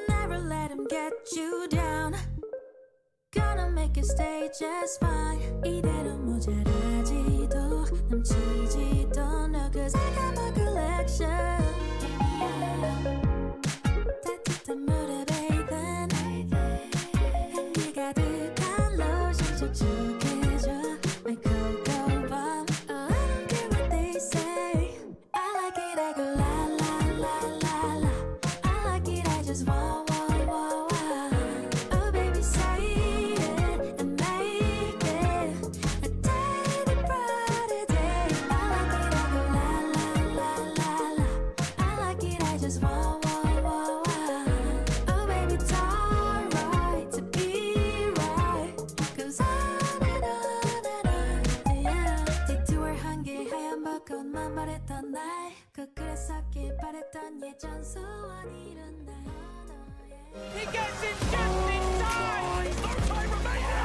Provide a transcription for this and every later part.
Never let him get you down. Gonna make you stay just fine. 이대로 모자라지도 넘치지도 않아. Cause I got my collection. 따뜻한 물에 bathe 향기 가득한 로션 촉촉해져. My cocoa bomb. Oh, I don't care what they say. I like it, I go la la la la la. I like it, I just want. Oh baby, say it and make it a daily brighter day. I like it, I go la la la la la. I like it, I just want. Oh baby, it's alright to be right. Goes on and on, yeah. 뒤투어 한개 하얀 벚꽃만 바랬던 날. 그랬었길 바랬던 예전 소원 이룬 날. He gets it just in time! No time remaining!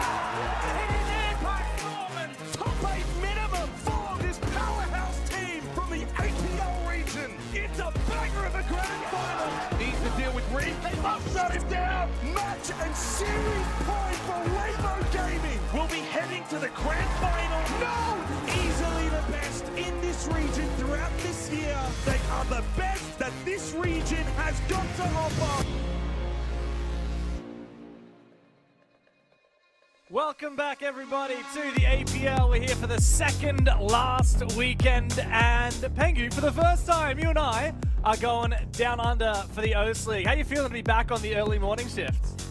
It is APAC North, top 8 minimum for this powerhouse team from the APL region. It's a banger of a grand final. Needs to deal with Reed. They must shut him down. Match and series point for Rainbow Gaming. We'll be heading to the grand final. No! Easily the best in this region throughout this year. They are the best that this region has got to offer. Welcome back, everybody, to the APL. We're here for the second last weekend, and Pengu, for the first time, you and I are going down under for the OCE League. How you feeling to be back on the early morning shift?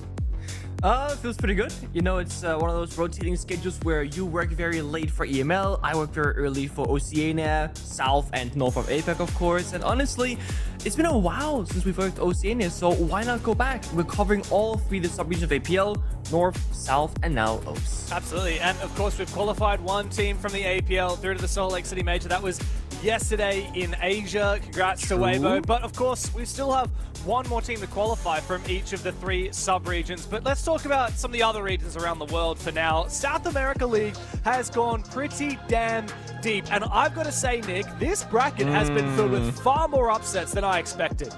Feels pretty good. You know, it's one of those rotating schedules where you work very late for EML, I work very early for Oceania, South and North of APAC, of course. And honestly, it's been a while since we've worked Oceania, so why not go back? We're covering all three of the sub-regions of APL, North, South, and now OCE. Absolutely, and of course we've qualified one team from the APL through to the Salt Lake City Major. That was yesterday in Asia. Congrats to Weibo. But of course, we still have one more team to qualify from each of the three sub-regions. But let's talk about some of the other regions around the world for now. South America League has gone pretty damn deep. And I've got to say, Nick, this bracket has been filled with far more upsets than I expected.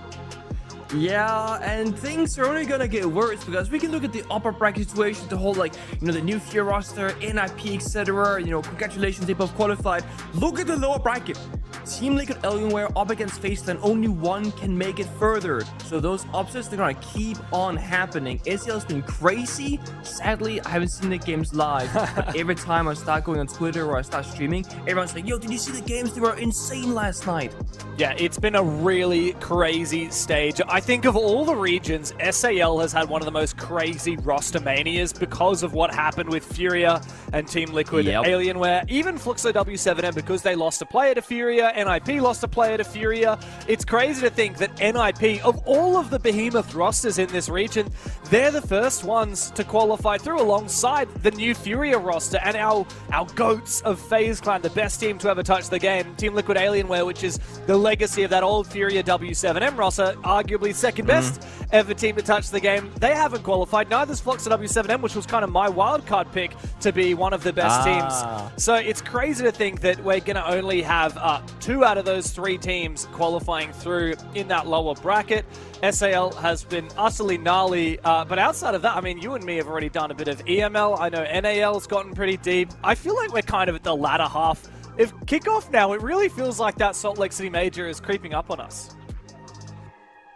Yeah, and things are only gonna get worse because we can look at the upper bracket situation, the whole, like, you know, the new Fear roster, NIP, etc. You know, congratulations, they both qualified. Look at the lower bracket. Team Liquid Alienware up against Faceland, only one can make it further. So those upsets, they're gonna keep on happening. ACL's been crazy. Sadly, I haven't seen the games live, but every time I start going on Twitter or I start streaming, everyone's like, yo, did you see the games? They were insane last night. Yeah, it's been a really crazy stage. I think of all the regions, SAL has had one of the most crazy roster manias because of what happened with Furia and Team Liquid Alienware. Even Fluxo W7M, because they lost a player to Furia, NIP lost a player to Furia. It's crazy to think that NIP, of all of the behemoth rosters in this region, they're the first ones to qualify through alongside the new Furia roster and our GOATs of FaZe Clan, the best team to ever touch the game. Team Liquid Alienware, which is the legacy of that old Furia W7M roster, arguably second best ever team to touch the game. They haven't qualified. Neither's Fluxo W7M, which was kind of my wildcard pick to be one of the best teams. So it's crazy to think that we're going to only have 2 out of those 3 teams qualifying through in that lower bracket. SAL has been utterly gnarly, but outside of that, I mean, you and me have already done a bit of EML. I know NAL's gotten pretty deep. I feel like we're kind of at the latter half. If Kickoff now, it really feels like that Salt Lake City Major is creeping up on us.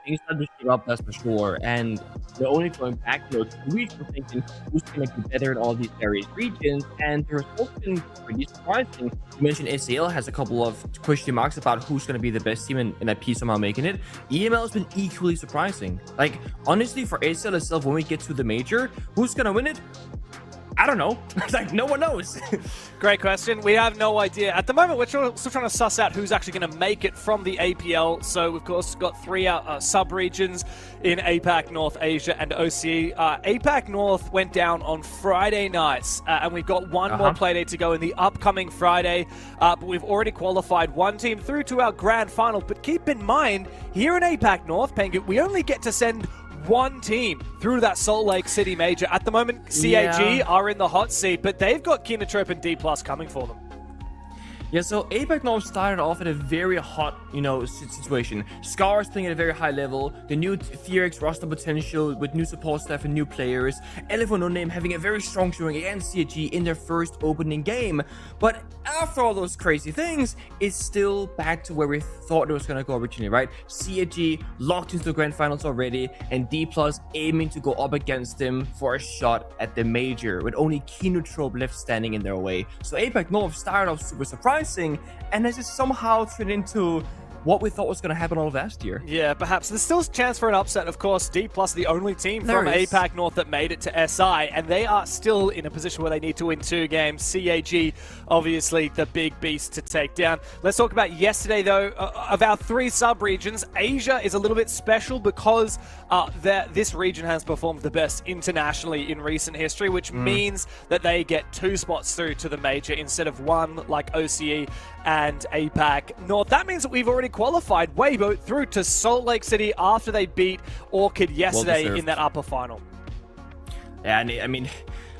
Things start to shape up, that's for sure. And they're only going back to 2 weeks for thinking who's going to be better in all these various regions. And the results have been pretty surprising. You mentioned SAL has a couple of question marks about who's going to be the best team and NIP somehow making it. EML has been equally surprising. Like, honestly, for ACL itself, when we get to the major, who's going to win it? I don't know. Like, no one knows. Great question. We have no idea. At the moment, we're still trying to suss out who's actually going to make it from the APL. So, we've, of course, got 3 sub-regions in APAC North, Asia, and OCE. APAC North went down on Friday nights, and we've got one more playdate to go in the upcoming Friday. But we've already qualified one team through to our grand final. But keep in mind, here in APAC North, Penguin, we only get to send one team through that Salt Lake City Major. At the moment, CAG are in the hot seat, but they've got Kinotrope and D+ coming for them. Yeah, so APAC North started off at a very hot, you know, situation. Scar is playing at a very high level. The new Theorix roster potential with new support staff and new players. LFO No Name having a very strong showing against CAG in their first opening game. But after all those crazy things, it's still back to where we thought it was going to go originally, right? CAG locked into the grand finals already, and D+ aiming to go up against them for a shot at the major, with only Kinotrope left standing in their way. So APAC North started off super surprising, and has just somehow turned into what we thought was going to happen all last year. Yeah, perhaps. There's still a chance for an upset, of course. D+, the only team from APAC North that made it to SI, and they are still in a position where they need to win 2 games. CAG, obviously, the big beast to take down. Let's talk about yesterday, though. Of our 3 sub-regions, Asia is a little bit special because this region has performed the best internationally in recent history, which means that they get 2 spots through to the major instead of 1 like OCE and APAC North. That means that we've already qualified Weibo through to Salt Lake City after they beat Orchid yesterday in that upper final. Yeah, and I mean,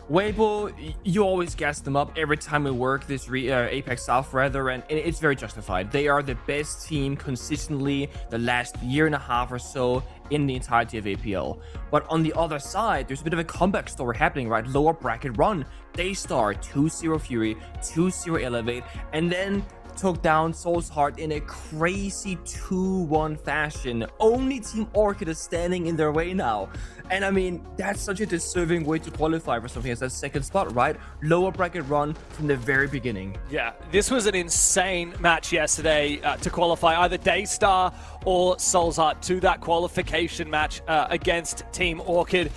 Weibo, you always gas them up every time we work this APAC South, rather, and it's very justified. They are the best team consistently the last year and a half or so in the entirety of APL. But on the other side, there's a bit of a comeback story happening, right? Lower bracket run. Daystar 2-0 Fury, 2-0 Elevate, and then took down Soul's Heart in a crazy 2-1 fashion. Only Team Orchid is standing in their way now. And I mean, that's such a deserving way to qualify for something as a second spot, right? Lower bracket run from the very beginning. Yeah, this was an insane match yesterday to qualify either Daystar or Soul's Heart to that qualification match against Team Orchid.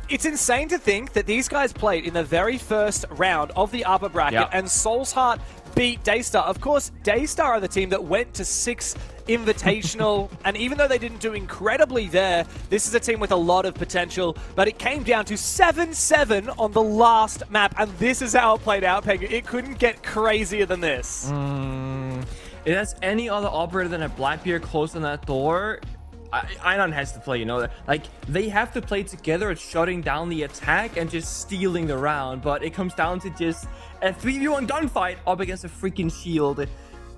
It's insane to think that these guys played in the very first round of the upper bracket, and Soulsheart beat Daystar. Of course, Daystar are the team that went to 6 Invitational, and even though they didn't do incredibly there, this is a team with a lot of potential, but it came down to 7-7 on the last map, and this is how it played out, Pengu. It couldn't get crazier than this. If there's any other operator than a Blackbeard close on that door, Inon has to play, you know, like they have to play together at shutting down the attack and just stealing the round, but it comes down to just a 3v1 gunfight up against a freaking shield.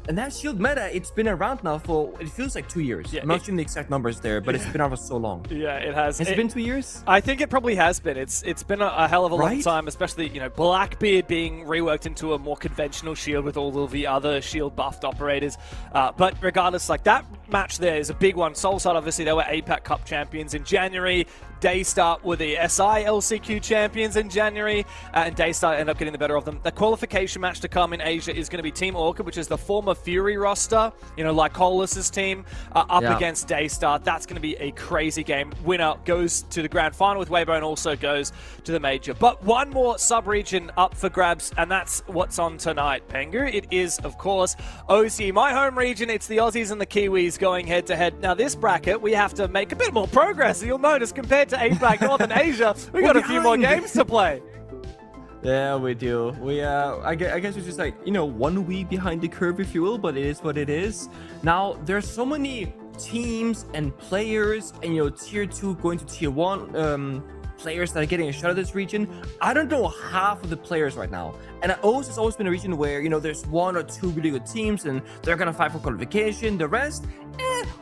And that shield meta, it's been around now for, it feels like 2 years. I'm not sure the exact numbers there, but it's been around for so long. Yeah, it has. Has it been 2 years? I think it probably has been. It's been a hell of a long time, especially, you know, Blackbeard being reworked into a more conventional shield with all of the other shield buffed operators. But regardless, like that match there is a big one. Soulside, obviously, they were APAC Cup champions in January. Daystar were the SI LCQ champions in January, and Daystar ended up getting the better of them. The qualification match to come in Asia is going to be Team Orchid, which is the former Fury roster, you know, like Colus's team, up against Daystar. That's going to be a crazy game. Winner goes to the grand final with Weibo and also goes to the major. But one more sub-region up for grabs, and that's what's on tonight, Pengu. It is, of course, OCE, my home region. It's the Aussies and the Kiwis going head-to-head. Now, this bracket, we have to make a bit more progress. You'll notice, compared to APAC North and Asia, we got a few more games to play. Yeah, we do. I guess we're just like, you know, 1 week behind the curve, if you will, but it is what it is. Now, there's so many teams and players, and, you know, tier 2 going to tier 1 players that are getting a shot at this region. I don't know half of the players right now. And OCE has always been a region where, you know, there's 1 or 2 really good teams, and they're gonna fight for qualification. The rest,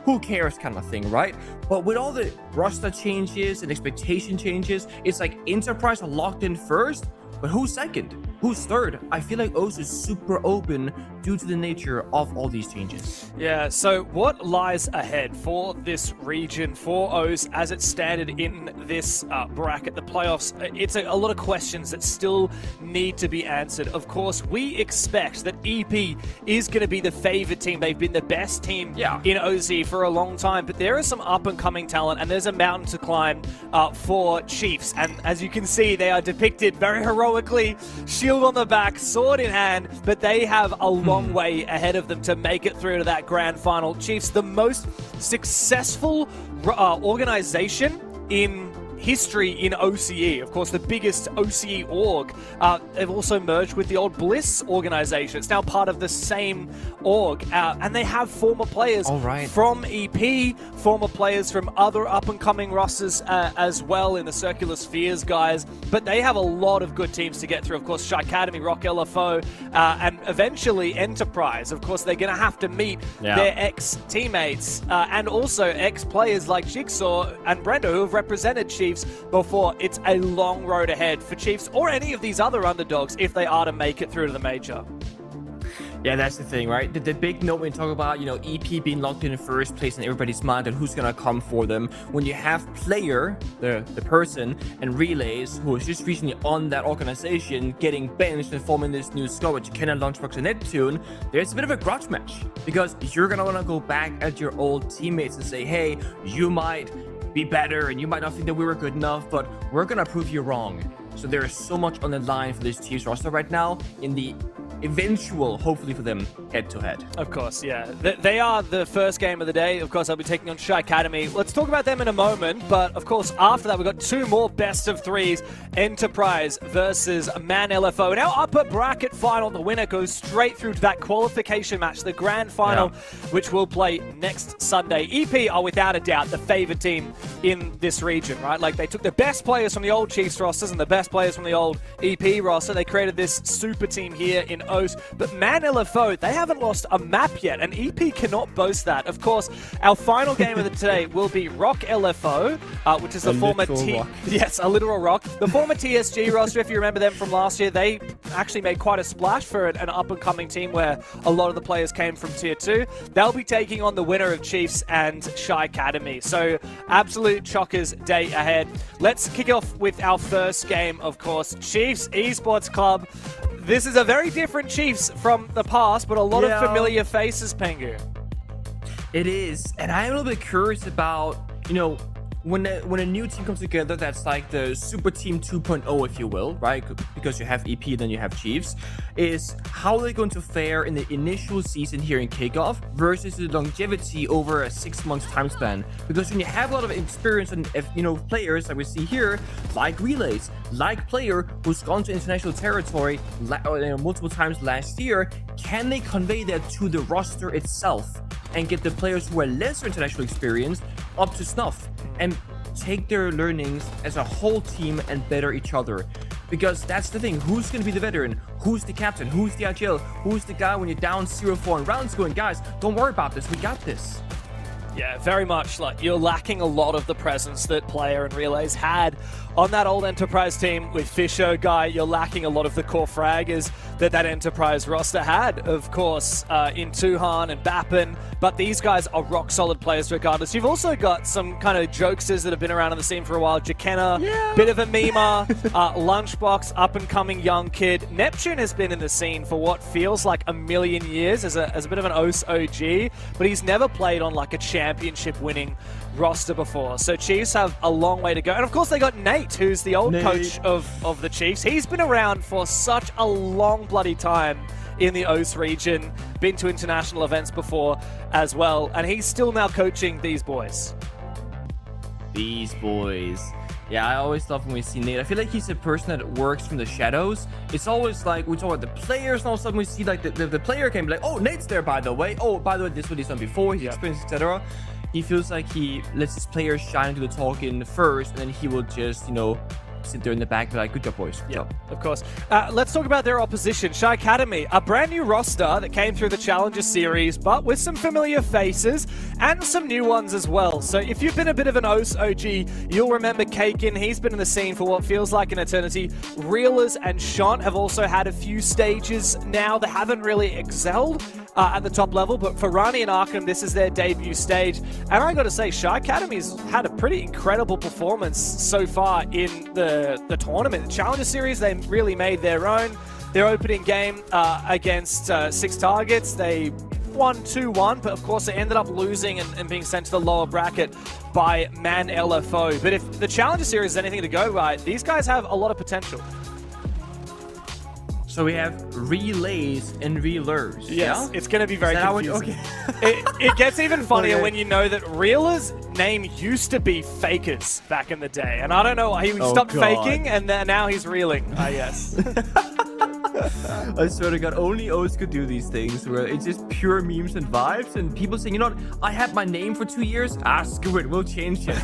who cares kind of thing, right? But with all the roster changes and expectation changes, it's like Enterprise are locked in first, but who's second? Who's third? I feel like OCE is super open due to the nature of all these changes. Yeah, so what lies ahead for this region, for OCE, as it's standard in this bracket, the playoffs? It's a lot of questions that still need to be answered. Of course, we expect that EP is going to be the favorite team. They've been the best team in OCE for a long time, but there is some up-and-coming talent, and there's a mountain to climb for Chiefs. And as you can see, they are depicted very heroically, shield on the back, sword in hand, but they have a long way ahead of them to make it through to that grand final. Chiefs, the most successful organization in history in OCE. Of course, the biggest OCE org. They've also merged with the old Bliss organization. It's now part of the same org. And they have former players from EP, former players from other up-and-coming rosters as well in the Circular Spheres guys. But they have a lot of good teams to get through. Of course, Shy Academy, Rock LFO, and eventually Enterprise. Of course, they're going to have to meet their ex-teammates and also ex-players like Jigsaw and Brendo, who have represented Chiefs before. It's a long road ahead for Chiefs or any of these other underdogs if they are to make it through to the major. Yeah, that's the thing, right? The big note when you talk about, you know, EP being locked in first place in everybody's mind and who's gonna come for them. When you have Player, the person, and Relays, who is just recently on that organization, getting benched and forming this new squad with Kenna, Lunchbox, and Neptune, there's a bit of a grudge match. Because you're gonna wanna go back at your old teammates and say, hey, you might be better and you might not think that we were good enough, but we're gonna prove you wrong. So there is so much on the line for this Chiefs roster right now in the eventual, hopefully for them, head-to-head. Of course, yeah. They are the first game of the day. Of course, I'll be taking on Shy Academy. Let's talk about them in a moment, but of course, after that, we've got 2 more best of 3s. Enterprise versus Man LFO. In our upper bracket final, the winner goes straight through to that qualification match, the grand final, which will play next Sunday. EP are without a doubt the favorite team in this region, right? Like, they took the best players from the old Chiefs rosters and the best players from the old EP roster. They created this super team here in OCE, but Man LFO, they haven't lost a map yet, and EP cannot boast that. Of course, our final game of the today will be Rock LFO, which is the former a literal rock. The former TSG roster, if you remember them from last year, they actually made quite a splash for an up-and-coming team where a lot of the players came from Tier 2. They'll be taking on the winner of Chiefs and Shy Academy. So, absolute chockers day ahead. Let's kick off with our first game, of course. Chiefs Esports Club. This is a very different Chiefs from the past, but a lot of familiar faces, Pengu. It is, and I'm a little bit curious about, you know, when a new team comes together, that's like the super team 2.0, if you will, right? Because you have EP, then you have Chiefs, is how they're going to fare in the initial season here in Kickoff versus the longevity over a 6-month time span. Because when you have a lot of experience and players that we see here, like Relays, like Player who's gone to international territory multiple times last year, can they convey that to the roster itself and get the players who are lesser international experienced up to snuff and take their learnings as a whole team and better each other? Because that's the thing, who's going to be the veteran, who's the captain, who's the IGL, who's the guy when you're down 0-4 in rounds going, guys, don't worry about this, we got this. Yeah, very much. Like, you're lacking a lot of the presence that Player and Relays had on that old Enterprise team with Fisher guy. You're lacking a lot of the core fraggers that Enterprise roster had, of course, in Tuhan and Bappin, but these guys are rock solid players regardless. You've also got some kind of jokesters that have been around on the scene for a while. Jakenna, bit of a memer, Lunchbox, up and coming young kid. Neptune has been in the scene for what feels like a million years as a bit of an OCE OG, but he's never played on like a championship winning roster before. So Chiefs have a long way to go. And of course they got Nate, who's the old coach of the Chiefs. He's been around for such a long bloody time in the OCE region, been to international events before as well, and he's still now coaching these boys. These boys. Yeah, I always love when we see Nate. I feel like he's a person that works from the shadows. It's always like we talk about the players, and all of a sudden we see like the player can be like, oh, Nate's there, by the way. Oh, by the way, this is what he's done before, he's experienced, etc. He feels like he lets his players shine to the talking first, and then he will just, sit there in the back and be like, good job, boys. Good job. Of course. Let's talk about their opposition. Shy Academy, a brand new roster that came through the Challenger Series, but with some familiar faces and some new ones as well. So if you've been a bit of an OCE OG, you'll remember Kaken. He's been in the scene for what feels like an eternity. Reelers and Shant have also had a few stages now. They haven't really excelled at the top level, but for Rani and Arkham, this is their debut stage. And I got to say, Shy Academy's had a pretty incredible performance so far in the tournament. The Challenger Series, they really made their own. Their opening game against 6 targets, they won 2-1, but of course they ended up losing and being sent to the lower bracket by Man LFO. But if the Challenger Series is anything to go by, these guys have a lot of potential. So we have Relays and Reelers. Yes, yeah? It's going to be very confusing. Okay. It gets even funnier when you know that Reelers' name used to be Fakers back in the day. And I don't know why he stopped faking, and now he's reeling. Yes. I swear to God, only OCE could do these things where it's just pure memes and vibes, and people saying, you know what, I had my name for 2 years. Screw it, we'll change it.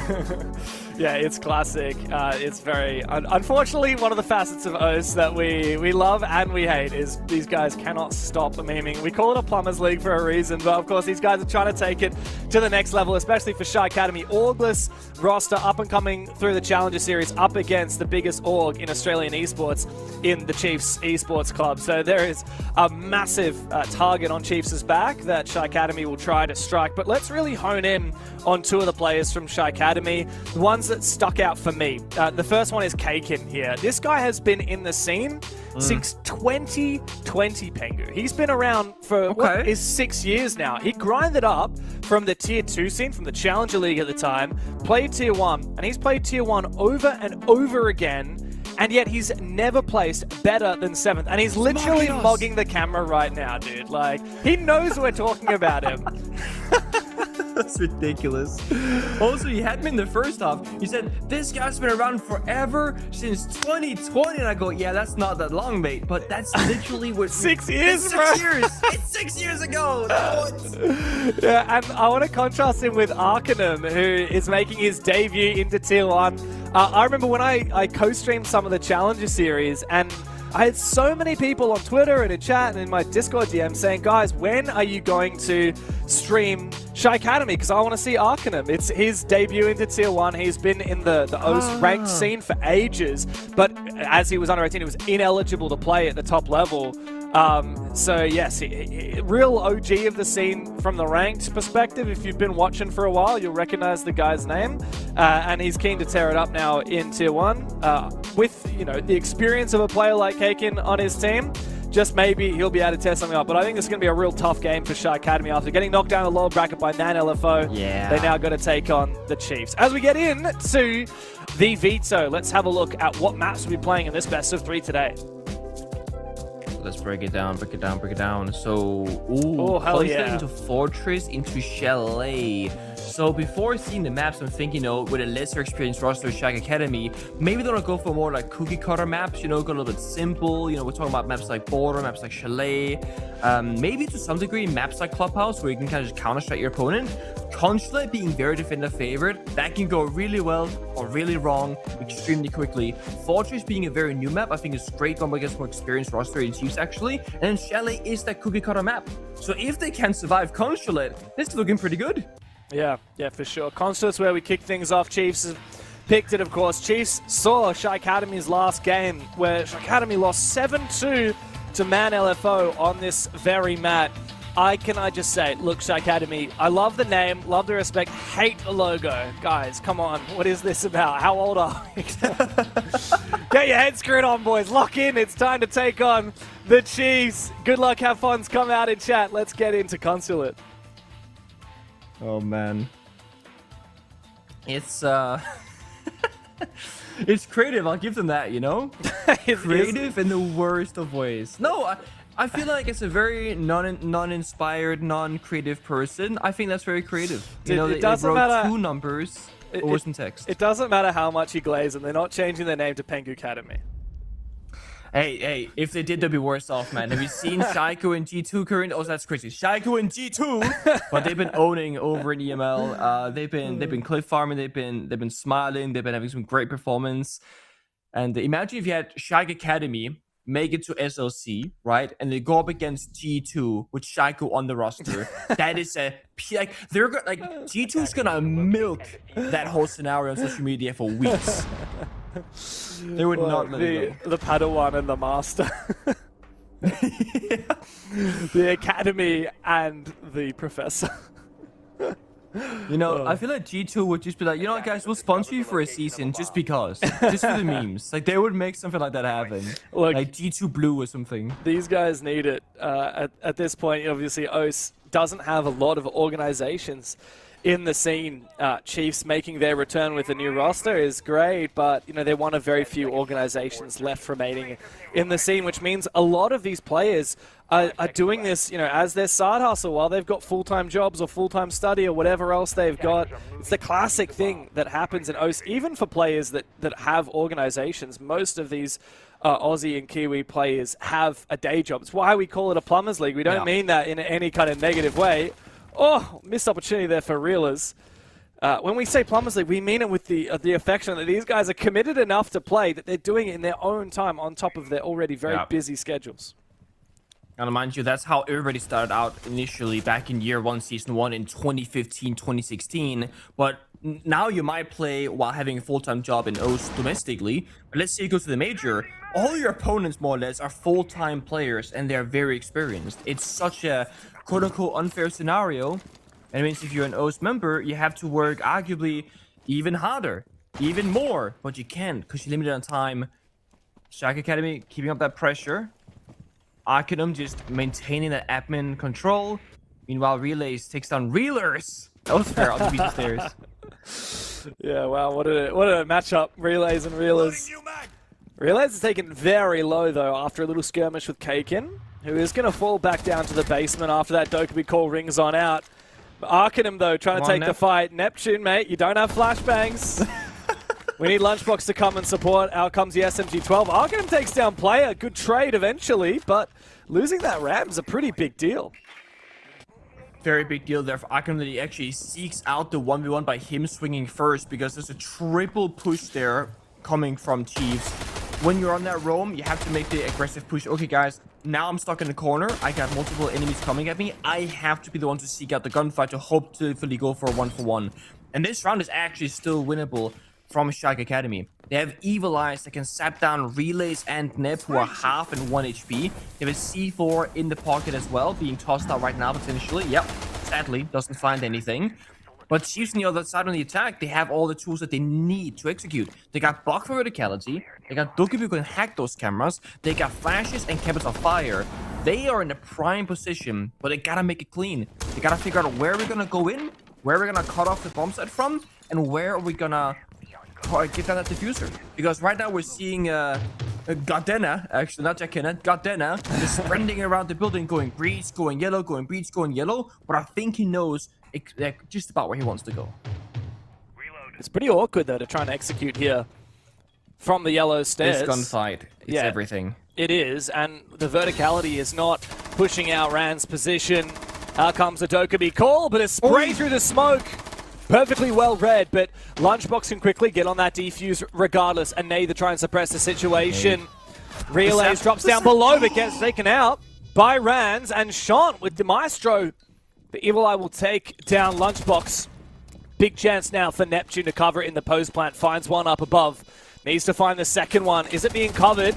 Yeah, it's classic. It's very... Unfortunately, one of the facets of OCE that we love and we hate is these guys cannot stop memeing. We call it a plumbers league for a reason, but of course these guys are trying to take it to the next level, especially for Shy Academy. Orgless roster up and coming through the Challenger Series up against the biggest org in Australian esports in the Chiefs Esports Club. So there is a massive target on Chiefs' back that Shy Academy will try to strike. But let's really hone in on 2 of the players from Shy Academy, the ones that stuck out for me. The first one is Kaken here. This guy has been in the scene since 2020, Pengu. He's been around for what is 6 years now. He grinded up from the Tier 2 scene, from the Challenger League at the time, played Tier 1, and he's played Tier 1 over and over again, and yet he's never placed better than 7th. And he's literally mogging the camera right now, dude. Like, he knows we're talking about him. That's ridiculous. Also, he had me in the first half. He said, this guy's been around forever, since 2020. And I go, yeah, that's not that long, mate. But that's literally what... 6 years, it's 6 years. It's 6 years ago. Yeah, and I want to contrast him with Arcanum, who is making his debut into Tier 1. I remember when I co-streamed some of the Challenger Series, and I had so many people on Twitter and in chat and in my Discord DM saying, guys, when are you going to stream Shy Academy? Because I want to see Arcanum. It's his debut into Tier 1. He's been in the OCE ranked scene for ages, but as he was under 18, he was ineligible to play at the top level. So yes, real OG of the scene from the ranked perspective. If you've been watching for a while, you'll recognize the guy's name, and he's keen to tear it up now in Tier 1 with the experience of a player like Kaken on his team. just maybe he'll be able to test something up. But I think this is going to be a real tough game for Shy Academy after getting knocked down the lower bracket by Man LFO. Yeah. They now got to take on the Chiefs. As we get into the veto, let's have a look at what maps we'll be playing in this best of 3 today. Let's break it down. So, Oh, hell Consulate yeah. into Fortress, into Chalet. So before seeing the maps, I'm thinking, with a lesser experienced roster of Shag Academy, maybe they don't go for more like cookie cutter maps, go a little bit simple. We're talking about maps like Border, maps like Chalet, maybe to some degree maps like Clubhouse, where you can kind of just counter-strike your opponent. Consulate being very defender favorite, that can go really well or really wrong extremely quickly. Fortress being a very new map, I think is great going against more experienced roster in Chiefs actually. And then Chalet is that cookie cutter map. So if they can survive Consulate, this is looking pretty good. Yeah, for sure. Consulate's where we kick things off. Chiefs have picked it, of course. Chiefs saw Shy Academy's last game, where Shy Academy lost 7-2 to Man LFO on this very mat. I just say, look, Shy Academy, I love the name, love the respect, hate the logo. Guys, come on, what is this about? How old are we? Get your head screwed on, boys. Lock in. It's time to take on the Chiefs. Good luck, have fun. Come out in chat. Let's get into Consulate. Oh man, it's it's creative. I'll give them that. Creative in the worst of ways. No, I feel like it's a very non-inspired, non-creative person. I think that's very creative. It doesn't they wrote matter. 2 numbers over some text. It doesn't matter how much you glaze them. They're not changing their name to Pengu Academy. Hey, if they did, they'd be worse off, man. Have you seen Shaiko in G2 current? Oh, that's crazy. Shaiko in G2, but they've been owning over in EML. They've been cliff farming. They've been smiling. They've been having some great performance. And imagine if you had Shag Academy make it to SLC, right? And they go up against G2 with Shaiko on the roster. That is G2 is gonna milk that whole scenario on social media for weeks. They would not let it go. The Padawan and the Master. The Academy and the Professor. I feel like G2 would just be like, guys, we'll sponsor you for a season just because. Just for the memes. Like, they would make something like that happen. Look, like G2 Blue or something. These guys need it. At this point, obviously, OCE doesn't have a lot of organizations in the scene. Chiefs making their return with a new roster is great, but they're one of very few organizations left remaining in the scene, which means a lot of these players are doing this as their side hustle while they've got full-time jobs or full-time study or whatever else they've got. It's the classic thing that happens in OCE, even for players that have organizations. Most of these Aussie and Kiwi players have a day job. It's why we call it a plumbers league. We don't mean that in any kind of negative way. Oh, missed opportunity there for Reelers. When we say Plumbers League, we mean it with the affection that these guys are committed enough to play that they're doing it in their own time on top of their already very busy schedules. And mind you, that's how everybody started out initially back in year 1, season 1 in 2015, 2016. But now you might play while having a full-time job in OCE domestically. But let's say you go to the major, all your opponents more or less are full-time players and they're very experienced. It's such a quote-unquote unfair scenario. And it means if you're an OCE member, you have to work arguably even harder, even more. But you can't because you're limited on time. Shag Academy keeping up that pressure. Arcanum just maintaining that admin control. Meanwhile, Relays takes down Reelers. That was fair on the beach stairs. Yeah, wow, what a matchup. Relays and Reelers. Relays is taken very low, though, after a little skirmish with Kaken, who is going to fall back down to the basement after that Dokubi call rings on out. Arcanum, though, trying to take the fight. Neptune, mate, you don't have flashbangs. We need Lunchbox to come and support. Out comes the SMG-12. Arcanum takes down Player. Good trade eventually, but losing that Ram's a pretty big deal. Very big deal there for Arcanum that he actually seeks out the 1v1 by him swinging first, because there's a triple push there coming from Chiefs. When you're on that roam, you have to make the aggressive push. Okay, guys, now I'm stuck in the corner. I got multiple enemies coming at me. I have to be the one to seek out the gunfight to hopefully go for a 1-for-1. And this round is actually still winnable from Shag Academy. They have Evil Eyes that can sap down Relays and Nep, who are half and 1 HP. They have a C4 in the pocket as well, being tossed out right now potentially. Yep, sadly, doesn't find anything. But Chiefs on the other side on the attack, they have all the tools that they need to execute. They got block for verticality, they got Dokkaebi who can hack those cameras, they got flashes and cabins of fire. They are in a prime position, but they gotta make it clean. They gotta figure out where we're gonna go in, where we're gonna cut off the bomb set from, and where are we gonna get down that diffuser. Because right now we're seeing Gardena, actually not Jackena, Gardena just sprinting around the building, going breach, going yellow, going breach, going yellow. But I think he knows just about where he wants to go. It's pretty awkward though to try and execute here from the yellow stairs. This gunfight, it's everything. It is, and the verticality is not pushing out Rand's position. Out comes the Dokkaebi call, but it's sprayed through the smoke. Perfectly well read, but Lunchbox can quickly get on that defuse regardless, and Nade to try and suppress the situation. Relays drops down below, but gets taken out by Rands, and Sean with the Maestro. The Evil Eye will take down Lunchbox. Big chance now for Neptune to cover it in the post plant. Finds one up above. Needs to find the second one. Is it being covered?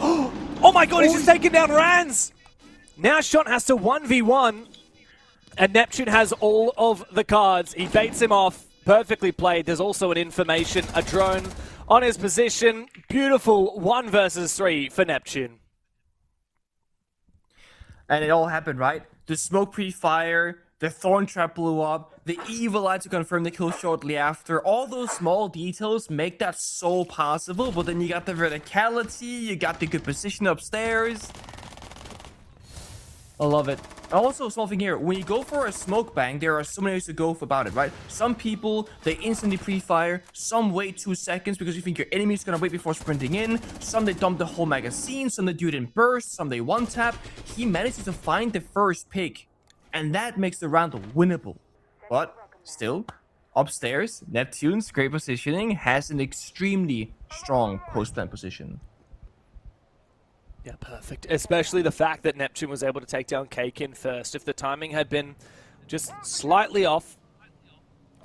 Oh my god, he's just taken down Rands! Now Sean has to 1v1. And Neptune has all of the cards. He baits him off. Perfectly played. There's also an information, a drone on his position. Beautiful 1 versus 3 for Neptune. And it all happened, right? The smoke pre-fire, the thorn trap blew up, the Evil Eye to confirm the kill shortly after. All those small details make that so possible, but then you got the verticality, you got the good position upstairs. I love it. Also, small thing here, when you go for a smoke bang, there are so many ways to go about it, right? Some people, they instantly pre-fire. Some wait 2 seconds because you think your enemy is going to wait before sprinting in. Some they dump the whole magazine. Some they do it in bursts. Some they one-tap. He manages to find the first pick, and that makes the round winnable. But still, upstairs, Neptune's great positioning has an extremely strong post-plant position. Yeah, perfect. Especially the fact that Neptune was able to take down Kakin first. If the timing had been just slightly off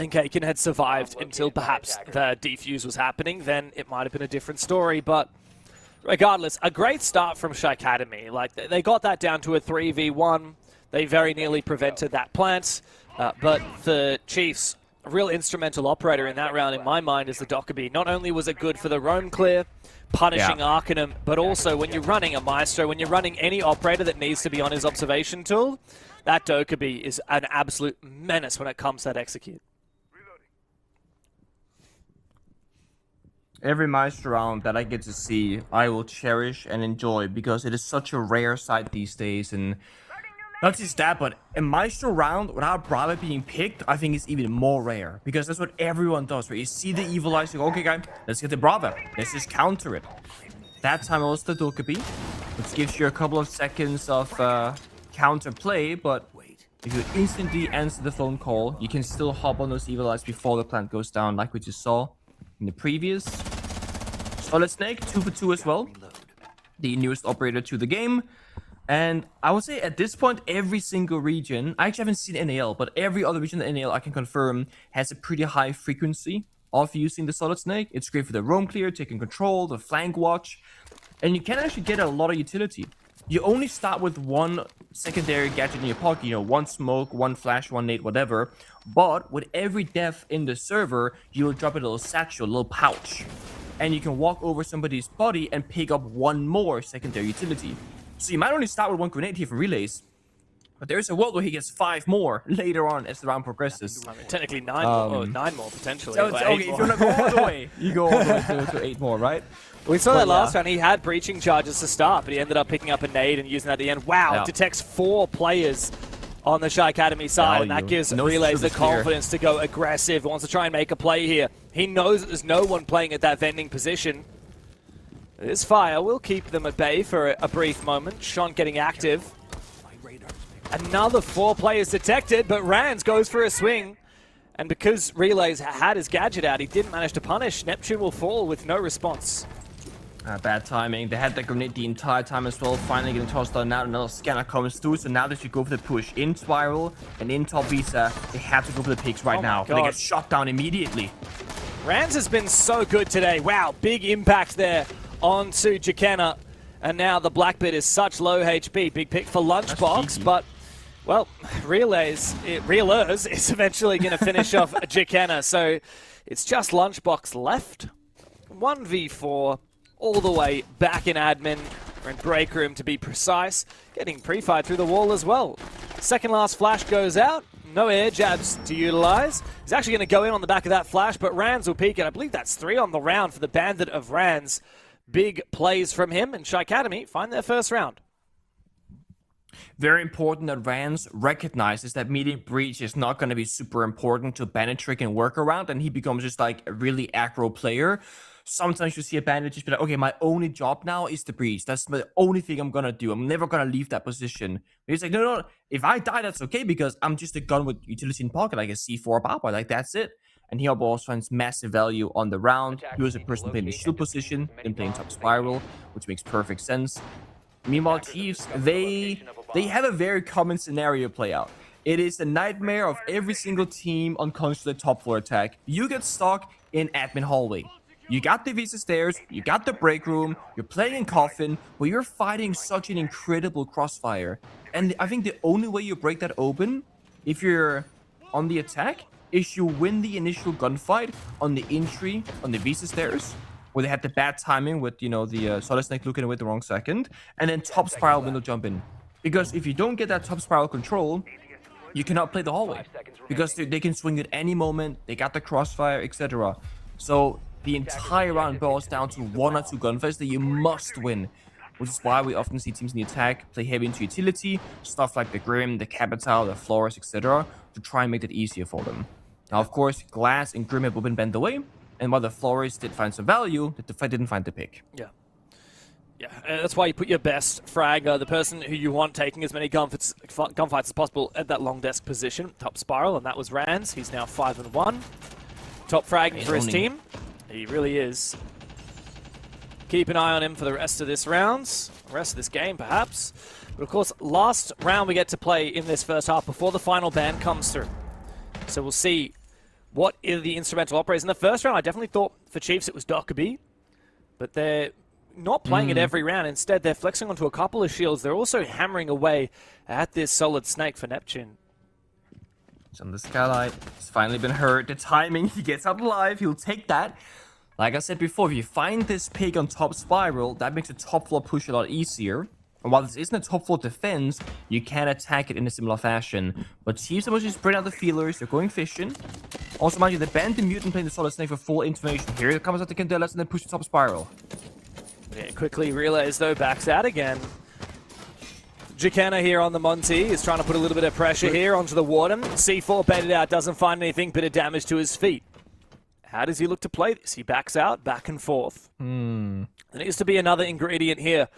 and Kakin had survived until perhaps the defuse was happening, then it might have been a different story. But regardless, a great start from Shy Academy. Like, they got that down to a 3v1. They very nearly prevented that plant. But the Chiefs, a real instrumental operator in that round, in my mind, is the Dokkaebi. Not only was it good for the roam clear, punishing Arcanum, but also when you're running a Maestro, when you're running any operator that needs to be on his observation tool, that Dokkaebi is an absolute menace when it comes to that execute. Every Maestro round that I get to see, I will cherish and enjoy because it is such a rare sight these days. And not just that, but a Maestro round without Bravo being picked, I think is even more rare. Because that's what everyone does, right? You see the Evil Eyes, you go, okay, guys, let's get the Bravo. Let's just counter it. That time it was the Dokkaebi, which gives you a couple of seconds of counter play, but if you instantly answer the phone call, you can still hop on those Evil Eyes before the plant goes down, like we just saw in the previous. Solid Snake, 2 for 2 as well. The newest operator to the game. And I would say at this point, every single region, I actually haven't seen NAL, but every other region in NAL I can confirm has a pretty high frequency of using the Solid Snake. It's great for the roam clear, taking control, the flank watch, and you can actually get a lot of utility. You only start with one secondary gadget in your pocket, you know, one smoke, one flash, one nade, whatever. But with every death in the server, you'll drop a little satchel, a little pouch. And you can walk over somebody's body and pick up one more secondary utility. So you might only start with 1 grenade here for relays, but there's a world where he gets 5 more later on as the round progresses. I mean, technically 9 more, or 9 more potentially. So okay, if you want to go all the way, you go all the way to 8 more, right? We saw that last round. He had breaching charges to start, but he ended up picking up a nade and using that at the end. Wow, it detects 4 players on the Shy Academy side, and that gives Relays the confidence to go aggressive. Wants to try and make a play here. He knows that there's no one playing at that vending position. This fire will keep them at bay for a brief moment. Sean getting active. Another 4 players detected, but Rands goes for a swing. And because Relays had his gadget out, he didn't manage to punish. Neptune will fall with no response. Bad timing. They had that grenade the entire time as well. Finally getting tossed on now. Another scanner comes through. So now they should go for the push. In Spiral and in Top Visa, they have to go for the picks right now. But they get shot down immediately. Rands has been so good today. Wow, big impact there onto Jakenna. And now the Blackbeard is such low HP. Big pick for Lunchbox, but Well, Realers is eventually going to finish off Jikena, so it's just Lunchbox left. 1v4 all the way back in admin, or in break room to be precise, getting pre-fired through the wall as well. Second last flash goes out, no air jabs to utilize. He's actually going to go in on the back of that flash, but Rands will peek it. I believe that's 3 on the round for the Bandit of Rands. Big plays from him, and Shy Academy find their first round. Very important that Rands recognizes that medium breach is not going to be super important to Bandit trick and work around, and he becomes just like a really aggro player. Sometimes you see a Bandit just be like, okay, my only job now is the breach. That's the only thing I'm going to do. I'm never going to leave that position. But he's like, no, if I die, that's okay, because I'm just a gun with utility in pocket, like a C4 power, like that's it. And he also finds massive value on the round. He was a person playing the shield position, then playing top spiral, which makes perfect sense. Meanwhile, Chiefs, they have a very common scenario play out. It is the nightmare of every single team on Consulate top floor attack. You get stuck in admin hallway. You got the visa stairs, you got the break room, you're playing in coffin, but you're fighting such an incredible crossfire. And I think the only way you break that open, if you're on the attack, is you win the initial gunfight on the entry on the visa stairs, where they had the bad timing with, you know, the Solid Snake looking away the wrong second, and then top spiral window jump in. Because if you don't get that top spiral control, you cannot play the hallway. Because they can swing at any moment, they got the crossfire, etc. So the entire round boils down to 1 or 2 gunfights that you must win. Which is why we often see teams in the attack play heavy into utility, stuff like the Grim, the Capital, the Flores, etc. to try and make it easier for them. Now, of course, Glass and Grim have been bent away, and while the Flores did find some value, the fight didn't find the pick. Yeah. That's why you put your best fragger, the person who you want taking as many gunfights as possible at that long desk position, top spiral, and that was Rands. He's now 5-1. Top fragging for his team. He really is. Keep an eye on him for the rest of this round, rest of this game perhaps. But of course, last round we get to play in this first half before the final ban comes through. So we'll see what are the instrumental operators. In the first round, I definitely thought for Chiefs it was Dockerby, but they're not playing it every round. Instead, they're flexing onto a couple of shields. They're also hammering away at this Solid Snake for Neptune. He's on the skylight. He's finally been hurt. The timing, he gets out alive. He'll take that. Like I said before, if you find this pig on top spiral, that makes the top floor push a lot easier. And while this isn't a top floor defense, you can attack it in a similar fashion. But Chiefs are mostly spreading out the feelers. They're going fishing. Also, mind you, the Bandit Mutant playing the Solid Snake for full information. Here it comes out the Candelas and then push the top spiral. Yeah, quickly Relays, though, backs out again. Jikena here on the Monty is trying to put a little bit of pressure here onto the Warden. C4 baited out, doesn't find anything, bit of damage to his feet. How does he look to play this? He backs out, back and forth. There needs to be another ingredient here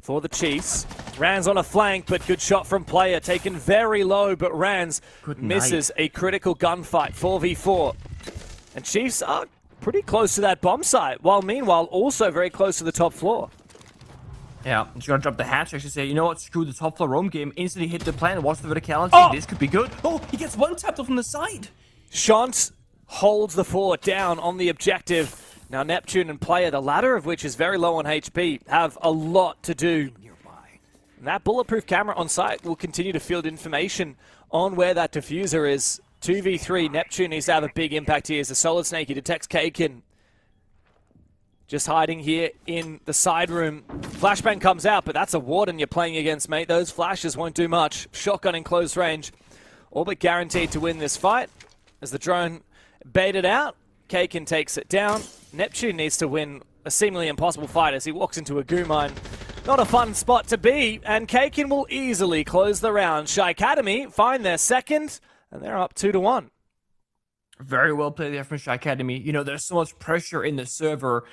for the Chiefs. Rands on a flank, but good shot from player. Taken very low, but Rands misses a critical gunfight. 4v4. And Chiefs are pretty close to that bomb site, while meanwhile also very close to the top floor. Yeah, just gonna drop the hatch. Actually say, you know what, screw the top floor roam game. Instantly hit the plan, watch the verticality. Oh! This could be good. Oh, he gets one tapped off from the side. Shant holds the fort down on the objective. Now Neptune and player, the latter of which is very low on HP, have a lot to do. And that bulletproof camera on site will continue to field information on where that diffuser is. 2v3, Neptune needs to have a big impact here as the Solid Snake, he detects Kaken. Just hiding here in the side room. Flashbang comes out, but that's a Warden you're playing against, mate. Those flashes won't do much. Shotgun in close range. All but guaranteed to win this fight. As the drone baited out, Kaken takes it down. Neptune needs to win a seemingly impossible fight as he walks into a goo mine. Not a fun spot to be, and Kaken will easily close the round. Shy Academy find their second, and they're up 2-1. Very well played there from Shy Academy. You know, there's so much pressure in the server.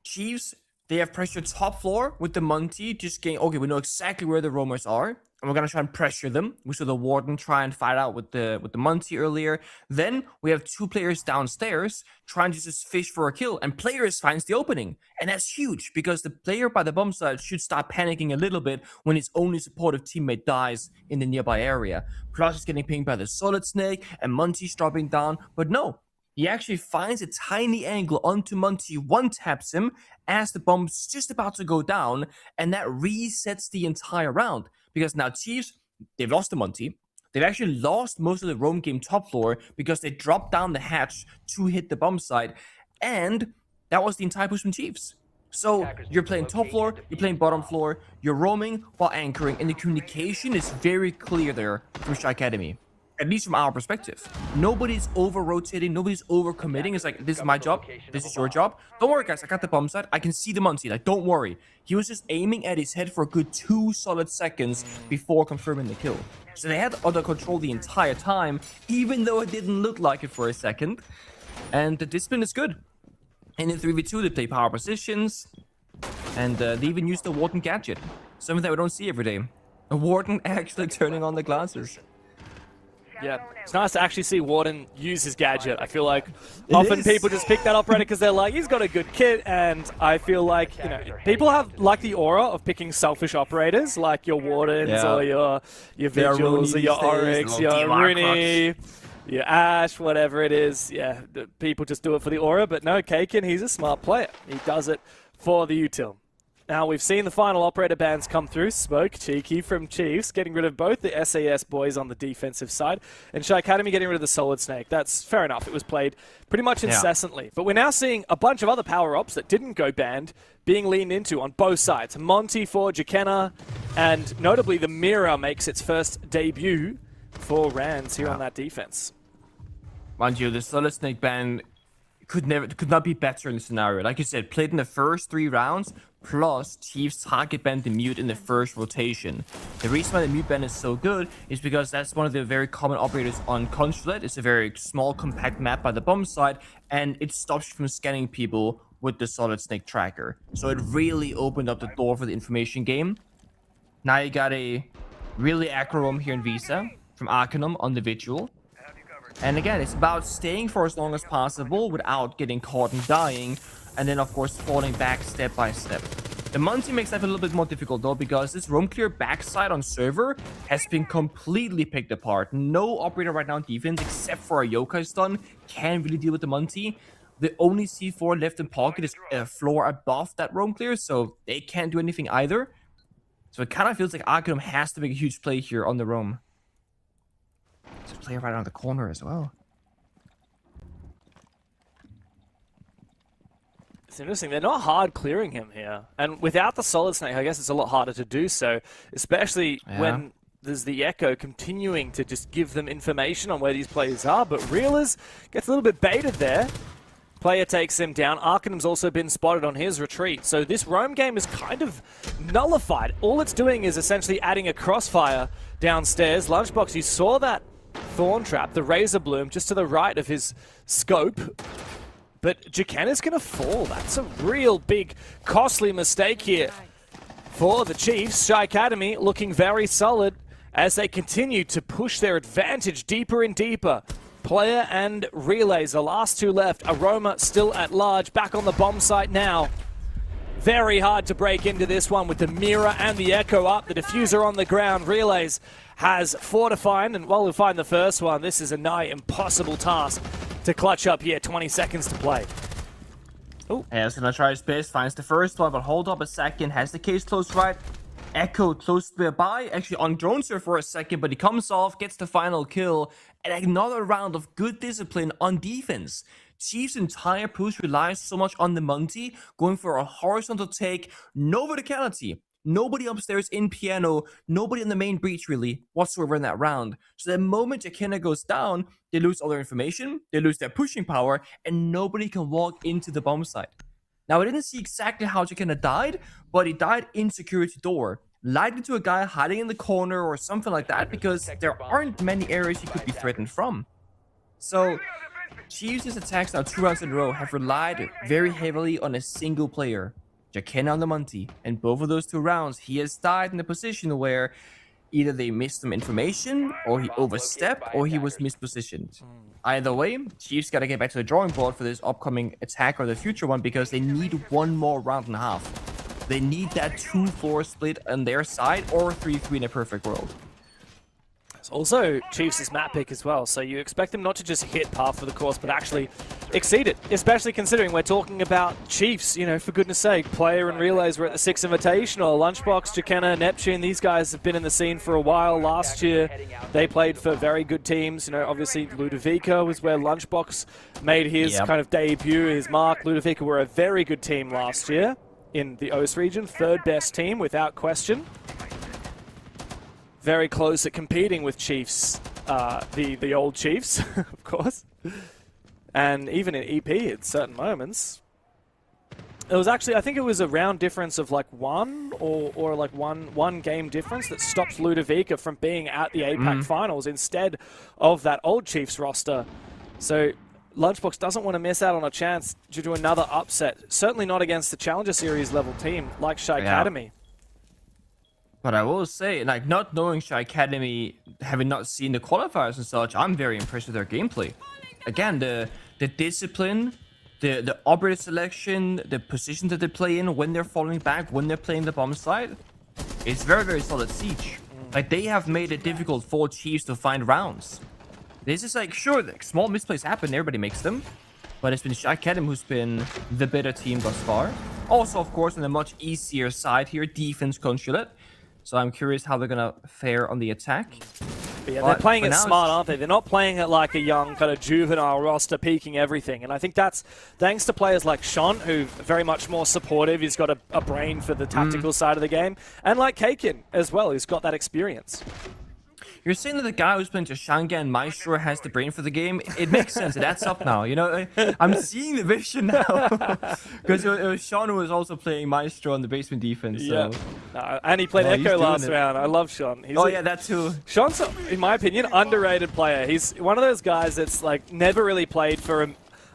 Chiefs, they have pressure top floor with the Monty, just getting, okay, we know exactly where the roamers are, and we're going to try and pressure them. We saw the Warden try and fight out with the Monty earlier. Then we have 2 players downstairs trying to just fish for a kill, and players finds the opening. And that's huge, because the player by the bomb site should start panicking a little bit when his only supportive teammate dies in the nearby area. Plus he's getting pinged by the Solid Snake, and Monty's dropping down, but no. He actually finds a tiny angle onto Monty, one-taps him as the bomb's just about to go down, and that resets the entire round. Because now Chiefs, they've lost the Monty. They've actually lost most of the roam game top floor because they dropped down the hatch to hit the bomb site, and that was the entire push from Chiefs. So you're playing top floor, you're playing bottom floor, you're roaming while anchoring, and the communication is very clear there from Shy Academy. At least from our perspective. Nobody's over-rotating, nobody's over-committing. It's like, this is my job, this is your job. Don't worry, guys, I got the bomb site. I can see the Muncie, like, don't worry. He was just aiming at his head for a good 2 solid seconds before confirming the kill. So they had under control the entire time, even though it didn't look like it for a second. And the discipline is good. And in 3v2, they play power positions, and they even use the Warden gadget. Something that we don't see every day. A Warden actually turning on the glasses. Yeah, it's nice to actually see Warden use his gadget. I feel like often people just pick that operator because they're like, he's got a good kit, and I feel like, you know, people have like the aura of picking selfish operators, like your Wardens or your Vigils or your Oryx, your Rooney, your Ash, whatever it is. Yeah, people just do it for the aura, but no, Kaken, he's a smart player. He does it for the util. Now, we've seen the final operator bans come through. Smoke, Cheeky from Chiefs, getting rid of both the SAS boys on the defensive side, and Shy Academy getting rid of the Solid Snake. That's fair enough. It was played pretty much incessantly. Yeah. But we're now seeing a bunch of other power-ups that didn't go banned being leaned into on both sides. Monty for Jakenna, and notably the Mirror makes its first debut for Rands here on that defense. Mind you, the Solid Snake ban could not be better in the scenario. Like you said, played in the first 3 rounds, plus Chiefs target banned the mute in the first rotation. The reason why the mute ban is so good is because that's one of the very common operators on Consulate. It's a very small, compact map by the bomb side, and it stops you from scanning people with the Solid Snake tracker. So it really opened up the door for the information game. Now you got a really aggro roam here in Visa from Arcanum on the Vigil. And again, it's about staying for as long as possible without getting caught and dying, and then of course falling back step by step. The Muncie makes life a little bit more difficult though, because this roam clear backside on server has been completely picked apart. No operator right now on defense, except for a Yokai stun, can really deal with the Muncie. The only C4 left in pocket is a floor above that roam clear, so they can't do anything either. So it kind of feels like Arcanum has to make a huge play here on the roam. There's a player right around the corner as well. It's interesting. They're not hard clearing him here. And without the Solid Snake, I guess it's a lot harder to do so, especially when there's the Echo continuing to just give them information on where these players are. But Reelers gets a little bit baited there. Player takes him down. Arcanum's also been spotted on his retreat. So this roam game is kind of nullified. All it's doing is essentially adding a crossfire downstairs. Lunchbox, you saw that Thorn Trap, the Razor Bloom, just to the right of his scope. But Jakenna's going to fall. That's a real big, costly mistake here for the Chiefs. Shy Academy looking very solid as they continue to push their advantage deeper and deeper. Player and Relays, the last 2 left. Aroma still at large, back on the bomb site now. Very hard to break into this one with the Mirror and the Echo up. The diffuser on the ground. Relays has 4 to find, and while we find the first one, this is a nigh impossible task to clutch up here. 20 seconds to play. Oh, he's gonna try his best, finds the first one, but hold up a second, has the case close right. Echo close by, actually on drone surf for a second, but he comes off, gets the final kill, and another round of good discipline on defense. Chiefs' entire push relies so much on the Monty, going for a horizontal take, no verticality. Nobody upstairs in piano, nobody in the main breach really whatsoever in that round. So the moment Jakenna goes down, they lose all their information, they lose their pushing power, and nobody can walk into the bomb site. Now, I didn't see exactly how Jakenna died, but he died in security door, lied into a guy hiding in the corner or something like that, because there aren't many areas he could be threatened from. So Chiefs' attacks now 2 rounds in a row have relied very heavily on a single player. Jakenna on the Monty, and both of those 2 rounds, he has died in a position where either they missed some information, or he overstepped, or he was mispositioned. Either way, Chiefs gotta get back to the drawing board for this upcoming attack or the future one, because they need 1 more round and a half. They need that 2-4 split on their side, or 3-3 in a perfect world. Also, Chiefs' map pick as well, so you expect them not to just hit par for the course, but actually exceed it, especially considering we're talking about Chiefs, you know, for goodness sake. Player and Relays were at the 6 Invitational. Lunchbox, Jakenna, Neptune, these guys have been in the scene for a while. Last year, they played for very good teams. You know, obviously, Ludovica was where Lunchbox made his kind of debut, his mark. Ludovica were a very good team last year in the OCE region, 3rd best team without question. Very close at competing with Chiefs, the old Chiefs, of course. And even in EP at certain moments. It was actually, I think it was a round difference of like one or like one game difference that stopped Ludovica from being at the APAC finals instead of that old Chiefs roster. So Lunchbox doesn't want to miss out on a chance due to another upset. Certainly not against the Challenger Series level team like Shy Academy. But I will say, like, not knowing Shy Academy, having not seen the qualifiers and such, I'm very impressed with their gameplay. Again, the discipline, the operator selection, the positions that they play in when they're falling back, when they're playing the bomb side, it's very, very solid siege. Like, they have made it difficult for Chiefs to find rounds. This is like, sure, like, small misplays happen, everybody makes them. But it's been Shy Academy who's been the better team thus far. Also, of course, on a much easier side here, defense Consulate. So I'm curious how they're going to fare on the attack. But yeah, they're playing it smart, aren't they? They're not playing it like a young kind of juvenile roster peaking everything. And I think that's thanks to players like Sean, who very much more supportive. He's got a brain for the tactical side of the game. And like Kakin as well, who's got that experience. You're saying that the guy who's playing Jashanga and Maestro has the brain for the game. It makes sense. It adds up now. You know, I'm seeing the vision now. Because it was Sean who was also playing Maestro on the basement defense. So. Yeah. And he played Echo last round. I love Sean. Yeah, that too. Sean's, in my opinion, underrated player. He's one of those guys that's like never really played for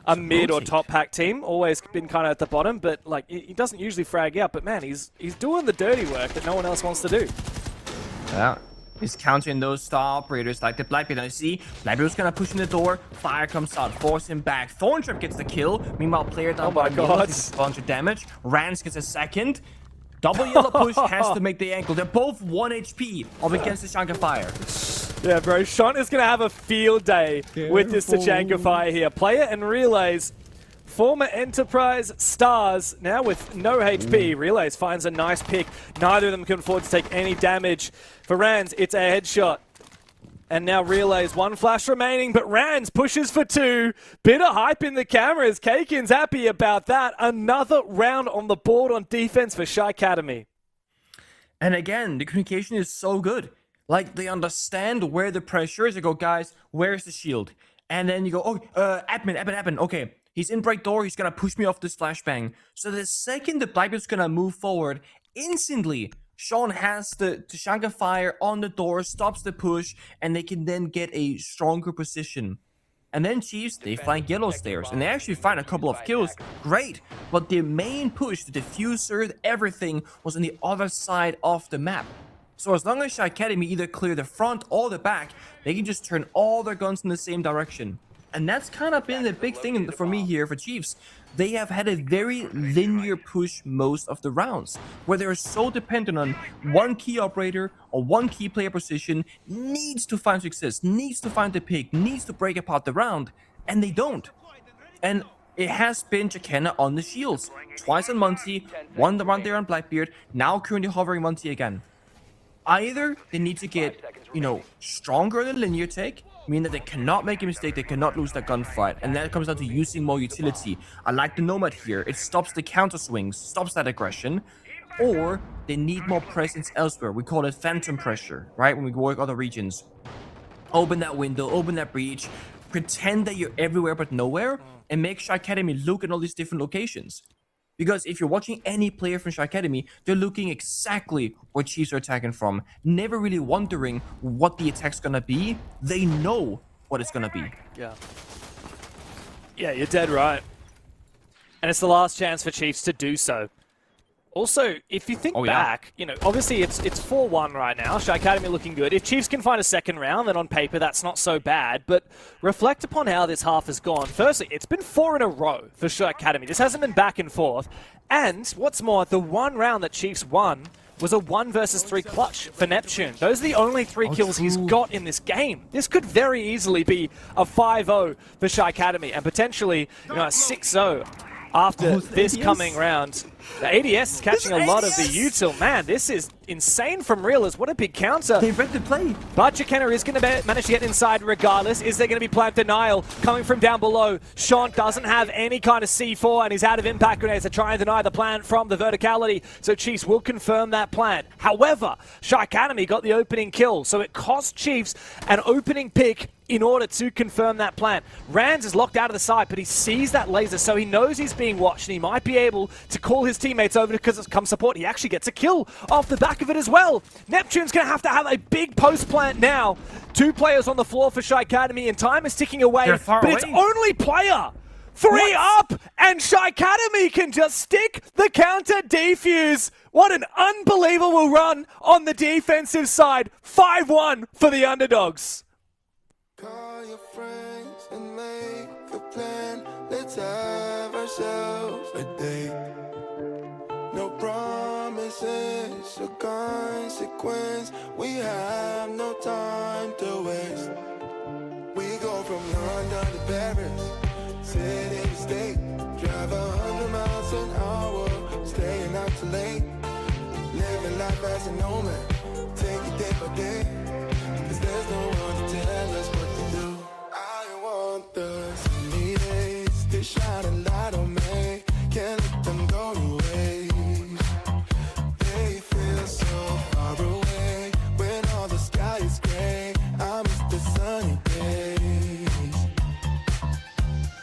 a mid or top pack team. Always been kind of at the bottom, but like he doesn't usually frag out. But man, he's doing the dirty work that no one else wants to do. Yeah. He's countering those star operators like the Blackbeard. I see Blackbeard's gonna push in the door. Fire comes out, force him back. Thorntrap gets the kill. Meanwhile, player down by a bunch of damage. Rance gets a second. Double yellow push has to make the ankle. They're both 1 HP up against the Shanka Fire. Yeah, bro. Sean is gonna have a field day with this Tachanka Fire here. Player and Relays. Former Enterprise stars, now with no HP. Relays finds a nice pick. Neither of them can afford to take any damage. For Rands, it's a headshot. And now Relays, 1 flash remaining, but Rands pushes for 2. Bit of hype in the cameras. Kakin's happy about that. Another round on the board on defense for Shy Academy. And again, the communication is so good. Like, they understand where the pressure is. They go, guys, where's the shield? And then you go, admin. Okay. He's in break door. He's going to push me off this flashbang. So the second the Blackbeard's going to move forward, instantly, Sean has the Tachanka Fire on the door, stops the push, and they can then get a stronger position. And then Chiefs, they flank yellow stairs, and they actually find a couple of kills. Great. But the main push, the diffuser, everything was on the other side of the map. So as long as Shy Academy either clear the front or the back, they can just turn all their guns in the same direction. And that's kind of been the big thing for me here for Chiefs. They have had a very linear push most of the rounds, where they're so dependent on one key operator or one key player position needs to find success, needs to find the pick, needs to break apart the round, and they don't. And it has been Jakenna on the shields. Twice on Monty, one round there on Blackbeard, now currently hovering Monty again. Either they need to get, stronger in the linear take, meaning that they cannot make a mistake, they cannot lose that gunfight, and that comes down to using more utility. I like the Nomad here. It stops the counter swings, stops that aggression, or they need more presence elsewhere. We call it phantom pressure, right? When we work other regions. Open that window, open that breach, pretend that you're everywhere but nowhere, and make Shy Academy look at all these different locations. Because if you're watching any player from Shy Academy, they're looking exactly where Chiefs are attacking from, never really wondering what the attack's gonna be. They know what it's gonna be. Yeah, you're dead right. And it's the last chance for Chiefs to do so. Also, if you think back, obviously it's 4-1 right now. Shy Academy looking good. If Chiefs can find a second round, then on paper that's not so bad. But reflect upon how this half has gone. Firstly, it's been 4 in a row for Shy Academy. This hasn't been back and forth. And what's more, the one round that Chiefs won was a 1 versus 3 clutch for Neptune. Those are the only 3 kills he's got in this game. This could very easily be a 5-0 for Shy Academy and potentially a 6-0 after this coming round. The ADS is catching a lot of the util. Man, this is insane from Realers. What a big counter. They read the play. But Jakenna is going to manage to get inside regardless. Is there going to be plant denial coming from down below? Sean doesn't have any kind of C4 and he's out of impact grenades to try and deny the plant from the verticality. So Chiefs will confirm that plant. However, Shy Academy got the opening kill. So it cost Chiefs an opening pick in order to confirm that plant. Rands is locked out of the side, but he sees that laser, so he knows he's being watched, and he might be able to call his teammates over because it's come support. He actually gets a kill off the back of it as well. Neptune's going to have a big post plant now. 2 players on the floor for Shy Academy, and time is ticking away, but it's only player 3 up, and Shy Academy can just stick the counter defuse. What an unbelievable run on the defensive side. 5-1 for the underdogs. Call your friends and make a plan. Let's have ourselves a date. No promises or consequence. We have no time to waste. We go from London to Paris, city to state. Drive 100 miles an hour, staying out too late. Living life as a nomad, take it day by day. 'Cause there's no one to tell us what to do. I want the sunny days to shine a light on me. Can't let them go to waste. They feel so far away when all the sky is gray. I miss the sunny days.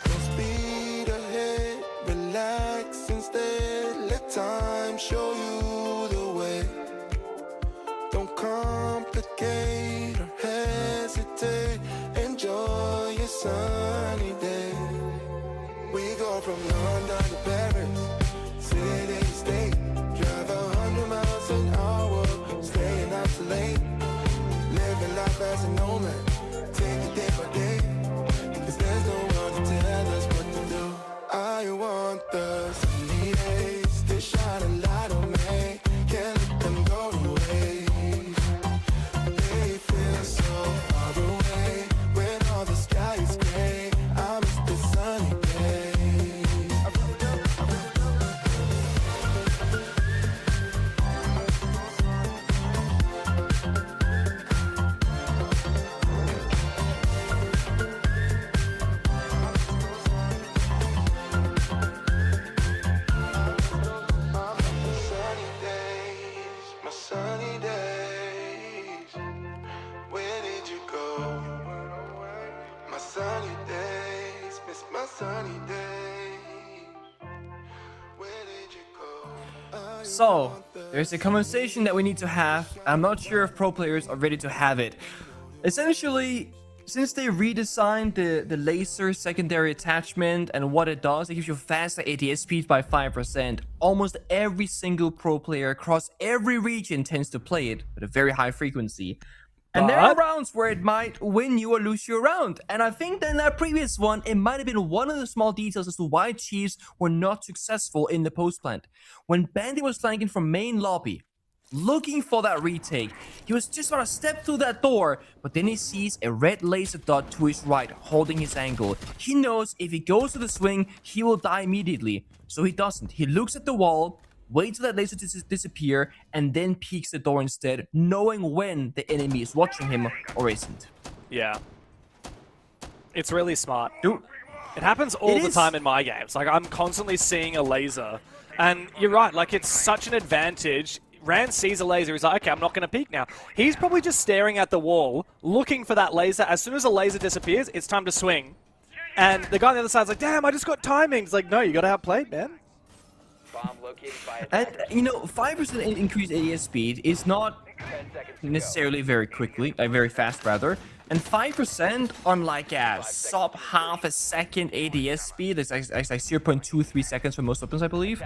Don't speed ahead, relax instead. Let time show you the way. Don't complicate or hesitate. Enjoy your sunny day. We go from London to Paris, city to state. Drive 100 miles an hour, staying out too late. Living life as a nomad, take it day by day. 'Cause there's no one to tell us what to do. I want the sunny days to shine a light on me. Can't let them go to waste. They feel so far away when all the sky is gray. I miss the sunny days. I really do. Sunny days, my sunny days. Where did you go? My sunny days, miss my sunny days. Where did you go? So, there's a conversation that we need to have. I'm not sure if pro players are ready to have it. Essentially, since they redesigned the laser secondary attachment and what it does, it gives you faster ADS speed by 5%. Almost every single pro player across every region tends to play it with a very high frequency. And there are rounds where it might win you or lose you a round. And I think that in that previous one, it might have been one of the small details as to why Chiefs were not successful in the post plant. When Bandit was flanking from main lobby, looking for that retake, he was just gonna step through that door, but then he sees a red laser dot to his right, holding his angle. He knows if he goes to the swing, he will die immediately. So he doesn't. He looks at the wall, waits for that laser to disappear, and then peeks the door instead, knowing when the enemy is watching him or isn't. Yeah. It's really smart. Dude, It happens all the time in my games. Like, I'm constantly seeing a laser. And you're right, like, it's such an advantage. Rand sees a laser, he's like, okay, I'm not going to peek now. He's probably just staring at the wall, looking for that laser. As soon as the laser disappears, it's time to swing. And the guy on the other side's like, damn, I just got timing. It's like, no, you got to outplay, man. And, you know, 5% increased ADS speed is not necessarily very quickly, like very fast rather. And 5% on like a sub half a second ADS speed, it's like 0.23 seconds for most weapons, I believe.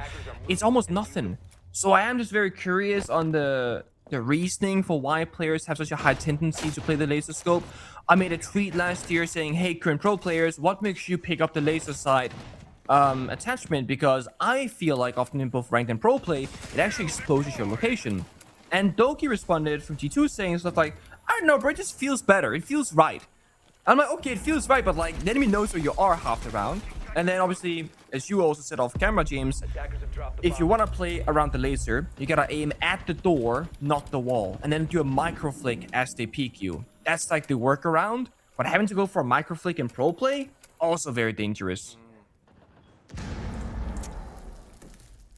It's almost nothing. So I am just very curious on the reasoning for why players have such a high tendency to play the laser scope. I made a tweet last year saying, hey, current pro players, what makes you pick up the laser sight attachment? Because I feel like often in both ranked and pro play, it actually exposes your location. And Doki responded from G2 saying stuff like, I don't know, bro, it just feels better. It feels right. I'm like, okay, it feels right, but like, the enemy knows where you are half the round. And then obviously, as you also said off camera, James, if you want to play around the laser, you gotta aim at the door, not the wall. And then do a micro flick as they peek you. That's like the workaround. But having to go for a micro flick in pro play, also very dangerous.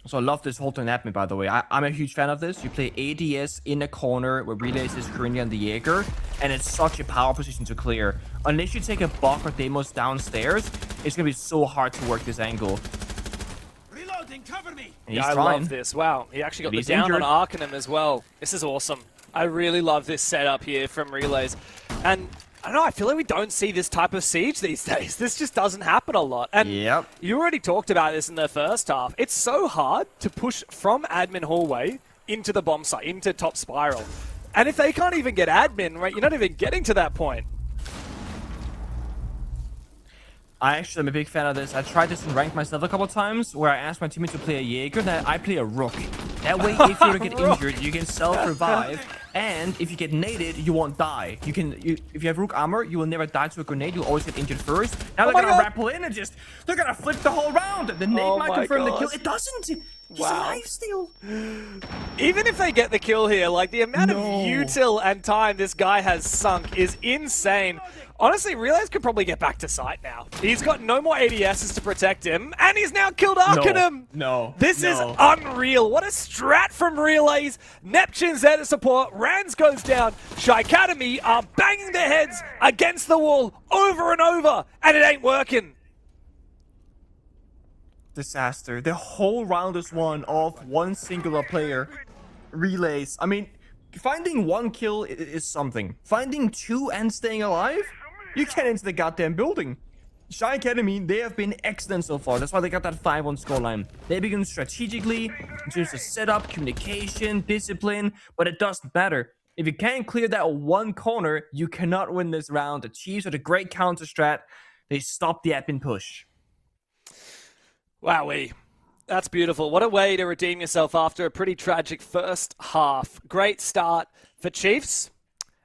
So I love this whole dynamic, by the way. I'm a huge fan of this. You play ADS in a corner where Relays is currently on the Jaeger, and it's such a power position to clear. Unless you take a Bok or Deimos downstairs, it's going to be so hard to work this angle. Reloading, cover me. Yeah, I love this. Wow, he actually got the down on Arcanum as well. This is awesome. I really love this setup here from Relays. And I don't know, I feel like we don't see this type of siege these days. This just doesn't happen a lot. And you already talked about this in the first half. It's so hard to push from admin hallway into the bomb site, into top spiral. And if they can't even get admin, right, you're not even getting to that point. I actually am a big fan of this. I tried this in ranked myself a couple of times where I asked my teammate to play a Jaeger, then I play a Rook. That way, if you don't get injured, you can self-revive, and if you get naded, you won't die. If you have Rook armor, you will never die to a grenade. You'll always get injured first. Now they're gonna rappel in and they're gonna flip the whole round. The nade might confirm the kill. It doesn't. He's alive still. Even if they get the kill here, like the amount of util and time this guy has sunk is insane. Honestly, Relays could probably get back to site now. He's got no more ADSs to protect him, and he's now killed Arcanum. This is unreal. What a strat from Relays. Neptune's there to support. Rans goes down. Shy Academy are banging their heads against the wall over and over, and it ain't working. Disaster. The whole round is won off one singular player. Relays. I mean, finding one kill is something. Finding two and staying alive? You can't into the goddamn building. Shy Academy, they have been excellent so far. That's why they got that 5-1 scoreline. They begin strategically, in terms of setup, communication, discipline, but it doesn't matter. If you can't clear that one corner, you cannot win this round. The Chiefs with a great counter strat. They stop the admin push. Wowee. That's beautiful. What a way to redeem yourself after a pretty tragic first half. Great start for Chiefs.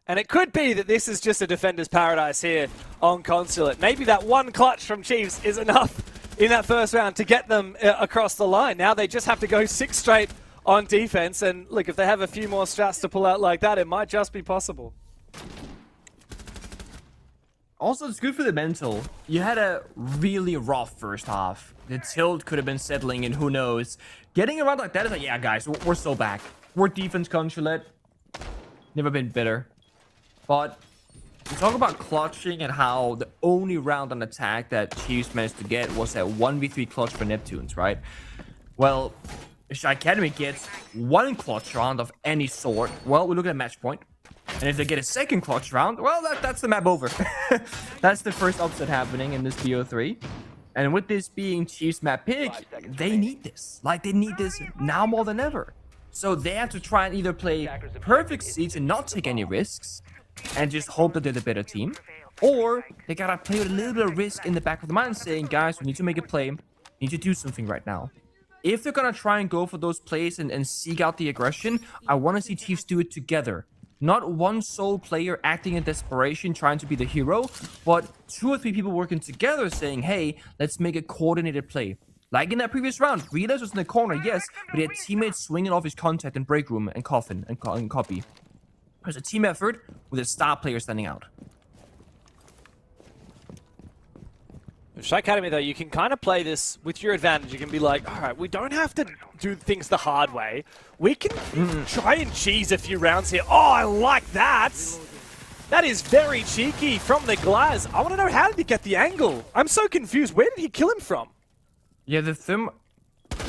And it could be that this is just a defender's paradise here on Consulate. Maybe that one clutch from Chiefs is enough in that first round to get them across the line. Now they just have to go 6 straight on defense. And look, if they have a few more strats to pull out like that, it might just be possible. Also, it's good for the mental. You had a really rough first half. The tilt could have been settling in, who knows. Getting around like that is like, yeah, guys, we're so back. We're defense Consulate. Never been better. But we talk about clutching and how the only round on attack that Chiefs managed to get was that 1v3 clutch for Neptunes, right? Well, if Shy Academy gets one clutch round of any sort, well, we look at match point. And if they get a second clutch round, well, that's the map over. That's the first upset happening in this BO3. And with this being Chiefs map pick, they need this. Like, they need this now more than ever. So they have to try and either play perfect seeds and not take any risks, and just hope that they're the better team, or they gotta play with a little bit of risk in the back of the mind, saying, guys, we need to make a play, we need to do something right now. If they're gonna try and go for those plays and seek out the aggression, I want to see Chiefs do it together. Not one sole player acting in desperation, trying to be the hero, but 2 or 3 people working together saying, hey, let's make a coordinated play. Like in that previous round, Relas was in the corner, yes, but he had teammates swinging off his contact in break room and coffin and copy. There's a team effort with a star player standing out. With Shy Academy, though, you can kind of play this with your advantage. You can be like, all right, we don't have to do things the hard way. We can try and cheese a few rounds here. Oh, I like that. That is very cheeky from the Glaz. I want to know, how did he get the angle? I'm so confused. Where did he kill him from? Yeah, the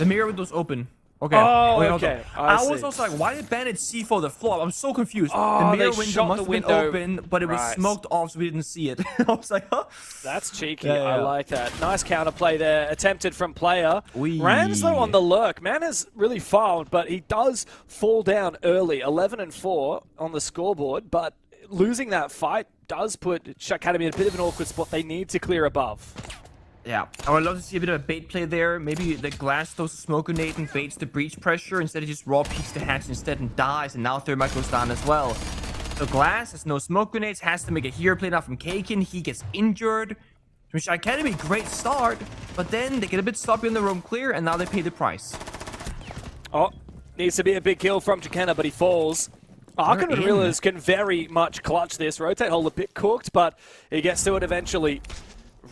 mirror window's open. Okay. Oh, okay. I was also like, why did Bandit C4 the floor? I'm so confused. Oh, the mirror window must have been open, but it was smoked off, so we didn't see it. I was like, huh? That's cheeky. I like that. Nice counterplay there, attempted from player. Rams, though, on the lurk. Man has really fouled, but he does fall down early. 11-4 on the scoreboard, but losing that fight does put Shy Academy in a bit of an awkward spot. They need to clear above. Yeah, I would love to see a bit of a bait play there. Maybe the glass throws a smoke grenade and baits the breach pressure instead of just raw peeks the hatch instead and dies, and now Thermite goes down as well. So glass has no smoke grenades, has to make a hero play now from Kaken. He gets injured. Which Academy, great start, but then they get a bit sloppy in the roam clear, and now they pay the price. Oh, needs to be a big kill from Chikena, but he falls. Arkan and Reelers can very much clutch this. Rotate Hole a bit cooked, but he gets to it eventually.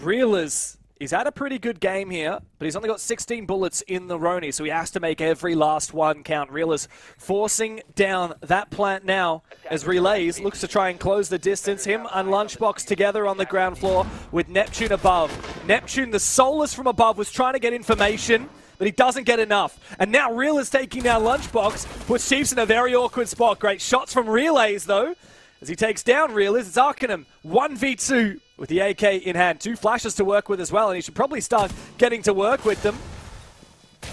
Reelers, he's had a pretty good game here, but he's only got 16 bullets in the Roni, so he has to make every last one count. Reelers forcing down that plant now as Relays looks to try and close the distance. Him and Lunchbox together on the ground floor with Neptune above. Neptune, the Soulless from above, was trying to get information, but he doesn't get enough. And now Reelers taking down Lunchbox, puts Chiefs in a very awkward spot. Great shots from Relays, though, as he takes down Reelers. It's Arcanum, 1v2 with the AK in hand. 2 flashes to work with as well, and he should probably start getting to work with them.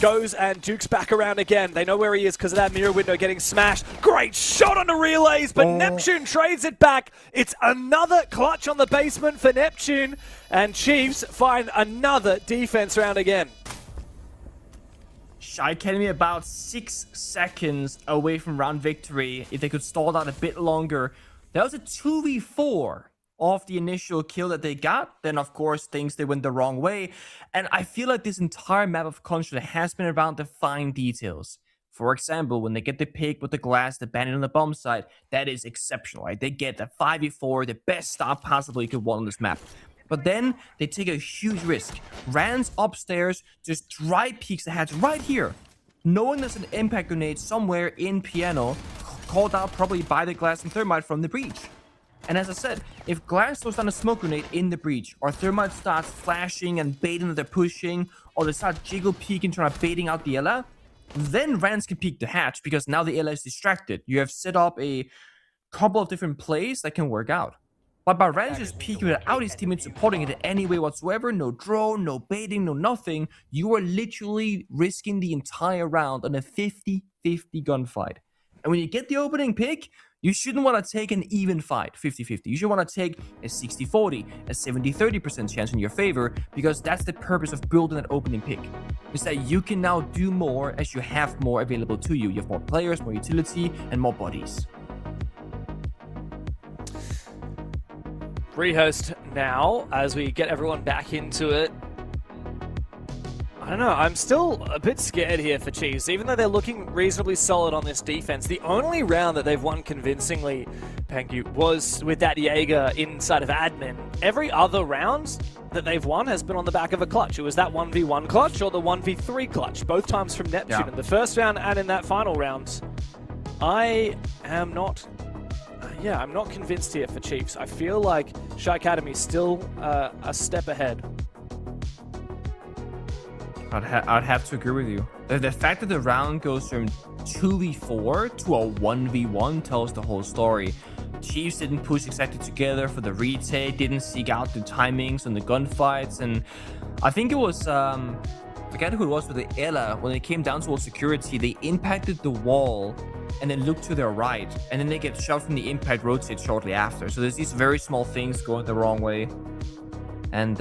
Goes and Duke's back around again. They know where he is because of that mirror window getting smashed. Great shot on the Relays, but Neptune trades it back. It's another clutch on the basement for Neptune, and Chiefs find another defense round again. Shy Academy about 6 seconds away from round victory. If they could stall out a bit longer. That was a 2v4 off the initial kill that they got. Then, of course, things they went the wrong way. And I feel like this entire map of Consulate has been around the fine details. For example, when they get the pick with the glass, the bandit on the bomb side, that is exceptional, right? They get the 5v4, the best start possible you could want on this map. But then they take a huge risk. Rans upstairs, just dry peeks the hatch right here, knowing there's an impact grenade somewhere in piano, called out probably by the glass and Thermite from the breach. And as I said, if glass throws down a smoke grenade in the breach, or Thermite starts flashing and baiting that they're pushing, or they start jiggle peeking trying to baiting out the Ela, then Rans can peek the hatch because now the Ela is distracted. You have set up a couple of different plays that can work out. But by Rans just peeking without his teammates supporting it in any way whatsoever, no drone, no baiting, no nothing, you are literally risking the entire round on a 50-50 gunfight. And when you get the opening pick, you shouldn't want to take an even fight, 50-50. You should want to take a 60-40, a 70-30% chance in your favor, because that's the purpose of building that opening pick. Is that you can now do more as you have more available to you. You have more players, more utility, and more bodies. Rehost now as we get everyone back into it. I don't know, I'm still a bit scared here for Chiefs, even though they're looking reasonably solid on this defense. The only round that they've won convincingly, Pengu, was with that Jaeger inside of admin. Every other round that they've won has been on the back of a clutch. It was that 1v1 clutch or the 1v3 clutch, both times from Neptune in the first round and in that final round. I am not... I'm not convinced here for Chiefs. I feel like Shy Academy is still a step ahead. I'd have to agree with you. The fact that the round goes from 2v4 to a 1v1 tells the whole story. Chiefs didn't push exactly together for the retake, didn't seek out the timings and the gunfights, and I think it was, I forget who it was with the Ela, when it came down towards security, they impacted the wall and then look to their right, and then they get shoved from the impact rotate shortly after. So there's these very small things going the wrong way. And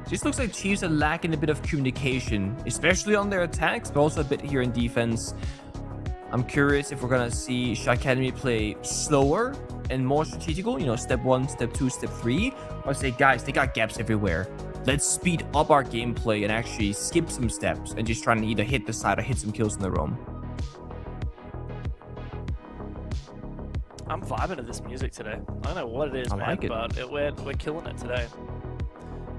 just looks like Chiefs are lacking a bit of communication, especially on their attacks, but also a bit here in defense. I'm curious if we're gonna see Shy Academy play slower and more strategical, you know, step 1, step 2, step 3, or say, guys, they got gaps everywhere. Let's speed up our gameplay and actually skip some steps and just try and either hit the side or hit some kills in the roam. I'm vibing to this music today. I don't know what it is, man, like it. But we're killing it today.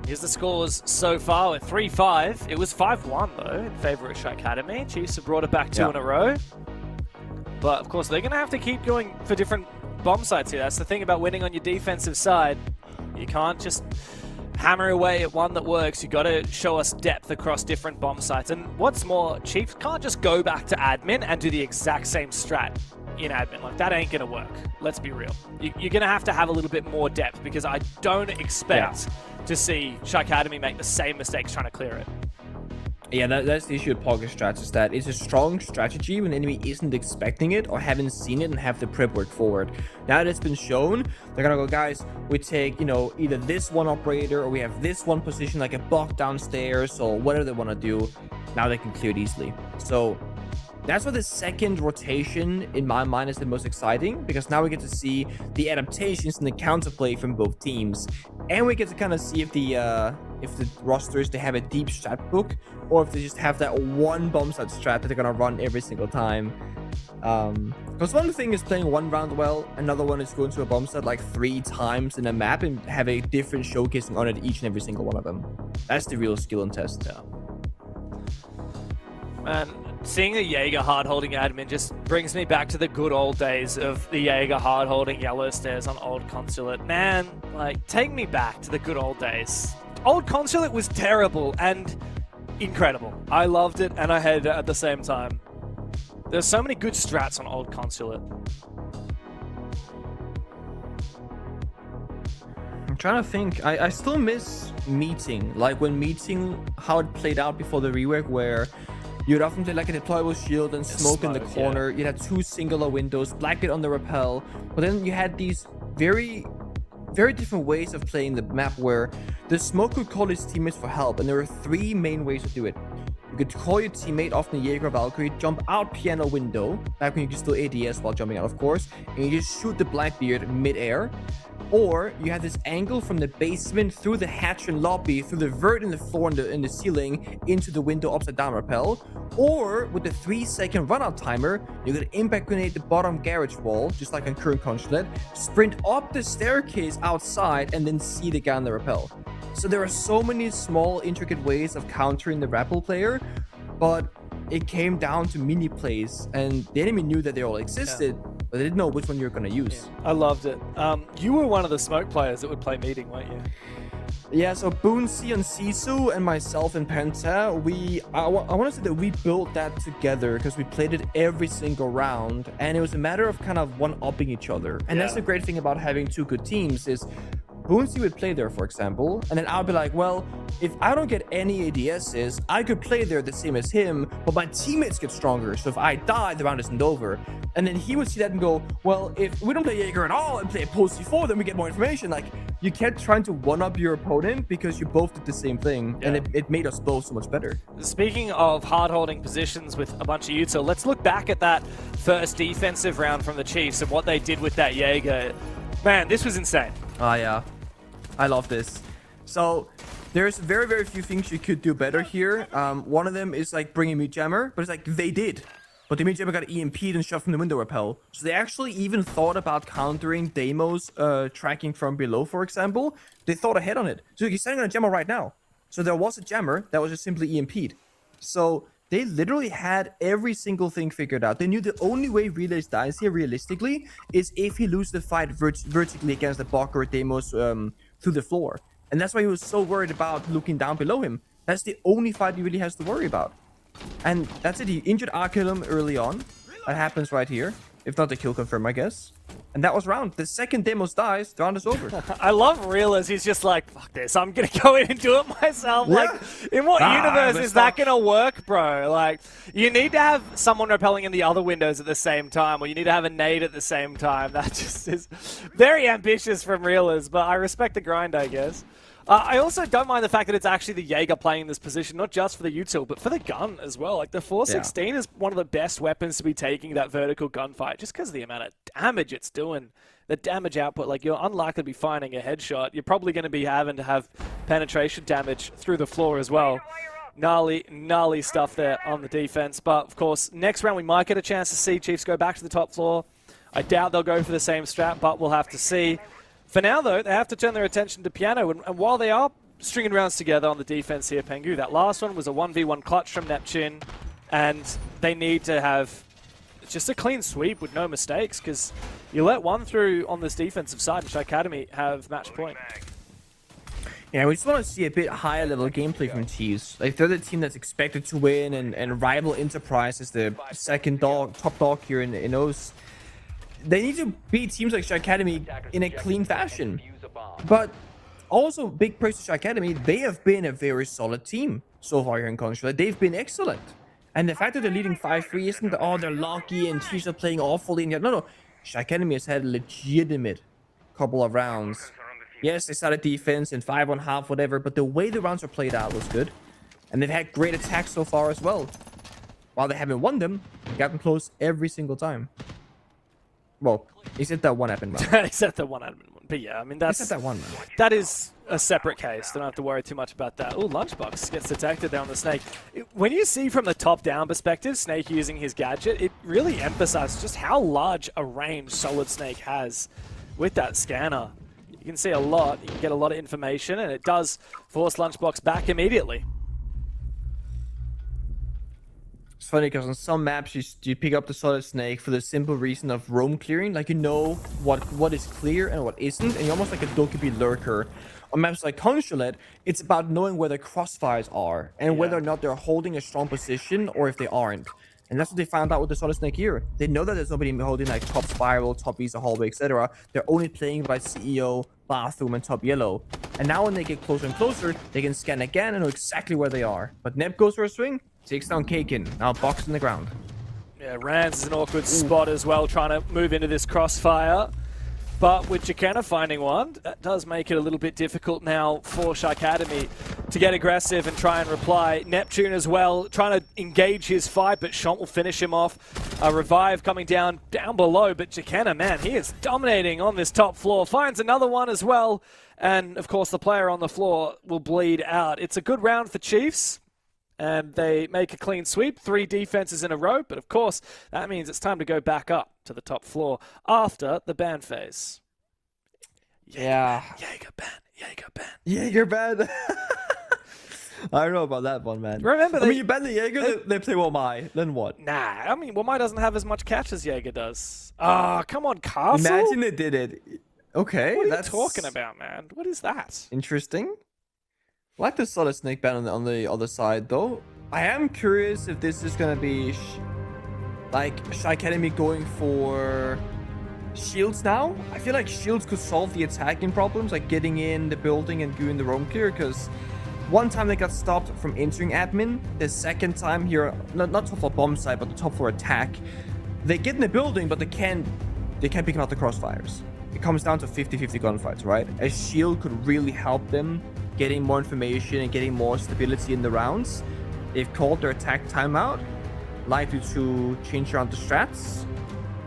Here's the scores so far with 3-5. It was 5-1, though, in favor of Shy Academy. Chiefs have brought it back 2 in a row. But, of course, they're going to have to keep going for different bomb sites here. That's the thing about winning on your defensive side. You can't just hammer away at one that works. You got to show us depth across different bomb sites. And what's more, Chiefs can't just go back to admin and do the exact same strat in admin. Like, that ain't gonna work. Let's be real. You're gonna have to have a little bit more depth, because I don't expect to see Shy Academy make the same mistakes trying to clear it. Yeah, that's the issue with pocket strats, is that it's a strong strategy when the enemy isn't expecting it or haven't seen it and have the prep work forward. Now that it's been shown, they're gonna go, guys, we take, you know, either this one operator or we have this one position, like a block downstairs or whatever they want to do. Now they can clear it easily. So that's why the second rotation, in my mind, is the most exciting, because now we get to see the adaptations and the counterplay from both teams, and we get to kind of see if the rosters, they have a deep strat book, or if they just have that one bomb set strat that they're gonna run every single time. Because one thing is playing one round well, another one is going to a bomb set like 3 times in a map and have a different showcasing on it each and every single one of them. That's the real skill and test. Yeah. Man, seeing the Jaeger hard-holding admin just brings me back to the good old days of the Jaeger hard-holding yellow stairs on old Consulate. Man, like, take me back to the good old days. Old Consulate was terrible and incredible. I loved it and I hated it at the same time. There's so many good strats on old Consulate. I'm trying to think. I still miss meeting. Like when meeting, how it played out before the rework, where you'd often play like a deployable shield and smoke in the corner. Yeah. You'd have 2 singular windows, black it on the rappel. But then you had these very different ways of playing the map, where the smoke could call his teammates for help, and there were 3 main ways to do it. You could call your teammate, often Jaeger or Valkyrie, jump out piano window, back when you could still ADS while jumping out, of course, and you just shoot the Blackbeard mid-air. Or you have this angle from the basement through the hatch and lobby, through the vert in the floor and in the ceiling, into the window upside down rappel. Or with the 3-second runout timer, you could impact grenade the bottom garage wall, just like on current Consulate, sprint up the staircase outside, and then see the guy on the rappel. So there are so many small, intricate ways of countering the rappel player, but it came down to mini plays, and the enemy knew that they all existed. Yeah. But they didn't know which one you were going to use. Yeah, I loved it. You were one of the smoke players that would play meeting, weren't you? Yeah, so Boonsy and Sisu and myself and Penta, I want to say that we built that together because we played it every single round, and it was a matter of kind of one-upping each other. And that's the great thing about having 2 good teams is Boonsy would play there, for example, and then I'll be like, well, if I don't get any ADSs, I could play there the same as him, but my teammates get stronger, so if I die, the round isn't over. And then he would see that and go, well, if we don't play Jaeger at all and play post C4, then we get more information. Like, you kept trying to one-up your opponent because you both did the same thing, and it made us both so much better. Speaking of hard-holding positions with a bunch of util, let's look back at that first defensive round from the Chiefs and what they did with that Jaeger. Man, this was insane. Oh, yeah. I love this. So there's very, very few things you could do better here. One of them is like bringing Mute Jammer, but it's like they did. But the Mute Jammer got EMP'd and shoved from the window rappel. So they actually even thought about countering Deimos tracking from below, for example. They thought ahead on it. So you're standing on a jammer right now. So there was a jammer that was just simply EMP'd. So they literally had every single thing figured out. They knew the only way Relays dies here realistically is if he loses the fight vertically against the Bok or Deimos through the floor. And that's why he was so worried about looking down below him. That's the only fight he really has to worry about. And that's it. He injured Arculum early on. That happens right here. If not the kill confirm, I guess. And that was round. The second Deimos dies, the round is over. I love Real as he's just like, fuck this, I'm gonna go in and do it myself. Yeah. Like, in what universe is that gonna work, bro? Like, you need to have someone repelling in the other windows at the same time, or you need to have a nade at the same time. That just is very ambitious from Realers, but I respect the grind, I guess. I also don't mind the fact that it's actually the Jaeger playing in this position, not just for the util, but for the gun as well. Like, the 416 is one of the best weapons to be taking that vertical gunfight, just because of the amount of damage it's doing. The damage output, like, you're unlikely to be finding a headshot. You're probably going to be having to have penetration damage through the floor as well. Gnarly stuff there on the defense. But, of course, next round we might get a chance to see Chiefs go back to the top floor. I doubt they'll go for the same strat, but we'll have to see. For now, though, they have to turn their attention to Piano, and while they are stringing rounds together on the defense here, Pengu, that last one was a 1v1 clutch from Neptune, and they need to have just a clean sweep with no mistakes, because you let one through on this defensive side, and Shy Academy have match point. Yeah, we just want to see a bit higher level gameplay from Chiefs. Like, they're the team that's expected to win, and rival Enterprise is the second top dog here in OCE. They need to beat teams like Shy Academy in a clean fashion. But also, big praise to Shy Academy, they have been a very solid team. so far here in Consulate. They've been excellent. And the fact that they're leading 5-3 isn't, oh, they're lucky and Chiefs are playing awfully. And no. Shy Academy has had a legitimate couple of rounds. Yes, they started defense in 5-on-half, whatever, but the way the rounds are played out was good. And they've had great attacks so far as well. While they haven't won them, they got them close every single time. Well, except that one admin round. Except the one admin one. But yeah, I mean, that's... Except that one, man. That is a separate case. Don't have to worry too much about that. Oh, Lunchbox gets detected there on the Snake. When you see from the top-down perspective, Snake using his gadget, it really emphasizes just how large a range Solid Snake has with that scanner. You can see a lot. You can get a lot of information, and it does force Lunchbox back immediately. It's funny because on some maps you pick up the Solid Snake for the simple reason of roam clearing. Like, you know what is clear and what isn't, and you're almost like a Dokkaebi lurker. On maps like Consulate, it's about knowing where the crossfires are and whether or not they're holding a strong position or if they aren't. And that's what they found out with the Solid Snake here. They know that there's nobody holding like top spiral, top visa hallway, etc. They're only playing by CEO, bathroom, and top yellow. And now when they get closer and closer, they can scan again and know exactly where they are. But Neb goes for a swing, takes down Kakin, now boxed in the ground. Yeah, Rands is an awkward spot as well, trying to move into this crossfire. But with Jacana finding one, that does make it a little bit difficult now for Shy Academy to get aggressive and try and reply. Neptune as well, trying to engage his fight, but Shont will finish him off. A revive coming down below, but Jacana, man, he is dominating on this top floor. Finds another one as well, and of course the player on the floor will bleed out. It's a good round for Chiefs, and they make a clean sweep, 3 defenses in a row, but of course that means it's time to go back up to the top floor after the ban phase. Jaeger ban. I don't know about that one, man. Remember, I mean, you ban the Jaeger, they play Womai, then what? Nah, I mean, Womai doesn't have as much catch as Jaeger does. Ah, come on, Castle. Imagine they did it. Okay, What are that's you talking about, man? What is that? interesting. I like the Solid Snake ban on the other side, though. I am curious if this is gonna be like Shy Academy going for shields now. I feel like shields could solve the attacking problems, like getting in the building and doing the roam clear, because one time they got stopped from entering admin. The second time here, not top floor bomb site, but the top floor attack, they get in the building, but they can't pick out the crossfires. It comes down to 50-50 gunfights, right? A shield could really help them getting more information and getting more stability in the rounds. They've called their attack timeout, likely to change around the strats.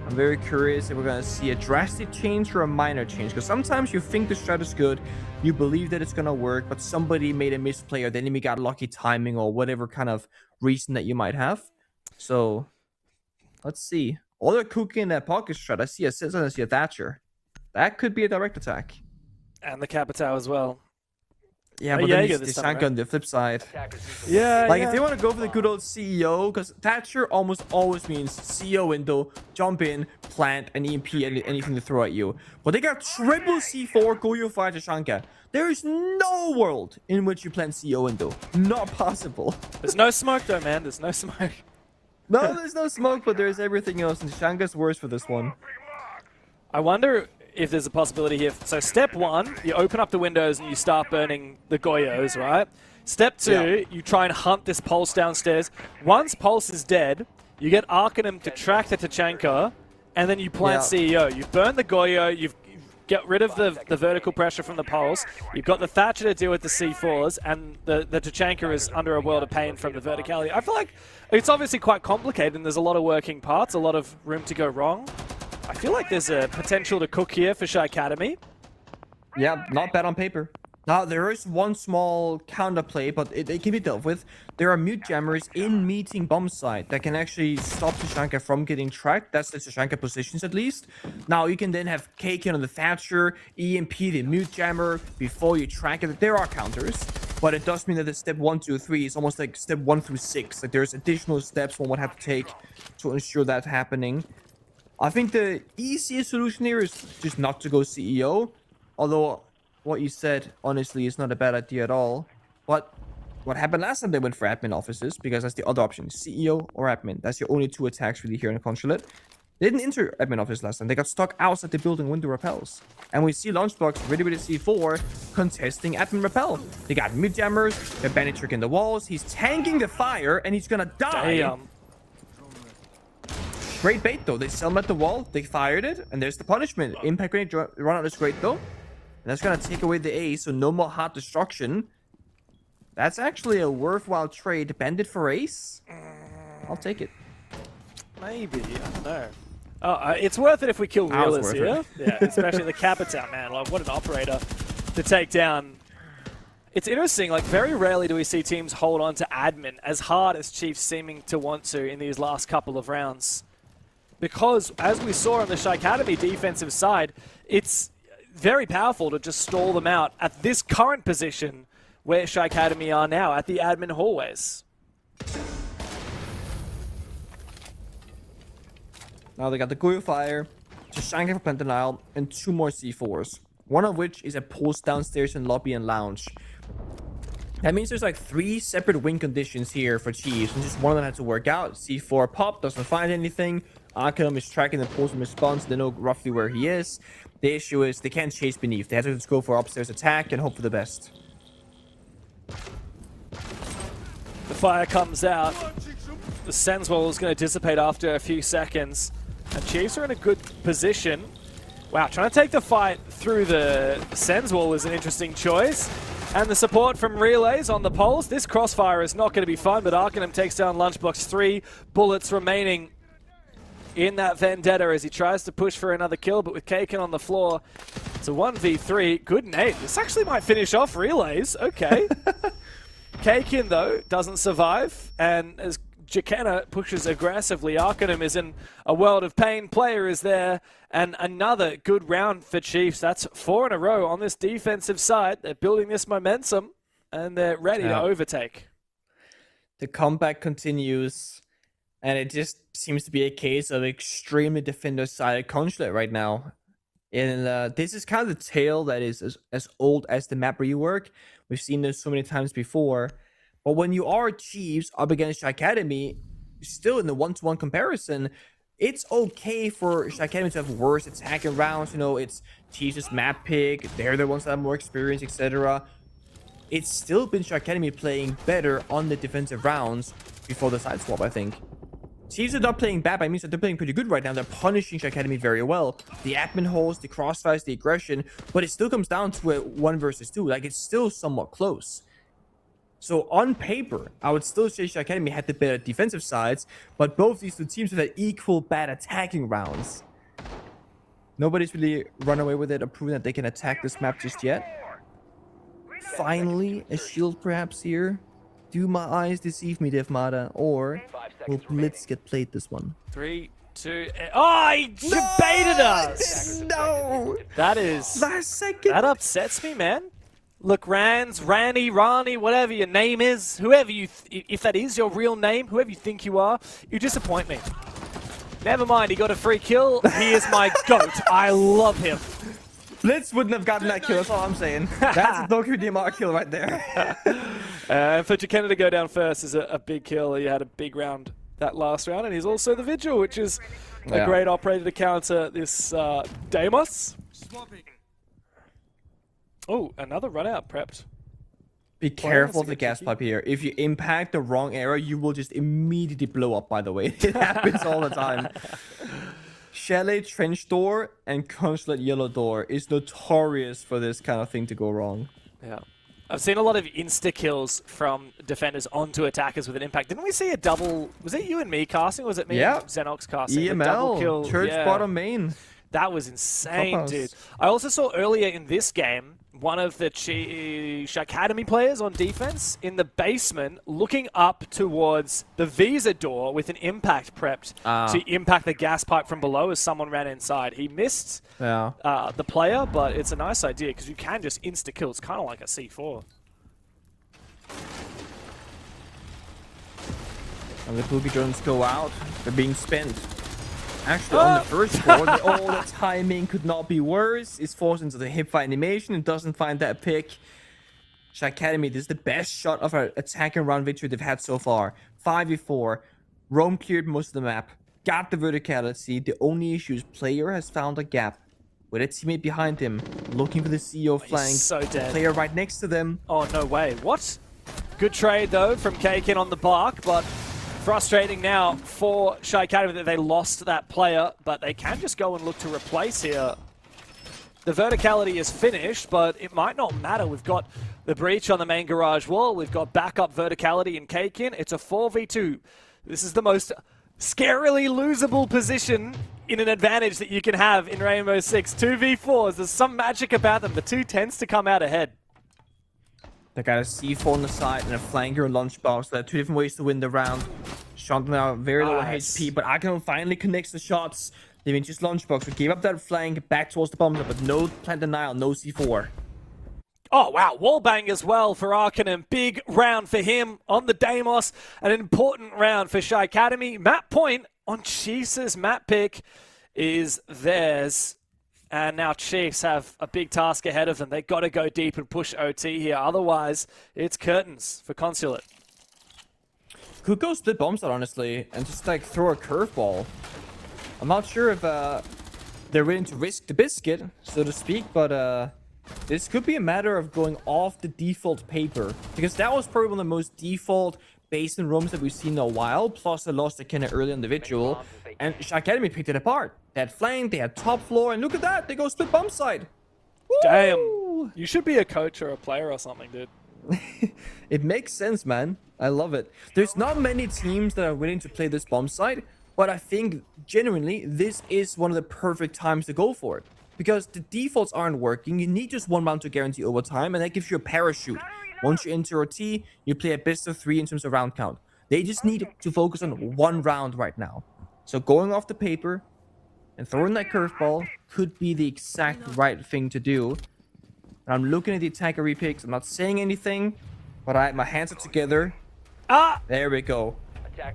I'm very curious if we're going to see a drastic change or a minor change, because sometimes you think the strat is good, you believe that it's going to work, but somebody made a misplay or the enemy got lucky timing or whatever kind of reason that you might have. So let's see. Oh, they're cooking in that pocket strat. I see a Citizen, I see a Thatcher. That could be a direct attack. And the Capitao as well. Yeah, Oh, but Jaeger then this the time, Shanka right? on the flip side. Yeah, Like, if they want to go for the good old CEO, because Thatcher almost always means CEO window, jump in, plant, and EMP anything to throw at you. But they got triple C4 Goyo Fire to Shanka. There is no world in which you plant CEO window. Not possible. There's no smoke though, man. There's no smoke. No, there's no smoke, but there's everything else, and Shanka's worse for this one. I wonder if there's a possibility here. So step 1, you open up the windows and you start burning the Goyos, right? Step 2, you try and hunt this Pulse downstairs. Once Pulse is dead, you get Arcanum to track the Tachanka, and then you plant CEO. You burn the Goyo, you get rid of the vertical pressure from the Pulse, you've got the Thatcher to deal with the C4s, and the Tachanka is under a world of pain from the verticality. I feel like it's obviously quite complicated, and there's a lot of working parts, a lot of room to go wrong. I feel like there's a potential to cook here for Shy Academy. Yeah, not bad on paper. Now, there is one small counterplay, but it can be dealt with. There are mute jammers in meeting bomb site that can actually stop Tachanka from getting tracked. That's the Tachanka positions, at least. Now, you can then have Kakin on the Thatcher, EMP the mute jammer before you track it. There are counters, but it does mean that the step 1, 2, 3 is almost like step 1 through 6. Like, there's additional steps one would have to take to ensure that's happening. I think the easiest solution here is just not to go CEO, although what you said, honestly, is not a bad idea at all. But what happened last time they went for admin offices, because that's the other option, CEO or admin. That's your only 2 attacks really here in the Consulate. They didn't enter admin office last time. They got stuck outside the building when the repels. And we see Lunchbox ready with a C4 contesting admin repel. They got mid jammers, they're bandit tricking the walls. He's tanking the fire and he's gonna die. Damn. Great bait though. They sell him at the wall, they fired it, and there's the punishment. Impact grenade run out is great though. And that's gonna take away the ace, so no more hot destruction. That's actually a worthwhile trade. Bandit for ace? I'll take it. Maybe, I don't know. It's worth it if we kill Realist here. Yeah, especially the Capitan, man. Like, what an operator to take down. It's interesting, like, very rarely do we see teams hold on to admin as hard as Chiefs seeming to want to in these last couple of rounds. Because, as we saw on the Shy Academy defensive side, it's very powerful to just stall them out at this current position where Shy Academy are now, at the admin hallways. Now they got the Goyo Fire, Shashanka for Plant Denial, and 2 more C4s. One of which is a post downstairs in lobby and lounge. That means there's like 3 separate win conditions here for Chiefs, and just one of them had to work out. C4 pop, doesn't find anything. Arkham is tracking the post in response, they know roughly where he is. The issue is they can't chase beneath. They have to just go for upstairs attack and hope for the best. The fire comes out. The Senswall is going to dissipate after a few seconds. And Chiefs are in a good position. Wow, trying to take the fight through the Senswall is an interesting choice. And the support from Relays on the poles. This crossfire is not going to be fun, but Arcanum takes down Lunchbox. 3 bullets remaining in that Vendetta as he tries to push for another kill, but with Kaken on the floor, it's a 1v3. Good nade. This actually might finish off Relays. Okay. Kaken, though, doesn't survive, and as Jacana pushes aggressively, Arcanum is in a world of pain. Player is there, and another good round for Chiefs. That's 4 in a row on this defensive side. They're building this momentum, and they're ready to overtake. The comeback continues, and it just seems to be a case of extremely defender-sided Consulate right now. And this is kind of the tale that is as old as the map rework. We've seen this so many times before. But when you are Chiefs up against Shy Academy, still in the one-to-one comparison, it's okay for Shy Academy to have worse attacking rounds. You know, it's Chiefs' map pick. They're the ones that have more experience, etc. It's still been Shy Academy playing better on the defensive rounds before the side swap, I think. Chiefs are not playing bad, but I mean that they're playing pretty good right now. They're punishing Shy Academy very well. The admin holes, the crossfires, the aggression, but it still comes down to a 1 versus 2. Like, it's still somewhat close. So on paper, I would still say Shy Academy had the better defensive sides, but both these 2 teams have had equal bad attacking rounds. Nobody's really run away with it or proven that they can attack this map just yet. Finally, a shield perhaps here. Do my eyes deceive me, Devmata, or will Blitz get played this one? 3, 2, oh, he baited us! No! That is... Last second! That upsets me, man. Look, Rani, whatever your name is, whoever you... if that is your real name, whoever you think you are, you disappoint me. Never mind, he got a free kill. He is my GOAT. I love him. Blitz wouldn't have gotten that kill, that's all I'm saying. That's a Doku DMR kill right there. For Jacana to go down first is a big kill. He had a big round that last round, and he's also the Vigil, which is a great operator to counter this Deimos. Oh, another run out prepped. Be careful of the gas pipe here. If you impact the wrong area, you will just immediately blow up, by the way. It happens all the time. Chalet Trench Door and Consulate Yellow Door is notorious for this kind of thing to go wrong. Yeah. I've seen a lot of insta-kills from defenders onto attackers with an impact. Didn't we see a double... Was it you and me casting, or was it me and Xenox casting? EML, double kill? Church bottom main. That was insane, dude. I also saw earlier in this game one of the Shy Academy players on defense in the basement looking up towards the Visa door with an impact prepped to impact the gas pipe from below as someone ran inside. He missed the player, but it's a nice idea because you can just insta-kill. It's kind of like a C4. And the Boogie drones go out. They're being spent. Actually, on the first floor, the timing could not be worse. It's forced into the hip fire animation and doesn't find that pick. Shy Academy, this is the best shot of an attacking round victory they've had so far. 5v4. Rome cleared most of the map. got the verticality. The only issue is player has found a gap with a teammate behind him, looking for the CEO flank. so dead. Player right next to them. Oh, no way. What? Good trade, though, from Kakin on the bark, but frustrating now for Shy Academy that they lost that player, but they can just go and look to replace here. The verticality is finished, but it might not matter. We've got the breach on the main garage wall. We've got backup verticality in Kakin. It's a 4v2. This is the most scarily losable position in an advantage that you can have in Rainbow Six. 2v4s, there's some magic about them. The 2 tends to come out ahead. They got a C4 on the side and a flanker and lunchbox. There are 2 different ways to win the round. Shot now very low HP, but Arcanum finally connects the shots. Leaving just lunchbox. We gave up that flank back towards the bomb, but no plant denial, no C4. Oh, wow. Wallbang as well for Arcanum. Big round for him on the Deimos. An important round for Shy Academy. Map point on Chiefs' map pick is theirs. And now Chiefs have a big task ahead of them. They've got to go deep and push OT here. Otherwise, it's curtains for Consulate. Could go split bombs out, honestly, and just like throw a curveball. I'm not sure if they're willing to risk the biscuit, so to speak, but this could be a matter of going off the default paper, because that was probably one of the most default basement rooms that we've seen in a while, plus they lost the Kenna early individual, and Shy Academy picked it apart. They had flank, they had top floor, and look at that, they go split bomb side. Woo! Damn, you should be a coach or a player or something, dude. It makes sense, man. I love it. There's not many teams that are willing to play this bomb side, but I think genuinely this is one of the perfect times to go for it. Because the defaults aren't working, you need just one round to guarantee overtime, and that gives you a parachute. Once you enter OT, you play a best of 3 in terms of round count. They just need to focus on one round right now. So going off the paper and throwing that curveball could be the exact right thing to do. And I'm looking at the attacker repicks. I'm not saying anything, but my hands are together. Ah! There we go.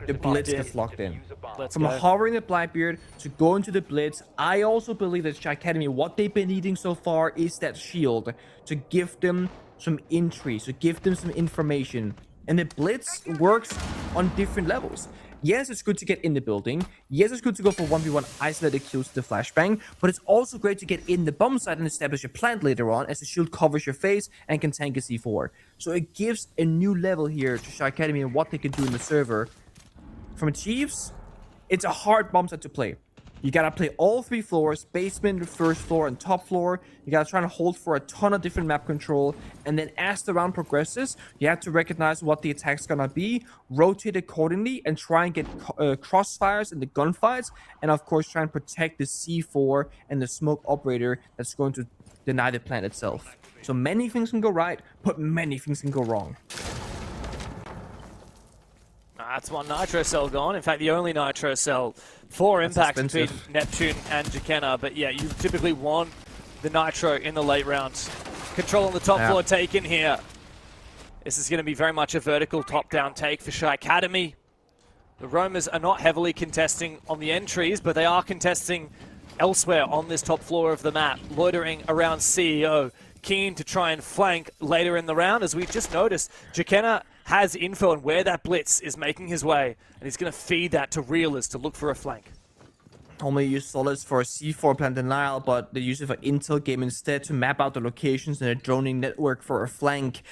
The blitz gets locked in. Let's From go. hovering the Blackbeard to go into the blitz, I also believe that Shy Academy, what they've been needing so far is that shield to give them some entry, to give them some information. And the blitz works on different levels. Yes, it's good to get in the building. Yes, it's good to go for 1v1 isolated kills to the flashbang, but it's also great to get in the bomb site and establish a plant later on as the shield covers your face and can tank a C4. So it gives a new level here to Shy Academy and what they can do in the server. From Chiefs, it's a hard bomb site to play. You gotta play all 3 floors, basement, first floor, and top floor. You gotta try and hold for a ton of different map control. And then as the round progresses, you have to recognize what the attack's gonna be, rotate accordingly, and try and get crossfires in the gunfights. And of course, try and protect the C4 and the smoke operator that's going to deny the plant itself. So many things can go right, but many things can go wrong. That's one Nitro Cell gone. In fact, the only Nitro Cell for impact between Neptune and Jakenna. But yeah, you typically want the Nitro in the late rounds. Control on the top floor taken here. This is going to be very much a vertical top-down take for Shy Academy. The Roamers are not heavily contesting on the entries, but they are contesting elsewhere on this top floor of the map, loitering around CEO, keen to try and flank later in the round. As we just noticed, Jakenna has info on where that blitz is making his way, and he's going to feed that to Reelers to look for a flank. Normally use Solids for a C4 plant denial, but they use it for intel game instead to map out the locations in a droning network for a flank.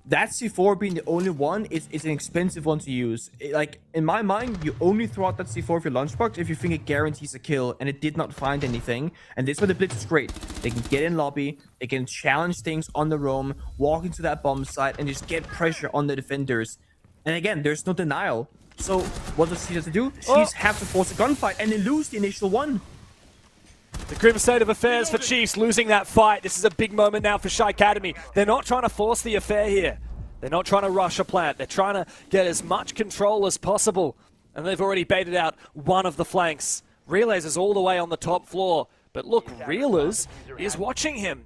That C4 being the only one is an expensive one to use. Like, in my mind, you only throw out that C4 with your lunchbox if you think it guarantees a kill, and it did not find anything. And this is where the blitz is great. They can get in lobby, they can challenge things on the roam, walk into that bomb site, and just get pressure on the defenders. And again, there's no denial. So, what does she have to do? She's have to force a gunfight, and they lose the initial one. The grim state of affairs for Chiefs, losing that fight. This is a big moment now for Shy Academy. They're not trying to force the affair here. They're not trying to rush a plant. They're trying to get as much control as possible. And they've already baited out one of the flanks. Relays is all the way on the top floor. But look, Reelers is watching him.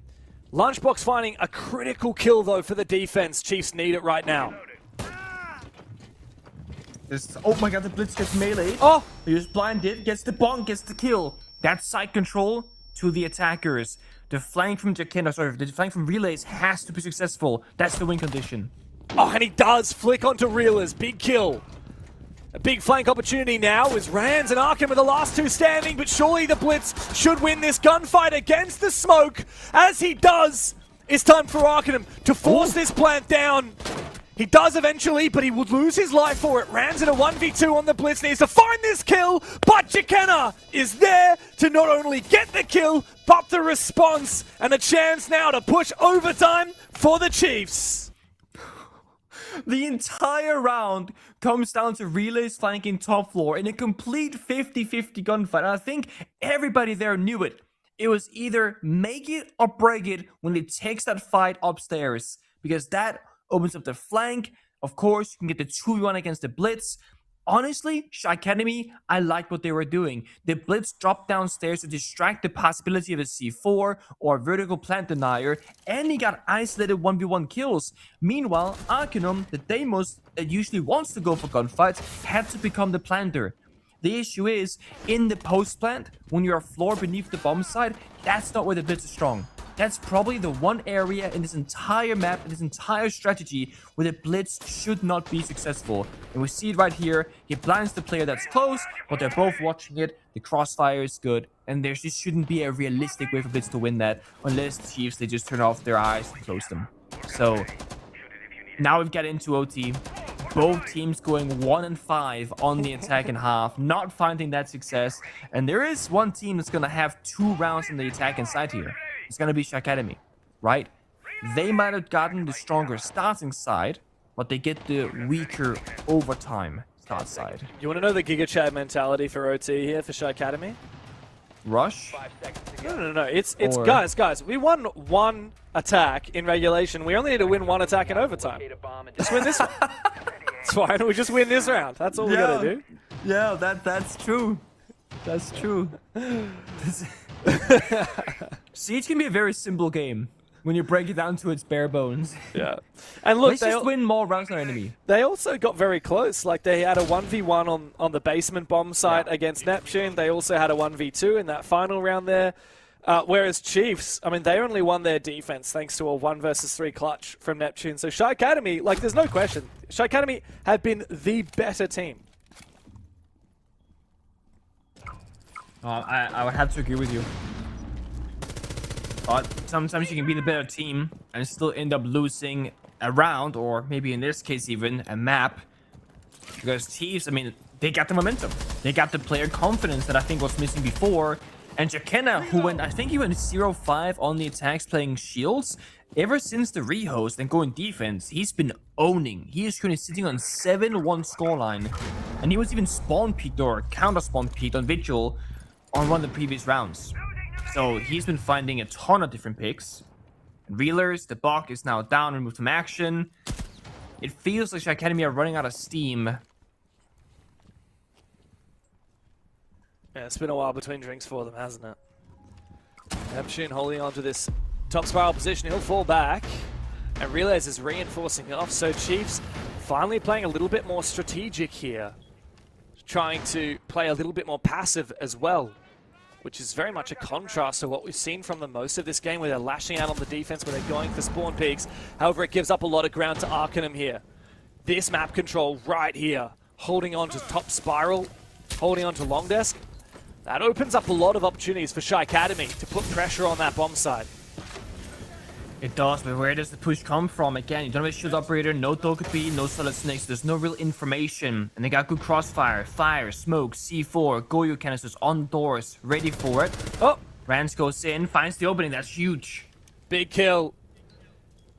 Lunchbox finding a critical kill, though, for the defense. Chiefs need it right now. Oh my god, the blitz gets melee. Oh! He was blinded, gets the bonk, gets the kill. That's side control to the attackers. The flank from Jakenna, sorry, the flank from Relays has to be successful. That's the win condition. Oh, and he does flick onto Reelers. Big kill. A big flank opportunity now is Rands and Arkham are the last two standing, but surely the Blitz should win this gunfight against the smoke. As he does, it's time for Arkham to force this plant down. He does eventually, but he would lose his life for it. Rands in a 1v2 on the Blitz, needs to find this kill, but Jackenna is there to not only get the kill, but the response, and a chance now to push overtime for the Chiefs. The entire round comes down to relays flanking top floor in a complete 50-50 gunfight. And I think everybody there knew it. It was either make it or break it when it takes that fight upstairs. Because that opens up the flank. Of course, you can get the 2v1 against the Blitz. Honestly, Academy, I liked what they were doing. The Blitz dropped downstairs to distract the possibility of a C4 or a vertical plant denier, and he got isolated 1v1 kills. Meanwhile, Arcanum, the Deimos that usually wants to go for gunfights, had to become the planter. The issue is, in the post plant, when you're a floor beneath the bomb site, that's not where the Blitz is strong. That's probably the one area in this entire map, in this entire strategy, where the Blitz should not be successful. And we see it right here. He blinds the player that's close, but they're both watching it. The crossfire is good, and there just shouldn't be a realistic way for Blitz to win that, unless the Chiefs, they just turn off their eyes and close them. So, now we've got into OT. Both teams going 1-5 on the attacking half, not finding that success. And there is one team that's going to have 2 rounds on the attacking side here. It's going to be Academy, right? They might have gotten the stronger starting side, but they get the weaker overtime start side. You want to know the Giga Chat mentality for OT here for Academy? Rush? No. It's guys. We won 1 attack in regulation. We only need to win 1 attack in overtime. Just win this one. It's fine. We just win this round. That's all we gotta do. Yeah, that's true. That's true. Siege can be a very simple game when you break it down to its bare bones. Yeah. And look, let's just win more rounds on enemy. They also got very close. Like, they had a 1v1 on the basement bomb site against Neptune. They also had a 1v2 in that final round there. Whereas Chiefs, I mean, they only won their defense thanks to a 1 versus 3 clutch from Neptune. So Shy Academy, like, there's no question. Shy Academy have been the better team. I would have to agree with you. But sometimes you can be the better team and still end up losing a round, or maybe in this case even a map. Because Chiefs, I mean, they got the momentum. They got the player confidence that I think was missing before. And Jackenna, who went, I think he went 0-5 on the attacks playing shields. Ever since the rehost and going defense, he's been owning. He is currently sitting on 7-1 scoreline. And he was even spawn peaked or counter spawn peaked on Vigil on one of the previous rounds. So he's been finding a ton of different picks. Reelers, the Bok is now down, removed from action. It feels like Academy are running out of steam. Yeah, it's been a while between drinks for them, hasn't it? Neptune holding on to this top spiral position. He'll fall back. And Relays is reinforcing off. So Chiefs finally playing a little bit more strategic here. Trying to play a little bit more passive as well, which is very much a contrast to what we've seen from them most of this game, where they're lashing out on the defense, where they're going for spawn peaks. However, it gives up a lot of ground to Arcanum here. This map control right here, holding on to top spiral, holding on to long desk. That opens up a lot of opportunities for Shy Academy to put pressure on that bomb side. It does, but where does the push come from? Again, you don't have a shield operator, no Togepi, no solid snakes, there's no real information. And they got good crossfire, fire, smoke, C4, Goyo canisters on doors, ready for it. Oh, Rans goes in, finds the opening, that's huge. Big kill.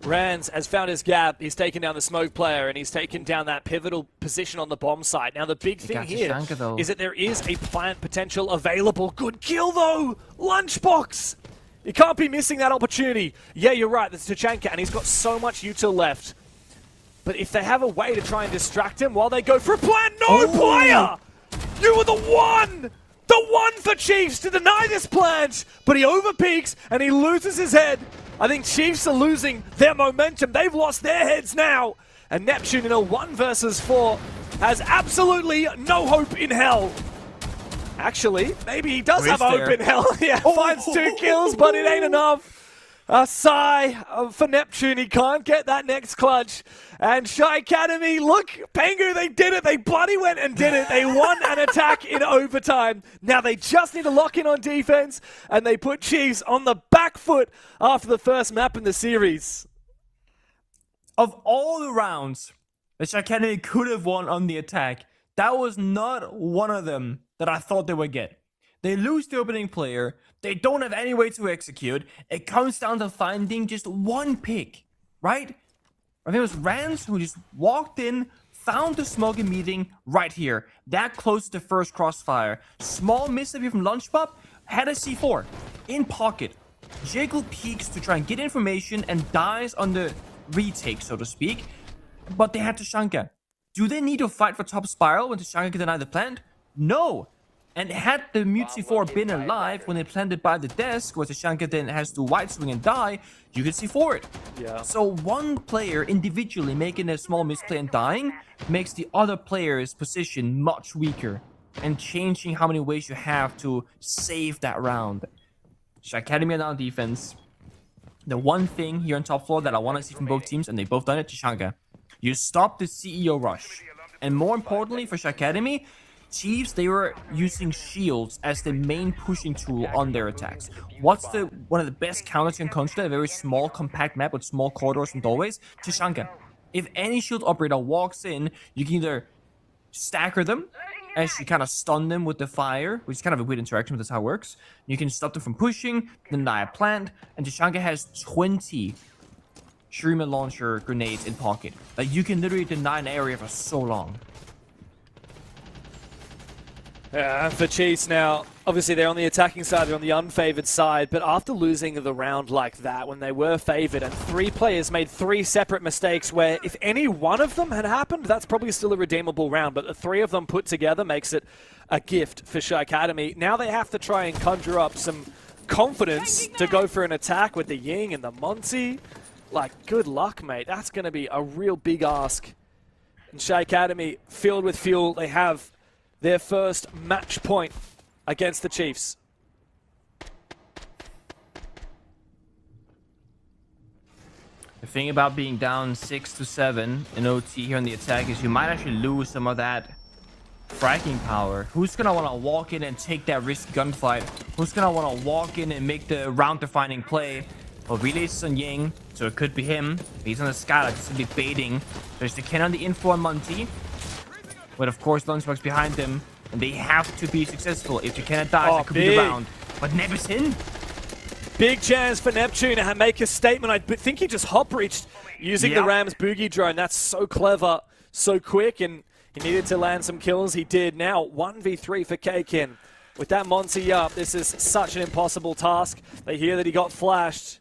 Rans has found his gap, he's taken down the smoke player, and he's taken down that pivotal position on the bomb site. Now the big thing here is that there is a plant potential available. Good kill though! Lunchbox! You can't be missing that opportunity. Yeah, you're right, that's Tachanka, and he's got so much util left. But if they have a way to try and distract him while they go for a plant, no player! You were the one! The one for Chiefs to deny this plant! But he overpeaks and he loses his head. I think Chiefs are losing their momentum. They've lost their heads now. And Neptune in a 1 versus 4 has absolutely no hope in hell. Actually, maybe he does have hope in hell. Yeah, finds 2 kills, but it ain't enough. A sigh for Neptune. He can't get that next clutch. And Shy Academy, look, Pengu, they did it. They bloody went and did it. They won an attack in overtime. Now they just need to lock in on defense, and they put Chiefs on the back foot after the first map in the series. Of all the rounds that Shy Academy could have won on the attack, that was not one of them that I thought they would get. They lose the opening player. They don't have any way to execute. It comes down to finding just one pick, right? I think it was Rans who just walked in, found the smoking meeting right here. That close to the first crossfire. Small miss from Lunchpop, had a C4 in pocket. Jekyll peeks to try and get information and dies on the retake, so to speak. But they had Tashanka. Do they need to fight for top spiral when Tashanka can deny the plant? No. And had the Mute C4 been alive when they planted by the desk, where Tashanka then has to white swing and die, you could see for it. Yeah. So one player individually making a small misplay and dying makes the other player's position much weaker, and changing how many ways you have to save that round. Shy Academy are now on defense. The one thing here on top floor that I want to see from both teams, and they both done it, Tashanka. You stop the CEO rush. And more importantly for Shy Academy, Chiefs, they were using shields as the main pushing tool on their attacks. What's one of the best counters in Consulate, a very small, compact map with small corridors and doorways? Tashanka. If any shield operator walks in, you can either stagger them, as you kind of stun them with the fire, which is kind of a weird interaction, but that's how it works. You can stop them from pushing, deny a plant, and Tashanka has 20 Shurima launcher grenades in pocket. Like, you can literally deny an area for so long. Yeah, for Chiefs now, obviously they're on the attacking side, they're on the unfavored side, but after losing the round like that, when they were favored, and 3 players made 3 separate mistakes where if any one of them had happened, that's probably still a redeemable round, but the 3 of them put together makes it a gift for Shy Academy. Now they have to try and conjure up some confidence to go for an attack with the Ying and the Monty. Like, good luck, mate. That's going to be a real big ask. And Shy Academy, filled with fuel, they have their first match point against the Chiefs. The thing about being down 6-7 in OT here on the attack is you might actually lose some of that fracking power. Who's gonna want to walk in and take that risky gunfight? Who's gonna want to walk in and make the round-defining play? Well, relays on Ying, so it could be him. He's on the sky, like simply baiting. There's the Ken on the info on Monty. But of course, Lunchbox behind them, and they have to be successful. If you cannot die, that could be the round. But Neb's in. Big chance for Neptune to make a statement. I think he just hop-reached using the Rams boogie drone. That's so clever, so quick, and he needed to land some kills. He did. Now 1v3 for Kakin. With that Monty up, this is such an impossible task. They hear that he got flashed.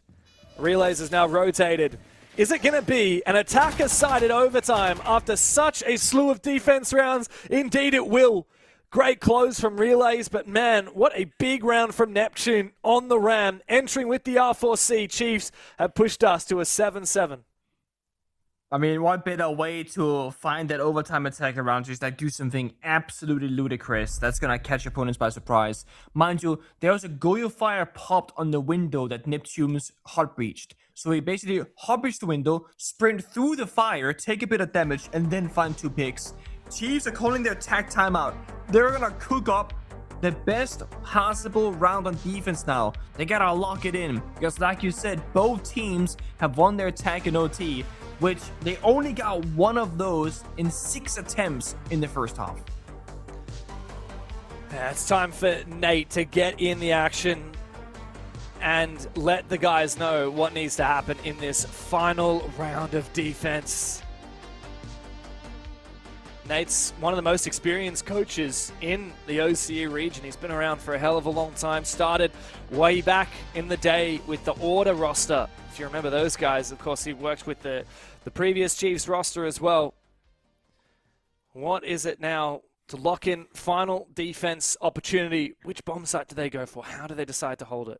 Relays is now rotated. Is it going to be an attacker-sided overtime after such a slew of defense rounds? Indeed it will. Great close from Relays, but man, what a big round from Neptune on the Ram. Entering with the R4C, Chiefs have pushed us to a 7-7. I mean, what better way to find that overtime attack around, just like do something absolutely ludicrous that's gonna catch opponents by surprise. Mind you, there was a Goyo fire popped on the window that Neptune's hot breached. So he basically hot breached the window, sprint through the fire, take a bit of damage, and then find 2 picks. Chiefs are calling their attack timeout. They're gonna cook up the best possible round on defense now. They gotta lock it in, because like you said, both teams have won their attack in OT, which they only got 1 of those in 6 attempts in the first half. Yeah, it's time for Nate to get in the action and let the guys know what needs to happen in this final round of defense. Nate's one of the most experienced coaches in the OCE region. He's been around for a hell of a long time. Started way back in the day with the Order roster. If you remember those guys, of course, he worked with the previous Chiefs roster as well. What is it now to lock in final defense opportunity? Which bomb site do they go for? How do they decide to hold it?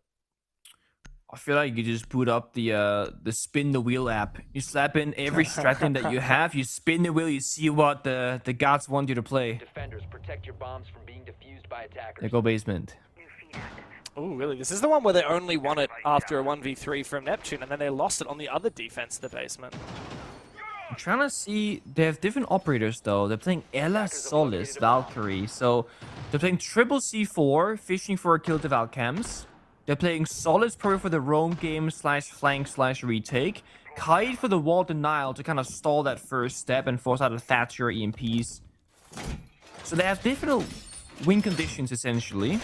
I feel like you just boot up the spin the wheel app. You slap in every stratagem that you have, you spin the wheel, you see what the gods want you to play. Defenders, protect your bombs from being defused by attackers. They go basement. Oh, really? This is the one where they only won it after a 1v3 from Neptune, and then they lost it on the other defense of the basement. I'm trying to see. They have different operators, though. They're playing Ella Solis, Valkyrie. So they're playing triple C4, fishing for a kill to Valcams. They're playing Solis probably for the roam game / flank / retake. Kite for the wall denial to kind of stall that first step and force out a Thatcher EMPs. So they have different win conditions, essentially.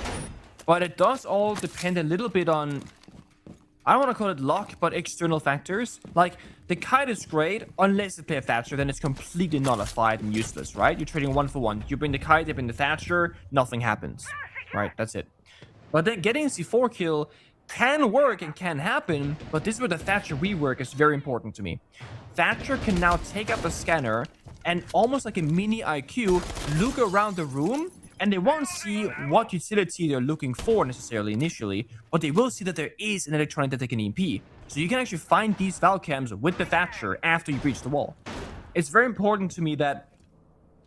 But it does all depend a little bit on, I don't want to call it luck, but external factors. Like, the Kite is great, unless they play a Thatcher, then it's completely nullified and useless, right? You're trading 1 for 1. You bring the Kite, they bring the Thatcher, nothing happens. Right, that's it. But then getting a C4 kill can work and can happen, but this is where the Thatcher rework is very important to me. Thatcher can now take out the scanner and almost like a mini IQ, look around the room, and they won't see what utility they're looking for necessarily initially, but they will see that there is an electronic that they can EMP. So you can actually find these Valcams with the Thatcher after you breach the wall. It's very important to me that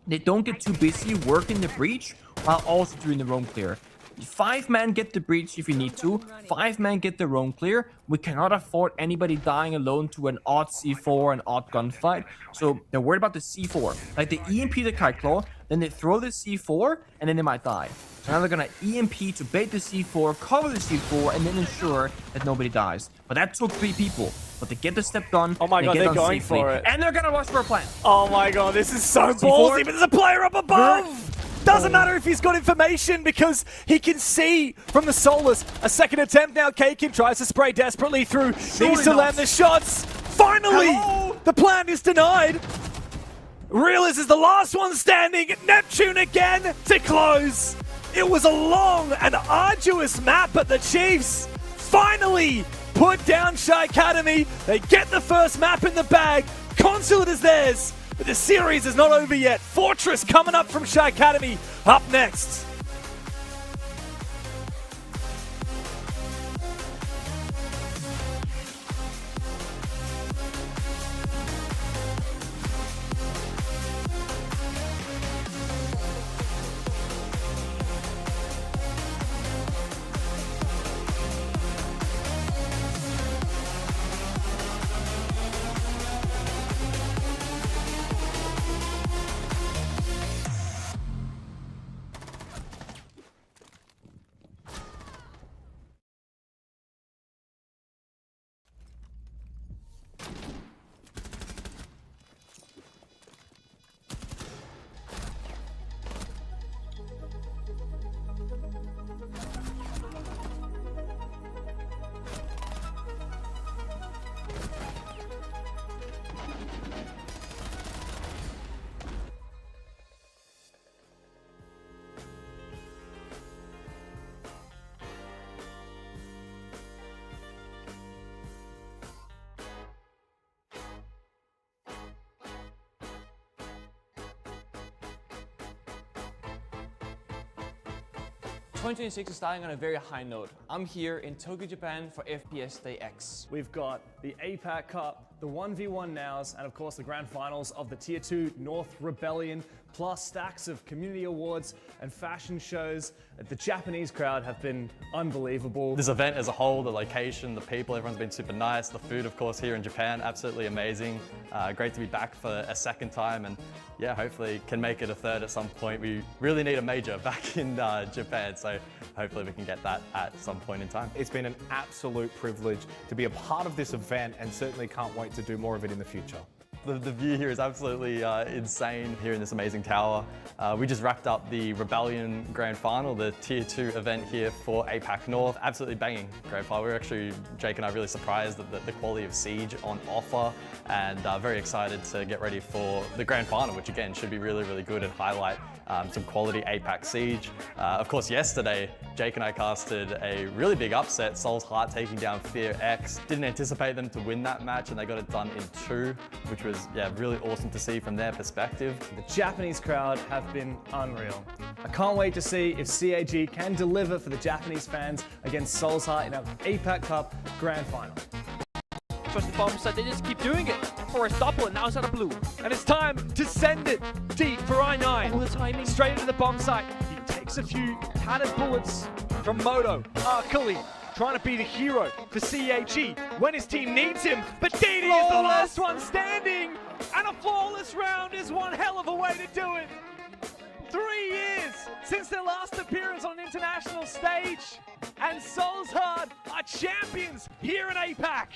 they don't get too busy working the breach while also doing the roam clear. 5-man get the breach if you need to. 5-man get the roam clear. We cannot afford anybody dying alone to an odd C4 and odd gunfight. So they're worried about the C4. Like they EMP the Kite Claw, then they throw the C4, and then they might die. So now they're gonna EMP to bait the C4, cover the C4, and then ensure that nobody dies. But that took 3 people. But they get the step done. Oh my god, they're going safely, for it. and they're gonna rush for a plant. Oh my god, this is so ballsy, but there's a player up above! Doesn't matter if he's got information because he can see from the Solus. A second attempt now. Kakin tries to spray desperately through. Needs to land the shots. Finally! Hello? The plan is denied. Realiz is the last one standing. Neptune again to close. It was a long and arduous map, but the Chiefs finally put down Shy Academy. They get the first map in the bag. Consulate is theirs. But the series is not over yet. Fortress coming up from Shy Academy up next. '26 is starting on a very high note. I'm here in Tokyo, Japan for FPS Day X. We've got the APAC Cup, the 1v1 nows, and of course the grand finals of the Tier 2 North Rebellion, plus stacks of community awards and fashion shows. The Japanese crowd have been unbelievable. This event as a whole, the location, the people, everyone's been super nice. The food, of course, here in Japan, absolutely amazing. Great to be back for a second time, and yeah, hopefully can make it a third at some point. We really need a major back in Japan, so hopefully we can get that at some point in time. It's been an absolute privilege to be a part of this event, and certainly can't wait to do more of it in the future. The view here is absolutely insane here in this amazing tower. We just wrapped up the Rebellion Grand Final, the Tier 2 event here for APAC North. Absolutely banging Grand Final. We were actually, Jake and I, really surprised at the quality of Siege on offer, and very excited to get ready for the Grand Final, which again should be really, really good and highlight some quality APAC Siege. Of course, yesterday, Jake and I casted a really big upset, Soul's Heart taking down Fear X. Didn't anticipate them to win that match, and they got it done in 2, which was really awesome to see from their perspective. The Japanese crowd have been unreal. I can't wait to see if CAG can deliver for the Japanese fans against Soul's Heart in our APAC Cup Grand Final. Trust the bomb side, they just keep doing it. Forest double, and now it's out of blue. And it's time to send it deep for I9. All the timing. Straight into the bomb site. He takes takes a few tattered bullets from Moto. Kali trying to be the hero for CHE when his team needs him, but DD is the last one standing, and a flawless round is one hell of a way to do it. 3 years since their last appearance on an international stage, and Solzhard are champions here in APAC.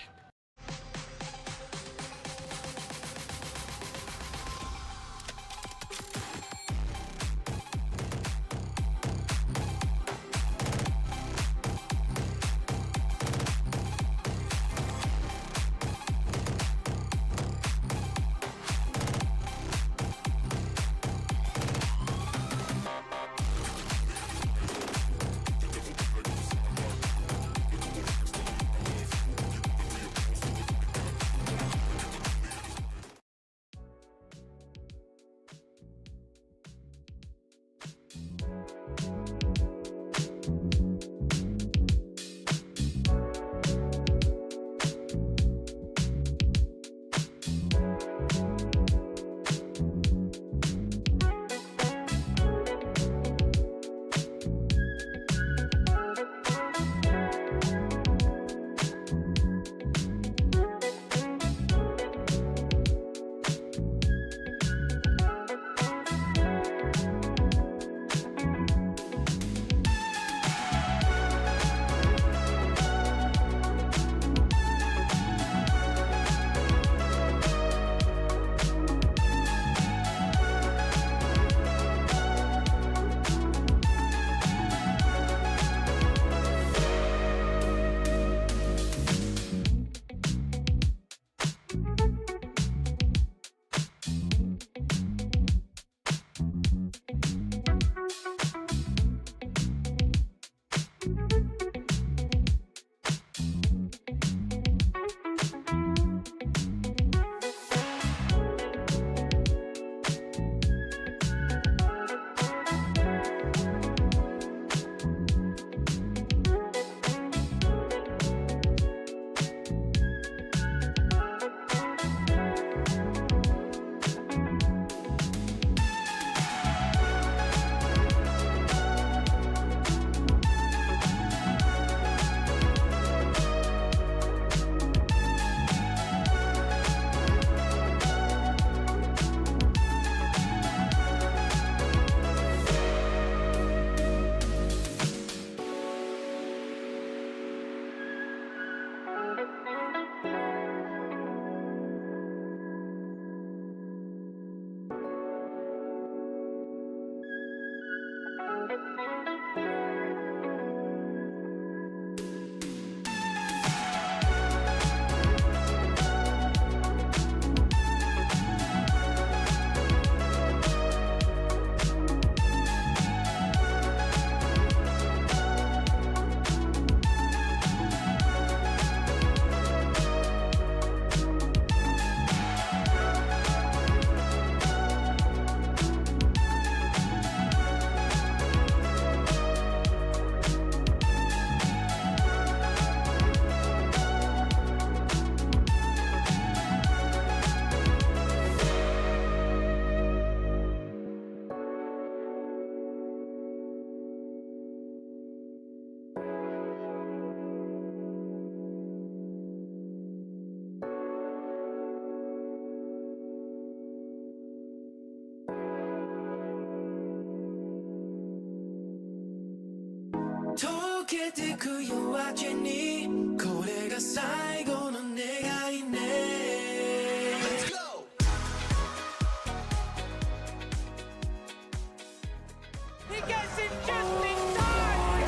He gets in just in time!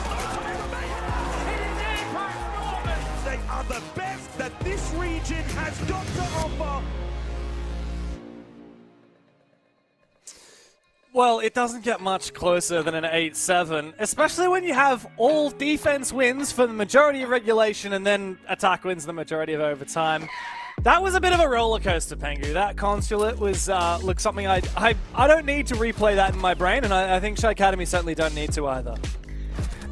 It is APAC North! They are the best that this region has got to offer. Well, it doesn't get much closer than an 8-7, especially when you have all defense wins for the majority of regulation and then attack wins the majority of overtime. That was a bit of a roller coaster, Pengu. That Consulate was look something I don't need to replay that in my brain, and I think Shy Academy certainly don't need to either.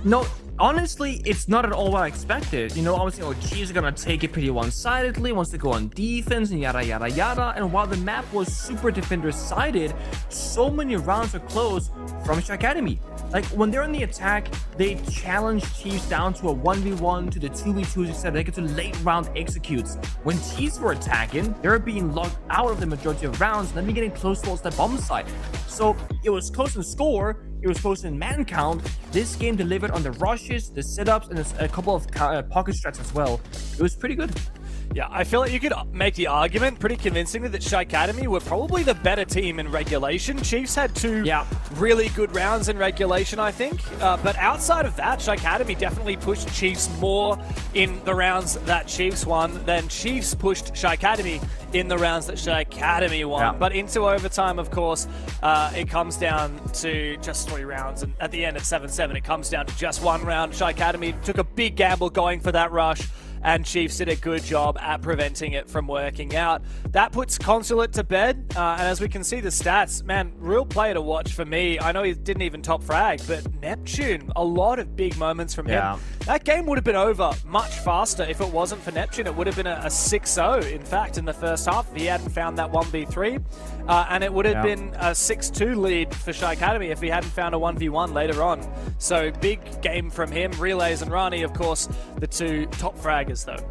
No, honestly, it's not at all what I expected. You know, I was thinking, Chiefs are gonna take it pretty one-sidedly, wants to go on defense and yada yada yada. And while the map was super defender-sided, so many rounds are close from Academy. Like, when they're on the attack, they challenge Chiefs down to a 1v1, to the 2v2s, etc. They get to late round executes. When Chiefs were attacking, they're being locked out of the majority of rounds, and then getting close towards the bomb site. So it was close in score, it was close in man count. This game delivered on the rushes, the setups, and a couple of pocket strats as well. It was pretty good. Yeah, I feel like you could make the argument pretty convincingly that Academy were probably the better team in regulation. Chiefs had two really good rounds in regulation, I think. But outside of that, Academy definitely pushed Chiefs more in the rounds that Chiefs won than Chiefs pushed Academy in the rounds that Academy won. Yeah. But into overtime, of course, it comes down to just 3 rounds. And at the end of 7-7, it comes down to just 1 round. Academy took a big gamble going for that rush, and Chiefs did a good job at preventing it from working out. That puts Consulate to bed, and as we can see the stats, man, real player to watch for me. I know he didn't even top frag, but Neptune, a lot of big moments from him. That game would have been over much faster if it wasn't for Neptune. It would have been a 6-0, in fact, in the first half if he hadn't found that 1v3, and it would have been a 6-2 lead for Academy if he hadn't found a 1v1 later on. So big game from him. Relays and Rani, of course, the 2 top fraggers though.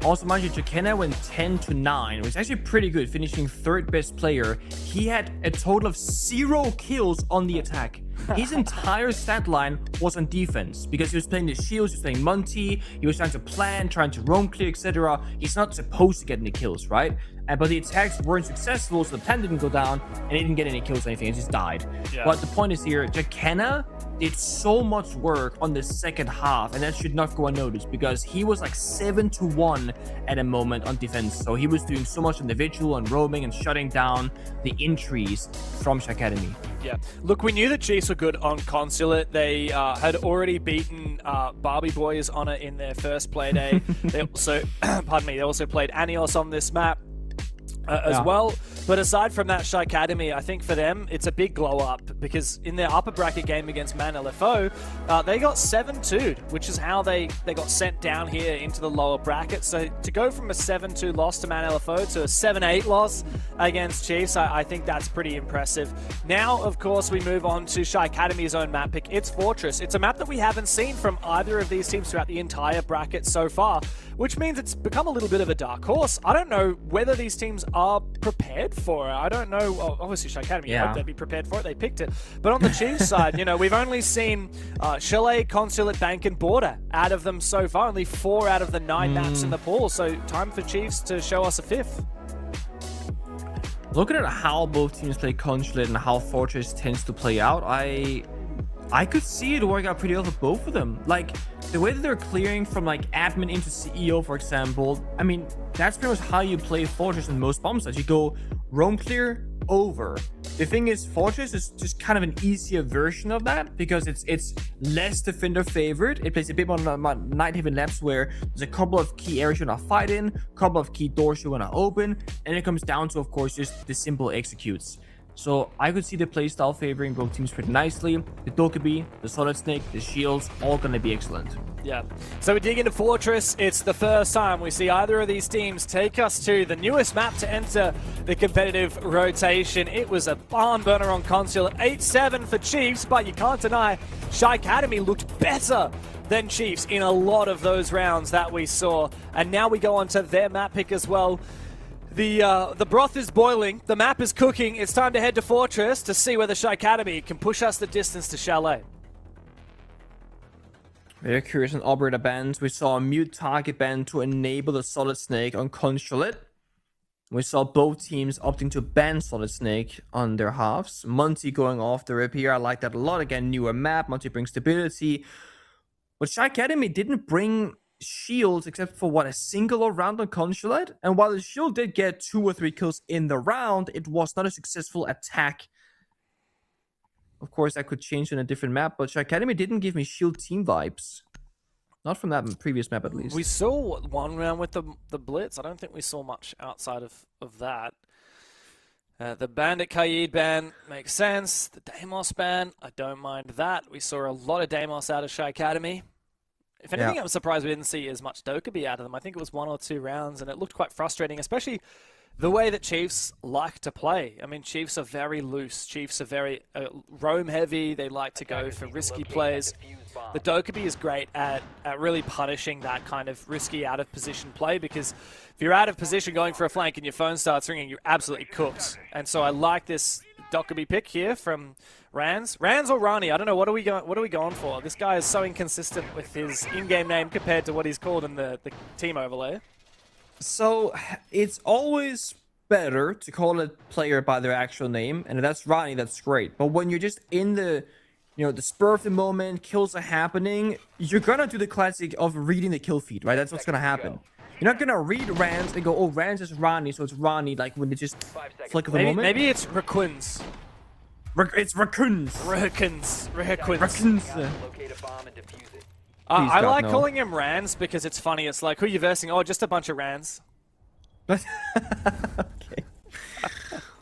Also, mind you, Jakena went 10-9, which is actually pretty good, finishing 3rd best player. He had a total of 0 kills on the attack. His entire stat line was on defense because he was playing the shields, he was playing Monty, he was trying to plan, trying to roam clear, etc. He's not supposed to get any kills, right? But the attacks weren't successful, so the plan didn't go down, and he didn't get any kills or anything, he just died. But the point is here, Jakena did so much work on the second half, and that should not go unnoticed because he was like 7-1 at a moment on defense. So he was doing so much individual and roaming and shutting down the entries from Academy. Yeah, look, we knew the Chiefs were good on Consulate. They had already beaten Barbie Boys on it in their first play day. They also, pardon me, they also played Anios on this map as well. But aside from that, Academy, I think for them, it's a big glow up because in their upper bracket game against Man LFO, they got 7-2'd, which is how they got sent down here into the lower bracket. So to go from a 7-2 loss to Man LFO to a 7-8 loss against Chiefs, I think that's pretty impressive. Now, of course, we move on to Academy's own map pick. It's Fortress. It's a map that we haven't seen from either of these teams throughout the entire bracket so far, which means it's become a little bit of a dark horse. I don't know whether these teams are prepared for it. I don't know. Obviously, Academy, I hope they'd be prepared for it. They picked it. But on the Chiefs side, you know, we've only seen Chalet, Consulate, Bank, and Border out of them so far. Only 4 out of the 9 maps in the pool. So time for Chiefs to show us a 5th. Looking at how both teams play Consulate and how Fortress tends to play out, I could see it work out pretty well for both of them. Like, the way that they're clearing from like admin into CEO, for example, I mean, that's pretty much how you play Fortress in most bomb sites. You go roam clear, over. The thing is, Fortress is just kind of an easier version of that because it's less defender favored. It plays a bit more on night haven laps where there's a couple of key areas you want to fight in, a couple of key doors you want to open, and it comes down to, of course, just the simple executes. So I could see the playstyle favoring both teams pretty nicely. The Dokkaebi, the Solid Snake, the Shields, all going to be excellent. Yeah. So we dig into Fortress. It's the first time we see either of these teams take us to the newest map to enter the competitive rotation. It was a barn burner on Consulate, 8-7 for Chiefs, but you can't deny Academy looked better than Chiefs in a lot of those rounds that we saw. And now we go on to their map pick as well. The broth is boiling, the map is cooking. It's time to head to Fortress to see whether Academy can push us the distance to Chalet. Very curious on operator bans. We saw a mute target ban to enable the Solid Snake on Consulate. We saw both teams opting to ban Solid Snake on their halves. Monty going off the rip here. I like that a lot. Again, newer map. Monty brings stability. But Academy didn't bring shields except for a single round on Consulate. And while the shield did get 2 or 3 kills in the round, it was not a successful attack. Of course, that could change in a different map, but Academy didn't give me shield team vibes. Not from that previous map, at least. We saw one round with the Blitz. I don't think we saw much outside of that. The Bandit Kaid ban makes sense. The Deimos ban, I don't mind that. We saw a lot of Deimos out of Shy Academy. If anything, I'm surprised we didn't see as much Dokkaebi out of them. I think it was 1 or 2 rounds, and it looked quite frustrating, especially the way that Chiefs like to play. I mean, Chiefs are very loose. Chiefs are very roam heavy. They like to go for risky plays. The Dokkaebi is great at really punishing that kind of risky out-of-position play, because if you're out of position going for a flank and your phone starts ringing, you're absolutely cooked. And so I like this Dokkaebi pick here from Rans or Rani. I don't know. What are we going for? This guy is so inconsistent with his in-game name compared to what he's called in the team overlay. So it's always better to call a player by their actual name, and if that's Rani, that's great. But when you're just in the the spur of the moment, kills are happening, you're gonna do the classic of reading the kill feed, right? That's what's gonna happen. You're not gonna read Rans and go, oh, Rans is Rani, so it's Rani, like when it's just flick of the moment. Maybe it's Raccoons. It's Raccoons. Raccoons. I like calling him Rans because it's funny. It's like, who are you versing? Oh, just a bunch of Rans. Okay.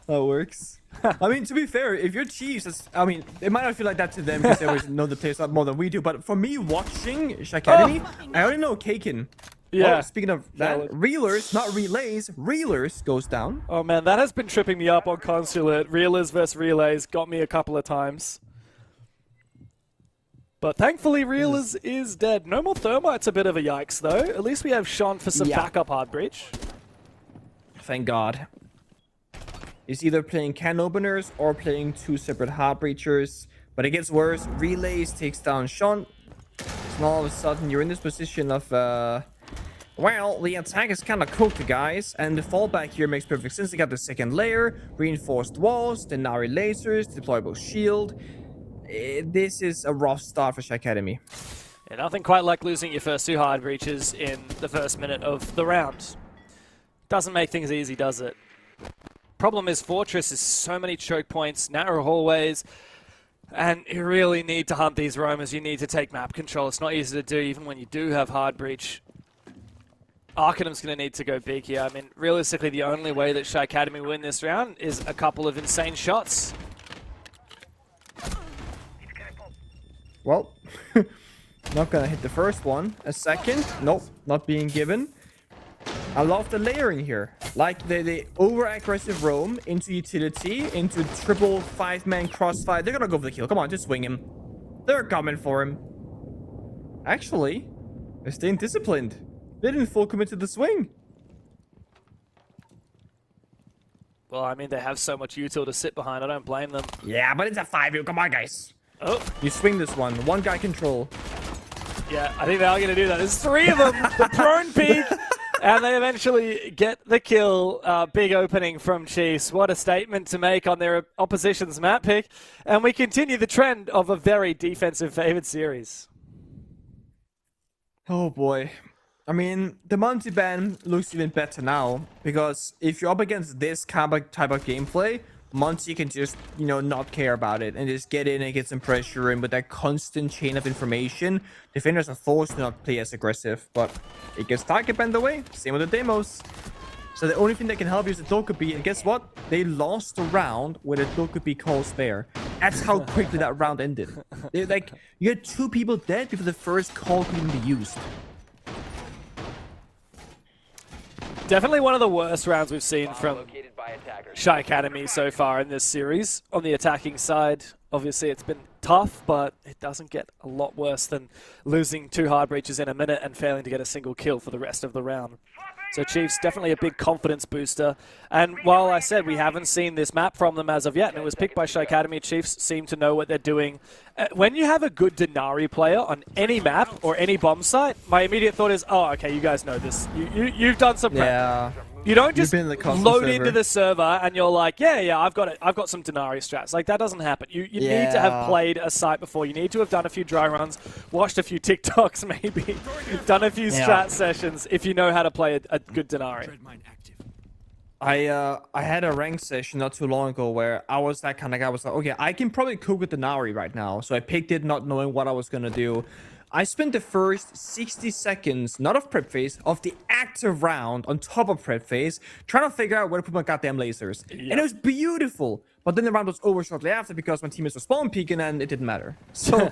That works. I mean, to be fair, if you're Chiefs, it might not feel like that to them because they always know the players a lot more than we do. But for me, watching Shy Academy, I already know Kaken. Yeah. Oh, speaking of that, reelers, not relays, reelers goes down. Oh man, that has been tripping me up on Consulate. Reelers versus relays got me a couple of times. But thankfully, Reelers is dead. No more Thermite's a bit of a yikes, though. At least we have Sean for some backup hard breach. Thank God. He's either playing can openers or playing 2 separate hard breachers. But it gets worse. Relays takes down Sean. And all of a sudden, you're in this position of, well, the attack is kind of cooked, guys. And the fallback here makes perfect sense. They got the second layer, reinforced walls, Denari lasers, deployable shield. This is a rough start for Shy Academy. Yeah, nothing quite like losing your first 2 hard breaches in the first minute of the round. Doesn't make things easy, does it? Problem is, Fortress is so many choke points, narrow hallways, and you really need to hunt these roamers. You need to take map control. It's not easy to do, even when you do have hard breach. Arcanum's going to need to go big here. I mean, realistically, the only way that Shy Academy win this round is a couple of insane shots. Well, not gonna hit the first one. A second, nope, not being given. I love the layering here. Like the over-aggressive roam into utility, into triple 5-man crossfire. They're gonna go for the kill. Come on, just swing him. They're coming for him. Actually, they're staying disciplined. They didn't full commit to the swing. Well, I mean, they have so much util to sit behind. I don't blame them. Yeah, but it's a 5-0. Come on, guys. Oh. You swing this one. One guy control. Yeah, I think they are going to do that. There's 3 of them. The prone peak. And they eventually get the kill. Big opening from Chiefs. What a statement to make on their opposition's map pick. And we continue the trend of a very defensive favored series. Oh boy. I mean, the multi-ban looks even better now. Because if you're up against this type of gameplay, Monty can just, not care about it and just get in and get some pressure in with that constant chain of information. Defenders are forced to not play as aggressive, but it gets target banned away. Same with the demos. So the only thing that can help you is the Dokkaebi, and guess what? They lost a round with a Dokkaebi call spare. That's how quickly that round ended. You had 2 people dead before the first call could even be used. Definitely one of the worst rounds we've seen from Shy Academy so far in this series. On the attacking side, obviously it's been tough, but it doesn't get a lot worse than losing 2 hard breaches in a minute and failing to get a single kill for the rest of the round. So Chiefs, definitely a big confidence booster. And while I said we haven't seen this map from them as of yet, and it was picked by Shy Academy, Chiefs seem to know what they're doing. When you have a good Denari player on any map or any bomb site, my immediate thought is, oh, okay, you guys know this. You've done some prep. Yeah. You don't just load server. into the server and you're like, yeah, I've got some Denari strats. Like, that doesn't happen. You need to have played a site before. You need to have done a few dry runs, watched a few TikToks maybe, done a few strat sessions if you know how to play a good Denari. I had a rank session not too long ago where I was that kind of guy. I was like, okay, I can probably cook with Denari right now. So I picked it not knowing what I was going to do. I spent the first 60 seconds, not of prep phase, of the active round on top of prep phase, trying to figure out where to put my goddamn lasers. And it was beautiful. But then the round was over shortly after because my teammates were spawn peeking and it didn't matter. So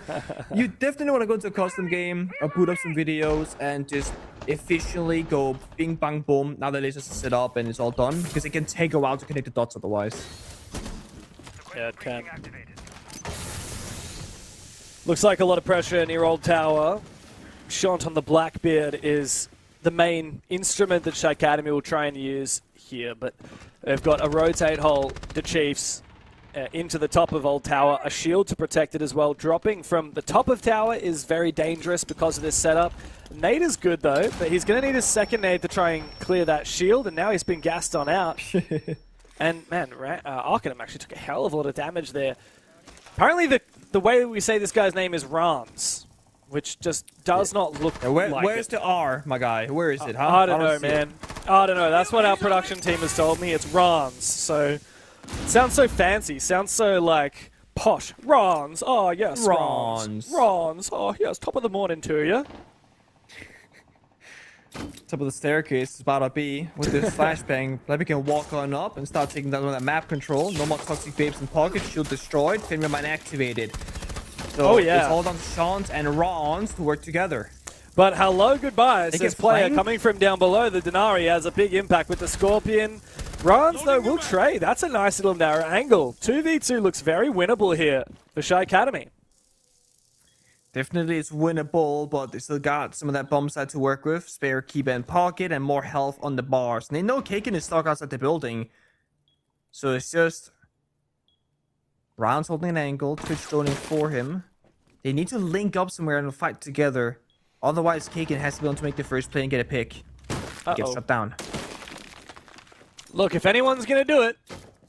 you definitely want to go into a custom game or boot up some videos and just efficiently go bing bang boom. Now the lasers are set up and it's all done because it can take a while to connect the dots otherwise. Yeah, it can. Looks like a lot of pressure near Old Tower. Shant on the Blackbeard is the main instrument that Shy Academy will try and use here, but they've got a rotate hole to Chiefs into the top of Old Tower, a shield to protect it as well. Dropping from the top of Tower is very dangerous because of this setup. Nade is good though, but he's going to need a second nade to try and clear that shield, and now he's been gassed on out. And man, Arcanum actually took a hell of a lot of damage there. Apparently the way we say this guy's name is Rams, which just does not look like Where's the R, my guy? Where is it, huh? I don't know, man. I don't know. That's what our production team has told me. It's Rams. So it sounds so fancy. Sounds so like posh. Rams. Oh yes, Rams. Rams. Oh yes. Top of the morning to you. Top of the staircase is about to be with this flashbang. Like we can walk on up and start taking down that map control. No more toxic babes in pocket. Shield destroyed. Fenrir mine activated. So it's all down to Shant and Rons to work together. But hello, goodbye. Says player flanked. coming from down below. The Denari has a big impact with the Scorpion. Rons though will trade. That's a nice little narrow angle. 2v2 looks very winnable here for Shy Academy. Definitely it's winnable, but they still got some of that bomb side to work with. Spare keyband pocket and more health on the bars. And they know Kaken is stuck outside the building. So it's just Rounds holding an angle, Twitch stoning for him. They need to link up somewhere and fight together. Otherwise, Kaken has to be able to make the first play and get a pick. Get shut down. Look, if anyone's going to do it,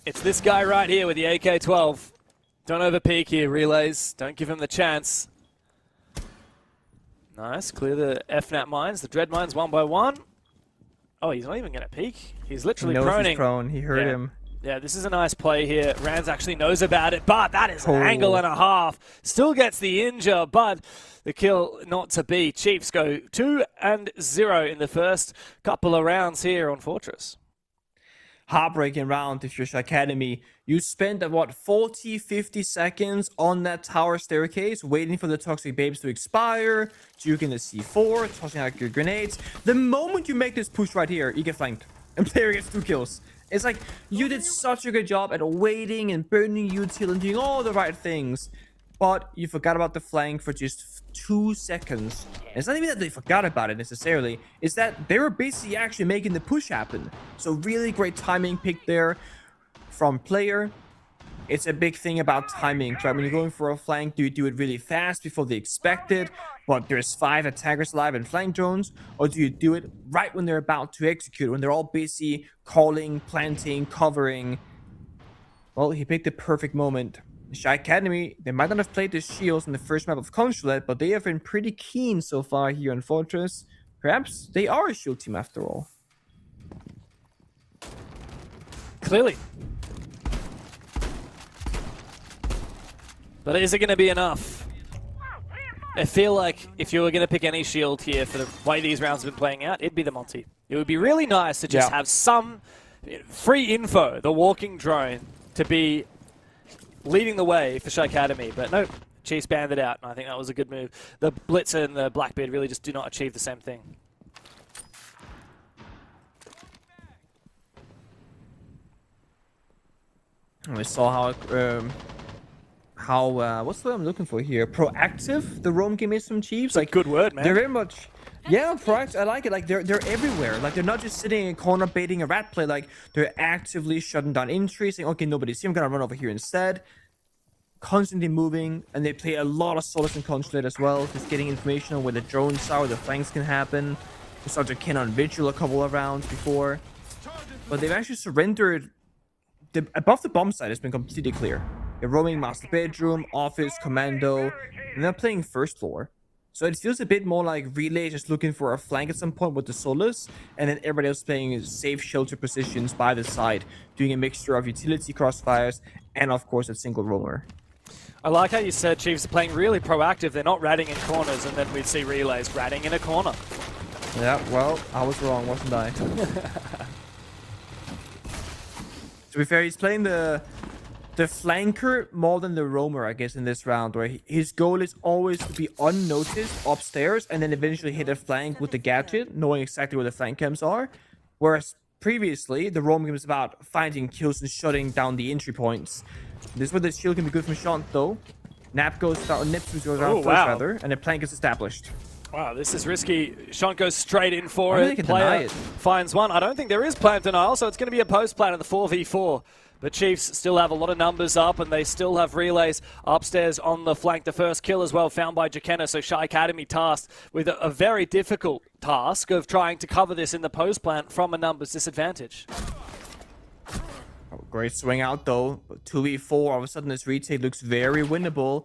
it's this guy right here with the AK-12. Don't overpeak here, relays. Don't give him the chance. Nice, clear the FNAT mines, the Dread mines one by one. Oh, he's not even going to peek. He's literally proning. He's prone. He heard him. Yeah, this is a nice play here. Rans actually knows about it, but that is an angle and a half. Still gets the injure, but the kill not to be. Chiefs go 2-0 in the first couple of rounds here on Fortress. Heartbreaking round if you're Shy Academy. You spent about 40-50 seconds on that tower staircase waiting for the toxic babes to expire, juking the C4, tossing out your grenades. The moment you make this push right here, you get flanked and player gets 2 kills. It's like you did such a good job at waiting and burning util and doing all the right things, but you forgot about the flank for just 2 seconds. And it's not even that they forgot about it necessarily, it's that they were basically actually making the push happen. So really great timing pick there from player. It's a big thing about timing, right? When you're going for a flank, do you do it really fast before they expect it, but there's 5 attackers alive and flank drones, or do you do it right when they're about to execute, when they're all busy calling, planting, covering? Well, he picked the perfect moment. Shy Academy, they might not have played the shields in the first map of Consulate, but they have been pretty keen so far here in Fortress. Perhaps they are a shield team after all. Clearly. But is it going to be enough? I feel like if you were going to pick any shield here for the way these rounds have been playing out, it'd be the multi. It would be really nice to just have some free info, the walking drone, to be leading the way for Shy Academy. But no, Chiefs banned it out, and I think that was a good move. The Blitzer and the Blackbeard really just do not achieve the same thing. We saw how what's the word I'm looking for here? Proactive the roam game is from Chiefs. Like good word, man. They're very much proactive. I like it. Like they're everywhere. Like they're not just sitting in a corner baiting a rat play. Like they're actively shutting down entries, saying, okay, nobody's here, I'm gonna run over here instead. Constantly moving, and they play a lot of Solace and Consulate as well, just getting information on where the drones are, where the flanks can happen. We saw their Kin on Vigil a couple of rounds before, but they've actually surrendered. Above the bomb side has been completely clear. They're roaming master bedroom, office, commando, and they're playing first floor. So it feels a bit more like Relay just looking for a flank at some point with the Solace, and then everybody else playing safe shelter positions by the side, doing a mixture of utility crossfires and of course a single roamer. I like how you said Chiefs are playing really proactive. They're not ratting in corners, and then we'd see relays ratting in a corner. Yeah, well, I was wrong, wasn't I? To be fair, he's playing the flanker more than the roamer, I guess, in this round, where his goal is always to be unnoticed upstairs and then eventually hit a flank with the gadget, knowing exactly where the flank camps are. Whereas previously, the roaming was about finding kills and shutting down the entry points. This is where the shield can be good from Sean, though. Nap goes down, Neptune goes down first, rather, and a plank is established. Wow, this is risky. Sean goes straight in for I think it. they can deny Player it. finds one. I don't think there is plant denial, so it's going to be a post plant in the 4v4. The Chiefs still have a lot of numbers up, and they still have relays upstairs on the flank. The first kill as well found by Jakenna, so Shy Academy tasked with a very difficult task of trying to cover this in the post plant from a numbers disadvantage. Oh, great swing out, though. 2v4, all of a sudden this retake looks very winnable.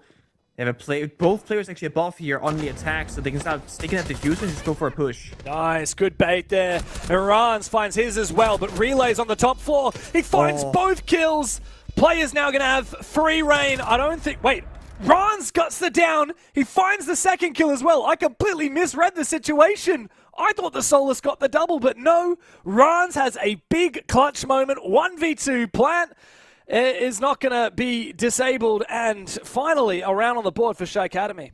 They have both players actually above here on the attack, so they can start sticking at diffuse and just go for a push. Nice, good bait there. Irans finds his as well, but relays on the top floor. He finds both kills. Player's now going to have free reign. I don't think... Wait, Rans guts the down. He finds the second kill as well. I completely misread the situation. I thought the Solus got the double, but no. Rans has a big clutch moment. 1v2 plant is not going to be disabled, and finally a round on the board for Shy Academy.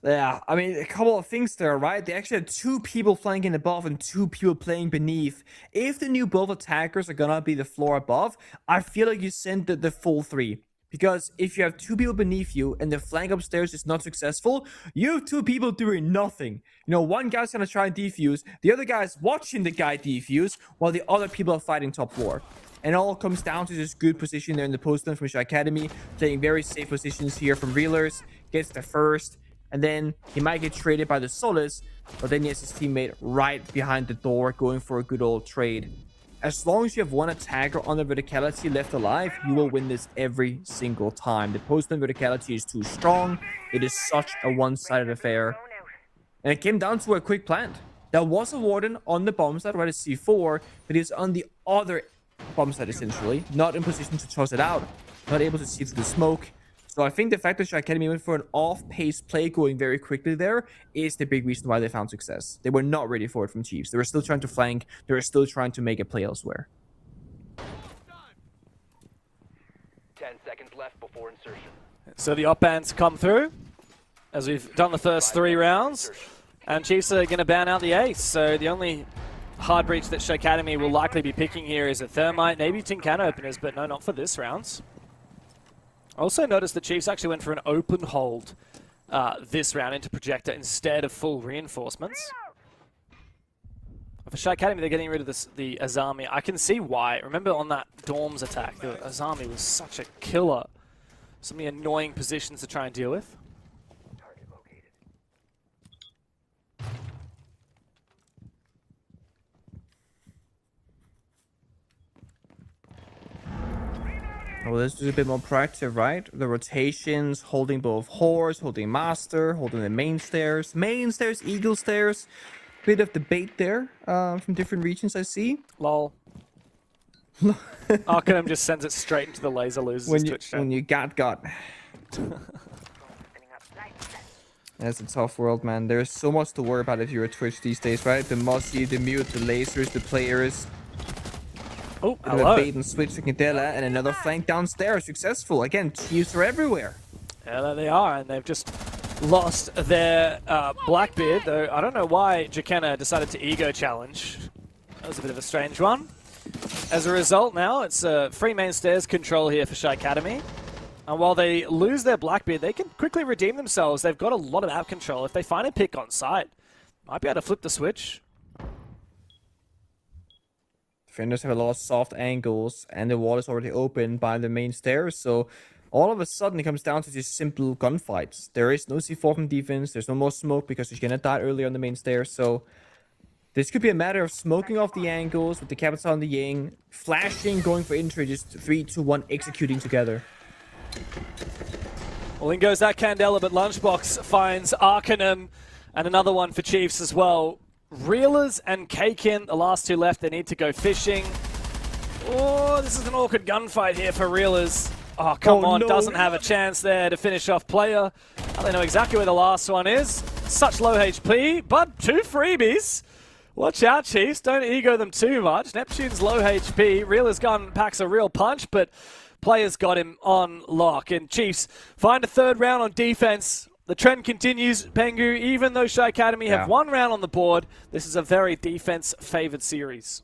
Yeah, I mean, a couple of things there, right? They actually have 2 people flanking above and 2 people playing beneath. If the new both attackers are gonna be the floor above, I feel like you send the full 3. Because if you have 2 people beneath you and the flank upstairs is not successful, you have 2 people doing nothing. You know, one guy's gonna try and defuse, the other guy's watching the guy defuse, while the other people are fighting top floor. And it all comes down to this good position there in the post lane from Shy Academy, playing very safe positions here from Reelers, gets the first, and then he might get traded by the Solus, but then he has his teammate right behind the door going for a good old trade. As long as you have one attacker on the verticality left alive, you will win this every single time. The post lane verticality is too strong. It is such a one-sided affair. And it came down to a quick plant. There was a Warden on the bomb side, right at C4, but he's on the other bomb side essentially, not in position to toss it out, not able to see through the smoke. So I think the fact that Shy Academy went for an off-pace play going very quickly there is the big reason why they found success. They were not ready for it from Chiefs. They were still trying to flank. They were still trying to make a play elsewhere. 10 seconds left before insertion. So the op bans come through, as we've done the first 3 rounds, and Chiefs are going to ban out the ace. So the only hard breach that Shy Academy will likely be picking here is a Thermite, maybe Tin Can openers, but no, not for this round. Also noticed the Chiefs actually went for an open hold this round into Projector instead of full reinforcements. For Shy Academy, they're getting rid of the Azami. I can see why. Remember on that Dorms attack, the Azami was such a killer. So many annoying positions to try and deal with. Well, this is a bit more proactive, right? The rotations, holding both Horse, holding Master, holding the main stairs, Eagle stairs. Bit of debate there from different regions, I see. Lol. Arcanum just sends it straight into the laser losers Twitch chat. When you got. That's a tough world, man. There's so much to worry about if you're a Twitch these days, right? The Mossy, the mute, the lasers, the players. Oh, hello. hello. Bait and switch to Quintela, and another flank downstairs. Successful. Again, Chiefs are everywhere. Yeah, there they are, and they've just lost their Blackbeard, though I don't know why Jakenna decided to ego challenge. That was a bit of a strange one. As a result now, it's free main stairs control here for Shy Academy. And while they lose their Blackbeard, they can quickly redeem themselves. They've got a lot of app control. If they find a pick on site, might be able to flip the switch. Defenders have a lot of soft angles, and the wall is already open by the main stairs, so all of a sudden it comes down to just simple gunfights. There is no C4 from defense, there's no more smoke because she's gonna die earlier on the main stairs, so this could be a matter of smoking off the angles with the Capital on the Ying, flashing, going for entry, just 3, 2, 1, executing together. Well, in goes that Candela, but Lunchbox finds Arcanum, and another one for Chiefs as well. Reelers and Kakin, the last 2 left, they need to go fishing. Oh, this is an awkward gunfight here for Reelers. Oh, come on. no. Doesn't have a chance there to finish off player. They know exactly where the last one is. Such low HP, but 2 freebies. Watch out, Chiefs. Don't ego them too much. Neptune's low HP. Reeler's gun packs a real punch, but players got him on lock. And Chiefs find a 3rd round on defense. The trend continues, Pengu. Even though Shy Academy have 1 round on the board, this is a very defense-favored series.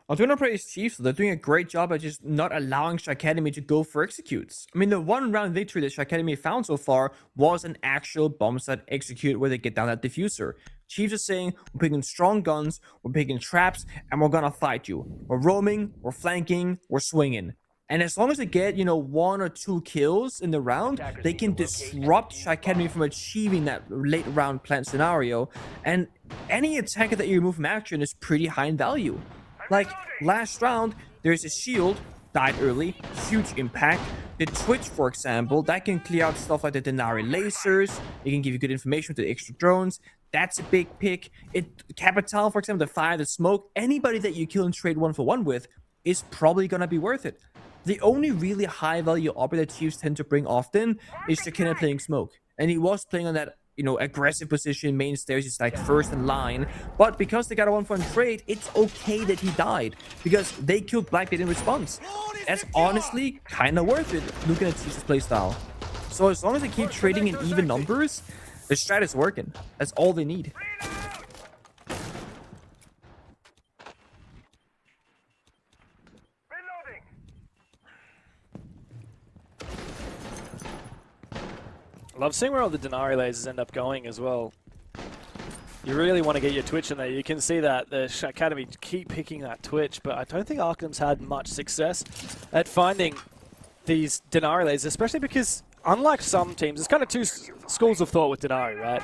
I do not praise Chiefs, they're doing a great job at just not allowing Shy Academy to go for executes. I mean, the 1-round victory that Shy Academy found so far was an actual bomb site execute where they get down that diffuser. Chiefs are saying, we're picking strong guns, we're picking traps, and we're gonna fight you. We're roaming, we're flanking, we're swinging. And as long as they get, 1 or 2 kills in the round, they can disrupt Shy Academy from achieving that late round plant scenario. And any attacker that you remove from action is pretty high in value. Like, last round, there's a shield, died early, huge impact. The Twitch, for example, that can clear out stuff like the Denari lasers. It can give you good information with the extra drones. That's a big pick. Capital, for example, the fire, the smoke, anybody that you kill and trade 1-for-1 with is probably going to be worth it. The only really high-value operator that Chiefs tend to bring often is Shakina playing smoke. And he was playing on that aggressive position, main stairs, he's like first in line. But because they got a 1-for-1 trade, it's okay that he died. Because they killed Blackbeard in response. That's honestly kind of worth it, looking at Chiefs' playstyle. So as long as they keep trading in even numbers, the strat is working. That's all they need. I love seeing where all the Denari lasers end up going as well. You really want to get your Twitch in there. You can see that the Academy keep picking that Twitch, but I don't think Arkham's had much success at finding these Denari lasers, especially because, unlike some teams, there's kind of 2 schools of thought with Denari, right?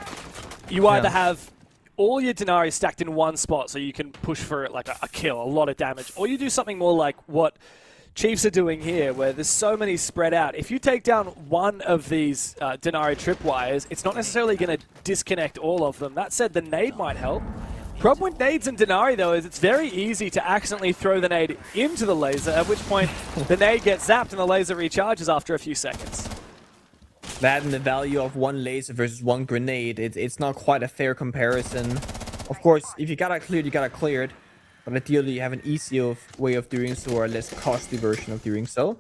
You either have all your Denari stacked in one spot so you can push for like a kill, a lot of damage, or you do something more like what Chiefs are doing here, where there's so many spread out. If you take down one of these Denari tripwires, it's not necessarily going to disconnect all of them. That said, the nade might help. Problem with nades and Denari, though, is it's very easy to accidentally throw the nade into the laser, at which point the nade gets zapped and the laser recharges after a few seconds. That and the value of 1 laser versus 1 grenade, it's not quite a fair comparison. Of course, if you got it cleared, you got it cleared. But ideally, you have an easier way of doing so, or a less costly version of doing so.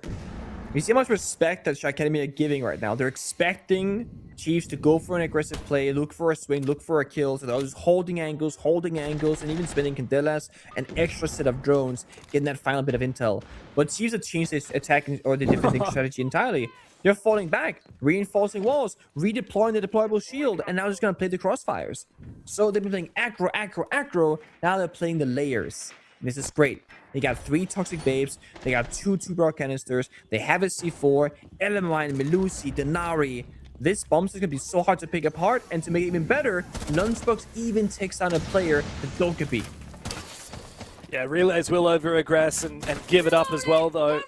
You see how much respect that Shy Academy are giving right now. They're expecting Chiefs to go for an aggressive play, look for a swing, look for a kill. So they're just holding angles, and even spinning Candelas, an extra set of drones, getting that final bit of intel. But Chiefs have changed this attacking or the defending strategy entirely. They're falling back, reinforcing walls, redeploying the deployable shield, and now just going to play the crossfires. So they've been playing aggro. Now they're playing the layers. This is great. They got 3 toxic babes. They got 2 2-bar canisters. They have a C4, Elamine, Melusi, Denari. This bomb is going to be so hard to pick apart, and to make it even better, Lunchbox even takes down a player that Dokebi. Yeah, Relays will over-aggress and give it up as well, though.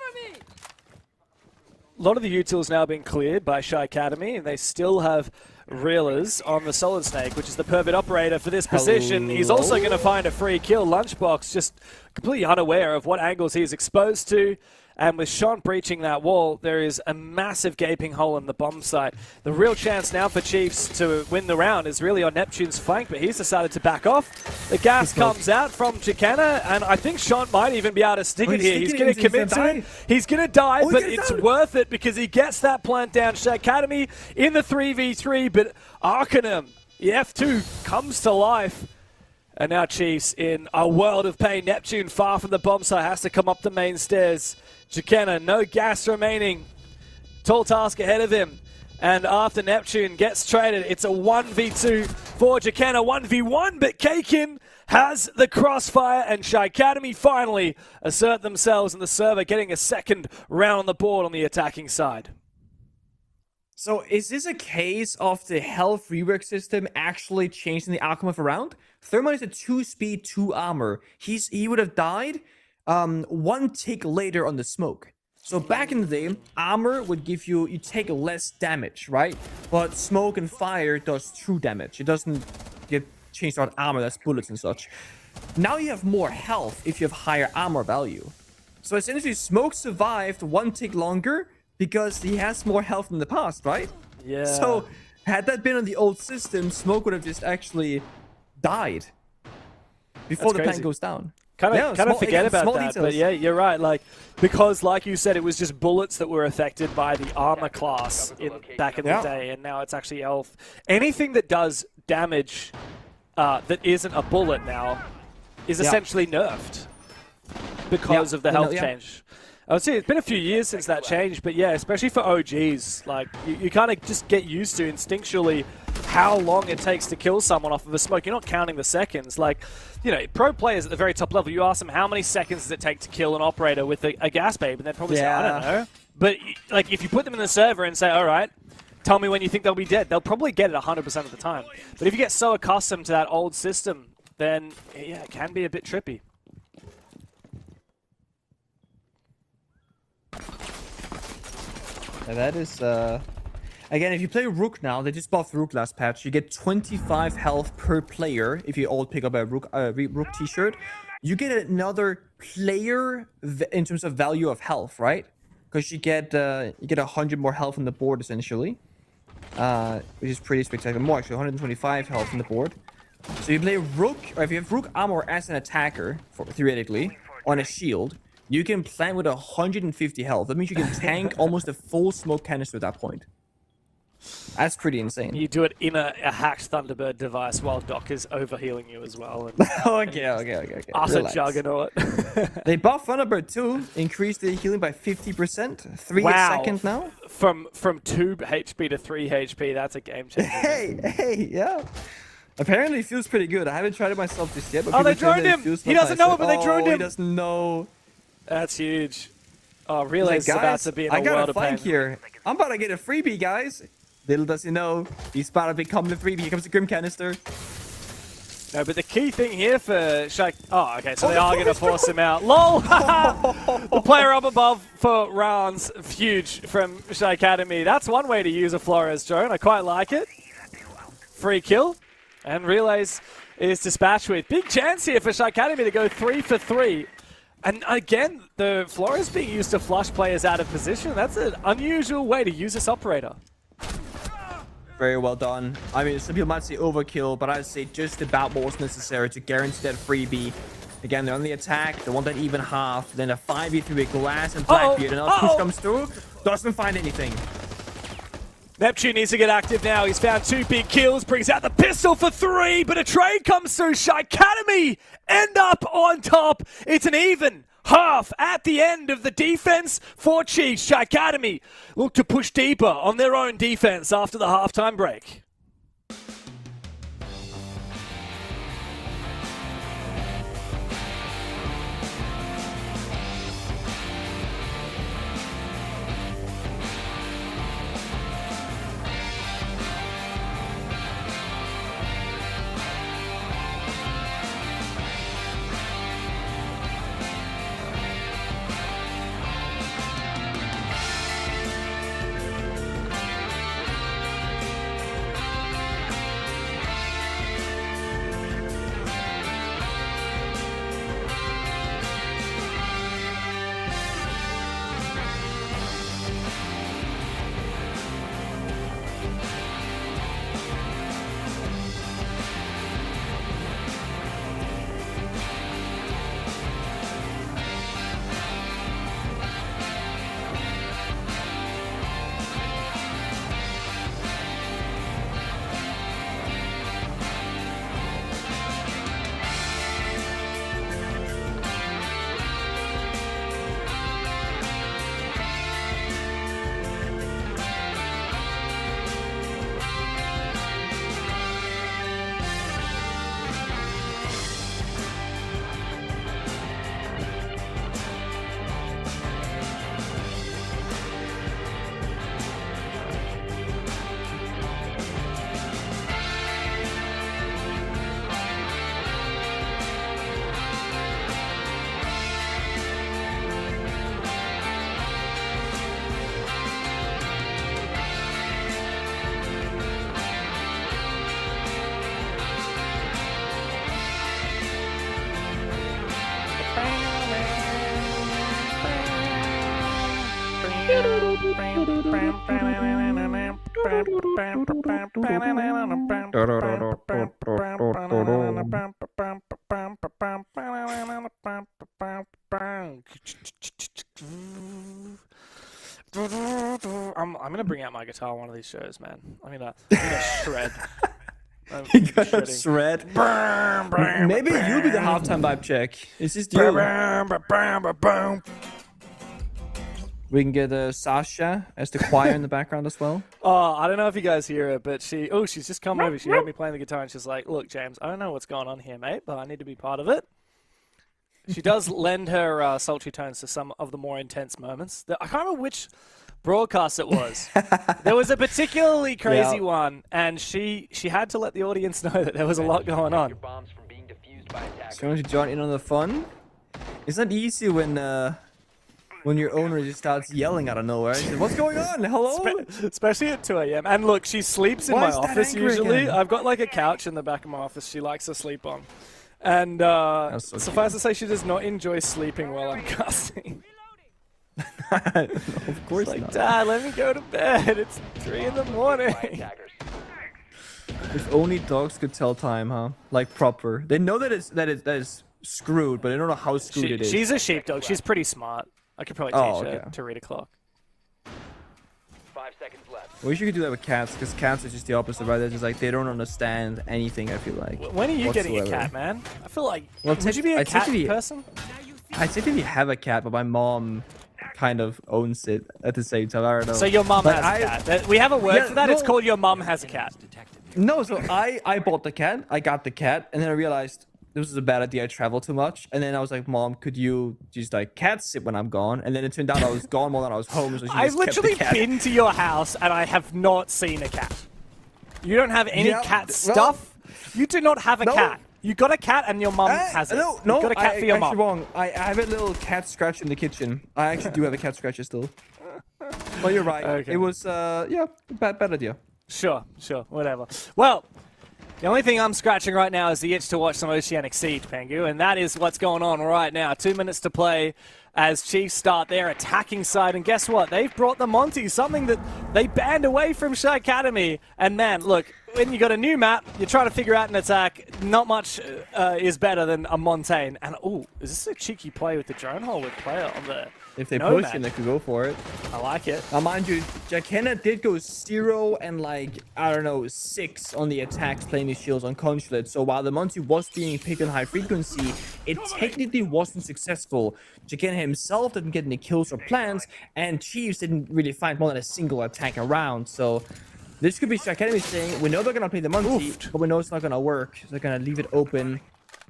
A lot of the utils now being cleared by Shy Academy, and they still have Reelers on the Solid Snake, which is the perfect operator for this position. He's also going to find a free kill. Lunchbox just completely unaware of what angles he's exposed to. And with Sean breaching that wall, there is a massive gaping hole in the bomb site. The real chance now for Chiefs to win the round is really on Neptune's flank, but he's decided to back off. The gas comes out from Chicana, and I think Sean might even be able to stick it here. He's going to commit to it. He's going to die, but it's worth it because he gets that plant down. Shy Academy in the 3v3, but Arcanum, the F2, comes to life. And now Chiefs in a world of pain. Neptune far from the bomb site, has to come up the main stairs. Chicana, no gas remaining. Tall task ahead of him. And after Neptune gets traded, it's a 1v2 for Chicana, 1v1, but Kakin has the crossfire, and Shy Academy finally assert themselves in the server, getting a second round on the board on the attacking side. So is this a case of the health rework system actually changing the outcome of a round? Thermite is a 2-speed, 2 armor. He would have died 1 tick later on the smoke. So back in the day, armor would give you take less damage, right? But smoke and fire does true damage. It doesn't get changed out armor, that's bullets and such. Now you have more health if you have higher armor value. So essentially, Smoke survived 1 tick longer because he has more health in the past, right? Yeah. So had that been on the old system, Smoke would have just actually died before That's the crazy. plan goes down. Kind of forget about small that, details. but yeah, you're right. Like, because like you said, it was just bullets that were affected by the armor class back in the day, and now it's actually health. Anything that does damage that isn't a bullet now is essentially nerfed because of the health change. I would say it's been a few years since that changed, but yeah, especially for OGs, like you kind of just get used to instinctually how long it takes to kill someone off of a smoke. You're not counting the seconds. Like, you know, pro players at the very top level, you ask them how many seconds does it take to kill an operator with a gas babe, and they'd probably say, I don't know. But like, if you put them in the server and say, all right, tell me when you think they'll be dead, they'll probably get it 100% of the time. But if you get so accustomed to that old system, then yeah, it can be a bit trippy. Yeah, that is, again, if you play Rook now, they just buffed Rook last patch. You get 25 health per player if you all pick up a Rook t-shirt. You get another player in terms of value of health, right? Because you get 100 more health on the board, essentially. Which is pretty spectacular. More, actually, 125 health on the board. So you play Rook, or if you have Rook armor as an attacker, theoretically, on a shield, you can plant with 150 health. That means you can tank almost a full smoke canister at that point. That's pretty insane. You do it in a hacked Thunderbird device while Doc is overhealing you as well. And Okay. utter juggernaut. They buffed Thunderbird too. Increased the healing by 50%. 3 a second now. From 2 HP to 3 HP, that's a game changer. Hey, yeah. Apparently it feels pretty good. I haven't tried it myself just yet. But Oh, they droned him! He doesn't know it, but they droned him! He doesn't know. That's huge. Oh, Relay's about to be in a world got a of pain. flank here. I'm about to get a freebie, guys. Little does he know, he's about to become the freebie. Here comes the Grim Canister. No, but the key thing here for Shake... Oh, okay, so they are going to force him out. LOL! The player up above for rounds. Huge from Shake Academy. That's one way to use a Flores drone. I quite like it. Free kill. And Relays is dispatched with. Big chance here for Shake Academy to go 3 for 3. And again, the Flores being used to flush players out of position. That's an unusual way to use this operator. Very well done. I mean, some people might say overkill, but I'd say just about what's necessary to guarantee that freebie. Again, they're on the attack. They want that even half. Then a 5v3 with Glass and Blackbeard. Another push comes through. Doesn't find anything. Neptune needs to get active now. He's found 2 big kills, brings out the pistol for 3, but a trade comes through. Shake Academy end up on top. It's an even half at the end of the defense for Chiefs. Shake Academy look to push deeper on their own defense after the halftime break. I'm gonna bring out my guitar one of these shows, man. I'm gonna shred. You gotta shred. Maybe you'll be the halftime vibe check. It's just you. We can get Sasha as the choir in the background as well. Oh, I don't know if you guys hear her, but she's just come over. She heard me playing the guitar, and she's like, "Look, James, I don't know what's going on here, mate, but I need to be part of it." She does lend her sultry tones to some of the more intense moments. I can't remember which broadcast it was. There was a particularly crazy one, and she had to let the audience know that there was a lot going on. Your bombs from being defused by attackers. So you want to join in on the fun? It's not easy when your owner just starts yelling out of nowhere. He says, "What's going on? Hello?" Especially at 2 a.m. And look, she sleeps in Why my is that office angry usually. again? I've got like a couch in the back of my office she likes to sleep on. And so suffice to say, she does not enjoy sleeping while I'm casting. Of course Like, not. Dad, let me go to bed. It's 3 in the morning. Attackers. If only dogs could tell time, huh? Like proper. They know that it's screwed, but they don't know how screwed it is. She's a sheepdog. She's pretty smart. I could probably teach her to read a clock. 5 seconds left. I wish you could do that with cats, because cats are just the opposite, right? They're just like, they don't understand anything, I feel like. When are you getting a whatsoever. cat, man? I feel like, Well, would you be a I cat technically- person? I technically have a cat, but my mom kind of owns it at the same time. I don't know. So your mum But has a cat. We have a word Yeah, for that. It's no. called your mum has a cat. No, so I bought the cat. I got the cat, and then I realized this was a bad idea. I travel too much, and then I was like, "Mom, could you just like cat sit when I'm gone?" And then it turned out I was gone more than I was home, so she I've just kept the literally cat. been to your house and I have not seen a cat. You don't have any Yeah, cat well- stuff. You do not have a No. cat. You got a cat and your mum has it. No, You got a cat for your actually mum. wrong. I have a little cat scratch in the kitchen. I actually do have a cat scratcher still. But you're right. Okay. It was yeah, bad idea. Sure, whatever. Well, the only thing I'm scratching right now is the itch to watch some Oceanic Siege, Pengu, and that is what's going on right now. 2 minutes to play as Chiefs start their attacking side, and guess what? They've brought the Monty, something that they banned away from Shy Academy. And man, look, when you got a new map, you're trying to figure out an attack. Not much is better than a Montaigne. And oh, is this a cheeky play with the drone hole with player on the If they Nomad? push him, they could go for it. I like it. Now, mind you, Jakenna did go 0 and like, I don't know, 6 on the attacks playing the shields on Consulate. So while the Monty was being picked on high frequency, it technically wasn't successful. Jakenna himself didn't get any kills or plans, and Chiefs didn't really find more than a single attack around. So this could be Shy Academy saying, we know they're going to play the Monty, but we know it's not going to work. So they're going to leave it open.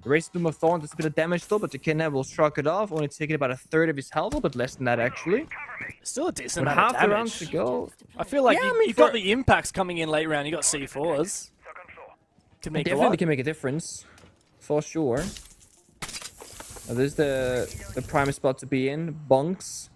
Raise Bloom of Thorn does a bit of damage though, but Jakenna will shrug it off, only taking about a third of his health, a bit less than that actually. Still a decent But amount of half the rounds damage. to go. I feel like Yeah, I mean, you've got for- the impacts coming in late round. You got C4s to make a Definitely lot. can make a difference, for sure. Now, this is the prime spot to be in. Bunks.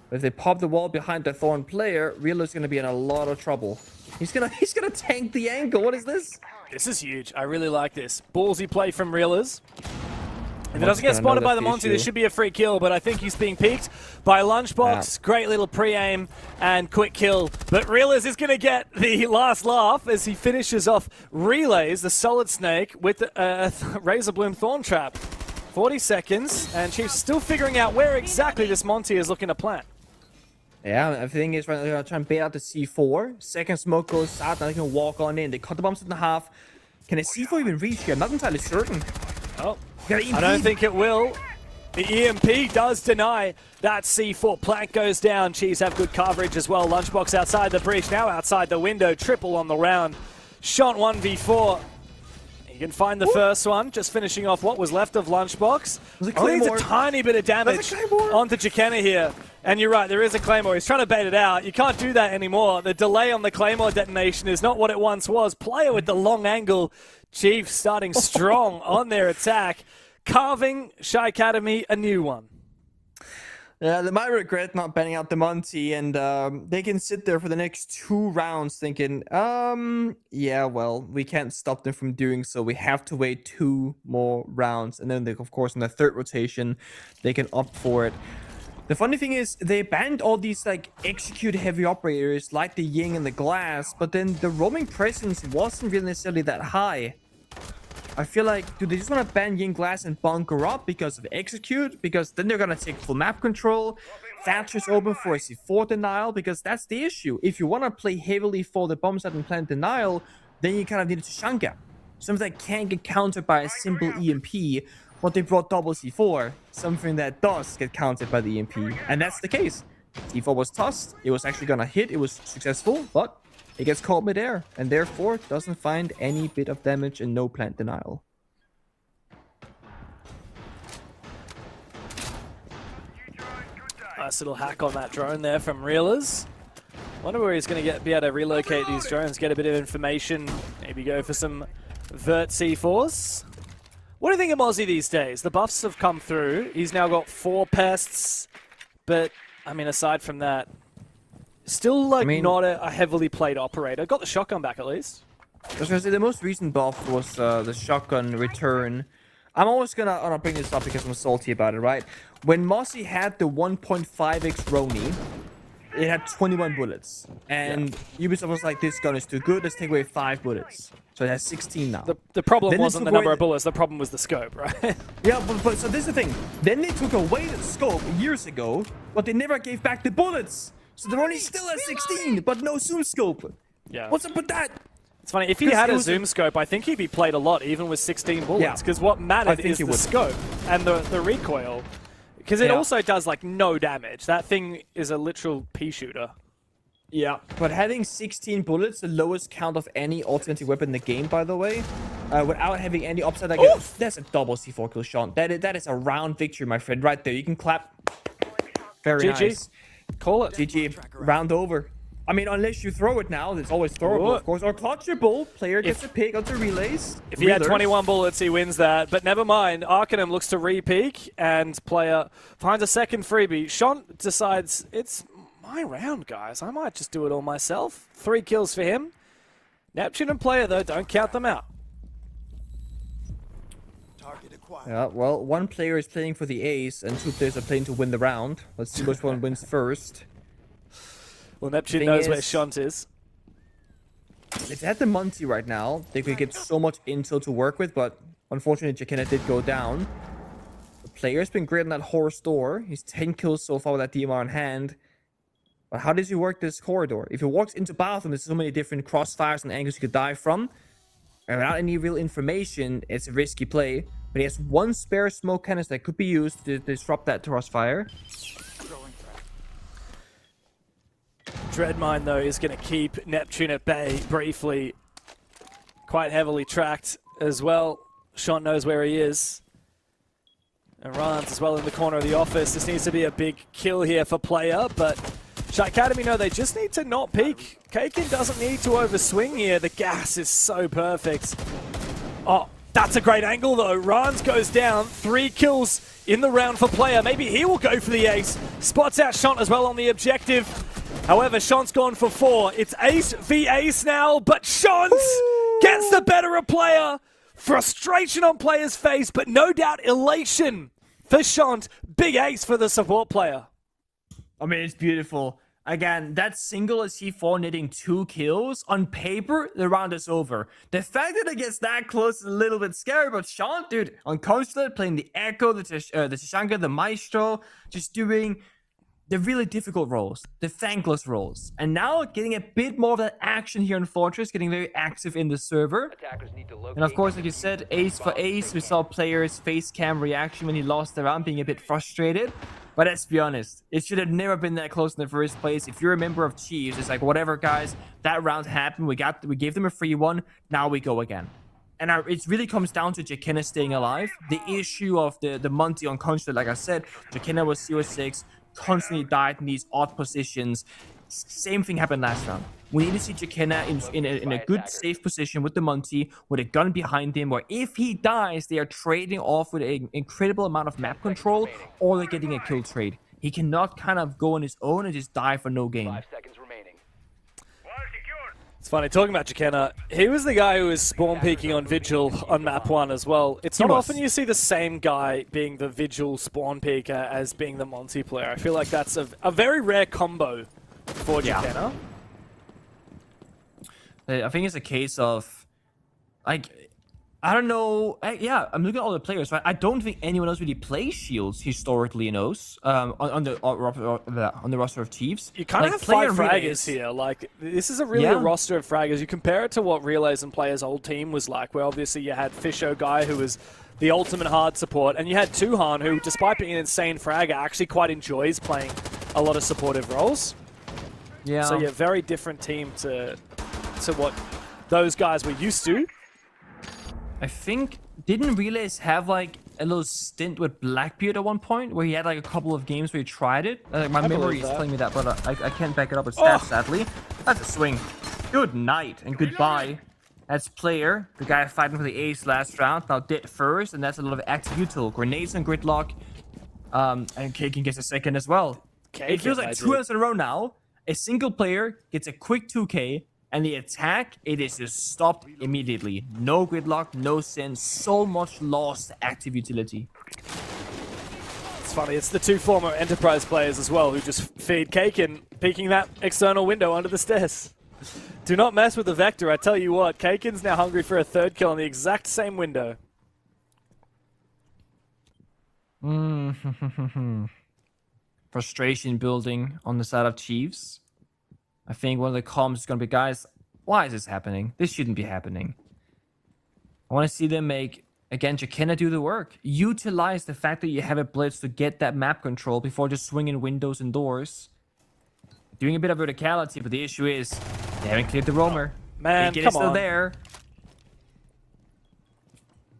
But if they pop the wall behind the Thorn player, Reeler's gonna be in a lot of trouble. He's gonna tank the angle. What is this? This is huge. I really like this. Ballsy play from Reelers. If it Monty's doesn't get gonna know spotted by that's the the Monty, there issue. should be a free kill, but I think he's being peeked by Lunchbox. Yeah. Great little pre-aim and quick kill. But Reelers is going to get the last laugh as he finishes off Relays, the Solid Snake, with a Razor Bloom Thorn Trap. 40 seconds, and Chiefs still figuring out where exactly this Monty is looking to plant. Yeah, the thing is, right now they're gonna try and bait out the C4. Second smoke goes out, now they can walk on in. They cut the bombs in half. Can a C4 even reach here? I'm not entirely certain. Oh, Got I don't EMP. think it will. The EMP does deny that C4. Plank goes down. Chiefs have good coverage as well. Lunchbox outside the breach, now outside the window. Triple on the round. Shot 1v4. You can find the first one, just finishing off what was left of Lunchbox. There's a Only needs a Claymore. tiny bit of damage There's a Claymore. onto Jakenna here. And you're right, there is a Claymore. He's trying to bait it out. You can't do that anymore. The delay on the Claymore detonation is not what it once was. Player with the long angle. Chiefs starting strong on their attack. Carving Shy Academy a new one. Yeah, they might regret not banning out the Monty, and they can sit there for the next 2 rounds thinking, yeah, well, we can't stop them from doing so. We have to wait 2 more rounds. And then, of course, in the third rotation, they can opt for it. The funny thing is, they banned all these like execute heavy operators like the Ying and the Glass, but then the roaming presence wasn't really necessarily that high. I feel like, do they just want to ban Ying Glass and bunker up because of execute? Because then they're gonna take full map control. Thatcher's open for a C4 denial, because that's the issue. If you want to play heavily for the bomb site and plant denial, then you kind of need a Tashanka. Something that can't get countered by a simple EMP, but they brought double C4, something that does get countered by the EMP. And that's the case. C4 was tossed, it was actually gonna hit, it was successful, but it gets caught midair, and therefore doesn't find any bit of damage and no plant denial. Nice little hack on that drone there from Reelers. Wonder where he's going to be able to relocate these drones, get a bit of information, maybe go for some vert C4s. What do you think of Mozzie these days? The buffs have come through. He's now got 4 pests, but I mean, aside from that, still like not a heavily played operator. Got the shotgun back at least. I was gonna say the most recent buff was the shotgun return. I'm always gonna bring this up because I'm salty about it, right? When Mozzie had the 1.5x Roni, it had 21 bullets, and Ubisoft was like, "This gun is too good. Let's take away 5 bullets." So it has 16 now. The problem Then wasn't the number of bullets. The problem was the scope, right? Yeah, but so this is the thing. Then they took away the scope years ago, but they never gave back the bullets. So the Roni still has 16, but no zoom scope. Yeah. What's up with that? It's funny, if he had a zoom scope, I think he'd be played a lot, even with 16 bullets, because what mattered is the scope and the recoil. Because it also does, like, no damage. That thing is a literal pea shooter. Yeah, but having 16 bullets, the lowest count of any alternative weapon in the game, by the way, without having any upside, that's a double C4 kill shot. That is a round victory, my friend, right there. You can clap. Very GG. nice. Call it. GG. Round over. I mean, unless you throw it now, it's always throwable, of course. Or clutchable. Player gets a pick onto relays. If he had 21 bullets, he wins that. But never mind. Arcanum looks to re-peek, and player finds a second freebie. Shont decides, it's my round, guys. I might just do it all myself. 3 kills for him. Neptune and player, though, don't count them out. Yeah, well, one player is playing for the ace, and 2 players are playing to win the round. Let's see which one wins first. Well, Neptune knows where Shont is. If they had the Monty right now, they could get so much intel to work with, but unfortunately, Jakena did go down. The player's been great on that horse door. He's 10 kills so far with that DMR in hand. But how does he work this corridor? If he walks into bathroom, there's so many different crossfires and angles he could die from. And without any real information, it's a risky play. But he has 1 spare smoke canister that could be used to disrupt that crossfire. Dreadmine, though, is going to keep Neptune at bay briefly. Quite heavily tracked as well. Shont knows where he is. And runs as well in the corner of the office. This needs to be a big kill here for player, but Shy Academy know they just need to not peek. Kakin doesn't need to overswing here. The gas is so perfect. Oh, that's a great angle, though. Rans goes down. 3 kills in the round for player. Maybe he will go for the ace. Spots out Shont as well on the objective. However, Shont's gone for 4. It's ace v ace now, but Shont gets the better of player. Frustration on player's face, but no doubt elation for Shont. Big ace for the support player. I mean, it's beautiful. Again, that single is C4 netting 2 kills. On paper, the round is over. The fact that it gets that close is a little bit scary, but Shont, dude, on Consulate, playing the Echo, the Tashanka, the Maestro, just doing the really difficult roles, the thankless roles. And now getting a bit more of that action here in Fortress, getting very active in the server. And of course, like you said, ace for ace, we saw players' face cam reaction when he lost the round, being a bit frustrated. But let's be honest, it should have never been that close in the first place. If you're a member of Chiefs, it's like, whatever, guys, that round happened. We gave them a free one. Now we go again. And it really comes down to Jakena staying alive. The issue of the Monty on Consulate, like I said, Jakena was 0-6, constantly died in these odd positions. Same thing happened last round. We need to see Jakena in a good, safe position with the Monty, with a gun behind him, where if he dies, they are trading off with an incredible amount of map control, or they're getting a kill trade. He cannot kind of go on his own and just die for no gain. 5 seconds remaining. It's funny, talking about Jekena, he was the guy who was spawn peeking on Vigil on map 1 as well. It's not often you see the same guy being the Vigil spawn peeker as being the Monty player. I feel like that's a very rare combo for Jekena. I think it's a case of, like, I don't know. Yeah, I'm looking at all the players, right? I don't think anyone else really plays Shields historically in OCE, on the roster of Chiefs. You kind of have 5 fraggers here. Like, this is a roster of fraggers. You compare it to what Relays and Players' old team was like, where obviously you had Fisho Guy, who was the ultimate hard support, and you had Tuhan, who, despite being an insane fragger, actually quite enjoys playing a lot of supportive roles. Yeah. So yeah, very different team to what those guys were used to. I think, didn't Relays have like a little stint with Blackbeard at one point where he had like a couple of games where he tried it? My memory is telling me that, but I can't back it up with stats, sadly. That's a swing. Good night and goodbye. That's player, the guy fighting for the ace last round, now dead first, and that's a lot of active util. Grenades and Gridlock, and Kaken gets a second as well. It feels like 2 rounds in a row now. A single player gets a quick 2k, and the attack, it is just stopped immediately. No Gridlock, no sense, so much lost active utility. It's funny, it's the 2 former Enterprise players as well who just feed Kaken, peeking that external window under the stairs. Do not mess with the Vector, I tell you what, Kaken's now hungry for a 3rd kill on the exact same window. Frustration building on the side of Chiefs. I think one of the comms is going to be, guys, why is this happening? This shouldn't be happening. I want to see them make, again, Jekena do the work. Utilize the fact that you have a blitz to get that map control before just swinging windows and doors. Doing a bit of verticality, but the issue is they haven't cleared the roamer. Man, come come on. on. There.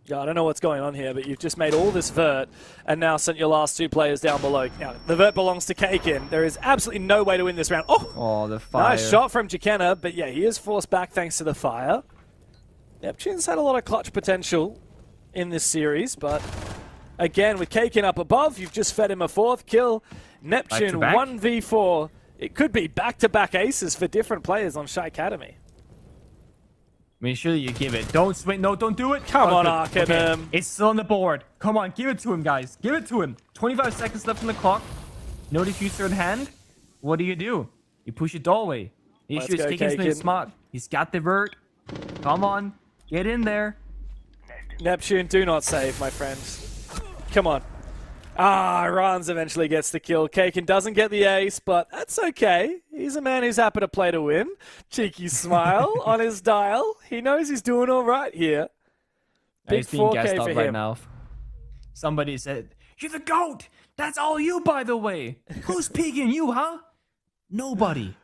Yeah, I don't know what's going on here, but you've just made all this vert and now sent your last 2 players down below. Now, the vert belongs to Kaken. There is absolutely no way to win this round. Oh, the fire. Nice shot from Jekena, but yeah, he is forced back thanks to the fire. Neptune's had a lot of clutch potential in this series, but again, with Kaken up above, you've just fed him a 4th kill. Neptune 1v4. It could be back-to-back aces for different players on Shy Academy. Make sure you give it. Don't swing. No, don't do it. Come on, Arkham. Okay. It's still on the board. Come on, give it to him, guys. Give it to him. 25 seconds left on the clock. No diffuser in hand. What do? You push it doorway. The issue is Kaken's playing smart. He's got the vert. Come on. Get in there. Neptune, do not save, my friend. Come on. Rans eventually gets the kill. Kaken doesn't get the ace, but that's okay. He's a man who's happy to play to win. Cheeky smile on his dial. He knows he's doing all right here. Big He's being 4K gassed up for right him. now. Somebody said, "You're the GOAT! That's all you, by the way. Who's peeking you, huh? Nobody."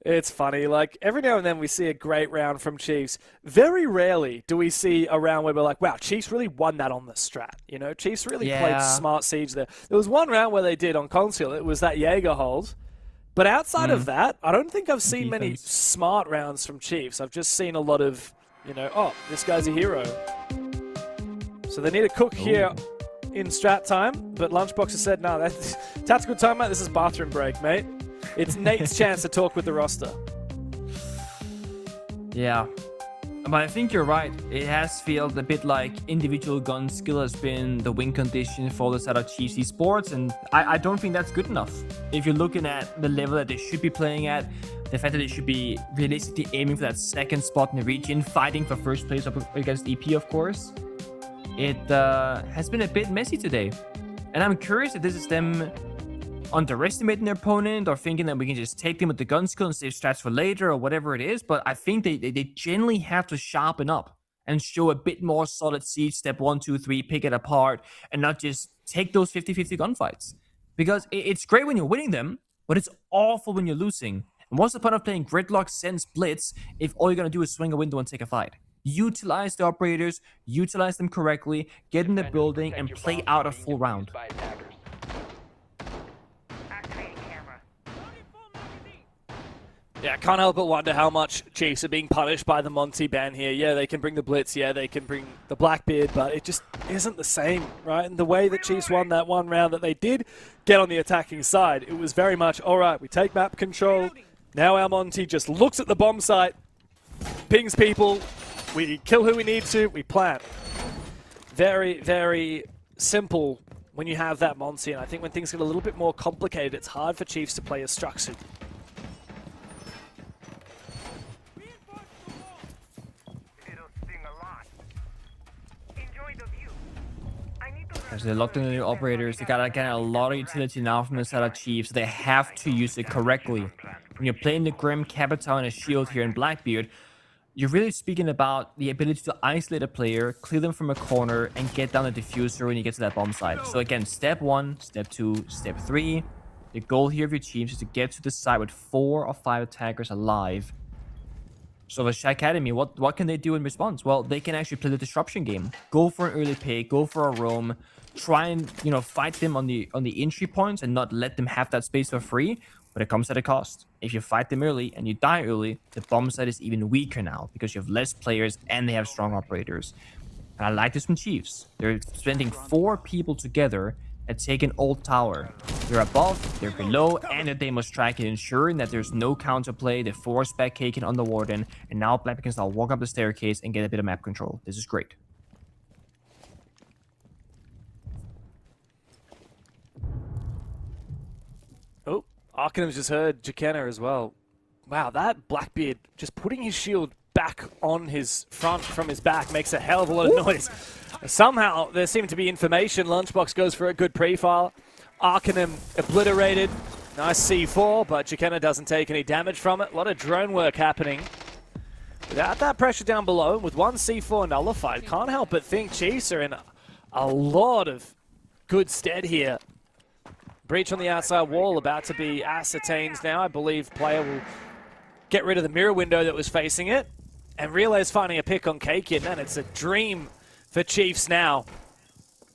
It's funny, like, every now and then we see a great round from Chiefs. Very rarely do we see a round where we're like, wow, Chiefs really won that on the strat. You know, Chiefs really played smart siege there. There was one round where they did on Consulate. It was that Jaeger hold. But outside of that, I don't think I've seen many smart rounds from Chiefs. I've just seen a lot of, you know, oh, this guy's a hero. So they need a cook here in strat time. But Lunchbox has said, no, that's tactical timeout. This is bathroom break, mate. It's Nate's chance to talk with the roster. Yeah. But I think you're right. It has felt a bit like individual gun skill has been the win condition for the side of Chiefs Esports, and I don't think that's good enough. If you're looking at the level that they should be playing at, the fact that they should be realistically aiming for that 2nd spot in the region, fighting for 1st place up against EP, of course, it has been a bit messy today. And I'm curious if this is them underestimating their opponent or thinking that we can just take them with the gun skill and save strats for later or whatever it is, but I think they generally have to sharpen up and show a bit more solid siege, step 1, 2, 3, pick it apart, and not just take those 50-50 gunfights. Because it's great when you're winning them, but it's awful when you're losing. And what's the point of playing Gridlock, Sense, Blitz if all you're going to do is swing a window and take a fight? Utilize the operators, utilize them correctly, get in the building, and play out a full round. Yeah, I can't help but wonder how much Chiefs are being punished by the Monty ban here. Yeah, they can bring the Blitz, yeah, they can bring the Blackbeard, but it just isn't the same, right? And the way that Chiefs won that one round that they did get on the attacking side, it was very much, all right, we take map control, Now our Monty just looks at the bomb site, pings people, we kill who we need to, we plant. Very, very simple when you have that Monty, and I think when things get a little bit more complicated, it's hard for Chiefs to play as structured. As they locked in the new operators, they got again a lot of utility now from the side of Chiefs, so they have to use it correctly. When you're playing the Grim, Capital, and a Shield here in Blackbeard, you're really speaking about the ability to isolate a player, clear them from a corner, and get down the diffuser when you get to that bomb site. So again, step 1, step 2, step 3. The goal here of your teams is to get to the site with 4 or 5 attackers alive. So the Shy Academy, what can they do in response? Well, they can actually play the disruption game. Go for an early pick, go for a roam, try and, you know, fight them on the entry points and not let them have that space for free. But it comes at a cost. If you fight them early and you die early, the bomb site is even weaker now because you have less players and they have strong operators. And I like this from Chiefs. They're spending 4 people together at taking Old Tower. They're above, they're below, and that they must track it, ensuring that there's no counterplay. They force back Kaken on the Warden, and now Blackbeard can start walk up the staircase and get a bit of map control. This is great. Oh, Arcanum's just heard Jakenna as well. Wow, that Blackbeard just putting his shield back on his front from his back makes a hell of a lot of noise. Somehow, there seemed to be information. Lunchbox goes for a good pre-fire. Arcanum obliterated. Nice C4, but Jakenna doesn't take any damage from it. A lot of drone work happening. Without that pressure down below, with one C4 nullified, can't help but think Chiefs are in a lot of good stead here. Breach on the outside wall about to be ascertained now. I believe player will get rid of the mirror window that was facing it. And Relay's finding a pick on Kaken, and it's a dream for Chiefs now.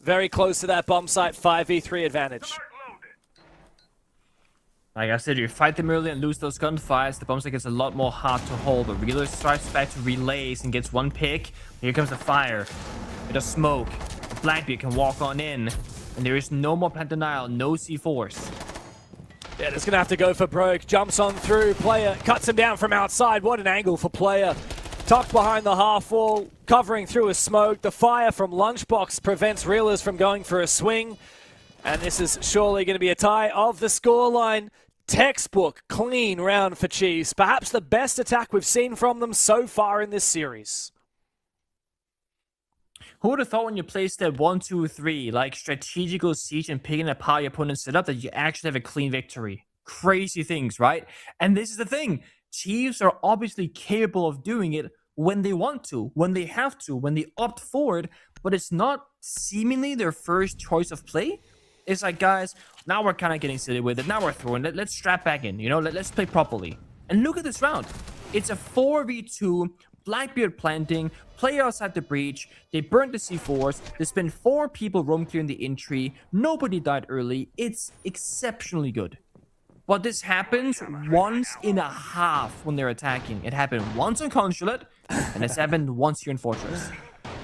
Very close to that bomb site, 5v3 advantage. Like I said, you fight them early and lose those gunfires, the bomb site gets a lot more hard to hold. But Relay strikes back to relays and gets one pick. Here comes the fire. Bit of smoke. Blackbeard can walk on in. And there is no more plant denial, no C4s. Yeah, it's going to have to go for Broke. Jumps on through. Player cuts him down from outside. What an angle for Player. Tucked behind the half wall, covering through a smoke. The fire from Lunchbox prevents Reelers from going for a swing. And this is surely going to be a tie of the scoreline. Textbook clean round for Chiefs. Perhaps the best attack we've seen from them so far in this series. Who would have thought when you play step 1, 2, 3, like strategical siege and picking apart your opponent's setup, that you actually have a clean victory? Crazy things, right? And this is the thing. Chiefs are obviously capable of doing it when they want to, when they have to, when they opt for it, but it's not seemingly their first choice of play. It's like, guys, now we're kind of getting silly with it. Now we're throwing it. Let's strap back in, you know, let's play properly. And look at this round. It's a 4v2, Blackbeard planting, play outside the breach, they burned the C4s, they spent 4 people roam clearing the entry, nobody died early. It's exceptionally good. But this happens once in a half when they're attacking. It happened once on Consulate, and it's happened once here in Fortress.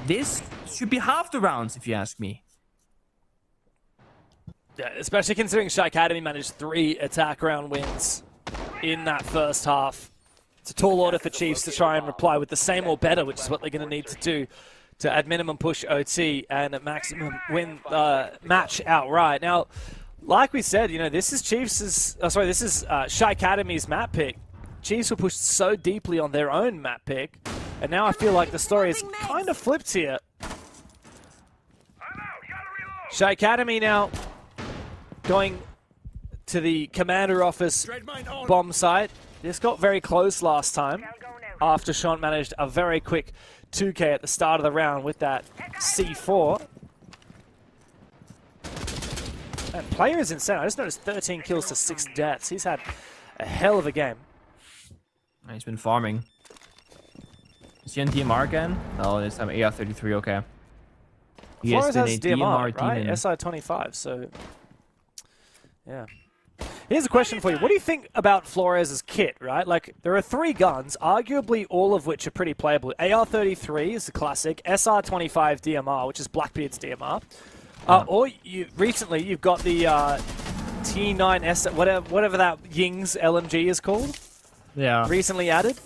This should be half the rounds, if you ask me. Yeah, especially considering Shy Academy managed 3 attack round wins in that first half. It's a tall order for Chiefs to try and reply with the same or better, which is what they're going to need to do to at minimum push OT and at maximum win match outright. Now, like we said, you know, this is this is Shy Academy's map pick. Chiefs were pushed so deeply on their own map pick, and now I feel like the story is kind of flipped here. Shy Academy now going to the commander office bomb site. This got very close last time after Sean managed a very quick 2K at the start of the round with that C4. And player is insane. I just noticed 13 kills to 6 deaths. He's had a hell of a game. He's been farming. Is he on DMR again? No, this time AR-33, okay. He Flores has has been a DMR, DMR right? demon. SI-25, so... yeah. Here's a question for you. What do you think about Flores' kit, right? Like, there are 3 guns, arguably all of which are pretty playable. AR-33 is the classic. SR-25 DMR, which is Blackbeard's DMR. Or recently, you've got the T9S, whatever that Ying's LMG is called. Yeah. recently added.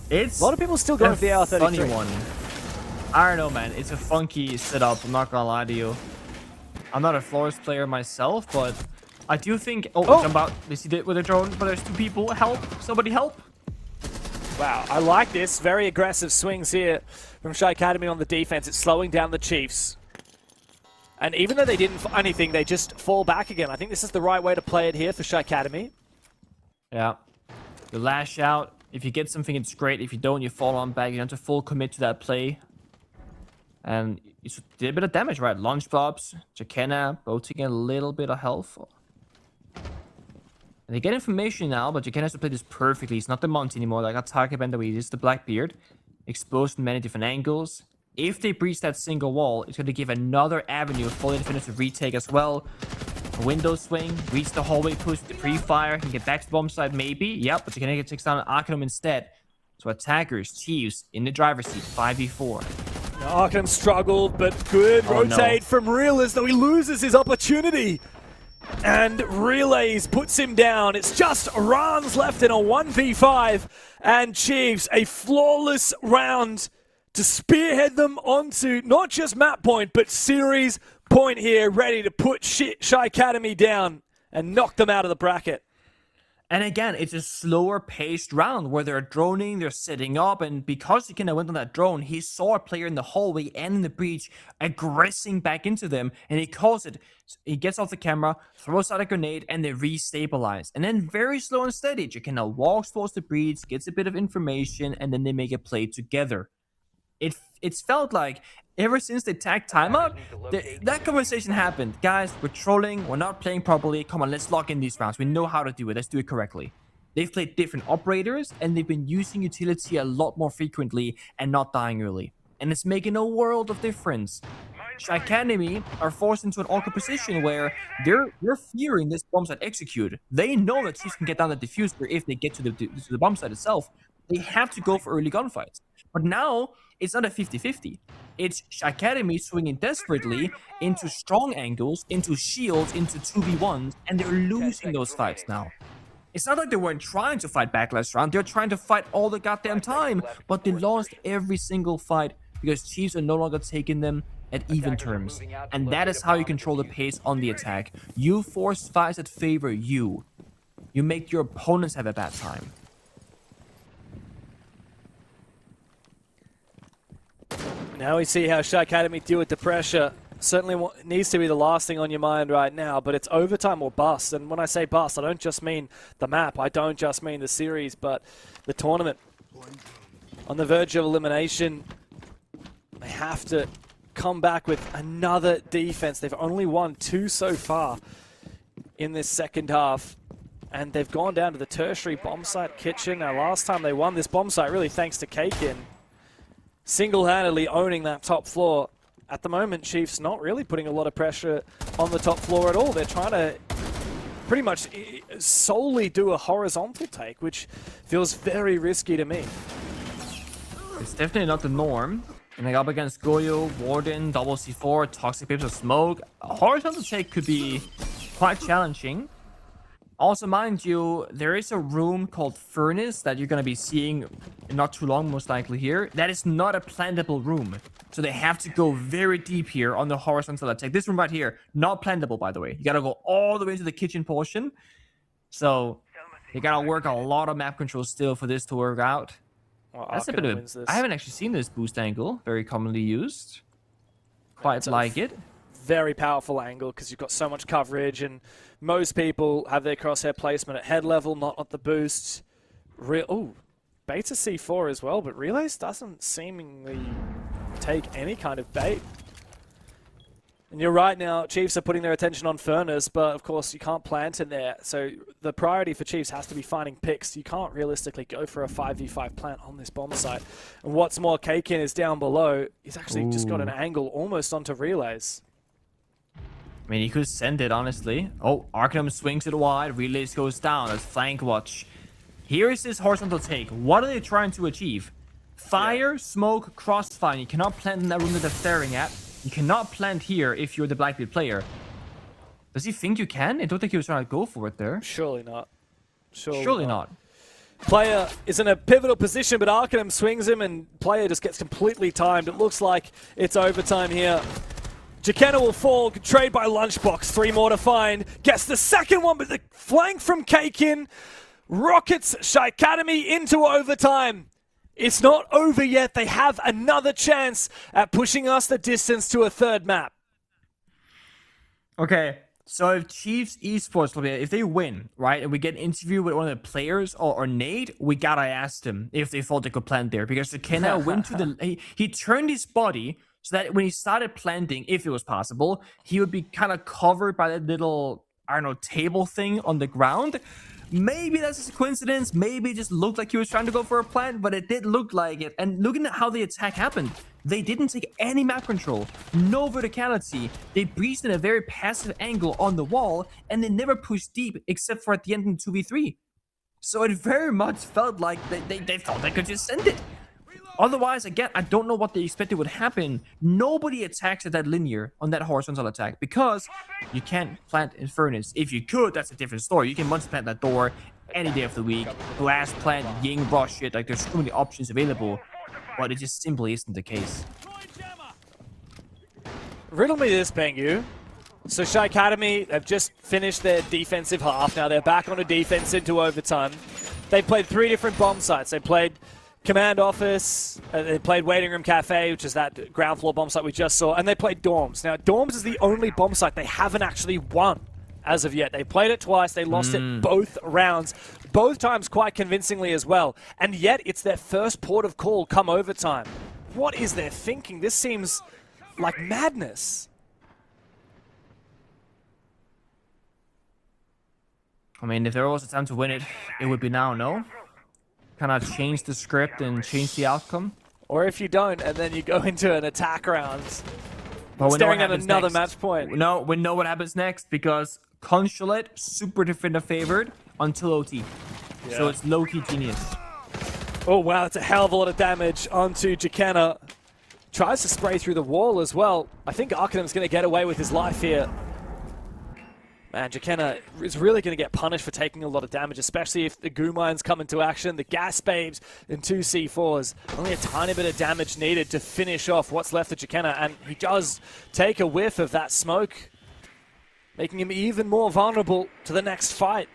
It's A lot of people still going for the AR-33. funny one. I don't know, man. It's a funky setup. I'm not gonna lie to you. I'm not a Flores player myself, but I do think... Oh, jump out. They see it with a drone, but there's 2 people. Help. Somebody help. Wow, I like this. Very aggressive swings here from Shy Academy on the defense. It's slowing down the Chiefs. And even though they didn't find anything, they just fall back again. I think this is the right way to play it here for Shy Academy. Yeah. You lash out. If you get something, it's great. If you don't, you fall on back. You have to full commit to that play. And you did a bit of damage, right? Launch blobs, Jakena, both taking a little bit of health. And they get information now, but Jakena has to play this perfectly. He's not the Monty anymore. Like I target band that he is the Blackbeard. Exposed in many different angles. If they breach that single wall, it's going to give another avenue for the defenders to retake as well. A window swing, reach the hallway push with the pre-fire, can get back to the bomb side maybe. Yep, but Jakena takes down Arcanum instead. So attackers, Chiefs in the driver's seat, 5v4. Arkham struggled, but good rotate from Real as though he loses his opportunity. And Relays puts him down. It's just Rans left in a 1v5. And Chiefs, a flawless round to spearhead them onto not just map point, but series point here, ready to put Shy Academy down and knock them out of the bracket. And again, it's a slower paced round where they're droning, they're setting up, and because he kind of went on that drone, he saw a player in the hallway and in the breach aggressing back into them, and he calls it. He gets off the camera, throws out a grenade, and they re-stabilize. And then very slow and steady, Jakena walks towards the breach, gets a bit of information, and then they make a play together. It's felt like ever since they tagged timeout, that conversation happened. Guys, we're trolling, we're not playing properly. Come on, let's lock in these rounds. We know how to do it. Let's do it correctly. They've played different operators, and they've been using utility a lot more frequently and not dying early. And it's making a world of difference. Shy Academy are forced into an awkward position where they're fearing this bomb site execute. They know that Chiefs can get down the diffuser if they get to the bomb site itself. They have to go for early gunfights. But now, it's not a 50-50. It's Shy Academy swinging desperately into strong angles, into shields, into 2v1s, and they're losing those fights now. It's not like they weren't trying to fight back last round. They're trying to fight all the goddamn time, but they lost every single fight because Chiefs are no longer taking them at even terms. And that is how you control the pace on the attack. You force fights that favor you. You make your opponents have a bad time. Now we see how Shy Academy deal with the pressure. Certainly needs to be the last thing on your mind right now, but it's overtime or bust. And when I say bust, I don't just mean the map. I don't just mean the series, but the tournament. On the verge of elimination, they have to come back with another defense. They've only won 2 so far in this second half. And they've gone down to the tertiary bomb site kitchen. Now, last time they won this bomb site, really thanks to Kakin, single-handedly owning that top floor. At the moment, Chiefs not really putting a lot of pressure on the top floor at all. They're trying to pretty much solely do a horizontal take, which feels very risky to me. It's definitely not the norm. And they go up against Goyo, Warden, double C4, Toxic Pips of Smoke. A horizontal take could be quite challenging. Also, mind you, there is a room called Furnace that you're going to be seeing in not too long, most likely here. That is not a plantable room. So they have to go very deep here on the horizontal attack. This room right here, not plantable, by the way. You got to go all the way to the kitchen portion. So you got to work a lot of map control still for this to work out. Well, that's a bit of I haven't actually seen this boost angle. Very commonly used. Quite like it. Very powerful angle because you've got so much coverage, and most people have their crosshair placement at head level, not at the boost. Beta C4 as well, but Relays doesn't seemingly take any kind of bait. And you're right now, Chiefs are putting their attention on Furnace, but of course you can't plant in there. So the priority for Chiefs has to be finding picks. You can't realistically go for a 5v5 plant on this bomb site. And what's more, Kakin is down below. He's actually just got an angle almost onto Relays. I mean, he could send it, honestly. Oh, Arcanum swings it wide. Relays goes down. That's flank watch. Here is this horizontal take. What are they trying to achieve? Fire, smoke, crossfire. You cannot plant in that room that they're staring at. You cannot plant here if you're the Blackbeard player. Does he think you can? I don't think he was trying to go for it there. Surely not. Surely not. Player is in a pivotal position, but Arcanum swings him and player just gets completely timed. It looks like it's overtime here. Jakenna will fall, trade by Lunchbox, 3 more to find. Gets the second one, but the flank from Kakin rockets Shy Academy into overtime. It's not over yet. They have another chance at pushing us the distance to a third map. Okay, so if Chiefs Esports, if they win, right, and we get an interview with one of the players or Nate, we gotta ask them if they thought they could plant there. Because Jakenna went to the... He turned his body so that when he started planting, if it was possible, he would be kind of covered by that little, I don't know, table thing on the ground. Maybe that's a coincidence. Maybe it just looked like he was trying to go for a plant, but it did look like it. And looking at how the attack happened, they didn't take any map control, no verticality. They breached in a very passive angle on the wall, and they never pushed deep except for at the end in 2v3. So it very much felt like they thought they could just send it. Otherwise, again, I don't know what they expected would happen. Nobody attacks at that linear on that horizontal attack because you can't plant in Furnace. If you could, that's a different story. You can once plant that door any day of the week. Blast, plant, Ying, rush it. Like, there's so many options available, but it just simply isn't the case. Riddle me this, Bengu. So Shy Academy have just finished their defensive half. Now they're back on a defense into overtime. They played 3 different bomb sites. They played Command Office, they played Waiting Room Cafe, which is that ground floor bomb site we just saw, and they played Dorms. Now, Dorms is the only bomb site they haven't actually won as of yet. They played it twice, they lost it both rounds, both times quite convincingly as well, and yet it's their first port of call come overtime. What is their thinking? This seems like madness. I mean, if there was a time to win it, it would be now, no? Kind of change the script and change the outcome. Or if you don't, and then you go into an attack round, but staring at another match point. No, we know what happens next because Consulate, super defender favored until OT. Yeah. So it's low-key genius. Oh wow, that's a hell of a lot of damage onto Jakenna. Tries to spray through the wall as well. I think Arcanum's going to get away with his life here. Man, Jakenna is really going to get punished for taking a lot of damage, especially if the goo mines come into action. The gas babes and 2 C4s. Only a tiny bit of damage needed to finish off what's left of Jakenna, and he does take a whiff of that smoke, making him even more vulnerable to the next fight.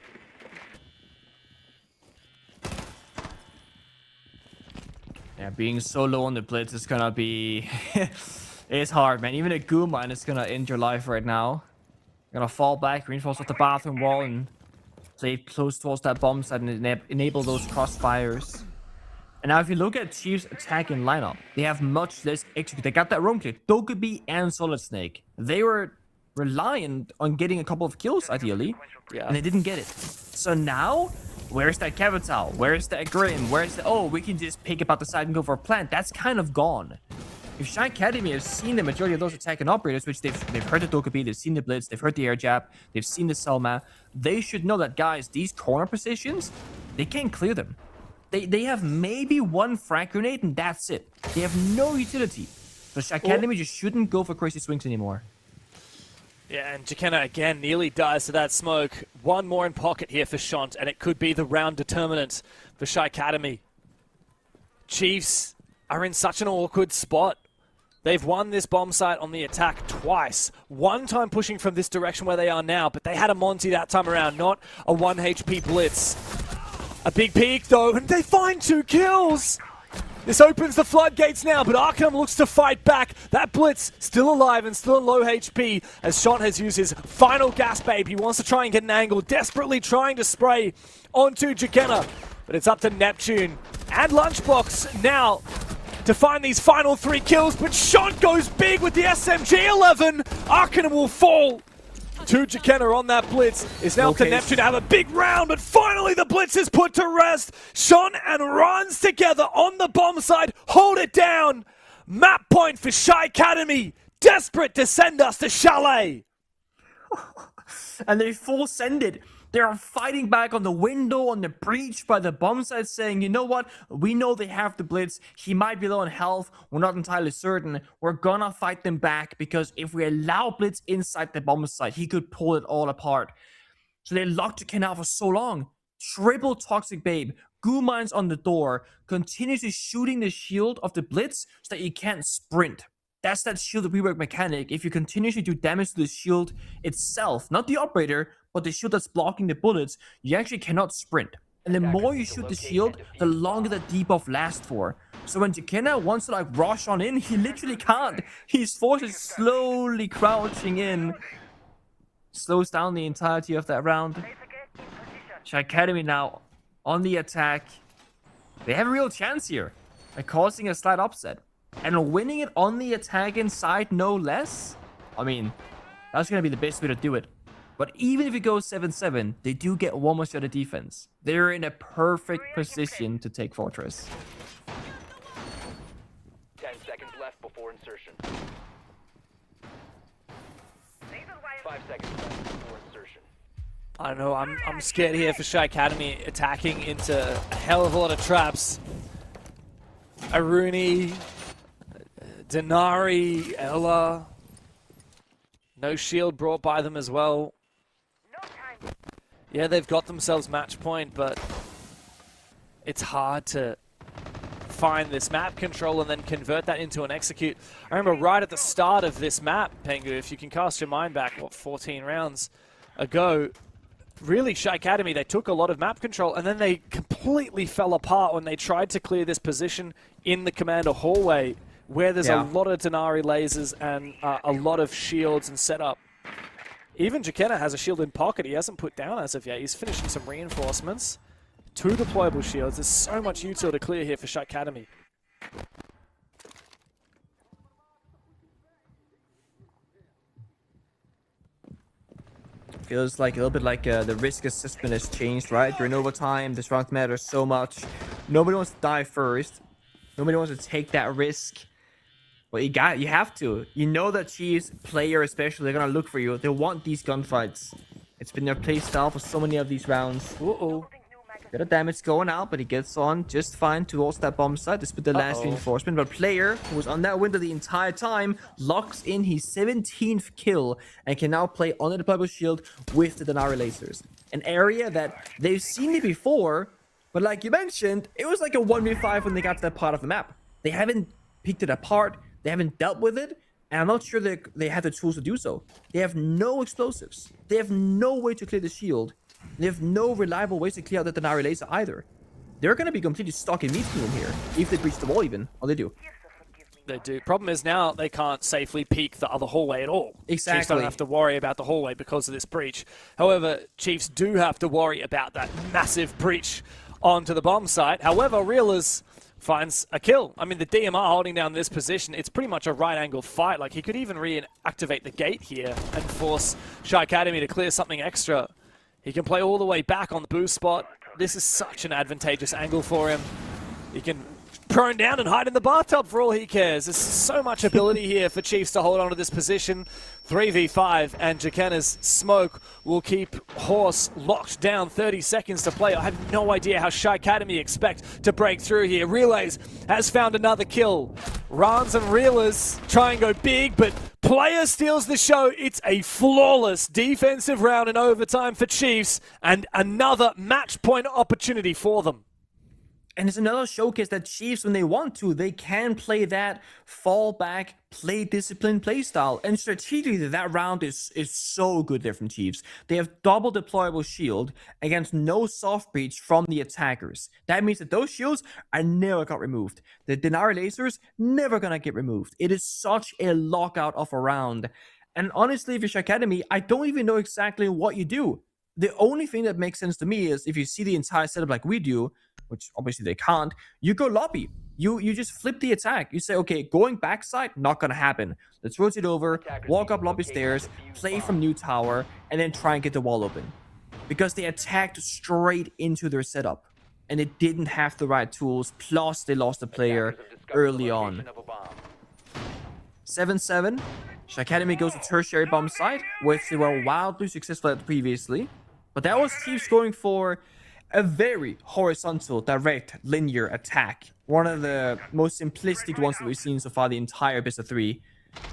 Yeah, being so low on the blitz is going to be... It's hard, man. Even a goo mine is going to end your life right now. Gonna fall back, reinforce off the bathroom wall, and play close towards that bomb site and enable those crossfires. And now if you look at Chiefs' attacking lineup, they have much less execute. They got that roam clear, Dokkaebi and Solid Snake. They were reliant on getting a couple of kills, ideally, and they didn't get it. So now, where's that Capital? Where's that Grim? Where's the, oh, we can just pick up out the side and go for a plant? That's kind of gone. If Shy Academy has seen the majority of those attacking operators, which they've heard the Dokkaebi, they've seen the Blitz, they've heard the air jab, they've seen the Selma, they should know that, guys, these corner positions, they can't clear them. They have maybe 1 frag grenade, and that's it. They have no utility. So Shy Academy just shouldn't go for crazy swings anymore. Yeah, and Jakenna again nearly dies to that smoke. 1 more in pocket here for Shant, and it could be the round determinant for Shy Academy. Chiefs are in such an awkward spot. They've won this bomb site on the attack twice. 1 time pushing from this direction where they are now, but they had a Monty that time around, not a 1 HP blitz. A big peek though, and they find 2 kills! This opens the floodgates now, but Arcanum looks to fight back. That blitz still alive and still in low HP as Shant has used his final gas babe. He wants to try and get an angle, desperately trying to spray onto Jakenna. But it's up to Neptune and Lunchbox now to find these final 3 kills, but Shant goes big with the SMG-11. Arcanum will fall to Jakenna on that blitz. It's now up to Neptune to have a big round, but finally the blitz is put to rest. Shant and Rans together on the bomb side, hold it down. Map point for Shy Academy, desperate to send us to Chalet. And they full send it. They are fighting back on the window, on the breach by the bomb site, saying, you know what? We know they have the blitz. He might be low on health. We're not entirely certain. We're gonna fight them back because if we allow blitz inside the bomb site, he could pull it all apart. So they locked Jakenna for so long. Triple Toxic Babe, goo mines on the door, continuously shooting the shield of the blitz so that you can't sprint. That's that shield rework mechanic. If you continuously do damage to the shield itself, not the operator, but the shield that's blocking the bullets, you actually cannot sprint. And the more you shoot the shield, the longer the debuff lasts for. So when Jekena wants to like rush on in, he literally can't. He's forced to slowly crouching in. Slows down the entirety of that round. Shy Academy now on the attack. They have a real chance here by causing a slight upset. And winning it on the attack inside, no less. I mean, that's going to be the best way to do it. But even if it goes 7-7, they do get one more shot of defense. They're in a perfect position to take Fortress. 10 seconds left before insertion. 5 seconds left before insertion. I don't know, I'm scared here for Shy Academy attacking into a hell of a lot of traps. Aruni, Denari, Ella. No shield brought by them as well. Yeah, they've got themselves match point, but it's hard to find this map control and then convert that into an execute. I remember right at the start of this map, Pengu, if you can cast your mind back, what, 14 rounds ago, really, Shy Academy, they took a lot of map control and then they completely fell apart when they tried to clear this position in the commander hallway where there's a lot of Denari lasers and a lot of shields and setup. Even Jekena has a shield in pocket he hasn't put down as of yet. He's finishing some reinforcements. 2 deployable shields. There's so much util to clear here for Shy Academy. Feels like a little bit like the risk assessment has changed, right? You're in overtime. This round matters so much. Nobody wants to die first. Nobody wants to take that risk. But you have to. You know that Chiefs player especially, they're gonna look for you. They want these gunfights. It's been their play style for so many of these rounds. Bit of damage going out, but he gets on just fine towards that bomb site. This with the last reinforcement. But player who was on that window the entire time locks in his 17th kill and can now play on the deployable shield with the Denari lasers. An area that they've seen it before, but like you mentioned, it was like a 1v5 when they got to that part of the map. They haven't picked it apart. They haven't dealt with it, and I'm not sure they have the tools to do so. They have no explosives. They have no way to clear the shield. They have no reliable ways to clear out the Denari laser either. They're going to be completely stuck in meat room here, if they breach the wall even. Oh, they do. They do. Problem is now they can't safely peek the other hallway at all. Exactly. Chiefs don't have to worry about the hallway because of this breach. However, Chiefs do have to worry about that massive breach onto the bomb site. However, Reelers finds a kill. I mean, the DMR holding down this position, it's pretty much a right-angle fight. Like, he could even reactivate the gate here and force Shy Academy to clear something extra. He can play all the way back on the boost spot. This is such an advantageous angle for him. He can prone down and hide in the bathtub for all he cares. There's so much ability here for Chiefs to hold on to this position. 3v5, and Jekena's smoke will keep Horse locked down. 30 seconds to play. I have no idea how Shy Academy expect to break through here. Relays has found another kill. Rans and Reelers try and go big, but player steals the show. It's a flawless defensive round in overtime for Chiefs, and another match point opportunity for them. And it's another showcase that Chiefs, when they want to, they can play that fall back, play discipline play style. And strategically, that round is so good there from Chiefs. They have double deployable shield against no soft breach from the attackers. That means that those shields are never got removed. The Denari lasers never gonna get removed. It is such a lockout of a round. And honestly, Fish Academy, I don't even know exactly what you do. The only thing that makes sense to me is if you see the entire setup like we do, which obviously they can't, you go lobby. You just flip the attack. You say, okay, going backside, not gonna happen. Let's rotate over, walk up lobby stairs, play from new tower, and then try and get the wall open. Because they attacked straight into their setup. And they didn't have the right tools, plus they lost a player early on. 7-7. Shy Academy goes to tertiary bomb site, which they were wildly successful at previously. But that was Chiefs going for a very horizontal, direct, linear attack. One of the most simplistic ones that we've seen so far the entire best of 3.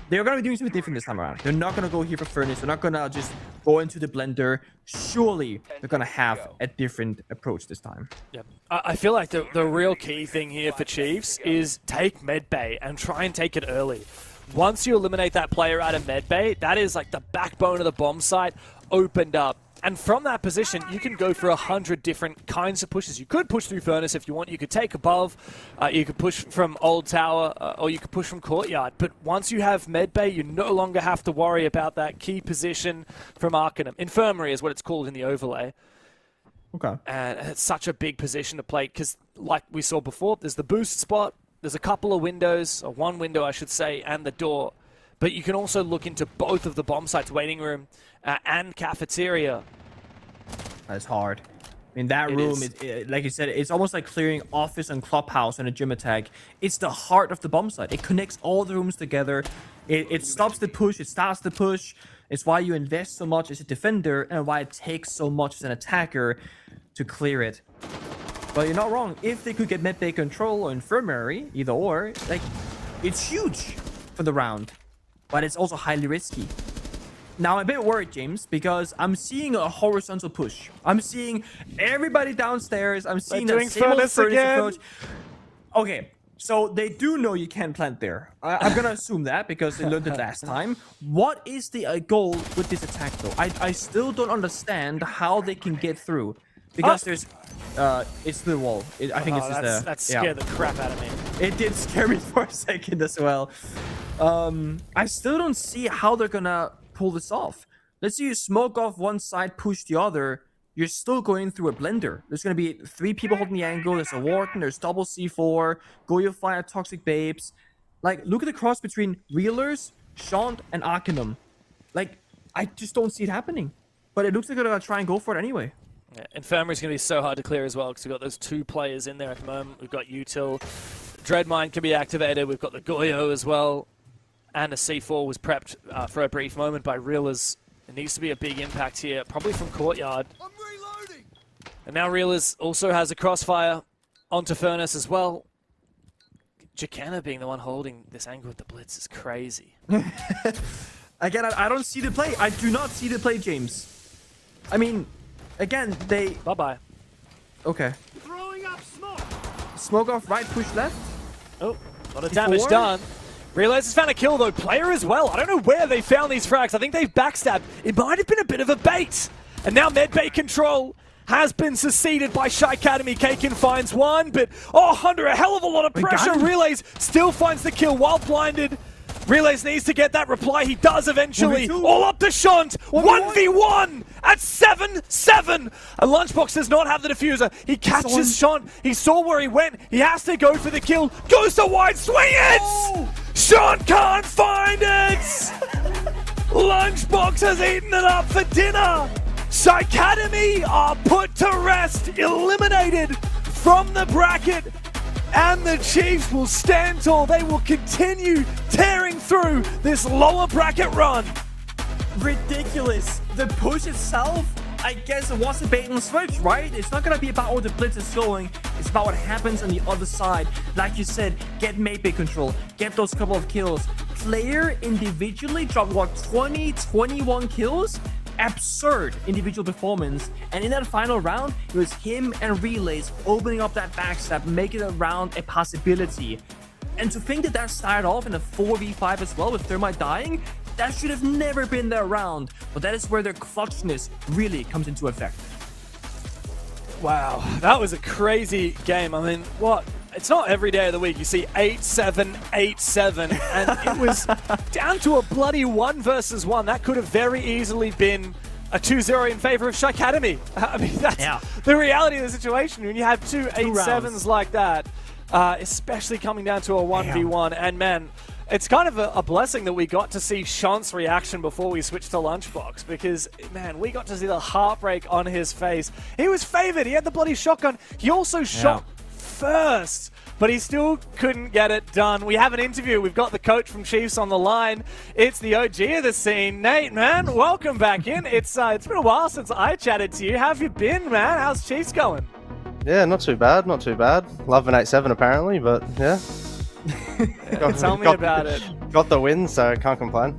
they're going to be doing something different this time around. They're not going to go here for Furnace. They're not going to just go into the blender. Surely they're going to have a different approach this time. Yep. I feel like the real key thing here for Chiefs is take medbay and try and take it early. Once you eliminate that player out of medbay, that is like the backbone of the bomb site opened up. And from that position, you can go for 100 different kinds of pushes. You could push through Furnace if you want. You could take above. You could push from Old Tower, or you could push from Courtyard. But once you have medbay, you no longer have to worry about that key position from Arcanum. Infirmary is what it's called in the overlay. Okay. And it's such a big position to play because, like we saw before, there's the boost spot, there's a couple of windows, or one window I should say, and the door. But you can also look into both of the bomb sites, waiting room and cafeteria. That's hard. I mean, that room is, like you said, it's almost like clearing office and clubhouse in a gym attack. It's the heart of the bomb site. It connects all the rooms together. It stops the push. It starts the push. It's why you invest so much as a defender and why it takes so much as an attacker to clear it. But you're not wrong. If they could get medbay control or infirmary, either or, like, it's huge for the round. But it's also highly risky. Now, I'm a bit worried, James, because I'm seeing a horizontal push. I'm seeing everybody downstairs. I'm seeing that same old Furnace approach. Okay, so they do know you can't plant there. I'm going to assume that because they learned it last time. What is the goal with this attack, though? I still don't understand how they can get through. Because there's... it's the wall. I think it's just that scared the crap out of me. It did scare me for a second as well. I still don't see how they're gonna pull this off. Let's say you smoke off one side, push the other. You're still going through a blender. There's gonna be 3 people holding the angle. There's a Warden. There's double C4. Goyo Fire, Toxic Babes. Like, look at the cross between Reelers, Shant, and Arcanum. Like, I just don't see it happening. But it looks like they're gonna try and go for it anyway. Yeah, Infirmary's going to be so hard to clear as well because we've got those 2 players in there at the moment. We've got Util. Dreadmine can be activated. We've got the Goyo as well. And the C4 was prepped for a brief moment by Reelers. It needs to be a big impact here, probably from Courtyard. I'm reloading. And now Reelers also has a crossfire onto Furnace as well. Jacana being the one holding this angle with the Blitz is crazy. Again, I don't see the play. I do not see the play, James. I mean... Again, they... Bye-bye. Okay. Throwing up smoke. Smoke off right, push left. Oh, a lot of damage done. Realize has found a kill, though. Player as well. I don't know where they found these frags. I think they've backstabbed. It might have been a bit of a bait. And now medbay control has been seceded by Shy Academy. Kakin finds one, but under a hell of a lot of pressure. Relays still finds the kill while blinded. Relays needs to get that reply. He does eventually. All up to Shant. 1v1 at 7-7. And Lunchbox does not have the diffuser. He catches Shant. He saw where he went. He has to go for the kill. Goes to wide. Swing it! Shant can't find it! Lunchbox has eaten it up for dinner. Psycademy are put to rest. Eliminated from the bracket. And the Chiefs will stand tall. They will continue tearing through this lower bracket run. Ridiculous. The push itself, I guess it was a bait and switch, right? It's not going to be about where the blitz is going. It's about what happens on the other side. Like you said, get medbay control. Get those couple of kills. Player individually dropped, what, 20, 21 kills? Absurd individual performance, and in that final round it was him and Relays opening up that backstab, making the round a possibility. And to think that started off in a 4v5 as well with Thermite dying, that should have never been their round, but that is where their clutchness really comes into effect. Wow, that was a crazy game. I mean, what? It's not every day of the week you see 8-7, 8-7, and it was down to a bloody 1 versus 1. That could have very easily been a 2-0 in favor of Shy Academy. I mean, that's the reality of the situation. When you have two 8-7s like that, especially coming down to a 1v1, and man, it's kind of a blessing that we got to see Shant's reaction before we switched to Lunchbox, because, man, we got to see the heartbreak on his face. He was favored. He had the bloody shotgun. He also shot first, but he still couldn't get it done. We have an interview. We've got the coach from Chiefs on the line. It's the OG of the scene. Nate, man, welcome back in. It's been a while since I chatted to you. How have you been, man? How's Chiefs going? Yeah, not too bad, not too bad. Love an 8-7 apparently, but yeah. Tell me about it. got the win, so can't complain.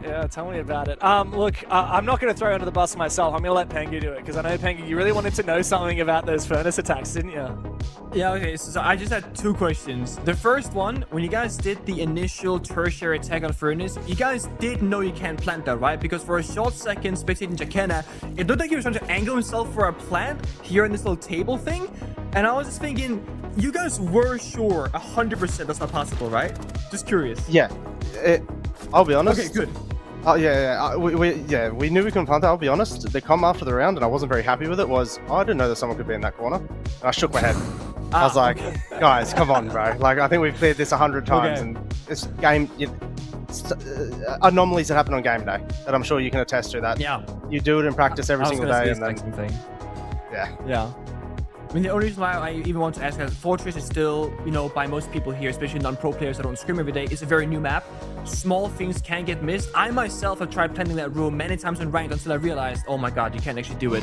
Yeah, tell me about it. Look, I'm not going to throw you under the bus myself. I'm going to let Pengu do it, because I know, Pengu, you really wanted to know something about those furnace attacks, didn't you? Yeah, okay, so I just had 2 questions. The first one, when you guys did the initial tertiary attack on Furnace, you guys did know you can't plant that, right? Because for a short second, spectating Jakena, it looked like he was trying to angle himself for a plant here in this little table thing. And I was just thinking, you guys were sure 100% that's not possible, right? Just curious. Yeah, I'll be honest. Okay, good. Oh we knew we couldn't plant that. I'll be honest. The comment after the round, and I wasn't very happy with it, was, oh, I didn't know that someone could be in that corner. And I shook my head. I was like, guys, come on, bro. Like, I think we've cleared this 100 times, and this game, anomalies that happen on game day that I'm sure you can attest to. That you do it in practice every single day, and then yeah. I mean, the only reason why I even want to ask is Fortress is still, you know, by most people here, especially non-pro players that don't scrim every day, it's a very new map. Small things can get missed. I myself have tried planting that room many times in ranked until I realized, oh my god, you can't actually do it.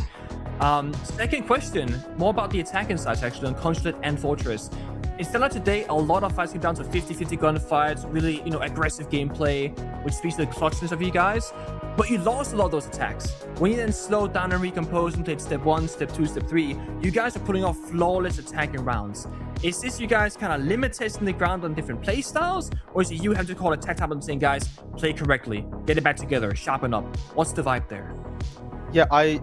Second question, more about the attacking sides actually on Consulate and Fortress. Instead of today, a lot of fights came down to 50-50 gunfights, really, you know, aggressive gameplay, which speaks to the clutchness of you guys. But you lost a lot of those attacks. When you then slowed down and recomposed and played step 1, step 2, step 3, you guys are putting off flawless attacking rounds. Is this you guys kind of limit testing the ground on different play styles? Or is it you have to call a tech time and saying, guys, play correctly, get it back together, sharpen up? What's the vibe there? Yeah, I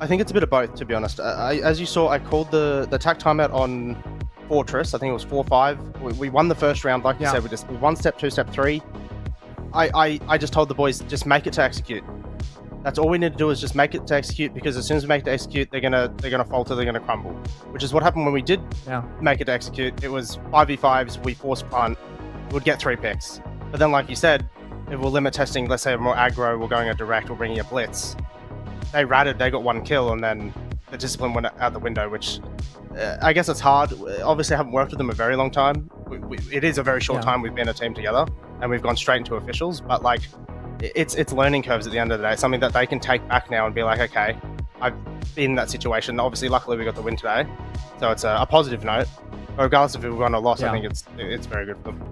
think it's a bit of both, to be honest. As you saw, I called the attack timeout on Fortress. I think it was 4-5. We won the first round, like you said. We won step 2, step 3. I just told the boys, just make it to execute. That's all we need to do, is just make it to execute, because as soon as we make it to execute, they're gonna falter, they're gonna crumble. Which is what happened when we did make it to execute. It was 5v5s, we force punt, we would get 3 picks. But then, like you said, if we're limit testing, let's say more aggro, we're going a direct, we're bringing a blitz. They ratted, they got 1 kill, and then the discipline went out the window, which I guess it's hard. Obviously, I haven't worked with them a very long time. It is a very short time we've been a team together, and we've gone straight into officials. But like, it's learning curves at the end of the day. Something that they can take back now and be like, okay, I've been in that situation. Obviously, luckily we got the win today, so it's a positive note. But regardless if we won or lost, I think it's very good for them.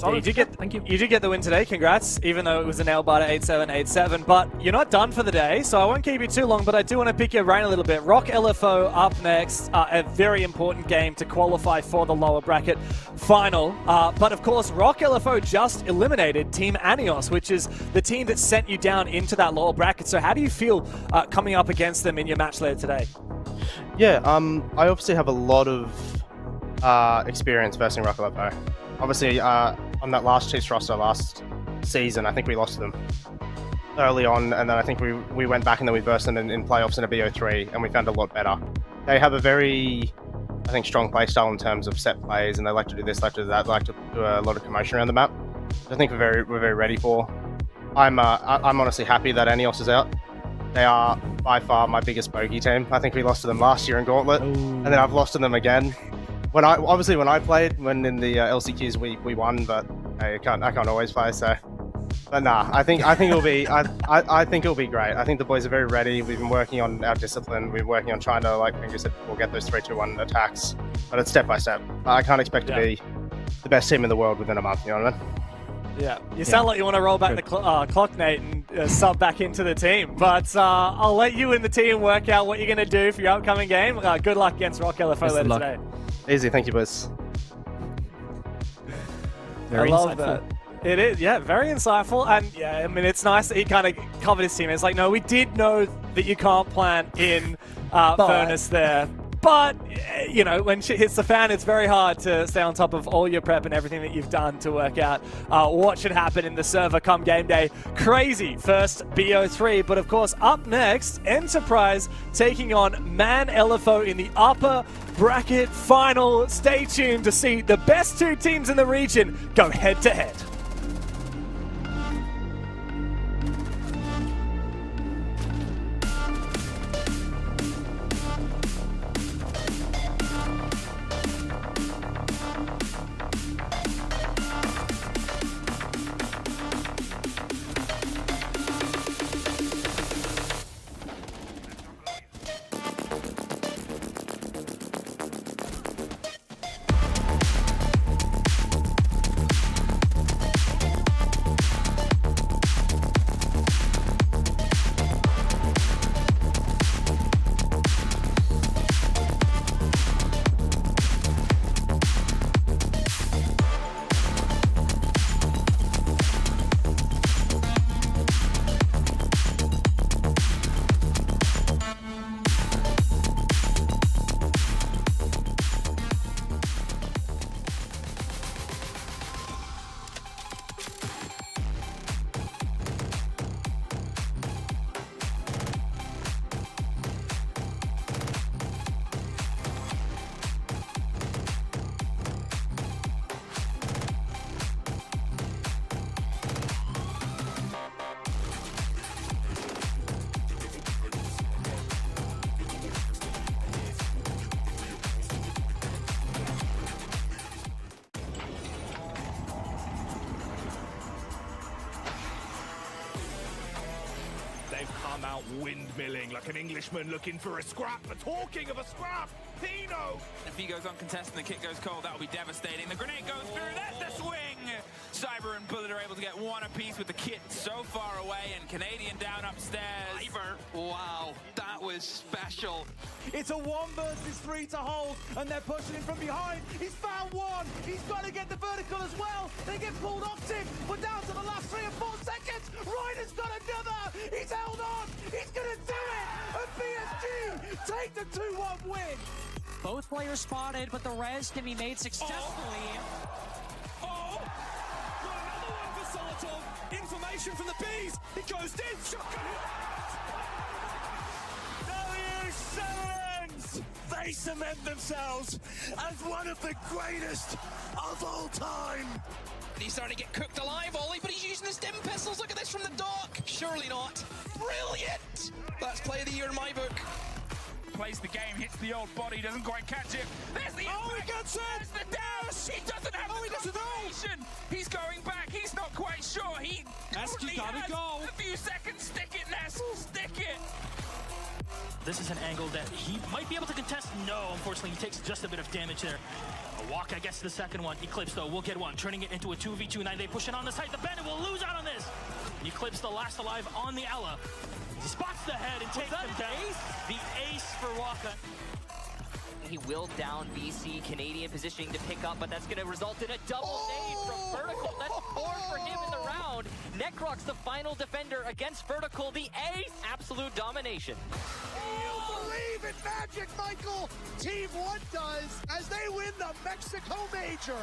Yeah, you did get the win today, congrats, even though it was a nail biter 8-7, 8-7, but you're not done for the day, so I won't keep you too long, but I do want to pick your brain a little bit. ROC LFO up next, a very important game to qualify for the lower bracket final, but of course ROC LFO just eliminated Team Anios, which is the team that sent you down into that lower bracket. So how do you feel coming up against them in your match later today? Yeah, I obviously have a lot of experience versing ROC LFO. Obviously, on that last Chiefs roster last season, I think we lost them early on, and then I think we went back and then we versed them in playoffs in a BO3, and we found a lot better. They have a very, I think, strong play style in terms of set plays, and they like to do this, like to do that, like to do a lot of commotion around the map. I think we're very ready for. I'm honestly happy that Anios is out. They are by far my biggest bogey team. I think we lost to them last year in Gauntlet, and then I've lost to them again. When I played, when in the LCQs we won, but I can't always play. So, but nah, I think it'll be I think it'll be great. I think the boys are very ready. We've been working on our discipline. We've been working on trying to, like you said, we'll get those 3-2-1 attacks, but it's step by step. I can't expect to be the best team in the world within a month. You know what I mean? Yeah, you sound like you want to roll back the clock, Nate, and sub back into the team. But I'll let you and the team work out what you're going to do for your upcoming game. Good luck against ROC LFO later today. Easy, thank you, boys. Very insightful. It is, yeah, very insightful. And yeah, I mean, it's nice that he kind of covered his team. It's like, no, we did know that you can't plant in Furnace there. But, you know, when shit hits the fan, it's very hard to stay on top of all your prep and everything that you've done to work out what should happen in the server come game day. Crazy first BO3, but of course, up next, Enterprise taking on Man LFO in the upper bracket final. Stay tuned to see the best 2 teams in the region go head to head. start windmilling like an Englishman looking for a scrap. But talking of a scrap, Pino! If he goes uncontested and the kick goes cold, that will be devastating. The grenade goes through, there's the swing! Cyber and Bullet are able to get one apiece with the kit so far away, and Canadian down upstairs. Cyber, wow, that was special. It's a 1 versus 3 to hold, and they're pushing him from behind. He's found one. He's got to get the vertical as well. They get pulled off Tim. We're down to the last 3 or 4 seconds. Ryder's got another. He's held on. He's going to do it. And PSG take the 2-1 win. Both players spotted, but the res can be made successfully. Got another one for Solotov. Information from the bees. It goes in. W7s! They cement themselves as one of the greatest of all time. He's starting to get cooked alive, Ollie, but he's using the stim pistols. Look at this from the dock. Surely not. Brilliant! That's play of the year in my book. Plays the game, hits the old body, doesn't quite catch it. There's the Oh, impact. he gets it! There's the dash! He doesn't have the he doesn't know! confirmation. He's going back, he's not quite sure. He Nesk, you gotta has go. a few seconds. Stick it, Nesk, stick it. This is an angle that he might be able to contest. No, unfortunately, he takes just a bit of damage there. A walk, I guess, the second one. Eclipse, though, will get one, turning it into a 2v2. Now they push it on the side. The Bandit will lose out on this. Eclipse, the last alive on the Ella. He spots the head and takes him down. The ace for Waka. He will down BC. Canadian positioning to pick up, but that's going to result in a double nade from Vertical. That's 4 for him in the round. Necrox, the final defender against Vertical. The ace, absolute domination. Oh, believe in magic, Michael! Team 1 does as they win the Mexico Major.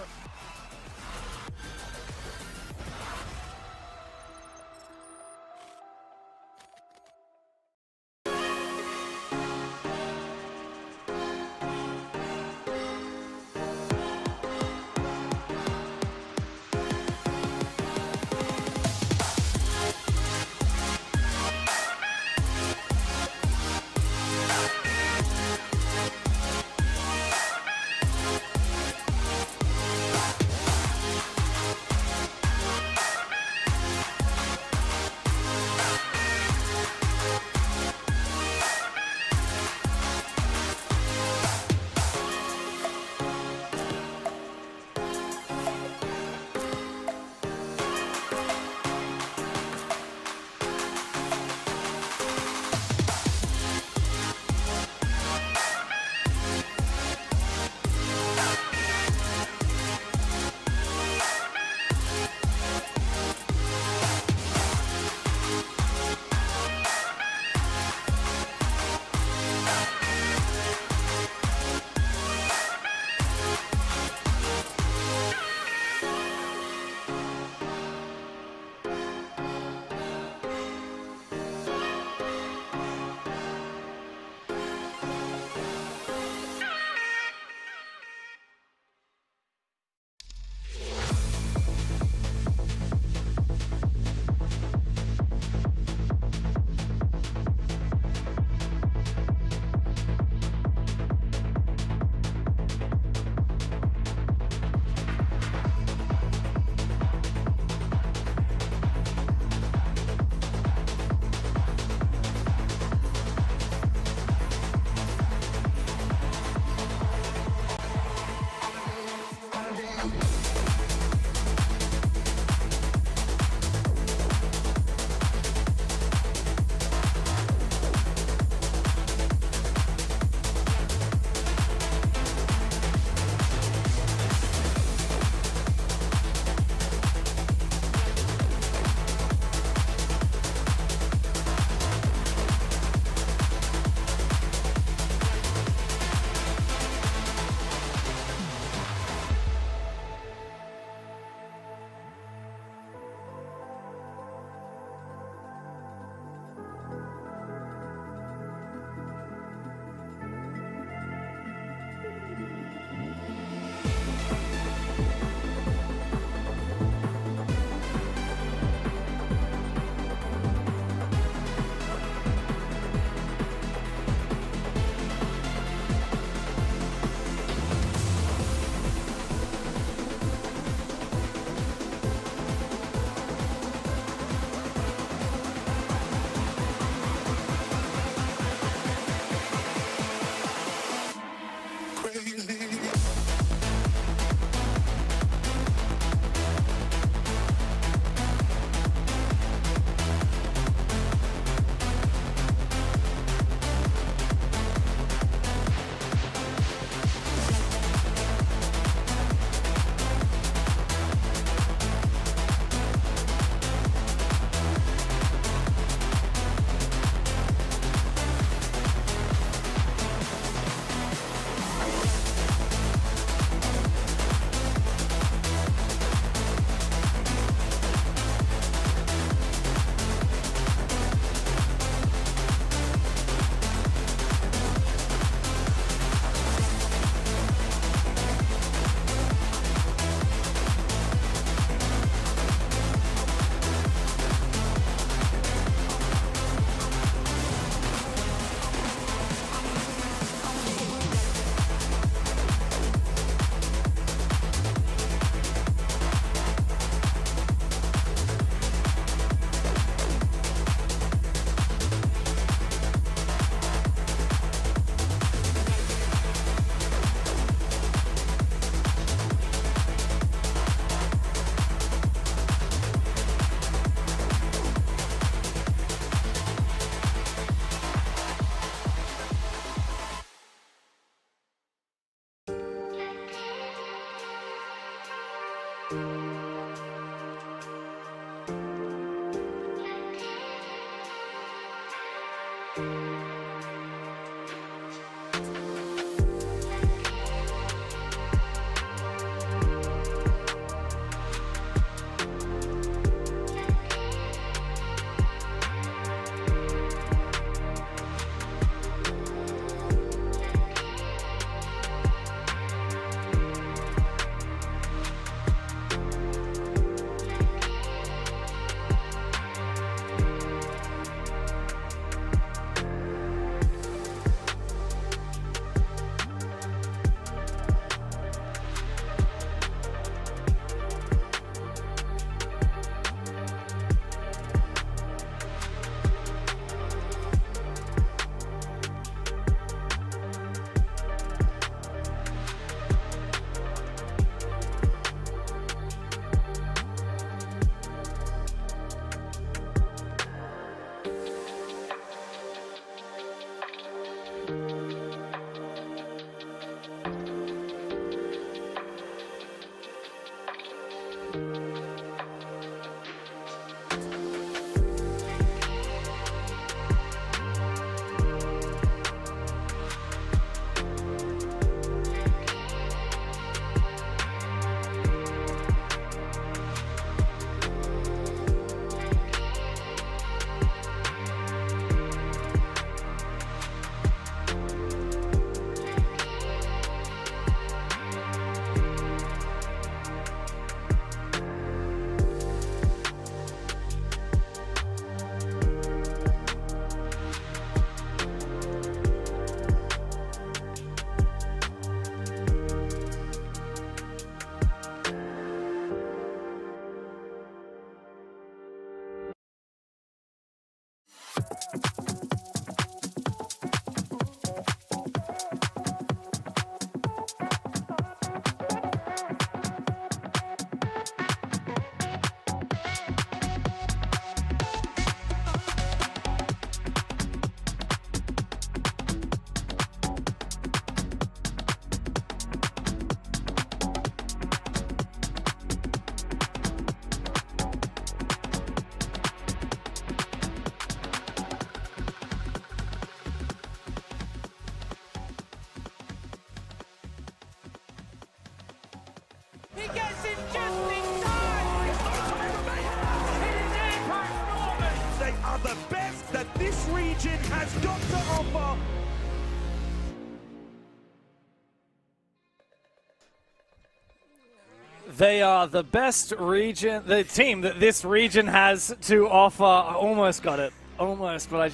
region has got to offer. They are the best region, the team that this region has to offer. I almost got it. Almost, but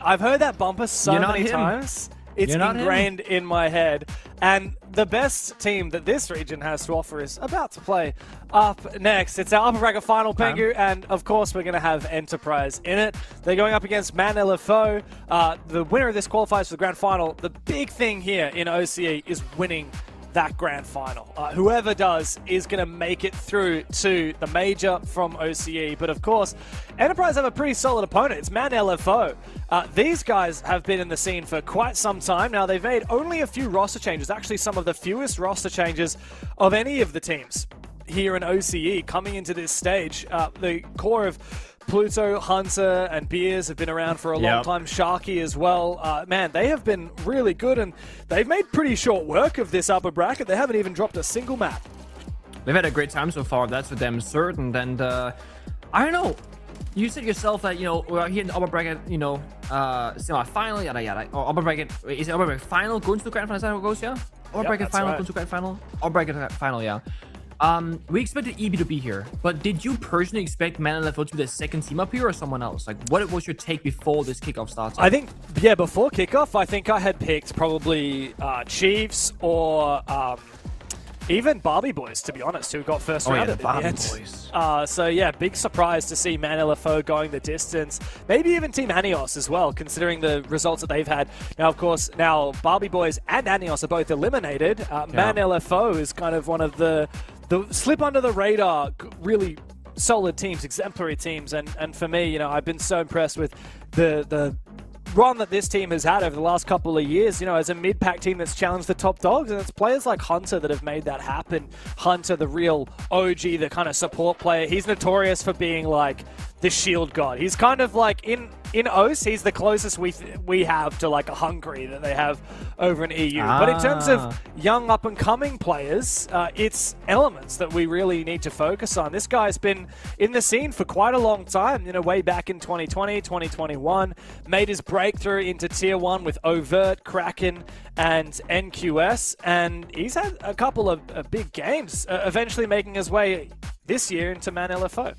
I've heard that bumper so many times. It's ingrained in my head. And the best team that this region has to offer is about to play up next. It's our upper bracket final, Pengu, and of course we're going to have Enterprise in it. They're going up against Man LFO. The winner of this qualifies for the grand final. The big thing here in OCE is winning that grand final. Whoever does is going to make it through to the major from OCE. But of course, Enterprise have a pretty solid opponent. It's Man LFO. These guys have been in the scene for quite some time now. They've made only a few roster changes, actually some of the fewest roster changes of any of the teams here in OCE coming into this stage. The core of Pluto, Hunter, and Beers have been around for a long time. Sharky as well. Man, they have been really good, and they've made pretty short work of this upper bracket. They haven't even dropped a single map. They've had a great time so far, that's for them certain. And I don't know. You said yourself that, we're here in the upper bracket, semi-final, yada yada. Or upper bracket, is it upper bracket final going to the grand final? Is that how it goes, yeah? Upper bracket final going to grand final? Upper bracket final, yeah. We expected EB to be here, but did you personally expect Man LFO to be the second team up here or someone else? Like, what was your take before this kickoff started? I think, before kickoff, I think I had picked probably Chiefs or even Barbie Boys, to be honest, who got first round at the end. So big surprise to see Man LFO going the distance. Maybe even Team Anios as well, considering the results that they've had. Now, of course, Barbie Boys and Anios are both eliminated. Man LFO is kind of one of the slip under the radar, really solid teams, exemplary teams. And for me, I've been so impressed with the run that this team has had over the last couple of years, as a mid-pack team that's challenged the top dogs, and it's players like Hunter that have made that happen. Hunter, the real OG, the kind of support player. He's notorious for being like the shield god. He's kind of like in OCE, he's the closest we have to like a Hungary that they have over in EU. But in terms of young up-and-coming players, it's Elements that we really need to focus on. This guy's been in the scene for quite a long time, way back in 2020, 2021, made his breakthrough into Tier 1 with Overt, Kraken, and NQS, and he's had a couple of big games, eventually making his way this year into Man LFO.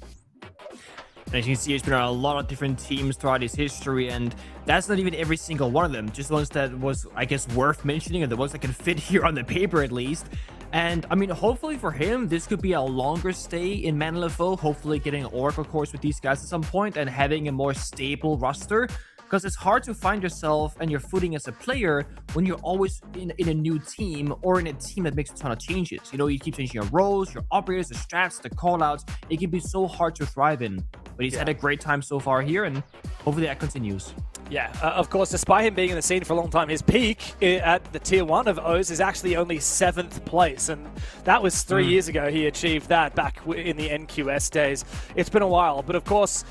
As you can see, it's been on a lot of different teams throughout his history, and that's not even every single one of them. Just ones that was, I guess, worth mentioning, and the ones that can fit here on the paper at least. And, I mean, hopefully for him, this could be a longer stay in Man LFO, hopefully getting an Oracle course with these guys at some point and having a more stable roster. Because it's hard to find yourself and your footing as a player when you're always in a new team or in a team that makes a ton of changes. You keep changing your roles, your operators, the strats, the callouts. It can be so hard to thrive in. But he's had a great time so far here, and hopefully that continues. Yeah, of course, despite him being in the scene for a long time, his peak at the Tier 1 of OCE is actually only 7th place, and that was 3 years ago he achieved that back in the NQS days. It's been a while, but of course,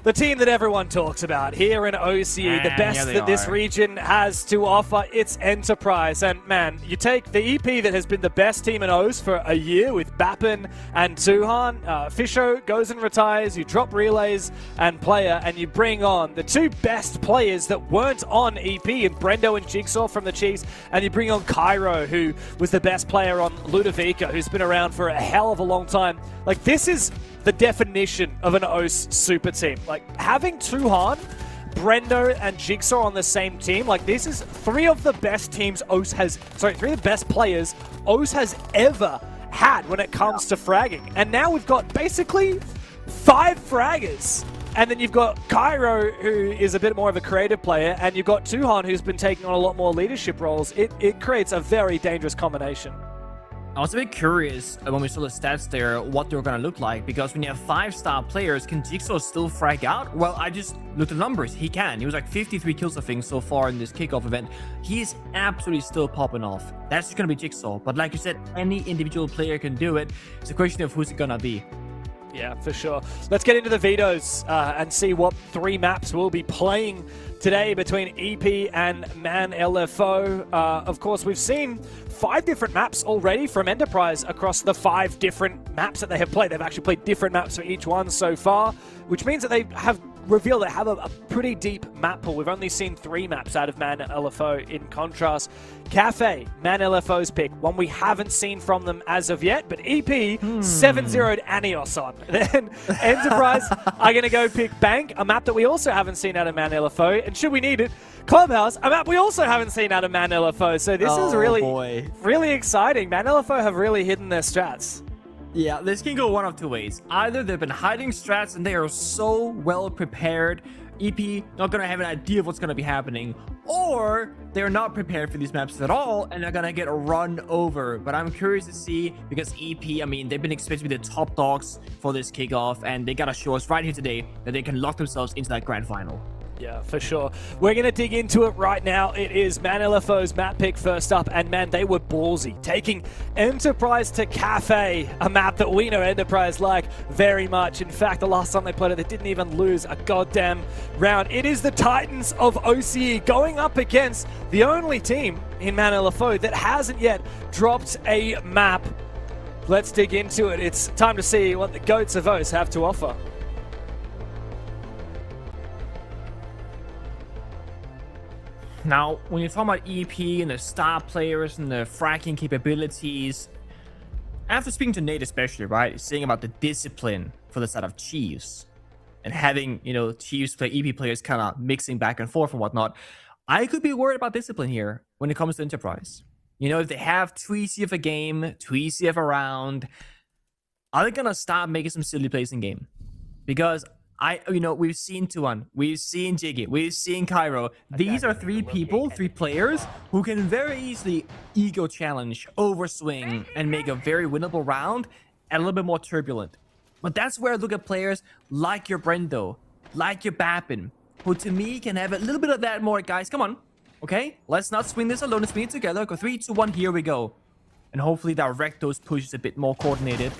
the team that everyone talks about here in OCE, the best that this region has to offer, it's Enterprise. And man, you take the EP that has been the best team in OCE for a year with Bappin and Tuhan. Fisho goes and retires, you drop Relays and Player, and you bring on the two best players that weren't on EP in Brendo and Jigsaw from the Chiefs, and you bring on Cairo, who was the best player on Ludovica, who's been around for a hell of a long time. Like, this is the definition of an OCE super team. Like, having Tuhan, Brendo, and Jigsaw on the same team, like, this is three of the best teams OCE has, three of the best players OCE has ever had when it comes to fragging. And now we've got basically 5 fraggers. And then you've got Cairo, who is a bit more of a creative player, and you've got Tuhan, who's been taking on a lot more leadership roles. It creates a very dangerous combination. I was a bit curious when we saw the stats there what they were going to look like, because when you have 5-star players, can Jigsaw still frag out? Well, I just looked at the numbers. He can. He was like 53 kills, I think, so far in this kickoff event. He is absolutely still popping off. That's just going to be Jigsaw. But like you said, any individual player can do it. It's a question of who's it going to be. Yeah, for sure. Let's get into the vetoes and see what 3 maps we'll be playing today between EP and Man LFO. Of course, we've seen 5 different maps already from Enterprise across the 5 different maps that they have played. They've actually played different maps for each one so far, which means that they have reveal they have a pretty deep map pool. We've only seen 3 maps out of Man LFO. In contrast, Cafe, Man LFO's pick, one we haven't seen from them as of yet, but EP 7-0'd Anios on. Then Enterprise are going to go pick Bank, a map that we also haven't seen out of Man LFO, and should we need it, Clubhouse, a map we also haven't seen out of Man LFO. So this is really exciting. Man LFO have really hidden their strats. Yeah, this can go one of 2 ways. Either they've been hiding strats and they are so well prepared, EP not going to have an idea of what's going to be happening, or they're not prepared for these maps at all and they're going to get run over. But I'm curious to see, because EP, I mean, they've been expected to be the top dogs for this kickoff, and they got to show us right here today that they can lock themselves into that grand final. Yeah, for sure. We're going to dig into it right now. It is Man LFO's map pick first up, and man, they were ballsy. Taking Enterprise to Cafe, a map that we know Enterprise like very much. In fact, the last time they played it, they didn't even lose a goddamn round. It is the Titans of OCE going up against the only team in Man LFO that hasn't yet dropped a map. Let's dig into it. It's time to see what the GOATs of OCE have to offer. Now, when you're talking about EP and the star players and the fracking capabilities, after speaking to Nate especially, right, saying about the discipline for the side of Chiefs and having, you know, Chiefs play EP players kind of mixing back and forth and whatnot, I could be worried about discipline here when it comes to Enterprise. You know, if they have too easy of a game, too easy of a round, are they going to stop making some silly plays in game? Because we've seen Tuan, we've seen Jiggy, we've seen Cairo. These are 3 people, 3 players who can very easily ego challenge, overswing, and make a very winnable round and a little bit more turbulent. But that's where I look at players like your Brendo, like your Bappin, who to me can have a little bit of that more, guys, come on. Okay, let's not swing this alone, let's swing it together. Go 3, 2, 1, here we go. And hopefully direct those pushes a bit more coordinated.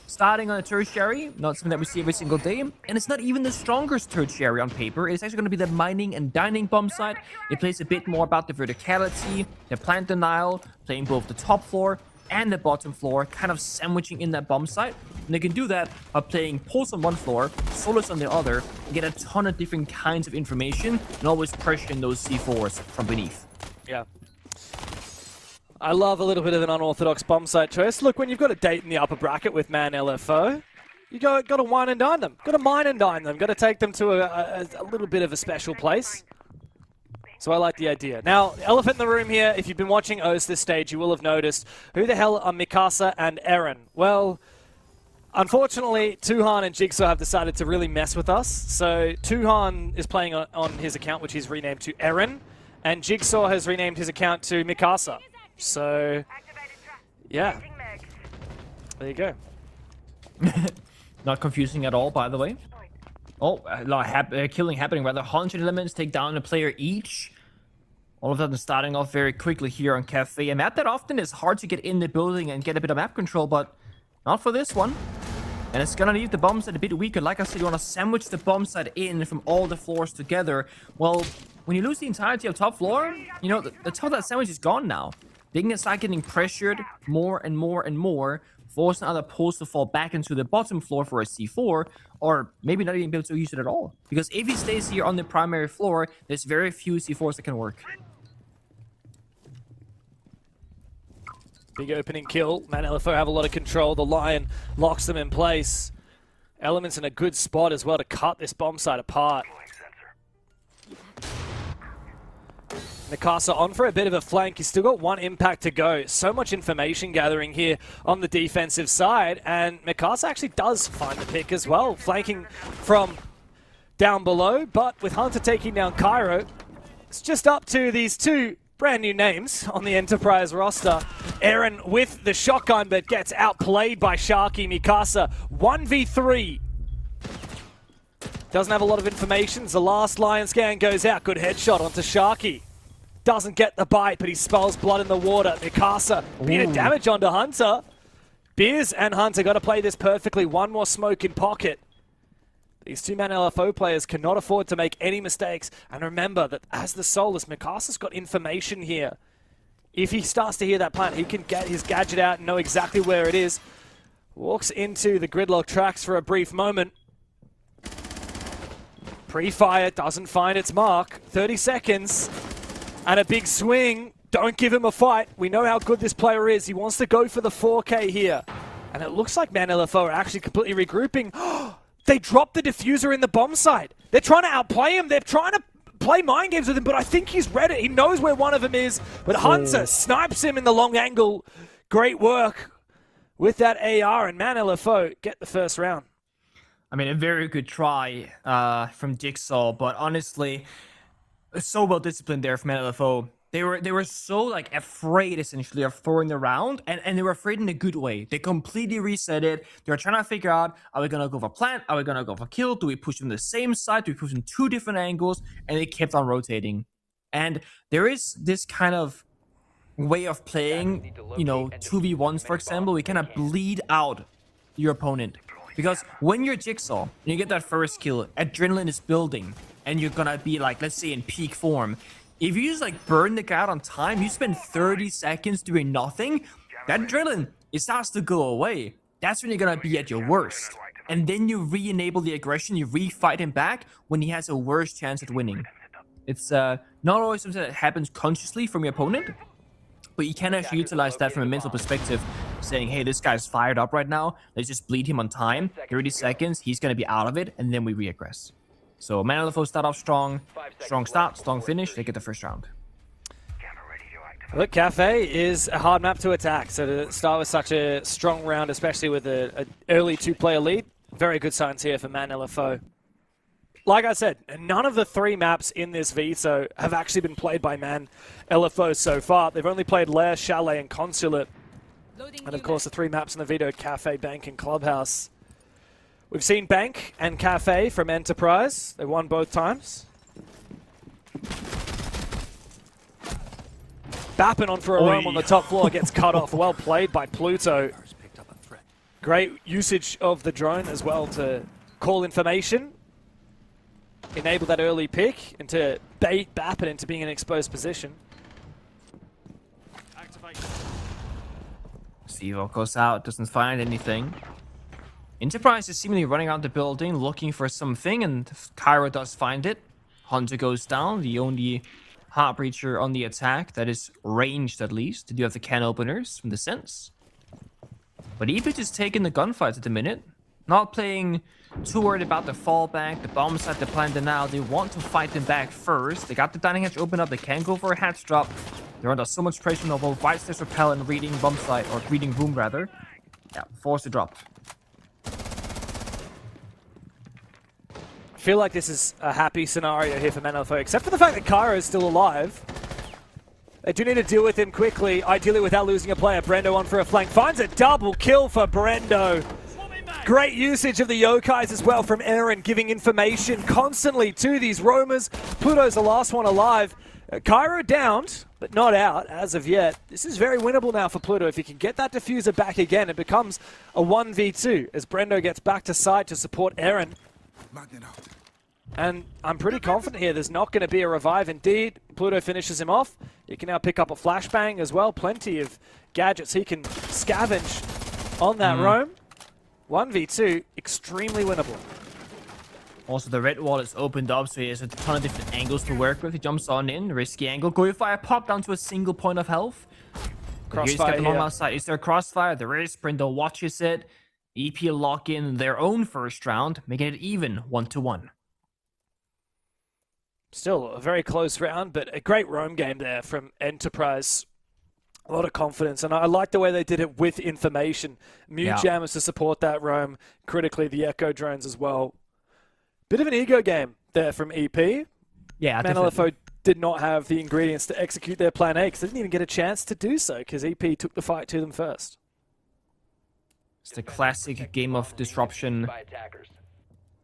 Starting on a tertiary, not something that we see every single day, and it's not even the strongest tertiary on paper. It's actually going to be the mining and dining bomb site. It plays a bit more about the verticality, the plant denial, playing both the top floor and the bottom floor, kind of sandwiching in that bomb site. And they can do that by playing pulse on one floor, solos on the other, and get a ton of different kinds of information, and always pressuring those C4s from beneath. Yeah. I love a little bit of an unorthodox bomb site choice. Look, when you've got a date in the upper bracket with Man LFO, you got to wine and dine them. Got to mine and dine them. Got to take them to a little bit of a special place. So I like the idea. Now, elephant in the room here, if you've been watching OCE this stage, you will have noticed, who the hell are Mikasa and Eren? Well, unfortunately, Tuhan and Jigsaw have decided to really mess with us. So Tuhan is playing on his account, which he's renamed to Eren, and Jigsaw has renamed his account to Mikasa. So, yeah, there you go. Not confusing at all, by the way. Oh, a lot of killing happening. Rather, 100 elements take down a player each. All of them starting off very quickly here on Cafe. A map that often is hard to get in the building and get a bit of map control, but not for this one. And it's gonna leave the bomb site a bit weaker. Like I said, you wanna sandwich the bomb site in from all the floors together. Well, when you lose the entirety of top floor, you know, the top of that sandwich is gone now. They can start getting pressured more and more and more, forcing other pulls to fall back into the bottom floor for a C4, or maybe not even be able to use it at all. Because if he stays here on the primary floor, there's very few C4s that can work. Big opening kill. Man LFO have a lot of control. The Lion locks them in place. Elements in a good spot as well to cut this bomb site apart. Mikasa on for a bit of a flank. He's still got 1 impact to go. So much information gathering here on the defensive side, and Mikasa actually does find the pick as well, flanking from down below, but with Hunter taking down Cairo, it's just up to these 2 brand new names on the Enterprise roster. Eren with the shotgun, but gets outplayed by Sharky. Mikasa 1v3. Doesn't have a lot of information. The last Lion scan goes out. Good headshot onto Sharky. Doesn't get the bite, but he spells blood in the water. Mikasa, bit of damage onto Hunter. Beers and Hunter got to play this perfectly. 1 more smoke in pocket. These 2 Man LFO players cannot afford to make any mistakes. And remember that as the Solus, Mikasa's got information here. If he starts to hear that plant, he can get his gadget out and know exactly where it is. Walks into the gridlock tracks for a brief moment. Pre-fire doesn't find its mark. 30 seconds and a big swing. Don't give him a fight. We know how good this player is. He wants to go for the 4K here. And it looks like Man LFO are actually completely regrouping. They dropped the diffuser in the bomb site. They're trying to outplay him. They're trying to play mind games with him, but I think he's read it. He knows where one of them is. But Hunter snipes him in the long angle. Great work with that AR, and Man LFO get the first round. I mean, a very good try from Jigsaw, but honestly, so well disciplined there from Man LFO. They were so like afraid essentially of throwing the round, and they were afraid in a good way. They completely reset it. They were trying to figure out, are we gonna go for plant? Are we gonna go for kill? Do we push them the same side? Do we push them 2 different angles? And they kept on rotating. And there is this kind of way of playing, you know, 2v1s, for example. We kind of bleed out your opponent. Because when you're Jigsaw and you get that first kill, adrenaline is building, and you're gonna be like, let's say in peak form. If you just like burn the guy out on time, you spend 30 seconds doing nothing, that adrenaline, it starts to go away. That's when you're gonna be at your worst. And then you re-enable the aggression, you re-fight him back when he has a worse chance at winning. It's not always something that happens consciously from your opponent, but you can actually utilize that from a mental perspective, saying, hey, this guy's fired up right now, let's just bleed him on time, 30 seconds, he's gonna be out of it, and then we re-aggress. So Man LFO start off strong, strong start, strong finish, they get the first round. Look, Cafe is a hard map to attack, so to start with such a strong round, especially with an early 2-player lead, very good signs here for Man LFO. Like I said, none of the 3 maps in this veto have actually been played by Man LFO so far. They've only played Lair, Chalet, and Consulate. And of course the 3 maps in the veto, Cafe, Bank, and Clubhouse. We've seen Bank and Cafe from Enterprise. They won both times. Bappin on for a roam on the top floor gets cut off. Well played by Pluto. Great usage of the drone as well to call information. Enable that early pick and to bait Bappin into being in an exposed position. Sevo goes out, doesn't find anything. Enterprise is seemingly running around the building looking for something, and Cairo does find it. Hunter goes down, the only heart breacher on the attack that is ranged at least. They do have the can openers from the sense. But EP is taking the gunfights at the minute. Not playing too worried about the fallback, the bomb site, the plant now. They want to fight them back first. They got the dining hatch open up, they can go for a hatch drop. They're under so much pressure on both White Stairs Repel and reading bomb site, or reading room rather. Yeah, forced to drop. I feel like this is a happy scenario here for Man LFO, except for the fact that Cairo is still alive. They do need to deal with him quickly, ideally without losing a player. Brendo on for a flank, finds a double kill for Brendo. Great usage of the yokais as well from Aaron, giving information constantly to these roamers. Pluto's the last one alive. Cairo downed, but not out as of yet. This is very winnable now for Pluto. If he can get that diffuser back again, it becomes a 1v2 as Brendo gets back to side to support Aaron. And I'm pretty confident here there's not going to be a revive. Indeed, Pluto finishes him off. He can now pick up a flashbang as well. Plenty of gadgets he can scavenge on that roam. 1v2, extremely winnable. Also, the red wall is opened up, so he has a ton of different angles to work with. He jumps on in, risky angle. Fire pop down to a single point of health. Crossfire here. Outside. Is there a crossfire? There is. Brendo watches it. EP lock in their own first round, making it even 1-1. Still a very close round, but a great roam game there from Enterprise. A lot of confidence, and I like the way they did it with information. Mute jammers to support that roam. Critically, the Echo drones as well. Bit of an ego game there from EP. Yeah, Man LFO did not have the ingredients to execute their plan A because they didn't even get a chance to do so because EP took the fight to them first. It's the classic game of disruption.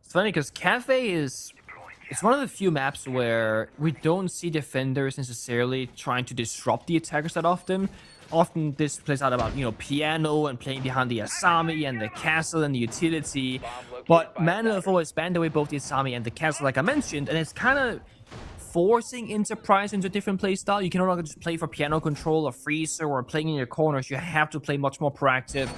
It's funny because Cafe is... It's one of the few maps where we don't see defenders necessarily trying to disrupt the attackers that often. Often this plays out about, you know, piano and playing behind the Asami and the castle and the utility. But Man LFO has banned away both the Asami and the castle, like I mentioned, and it's kind of forcing Enterprise into a different playstyle. You can no longer just play for piano control or freezer or playing in your corners. You have to play much more proactive,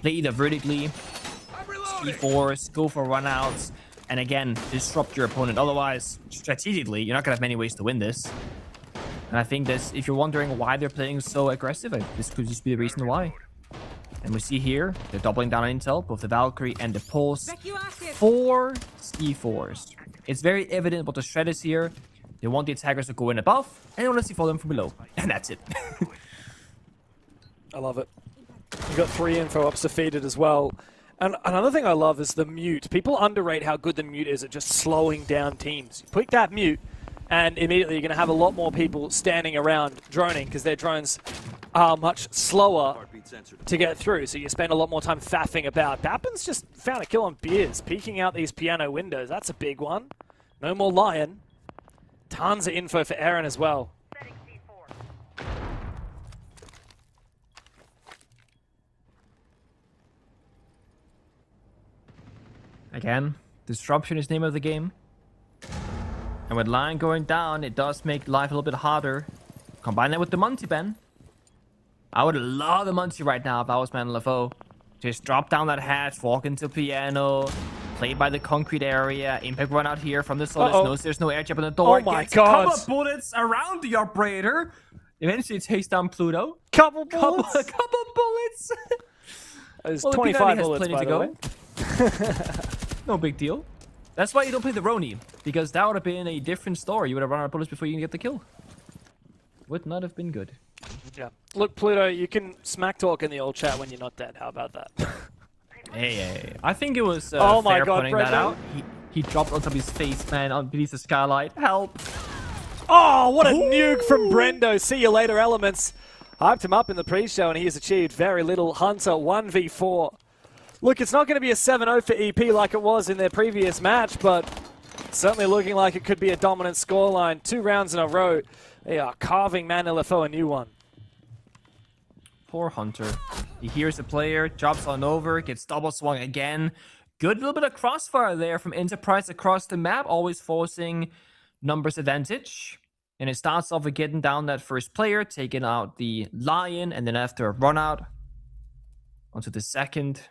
play either vertically, C4s, go for runouts. and again, disrupt your opponent. Otherwise, strategically, you're not going to have many ways to win this. And I think this, if you're wondering why they're playing so aggressive, this could just be the reason why. And we see here, they're doubling down on intel, both the Valkyrie and the Pulse. 4 C4s. It's very evident what the strat is here. They want the attackers to go in above, and they want to C4 them from below. And that's it. I love it. You got 3 info ups defeated as well. And another thing I love is the mute. People underrate how good the mute is at just slowing down teams. You pick that mute, and immediately you're going to have a lot more people standing around droning because their drones are much slower to get through. So you spend a lot more time faffing about. Bappen's just found a kill on Beers, peeking out these piano windows. That's a big one. No more Lion. Tons of info for Aaron as well. Again, disruption is the name of the game. And with Lion going down, it does make life a little bit harder. Combine that with the Monty Ben. I would love the Monty right now if I was Man LFO. Just drop down that hatch, walk into piano, play by the concrete area, impact run out here from the Solus. Knows there's no air jab on the door. Oh my god. Couple bullets around the operator. Eventually takes down Pluto. Couple bullets. Couple bullets. There's well, 25 bullets by the way. No big deal. That's why you don't play the Roni, because that would have been a different story. You would have run out of bullets before you can get the kill. Would not have been good. Yeah. Look, Pluto, you can smack talk in the old chat when you're not dead. How about that? Hey. I think it was oh my fair god, pointing that out. He dropped on top of his face, man, on beneath the skylight. Help! Oh, what a nuke from Brendo. See you later, Elements. Hyped him up in the pre-show, and he has achieved very little. Hunter 1v4. Look, it's not going to be a 7-0 for EP like it was in their previous match, but certainly looking like it could be a dominant scoreline. 2 rounds in a row. They are carving Man LFO a new one. Poor Hunter. He hears the player, drops on over, gets double swung again. Good little bit of crossfire there from Enterprise across the map, always forcing numbers advantage. And it starts off with getting down that first player, taking out the Lion, and then after a run out, onto the second.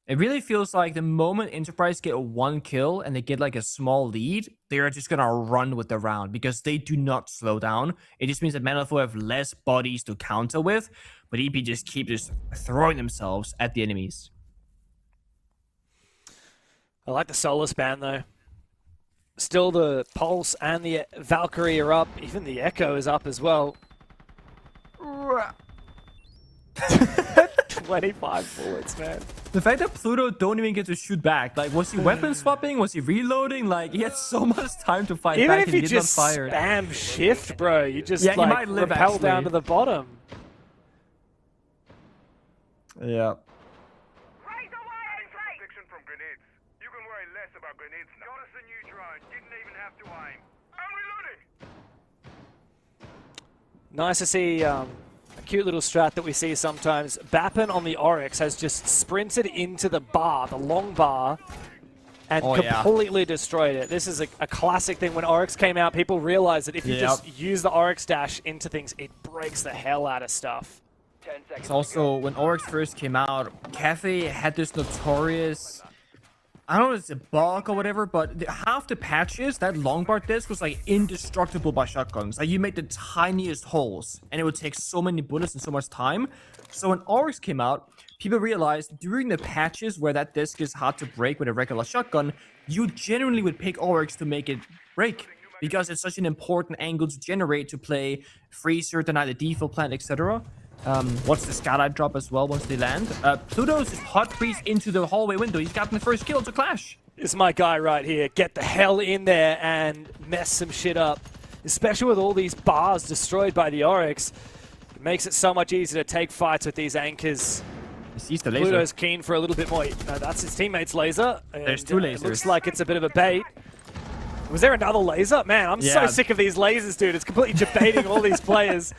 It really feels like the moment Enterprise get 1 kill and they get like a small lead, they're just gonna run with the round because they do not slow down. It just means that Man LFO have less bodies to counter with, but EP just keep throwing themselves at the enemies. I like the Solus ban though. Still the Pulse and the Valkyrie are up. Even the Echo is up as well. 25 bullets, man. The fact that Pluto don't even get to shoot back. Like, was he weapon swapping? Was he reloading? Like, he had so much time to fight back and he did not fire. Even if you just spam shift, bro, you just like, like, might live, rappel down to the bottom. Yeah. Nice to see a cute little strat that we see sometimes. Bappen on the Oryx has just sprinted into the bar, the long bar, and completely destroyed it. This is a classic thing. When Oryx came out, people realized that if you just use the Oryx dash into things, it breaks the hell out of stuff. It's also, when Oryx first came out, Cafe had this notorious, I don't know if it's a bug or whatever, but half the patches, that longbar disc was like indestructible by shotguns. Like, you made the tiniest holes and it would take so many bullets and so much time. So when Oryx came out, people realized during the patches where that disc is hard to break with a regular shotgun, you genuinely would pick Oryx to make it break, because it's such an important angle to generate to play Freezer, deny the default plant, etc. Watch the skylight drop as well once they land. Pluto's just hot freeze into the hallway window. He's gotten the first kill to Clash. This is my guy right here. Get the hell in there and mess some shit up. Especially with all these bars destroyed by the Oryx. It makes it so much easier to take fights with these anchors. He sees the laser. Pluto's keen for a little bit more. No, that's his teammate's laser. There's 2 lasers. It looks like it's a bit of a bait. Was there another laser? Man, I'm so sick of these lasers, dude. It's completely debating all these players.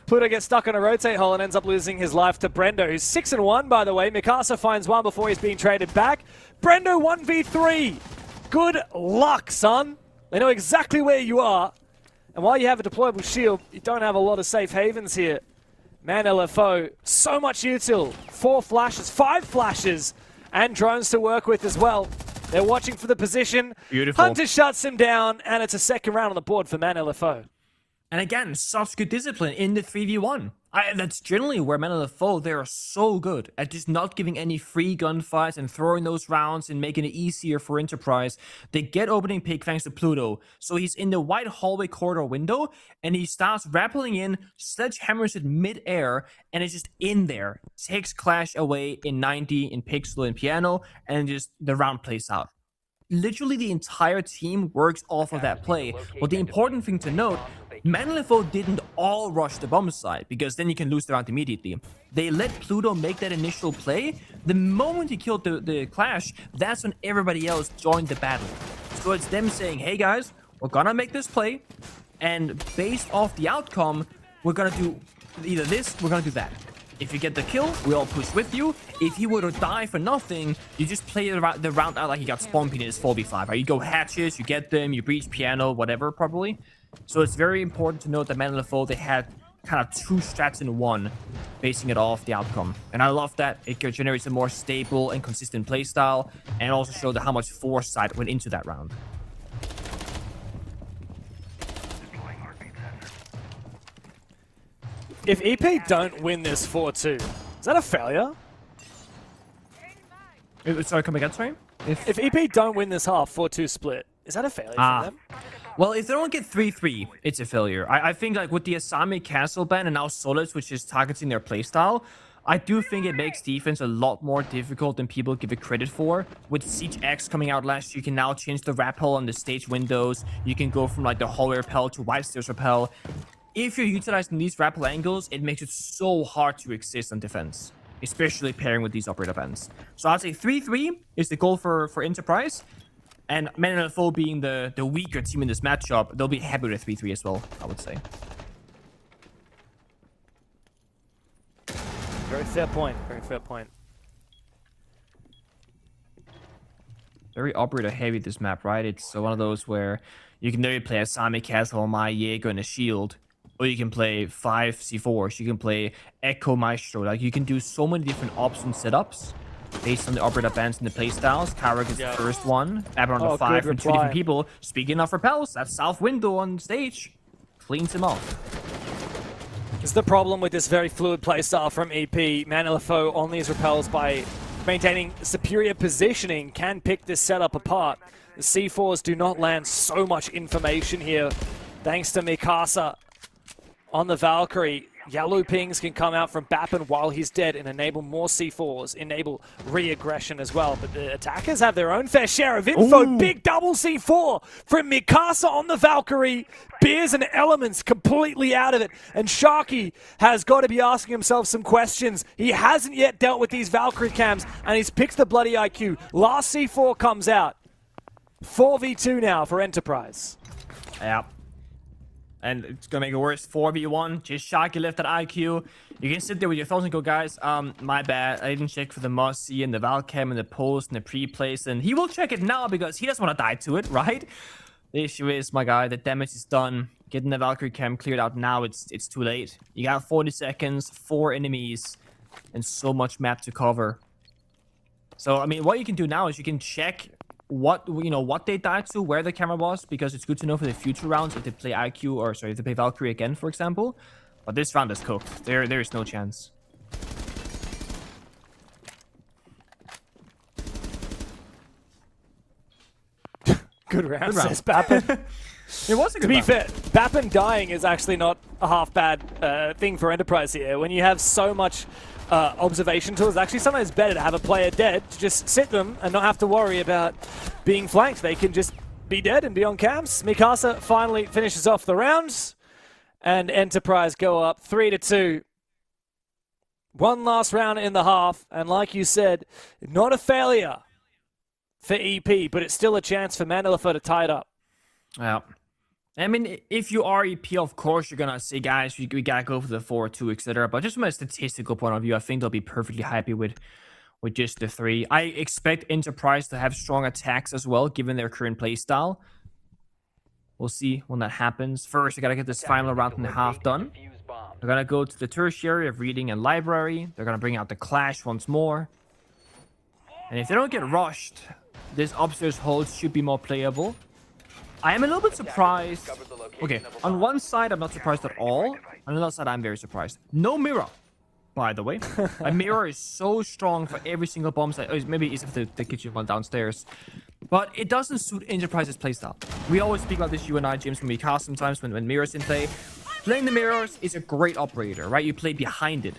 Pluto gets stuck on a rotate hole and ends up losing his life to Brendo, who's 6-1, by the way. Mikasa finds 1 before he's being traded back. Brendo 1v3. Good luck, son. They know exactly where you are. And while you have a deployable shield, you don't have a lot of safe havens here. Man LFO, so much util. 4 flashes, 5 flashes, and drones to work with as well. They're watching for the position. Beautiful. Hunter shuts him down, and it's a second round on the board for Man LFO. And again, such good discipline in the 3v1. That's generally where Man LFO, they are so good at just not giving any free gunfights and throwing those rounds and making it easier for Enterprise. They get opening pick thanks to Pluto. So he's in the white hallway corridor window, and he starts rappelling in, sledgehammers it mid-air, and it's just in there. Takes Clash away in 90, in Pixel, and Piano, and just the round plays out. Literally the entire team works off of that play. But the important thing to note, Man LFO didn't all rush the bomb side, because then you can lose the round immediately. They let Pluto make that initial play. The moment he killed the Clash, that's when everybody else joined the battle. So it's them saying, hey guys, we're gonna make this play, and based off the outcome, we're gonna do either this, we're gonna do that. If you get the kill, we all push with you. If you were to die for nothing, you just play the round out like you got spawn in his 4v5. Right? You go hatches, you get them, you breach Piano, whatever, probably. So it's very important to note that Man LFO, they had kind of two strats in one, basing it off the outcome. And I love that. It generates a more stable and consistent playstyle, and also showed how much foresight went into that round. If EP don't win this 4-2, is that a failure? Sorry, come again, sorry? If EP don't win this half 4-2 split, is that a failure for them? Well, if they don't get 3-3, it's a failure. I think like with the Asami Castle ban and now Solus, which is targeting their playstyle, I do think it makes defense a lot more difficult than people give it credit for. With Siege X coming out last year, you can now change the rappel on the stage windows. You can go from like the hallway rappel to white stairs rappel. If you're utilizing these rappel angles, it makes it so hard to exist on defense, especially pairing with these operator bans. So I'd say 3-3 is the goal for Enterprise. And Man LFO being the weaker team in this matchup, they'll be happy with 3-3 as well, I would say. Very fair point. Very fair point. Very operator heavy this map, right? It's one of those where you can literally play Asami Castle, my Jaeger, and a shield. Or you can play 5 C4s. You can play Echo Maestro. Like, you can do so many different option setups based on the operator bands and the playstyles. Karak is the first one. Abaddon on the 5 from 2 different people. Speaking of repels, that south window on stage cleans him off. Is the problem with this very fluid playstyle from EP. Man LFO on these repels, by maintaining superior positioning, can pick this setup apart. The C4s do not land so much information here, thanks to Mikasa on the Valkyrie. Yellow pings can come out from Bappen while he's dead and enable more C4s, enable re-aggression as well. But the attackers have their own fair share of info. Ooh. Big double C4 from Mikasa on the Valkyrie. Beers and Elements completely out of it. And Sharky has got to be asking himself some questions. He hasn't yet dealt with these Valkyrie cams, and he's picked the bloody IQ. Last C4 comes out. 4v2 now for Enterprise. Yeah. And it's going to make it worse. 4v1. Just Sharky left that IQ. You can sit there with your thoughts and go, guys, my bad. I didn't check for the Mossy and the Valcam and the post and the pre-place. And he will check it now because he doesn't want to die to it, right? The issue is, my guy, the damage is done. Getting the Valkyrie cam cleared out now, it's too late. You got 40 seconds, 4 enemies, and so much map to cover. So, I mean, what you can do now is you can check what they died to, where the camera was, because it's good to know for the future rounds if they play IQ, or sorry, if they play Valkyrie again, for example. But this round is cooked. There is no chance. Good round, says Bappen. It was a good To be round. fair, Bappen dying is actually not a half bad thing for Enterprise here. When you have so much observation tools, it's actually sometimes better to have a player dead, to just sit them and not have to worry about being flanked. They can just be dead and be on cams. Mikasa finally finishes off the rounds, and Enterprise go up 3-2. One last round in the half, and like you said, not a failure for EP, but it's still a chance for Man LFO to tie it up. Yeah. I mean, if you are EP, of course, you're going to say, guys, we got to go for the 4-2, etc. But just from a statistical point of view, I think they'll be perfectly happy with just the 3. I expect Enterprise to have strong attacks as well, given their current playstyle. We'll see when that happens. First, I got to get this final round and a half done. They're going to go to the tertiary of reading and library. They're going to bring out the Clash once more. And if they don't get rushed, this upstairs hold should be more playable. I am a little bit surprised. Okay, on one side, I'm not surprised at all. On the other side, I'm very surprised. No mirror, by the way. A mirror is so strong for every single bomb site. Oh, maybe it's the kitchen one downstairs. But it doesn't suit Enterprise's playstyle. We always speak about this, you and I, James, when we cast sometimes when mirrors in play. Playing the mirrors is a great operator, right? You play behind it.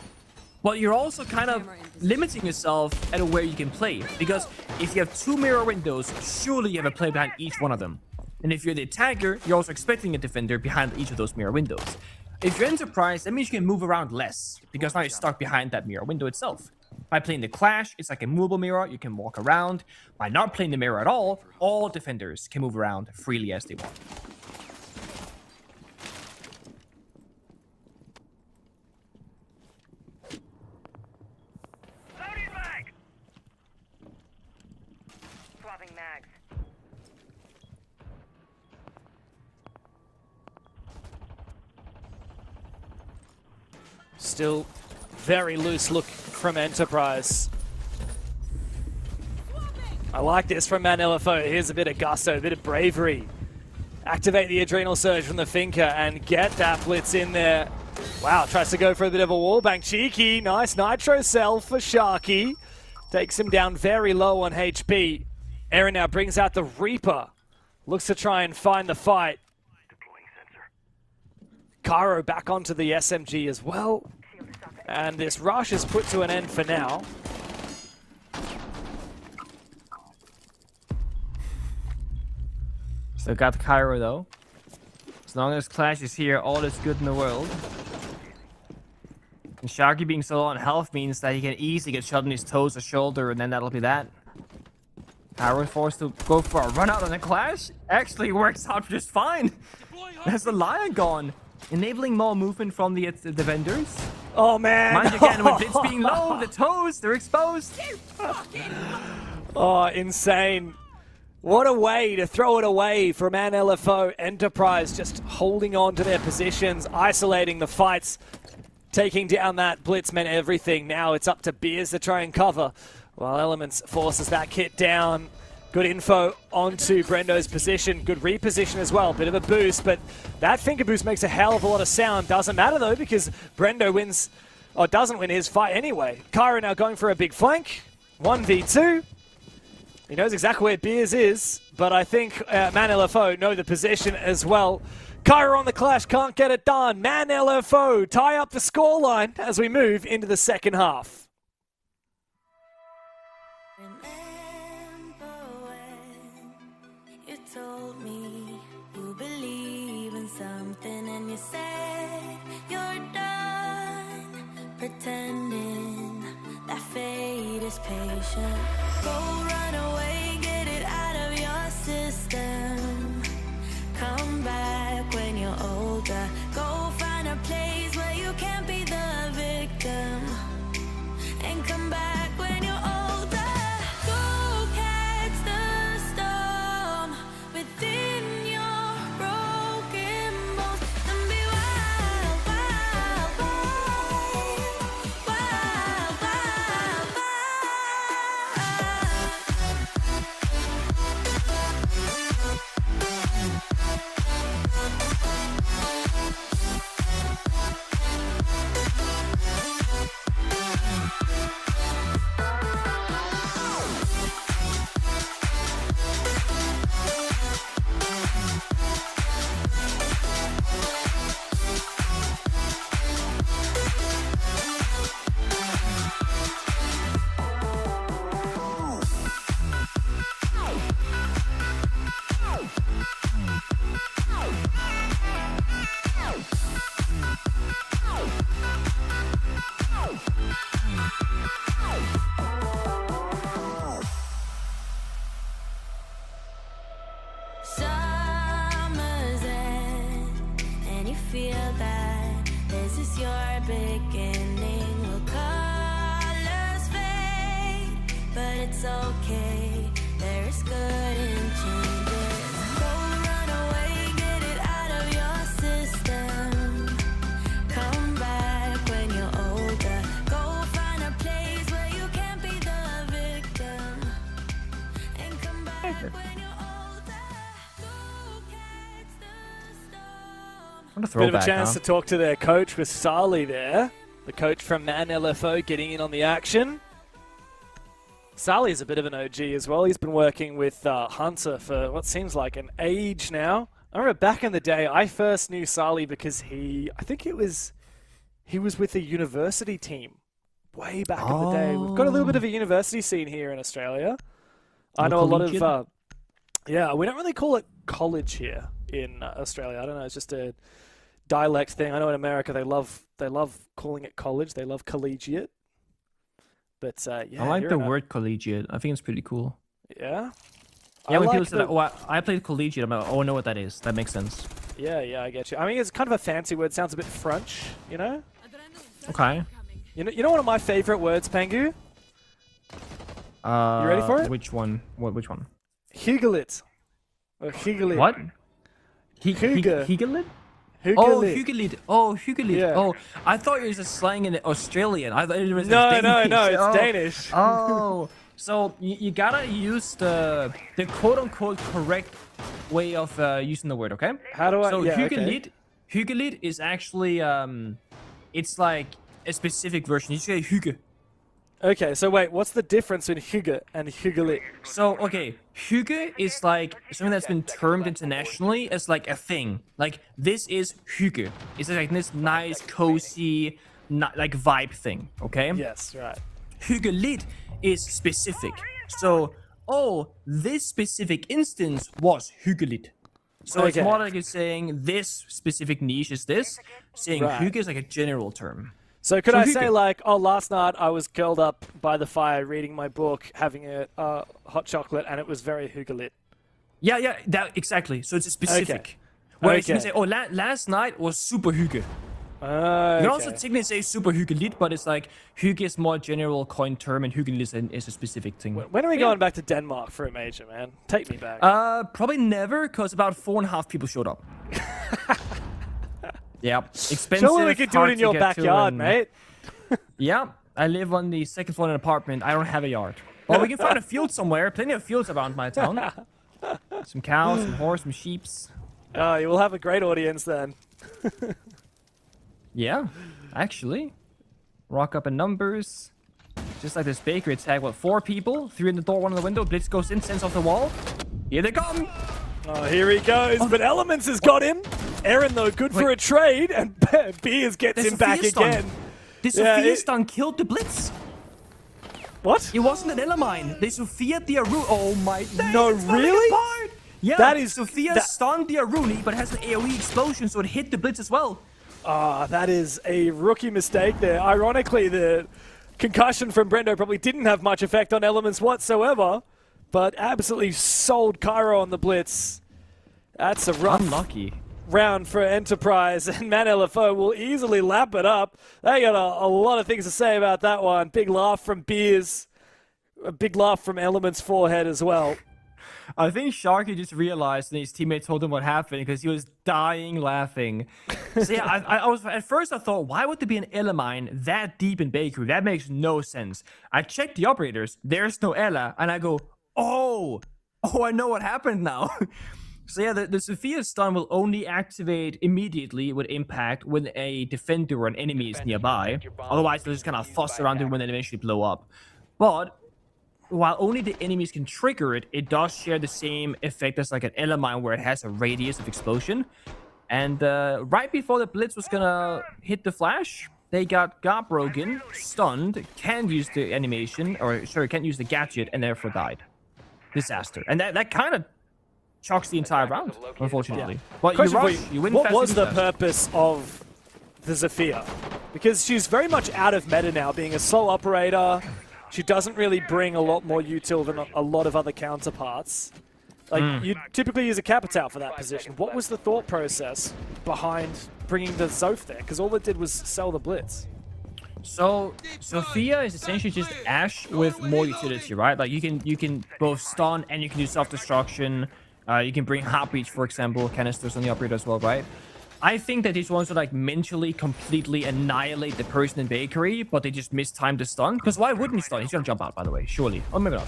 But you're also kind of limiting yourself at where you can play. Because if you have 2 mirror windows, surely you have a player behind each one of them. And if you're the attacker, you're also expecting a defender behind each of those mirror windows. If you're Enterprise, that means you can move around less, because now you're stuck behind that mirror window itself. By playing the Clash, it's like a movable mirror, you can walk around. By not playing the mirror at all defenders can move around freely as they want. Loading mag! Swapping mags. Still very loose look from Enterprise. I like this from Man LFO. Here's a bit of gusto, a bit of bravery. Activate the Adrenal Surge from the Finker and get that blitz in there. Wow, tries to go for a bit of a wallbang. Cheeky, nice Nitro Cell for Sharky. Takes him down very low on HP. Aaron now brings out the Reaper. Looks to try and find the fight. Cairo back onto the SMG as well. And this rush is put to an end for now. Still got Cairo though. As long as Clash is here, all is good in the world. And Sharky being so low on health means that he can easily get shot in his toes or shoulder, and then that'll be that. Cairo forced to go for a run out on the Clash. Actually works out just fine. There's the Lion gone. Enabling more movement from the defenders. Oh man! Mind you, again, with Blitz being low, the toes, they're exposed. Oh, insane. What a way to throw it away for Man LFO. Enterprise just holding on to their positions, isolating the fights. Taking down that Blitz meant everything. Now it's up to Beers to try and cover, while Elements forces that kit down. Good info onto Brendo's position. Good reposition as well. Bit of a boost, but that finger boost makes a hell of a lot of sound. Doesn't matter though, because Brendo wins, or doesn't win his fight anyway. Cairo now going for a big flank. 1v2. He knows exactly where Beers is, but I think Man LFO know the position as well. Cairo on the Clash, can't get it done. Man LFO tie up the scoreline as we move into the second half. Told me you believe in something and you said you're done pretending that fate is patient. Go run away, get it out of your system. Come back when you're older. Go find a place where you can't be the victim. And come back when you're older. Go catch the storm within your broken bones and be wild, wild, wild, wild, wild, wild. Summer's end, and you feel that this is your beginning. Will colors fade, but it's okay. There is good in changes. Go run away, get it out of your system. Come back when you're older. Go find a place where you can't be the victim. And come back. What a Bit throwback, of a chance huh? to talk to their coach with Sali there. The coach from Man LFO getting in on the action. Sali is a bit of an OG as well. He's been working with Hunter for what seems like an age now. I remember back in the day, I first knew Sali because he was with the university team way back in the day. We've got a little bit of a university scene here in Australia. I know a lot of, yeah, we don't really call it college here in Australia. I don't know, it's just a dialect thing. I know in America they love calling it college. They love collegiate. But yeah, I like the word collegiate. I think it's pretty cool. Yeah. Yeah, when like people say that, oh, I played collegiate, I'm like, oh, I know what that is. That makes sense. Yeah, I get you. I mean, it's kind of a fancy word. Sounds a bit French, you know? Okay. You know one of my favorite words, Pangu? You ready for it? Which one? Which one? Hugelit. Or Hugelit. What? Huge. Hugelit? Oh, Hugelit. Oh, Hugelit. Yeah. Oh, I thought it was a slang in Australian. I thought it was No, Danish. it's Danish. Oh, so you gotta use the quote-unquote correct way of using the word, okay? How do I? So yeah, Hugelit, Hugelit is actually it's like a specific version. You say Hygge. Okay, so wait, what's the difference between Hygge and Hugelit? So, okay, Hygge is like something that's been termed internationally as like a thing. Like, this is Hygge. It's like this nice, cozy, like vibe thing, okay? Yes, right. Hyggelit is specific. So, oh, this specific instance was Hyggelit. So it's more like it's saying this specific niche is this. Saying Hygge is like a general term. So could I say like, oh, last night I was curled up by the fire reading my book, having a hot chocolate, and it was very Hugelit. Yeah, that exactly. So it's a specific. Whereas you can say, oh, last night was super Hygge. You can also technically say super Hugelit, but it's like Hygge is more general coin term, and Hugelit is a specific thing. When are we going back to Denmark for a major, man? Take me back. Probably never, because about 4.5 people showed up. Yeah, expensive. Surely we could do it in your backyard, mate. Yeah, I live on the second floor in an apartment. I don't have a yard. Well, we can find a field somewhere. Plenty of fields around my town. Some cows, some horse, some sheeps. Oh, you will have a great audience then. Yeah, actually. Rock up in numbers. Just like this bakery tag, what, 4 people? 3 in the door, 1 in the window. Blitz goes in, sends off the wall. Here they come. Oh, here he goes. But Elements has got him. Aaron, though, good for a trade. And Beers gets him back again. The Sophia stun killed the Blitz. What? It wasn't an Elamine. They Sophia the Aruni. Oh my god. No, really? Yeah, that is Sophia stunned the Aruni, but has an AoE explosion, so it hit the Blitz as well. Ah, that is a rookie mistake there. Ironically, the concussion from Brendo probably didn't have much effect on Elements whatsoever, but absolutely sold Cairo on the Blitz. That's a rough round for Enterprise, and Man LFO will easily lap it up. They got a lot of things to say about that one. Big laugh from Beers. A big laugh from Elements' forehead as well. I think Sharky just realized and his teammate told him what happened because he was dying laughing. So yeah, I was at first I thought, why would there be an Elamine that deep in Bakery? That makes no sense. I checked the operators, there's no Ella, and I go, oh, I know what happened now. So yeah, the Sophia stun will only activate immediately with impact when a defender or an enemy is nearby. Otherwise, they'll just kind of fuss around it when they eventually blow up. But while only the enemies can trigger it, it does share the same effect as like an Elamine where it has a radius of explosion. And right before the Blitz was gonna hit the flash, they got broken, stunned, can't use the animation, or sorry, can't use the gadget, and therefore died. Disaster. And that kind of chalks the entire round, unfortunately. Yeah. But you rush, you win. What was the purpose of the Zofia? Because she's very much out of meta now, being a slow operator. She doesn't really bring a lot more util than a lot of other counterparts. Like, you typically use a Capital for that position. What was the thought process behind bringing the Zof there? Because all it did was sell the Blitz. So, Sophia is essentially just Ashe with more utility, right? Like, you can both stun and you can do self-destruction. You can bring Heartbeats, for example, canisters on the operator as well, right? I think that these ones would like mentally completely annihilate the person in Bakery, but they just mistimed the stun. Because why wouldn't you stun? He's gonna jump out, by the way, surely. Oh, maybe not.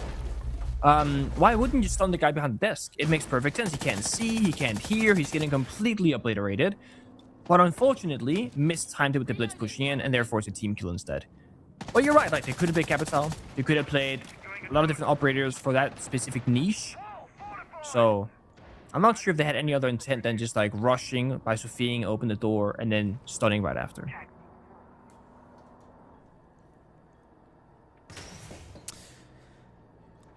Why wouldn't you stun the guy behind the desk? It makes perfect sense. He can't see, he can't hear, he's getting completely obliterated. but unfortunately mistimed it with the blitz pushing in, and therefore it's a team kill instead. But you're right, like they could have played Capital. They could have played a lot of different operators for that specific niche. So I'm not sure if they had any other intent than just like rushing by Sophiaing, open the door, and then stunning right after.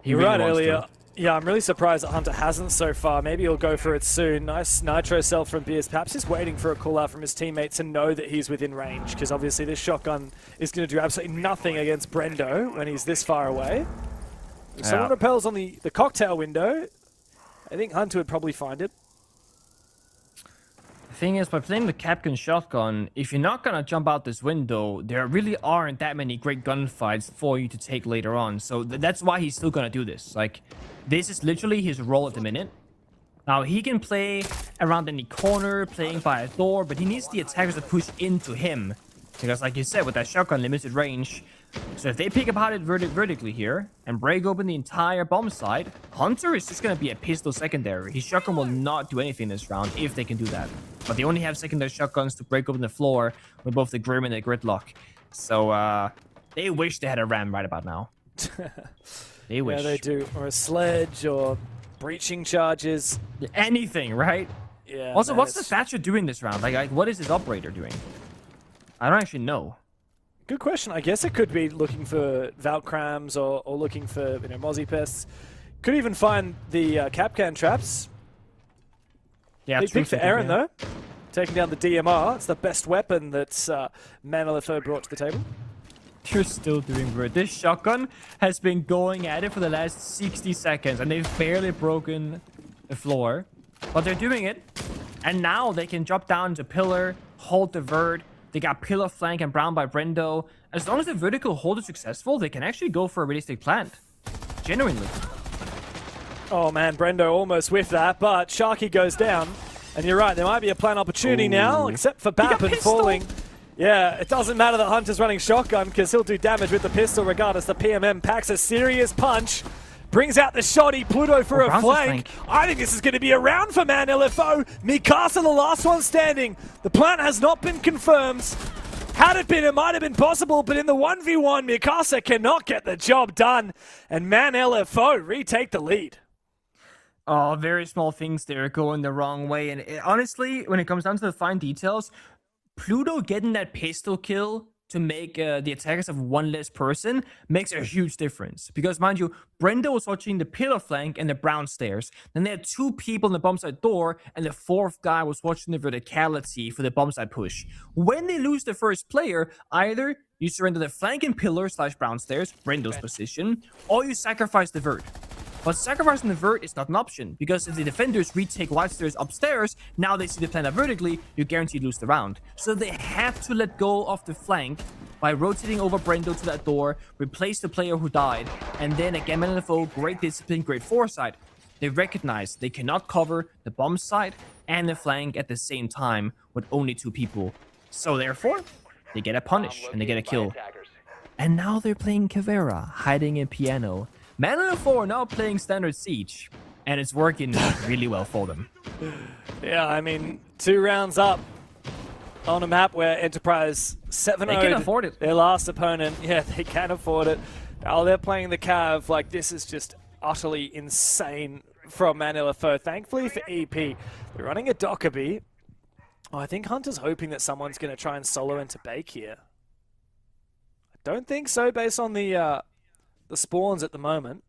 You're right earlier. Yeah, I'm really surprised that Hunter hasn't so far. Maybe he'll go for it soon. Nice nitro cell from Beers. Perhaps just waiting for a call out from his teammate to know that he's within range, because obviously this shotgun is going to do absolutely nothing against Brendo when he's this far away. If someone repels on the cocktail window, I think Hunter would probably find it. The thing is, by playing the Capcan shotgun, if you're not gonna jump out this window, there really aren't that many great gunfights for you to take later on. So that's why he's still gonna do this. Like, this is literally his role at the minute. Now, he can play around any corner, playing by a door, but he needs the attackers to push into him. Because like you said, with that shotgun limited range, so if they pick apart it vertically here and break open the entire bomb site, Hunter is just going to be a pistol secondary. His shotgun will not do anything this round if they can do that. But they only have secondary shotguns to break open the floor with both the Grim and the Gridlock. So they wish they had a ram right about now. They wish. Yeah, they do. Or a sledge or breaching charges. Anything, right? Yeah. Also, what's the Thatcher doing this round? Like, what is his operator doing? I don't actually know. Good question. I guess it could be looking for Valkrams or looking for, you know, Mozzie Pests. Could even find the Capcan traps. Yeah, big pick for Aaron, though. Taking down the DMR. It's the best weapon that Man LFO brought to the table. You're still doing good. This shotgun has been going at it for the last 60 seconds, and they've barely broken the floor. But they're doing it. And now they can drop down to pillar, hold the vert. They got pillar flank and brown by Brendo. As long as the vertical hold is successful, they can actually go for a realistic plant. Genuinely. Oh man, Brendo almost with that, but Sharky goes down. And you're right, there might be a plant opportunity now, except for Bappin falling. Yeah, it doesn't matter that Hunter's running shotgun, because he'll do damage with the pistol regardless. The PMM packs a serious punch. Brings out the shotty, Pluto for a flank. I think this is going to be a round for Man LFO. Mikasa, the last one standing. The plant has not been confirmed. Had it been, it might have been possible, but in the 1v1, Mikasa cannot get the job done. And Man LFO retake the lead. Oh, very small things there going the wrong way. And honestly, when it comes down to the fine details, Pluto getting that pistol kill to make the attackers of one less person makes a huge difference. Because, mind you, Brenda was watching the pillar flank and the brown stairs. Then they had two people in the bomb site door, and the fourth guy was watching the verticality for the bomb site push. When they lose the first player, either you surrender the flank and pillar / brown stairs, Brendo's position, or you sacrifice the vert. But sacrificing the vert is not an option, because if the defenders retake white stairs upstairs, now they see the planet vertically, you guarantee lose the round. So they have to let go of the flank by rotating over Brendo to that door, replace the player who died, and then again, Man LFO, great discipline, great foresight. They recognize they cannot cover the bomb site and the flank at the same time with only two people. So therefore, they get a punish and they get a kill. And now they're playing Caveira, hiding in piano. Man LFO are now playing standard siege, and it's working really well for them. Yeah, I mean, 2 rounds up on a map where Enterprise 7-0'd they can afford it. Their last opponent. Yeah, they can afford it. Oh, they're playing the Cav. Like, this is just utterly insane from Man LFO. Thankfully for EP, they're running a Dockerby. Oh, I think Hunter's hoping that someone's going to try and solo into Bake here. I don't think so, based on the spawns at the moment.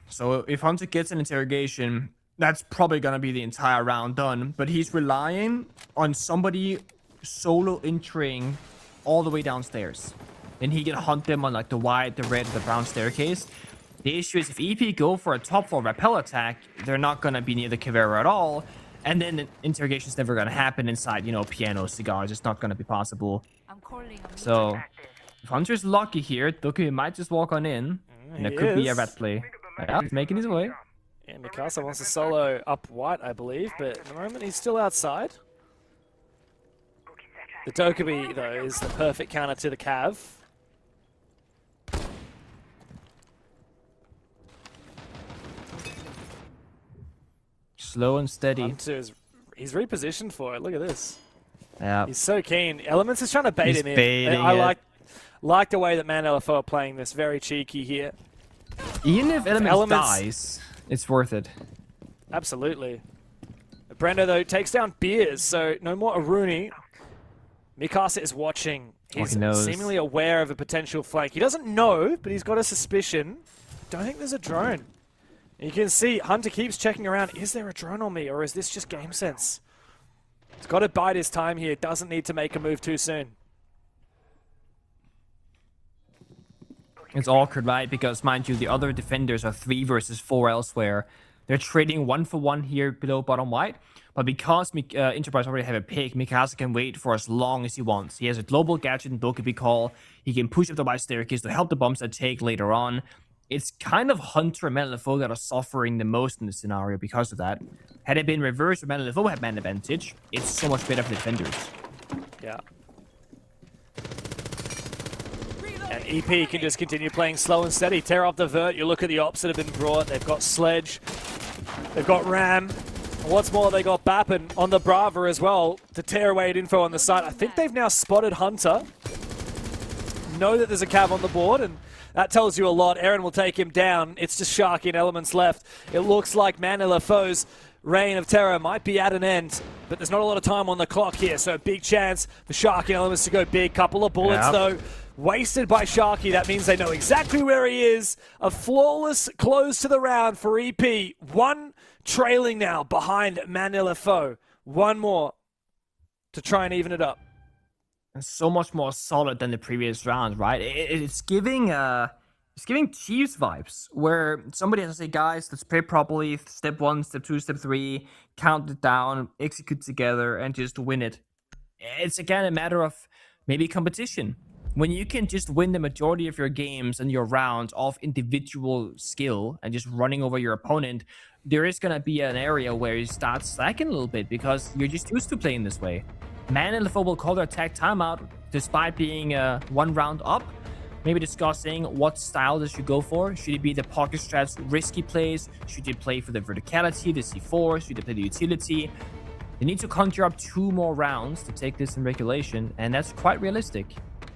So if Hunter gets an interrogation, that's probably going to be the entire round done. But he's relying on somebody solo entering all the way downstairs. Then he can hunt them on like the white, the red, the brown staircase. The issue is if EP go for a top floor rappel attack, they're not going to be near the Caveira at all. And then the interrogation's never going to happen inside, you know, piano, cigars. It's not going to be possible. So if Hunter's lucky here, Doku might just walk on in. And it could be a rat play. Yeah, he's making his way. Yeah, Mikasa wants to solo up white, I believe, but at the moment he's still outside. The Dokkaebi, though, is the perfect counter to the Cav. Slow and steady. He's repositioned for it. Look at this. Yeah. He's so keen. Elements is trying to bait He's him in. baiting I it. like the way that Man LFO are playing this. Very cheeky here. Even if Elements dies, it's worth it. Absolutely. Brendo, though, takes down Beers, so no more Aruni. Mikasa is watching. He's seemingly aware of a potential flank. He doesn't know, but he's got a suspicion. Don't think there's a drone. You can see Hunter keeps checking around. Is there a drone on me, or is this just game sense? He's got to bide his time here. Doesn't need to make a move too soon. It's awkward, right? Because, mind you, the other defenders are 3 versus 4 elsewhere. They're trading 1-for-1 here below bottom white. But because Enterprise already have a pick, Mikasa can wait for as long as he wants. He has a global gadget and Dokkaebi call. He can push up the white staircase to help the bombs that take later on. It's kind of Hunter and Man LFO that are suffering the most in this scenario because of that. Had it been reversed where Man LFO had man advantage, it's so much better for the defenders. Yeah. And EP can just continue playing slow and steady. Tear off the vert. You look at the ops that have been brought. They've got Sledge. They've got Ram. And what's more, they got Bappin on the Brava as well to tear away at info on the side. I think they've now spotted Hunter. Know that there's a cav on the board, and that tells you a lot. Aaron will take him down. It's just Sharky and Elements left. It looks like Man LFO's reign of terror might be at an end, but there's not a lot of time on the clock here, so a big chance for Sharky and Elements to go big. Couple of bullets, though, wasted by Sharky. That means they know exactly where he is. A flawless close to the round for EP. One trailing now behind Man LFO. One more to try and even it up. So much more solid than the previous round, right? It's giving Chiefs vibes, where somebody has to say, guys, let's play properly. Step 1, step 2, step 3, count it down, execute together, and just win it. It's again a matter of maybe competition. When you can just win the majority of your games and your rounds off individual skill and just running over your opponent, there is going to be an area where you start slacking a little bit because you're just used to playing this way. Man LFO will call their attack timeout despite being 1 round up. Maybe discussing what style they should go for. Should it be the pocket strats risky plays? Should they play for the verticality, the C4? Should they play the utility? They need to conjure up 2 more rounds to take this in regulation, and that's quite realistic.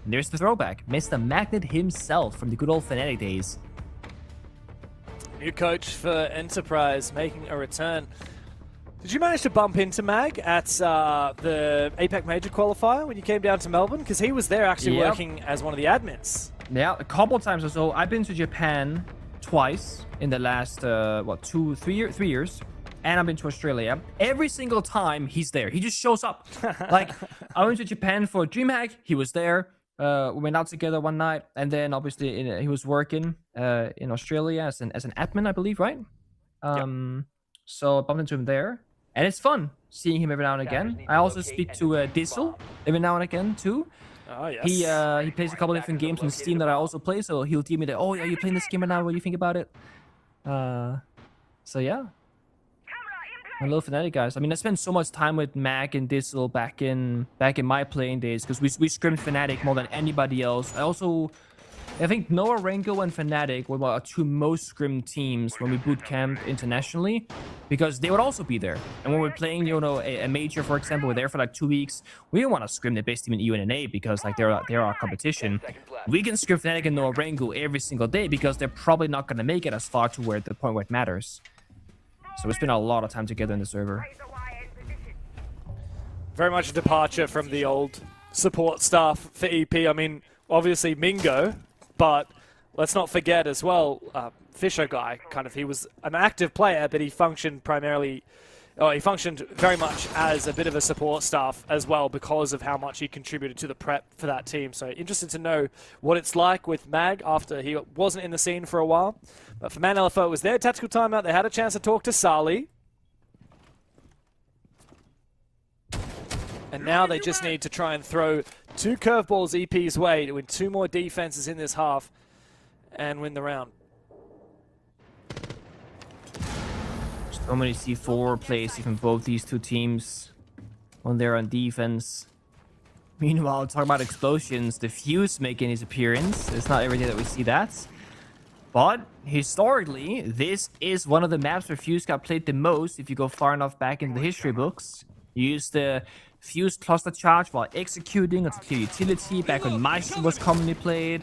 And there's the throwback. Mr. Magnet himself from the good old Fnatic days. New coach for Enterprise making a return. Did you manage to bump into Mag at the APAC Major qualifier when you came down to Melbourne? Because he was there actually working as one of the admins. Yeah, a couple times or so. I've been to Japan twice in the last, 3 years. And I've been to Australia. Every single time he's there. He just shows up. Like, I went to Japan for DreamHack. He was there. We went out together one night. And then, obviously, he was working in Australia as an admin, I believe, right? So I bumped into him there. And it's fun seeing him every now and again. I also speak to Diesel every now and again, too. Oh, yes. He plays a couple different games on Steam that I also play. So he'll tell me that, oh, yeah, you're playing this game right now. What do you think about it? So, yeah. I love Fnatic, guys. I mean, I spent so much time with Mag and Diesel back in my playing days because we scrimmed Fnatic more than anybody else. I think Noah, Rengo, and Fnatic were our 2 most scrimmed teams when we bootcamped internationally because they would also be there. And when we're playing, a major, for example, we're there for like 2 weeks. We don't want to scrim the best team in EU and NA because like they're our competition. We can scrim Fnatic and Noah, Rengo every single day because they're probably not going to make it as far to the point where it matters. So we spent a lot of time together in the server. Very much a departure from the old support staff for EP. I mean, obviously Mingo, but let's not forget as well, Fisher guy, he was an active player, but he functioned very much as a bit of a support staff as well because of how much he contributed to the prep for that team. So interested to know what it's like with Mag after he wasn't in the scene for a while. But for Man LFO, it was their tactical timeout. They had a chance to talk to Sali. And now they just need to try and throw 2 curveballs EP's way to win 2 more defenses in this half and win the round. So many C4 plays from both these 2 teams when they're on defense. Meanwhile, talking about explosions, the Fuse making his appearance. It's not every day that we see that. But historically, this is one of the maps where Fuse got played the most. If you go far enough back in the history books, you use the Fuse cluster charge while executing. It's a clear utility back when Maestro was commonly played.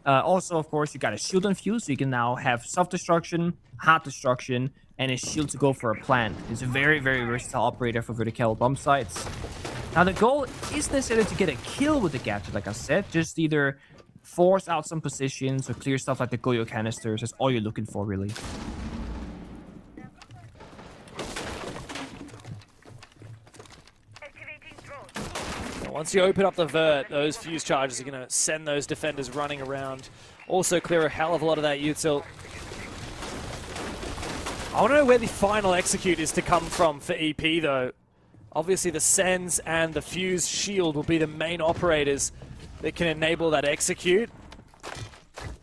Also, of course, you got a shield on Fuse, so you can now have soft destruction, hard destruction, and a shield to go for a plant. It's a very, very versatile operator for vertical bomb sites. Now, the goal isn't necessarily to get a kill with the gadget, like I said, just either force out some positions or clear stuff like the Goyo canisters. That's all you're looking for, really. Once you open up the vert, those fuse charges are going to send those defenders running around. Also clear a hell of a lot of that util. I want to know where the final execute is to come from for EP, though. Obviously, the Sens and the Fuse shield will be the main operators that can enable that execute.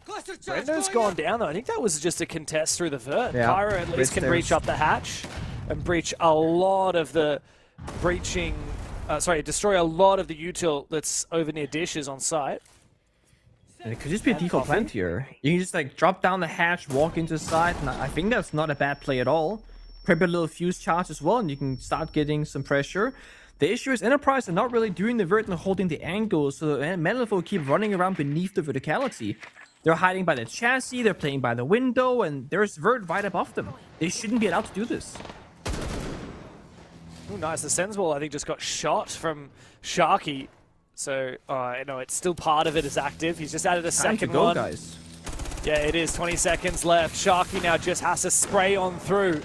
Brendo's gone down, though. I think that was just a contest through the vert. Yeah, Kyra at least can breach up the hatch and breach a lot of the breaching... destroy a lot of the util that's over near dishes on site. And it could just be a default plant here. You can just like drop down the hatch, walk into the site, and I think that's not a bad play at all. Prep a little fuse charge as well, and you can start getting some pressure. The issue is Enterprise are not really doing the vert and holding the angle, so Man LFO keep running around beneath the verticality. They're hiding by the chassis, they're playing by the window, and there's vert right above them. They shouldn't be allowed to do this. Oh, nice. The Sens wall, I think, just got shot from Sharky. So, no, it's still part of it is active. He's just added a second one. Guys. Yeah, it is. 20 seconds left. Sharky now just has to spray on through.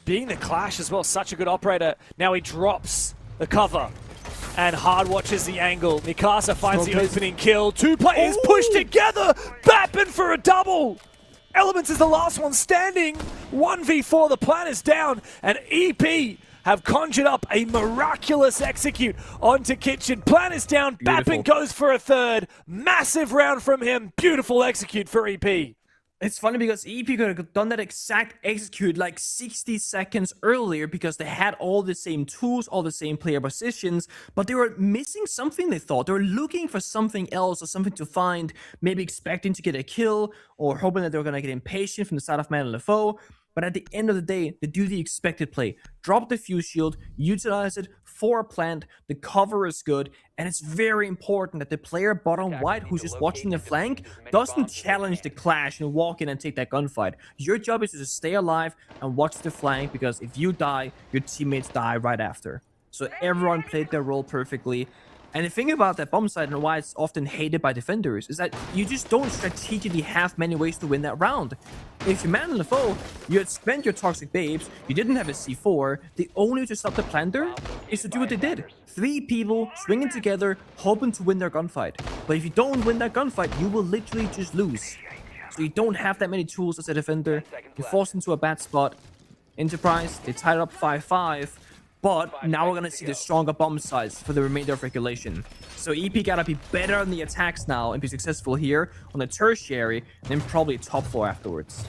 Being the Clash as well, such a good operator. Now he drops the cover and hard watches the angle. Mikasa finds the opening kill. Two players pushed together. Bappin for a double. Elements is the last one standing. 1v4, the plan is down. And EP have conjured up a miraculous execute onto Kitchen. Plan is down. Bappin goes for a third. Massive round from him. Beautiful execute for EP. It's funny because EP could have done that exact execute like 60 seconds earlier because they had all the same tools, all the same player positions, but they were missing something they thought. They were looking for something else or something to find, maybe expecting to get a kill or hoping that they were going to get impatient from the side of Man LFO. But at the end of the day, they do the expected play. Drop the fuse shield, utilize it for a plant, the cover is good, and it's very important that the player bottom white who's just watching the flank doesn't challenge the Clash and walk in and take that gunfight. Your job is to just stay alive and watch the flank, because if you die, your teammates die right after. So everyone played their role perfectly. And the thing about that bomb site and why it's often hated by defenders is that you just don't strategically have many ways to win that round. If you're Man LFO, you had spent your Toxic Babes, you didn't have a C4, the only way to stop the planter is to do what they did. 3 people swinging together, hoping to win their gunfight. But if you don't win that gunfight, you will literally just lose. So you don't have that many tools as a defender. You're forced into a bad spot. Enterprise, they tied up 5-5. But now we're going to see the stronger bomb sites for the remainder of regulation. So EP gotta be better on the attacks now and be successful here on the tertiary, and then probably top 4 afterwards.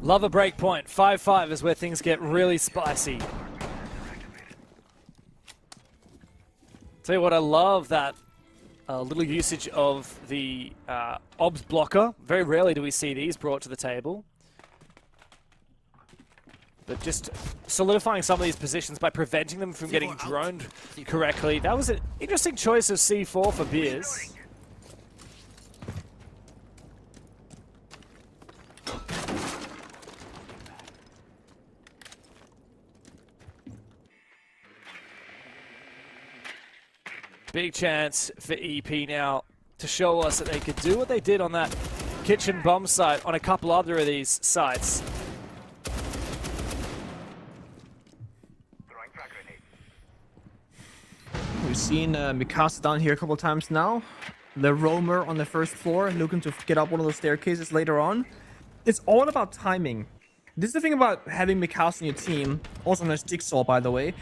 Love a break point. 5-5 is where things get really spicy. Tell you what, I love that little usage of the OBS blocker. Very rarely do we see these brought to the table. But just solidifying some of these positions by preventing them from getting droned correctly. That was an interesting choice of C4 for Beers. Big chance for EP now to show us that they could do what they did on that kitchen bomb site on a couple other of these sites. We've seen Mikasa down here a couple times now. The roamer on the first floor looking to get up one of those staircases later on. It's all about timing. This is the thing about having Mikasa on your team. Also on his Jigsaw, by the way.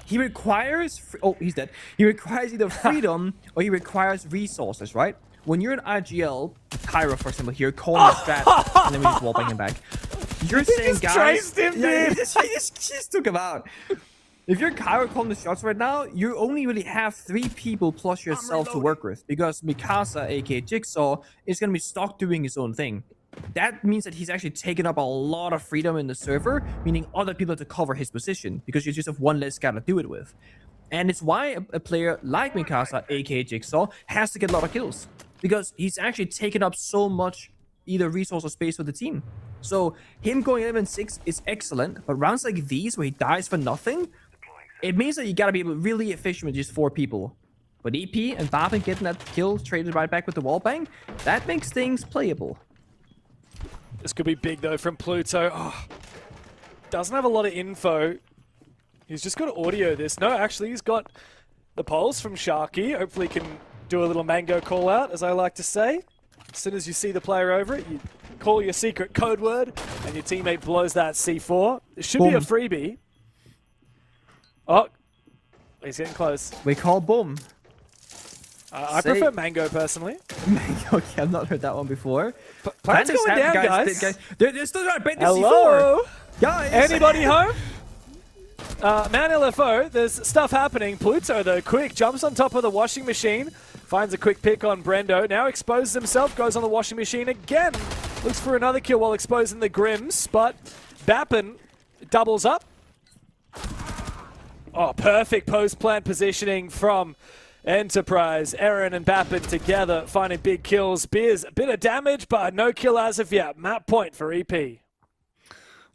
He requires... Oh, he's dead. He requires either freedom or he requires resources, right? When you're in IGL, Kyra, for example, here, calling the strat, and then we just wall bang him back. You're saying, guys... Traced him, yeah, he just took him out. If you're Kyro calling the shots right now, you only really have 3 people plus yourself to work with, because Mikasa, aka Jigsaw, is going to be stuck doing his own thing. That means that he's actually taken up a lot of freedom in the server, meaning other people have to cover his position, because you just have one less guy to do it with. And it's why a player like Mikasa, aka Jigsaw, has to get a lot of kills, because he's actually taken up so much either resource or space for the team. So him going 11-6 is excellent, but rounds like these where he dies for nothing, it means that you gotta be really efficient with just 4 people. But EP and Babin getting that kill traded right back with the wallbang, that makes things playable. This could be big though from Pluto. Oh, doesn't have a lot of info. He's just got audio this. No, actually he's got the pulse from Sharky. Hopefully he can do a little mango call out, as I like to say. As soon as you see the player over it, you call your secret code word and your teammate blows that C4. It should be a freebie. Oh, he's getting close. We call boom. I prefer mango personally. Mango, okay, I've not heard that one before. Plan's going down, guys. They're still trying to bait the Hello? C4. Guys. Anybody home? Man LFO, there's stuff happening. Pluto, though, quick, jumps on top of the washing machine, finds a quick pick on Brendo, now exposes himself, goes on the washing machine again. Looks for another kill while exposing the Grims, but Bappin doubles up. Oh, perfect post-plant positioning from Enterprise. Aaron and Bappin together, finding big kills. Beers, a bit of damage, but no kill as of yet. Map point for EP.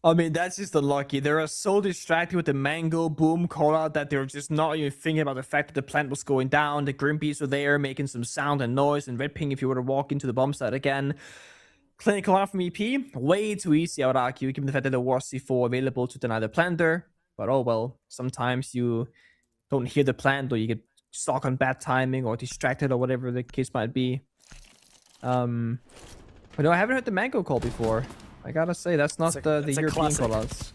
I mean, that's just unlucky. They're so distracted with the mango boom call out that they're just not even thinking about the fact that the plant was going down. The Grimpies were there making some sound and noise, and red ping if you were to walk into the bomb site again. Clinical out from EP, way too easy, I would argue, given the fact that there was C4 available to deny the planter. But oh well, sometimes you don't hear the plant, or you get stuck on bad timing or distracted or whatever the case might be. But no, I haven't heard the mango call before. I gotta say, that's not the European call-outs.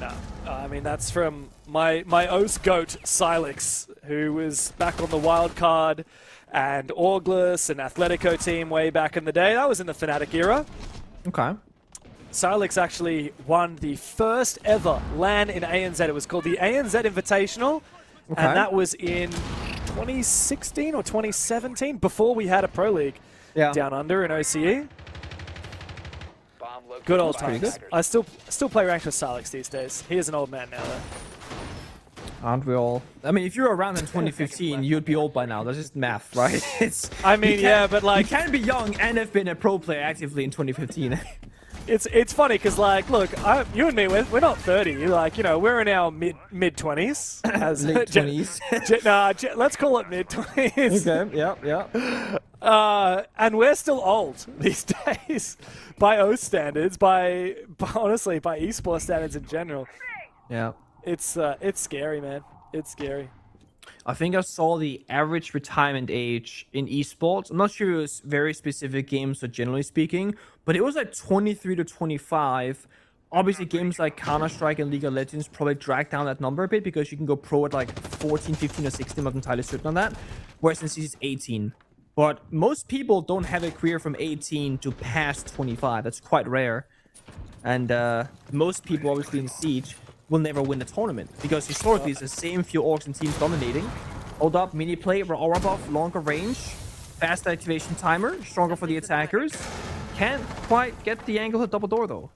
No, I mean, that's from my OS goat, Silex, who was back on the wild card, and Orglis and Athletico team way back in the day. That was in the Fnatic era. Okay. Silex actually won the first ever LAN in ANZ. It was called the ANZ Invitational, and that was in 2016 or 2017, before we had a Pro League down under in OCE. Good old times. I still play ranked with Silex these days. He is an old man now, though. Aren't we all? I mean, if you were around in 2015, you'd be old by now. That's just math, right? I mean, yeah, but like... You can't be young and have been a pro player actively in 2015. It's funny because, like, look, you and me, we're not 30. Like, you know, we're in our mid-20s. Late 20s. Let's call it mid-20s. Okay, yeah. And we're still old these days by O standards, honestly, by esports standards in general. Yeah. It's scary, man. It's scary. I think I saw the average retirement age in esports. I'm not sure it was very specific games, or generally speaking, but it was like 23 to 25. Obviously, games like Counter-Strike and League of Legends probably drag down that number a bit, because you can go pro at like 14, 15, or 16. I'm not entirely certain on that. Whereas in Siege, it's 18. But most people don't have a career from 18 to past 25. That's quite rare. And most people, obviously, in Siege will never win a tournament, because historically it's the same few orcs and teams dominating. Hold up, mini play, aura buff, longer range, fast activation timer, stronger for the attackers. Can't quite get the angle at double door though.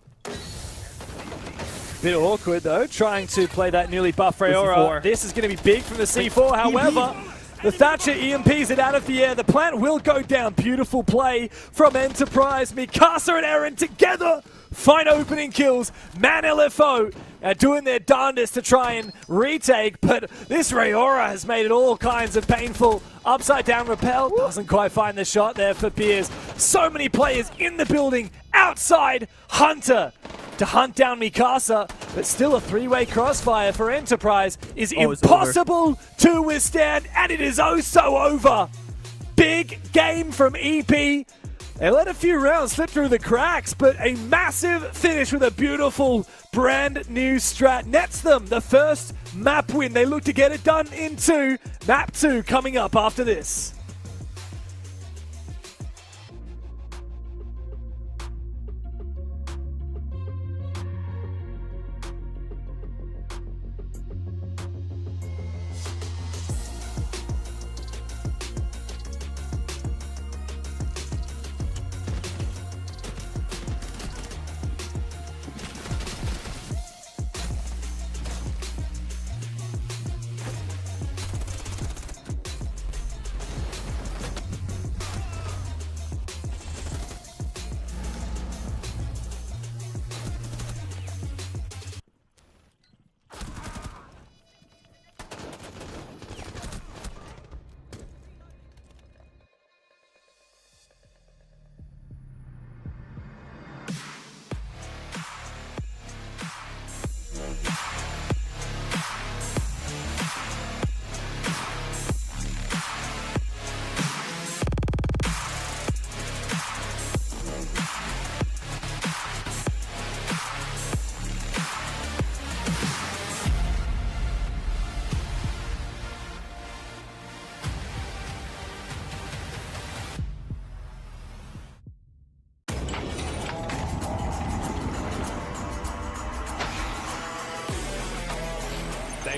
Bit awkward though, trying to play that newly buffed Aura. This is going to be big from the C4, however, the Thatcher EMPs it out of the air. The plant will go down. Beautiful play from Enterprise. Mikasa and Aaron together find opening kills. Man LFO are doing their darndest to try and retake, but this Rayora has made it all kinds of painful. Upside down repel, doesn't quite find the shot there for Beers. So many players in the building, outside Hunter to hunt down Mikasa, but still a three-way crossfire for Enterprise is impossible to withstand, and it is oh so over. Big game from EP. They let a few rounds slip through the cracks, but a massive finish with a beautiful brand new strat nets them the first map win. They look to get it done in 2. Map 2 coming up after this.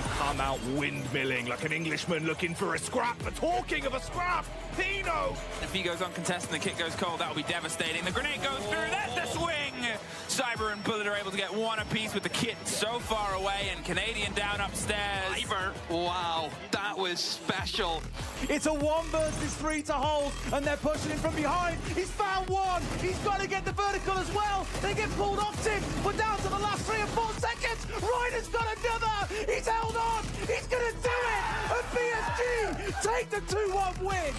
they've come out windmilling like an Englishman looking for a scrap. But talking of a scrap, Pino! If he goes uncontested and the kit goes cold, that will be devastating. The grenade goes through, that's the swing! Cyber and Bullet are able to get one apiece with the kit so far away, and Canadian down upstairs. Cyber, wow, that was special. It's a 1 versus 3 to hold, and they're pushing him from behind. He's found one. He's got to get the vertical as well. They get pulled off him. We're down to the last 3 or 4 seconds. Ryder's got another. He's held on. He's going to do it. And PSG take the 2-1 win.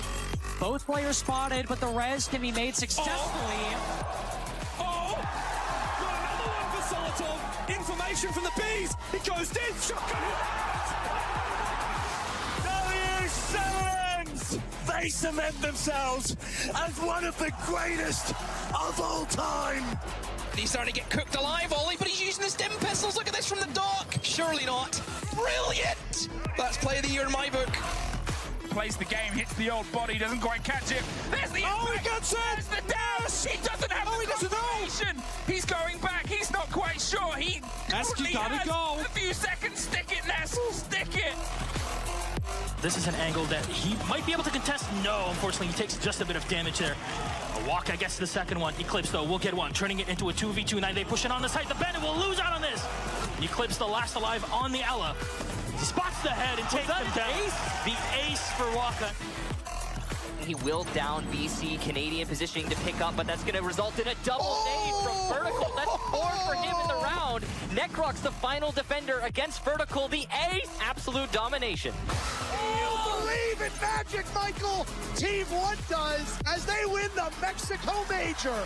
Both players spotted, but the res can be made successfully. Oh! Got another one for Solotov. Information from the Bees. It goes in. Shotgun. W7s! They cement themselves as one of the greatest of all time. He's starting to get cooked alive, Ollie, but he's using the stim pistols. Look at this from the dock. Surely not. Brilliant! That's play of the year in my book. Plays the game, hits the old body, doesn't quite catch it. There's the impact. He gets it! There's the dash! He doesn't have the confirmation! He's going back, he's not quite sure. He Nesky gotta go. A few seconds, stick it, Ness, stick it! This is an angle that he might be able to contest. No, unfortunately, he takes just a bit of damage there. A walk, I guess, the second one. Eclipse, though, will get one, turning it into a 2v2. Now they push it on the side. The Bandit will lose out on this. Eclipse, the last alive on the Ella. He spots the head and takes him down. The ace for Waka. He will down BC. Canadian positioning to pick up, but that's going to result in a double nade from Vertical. That's 4 for him in the round. Necrox, the final defender against Vertical. The ace, absolute domination. You believe in magic, Michael! Team 1 does as they win the Mexico Major.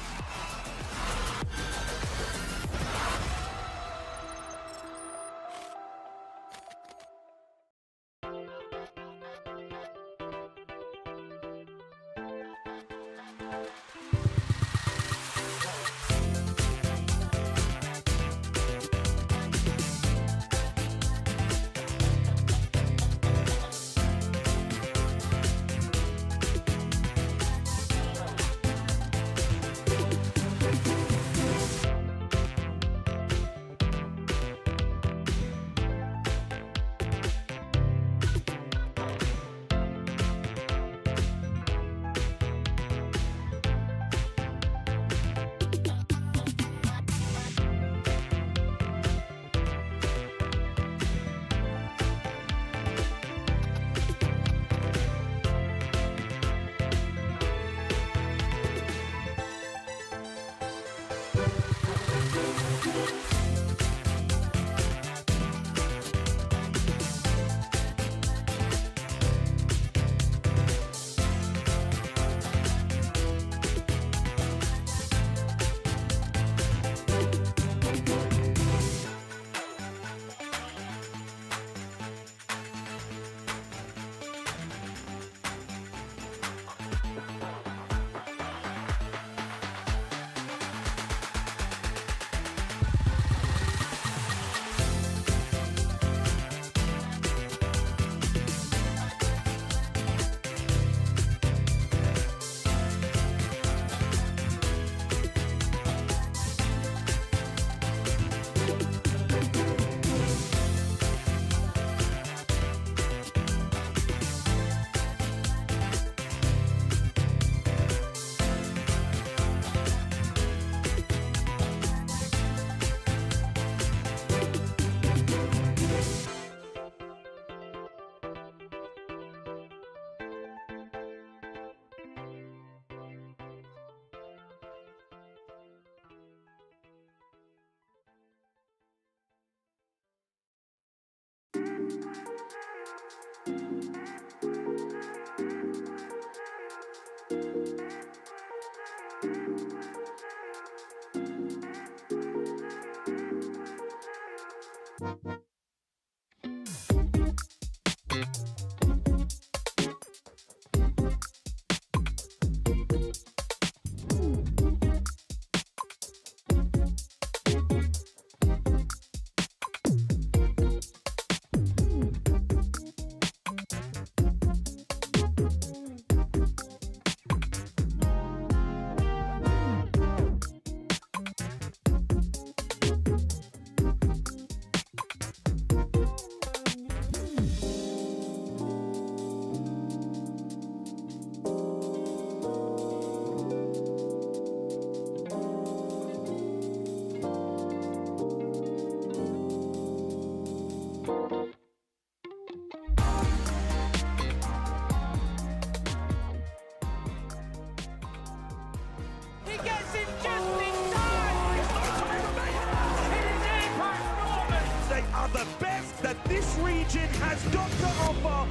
this region has got to offer.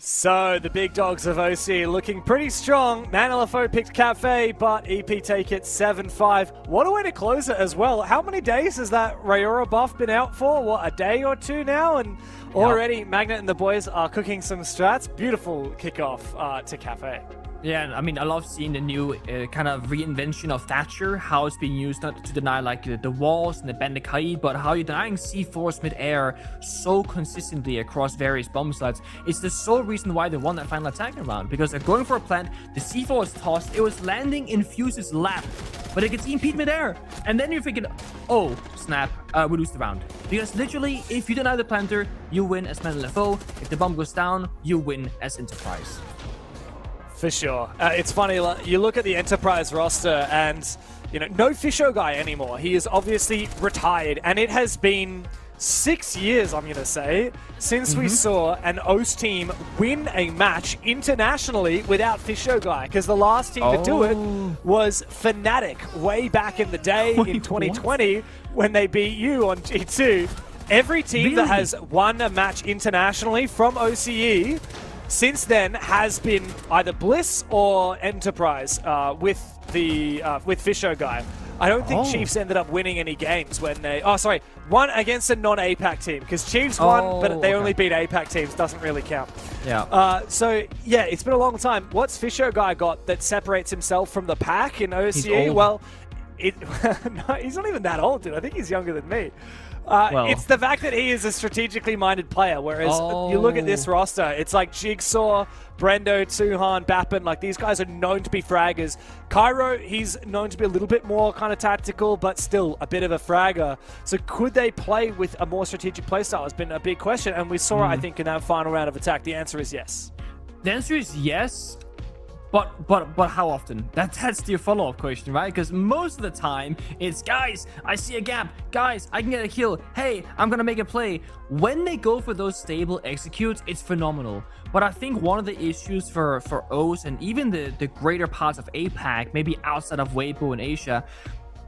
So the big dogs of OC looking pretty strong. Man LFO picked Cafe, but EP take it 7-5. What a way to close it as well. How many days has that Rayora buff been out for? What, a day or two now? And already Magnet and the boys are cooking some strats. Beautiful kickoff to Cafe. Yeah, I mean, I love seeing the new kind of reinvention of Thatcher, how it's being used not to deny like the walls and the Bandikai, but how you're denying C4s mid-air so consistently across various bomb sites. It's the sole reason why they won that final attacking round, because they're going for a plant, the C4 was tossed, it was landing in Fuse's lap, but it gets EMP'd mid-air. And then you're thinking, oh, snap, we lose the round. Because literally, if you deny the planter, you win as Man LFO. If the bomb goes down, you win as Enterprise. For sure. It's funny, you look at the Enterprise roster and, you know, no Fisho guy anymore. He is obviously retired, and it has been 6 years, I'm going to say, since we saw an OCE team win a match internationally without Fisho guy, because the last team to do it was Fnatic way back in the day in 2020 when they beat you on G2. Every team that has won a match internationally from OCE since then has been either Bliss or Enterprise with Fisho guy. I don't think Chiefs ended up winning any games when they... Oh, sorry. One against a non-APAC team, because Chiefs won, but they only beat APAC teams. Doesn't really count. Yeah. So, yeah, it's been a long time. What's Fisho guy got that separates himself from the pack in OCE? Well, no, he's not even that old, dude. I think he's younger than me. It's the fact that he is a strategically minded player, whereas you look at this roster, it's like Jigsaw, Brendo, Tsuhan, Bappin, like these guys are known to be fraggers. Cairo, he's known to be a little bit more kind of tactical, but still a bit of a fragger. So could they play with a more strategic playstyle has been a big question, and we saw it, I think, in that final round of attack. The answer is yes. The answer is yes. But how often? That's the follow-up question, right? Because most of the time, it's, guys, I see a gap. Guys, I can get a kill. Hey, I'm going to make a play. When they go for those stable executes, it's phenomenal. But I think one of the issues for OCE and even the greater parts of APAC, maybe outside of Weibo and Asia,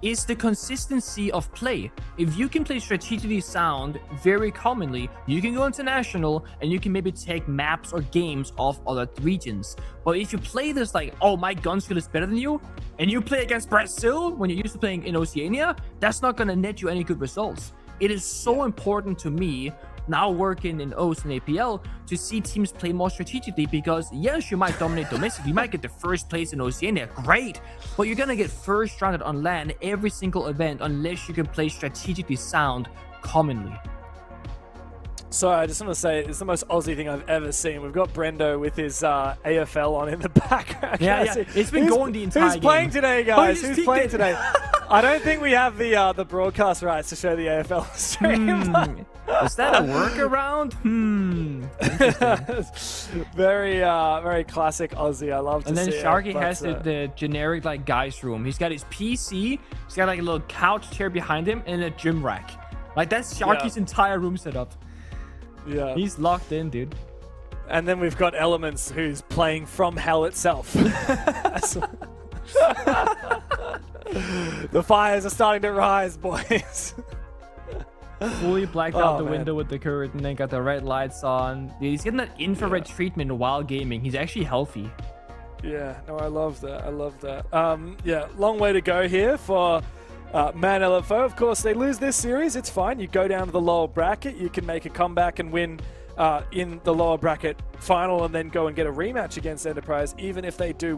is the consistency of play. If you can play strategically sound very commonly, you can go international and you can maybe take maps or games off other regions. But if you play this like, oh, my gun skill is better than you, and you play against Brazil when you're used to playing in Oceania, that's not going to net you any good results. It is so important to me, now working in OCE and APL, to see teams play more strategically, because yes, you might dominate domestic, you might get the first place in Oceania, great, but you're gonna get first rounded on LAN every single event unless you can play strategically sound commonly. So I just want to say, it's the most Aussie thing I've ever seen. We've got Brendo with his AFL on in the background. Yeah. It's been going the entire game. Who's playing today, guys? Who's playing today? I don't think we have the broadcast rights to show the AFL stream. Is that a workaround? Very classic Aussie. I love to see it. And then Sharky has the generic like guy's room. He's got his PC. He's got like a little couch chair behind him and a gym rack. Like that's Sharky's entire room setup. Yeah. He's locked in, dude. And then we've got Elements, who's playing from hell itself. The fires are starting to rise, boys. Fully blacked out the window with the curtain, then got the red lights on. He's getting that infrared treatment while gaming. He's actually healthy. Yeah, no, I love that. I love that. Yeah, long way to go here for Man LFO. Of course, they lose this series. It's fine. You go down to the lower bracket. You can make a comeback and win in the lower bracket final, and then go and get a rematch against Enterprise, even if they do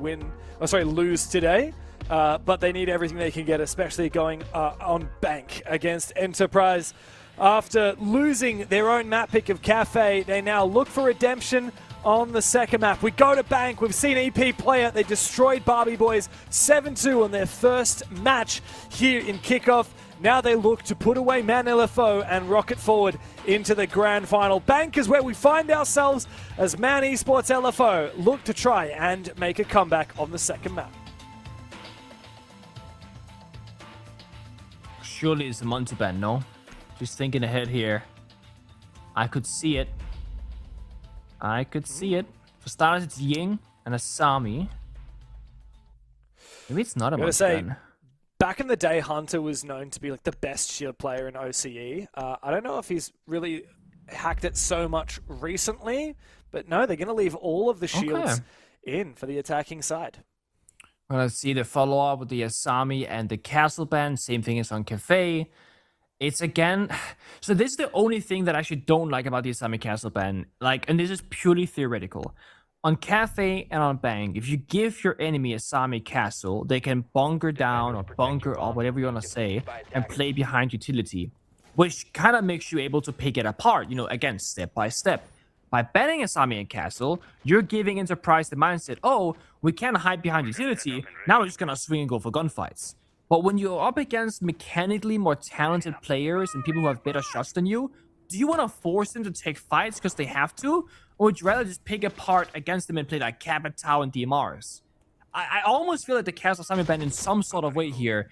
lose today. But they need everything they can get, especially going on bank against Enterprise. After losing their own map pick of Cafe, they now look for redemption on the second map. We go to bank. We've seen EP play it. They destroyed Barbie Boys 7-2 on their first match here in Kickoff. Now they look to put away Man LFO and rocket forward into the grand final. Bank is where we find ourselves as Man Esports LFO look to try and make a comeback on the second map. Surely it's a multi-ban, no? Just thinking ahead here. I could see it. For starters, it's Ying and Asami. Maybe it's not a multi-ban. back in the day, Hunter was known to be like the best shield player in OCE. I don't know if he's really hacked it so much recently, but no, they're going to leave all of the shields in for the attacking side. We're going to see the follow-up with the Asami and the Castle Band. Same thing as on Cafe. It's again... So this is the only thing that I actually don't like about the Asami Castle Band. Like, and this is purely theoretical. On Cafe and on Bank, if you give your enemy Asami Castle, they can bunker down or bunker up, whatever you want to say, and play behind utility, which kind of makes you able to pick it apart, you know, again, step by step. By banning Asami and Castle, you're giving Enterprise the mindset, oh, we can't hide behind utility, now we're just going to swing and go for gunfights. But when you're up against mechanically more talented players and people who have better shots than you, do you want to force them to take fights because they have to? Or would you rather just pick apart against them and play like Capitao and DMRs? I almost feel like the Castle Asami ban in some sort of way here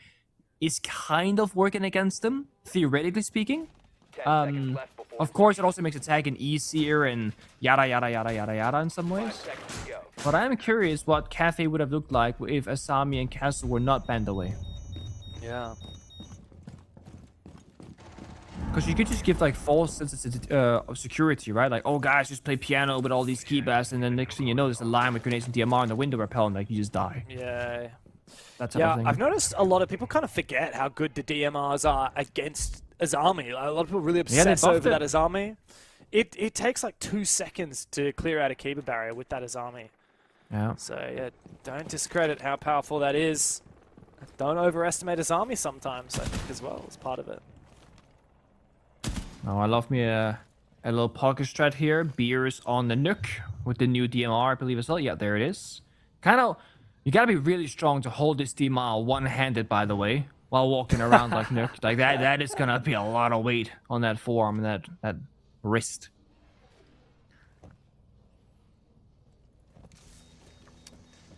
is kind of working against them, theoretically speaking. Of course, it also makes attacking easier and yada yada yada yada yada in some ways. But I am curious what Cafe would have looked like if Asami and Castle were not banned away. Yeah. Because you could just give like false sense of security, right? Like, oh guys, just play piano with all these keybasts, and then next thing you know, there's a line with grenades and DMR and the window repel, and like you just die. Yeah. That type of thing. I've noticed a lot of people kind of forget how good the DMRs are against Asami. Like, a lot of people really obsess over that Asami. It takes like 2 seconds to clear out a Kiba barrier with that Asami. Yeah. So yeah, don't discredit how powerful that is. Don't overestimate Asami sometimes, I think, as well, as part of it. Oh, I love me a little pocket strat here. Beers on the Nook with the new DMR, I believe as well. Yeah, there it is. Kind of, you gotta be really strong to hold this DMR one-handed, by the way, while walking around like Nook. Like that is gonna be a lot of weight on that forearm and that wrist.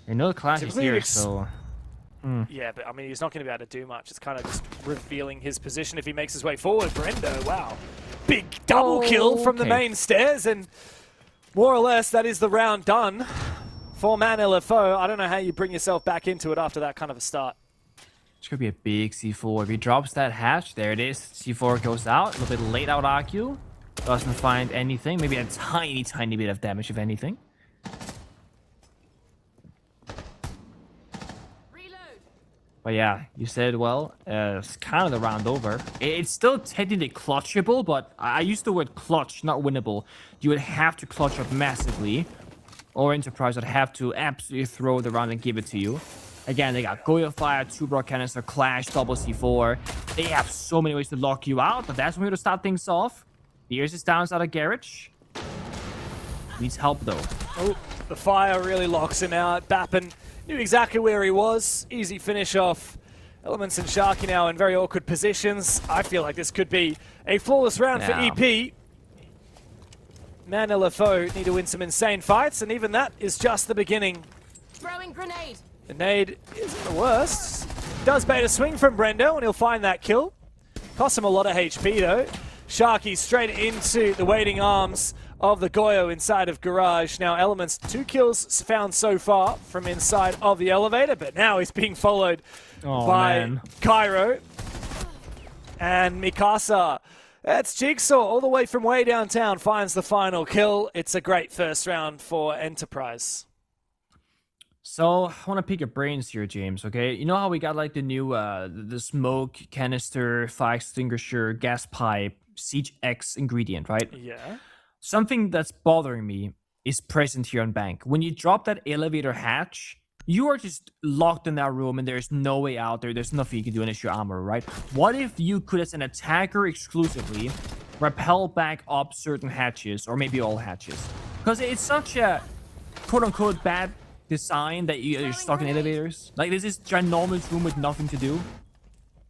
You know the clash is here, so... Yeah, but I mean, he's not going to be able to do much. It's kind of just revealing his position if he makes his way forward. Brendo, wow. Big double kill from the main stairs, and more or less that is the round done for Man LFO. I don't know how you bring yourself back into it after that kind of a start. It's going to be a big C4. If he drops that hatch, there it is. C4 goes out. A little bit late out AQ. Doesn't find anything. Maybe a tiny, tiny bit of damage, if anything. But yeah, you said well, it's kind of the round over. It's still technically clutchable, but I used the word clutch, not winnable. You would have to clutch up massively, or Enterprise would have to absolutely throw the round and give it to you. Again, they got Goyo Fire, 2 Brock Canister, Clash, double C4. They have so many ways to lock you out, but that's when we're going to start things off. Beers is down inside a garage. Needs help though. Oh, the fire really locks him out. Bappen knew exactly where he was. Easy finish off. Elements and Sharky now in very awkward positions. I feel like this could be a flawless round for EP. Man LFO need to win some insane fights, and even that is just the beginning. Throwing grenade. The nade isn't the worst. Does bait a swing from Brendo, and he'll find that kill. Costs him a lot of HP though. Sharky straight into the waiting arms of the Goyo inside of Garage. Now Elements, 2 kills found so far from inside of the elevator, but now he's being followed by Cairo and Mikasa. That's Jigsaw all the way from way downtown finds the final kill. It's a great first round for Enterprise. So, I want to pick your brains here, James, okay? You know how we got like the new the smoke canister, fire extinguisher, gas pipe, Siege X ingredient, right? Yeah. Something that's bothering me is present here on Bank. When you drop that elevator hatch, you are just locked in that room and there's no way out there. There's nothing you can do unless you're armor, right? What if you could, as an attacker exclusively, rappel back up certain hatches, or maybe all hatches? Because it's such a quote-unquote bad design that you're stuck in elevators. Like, there's this ginormous room with nothing to do.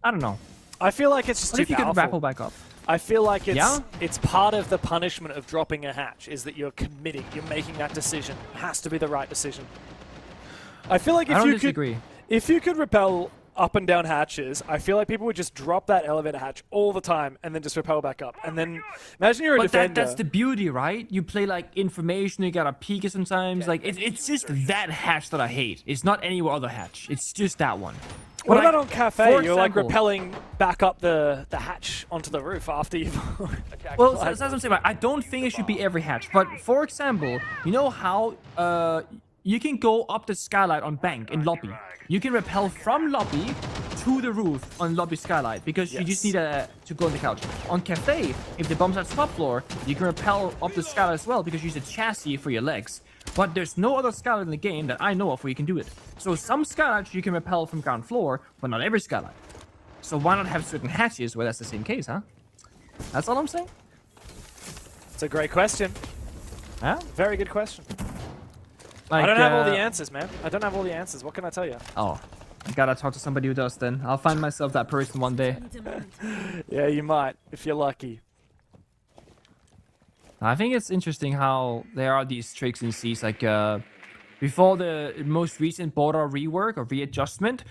I don't know. I feel like it's just what too if you powerful. could rappel back up? I feel like it's part of the punishment of dropping a hatch, is that you're committing, you're making that decision. It has to be the right decision. I feel like if you could rappel up and down hatches, I feel like people would just drop that elevator hatch all the time and then just rappel back up. And then imagine you're a defender. That's the beauty, right? You play like information, you gotta peek it sometimes. Like it's just that hatch that I hate. It's not any other hatch. It's just that one. What Like, about on Cafe? for You're like example- rappelling back up the hatch onto the roof after you've... Well, that's what I'm saying. I don't think it should be every hatch. But for example, you know how you can go up the skylight on bank in lobby. You can rappel from lobby to the roof on lobby skylight because you just need to go on the couch. On Cafe, if the bomb's at top floor, you can rappel up the skylight as well because you use a chassis for your legs. But there's no other skylight in the game that I know of where you can do it. So some skylights you can rappel from ground floor, but not every skylight. So why not have certain hatches where that's the same case, huh? That's all I'm saying. It's a great question. Huh? Very good question. Like, I don't have all the answers, man. I don't have all the answers. What can I tell you? Oh, I gotta talk to somebody who does then. I'll find myself that person one day. Yeah, you might, if you're lucky. I think it's interesting how there are these tricks in C's, like before the most recent border rework or readjustment,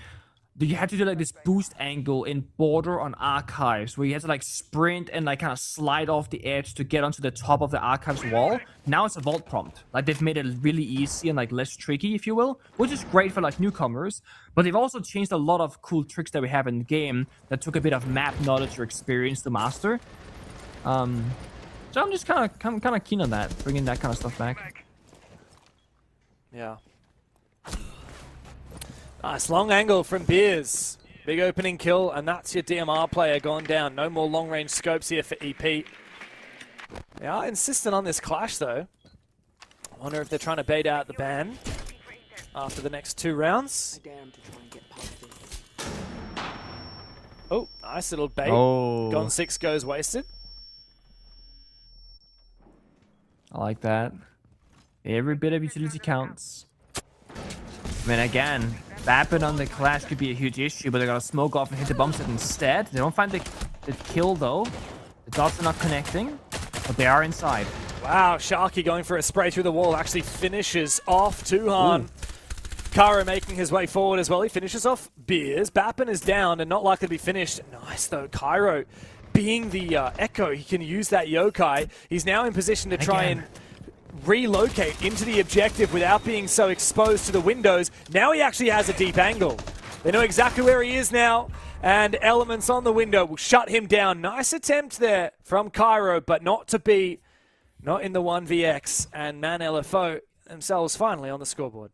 you had to do like this boost angle in border on archives where you had to like sprint and like kind of slide off the edge to get onto the top of the archives wall. Now it's a vault prompt. Like they've made it really easy and like less tricky, if you will, which is great for like newcomers. But they've also changed a lot of cool tricks that we have in the game that took a bit of map knowledge or experience to master. So I'm just kind of keen on that, bringing that kind of stuff back. Yeah. Nice long angle from Beers. Big opening kill, and that's your DMR player gone down. No more long-range scopes here for EP. They are insistent on this clash, though. I wonder if they're trying to bait out the ban after the next 2 rounds. Oh, nice little bait. Oh. Gone 6 goes wasted. I like that. Every bit of utility counts. I mean, again, Bappin on the clash could be a huge issue, but they're gonna smoke off and hit the bomb set instead. They don't find the kill, though. The dots are not connecting, but they are inside. Wow, Sharky going for a spray through the wall actually finishes off Tuhan. Kara making his way forward as well. He finishes off Beers. Bappin is down and not likely to be finished. Nice, though. Cairo being the Echo, he can use that yokai. He's now in position to try and relocate into the objective without being so exposed to the windows. Now he actually has a deep angle. They know exactly where he is now, and elements on the window will shut him down. Nice attempt there from Cairo, but not in the 1vx, and Man LFO themselves finally on the scoreboard.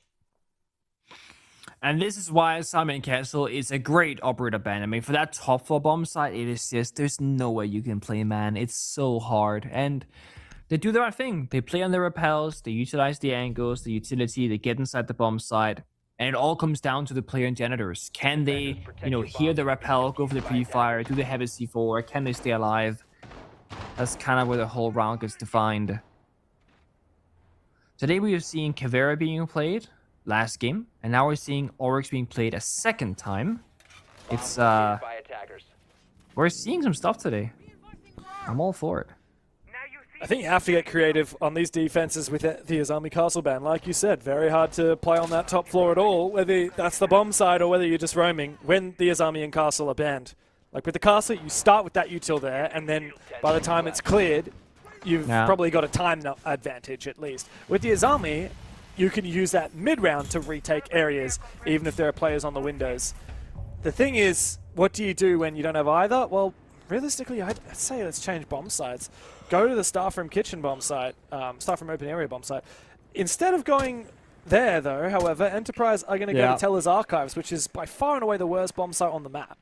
And this is why Simon Castle is a great operator ban. I mean, for that top floor bomb site, it is just, there's no way you can play man. It's so hard. And they do the right thing. They play on the repels, they utilize the angles, the utility, they get inside the bomb site. And it all comes down to the player and janitors. Can they, hear the rappel, go for the pre-fire, do they have a C4, can they stay alive? That's kind of where the whole round gets defined. Today we are seeing Caveira being played last game, and now we're seeing Oryx being played a second time. It's we're seeing some stuff today. I'm all for it. I think you have to get creative on these defenses with the Azami Castle ban. Like you said, very hard to play on that top floor at all, whether that's the bomb side or whether you're just roaming when the Azami and Castle are banned. Like with the Castle, you start with that util there, and then by the time it's cleared, you've probably got a time advantage at least. With the Azami, you can use that mid-round to retake areas, even if there are players on the windows. The thing is, what do you do when you don't have either? Well, realistically, I'd say let's change bomb sites. Go to the Staff Room Kitchen bomb site, Staff Room Open Area bomb site. Instead of going there, though, however, Enterprise are going to go to Teller's Archives, which is by far and away the worst bomb site on the map.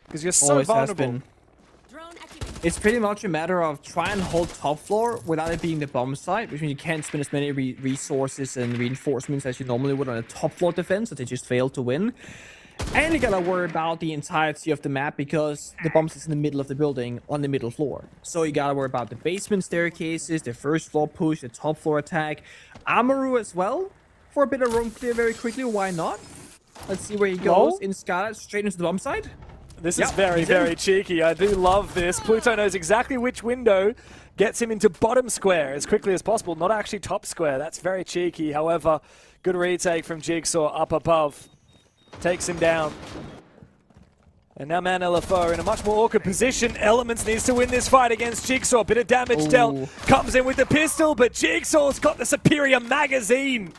Because you're so vulnerable. It's pretty much a matter of try and hold top floor without it being the bomb site, which means you can't spend as many resources and reinforcements as you normally would on a top floor defense that they just failed to win. And you gotta worry about the entirety of the map because the bomb is in the middle of the building on the middle floor. So you gotta worry about the basement staircases, the first floor push, the top floor attack, Amaru as well for a bit of room clear very quickly. Why not? Let's see where he goes in Scarlet, straight into the bomb site. This is very, very cheeky. I do love this. Pluto knows exactly which window gets him into bottom square as quickly as possible, not actually top square. That's very cheeky. However, good retake from Jigsaw up above. Takes him down. And now Man LFO are in a much more awkward position. Elements needs to win this fight against Jigsaw. Bit of damage dealt. Comes in with the pistol, but Jigsaw's got the superior magazine.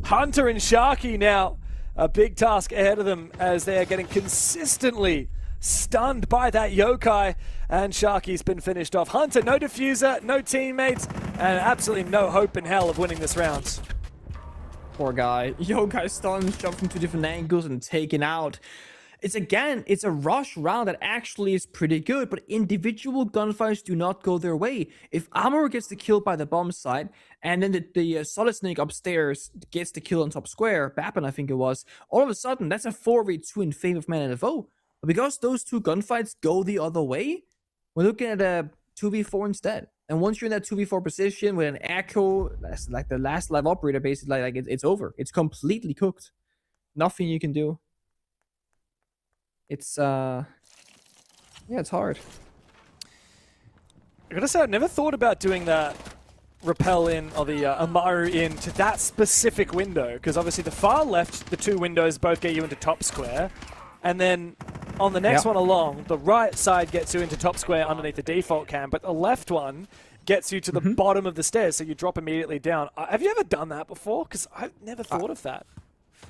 Hunter and Sharky now A big task ahead of them as they are getting consistently stunned by that yokai. And Sharky's been finished off. Hunter, no diffuser, no teammates, and absolutely no hope in hell of winning this round. Poor guy. Yokai stunned, jumped from 2 different angles and taken out. It's a rush round that actually is pretty good, but individual gunfights do not go their way. If Armor gets the kill by the bomb site, and then the Solid Snake upstairs gets the kill on top square, Bappen I think it was, all of a sudden that's a 4v2 in favor of Man LFO. But because those 2 gunfights go the other way, we're looking at a 2v4 instead. And once you're in that 2v4 position with an Echo, that's like the last live operator, basically, like it's over. It's completely cooked. Nothing you can do. It's yeah, it's hard. I gotta say, I never thought about doing that rappel in, or the Amaru in, to that specific window, because obviously the far left, the 2 windows both get you into top square, and then on the next one along, the right side gets you into top square underneath the default cam, but the left one gets you to the bottom of the stairs, so you drop immediately down. Have you ever done that before? Because I've never thought of that.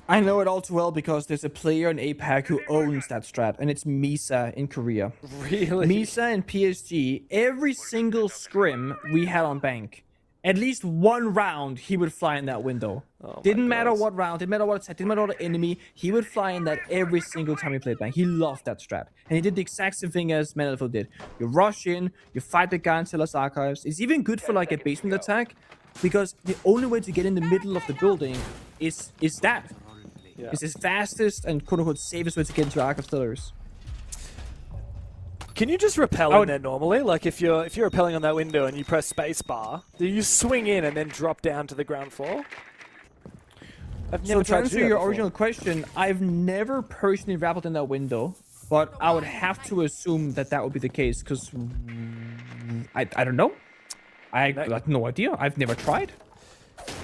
I know it all too well because there's a player in APAC who owns that strat, and it's Misa in Korea. Really? Misa and PSG, every single scrim we had on bank, at least 1 round he would fly in that window. Didn't matter what round, didn't matter what attack, didn't matter what enemy, he would fly in that every single time he played bank. He loved that strat. And he did the exact same thing as Man LFO did. You rush in, you fight the guy in Teller's Archives. It's even good for like a basement attack, because the only way to get in the middle of the building is that. Yeah. It's his fastest and quote-unquote safest way to get into Archive Tellers. Can you just rappel in there normally? Like if you're rappelling on that window and you press spacebar, do you swing in and then drop down to the ground floor? I've never tried to answer do that your before. original question, I've never personally rappelled in that window, but I would have to assume that that would be the case, because I don't know. I have no idea. I've never tried.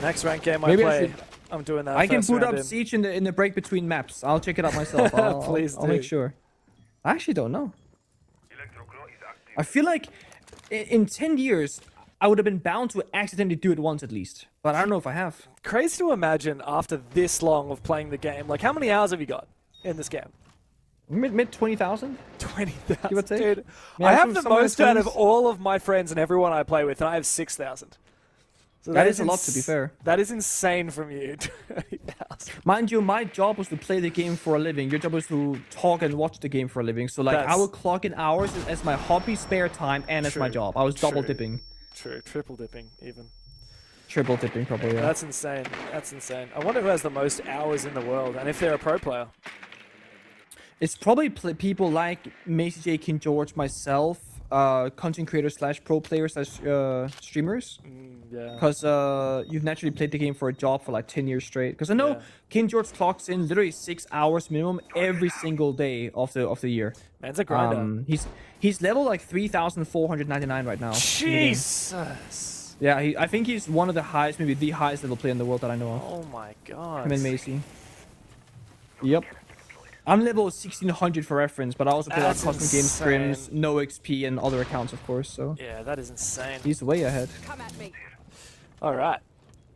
Next rank game Maybe I play, I should. I'm doing that. I can boot up in. Siege in the break between maps. I'll check it out myself. Please I'll make do. sure. I actually don't know. I feel like in 10 years, I would have been bound to accidentally do it once at least. But I don't know if I have. Crazy to imagine after this long of playing the game. Like, how many hours have you got in this game? Mid 20,000? 20,000, Give or take. dude. Yeah, I have the somewhere most out of 20s. all of my friends and everyone I play with, and I have 6,000. So that is a lot, to be fair. That is insane from you. 20,000. Mind you, my job was to play the game for a living. Your job was to talk and watch the game for a living. So, like, I would clock in hours as my hobby, spare time, and as my job. I was double dipping. True, triple dipping, even. Triple dipping, probably, yeah. That's insane. That's insane. I wonder who has the most hours in the world, and if they're a pro player. It's probably people like Macy J. King George, myself, content creators / pro players / streamers. Yeah. Because you've naturally played the game for a job for like 10 years straight. Because I know King George clocks in literally 6 hours minimum every single day of the year. Man's a grinder. He's level like 3,499 right now. Jesus. Yeah, I think he's one of the highest, maybe the highest level player in the world that I know of. Oh my god. Him and Macy. Yep. I'm level 1600 for reference, but I also play That's custom game insane. scrims, no XP, and other accounts, of course. So Yeah, that is insane. he's way ahead. Come at me. All right.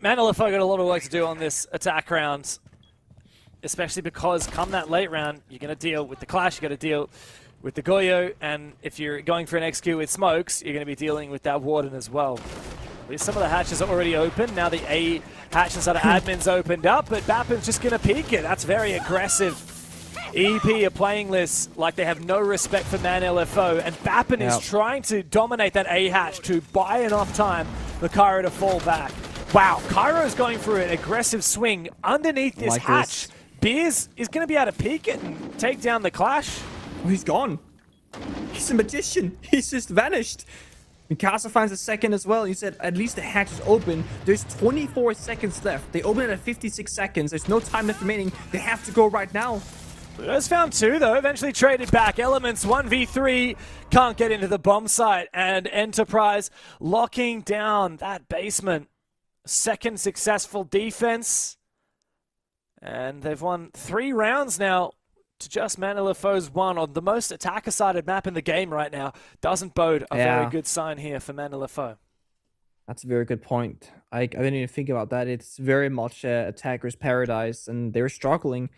Man LFO got a lot of work to do on this attack round, especially because come that late round, you're going to deal with the Clash, you're going to deal with the Goyo, and if you're going for an XQ with Smokes, you're going to be dealing with that Warden as well. At least some of the hatches are already open. Now the A hatch inside of admin's opened up, but Bappen's just going to peek it. That's very aggressive. EP are playing this like they have no respect for Man LFO, and Bappen is trying to dominate that A hatch to buy enough time for Cairo to fall back. Wow, Cairo's going for an aggressive swing underneath this hatch. Beers is going to be able to peek it and take down the Clash. Oh, he's gone. He's a magician. He's just vanished. Mikasa finds a second as well. He said at least the hatch is open. There's 24 seconds left. They open it at 56 seconds. There's no time left remaining. They have to go right now. Just found 2 though, eventually traded back. Elements 1v3, can't get into the bomb site, and Enterprise locking down that basement. Second successful defense, and they've won 3 rounds now to just Man LFO's 1 on the most attacker-sided map in the game right now. Doesn't bode a very good sign here for Man LFO. That's a very good point. I didn't even think about that. It's very much attacker's paradise, and they're struggling.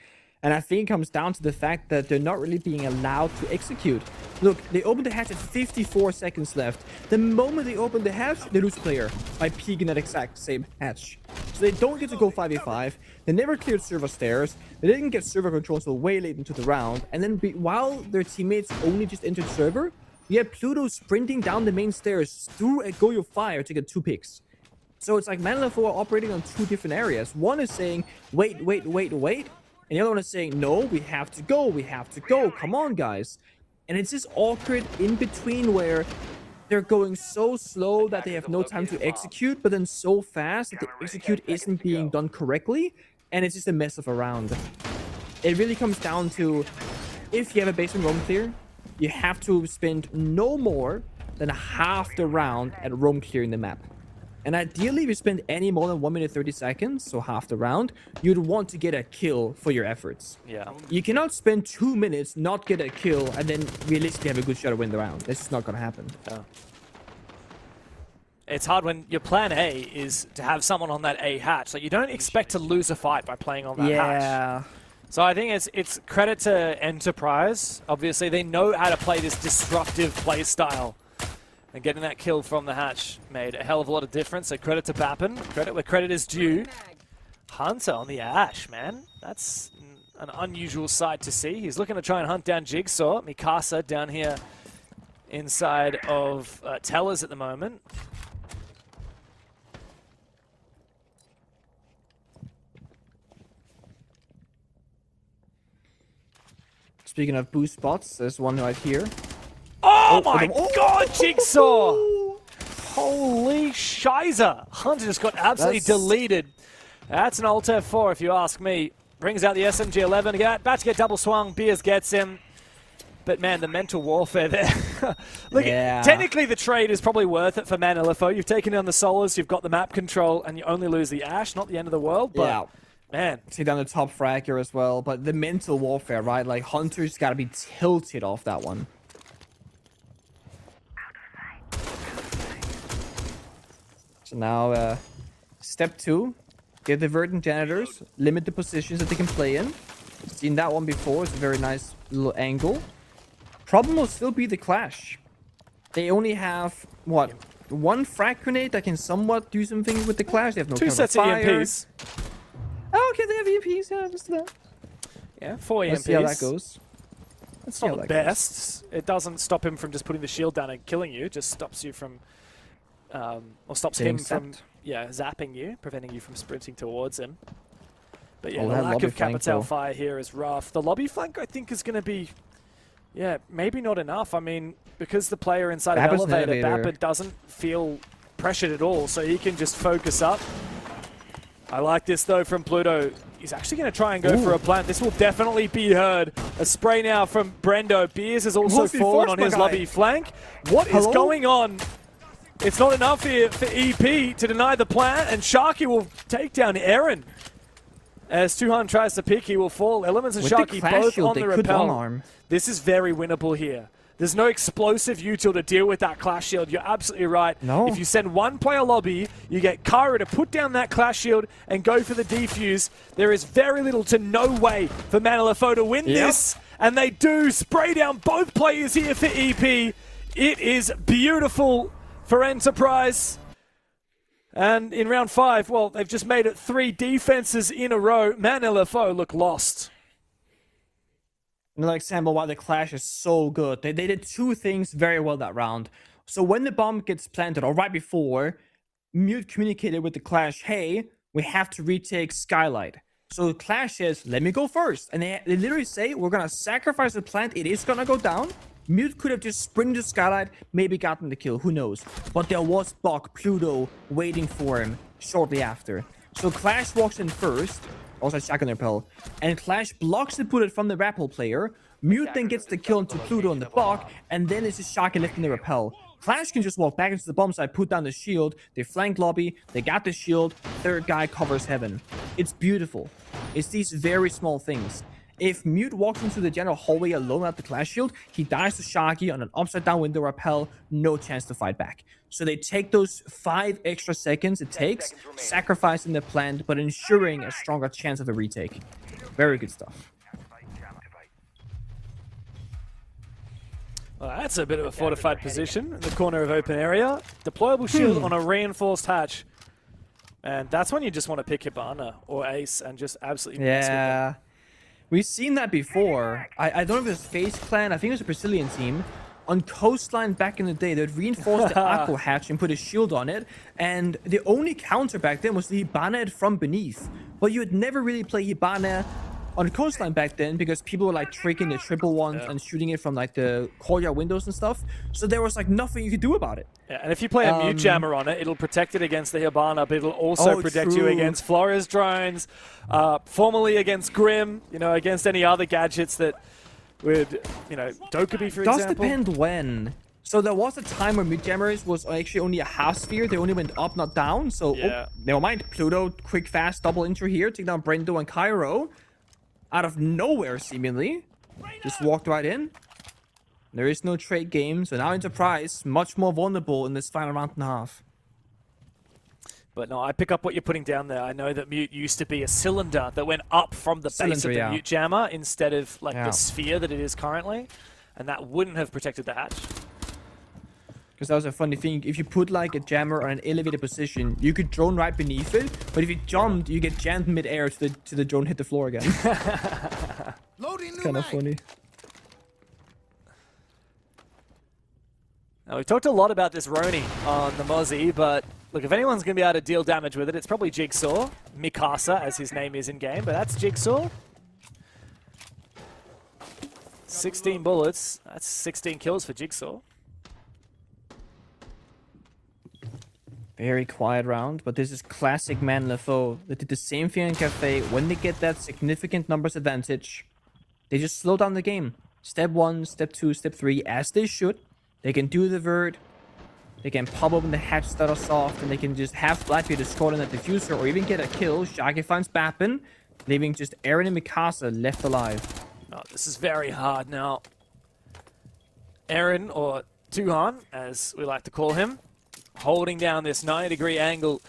And I think it comes down to the fact that they're not really being allowed to execute. Look, they opened the hatch at 54 seconds left. The moment they open the hatch, they lose player by peeking that exact same hatch. So they don't get to go 5v5. They never cleared server stairs. They didn't get server control until way late into the round. And then while their teammates only just entered server, you have Pluto sprinting down the main stairs through a Goyo fire to get 2 picks. So it's like Man LFO are operating on 2 different areas. One is saying, wait. And the other one is saying, no, we have to go. Come on, guys. And it's this awkward in-between where they're going so slow that they have no time to execute, but then so fast that the execute isn't being done correctly, and it's just a mess of a round. It really comes down to, if you have a basement roam clear, you have to spend no more than half the round at roam clearing the map. And ideally, if you spend any more than 1 minute 30 seconds, so half the round, you'd want to get a kill for your efforts. Yeah. You cannot spend 2 minutes, not get a kill, and then realistically have a good shot to win the round. This is not going to happen. Yeah. It's hard when your plan A is to have someone on that A hatch. Like, you don't expect to lose a fight by playing on that hatch. So I think it's credit to Enterprise. Obviously, they know how to play this disruptive play style. And getting that kill from the hatch made a hell of a lot of difference. So credit to Bappen. Credit where credit is due. Hunter on the Ash, man. That's an unusual sight to see. He's looking to try and hunt down Jigsaw. Mikasa down here inside of Tellers at the moment. Speaking of boost spots, there's one right here. Oh my god, Jigsaw! Holy shiza! Hunter just got absolutely deleted. That's an Alt F4 if you ask me. Brings out the SMG-11 again. About to get double swung. Beers gets him. But man, the mental warfare there. Look, technically the trade is probably worth it for Man LFO. You've taken down the Solas, you've got the map control, and you only lose the Ash. Not the end of the world, but man. Take down the top frag here as well. But the mental warfare, right? Like, Hunter's got to be tilted off that one. So now, step 2, get the verdant janitors, limit the positions that they can play in. Seen that one before, it's a very nice little angle. Problem will still be the clash. They only have, what, 1 frag grenade that can somewhat do something with the clash. They have no 2 sets of EMPs. Oh, okay, they have EMPs, yeah, just that. Yeah, 4 EMPs. Let's see how that goes. It's not the best. It doesn't stop him from just putting the shield down and killing you. It just stops you from... or stops him from zapping you, preventing you from sprinting towards him. But yeah, the lack of Capital fire here is rough. The lobby flank, I think, is going to be, maybe not enough. I mean, because the player inside of Elevator, Bappa doesn't feel pressured at all, so he can just focus up. I like this, though, from Pluto. He's actually going to try and go for a plant. This will definitely be heard. A spray now from Brendo. Beers has also fallen on his lobby flank. What is going on? It's not enough here for EP to deny the plant, and Sharky will take down Eren. As Tuhan tries to pick, he will fall. Elements and Sharky both on the rappel. This is very winnable here. There's no explosive util to deal with that clash shield. You're absolutely right. No. If you send 1 player lobby, you get Kyra to put down that clash shield and go for the defuse. There is very little to no way for Man LFO to win this. And they do spray down both players here for EP. It is beautiful for Enterprise. And in round 5, well, they've just made it 3 defenses in a row. Man LFO look lost. Another example why the clash is so good. They did 2 things very well that round. So when the bomb gets planted, or right before, Mute communicated with the clash, hey, we have to retake Skylight. So the clash says, let me go first. And they literally say, we're going to sacrifice the plant. It is going to go down. Mute could have just sprinted to Skylight, maybe gotten the kill, who knows. But there was Bok, Pluto, waiting for him shortly after. So Clash walks in first, also shotgun rappel, and Clash blocks the bullet from the rappel player. Mute then gets the kill into Pluto and the Bok, and then it's just shotgun lifting the rappel. Clash can just walk back into the bomb site, put down the shield, they flank lobby, they got the shield, 3rd guy covers heaven. It's beautiful. It's these very small things. If Mute walks into the general hallway alone at the class shield, he dies to Shaggy on an upside down window rappel, no chance to fight back. So they take those 5 extra seconds it takes, sacrificing the plant, but ensuring a stronger chance of a retake. Very good stuff. Well, that's a bit of a fortified position in the corner of open area. Deployable shield on a reinforced hatch. And that's when you just want to pick Hibana or Ace and just absolutely mess with them. We've seen that before. I don't know if it was FaZe Clan, I think it was a Brazilian team. On Coastline back in the day, they'd reinforce the Aqua hatch and put a shield on it. And the only counter back then was the Hibana from beneath. But you would never really play Hibana on Coastline back then because people were like tricking the triple ones and shooting it from like the courtyard windows and stuff. So there was like nothing you could do about it. Yeah, and if you play a mute jammer on it, it'll protect it against the Hibana, but it'll also protect you against Flores drones, formerly against Grim, you know, against any other gadgets that would, you know, Dokkaebi, for example. Does depend when. So there was a time where mid jammers was actually only a half sphere. They only went up, not down. So never mind. Pluto, quick, fast, double intro here. Take down Brendo and Cairo. Out of nowhere, seemingly. Just walked right in. There is no trade game. So now Enterprise, much more vulnerable in this final round and a half. But no, I pick up what you're putting down there. I know that Mute used to be a cylinder that went up from the base of the Mute jammer instead of like the sphere that it is currently. And that wouldn't have protected the hatch. Because that was a funny thing. If you put like a jammer on an elevated position, you could drone right beneath it. But if you jumped, you get jammed mid-air to the drone hit the floor again. It's kind of funny. Now, we've talked a lot about this Roni on the Mozzie, but look, if anyone's going to be able to deal damage with it, it's probably Jigsaw. Mikasa, as his name is in-game, but that's Jigsaw. 16 bullets. That's 16 kills for Jigsaw. Very quiet round, but this is classic Man LFO. They did the same thing in Cafe. When they get that significant numbers advantage, they just slow down the game. Step 1, step 2, step 3, as they should. They can do the vert. They can pop open the hatches that are soft, and they can just have Blackbeard escort in that diffuser, or even get a kill. Shaggy finds Bappin, leaving just Aaron and Mikasa left alive. Oh, this is very hard now. Aaron, or Tuhan, as we like to call him, holding down this 90-degree angle.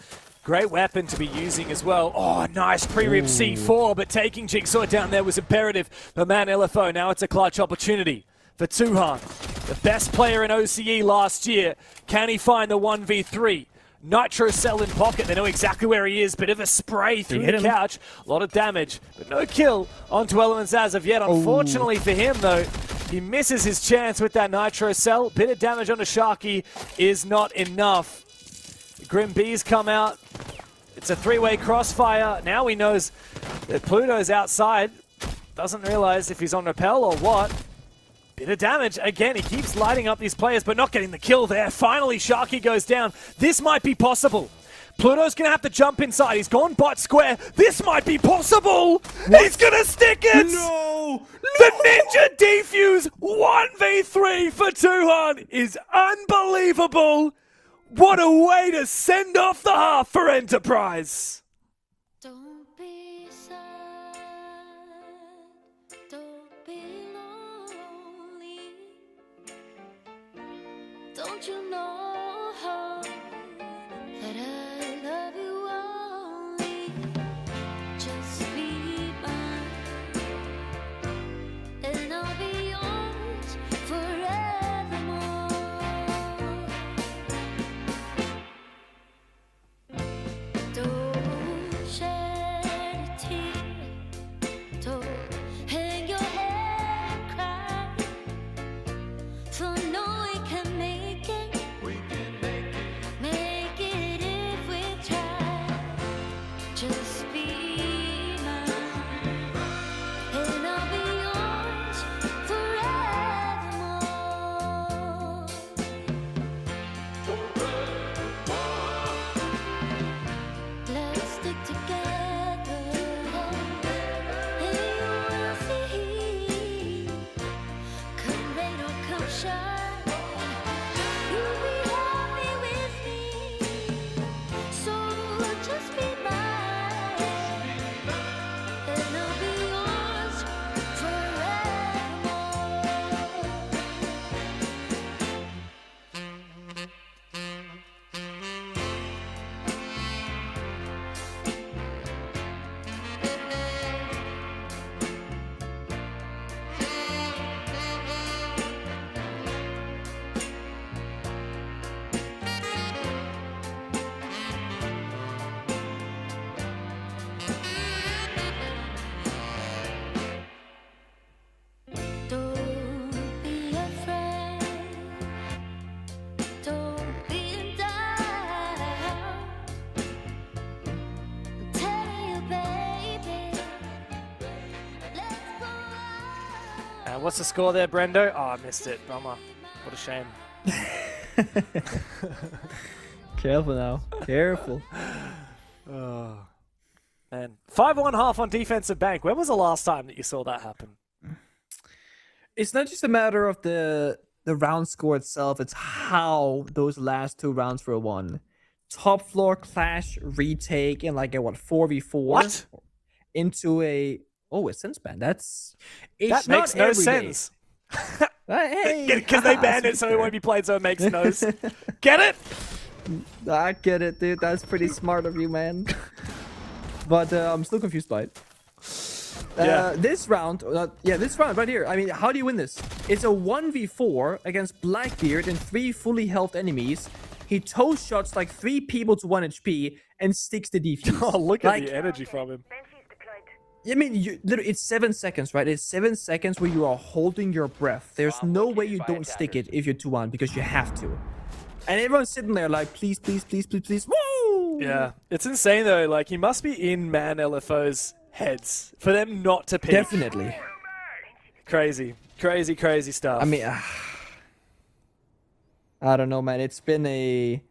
Great weapon to be using as well. Oh, nice pre-rip C4, but taking Jigsaw down there was imperative for Man LFO. Now it's a clutch opportunity for Tuhan, the best player in OCE last year. Can he find the 1v3? Nitro Cell in pocket. They know exactly where he is. Bit of a spray through the couch. A lot of damage, but no kill onto Elements as of yet. Unfortunately for him, though, he misses his chance with that Nitro Cell. Bit of damage onto Sharky is not enough. Grim Bees come out. It's a 3-way crossfire. Now he knows that Pluto's outside. Doesn't realize if he's on rappel or what. Bit of damage. Again, he keeps lighting up these players, but not getting the kill there. Finally, Sharky goes down. This might be possible. Pluto's going to have to jump inside. He's gone bot square. This might be possible. What? He's going to stick it. No. The Ninja Defuse 1v3 for Tuhan is unbelievable. What a way to send off the half for Enterprise. Don't be sad. Don't be lonely. Don't you know that I love you only? Just be mine, and I'll be yours forevermore. Don't shed a tear. Don't hang your head and cry. For no one can make it What's the score there, Brendo? Oh, I missed it. Bummer. What a shame. Careful now. Careful. Oh. Man. 5-1 half on defensive bank. When was the last time that you saw that happen? It's not just a matter of the round score itself, it's how those last 2 rounds were won. Top floor clash retake in like a 4v4. What? Into a a sense ban. That makes no sense. Hey, because they banned it, so it won't be played, so it makes no sense. Get it? I get it, dude. That's pretty smart of you, man. But I'm still confused by it. This round right here. I mean, how do you win this? It's a 1v4 against Blackbeard and 3 fully health enemies. He toe shots like 3 people to 1 HP and sticks the defuse. Oh, look at the energy from him. I mean, literally, it's 7 seconds, right? It's 7 seconds where you are holding your breath. There's no way you don't stick it if you're 2-1 because you have to. And everyone's sitting there like, please, please, please, please, please. Woo! Yeah, it's insane though. Like, he must be in Man LFO's heads for them not to pick. Definitely. Crazy, crazy, crazy stuff. I mean, I don't know, man. It's been a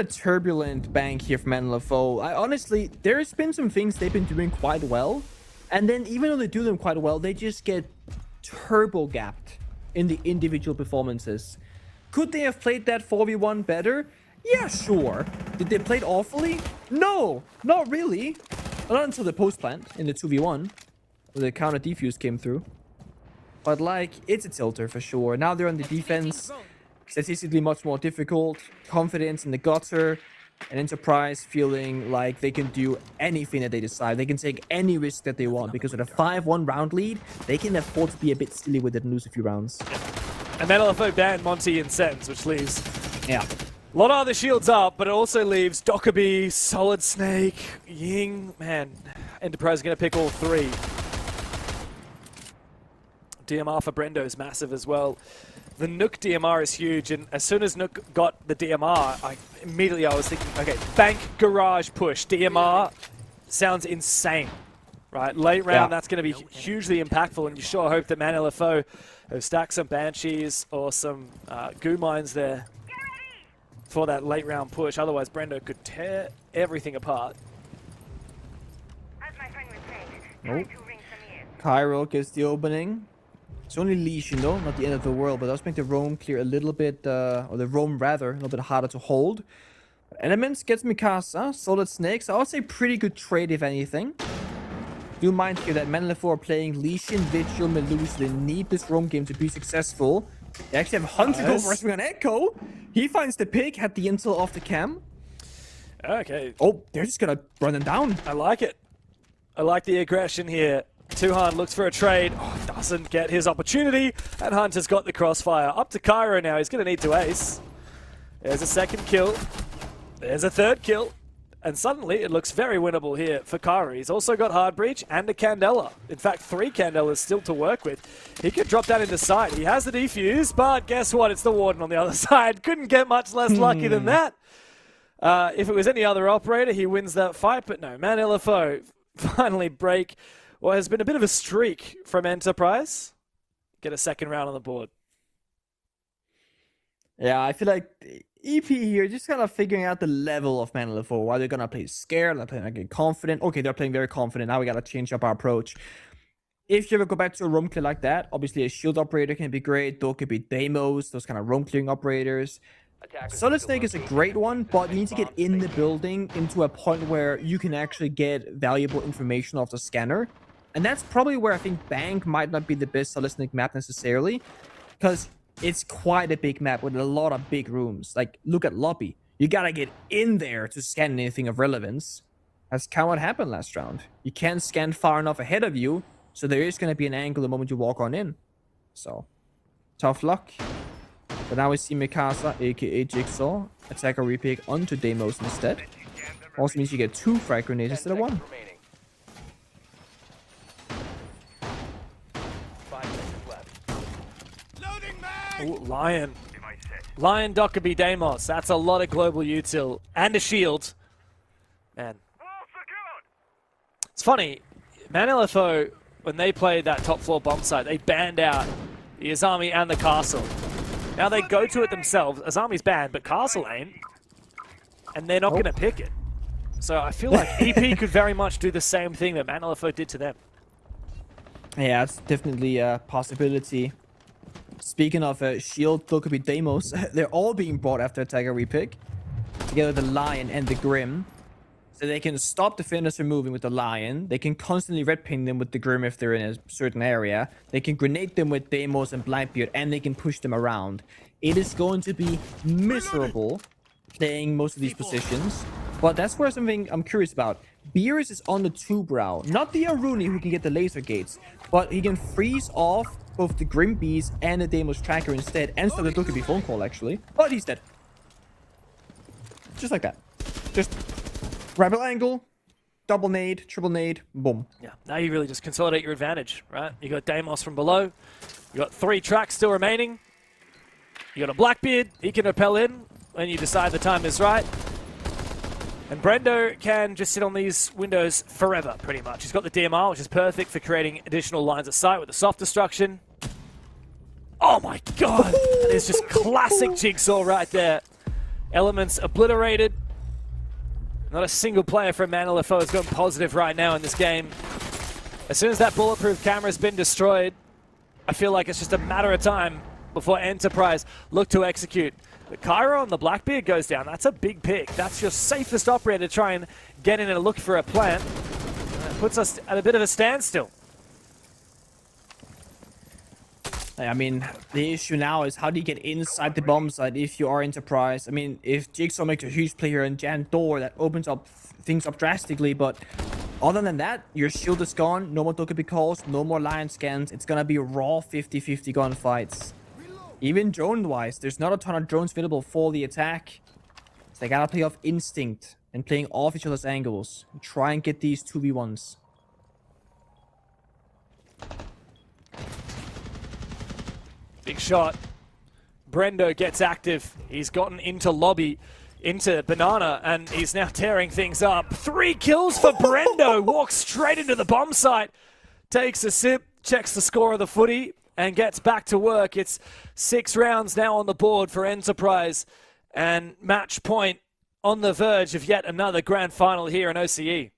turbulent bank here for Man LFO. Honestly, there's been some things they've been doing quite well, and then even though they do them quite well, they just get turbo gapped in the individual performances. Could they have played that 4v1 better? Yeah, sure. Did they play it awfully? No, not really. Not until the post plant in the 2v1, where the counter defuse came through. But like, it's a tilter for sure. Now they're on the defense. Statistically much more difficult. Confidence in the gutter. And Enterprise feeling like they can do anything that they decide. They can take any risk that they want. Because with a 5-1 round lead, they can afford to be a bit silly with it and lose a few rounds. And Man LFO banned Monty and Sens, which leaves a lot of other shields up, but it also leaves Dockerby, Solid Snake, Ying. Man, Enterprise is going to pick all 3. DMR for Brendo is massive as well. The Nook DMR is huge, and as soon as Nook got the DMR, immediately I was thinking, okay, bank garage push. DMR sounds insane, right? Late round, that's going to be hugely impactful, and you sure hope that Man LFO have stacked some Banshees or some goo mines there for that late round push. Otherwise, Brendo could tear everything apart. Nope. Cairo gets the opening. It's only Legion though, not the end of the world, but does make the roam clear a little bit, or the roam rather, a little bit harder to hold. Elements gets Mikasa, Solid Snakes. I would say pretty good trade if anything. Do mind here that Man LFO are playing Legion, Vigil, Melusi. They need this roam game to be successful. They actually have Hunter go for on Echo. He finds the pick, had the intel off the cam. Okay. Oh, they're just gonna run them down. I like it. I like the aggression here. Tuhan looks for a trade. Oh, doesn't get his opportunity. And Hunter's got the crossfire. Up to Cairo now. He's going to need to ace. There's a second kill. There's a third kill. And suddenly it looks very winnable here for Cairo. He's also got Hard Breach and a Candela. In fact, 3 Candelas still to work with. He could drop that into sight. He has the defuse, but guess what? It's the Warden on the other side. Couldn't get much less lucky than that. If it was any other operator, he wins that fight. But no, Man LFO finally break what has been a bit of a streak from Enterprise. Get a second round on the board. Yeah, I feel like EP here just kind of figuring out the level of Man LFO. Why they're going to play scared, they're playing like confident. Okay, they're playing very confident. Now we got to change up our approach. If you ever go back to a roam clear like that, obviously a shield operator can be great. Those could be demos, those kind of roam clearing operators. Solid Snake is a great one, but you need to get in the building into a point where you can actually get valuable information off the scanner. And that's probably where I think Bank might not be the best Solid Snake map necessarily, because it's quite a big map with a lot of big rooms. Like, look at Lobby. You gotta get in there to scan anything of relevance. That's kind of what happened last round. You can't scan far enough ahead of you, so there is going to be an angle the moment you walk on in. So, tough luck. But now we see Mikasa, aka Jigsaw, attack a repick onto Deimos instead. Also means you get 2 frag grenades instead of 1. Ooh, Lion. Lion, Dockerby, Deimos. That's a lot of global util. And a shield. Man. It's funny. Man LFO when they played that top floor bomb site, they banned out the Azami and the Castle. Now they go to it themselves. Azami's banned, but Castle ain't. And they're not going to pick it. So I feel like EP could very much do the same thing that Man LFO did to them. Yeah, it's definitely a possibility. Speaking of Shield, Dokkaebi, Deimos, they're all being brought after attacker repick. Together with the Lion and the Grim. So they can stop defenders from moving with the Lion. They can constantly red ping them with the Grim if they're in a certain area. They can grenade them with Deimos and Blindbeard, and they can push them around. It is going to be miserable playing most of these positions. But that's where something I'm curious about. Beerus is on the 2-brow. Not the Aruni who can get the laser gates, but he can freeze off both the Grim Bees and the Deimos tracker instead, and stop the Dokkaebi phone call actually. But he's dead. Just like that. Just rebel angle, double nade, triple nade, boom. Yeah, now you really just consolidate your advantage, right? You got Deimos from below. You got 3 tracks still remaining. You got a Blackbeard. He can repel in when you decide the time is right. And Brendo can just sit on these windows forever, pretty much. He's got the DMR, which is perfect for creating additional lines of sight with the soft destruction. Oh my god! That is just classic Jigsaw right there. Elements obliterated. Not a single player from Man LFO has gone positive right now in this game. As soon as that bulletproof camera's been destroyed, I feel like it's just a matter of time before Enterprise look to execute. The Cairo on the Blackbeard goes down. That's a big pick. That's your safest operator to try and get in and look for a plant. That puts us at a bit of a standstill. I mean, the issue now is how do you get inside the bomb site if you are Enterprise? I mean, if Jigsaw makes a huge play here and Jan Door, that opens up things up drastically, but other than that, your shield is gone, no more Dokkaebi calls, no more Lion scans. It's gonna be raw 50-50 gunfights. Even drone-wise, there's not a ton of drones available for the attack. So they gotta play off instinct and playing off each other's angles. And try and get these 2v1s. Big shot. Brendo gets active. He's gotten into lobby, into Banana, and he's now tearing things up. 3 kills for Brendo. Walks straight into the bomb site. Takes a sip, checks the score of the footy, and gets back to work. It's 6 rounds now on the board for Enterprise. And match point on the verge of yet another grand final here in OCE.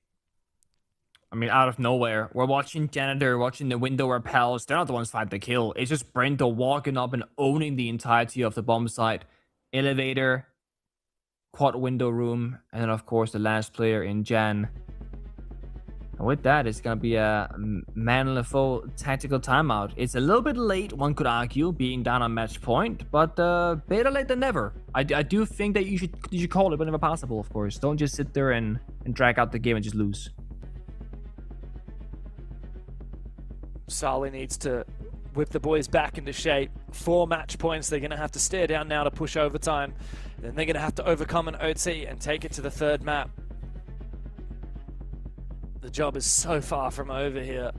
I mean, out of nowhere, we're watching Janitor, watching the window repels. They're not the ones fighting the kill. It's just Brendo walking up and owning the entirety of the bomb site. Elevator, quad window room, and then of course the last player in Jan. And with that, it's going to be a Man LFO tactical timeout. It's a little bit late, one could argue, being down on match point, but better late than never. I do think that you should call it whenever possible, of course. Don't just sit there and drag out the game and just lose. Sali needs to whip the boys back into shape. 4 match points. They're going to have to stare down now to push overtime. Then they're going to have to overcome an OT and take it to the 3rd map. The job is so far from over here.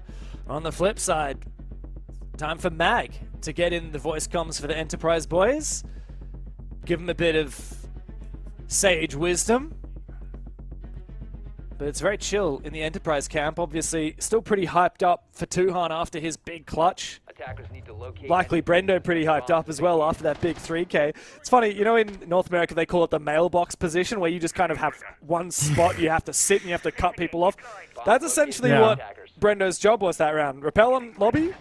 On the flip side, time for Mag to get in the voice comms for the Enterprise boys. Give them a bit of sage wisdom. But it's very chill in the Enterprise camp. Obviously, still pretty hyped up for Tuhan after his big clutch. Attackers need to locate. Likely Brendo pretty hyped up as well after that big 3K. It's funny, you know, in North America they call it the mailbox position, where you just kind of have one spot you have to sit and you have to cut people off. That's essentially what Brendo's job was that round. Repel on lobby,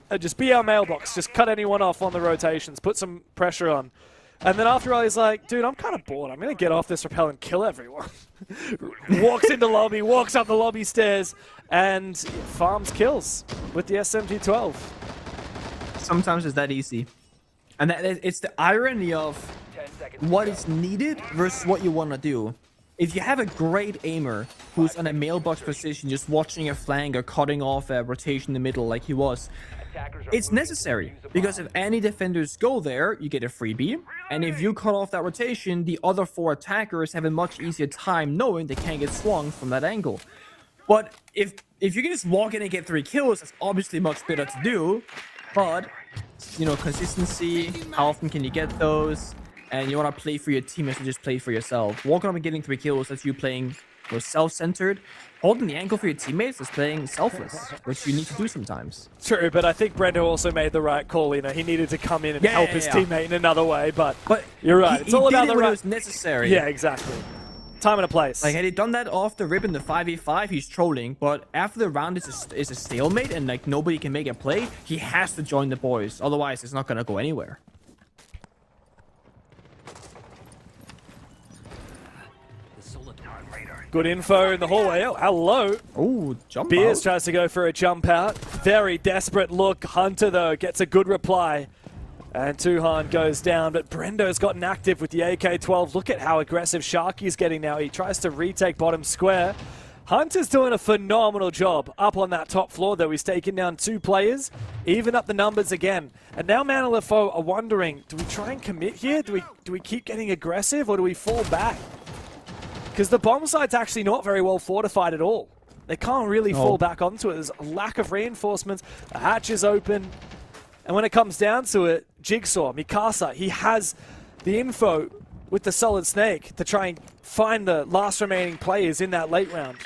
and just be our mailbox. Just cut anyone off on the rotations, put some pressure on. And then after all, he's like, dude, I'm kind of bored. I'm going to get off this rappel and kill everyone. Walks into lobby, walks up the lobby stairs, and farms kills with the SMG-12. Sometimes it's that easy. And it's the irony of what is needed versus what you want to do. If you have a great aimer who's on a mailbox position, just watching a flank or cutting off a rotation in the middle like he was, it's necessary, because if any defenders go there, you get a freebie, and if you cut off that rotation, the other 4 attackers have a much easier time knowing they can't get swung from that angle. But if you can just walk in and get 3 kills, that's obviously much better to do, but, you know, consistency, how often can you get those, and you want to play for your team as you just play for yourself. Walking up and getting 3 kills, that's you playing Go self-centered. Holding the ankle for your teammates is playing selfless, which you need to do sometimes. True, but I think Brendo also made the right call. You know, he needed to come in and help his teammate in another way. But you're right. It's all about the right. It was necessary. Yeah, exactly. Time and a place. Like, had he done that off the rip in the 5v5, he's trolling. But after the round is a stalemate and like nobody can make a play, he has to join the boys. Otherwise, it's not gonna go anywhere. Good info in the hallway. Oh, hello. Oh, jump Beers out. tries to go for a jump out. Very desperate look. Hunter, though, gets a good reply. And Tuhan goes down, but Brendo's gotten active with the AK-12. Look at how aggressive Sharky's getting now. He tries to retake bottom square. Hunter's doing a phenomenal job up on that top floor, though. He's taken down 2 players, even up the numbers again. And now Man LFO are wondering, do we try and commit here? Do we keep getting aggressive, or do we fall back? Because the bomb site's actually not very well fortified at all. They can't really fall back onto it. There's a lack of reinforcements. The hatch is open. And when it comes down to it, Jigsaw, Mikasa, he has the info with the Solid Snake to try and find the last remaining players in that late round.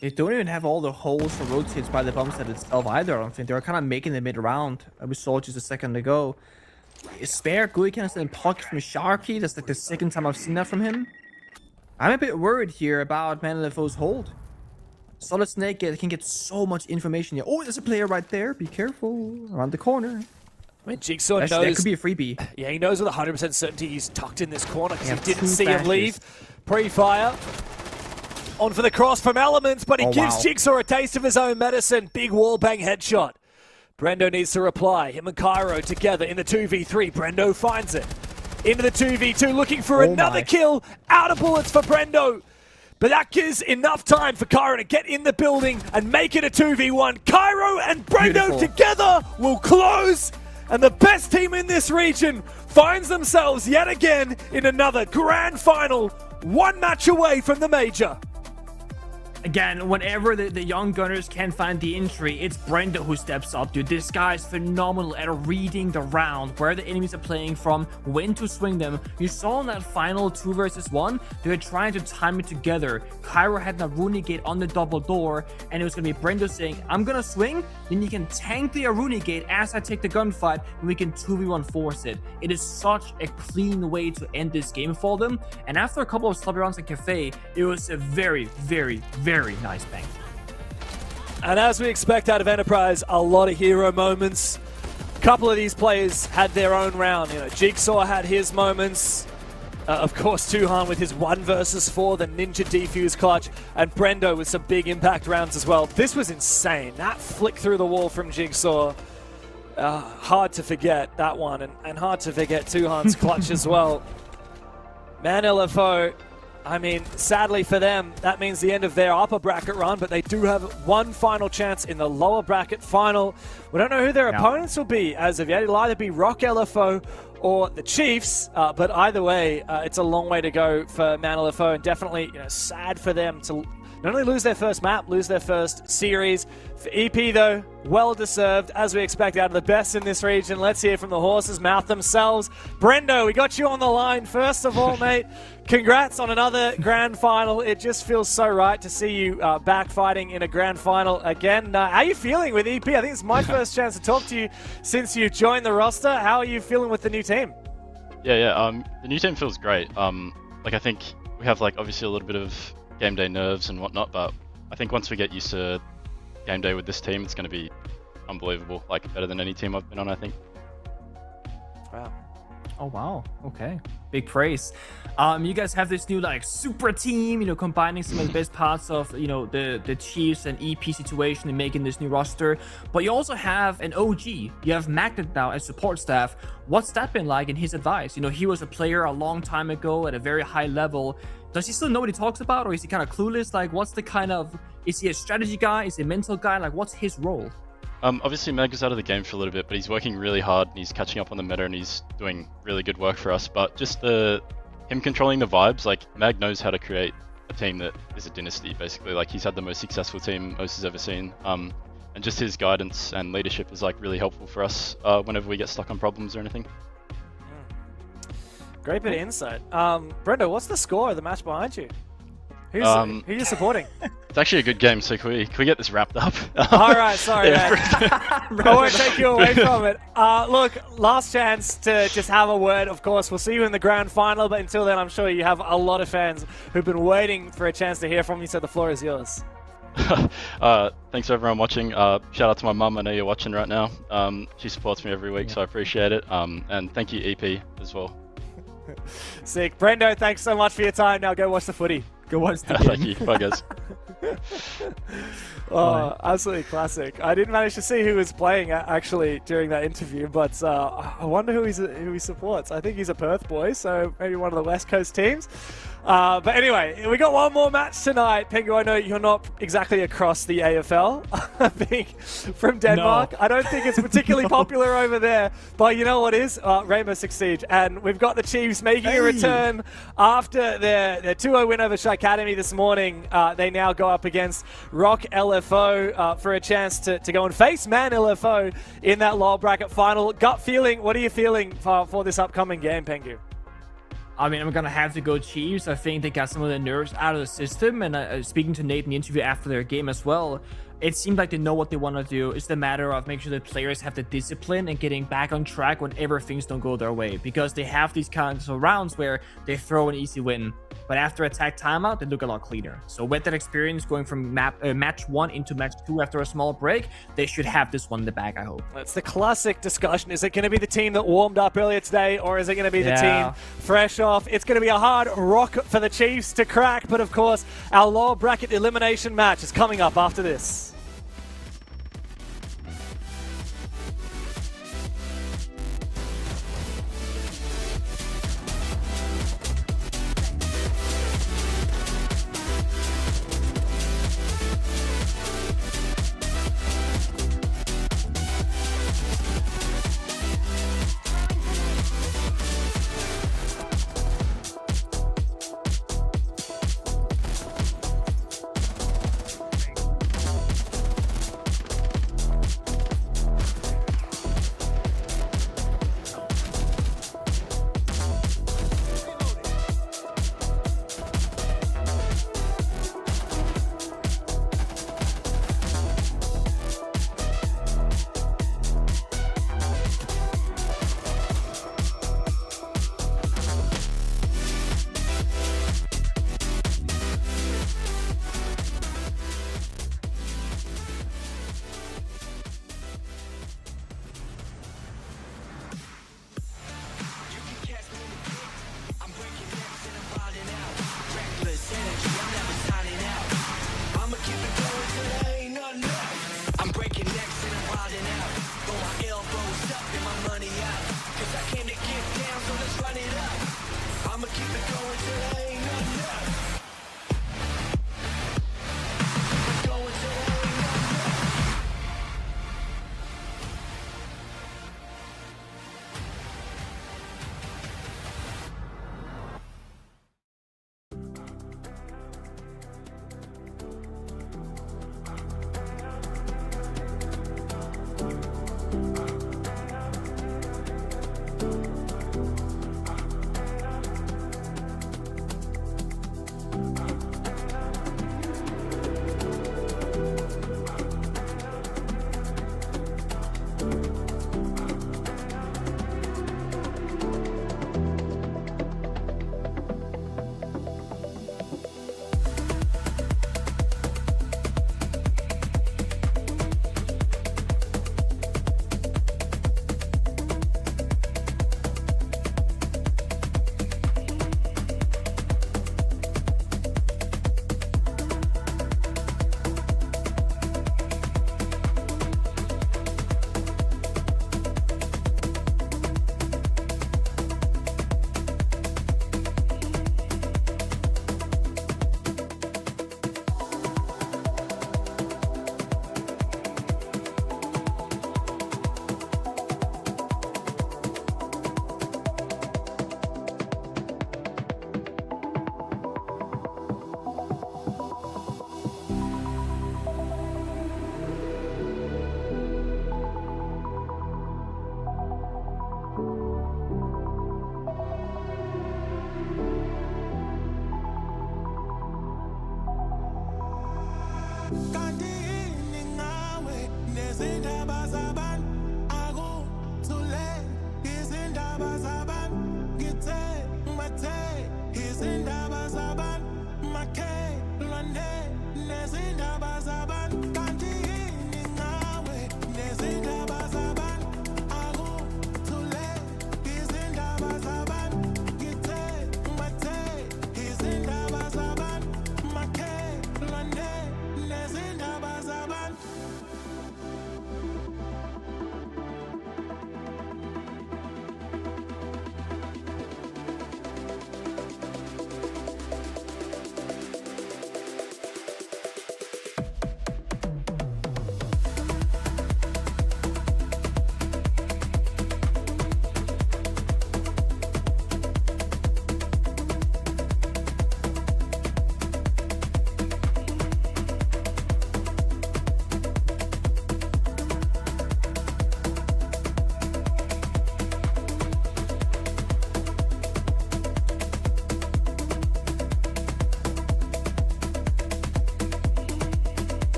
They don't even have all the holes for rotates by the bomb set itself either, I don't think. They're kind of making the mid-round. We saw just a second ago. Spare Guikan in pocket from Sharky. That's like the second time I've seen that from him. I'm a bit worried here about Man LFO's hold. Solid Snake can get so much information here. Oh, there's a player right there. Be careful. Around the corner. I mean, Jigsaw knows... That could be a freebie. Yeah, he knows with 100% certainty he's tucked in this corner because he didn't see him leave. Pre-fire. On for the cross from Elements, but he gives Jigsaw a taste of his own medicine. Big wallbang headshot. Brendo needs to reply. Him and Cairo together in the 2v3. Brendo finds it. Into the 2v2, looking for another kill. Out of bullets for Brendo. But that gives enough time for Cairo to get in the building and make it a 2v1. Cairo and Brendo together will close. And the best team in this region finds themselves yet again in another grand final. 1 match away from the major. Again, whenever the young gunners can't find the entry, it's Brendo who steps up, dude. This guy's phenomenal at reading the round, where the enemies are playing from, when to swing them. You saw in that final 2 versus 1, they were trying to time it together. Cairo had the Aruni gate on the double door, and it was going to be Brendo saying, I'm going to swing, then you can tank the Aruni gate as I take the gunfight, and we can 2v1 force it. It is such a clean way to end this game for them, and after a couple of sloppy rounds at Cafe, it was a very, very, very nice bang. And as we expect out of Enterprise, a lot of hero moments. A couple of these players had their own round. You know, Jigsaw had his moments. Of course, Tuhan with his 1 versus 4, the Ninja Defuse clutch, and Brendo with some big impact rounds as well. This was insane. That flick through the wall from Jigsaw. Hard to forget that one, and hard to forget Tuhan's clutch as well. Man LFO, I mean, sadly for them, that means the end of their upper bracket run, but they do have 1 final chance in the lower bracket final. We don't know who their opponents will be as of yet. It'll either be Rock LFO or the Chiefs, but either way, it's a long way to go for Man LFO, and definitely, you know, sad for them to not only lose their first map, lose their first series. For EP, though, well-deserved, as we expect out of the best in this region. Let's hear from the horse's mouth themselves. Brendo, we got you on the line. First of all, mate, congrats on another grand final. It just feels so right to see you back fighting in a grand final again. How are you feeling with EP? I think it's my first chance to talk to you since you joined the roster. How are you feeling with the new team? Yeah. The new team feels great. Like, I think we have, like, obviously a little bit of game day nerves and whatnot, but I think once we get used to game day with this team, it's going to be unbelievable. Like, better than any team I've been on, I think. Wow. Oh, wow. Okay. Big praise. You guys have this new, like, super team, you know, combining some of the best parts of, you know, the Chiefs and EP situation and making this new roster. But you also have an OG. You have Magnet now as support staff. What's that been like in his advice? You know, he was a player a long time ago at a very high level. Does he still know what he talks about, or is he kind of clueless? Like, what's the kind of... Is he a strategy guy? Is he a mental guy? Like, what's his role? Obviously, Mag is out of the game for a little bit, but he's working really hard, and he's catching up on the meta, and he's doing really good work for us. But just him controlling the vibes, like, Mag knows how to create a team that is a dynasty, basically. Like, he's had the most successful team OCE has ever seen. And just his guidance and leadership is, like, really helpful for us whenever we get stuck on problems or anything. Great bit of insight. Brendo, what's the score of the match behind you? Who are you supporting? It's actually a good game, so can we get this wrapped up? All right, sorry, man. I won't take you away from it. Look, last chance to just have a word. Of course, we'll see you in the grand final, but until then, I'm sure you have a lot of fans who've been waiting for a chance to hear from you, so the floor is yours. Thanks everyone watching. Shout out to my mum. I know you're watching right now. She supports me every week, so I appreciate it. And thank you, EP, as well. Sick. Brendo, thanks so much for your time. Now go watch the footy. Go watch the Thank you. Bye, guys. Oh, absolutely classic. I didn't manage to see who was playing actually during that interview, but I wonder who he supports. I think he's a Perth boy, so maybe one of the West Coast teams. But anyway, we got one more match tonight. Pengu, I know you're not exactly across the AFL, being from Denmark. No. I don't think it's particularly popular over there, but you know what is? Rainbow Six Siege. And we've got the Chiefs making a return after their 2-0 win over Shy Academy this morning. They now go up against Rock LFO for a chance to go and face Man LFO in that lower bracket final. Gut feeling, what are you feeling for this upcoming game, Pengu? I mean, I'm going to have to go Chiefs. I think they got some of the nerves out of the system. And speaking to Nate in the interview after their game as well, it seemed like they know what they want to do. It's the matter of making sure the players have the discipline and getting back on track whenever things don't go their way. Because they have these kinds of rounds where they throw an easy win, but after attack timeout, they look a lot cleaner. So with that experience going from match 1 into match 2 after a small break, they should have this one in the bag, I hope. That's the classic discussion. Is it going to be the team that warmed up earlier today, or is it going to be the team fresh off? It's going to be a hard rock for the Chiefs to crack, but of course, our lower bracket elimination match is coming up after this.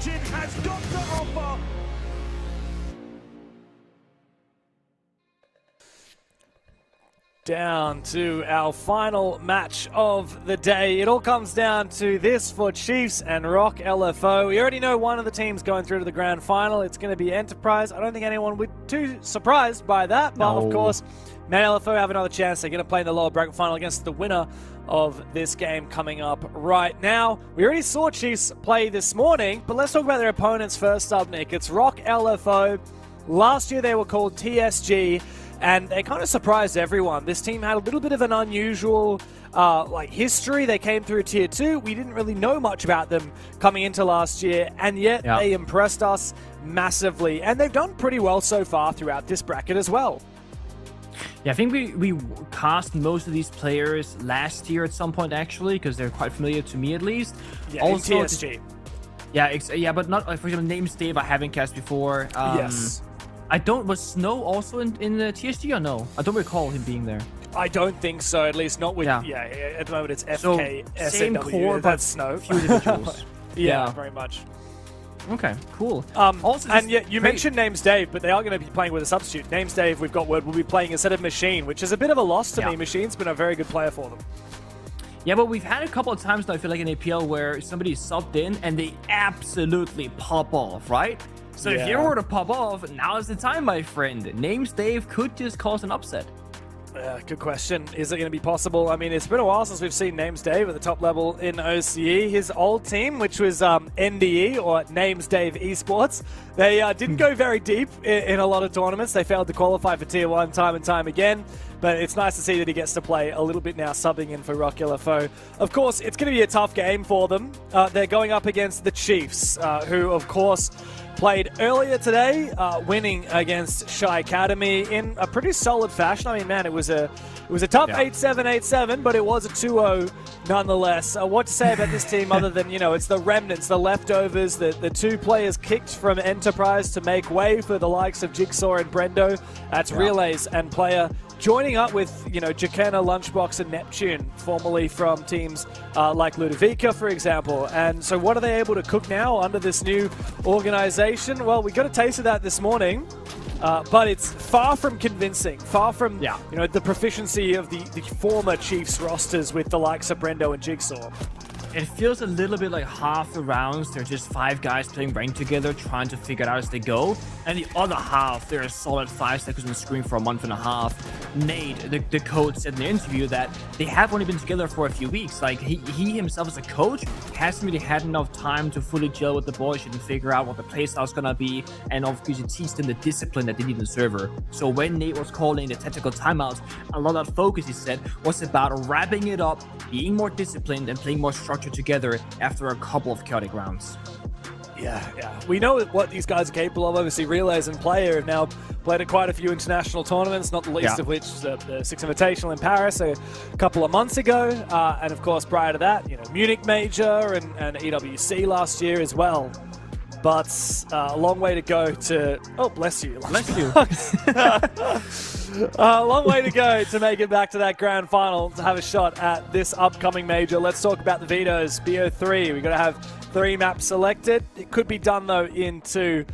region has got to offer. Down to our final match of the day. It all comes down to this for Chiefs and Rock LFO. We already know one of the teams going through to the grand final. It's going to be Enterprise. I don't think anyone would be too surprised by that. But of course, Man LFO have another chance. They're going to play in the lower bracket final against the winner of this game coming up right now. We already saw Chiefs play this morning, but let's talk about their opponents first up, Nick. It's Rock LFO. Last year they were called TSG. And they kind of surprised everyone. This team had a little bit of an unusual history. They came through Tier 2. We didn't really know much about them coming into last year, and yet they impressed us massively. And they've done pretty well so far throughout this bracket as well. Yeah, I think we cast most of these players last year at some point, actually, because they're quite familiar to me at least. Yeah, also, in TSG. Yeah, but not, for example, names Dave I haven't cast before. Yes. Was Snow also in the TSG or no? I don't recall him being there. I don't think so, at least not with, at the moment it's FK, so, same SAW, core, that's Snow. Few individuals. Yeah, very much. Okay, cool. You mentioned Names Dave, but they are going to be playing with a substitute. Names Dave, we've got word, will be playing instead of Machine, which is a bit of a loss to me. Machine's been a very good player for them. Yeah, but we've had a couple of times now, I feel like, in APL where somebody subbed in and they absolutely pop off, right? So if you were to pop off, now is the time, my friend. Names Dave could just cause an upset. Good question. Is it going to be possible? I mean, it's been a while since we've seen Names Dave at the top level in OCE. His old team, which was NDE, or Names Dave Esports, they didn't go very deep in a lot of tournaments. They failed to qualify for Tier 1 time and time again. But it's nice to see that he gets to play a little bit now, subbing in for Rock LFO. Of course, it's going to be a tough game for them. They're going up against the Chiefs, who, of course, played earlier today, winning against Shy Academy in a pretty solid fashion. I mean, man, it was a tough 8-7, 8-7, but it was a 2-0 nonetheless. What to say about this team other than, it's the remnants, the leftovers, the two players kicked from Enterprise to make way for the likes of Jigsaw and Brendo. That's Relays and Player. Joining up with, Jacana, Lunchbox, and Neptune, formerly from teams like Ludovica, for example. And so what are they able to cook now under this new organization? Well, we got a taste of that this morning, but it's far from convincing, far from, the proficiency of the former Chiefs rosters with the likes of Brendo and Jigsaw. It feels a little bit like half the rounds, they're just 5 guys playing ranked together, trying to figure it out as they go. And the other half, they're a solid 5 seconds on the screen for a month and a half. Nate, the coach, said in the interview that they have only been together for a few weeks. Like, he himself as a coach hasn't really had enough time to fully gel with the boys and figure out what the playstyle is going to be, and obviously teach them the discipline that they need in the server. So when Nate was calling the tactical timeouts, a lot of that focus, he said, was about wrapping it up, being more disciplined, and playing more structured together after a couple of chaotic rounds. Yeah. We know what these guys are capable of. Obviously, Relays and Player have now played at quite a few international tournaments, not the least of which the Six Invitational in Paris a couple of months ago. And of course, prior to that, Munich Major and EWC last year as well. But a long way to go to... Oh, bless you. Bless you. A long way to go to make it back to that grand final to have a shot at this upcoming major. Let's talk about the vetoes. BO3, we've got to have 3 maps selected. It could be done, though, in 2.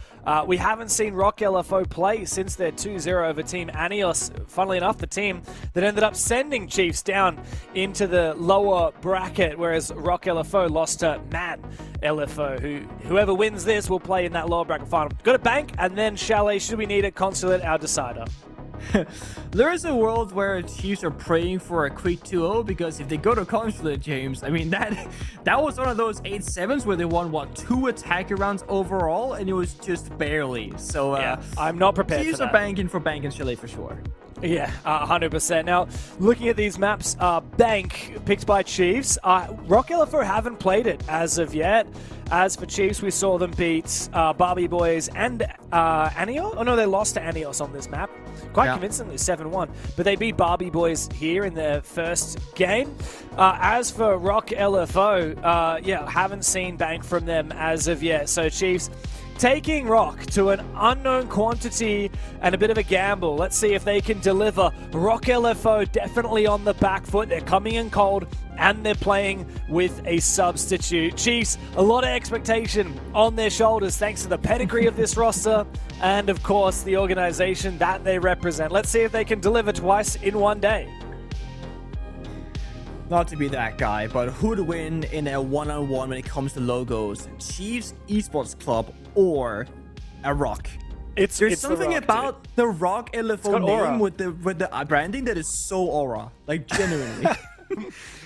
We haven't seen Rock LFO play since their 2-0 over Team Anios. Funnily enough, the team that ended up sending Chiefs down into the lower bracket, whereas Rock LFO lost to Man LFO. Whoever wins this will play in that lower bracket final. Got to bank, and then Chalet, should we need it, Consulate, our decider. There is a world where Chiefs are praying for a quick 2-0, because if they go to Consulate, James, I mean, that was one of those 8-7s where they won, 2 attacker rounds overall, and it was just barely. So, I'm not prepared Chiefs for that. are banking for Bank and Chalet for sure. Yeah, 100%. Now, looking at these maps, Bank, picked by Chiefs. Rock LFO haven't played it as of yet. As for Chiefs, we saw them beat Barbie Boys and Anios. Oh, no, they lost to Anios on this map. Quite convincingly, 7-1. But they beat Barbie Boys here in their first game. As for Rock LFO, haven't seen Bank from them as of yet. So Chiefs taking Rock to an unknown quantity and a bit of a gamble. Let's see if they can deliver. Rock LFO definitely on the back foot. They're coming in cold and they're playing with a substitute. Chiefs, a lot of expectation on their shoulders thanks to the pedigree of this roster and, of course, the organization that they represent. Let's see if they can deliver twice in one day. Not to be that guy, but who'd win in a one-on-one when it comes to logos? Chiefs Esports Club or a Rock? There's something Rock, about dude. the Rock LFO aura. name with the branding that is so aura, like genuinely.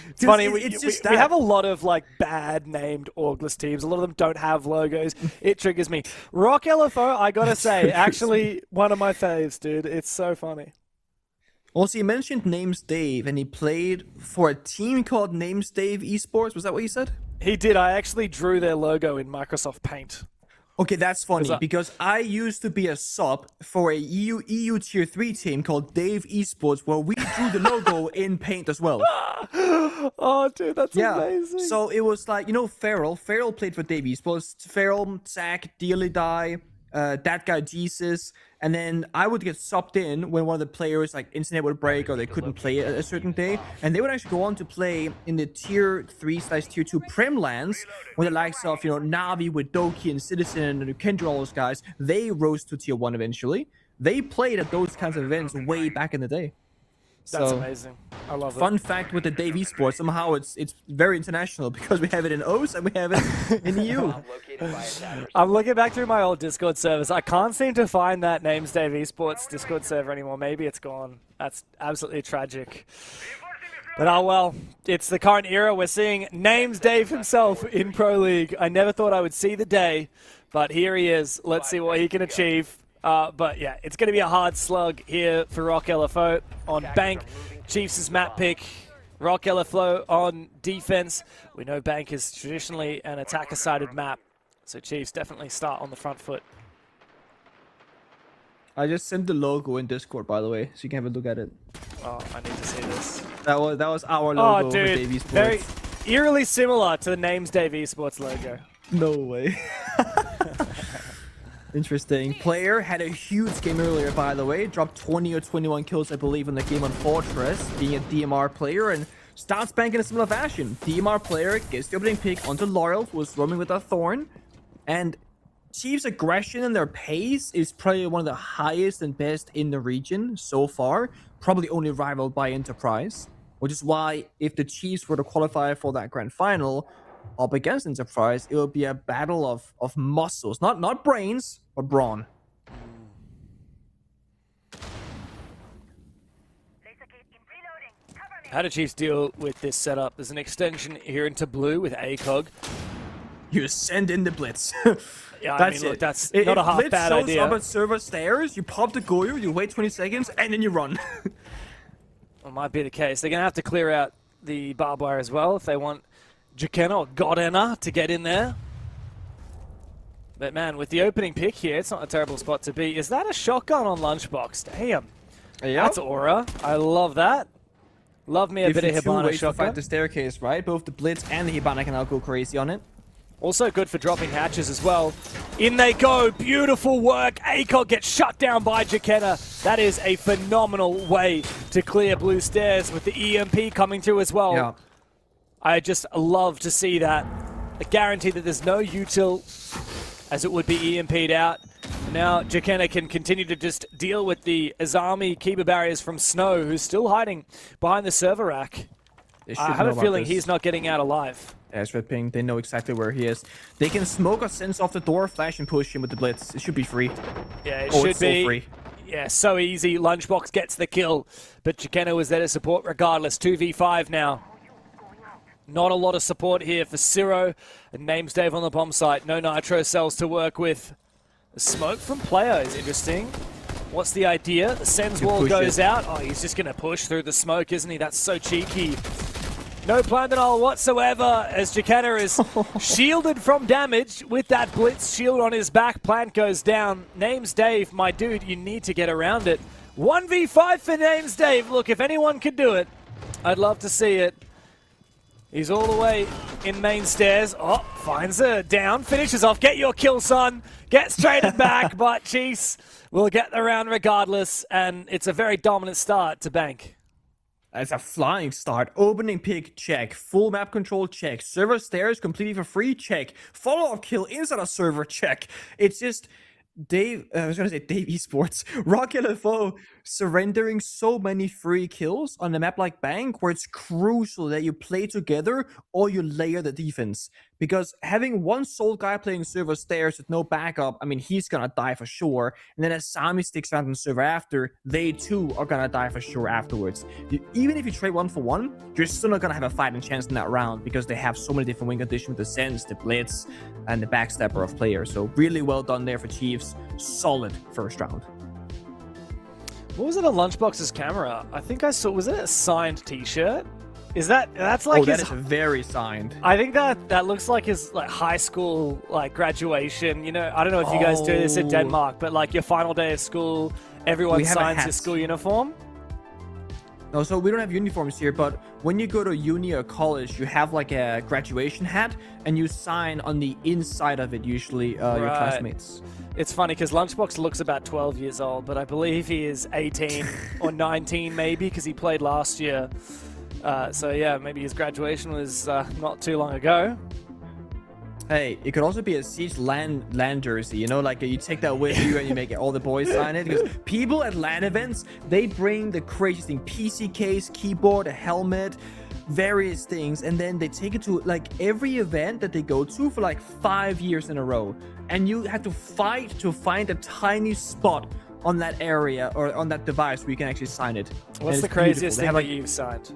It's funny, we that. have a lot of like bad named orgless teams. A lot of them don't have logos. It triggers me. Rock LFO, I gotta say, actually one of my faves, dude. It's so funny. Also, you mentioned Names Dave, and he played for a team called Names Dave Esports. Was that what you said? He did. I actually drew their logo in Microsoft Paint. Okay, that's funny, because I used to be a sub for a EU Tier 3 team called Dave Esports, where we drew the logo in Paint as well. Oh, dude, that's amazing. So it was like, you know, Feral played for Dave Esports. Feral, Zach, Dearly Die, that guy Jesus, and then I would get subbed in when one of the players like internet would break or they couldn't play it a certain day, and they would actually go on to play in the Tier 3/Tier 2 Prem lands with the likes of, you know, Navi with Doki and Citizen and Kendra, all those guys. They rose to Tier 1 eventually. They played at those kinds of events way back in the day. That's amazing. I love it. Fun fact with the Dave Esports, somehow it's very international because we have it in OS and we have it in EU. I'm looking back through my old Discord servers. I can't seem to find that Names Dave Esports Discord server anymore. Maybe it's gone. That's absolutely tragic. But oh well, it's the current era. We're seeing Names Dave himself in Pro League. I never thought I would see the day, but here he is. Let's see what he can achieve. But yeah, it's going to be a hard slug here for Rock LFO on Bank. Chiefs' map pick. Rock LFO on defense. We know Bank is traditionally an attacker-sided map, so Chiefs definitely start on the front foot. I just sent the logo in Discord, by the way, so you can have a look at it. Oh, I need to see this. That was our logo. Oh, dude, for Dave Esports. very eerily similar to the Names Dave Esports logo. No way. Interesting. Player had a huge game earlier, by the way. Dropped 20 or 21 kills, I believe, in the game on Fortress, being a DMR player, and starts banking in a similar fashion. DMR player gets the opening pick onto Laurel, who was roaming with a Thorn, and Chiefs' aggression and their pace is probably one of the highest and best in the region so far, probably only rivaled by Enterprise, which is why if the Chiefs were to qualify for that grand final up against Enterprise, it would be a battle of muscles, not brains, but brawn. How do Chiefs deal with this setup? There's an extension here into blue with ACOG. You send in the blitz. Yeah, that's I mean, look, it. that's not a half blitz bad shows idea. up at server stairs, you pop the Goyo, you wait 20 seconds, and then you run. Well, might be the case. They're going to have to clear out the barbed wire as well if they want Jakena or Godena to get in there. But man, with the opening pick here, it's not a terrible spot to be. Is that a shotgun on Lunchbox? Damn. Yeah. That's aura. I love that. Love me a bit of Hibana to shotgun. fight the staircase, right? Both the Blitz and the Hibana can now go crazy on it. Also good for dropping hatches as well. In they go. Beautiful work. ACOG gets shut down by Jakena. That is a phenomenal way to clear blue stairs with the EMP coming through as well. Yeah. I just love to see that. A guarantee that there's no util as it would be EMP'd out. Now Jakena can continue to just deal with the Azami keeper barriers from Snow, who's still hiding behind the server rack. I have a feeling he's not getting out alive. As Red Ping, they know exactly where he is. They can smoke a sense off the door, flash and push him with the Blitz. It should be free. Yeah, it should should be. So free. Yeah, so easy. Lunchbox gets the kill, but Jakena was there to support regardless. 2v5 now. Not a lot of support here for Ciro. And Names Dave on the bomb site. No nitro cells to work with. The smoke from player is interesting. What's the idea? The Sens wall goes out. Oh, he's just going to push through the smoke, isn't he? That's so cheeky. No plan at all whatsoever as Jakena is shielded from damage with that Blitz shield on his back. Plant goes down. Names Dave, my dude, you need to get around it. 1v5 for Names Dave. Look, if anyone can do it, I'd love to see it. He's all the way in main stairs. Oh, finds her down, finishes off. Get your kill, son. Gets traded back, but Cheese will get the round regardless, and it's a very dominant start to Bank. It's a flying start. Opening pick, check. Full map control, check. Server stairs completely for free, check. Follow-up kill inside a server, check. It's just Dave, I was going to say Dave Esports, Rock LFO surrendering so many free kills on a map like Bank, where it's crucial that you play together or you layer the defense. Because having one sole guy playing server stairs with no backup, I mean, he's going to die for sure. And then as Sami sticks around on server after, they too are going to die for sure afterwards. Even if you trade 1-for-1, you're still not going to have a fighting chance in that round because they have so many different win conditions with the Sense, the Blitz, and the backstabber of players. So really well done there for Chiefs. Solid first round. What was it on Lunchbox's camera? I think I saw, was it a signed t-shirt? That's like that is very signed. I think that looks like his like high school like graduation. You know, I don't know if you guys do this in Denmark, but like your final day of school, everyone signs your school uniform. No, so we don't have uniforms here, but when you go to uni or college, you have like a graduation hat, and you sign on the inside of it, usually your classmates. It's funny because Lunchbox looks about 12 years old, but I believe he is 18 or 19 maybe because he played last year. So yeah, maybe his graduation was not too long ago. Hey, it could also be a Siege LAN jersey, you know, like you take that with you and you make all the boys sign it. Because people at LAN events, they bring the craziest thing: PC case, keyboard, a helmet, various things, and then they take it to like every event that they go to for like 5 years in a row. And you have to fight to find a tiny spot on that area or on that device where you can actually sign it. What's the craziest thing that you've signed?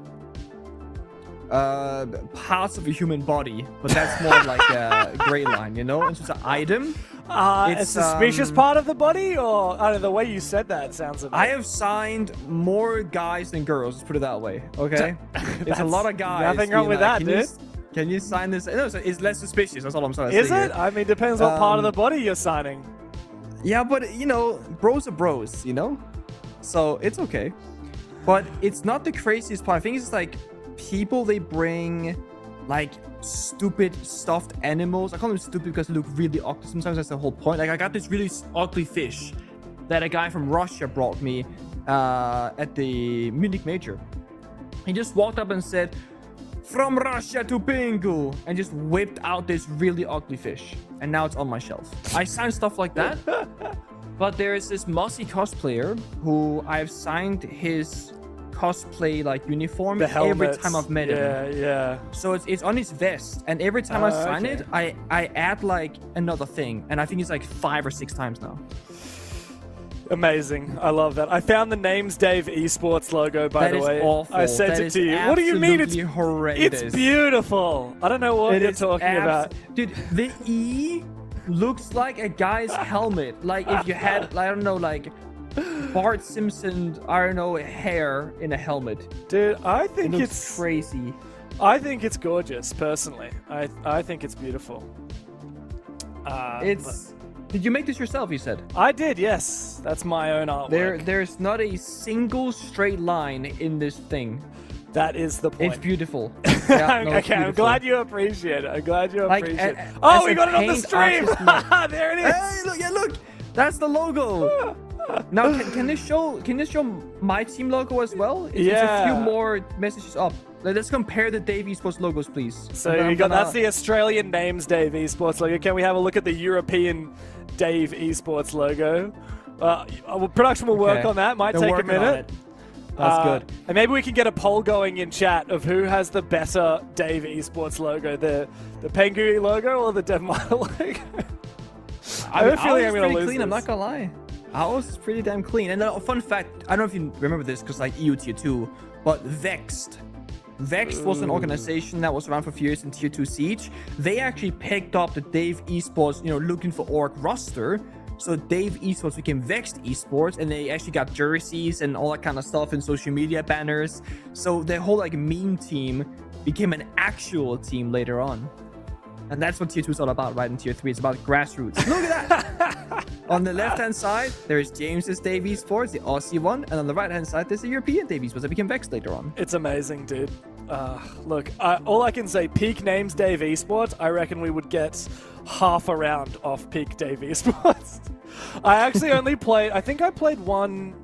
Parts of a human body, but that's more like a gray line, you know? It's just an item. It's a suspicious part of the body, or I don't know, the way you said that sounds a bit... I have signed more guys than girls, let's put it that way, okay? It's a lot of guys. Nothing wrong with that, dude. Can you sign this? No, it's less suspicious, that's all I'm trying to say. Is it? I mean, depends what part of the body you're signing. Yeah, but, you know, bros are bros, you know? So, it's okay. But it's not the craziest part. I think it's like... people, they bring like stupid stuffed animals. I call them stupid because they look really ugly. Sometimes that's the whole point. Like I got this really ugly fish that a guy from Russia brought me at the Munich Major. He just walked up and said, "From Russia to Bingo," and just whipped out this really ugly fish. And now it's on my shelf. I sign stuff like that. But there's this Mossy cosplayer who I've signed his cosplay like uniform every time I've met him. Yeah. So it's on his vest, and every time I sign it, I add like another thing, and I think it's like 5 or 6 times now. Amazing. I love that. I found the Names Dave Esports logo, by the way. That is awful. I sent it to you. What do you mean? It's horrendous. It's beautiful. I don't know what you're talking about. Dude, the E looks like a guy's helmet. Like if you had, I don't know, like Bart Simpson, I don't know, hair in a helmet. Dude, I think it's crazy. I think it's gorgeous, personally. I think it's beautiful. Did you make this yourself, you said? I did, yes. That's my own artwork. There's not a single straight line in this thing. That is the point. It's beautiful. Yeah, okay, I'm glad you appreciate it. I'm glad you appreciate it. Oh, we got it on the stream! There it is! Hey, look! That's the logo! Now, can this show my team logo as well? It's a few more messages up. Let's compare the Dave Esports logos, please. So that's the Australian Names Dave Esports logo. Can we have a look at the European Dave Esports logo? Production will work on that. Might take a minute. That's good. And maybe we can get a poll going in chat of who has the better Dave Esports logo, the Penguin logo or the Denmark logo. I have a feeling I'm going to lose clean, I'm not going to lie. Ours is pretty damn clean. And a fun fact, I don't know if you remember this because like EU Tier 2, but Vexed was an organization that was around for a few years in Tier 2 Siege. They actually picked up the Dave Esports, looking for org roster. So Dave Esports became Vexed Esports, and they actually got jerseys and all that kind of stuff and social media banners. So their whole like meme team became an actual team later on. And that's what Tier 2 is all about, right? In Tier 3, it's about grassroots. Look at that! On the left-hand side, there's James's Dave Esports, the Aussie one. And on the right-hand side, there's the European Dave Esports that became Vexed later on. It's amazing, dude. Look, all I can say, peak names Dave Esports, I reckon we would get half a round off peak Dave Esports. I actually only played, I think I played one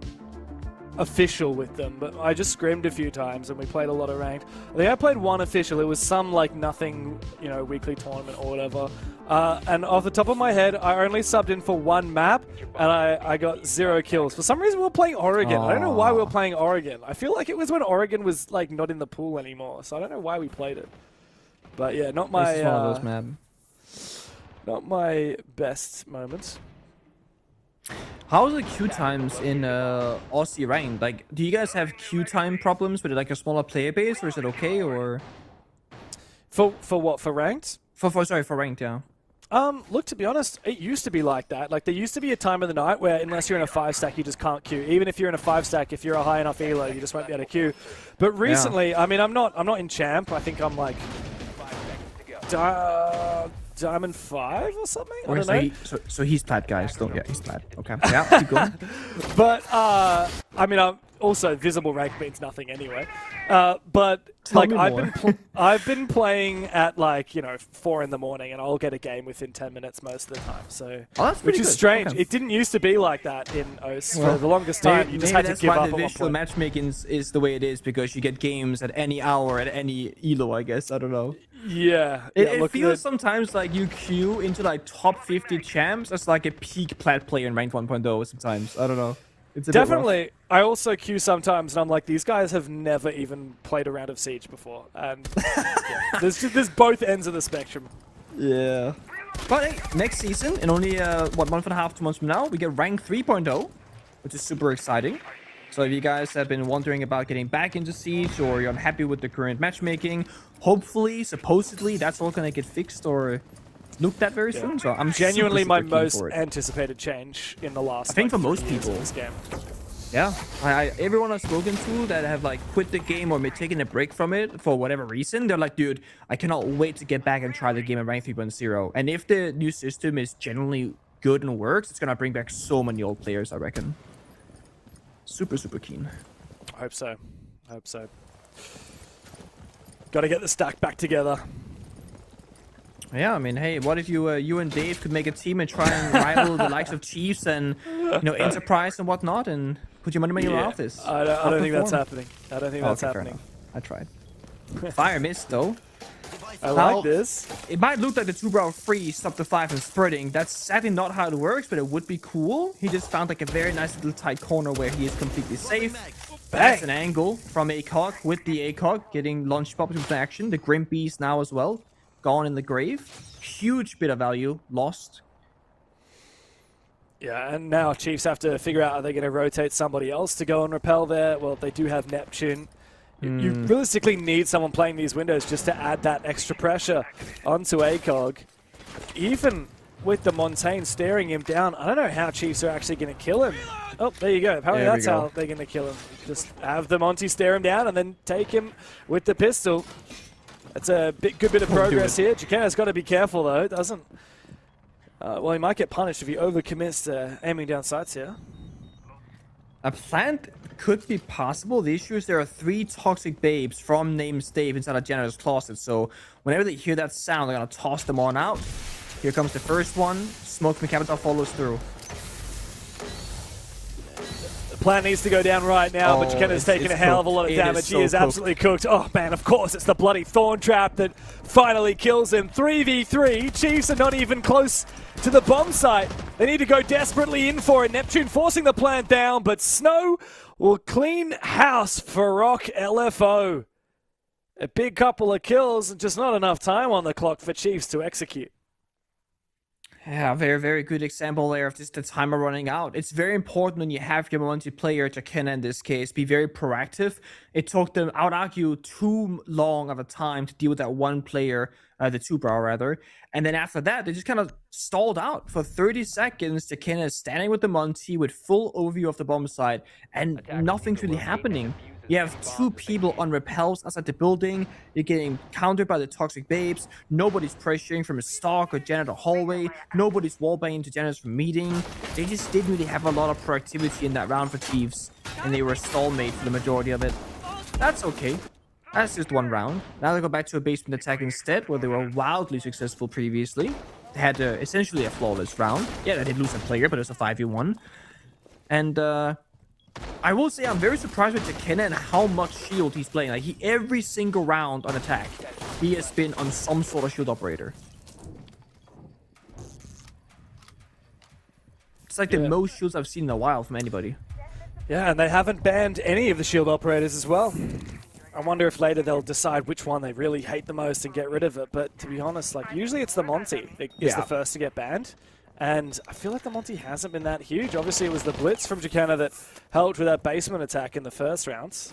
official with them, but I just scrimmed a few times and we played a lot of ranked. I think I played one official. It was some like nothing, you know, weekly tournament or whatever. And off the top of my head, I only subbed in for one map and I got 0 kills. For some reason, we were playing Oregon. I don't know why we were playing Oregon. I feel like it was when Oregon was like not in the pool anymore, so I don't know why we played it. But yeah, not my This is one of those, man. Not my best moments. How is the queue times in Aussie ranked? Like, do you guys have queue time problems with like a smaller player base, or is it okay? Or for what? For ranked? For ranked, yeah. Look, to be honest, it used to be like that. Like, there used to be a time of the night where unless you're in a 5-stack, you just can't queue. Even if you're in a 5-stack, if you're a high enough elo, you just won't be able to queue. But recently, I mean, I'm not in champ. I think I'm like Diamond 5 or something? I don't know. So he's plat, guys. Yeah, he's plat. Okay. Yeah, keep going. But, I mean, also, visible rank means nothing anyway. But, like, I've been playing at, like, you know, 4 in the morning, and I'll get a game within 10 minutes most of the time. So, which is strange. Okay. It didn't used to be like that in OCE for the longest time. You just had to give up at one point. That's why the visual matchmaking is the way it is, because you get games at any hour, at any elo, I guess. I don't know. Yeah. It feels sometimes like you queue into like top 50 champs as like a peak plat player in ranked 1.0 sometimes. I don't know. It's definitely. I also queue sometimes and I'm like, these guys have never even played a round of Siege before. And yeah, there's both ends of the spectrum. Yeah. But hey, next season, in only, what, month and a half, 2 months from now, we get rank 3.0, which is super exciting. So if you guys have been wondering about getting back into Siege, or you're unhappy with the current matchmaking, hopefully, supposedly, that's all gonna get fixed or looked at very soon. So I'm genuinely super my most anticipated change in the last. I think like, for most people, this game. Yeah, everyone I've spoken to that have like quit the game or taken a break from it for whatever reason, they're like, dude, I cannot wait to get back and try the game at rank 3.0. And if the new system is genuinely good and works, it's gonna bring back so many old players, I reckon. Super keen. I hope so. Got to get the stack back together. Yeah, I mean, hey, what if you and Dave could make a team and try and rival the likes of Chiefs and, you know, Enterprise and whatnot, and put your money where your mouth is? I don't think that's happening. I don't think that's happening. I tried. Fire missed though. I like this. It might look like the 2-brow freeze up to 5 and spreading. That's sadly not how it works, but it would be cool. He just found like a very nice little tight corner where he is completely safe. That's an angle from ACOG with the ACOG getting launched pop into action. The Grim Beast now as well. Gone in the grave. Huge bit of value lost. Yeah, and now Chiefs have to figure out, are they going to rotate somebody else to go and repel there? Well, they do have Neptune. You realistically need someone playing these windows just to add that extra pressure onto ACOG. Even with the Montaigne staring him down, I don't know how Chiefs are actually going to kill him. Oh, there you go. Apparently that's how they're going to kill him. Just have the Monty stare him down and then take him with the pistol. That's a good bit of progress here. Jakenna's got to be careful though, doesn't? Well, he might get punished if he overcommits to aiming down sights here. A plant could be possible. The issue is there are 3 toxic babes from named Dave inside a janitor's closet. So whenever they hear that sound, they're going to toss them on out. Here comes the first one. Smoke from Capital follows through. The plan needs to go down right now, but Jakenna's taking a hell of a lot of damage. He is absolutely cooked. Oh man, of course, it's the bloody Thorn Trap that finally kills him. 3v3. Chiefs are not even close to the bomb site. They need to go desperately in for it. Neptune forcing the plant down, but Snow will clean house for Rock LFO. A big couple of kills and just not enough time on the clock for Chiefs to execute. Yeah, very good example there of just the timer running out. It's very important when you have your multiplayer, Jakenna in this case, be very proactive. It took them, I would argue, too long of a time to deal with that one player, the 2-brow rather. And then after that, they just kind of stalled out for 30 seconds. Jakenna is standing with the Monty with full overview of the bomb site, and nothing's really happening. You have 2 people on repels outside the building. You're getting countered by the toxic babes. Nobody's pressuring from a stock or janitor hallway. Nobody's wallbanging to janitors from meeting. They just didn't really have a lot of productivity in that round for Chiefs, and they were stalemate for the majority of it. That's okay. That's just one round. Now they go back to a basement attack instead, where they were wildly successful previously. They had essentially a flawless round. Yeah, they did lose a player, but it was a 5v1. And I will say I'm very surprised with Jakena and how much shield he's playing. Like, every single round on attack, he has been on some sort of shield operator. It's like the most shields I've seen in a while from anybody. Yeah, and they haven't banned any of the shield operators as well. I wonder if later they'll decide which one they really hate the most and get rid of it. But to be honest, like, usually it's the Monty that is the first to get banned. And I feel like the Monty hasn't been that huge. Obviously, it was the Blitz from Jakena that helped with that basement attack in the first rounds.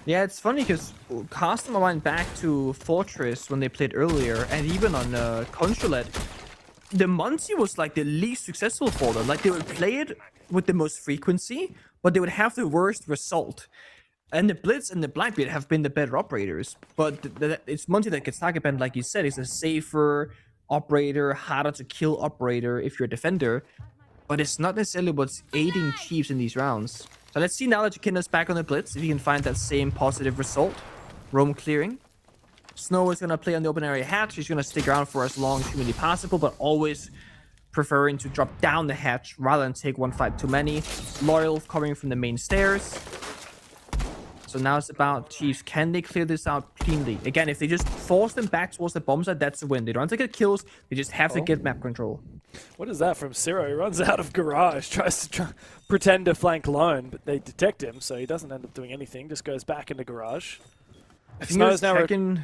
Yeah, it's funny because Customer went back to Fortress when they played earlier, and even on Consulate, the Monty was like the least successful for them. Like, they would play it with the most frequency, but they would have the worst result. And the Blitz and the Blackbeard have been the better operators, but it's Monty that gets target banned, like you said. It's a safer operator, harder to kill operator if you're a defender, but it's not necessarily what's aiding Chiefs in these rounds. So let's see now that Jakena's back on the Blitz, if he can find that same positive result. Roam clearing. Snow is going to play on the open area hatch. He's going to stick around for as long as humanly possible, but always preferring to drop down the hatch rather than take one fight too many. Loyal covering from the main stairs. So now it's about Chiefs. Can they clear this out cleanly? Again, if they just force them back towards the bomb site, that's a win. They don't have to get kills. They just have to get map control. What is that from Ciro? He runs out of garage, tries to pretend to flank lone, but they detect him, so he doesn't end up doing anything. Just goes back into garage. I think he's checking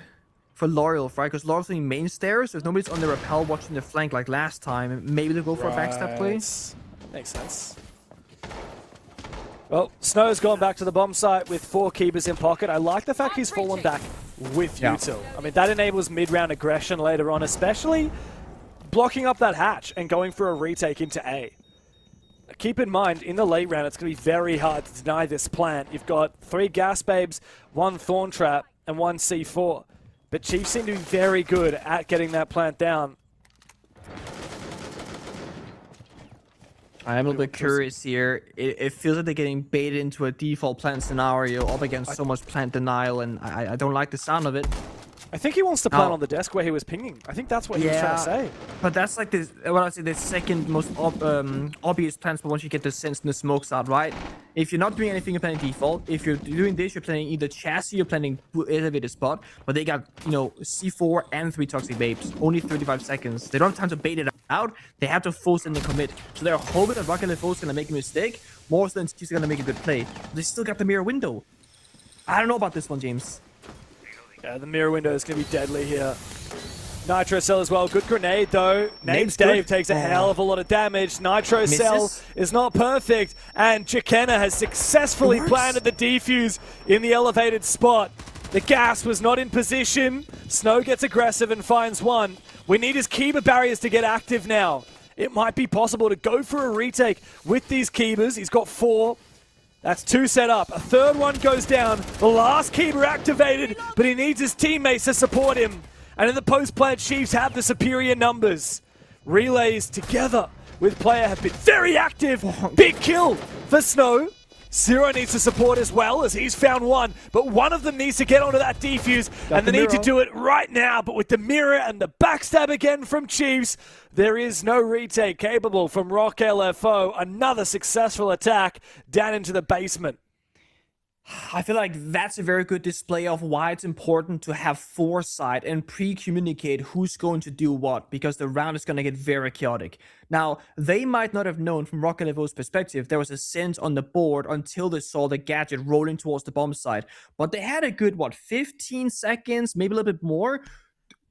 for L'Oreal, right? Because L'Oreal's doing main stairs. If nobody's on the rappel watching the flank like last time, maybe they'll go for a backstab play. Makes sense. Well, Snow's gone back to the bomb site with 4 keepers in pocket. I like the fact he's fallen back with util. I mean, that enables mid-round aggression later on, especially blocking up that hatch and going for a retake into A. Keep in mind, in the late round, it's going to be very hard to deny this plant. You've got 3 gas babes, 1 thorn trap, and 1 C4. But Chiefs seem to be very good at getting that plant down. I am a little bit curious here. It feels like they're getting baited into a default plant scenario up against so much plant denial, and I don't like the sound of it. I think he wants to plant on the desk where he was pinging. I think that's what he was trying to say. But that's like the second most obvious plant spot once you get the sense and the smokes out, right? If you're not doing anything, you're planning default. If you're doing this, you're planning either chassis, you're planning elevated spot. But they got, you know, C4 and 3 toxic babes. Only 35 seconds. They don't have time to bait it out. They have to force in the commit. So they're hoping that Man LFO is going to make a mistake more than he's going to make a good play. But they still got the mirror window. I don't know about this one, James. Yeah, the mirror window is going to be deadly here. Nitro Cell as well. Good grenade, though. Name's Dave takes a hell of a lot of damage. Nitro Cell is not perfect. And Jakena has successfully planted the defuse in the elevated spot. The gas was not in position. Snow gets aggressive and finds one. We need his Kiba barriers to get active now. It might be possible to go for a retake with these Kibas. He's got 4. That's 2 set up. A third one goes down. The last keeper activated, but he needs his teammates to support him. And in the post-plant, Chiefs have the superior numbers. Relays together with player have been very active. Big kill for Snow. Zero needs to support as well, as he's found one, but one of them needs to get onto that defuse, and they need to do it right now. But with the mirror and the backstab again from Chiefs, there is no retake capable from Rock LFO. Another successful attack down into the basement. I feel like that's a very good display of why it's important to have foresight and pre-communicate who's going to do what, because the round is going to get very chaotic. Now, they might not have known from Rock LFO's perspective there was a sense on the board until they saw the gadget rolling towards the bomb site. But they had a good, 15 seconds, maybe a little bit more,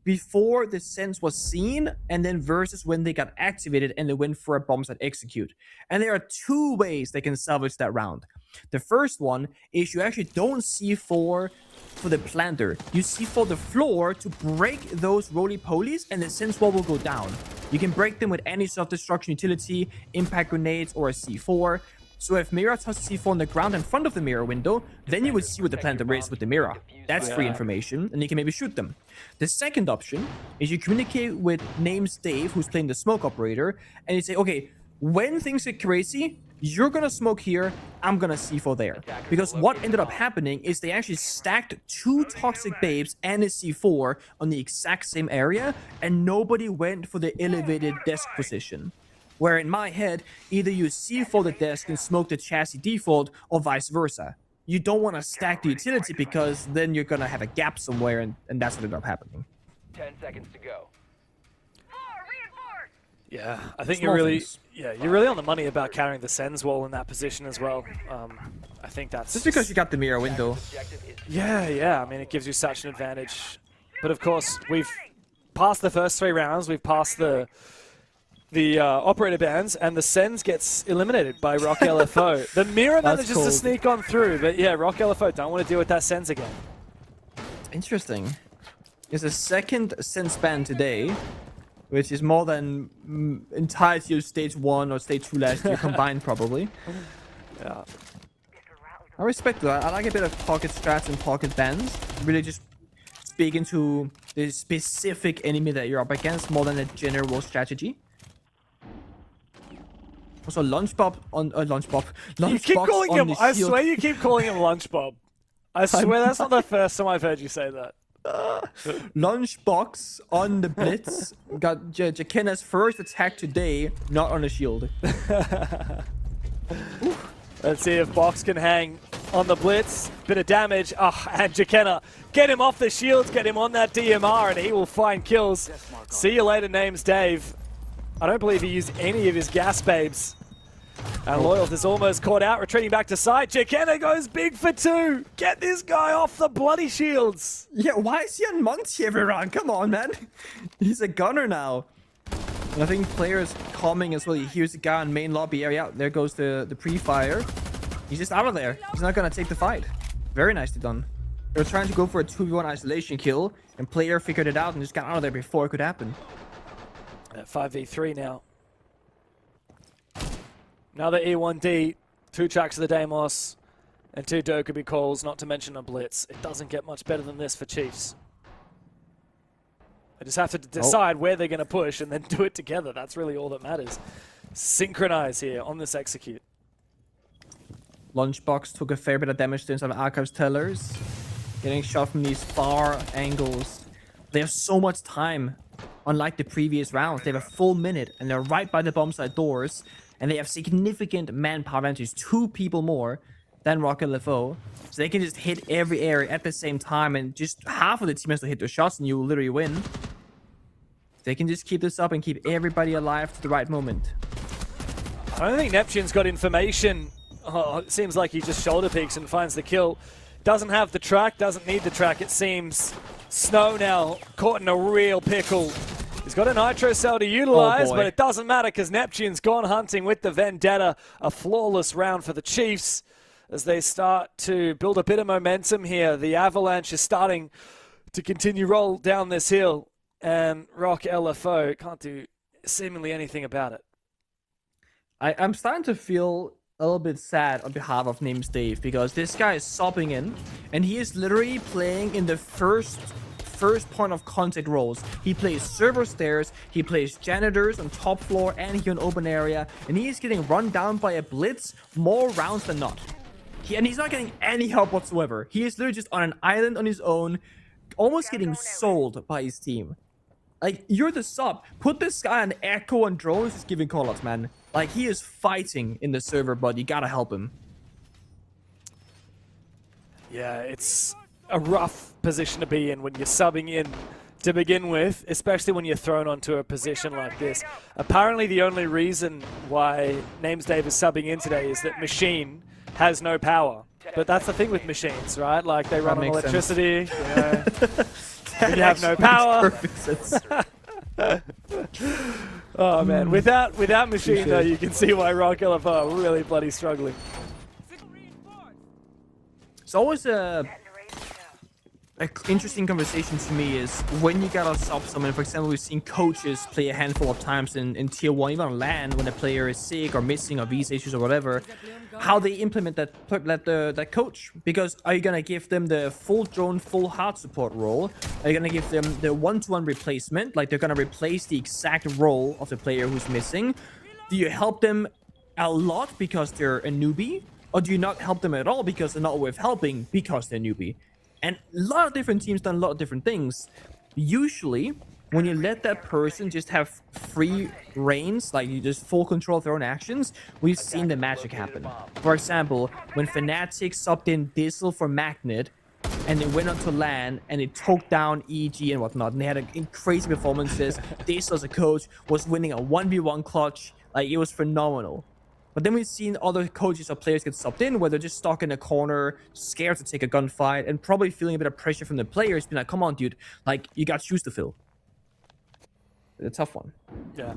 before the sense was seen, and then versus when they got activated and they went for a bomb site execute. And there are 2 ways they can salvage that round. The first one is you actually don't C4 for the planter. You C4 the floor to break those roly-polies, and the sense wall will go down. You can break them with any self-destruction utility, impact grenades, or a C4. So if Mira tosses C4 on the ground in front of the mirror window, then you would see what the planter is with the mirror. That's free information, and you can maybe shoot them. The second option is you communicate with names Dave, who's playing the smoke operator, and you say, okay, when things get crazy, you're gonna smoke here, I'm gonna C4 there. Because what ended up happening is they actually stacked 2 toxic babes and a C4 on the exact same area, and nobody went for the elevated desk position. Where in my head, either you C4 the desk and smoke the chassis default, or vice versa. You don't want to stack the utility because then you're gonna have a gap somewhere, and that's what ended up happening. 10 seconds to go. Yeah, I think Small you're really, things. you're really on the money about carrying the Sens wall in that position as well. I think that's Just because you got the mirror window. Yeah. I mean, it gives you such an advantage. But of course, we've passed the first 3 rounds. We've passed the operator bans, and the Sens gets eliminated by Rock LFO. The mirror manages to sneak on through, but yeah, Rock LFO don't want to deal with that Sens again. Interesting. It's the second Sens ban today, which is more than entirety of stage 1 or stage 2 last year combined, probably. Yeah. I respect that. I like a bit of pocket strats and pocket bans. Really just speaking to the specific enemy that you're up against more than a general strategy. Also, Lunchbob on Lunchbob. You keep calling him. I swear you keep calling him Lunchbob. I swear that's not the first time I've heard you say that. Lunchbox on the Blitz got Jakenna's first attack today, not on a shield. Let's see if Box can hang on the Blitz. Bit of damage. Oh, and Jakenna, get him off the shields, get him on that DMR, and he will find kills. See you later, name's Dave. I don't believe he used any of his gas babes. And Loyalt is almost caught out, retreating back to side. Jakenna goes big for 2. Get this guy off the bloody shields. Yeah, why is he on Monty every round? Come on, man. He's a gunner now. And I think players calming as well. He hears the guy in main lobby area. There goes the pre-fire. He's just out of there. He's not going to take the fight. Very nicely done. They were trying to go for a 2v1 isolation kill, and player figured it out and just got out of there before it could happen. 5v3 now. Another E1D, 2 tracks of the Deimos, and 2 Dokkaebi calls, not to mention a Blitz. It doesn't get much better than this for Chiefs. They just have to decide where they're going to push and then do it together. That's really all that matters. Synchronize here on this execute. Lunchbox took a fair bit of damage to inside of Archives Tellers. Getting shot from these far angles. They have so much time. Unlike the previous rounds, they have a full minute and they're right by the bomb site doors. And they have significant manpower advantage, 2 people more than Rock LFO. So they can just hit every area at the same time, and just half of the team has to hit their shots and you will literally win. They can just keep this up and keep everybody alive to the right moment. I don't think Neptune's got information. Oh, it seems like he just shoulder peeks and finds the kill. Doesn't have the track, doesn't need the track, it seems. Snow now caught in a real pickle. He's got a nitro cell to utilize, but it doesn't matter because Neptune's gone hunting with the Vendetta. A flawless round for the Chiefs as they start to build a bit of momentum here. The Avalanche is starting to continue roll down this hill, and Rock LFO can't do seemingly anything about it. I'm starting to feel a little bit sad on behalf of Name's Dave, because this guy is sobbing in, and he is literally playing in the first point of contact roles. He plays server stairs, he plays janitors on top floor, and he on open area, and he is getting run down by a Blitz more rounds than not. And he's not getting any help whatsoever. He is literally just on an island on his own, almost getting sold by his team. Like, you're the sub. Put this guy on Echo and drones, just giving callouts, man. Like, he is fighting in the server, but you gotta help him. Yeah, it's a rough position to be in when you're subbing in to begin with, especially when you're thrown onto a position like this. Apparently the only reason why Names Dave is subbing in today is that Machine has no power. But that's the thing with machines, right? Like, they run on electricity, you know. When you have no power. Oh man, without Machine though, you can see why Rock LFO are really bloody struggling. It's always a interesting conversation to me is when you gotta sub someone. For example, we've seen coaches play a handful of times in Tier 1, even on LAN, when a player is sick or missing or visa issues or whatever, how they implement that coach. Because are you gonna give them the full drone, full hard support role? Are you gonna give them the one-to-one replacement? Like, they're gonna replace the exact role of the player who's missing? Do you help them a lot because they're a newbie, or do you not help them at all because they're not worth helping because they're newbie? And a lot of different teams done a lot of different things. Usually, when you let that person just have free reins, like you just full control of their own actions, we've seen the magic happen. For example, when Fnatic subbed in Diesel for Magnet, and they went onto LAN, and they took down EG and whatnot, and they had crazy performances. Diesel as a coach was winning a 1v1 clutch. Like, it was phenomenal. But then we've seen other coaches or players get subbed in where they're just stuck in a corner, scared to take a gunfight, and probably feeling a bit of pressure from the players, being like, come on, dude, like, you got shoes to fill. It's a tough one. Yeah.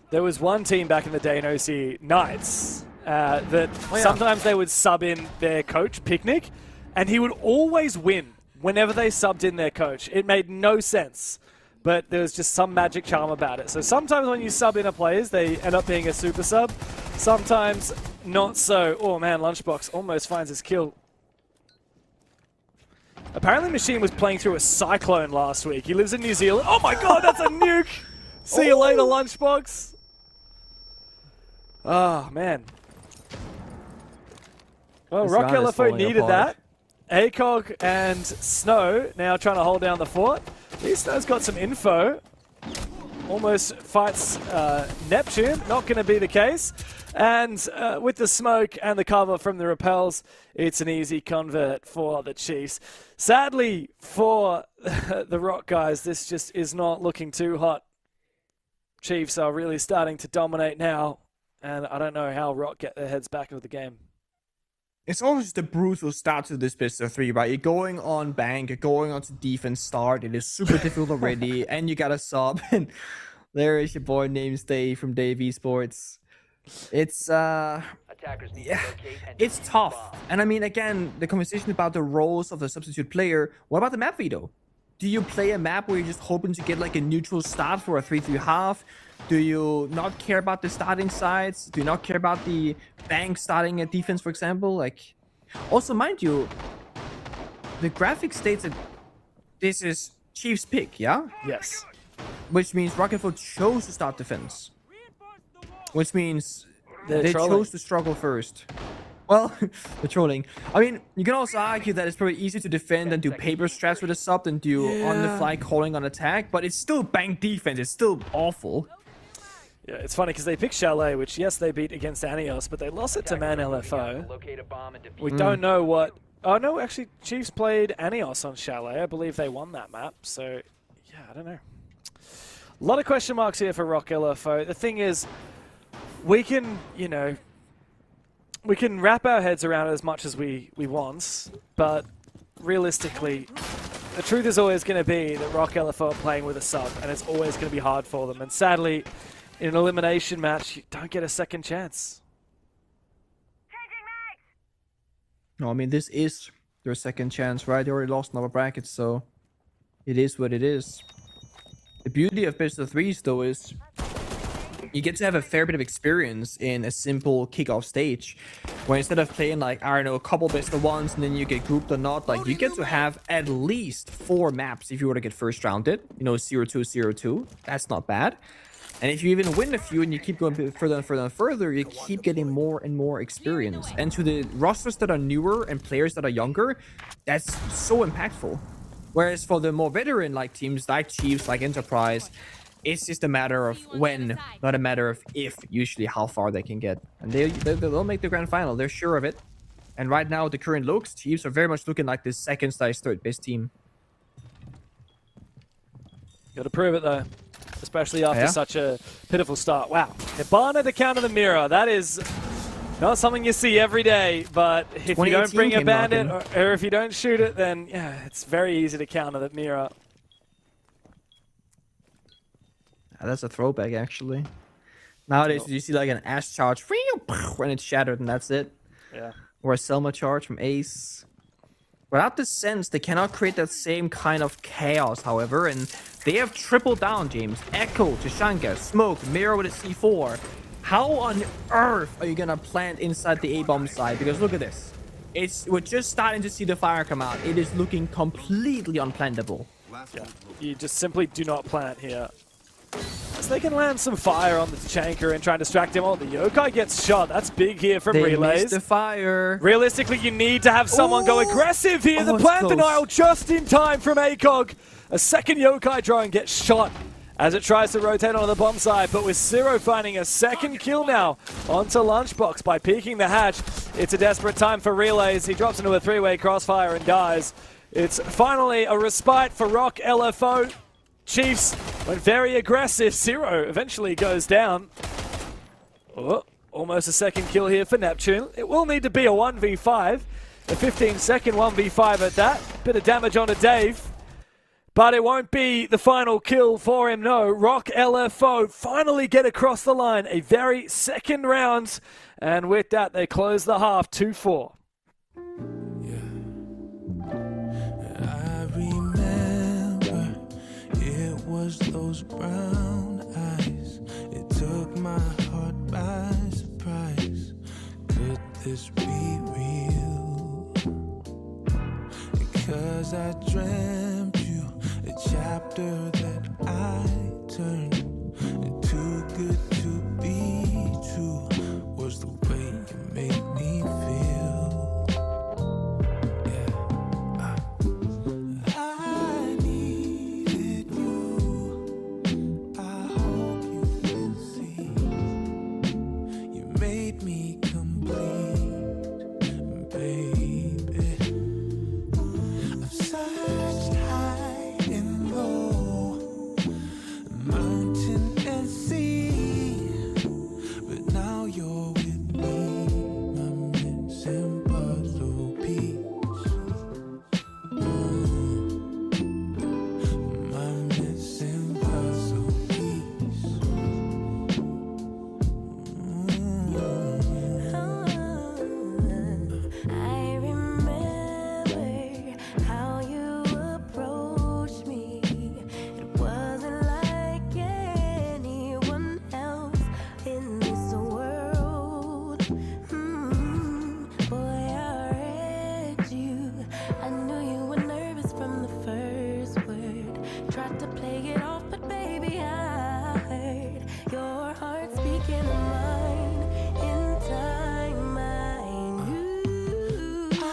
There was one team back in the day in OC, Knights, that sometimes they would sub in their coach, Picnic, and he would always win whenever they subbed in their coach. It made no sense. But there was just some magic charm about it. So sometimes when you sub in a players, they end up being a super sub. Sometimes not so. Oh man, Lunchbox almost finds his kill. Apparently Machine was playing through a cyclone last week. He lives in New Zealand. Oh my god, that's a nuke! See you later, Lunchbox. Oh man. Well, This Rock round is LFO falling needed apart. that. ACOG and Snow now trying to hold down the fort. Snow's got some info. Almost fights Neptune. Not going to be the case. And with the smoke and the cover from the repels, it's an easy convert for the Chiefs. Sadly for the Rock guys, this just is not looking too hot. Chiefs are really starting to dominate now. And I don't know how Rock get their heads back into the game. It's almost just a brutal start to this best of 3, right? You're going on bank, you're going on to defense start. It is super difficult already, and you got a sub. And there is your boy named Dave from Dave Esports. It's it's tough. And I mean, again, the conversation about the roles of the substitute player. What about the map veto? Do you play a map where you're just hoping to get like a neutral start for a 3-3-half? Do you not care about the starting sides? Do you not care about the bank starting a defense, for example? Like, also, mind you, the graphic states that this is Chief's pick, yeah? Yes. Which means Rock LFO chose to start defense. Which means they trolling. chose to struggle first. Well, the trolling. I mean, you can also argue that it's probably easier to defend and do paper strats with a sub than do on-the-fly calling on attack, but it's still bank defense. It's still awful. Yeah, it's funny because they picked Chalet, which, yes, they beat against Anios, but they lost it to Man LFO. We don't know what... Oh, no, actually, Chiefs played Anios on Chalet. I believe they won that map, so, yeah, I don't know. A lot of question marks here for Rock LFO. The thing is, we can, you know... We can wrap our heads around it as much as we want, but realistically, the truth is always going to be that Rock LFO are playing with a sub, and it's always going to be hard for them. And sadly, in an elimination match, you don't get a second chance. No, I mean, this is their second chance, right? They already lost in our brackets, so it is what it is. The beauty of best of threes, though, is you get to have a fair bit of experience in a simple kickoff stage, where instead of playing like, I don't know, a couple best of ones and then you get grouped or not, like you get to have at least 4 maps if you were to get first rounded, you know, 0-2-0-2. That's not bad. And if you even win a few and you keep going further and further and further, you keep getting more and more experience. And to the rosters that are newer and players that are younger, that's so impactful. Whereas for the more veteran like teams like Chiefs, like Enterprise, it's just a matter of when, not a matter of if, usually how far they can get. And they'll make the grand final, they're sure of it. And right now, the current looks, Chiefs are very much looking like the second/third best team. Got to prove it, though. Especially after such a pitiful start. Wow. Hibana to counter the mirror. That is not something you see every day, but if you don't bring a bandit or if you don't shoot it, then yeah, it's very easy to counter the mirror. That's a throwback, actually. Nowadays, you see like an Ash charge, and it's shattered, and that's it. Yeah. Or a Selma charge from Ace. Without the sense, they cannot create that same kind of chaos, however, and they have tripled down, James. Echo, Tashanka, Smoke, Mirror with a C4. How on earth are you gonna plant inside the A-bomb side? Because look at this. We're just starting to see the fire come out. It is looking completely unplantable. Yeah. You just simply do not plant here. as they can land some fire on the Tachanka and try and distract him. Oh, the Yokai gets shot. That's big here from They Relays. missed the fire. Realistically, you need to have someone go aggressive here. The it's plant close. denial just in time from ACOG. A second Yokai drone gets shot as it tries to rotate onto the bomb side, but with Zero finding a second kill now onto Lunchbox by peeking the hatch. It's a desperate time for Relays. He drops into a three-way crossfire and dies. It's finally a respite for Rock LFO. Chiefs went very aggressive. Zero eventually goes down. Oh, almost a second kill here for Neptune. It will need to be a 1v5. A 15-second 1v5 at that. Bit of damage onto Dave. But it won't be the final kill for him, no. Rock LFO finally get across the line. A very second round. And with that, they close the half 2-4. I remember it was those brown eyes. It took my heart by surprise. Could this be real? Because I dreamt you a chapter that I turned. Too good to be true was the way you made me feel. I needed you. I hope you can see. You made me complete, baby. I've searched high and low, mountain and sea, but now you're with me, my missing puzzle piece. My missing puzzle piece. I remember how you approached me. It wasn't like anyone else in this world. Boy, I read you. I knew you were nervous from the first word. Tried to play it off, but baby, I heard your heart speaking of mine. In time, I knew I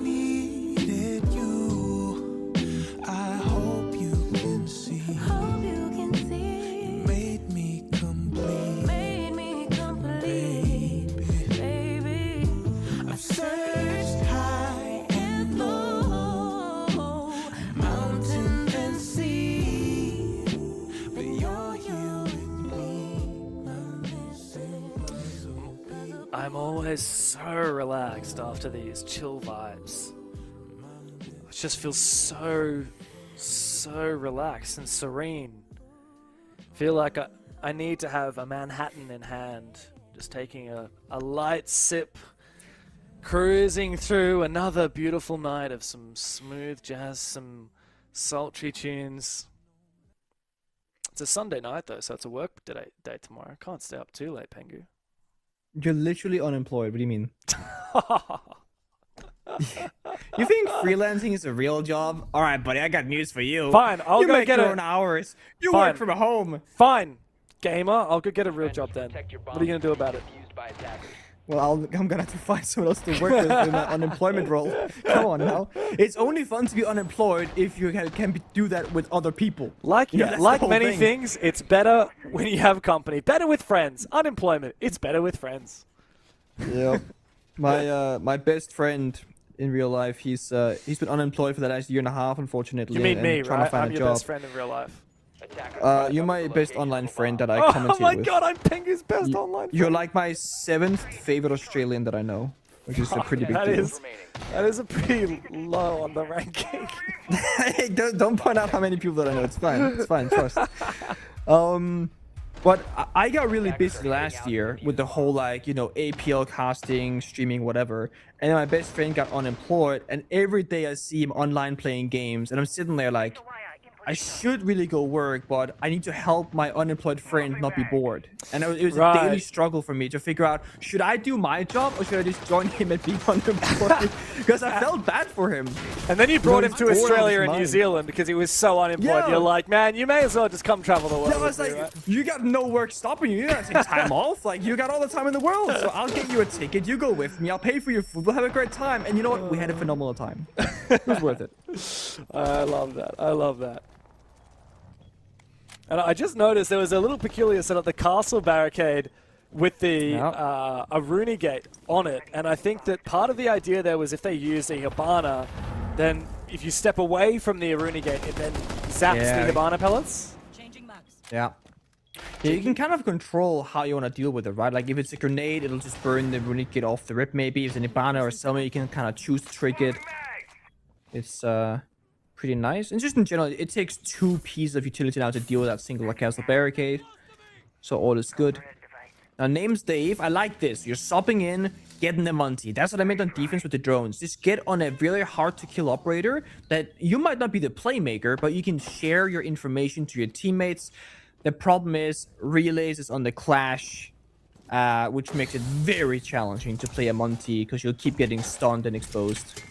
needed you. I hope you can see. Hope you can see. Made me complete. Made me complete, baby. I've searched high and low, mountain and sea, but you're here with me, my missing puzzle piece. I'm always so relaxed after these chill vibes. It just feels so relaxed and serene. Feel like I need to have a Manhattan in hand, just taking a light sip, cruising through another beautiful night of some smooth jazz, some sultry tunes. It's a Sunday night though, so it's a work day tomorrow. Can't stay up too late, Pengu. You're literally unemployed. What do you mean? You think freelancing is a real job? All right, buddy, I got news for you. Fine, I'll you go make get your a- own hours. You Fine. work from home. Fine, gamer, I'll go get a real job then. What are you gonna do about it? Well, I'm gonna have to find someone else to work with in that unemployment role. Come on now. It's only fun to be unemployed if you can do that with other people. Like You know, that's the like whole many thing. things, it's better when you have company. Better with friends. Unemployment, it's better with friends. Yeah. My best friend in real life, he's been unemployed for the last year and a half, unfortunately. You mean and me, trying right? to find I'm a your job. best friend in real life. You're my best online friend that I Oh commented my with. god, I'm Pengu's best online You're friend. like my 7th favorite Australian that I know, which is a pretty big That deal. that is a pretty low on the ranking. Hey, don't point out how many people that I know. It's fine. It's fine. Trust. But I got really busy last year with the whole APL casting, streaming, whatever. And then my best friend got unemployed, and every day I see him online playing games, and I'm sitting there like, I should really go work, but I need to help my unemployed friend not be bored. And it was a Right. daily struggle for me to figure out, should I do my job or should I just join him and be unemployed? Because I felt bad for him. And then you brought him to He's bored out of Australia his and New mind. Zealand because he was so unemployed. Yeah. You're like, man, you may as well just come travel the world. Yeah, I was with me, like, right? you got no work stopping you. You gotta take time off. Like, you got all the time in the world. So I'll get you a ticket. You go with me. I'll pay for your food. We'll have a great time. And you know what? We had a phenomenal time. It was worth it. I love that. I love that. And I just noticed there was a little peculiar set up the castle barricade with the Aruni gate on it. And I think that part of the idea there was if they used a Hibana, then if you step away from the Aruni gate, it then zaps the Hibana pellets. Yeah. Yeah, you can kind of control how you want to deal with it, right? Like, if it's a grenade, it'll just burn the runic gate off the rip, maybe. If it's an Hibana or something, you can kind of choose to trick it. It's pretty nice. And just in general, it takes 2 pieces of utility now to deal with that single castle barricade. So all is good. Now, name's Dave. I like this. You're sopping in, getting the Monty. That's what I meant on defense with the drones. Just get on a really hard-to-kill operator that you might not be the playmaker, but you can share your information to your teammates. The problem is, Relays is on the Clash, which makes it very challenging to play a Monty because you'll keep getting stunned and exposed.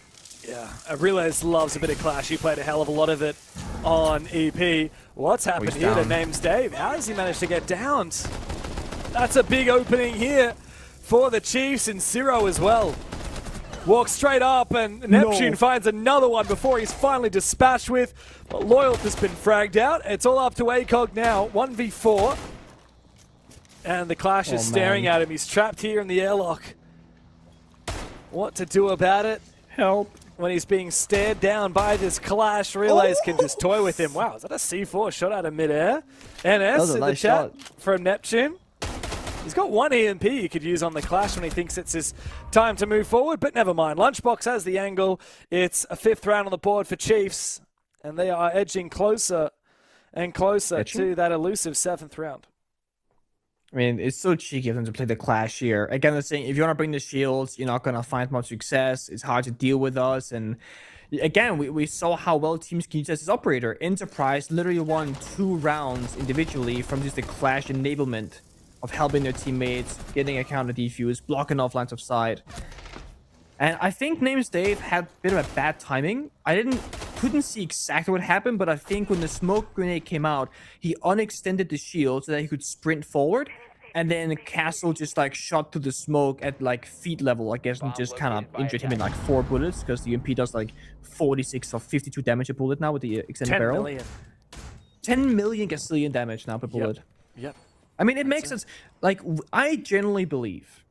Yeah, Relays loves a bit of Clash. He played a hell of a lot of it on EP. What's happened here? The name's Dave. How does he manage to get downed? That's a big opening here for the Chiefs and Ciro as well. Walks straight up and Neptune finds another one before he's finally dispatched with. But Loyalth has been fragged out. It's all up to ACOG now. 1v4. And the Clash is staring at him. He's trapped here in the airlock. What to do about it? Help. When he's being stared down by this Clash, Relays can just toy with him. Wow, is that a C4 shot out of midair? NS in the chat from Neptune. He's got 1 EMP he could use on the Clash when he thinks it's his time to move forward, but never mind. Lunchbox has the angle. It's a 5th round on the board for Chiefs, and they are edging closer and closer to that elusive 7th round. I mean, it's so cheeky of them to play the Clash here. Again, they're saying, if you want to bring the shields, you're not going to find much success. It's hard to deal with us. And again, we saw how well teams can use this operator. Enterprise literally won 2 rounds individually from just the Clash enablement of helping their teammates, getting a counter defuse, blocking off lines of sight. And I think Names Dave had a bit of a bad timing. I couldn't see exactly what happened, but I think when the smoke grenade came out, he unextended the shield so that he could sprint forward. And then Castle just like shot through the smoke at like feet level, I guess, and just kind of injured him in like 4 bullets because the MP does like 46 or 52 damage a bullet now with the extended 10 barrel. million. 10 million Gazillion damage now per bullet. Yep. I mean, it makes sense. Like, I generally believe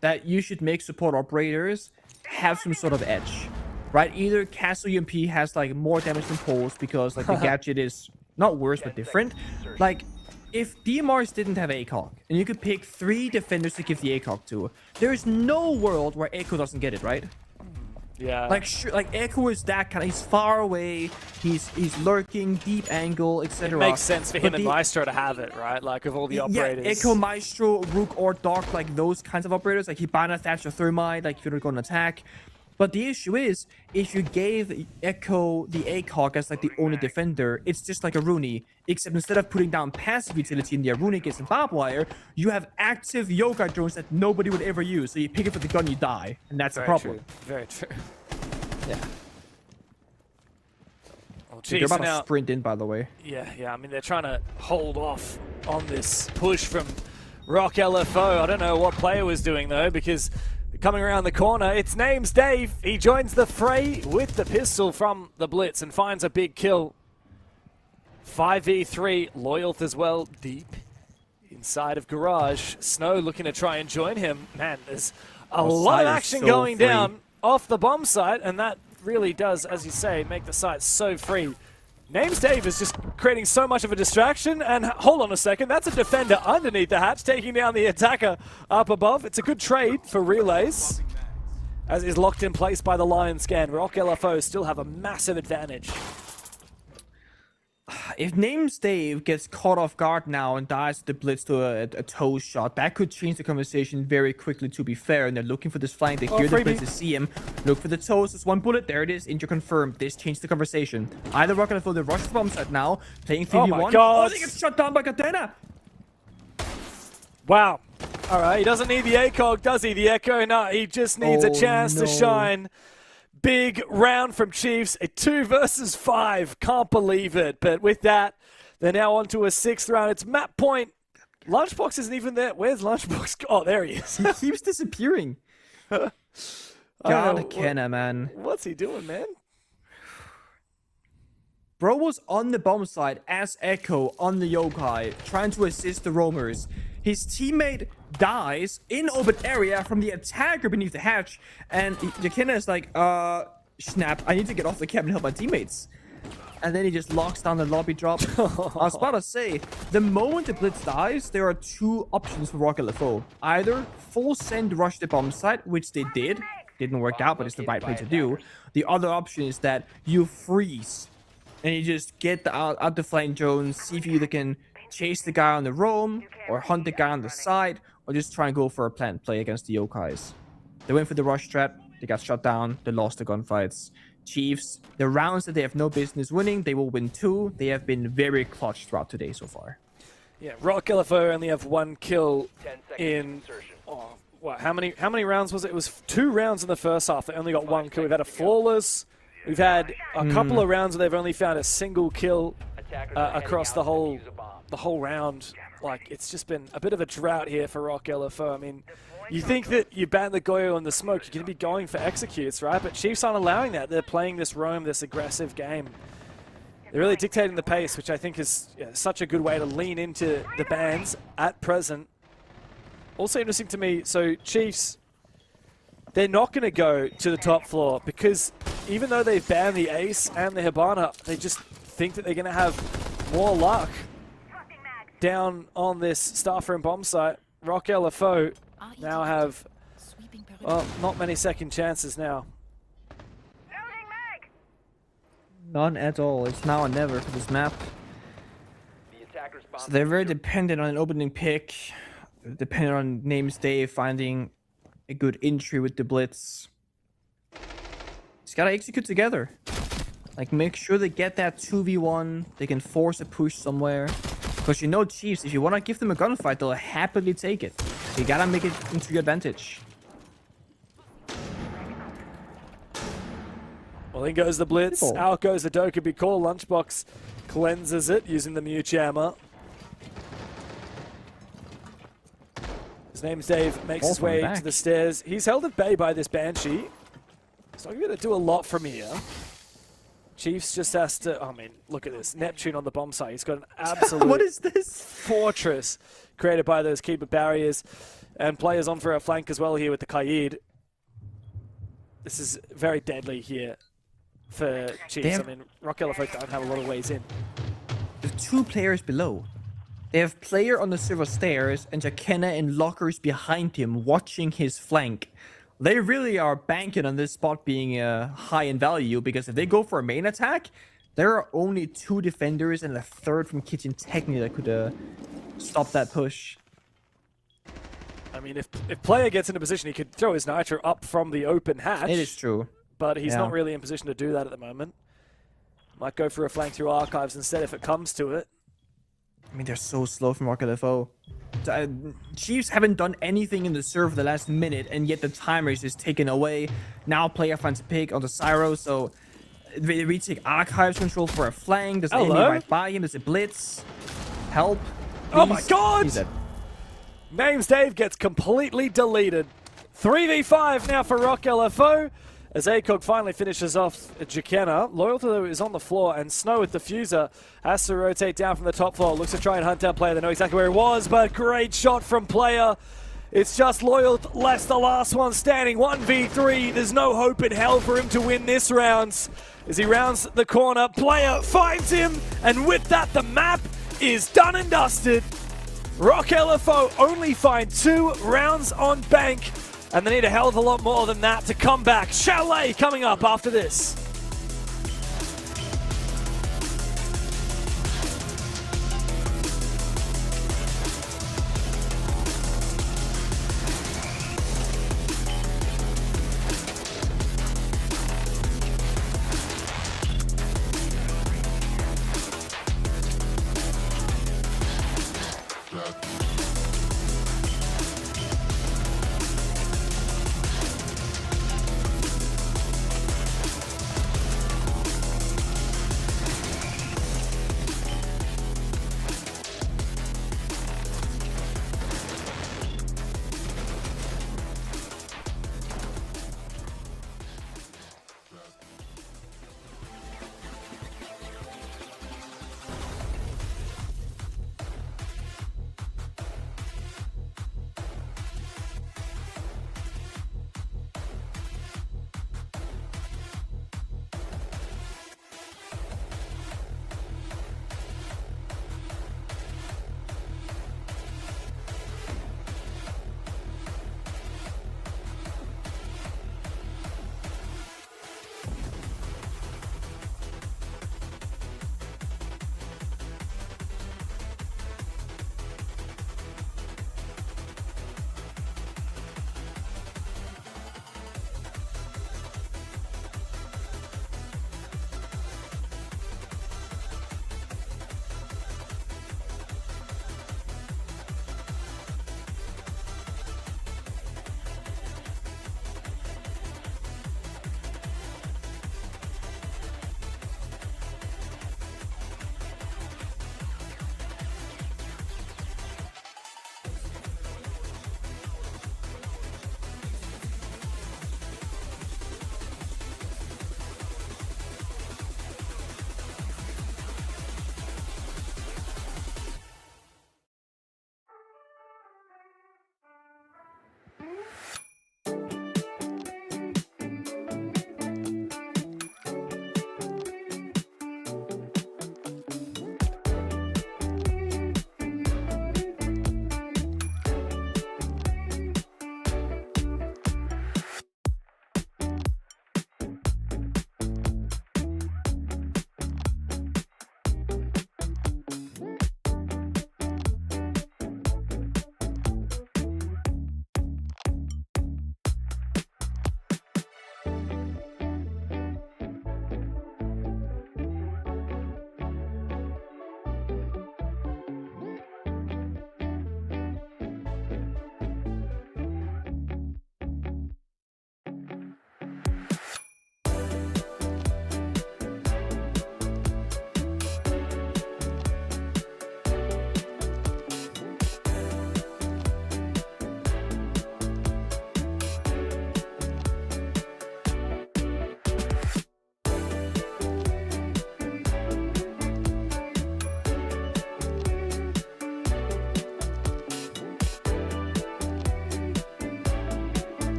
that you should make support operators have some sort of edge, right? Either Castle UMP has like more damage than Pulse because like the gadget is not worse but different. Like, if DMRs didn't have ACOG and you could pick 3 defenders to give the ACOG to, there is no world where Echo doesn't get it, right? Yeah. Like, sure, like Echo is that kind of, he's far away, he's lurking, deep angle, etc. It makes sense for him and Maestro to have it, right? Like, of all the operators. Yeah, Echo, Maestro, Rook, or Dark, like those kinds of operators, like Hibana, Thatcher, Thermite, like if you're going to attack. But the issue is, if you gave Echo the ACOG as like the only defender, it's just like a Rooney, except instead of putting down passive utility in the Rooney gets and barbed wire, you have active yoga drones that nobody would ever use. So you pick it for the gun, you die, and that's the problem. Very true. Yeah. Oh, They're geez, about now, to sprint in, by the way. Yeah. I mean, they're trying to hold off on this push from Rock LFO. I don't know what player was doing, though, because coming around the corner, it's Names Dave. He joins the fray with the pistol from the Blitz and finds a big kill. 5v3, Loyalth as well, deep inside of Garage. Snow looking to try and join him. Man, there's a lot of action going down off the bomb site, and that really does, as you say, make the site so free. Names Dave is just creating so much of a distraction, and hold on a second, that's a defender underneath the hatch, taking down the attacker up above. It's a good trade for Relays, as is locked in place by the Lion scan. Rock LFO still have a massive advantage. if Names Dave gets caught off guard now and dies the blitz to a toe shot, that could change the conversation very quickly, to be fair. And they're looking for this flank. They hear the blitz, they see him. Look for the toes. There's one bullet. There it is. Injury confirmed. This changed the conversation. Either Rock LFO, the rush the bomb site now, playing 3v1. Oh my God. Oh, they get shut down by Katana. Wow. All right, he doesn't need the ACOG, does he? The Echo? No, he just needs a chance to shine. Big round from Chiefs, a 2 versus 5. Can't believe it. But with that, they're now on to a 6th round. It's map point. Lunchbox isn't even there. Where's Lunchbox? Oh, there he is. He keeps disappearing. God, Kenna, man. What's he doing, man? Bro was on the bomb side as Echo on the Yokai, trying to assist the roamers. His teammate dies in open area from the attacker beneath the hatch, and Yakina is like, snap, I need to get off the cab and help my teammates. And then he just locks down the lobby drop. I was about to say, the moment the blitz dies, there are 2 options for Rock LFO. Either full send rush the bomb site, which they did. Didn't work out, but it's the right play to do. The other option is that you freeze, and you just get out the flank Jones, see if you can chase the guy on the roam, or hunt the guy on the side, or just try and go for a plant play against the Yokais. They went for the rush trap, they got shut down, they lost the gunfights. Chiefs, the rounds that they have no business winning, they will win 2. They have been very clutch throughout today so far. Yeah, Rock LFO only have 1 kill in... Oh, what, how many rounds was it? It was 2 rounds in the first half. They only got 1 kill. We've had a flawless. We've had a couple of rounds where they've only found a single kill across the whole round. Like, it's just been a bit of a drought here for Rock LFO. I mean, you think that you ban the Goyo and the smoke, you're going to be going for executes, right? But Chiefs aren't allowing that. They're playing this roam, this aggressive game. They're really dictating the pace, which I think is such a good way to lean into the bans at present. Also interesting to me, so Chiefs, they're not going to go to the top floor because even though they've banned the Ace and the Hibana, they just think that they're going to have more luck down on this Starframe bomb site. Rock LFO now have, well, not many second chances now. None at all. It's now or never for this map. So they're very dependent on an opening pick, dependent on Names Dave finding a good entry with the blitz. Just gotta execute together. Like, make sure they get that 2v1. They can force a push somewhere. Because you know Chiefs, if you want to give them a gunfight, they'll happily take it. So you gotta make it into your advantage. Well, in goes the blitz. Out goes the Dokkaebi Core. Lunchbox cleanses it using the Mute Jammer. His name's Dave, makes his way to the stairs. He's held at bay by this Banshee. So I'm going to do a lot from here. Chiefs just has to, I mean, look at this. Neptune on the bomb site. He's got an absolute what is this? Fortress created by those keeper barriers. And players on for a flank as well here with the Qaid. This is very deadly here for Chiefs. I mean, Rock LFO don't have a lot of ways in. There's 2 players below. They have player on the silver stairs and Jakena in lockers behind him watching his flank. They really are banking on this spot being high in value because if they go for a main attack, there are only 2 defenders and a third from Kitchen technically that could stop that push. I mean, if player gets in a position, he could throw his Nitro up from the open hatch. It is true. But he's not really in position to do that at the moment. Might go for a flank through Archives instead if it comes to it. I mean, they're so slow from Rock LFO. Chiefs haven't done anything in the serve for the last minute, and yet the timer is just taken away. Now player finds a pick on the Cyro, so they retake Archives control for a flank. There's an enemy right by him. There's a blitz. Help. Please. Oh my god! He's dead. Names Dave gets completely deleted. 3v5 now for Rock LFO. As ACOG finally finishes off Jakena. Loyalty, though, is on the floor, and Snow with Diffuser has to rotate down from the top floor. Looks to try and hunt down player. They know exactly where he was, but great shot from player. It's just Loyalty less the last one standing. 1v3. There's no hope in hell for him to win this round. As he rounds the corner, player finds him, and with that, the map is done and dusted. Rock LFO only find 2 rounds on bank. And they need a hell of a lot more than that to come back. Chalet coming up after this.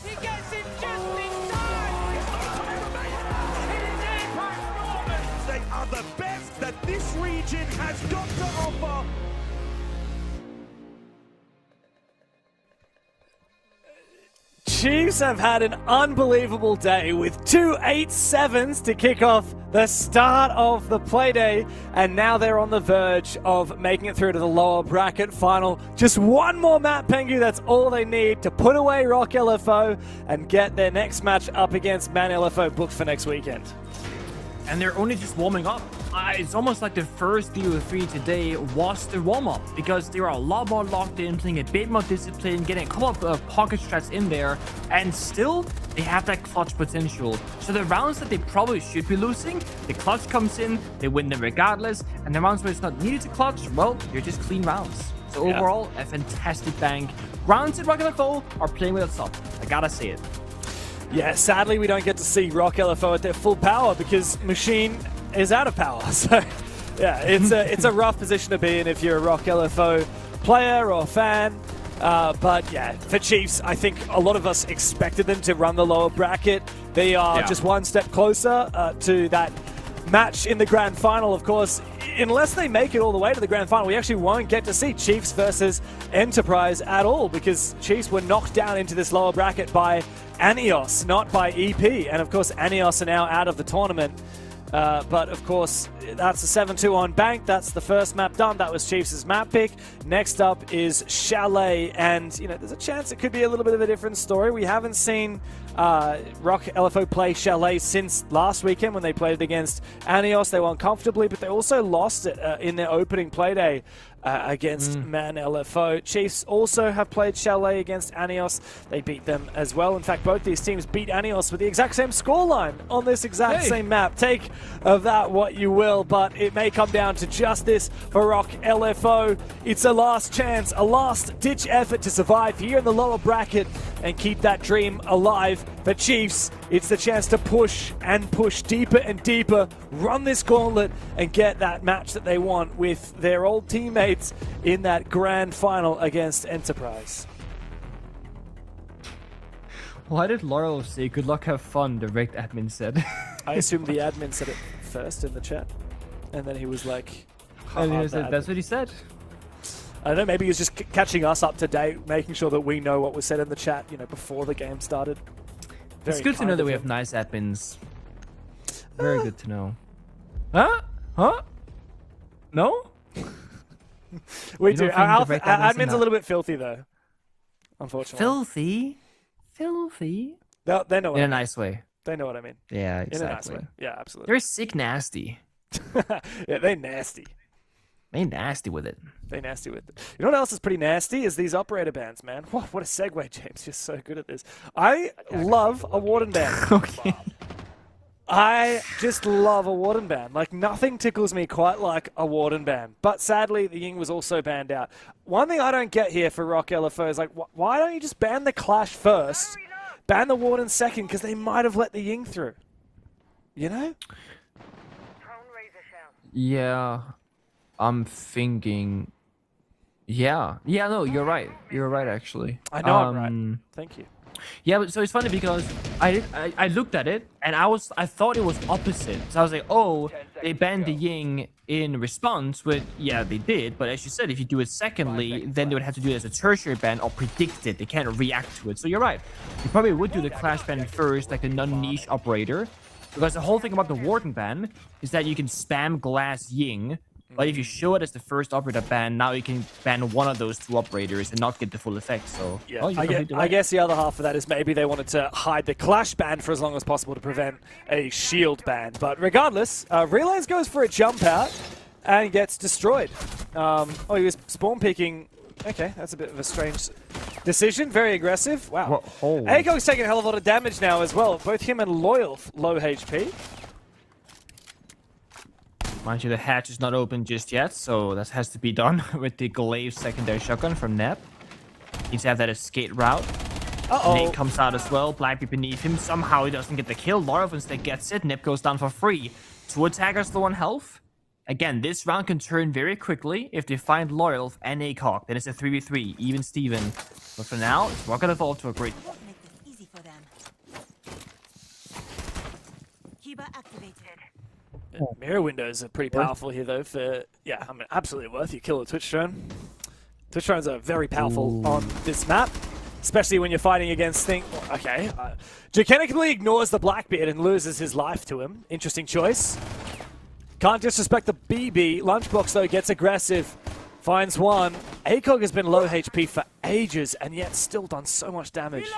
He gets it just in time! There's no time remaining! It is APAC North! They are the best that this region has got to offer! Chiefs have had an unbelievable day with 2 8-7s to kick off the start of the play day, and now they're on the verge of making it through to the lower bracket final. Just one more map, Pengu, that's all they need to put away Rock LFO and get their next match up against Man LFO booked for next weekend. And they're only just warming up. It's almost like the first VO3 today was the warm-up, because they were a lot more locked in, playing a bit more discipline, getting a couple of pocket strats in there, and still they have that clutch potential. So the rounds that they probably should be losing, the clutch comes in, they win them regardless, and the rounds where it's not needed to clutch, well, you're just clean rounds. So overall, a fantastic bank. Rounds at Rock LFO are playing with us up. I gotta say it. Yeah, sadly we don't get to see Rock LFO at their full power because Machine is out of power. So yeah, it's a rough position to be in if you're a Rock LFO player or fan. But yeah, for Chiefs, I think a lot of us expected them to run the lower bracket. They are just one step closer to that match in the grand final. Of course, unless they make it all the way to the grand final, we actually won't get to see Chiefs versus Enterprise at all, because Chiefs were knocked down into this lower bracket by Anios, not by EP. And of course, Anios are now out of the tournament. But of course, that's a 7-2 on Bank. That's the first map done. That was Chiefs' map pick. Next up is Chalet, and you know, there's a chance it could be a little bit of a different story. We haven't seen Rock LFO play Chalet since last weekend when they played against Anios. They won comfortably, but they also lost it in their opening play day against Man LFO. Chiefs also have played Chalet against Anios. They beat them as well. In fact, both these teams beat Anios with the exact same scoreline on this exact same map. Take of that what you will, but it may come down to just this for Rock LFO. It's a last chance, a last-ditch effort to survive here in the lower bracket and keep that dream alive. For Chiefs, it's the chance to push and push deeper and deeper, run this gauntlet and get that match that they want with their old teammates in that grand final against Enterprise. Why did Laurel say good luck, have fun, the rect admin said? I assume the admin said it first in the chat, and then he was like, and he said, that's what he said. I don't know, maybe he was just catching us up to date, making sure that we know what was said in the chat, you know, before the game started. It's good to know that we have nice admins. Very good to know. Huh? Huh? No? We do. Our admin's a little bit filthy, though. Unfortunately. Filthy? Filthy? They know what in I a mean. nice way. They know what I mean. Yeah, In a nice exactly. way. Yeah, absolutely. They're sick nasty. Yeah, they're nasty. They nasty with it. They nasty with it. You know what else is pretty nasty? Is these operator bans, man. Whoa, what a segue, James. You're so good at this. I love a Warden ban. Okay. I just love a Warden ban. Like, nothing tickles me quite like a Warden ban. But sadly, the Ying was also banned out. One thing I don't get here for Rock LFO is, like, why don't you just ban the Clash first, ban the Warden second, because they might have let the Ying through. You know? Yeah. I'm thinking... Yeah. Yeah, no, you're right. You're right, actually. I know I'm right. Thank you. Yeah, but so it's funny because I looked at it and I thought it was opposite. So I was like, oh, they banned the Ying in response, but yeah, they did. But as you said, if you do it secondly, then they would have to do it as a tertiary ban or predict it. They can't react to it. So you're right. You probably would do the Clash ban first, like the non-niche operator. Because the whole thing about the Warden ban is that you can spam glass Ying. But if you show it as the first operator ban, now you can ban one of those two operators and not get the full effect. So yeah, I guess the other half of that is maybe they wanted to hide the Clash ban for as long as possible to prevent a shield ban. But regardless, Relays goes for a jump out and gets destroyed. Oh, he was spawn peeking. Okay, that's a bit of a strange decision. Very aggressive. Wow. ACOG's taking a hell of a lot of damage now as well. Both him and Loyal low HP. Mind you, the hatch is not open just yet, so that has to be done with the glaive secondary shotgun from Nep. Needs to have that escape route. Nate comes out as well. Blackbeard beneath him. Somehow he doesn't get the kill. Larv instead gets it. Nip goes down for free. Two attackers low on health. Again, this round can turn very quickly if they find Loyal and ACOG. Then it's a 3v3, even Steven. But for now, it's not going to fall to a great... Easy for them. Kiba activated. Mirror windows are pretty powerful here, though. For I mean, absolutely worth you kill a Twitch drone. Twitch drones are very powerful on this map, especially when you're fighting against things. Okay, Jakenically ignores the Blackbeard and loses his life to him. Interesting choice. Can't disrespect the BB. Lunchbox though gets aggressive, finds one. ACOG has been low HP for ages and yet still done so much damage.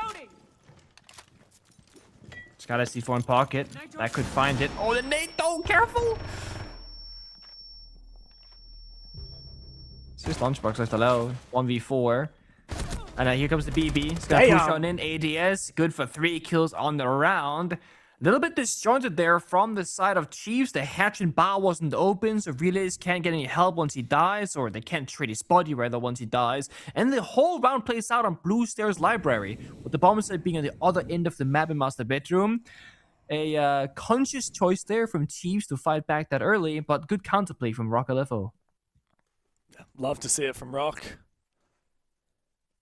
Just got a C4 in pocket. That could find it. Oh, the Nate, though! Careful! It's just Lunchbox left alone. 1v4. And here comes the BB. He's gonna push on in. ADS. Good for 3 kills on the round. A little bit disjointed there from the side of Chiefs. The hatch and bar wasn't open, so Relays can't get any help once he dies, or they can't trade his body rather once he dies. And the whole round plays out on Blue Stairs Library, with the bomb site being on the other end of the map in Master Bedroom. A conscious choice there from Chiefs to fight back that early, but good counterplay from Rock LFO. Love to see it from Rock.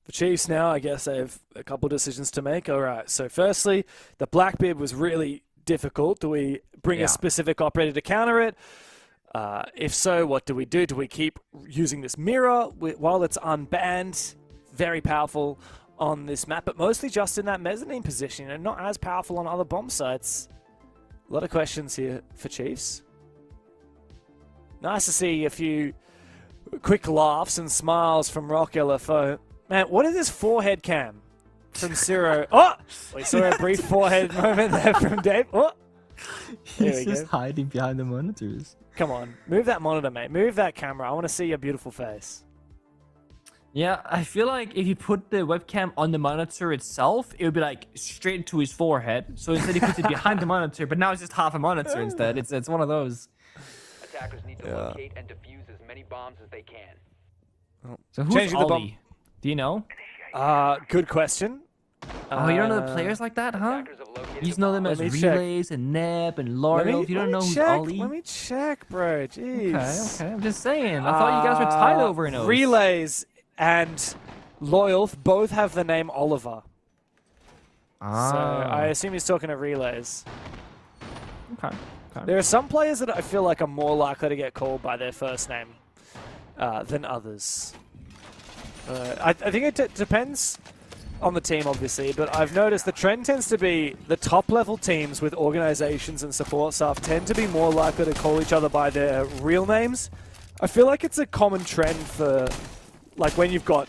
The Chiefs now, I guess they have a couple decisions to make. All right, so firstly, the Blackbeard was really difficult. Do we bring a specific operator to counter it? If so, what do we do? Do we keep using this mirror while it's unbanned? Very powerful on this map, but mostly just in that mezzanine position and not as powerful on other bomb sites. A lot of questions here for Chiefs. Nice to see a few quick laughs and smiles from Rock LFO. Man, what is this forehead cam from Zero? Oh! We saw a brief forehead moment there from Dave. Oh! He's just hiding behind the monitors. Come on, move that monitor, mate. Move that camera. I want to see your beautiful face. Yeah, I feel like if you put the webcam on the monitor itself, it would be like straight to his forehead. So instead he puts it behind the monitor, but now it's just half a monitor instead. It's one of those. Attackers need to locate and defuse as many bombs as they can. So who's Ollie? Do you know? Good question. Oh, you don't know the players like that, huh? You just know them as Relays and Neb and Laurel. You don't know who's Ollie? Let me check, bro. Jeez. Okay. I'm just saying. I thought you guys were tied over in those. Relays and Loyal both have the name Oliver. So I assume he's talking to Relays. Okay. There are some players that I feel like are more likely to get called by their first name than others. I think it depends on the team, obviously, but I've noticed the trend tends to be the top-level teams with organizations and support staff tend to be more likely to call each other by their real names. I feel like it's a common trend for, like, when you've got,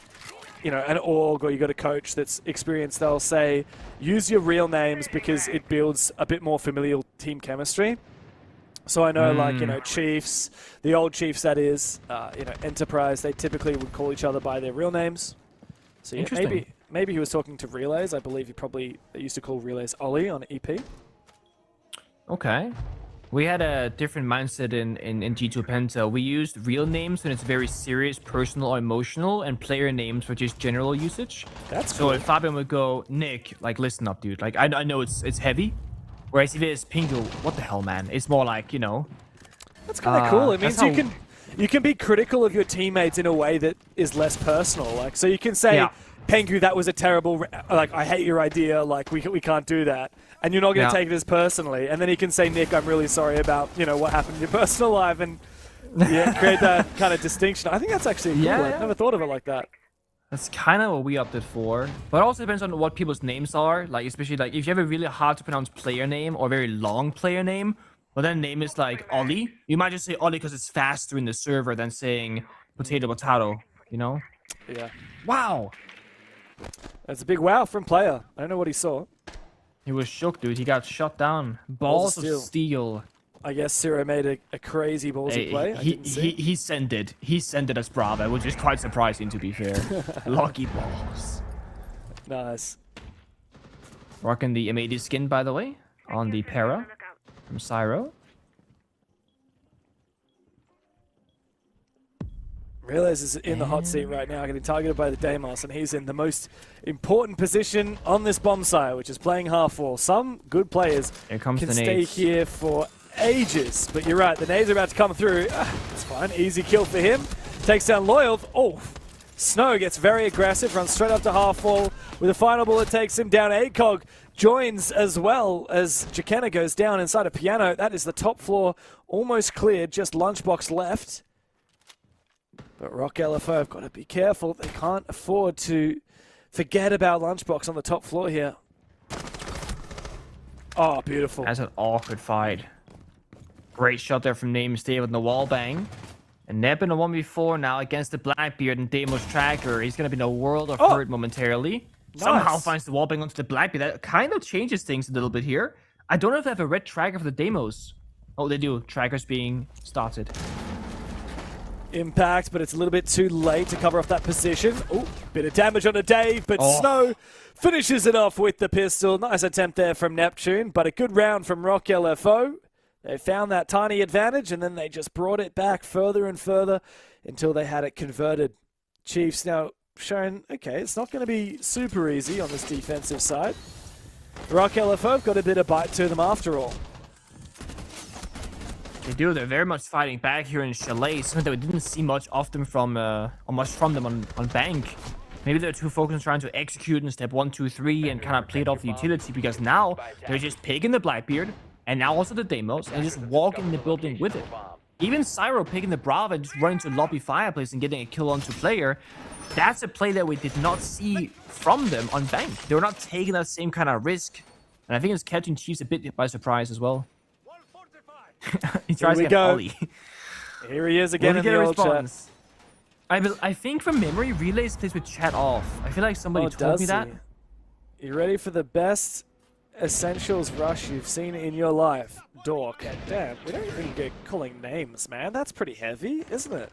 you know, an org or you've got a coach that's experienced, they'll say, use your real names because it builds a bit more familial team chemistry. So I know, like, you know, Chiefs, the old Chiefs, that is, you know, Enterprise, they typically would call each other by their real names. So yeah, maybe he was talking to Relays. I believe they used to call Relays Ollie on EP. Okay. We had a different mindset in G2 Penta. We used real names when it's very serious, personal, or emotional, and player names for just general usage. That's so cool. if Fabian would go, Nick, like, listen up, dude. Like, I know it's heavy. Whereas if it's Pingo, what the hell, man? It's more like, you know. That's kind of cool. It means you can be critical of your teammates in a way that is less personal. Like, so you can say, Pengu, that was a terrible, like, I hate your idea, like, we can't do that. And you're not going to take it as personally. And then he can say, Nick, I'm really sorry about, you know, what happened in your personal life, and create that kind of distinction. I think that's actually cool. I've never thought of it like that. That's kind of what we opted for. But it also depends on what people's names are. Like, especially, like, if you have a really hard to pronounce player name or very long player name, well, then name is like Ollie. You might just say Ollie because it's faster in the server than saying potato, you know? Yeah. Wow. That's a big wow from player. I don't know what he saw. He was shook, dude. He got shot down. Balls of steel. I guess Ciro made a crazy ballsy play. He sent it. He sent it as Brava, which is quite surprising, to be fair. Lucky balls. Nice. Rocking the M80 skin, by the way, on the Para from Cyro. Realize is in the hot seat right now, getting targeted by the Deimos, and he's in the most important position on this bomb site, which is playing half wall. Some good players can stay here for ages, but you're right, the nades are about to come through. It's fine, easy kill for him. Takes down Loyal. Oh, Snow gets very aggressive, runs straight up to half wall with a final bullet, takes him down. ACOG joins as well as Jakenna goes down inside a piano. That is the top floor almost cleared, just Lunchbox left. But Rock LFO have got to be careful. They can't afford to forget about Lunchbox on the top floor here. Oh, beautiful. That's an awkward fight. Great shot there from Namestay with the wall bang. And Neb in a 1v4 now against the Blackbeard and Deimos Tracker. He's going to be in a world of hurt momentarily. Nice. Somehow finds the wall bang onto the Blackbeard. That kind of changes things a little bit here. I don't know if they have a red tracker for the Deimos. Oh, they do. Tracker's being started. Impact, but it's a little bit too late to cover off that position. Oh, bit of damage on a Dave, but Snow finishes it off with the pistol. Nice attempt there from Neptune, but a good round from Rock LFO. They found that tiny advantage, and then they just brought it back further and further until they had it converted. Chiefs now showing, okay, it's not going to be super easy on this defensive side. Rock LFO have got a bit of bite to them after all. They do. They're very much fighting back here in Chalet. Something that we didn't see much of them from, or much from them on Bank. Maybe they're too focused on trying to execute in step 1, 2, 3 and kind of play it off the utility, because now they're just picking the Blackbeard and now also the Deimos and just walking in the building with it. Even Cyro picking the Brava and just running to lobby fireplace and getting a kill onto player. That's a play that we did not see from them on Bank. They were not taking that same kind of risk. And I think it's catching Chiefs a bit by surprise as well. He tries to get Ollie. Here he is again in the old chat. I think from memory, Relays plays with chat off. I feel like somebody told me that. You ready for the best Essentials rush you've seen in your life? Dork. Damn, we don't even get calling names, man. That's pretty heavy, isn't it?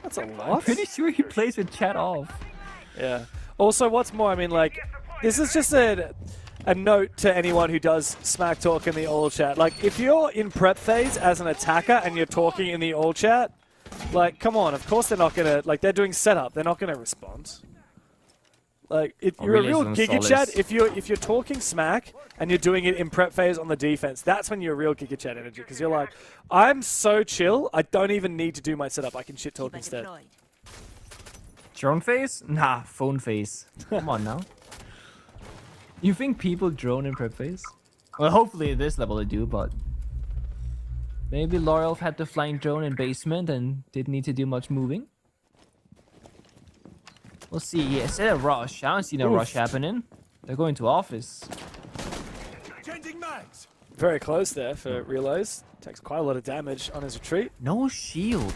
That's a lot. I'm pretty sure he plays with chat off. Yeah. Also, what's more, I mean, like, this is just a note to anyone who does smack talk in the all chat. Like, if you're in prep phase as an attacker and you're talking in the all chat, like, come on, of course they're not going to, like, they're doing setup. They're not going to respond. Like, if you're a real Giga Chat, if you're talking smack and you're doing it in prep phase on the defense, that's when you're a real Giga Chat energy, because you're like, I'm so chill, I don't even need to do my setup. I can shit talk instead. Drone phase? Nah, phone phase. Come on now. You think people drone in prep phase? Well, hopefully at this level they do, but maybe L'Oreal had the flying drone in basement and didn't need to do much moving. We'll see. Yeah, instead of rush, I don't see no rush happening. They're going to office. Very close there for Reloads. Takes quite a lot of damage on his retreat. No shield.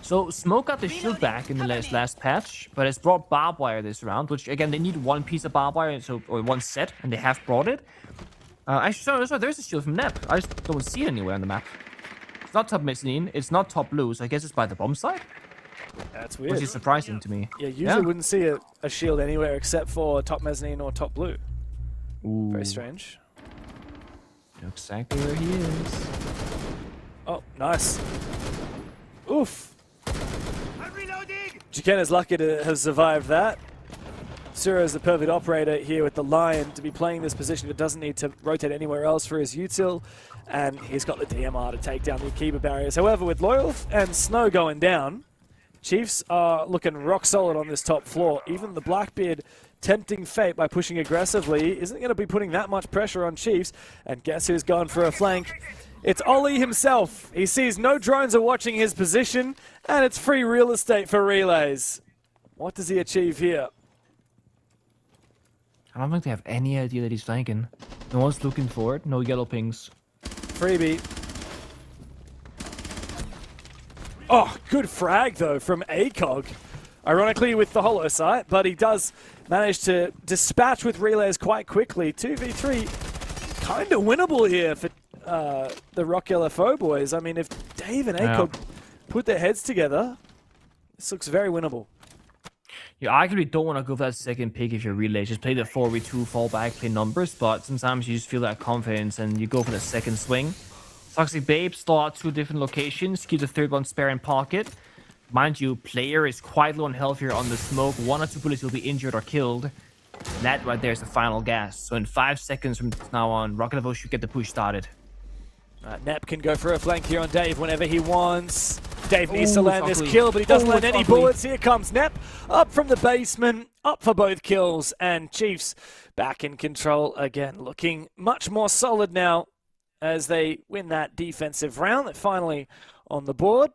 So Smoke got the shield back in the last patch, but has brought barbed wire this round, which again they need one piece of barbed wire, or one set, and they have brought it. Actually, sorry, there's a shield from Nep. I just don't see it anywhere on the map. It's not top mezzanine. It's not top blue. So I guess it's by the bomb side. That's weird. Which is surprising to me. Yeah, usually wouldn't see a shield anywhere except for top mezzanine or top blue. Ooh. Very strange. Know exactly where he is. Oh, nice. Oof. Jukenna's lucky to have survived that. Sura is the perfect operator here with the Lion to be playing this position. It doesn't need to rotate anywhere else for his util. And he's got the DMR to take down the Akiba barriers. However, with Loyal and Snow going down, Chiefs are looking rock solid on this top floor. Even the Blackbeard tempting fate by pushing aggressively isn't going to be putting that much pressure on Chiefs. And guess who's gone for a flank? It's Ollie himself. He sees no drones are watching his position, and it's free real estate for relays. What does he achieve here? I don't think they have any idea that he's flanking. No one's looking for it. No yellow pings. Freebie. Oh, good frag, though, from ACOG. Ironically, with the holo sight, but he does manage to dispatch with relays quite quickly. 2v3, kind of winnable here for the Rock LFO boys. I mean, if Dave and ACOG put their heads together, this looks very winnable. You arguably don't want to go for that second pick if you're relays. Just play the 4v2, fall back, play numbers, but sometimes you just feel that confidence and you go for the second swing. Toxic Babe stall out 2 different locations, keep the third one spare in pocket. Mind you, player is quite low on health here on the smoke. 1 or 2 bullets will be injured or killed. That right there is the final gas. So in 5 seconds from now on, Rock LFO should get the push started. Nep can go for a flank here on Dave whenever he wants. Dave needs to land this kill, but he doesn't land any bullets. Here comes Nep up from the basement, up for both kills, and Chiefs back in control again, looking much more solid now as they win that defensive round. They're finally on the board.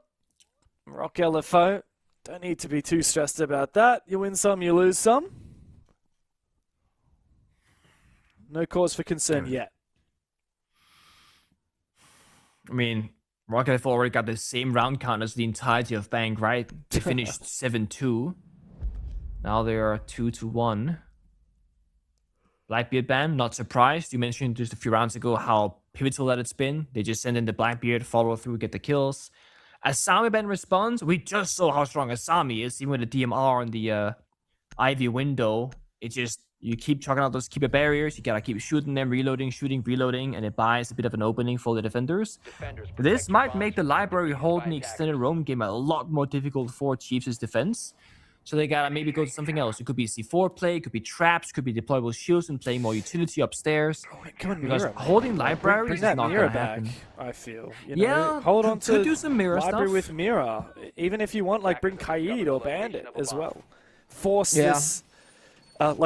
Rock LFO, don't need to be too stressed about that. You win some, you lose some. No cause for concern yet. I mean, Rock LFO already got the same round count as the entirety of Bang, right? They finished 7-2. Now they are 2-1. Blackbeard ban, not surprised. You mentioned just a few rounds ago how pivotal that it's been. They just send in the Blackbeard, follow through, get the kills. Asami ban responds. We just saw how strong Asami is, even with the DMR on the Ivy window. It just, you keep chucking out those keeper barriers. You gotta keep shooting them, reloading, shooting, reloading, and it buys a bit of an opening for the defenders. This might make the library hold in the extended roam game a lot more difficult for Chiefs' defense. So they gotta maybe go to something else. It could be C4 play, it could be traps, could be deployable shields and playing more utility upstairs. Come on, because Mira, holding library is not Mira gonna happen. back, I feel. You know, Yeah, hold on to do some Mira library stuff. with Mira. Even if you want, like, bring Kaid or Bandit as well. Force this.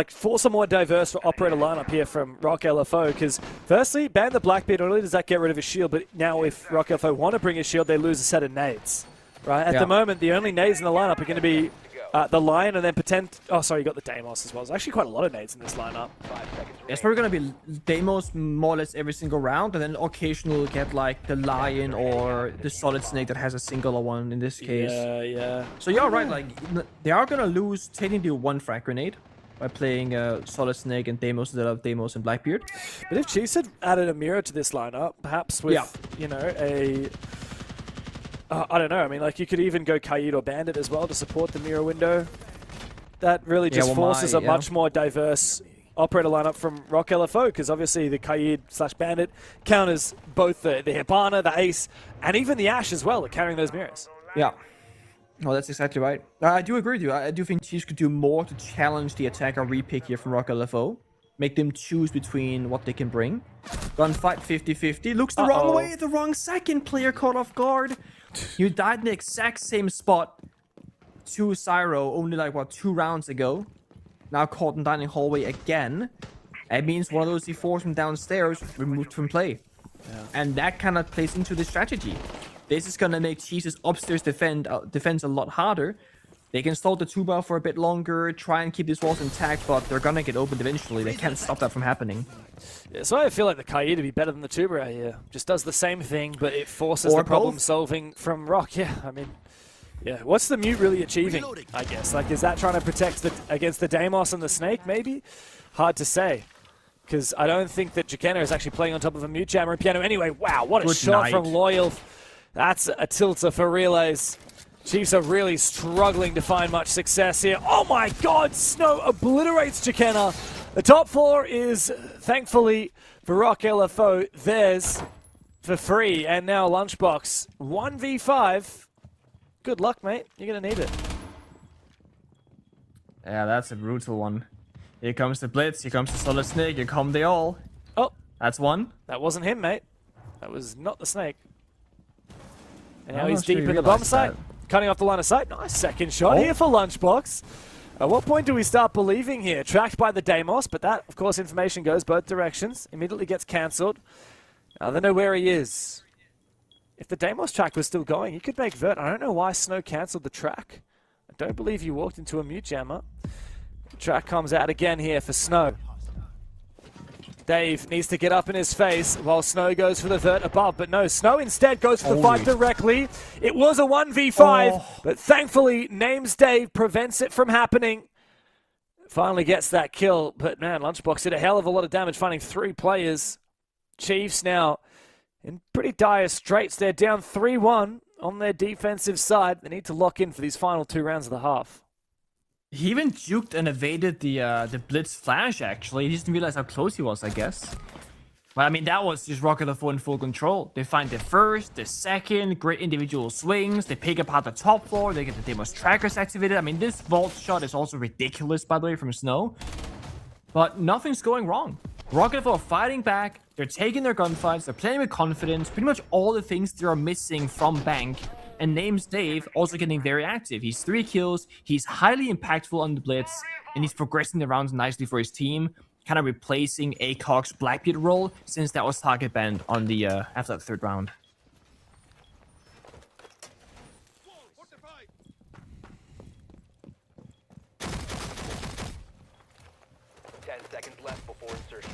Force a more diverse operator lineup here from Rock LFO, because firstly, ban the Blackbeard, not only does that get rid of his shield, but now if Rock LFO want to bring his shield, they lose a set of nades. Right? At the moment, the only nades in the lineup are going to be the Lion and then you got the Deimos as well. There's actually quite a lot of nades in this lineup. It's probably going to be Deimos more or less every single round, and then occasionally we'll get like the Lion or the Solid Snake that has a singular one in this case. Yeah. So you're right, like, they are going to lose technically 1 frag grenade by playing Solid Snake and Deimos instead of Deimos and Blackbeard. But if Chiefs had added a Mira to this lineup, perhaps with, you know, I don't know, I mean, like, you could even go Kaid or Bandit as well to support the Mira window. That really just forces a much more diverse operator lineup from Rock LFO, because obviously the Kaid/Bandit counters both the Hibana, the Ace, and even the Ash as well, at carrying those mirrors. Yeah. Oh, that's exactly right. I do agree with you. I do think Chiefs could do more to challenge the attacker repick here from Rock LFO. Make them choose between what they can bring. Gunfight 50-50. Looks the wrong way. The wrong second. Player caught off guard. You died in the exact same spot to Cyro only like, what, 2 rounds ago. Now caught in dining hallway again. It means one of those C4s from downstairs removed from play. Yeah. And that kind of plays into the strategy. This is going to make Chiefs' upstairs defense a lot harder. They can stall the 2-bar for a bit longer, try and keep these walls intact, but they're going to get opened eventually. They can't stop that from happening. Yeah, so I feel like the Kaid to be better than the 2-bar here. Just does the same thing, but it forces the problem solving from Rock. Yeah, I mean, yeah. What's the Mute really achieving, I guess? Like, is that trying to protect against the Deimos and the Snake, maybe? Hard to say. Because I don't think that Jukenna is actually playing on top of a Mute Jammer and Piano. Anyway, wow, what a shot from Loyal. That's a tilter for Relays. Chiefs are really struggling to find much success here. Oh my god, Snow obliterates Chikena. The top floor is, thankfully, for Rock LFO, theirs for free. And now Lunchbox, 1v5. Good luck, mate. You're going to need it. Yeah, that's a brutal one. Here comes the Blitz, here comes the Solid Snake, here come they all. Oh. That's one. That wasn't him, mate. That was not the Snake. And now I'm he's not sure deep he in the bomb realized site. that. Cutting off the line of sight. Nice second shot here for Lunchbox. At what point do we start believing here? Tracked by the Deimos, but that, of course, information goes both directions. Immediately gets cancelled. Now they know where he is. If the Deimos track was still going, he could make vert. I don't know why Snow cancelled the track. I don't believe you walked into a mute jammer. The track comes out again here for Snow. Dave needs to get up in his face while Snow goes for the vert above. But no, Snow instead goes for the fight directly. It was a 1v5, but thankfully Names Dave prevents it from happening. Finally gets that kill. But man, Lunchbox did a hell of a lot of damage finding 3 players. Chiefs now in pretty dire straits. They're down 3-1 on their defensive side. They need to lock in for these final 2 rounds of the half. He even juked and evaded the Blitz flash, actually. He didn't realize how close he was, I guess. But I mean, that was just Rock LFO in full control. They find the first, the second, great individual swings. They pick apart the top floor. They get the Deimos trackers activated. I mean, this vault shot is also ridiculous, by the way, from Snow. But nothing's going wrong. Rock LFO are fighting back. They're taking their gunfights. They're playing with confidence. Pretty much all the things they are missing from Bank. And Names Dave also getting very active. He's 3 kills. He's highly impactful on the Blitz. And he's progressing the rounds nicely for his team. Kind of replacing ACOG's Blackbeard role since that was target banned on the after the 3rd round. Seconds left before insertion.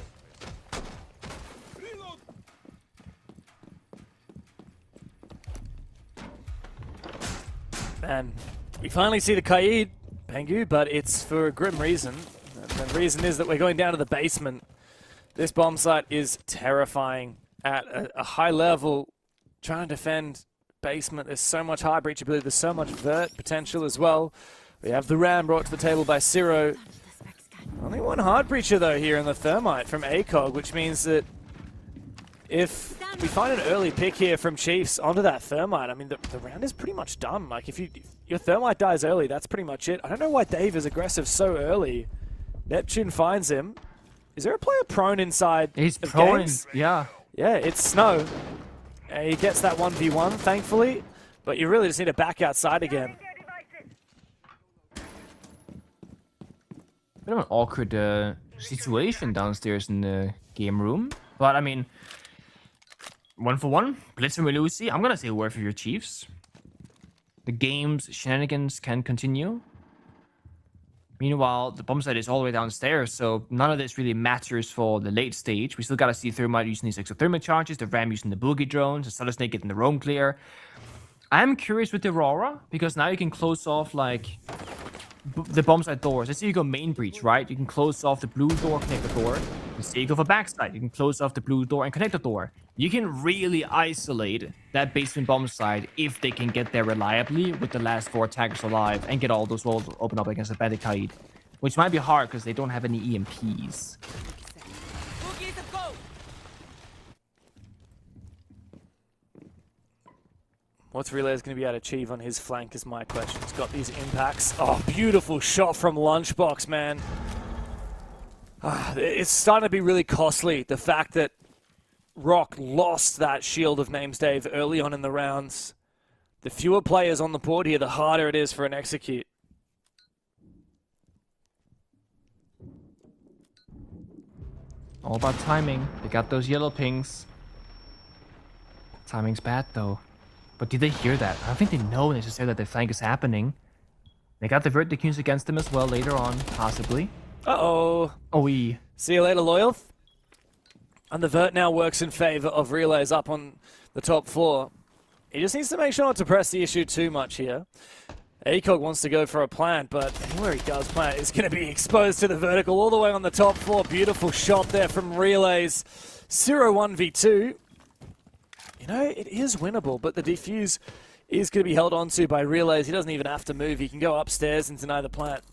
And we finally see the Kaid, Pengu, but it's for a grim reason. And the reason is that we're going down to the basement. This bomb site is terrifying at a high level. Trying to defend basement, there's so much high breachability, there's so much vert potential as well. We have the Ram brought to the table by Ciro. Only one hard breacher though here in the Thermite from ACOG, which means that if we find an early pick here from Chiefs onto that Thermite, I mean, the round is pretty much done. Like, if your Thermite dies early, that's pretty much it. I don't know why Dave is aggressive so early. Neptune finds him. Is there a player prone inside? He's prone, yeah. Yeah, it's Snow. He gets that 1v1, thankfully, but you really just need to back outside again. Bit of an awkward situation downstairs in the game room. But, I mean, 1-for-1, Blitz and Melusi. I'm going to say a word for your Chiefs. The game's shenanigans can continue. Meanwhile, the bomb site is all the way downstairs, so none of this really matters for the late stage. We still got to see Thermite using these exothermic charges, the Ram using the Boogie drones, the Solid Snake getting the roam clear. I'm curious with the Aurora, because now you can close off, like, the bomb site doors. Let's say you go main breach, right? You can close off the blue door, connect the door. Let's say you go for backside. You can close off the blue door and connect the door. You can really isolate that basement bomb site if they can get there reliably with the last 4 attackers alive and get all those walls open up against a Bandit Kaid. Which might be hard because they don't have any EMPs. What's Relays going to be able to achieve on his flank is my question. He's got these impacts. Oh, beautiful shot from Lunchbox, man. It's starting to be really costly, the fact that Rock lost that shield of Names Dave early on in the rounds. The fewer players on the board here, the harder it is for an execute. All about timing. They got those yellow pings. Timing's bad, though. But did they hear that? I don't think they know necessarily that the flank is happening. They got the Verticunes against them as well later on, possibly. Uh-oh. OE. See you later, Loyal. And the Vert now works in favor of Relays up on the top floor. He just needs to make sure not to press the issue too much here. ACOG wants to go for a plant, but anywhere he does plant is going to be exposed to the vertical all the way on the top floor. Beautiful shot there from Relays. 0-1v2. You know, it is winnable, but the defuse is going to be held onto by Relays. He doesn't even have to move. He can go upstairs and deny the plant.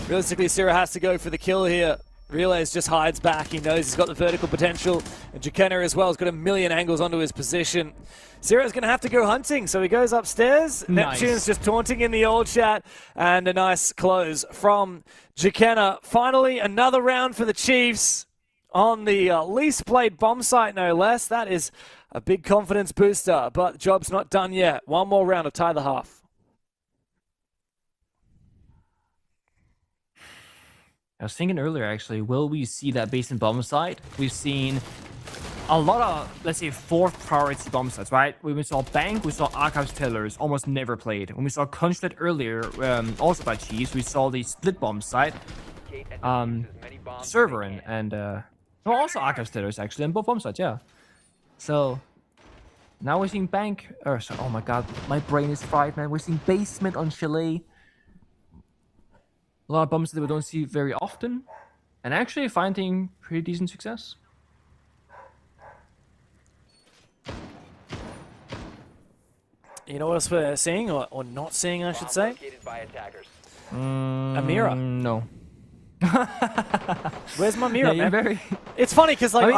Realistically, Sira has to go for the kill here. Relays just hides back. He knows he's got the vertical potential. And Jukena as well has got a million angles onto his position. Sira's going to have to go hunting, so he goes upstairs. Nice. Neptune's just taunting in the old chat. And a nice close from Jukena. Finally, another round for the Chiefs on the least played bomb site, no less. That is a big confidence booster, but the job's not done yet. One more round to tie the half. I was thinking earlier, actually, will we see that base and bomb site? We've seen a lot of, let's say, fourth priority bomb sites, right? When we saw Bank, we saw Archives Pillars, almost never played. When we saw Consulate earlier, also by Chiefs, we saw the split bomb site, Server, and also Archives Pillars, actually, and both bomb sites, yeah. So, now we're seeing Bank, oh my god, my brain is fried, man. We're seeing Basement on Chalet. A lot of bombs that we don't see very often, and actually finding pretty decent success. You know what else we're seeing, or not seeing, I should say? Amira. No. Where's my Mira, Yeah, man? It's funny because like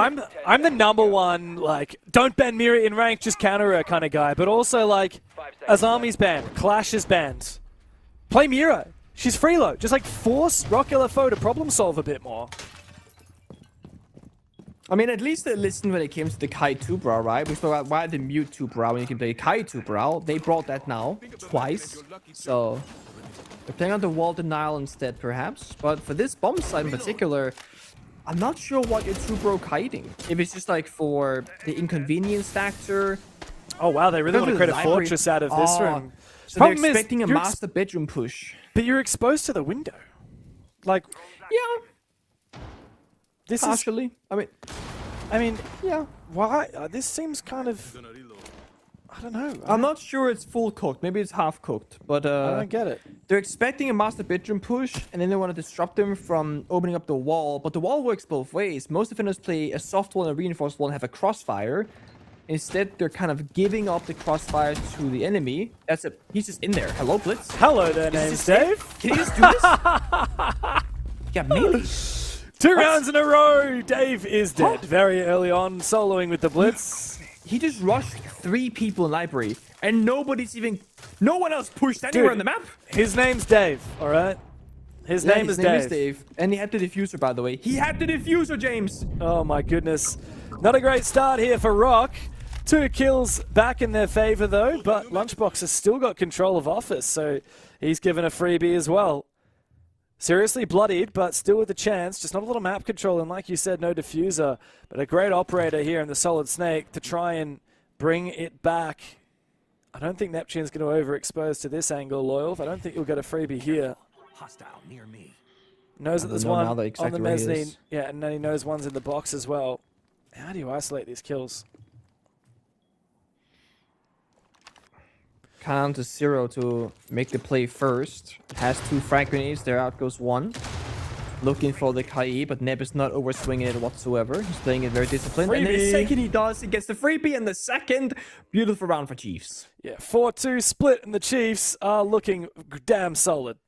I'm the number one like don't ban Mira in rank, just counter her kind of guy, but also like Azami's banned, Clash is banned. Play Mira. She's freelo. Just like force Rock LFO to problem solve a bit more. I mean, at least they listened when it came to the Kai 2 Brawl, right? We spoke about why the Mute 2 Brawl when you can play Kai 2 Brawl. They brought that now, twice. So, they're playing on the wall denial instead, perhaps. But for this bomb site in particular, I'm not sure what your 2 Bro kiting. If it's just like for the inconvenience factor. Oh wow, they really want to create a fortress out of this room. So they're expecting a master bedroom push. But you're exposed to the window. Like, yeah. This partially. is, I mean, yeah. Why? This seems kind of, I don't know. I'm not sure it's full cooked. Maybe it's half cooked. But I don't get it. They're expecting a master bedroom push, and then they want to disrupt them from opening up the wall. But the wall works both ways. Most defenders play a soft wall and a reinforced wall and have a crossfire. Instead, they're kind of giving up the crossfire to the enemy. He's just in there. Hello, Blitz. Hello there, name's Dave. Can you just do this? Yeah, maybe. 2 rounds in a row. Dave is dead very early on, soloing with the Blitz. He just rushed 3 people in library, and no one else pushed anywhere on the map. His name's Dave, all right? His name is Dave. And he had the diffuser, by the way. He had the diffuser, James. Oh, my goodness. Not a great start here for Rock. 2 kills back in their favor, though, but Lunchbox has still got control of Office, so he's given a freebie as well. Seriously bloodied, but still with a chance. Just not a lot of map control, and like you said, no diffuser. But a great operator here in the Solid Snake to try and bring it back. I don't think Neptune's going to overexpose to this angle, Loyal. I don't think you'll get a freebie here. Hostile near me. Knows that there's one on the mezzanine. Yeah, and then he knows one's in the box as well. How do you isolate these kills? Count to 0 to make the play first. Has 2 frag grenades, there out goes 1. Looking for the Kai, but Neb is not overswinging it whatsoever. He's playing it very disciplined. Freebie. And the second he does, he gets the freebie, and the second, beautiful round for Chiefs. Yeah, 4-2 split, and the Chiefs are looking damn solid.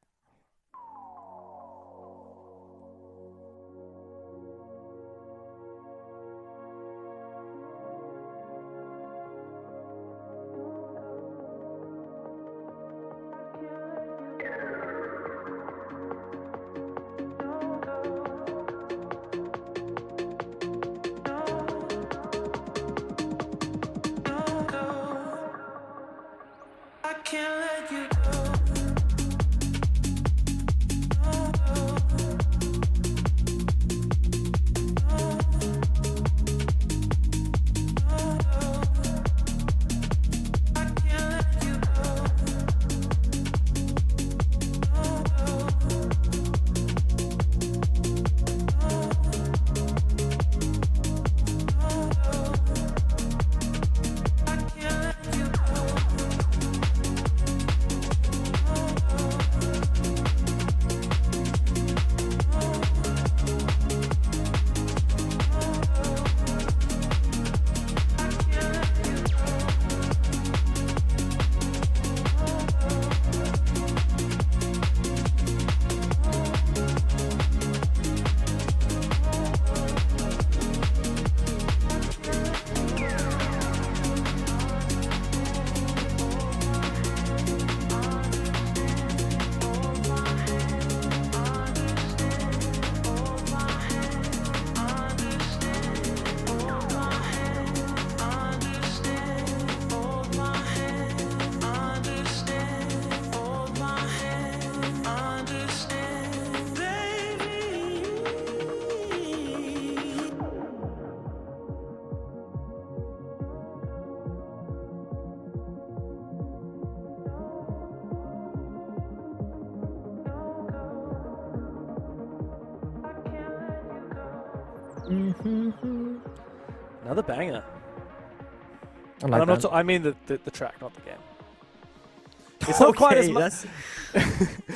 Another banger. I like that. I mean the track, not the game. It's not quite as much.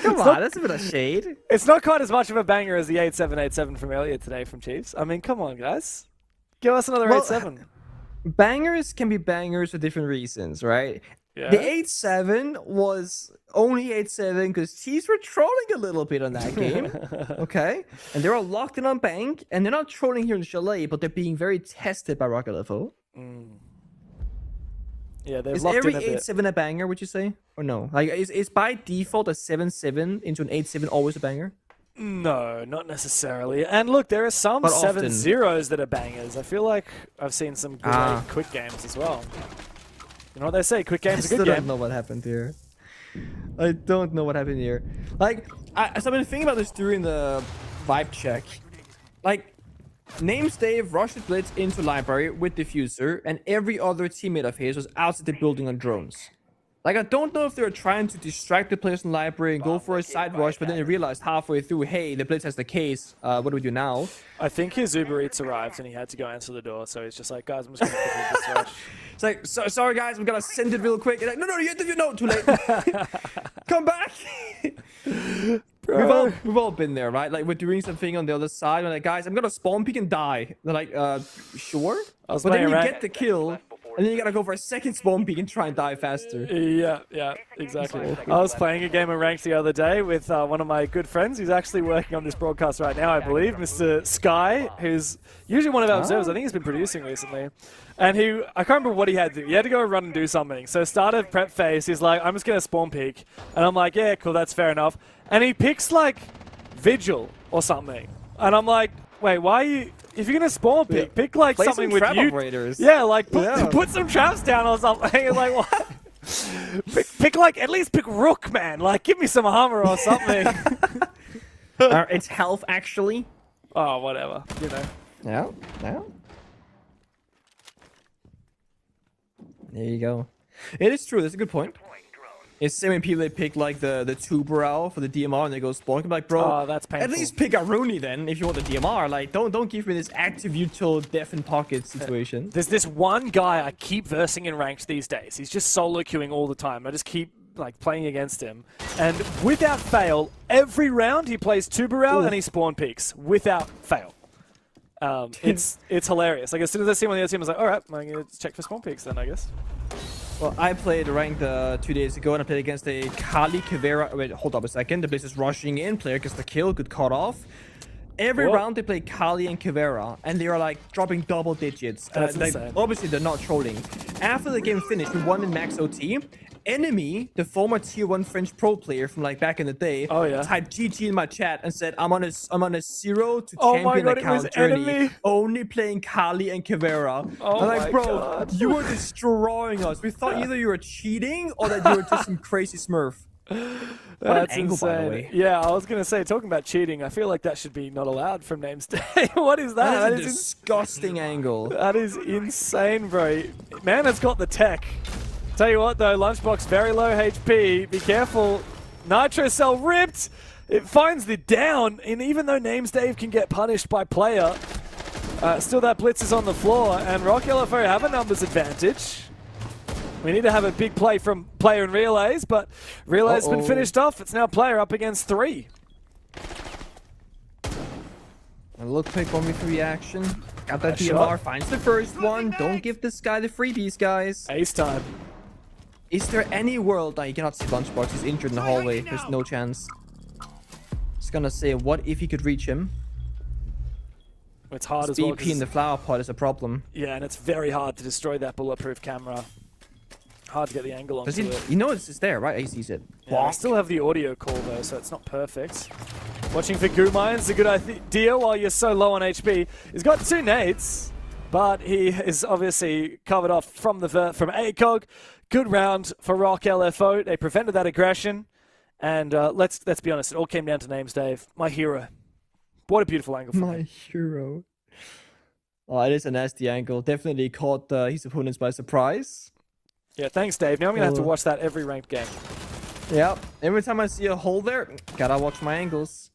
Come on, that's a bit of shade. It's not quite as much of a banger as the 8787 from earlier today from Chiefs. I mean, come on, guys. Give us another 87. Bangers can be bangers for different reasons, right? Yeah. The 8-7 was only 8-7 because Chiefs were trolling a little bit on that game. Okay? And they're all locked in on Bank, and they're not trolling here in Chalet, but they're being very tested by Rock LFO. Yeah, they've Is locked every in a bit. 8-7 a banger, would you say? Or no? Like, is by default a 7-7 into an 8-7 always a banger? No, not necessarily. And look, there are some But 7-0s that are bangers. I feel like I've seen some great quick games as well. You know what they say? Quick game's a good I game. don't know what happened here. I don't know what happened here. Like, so I've been thinking about this during the vibe check. Like, Names Dave rushed the blitz into library with diffuser, and every other teammate of his was outside the building on drones. Like, I don't know if they were trying to distract the players in library and go for a side rush, but then they realized halfway through, hey, the blitz has the case. What do we do now? I think his Uber Eats arrived and he had to go answer the door, so he's just like, guys, I'm just going to quickly this rush. It's like, sorry guys, we gotta send it real quick. Like, no, you interview, no, too late. Come back. We've all been there, right? Like, we're doing something on the other side. We're like, guys, I'm gonna spawn peek and die. They're like, sure. But then you get the kill, and then you gotta go for a second spawn peek and try and die faster. Yeah, exactly. I was playing a game of Ranked the other day with one of my good friends who's actually working on this broadcast right now, I believe, Mr. Sky, who's usually one of our observers. I think he's been producing recently. And I can't remember what he had to do. He had to go run and do something. So started prep phase, he's like, I'm just going to spawn peek. And I'm like, yeah, cool, that's fair enough. And he picks like Vigil or something. And I'm like, wait, why are you... If you're going to spawn peek, pick like Play something some with trap you. operators. Yeah, like put some traps down or something. It's like, what? pick like, at least pick Rook, man. Like, give me some armor or something. It's health, actually. Oh, whatever, you know. Yeah. There you go. It is true. That's a good point. It's same when people they pick like the tuber for the DMR and they go spawn. I'm like, bro, that's painful. at least pick a Rooney then if you want the DMR. Like, don't give me this active util death in pocket situation. There's this one guy I keep versing in ranked these days. He's just solo queuing all the time. I just keep like playing against him, and without fail, every round he plays Tuberel and he spawn peaks without fail. It's hilarious. Like, as soon as I see him on the other team, I was like, all right, I'm gonna check for spawn peaks then, I guess. Well, I played ranked 2 days ago, and I played against a Kali Kavera. Wait, hold up a second. The Blitz is rushing in. Player gets the kill. Good cut off. Every round they play Kali and Kavera, and they are like dropping double digits. That's insane. Obviously, they're not trolling. After the game finished, we won in max OT. Enemy, the former tier 1 French pro player from like back in the day, typed GG in my chat and said, I'm on a 0 to champion account journey, only playing Kali and Kavera. I'm like, bro, you were destroying us. We thought either you were cheating or that you were just some crazy smurf. That's angle, insane. by the way. Yeah, I was gonna say, talking about cheating, I feel like that should be not allowed from Names Day. What is that? That is a disgusting angle. That is insane, bro. Man has got the tech. Tell you what though, Lunchbox very low HP. Be careful. Nitro Cell ripped. It finds the down, and even though Names Dave can get punished by player, still that blitz is on the floor, and Rock LFO have a numbers advantage. We need to have a big play from player and relays, but relays been finished off. It's now player up against 3. A little quick 1v3 action. Got that DMR, shot. finds the first one. Don't give this guy the freebies, guys. Ace time. Is there any world that you cannot see Lunchbox? He's injured in the hallway. There's no chance. Just gonna say, what if he could reach him? It's hard His as well. BP in the flower pot is a problem. Yeah, and it's very hard to destroy that bulletproof camera. Hard to get the angle onto it. You know it's there, right? He sees it. Yeah, I still have the audio call though, so it's not perfect. Watching for Gumine is a good idea while you're so low on HP. He's got 2 nades, but he is obviously covered off from ACOG. Good round for Rock LFO. They prevented that aggression, and let's be honest, it all came down to Names Dave, my hero. What a beautiful angle for him. Hero. Oh, it is a nasty angle. Definitely caught his opponents by surprise. Yeah, thanks, Dave. Now I'm gonna have to watch that every ranked game. Yeah, every time I see a hole there, gotta watch my angles.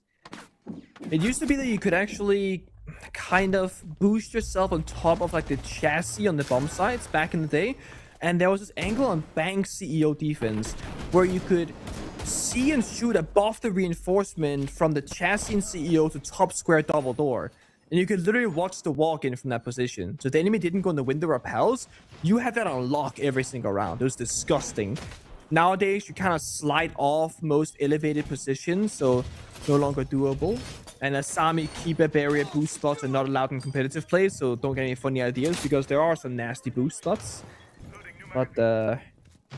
It used to be that you could actually kind of boost yourself on top of like the chassis on the bomb sites back in the day. And there was this angle on Bank CEO defense where you could see and shoot above the reinforcement from the chassis and CEO to top square double door. And you could literally watch the walk-in from that position. So if the enemy didn't go in the window or repels, you had that on lock every single round. It was disgusting. Nowadays, you kind of slide off most elevated positions, so no longer doable. And Asami keep a barrier boost spots are not allowed in competitive play, so don't get any funny ideas because there are some nasty boost spots. But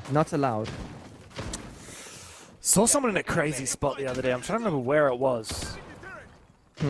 not allowed. Saw someone in a crazy spot the other day. I'm trying to remember where it was. I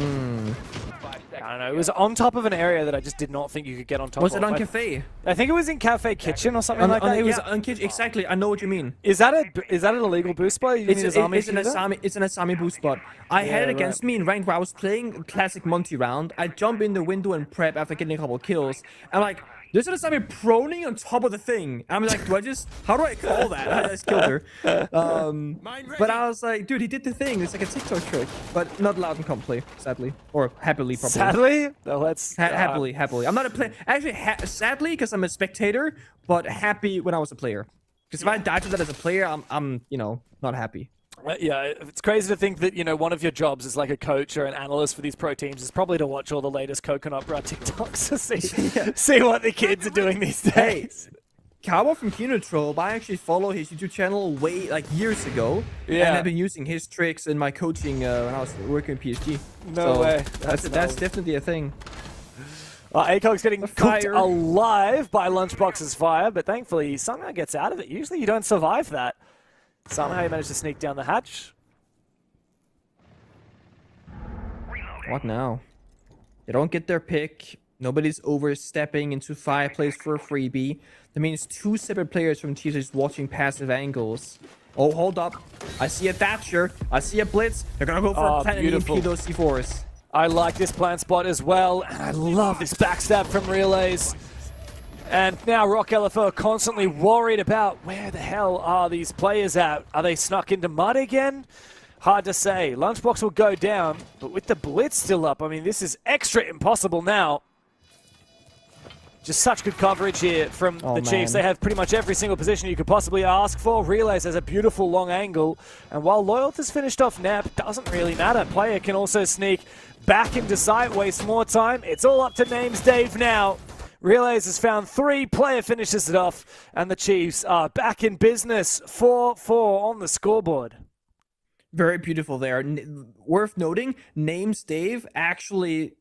don't know. It was on top of an area that I just did not think you could get on top of. Was it on Cafe? I think it was in Cafe Kitchen or something like that. It was on Kitchen. Exactly. I know what you mean. Is that an illegal boost spot? It's an Asami boost spot. I had it against me in ranked where I was playing classic Monty round. I jump in the window and prep after getting a couple kills. I'm like, there's an Asami proning on top of the thing. I'm like, how do I call that? I just killed her. But I was like, dude, he did the thing. It's like a TikTok trick. But not allowed in comp play, sadly. Or happily, probably. Sadly? No, let's... happily. I'm not a player. Actually, sadly, because I'm a spectator, but happy when I was a player. Because if I died to that as a player, I'm not happy. Yeah, it's crazy to think that, one of your jobs as like a coach or an analyst for these pro teams is probably to watch all the latest Coconut Bra TikToks to see what the kids are doing these days. Cowboy from Kinotrope, I actually follow his YouTube channel years ago. Yeah. And I've been using his tricks in my coaching when I was working at PSG. No way. That's definitely a thing. ACOG's getting cooked alive by Lunchbox's fire, but thankfully he somehow gets out of it. Usually you don't survive that. Somehow he managed to sneak down the hatch. What now? They don't get their pick. Nobody's overstepping into fireplace for a freebie. That means two separate players from teams just watching passive angles. Oh, hold up. I see a Thatcher. I see a Blitz. They're going to go for a plant and EMP those C4s. I like this plant spot as well. And I love this backstab from Relays. And now Rock LFO are constantly worried about where the hell are these players at? Are they snuck into mud again? Hard to say. Lunchbox will go down, but with the Blitz still up, I mean, this is extra impossible now. Just such good coverage here from the Chiefs. They have pretty much every single position you could possibly ask for. Relays has a beautiful long angle. And while Loyalty's finished off Nap, doesn't really matter. Player can also sneak back into sight, waste more time. It's all up to Names Dave now. Relays has found 3, player finishes it off, and the Chiefs are back in business. 4-4 on the scoreboard. Very beautiful there. Worth noting, Names Dave actually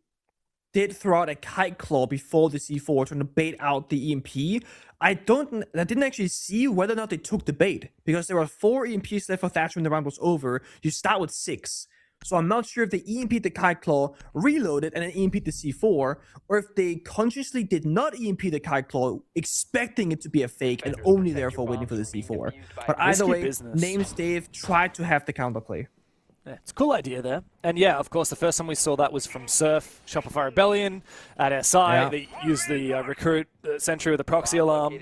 did throw out a Kite Claw before the C4 trying to bait out the EMP. I didn't actually see whether or not they took the bait, because there were 4 EMPs left for Thatcher when the round was over. You start with 6. So I'm not sure if they EMP'd the Kite Claw, reloaded, and then EMP'd the C4, or if they consciously did not EMP the Kite Claw, expecting it to be a fake and only therefore waiting for the C4. But either way, Names Dave tried to have the counterplay. Yeah, it's a cool idea there. And yeah, of course, the first time we saw that was from Surf, Shopify Rebellion at SI. Yeah. They used the recruit sentry with a proxy alarm.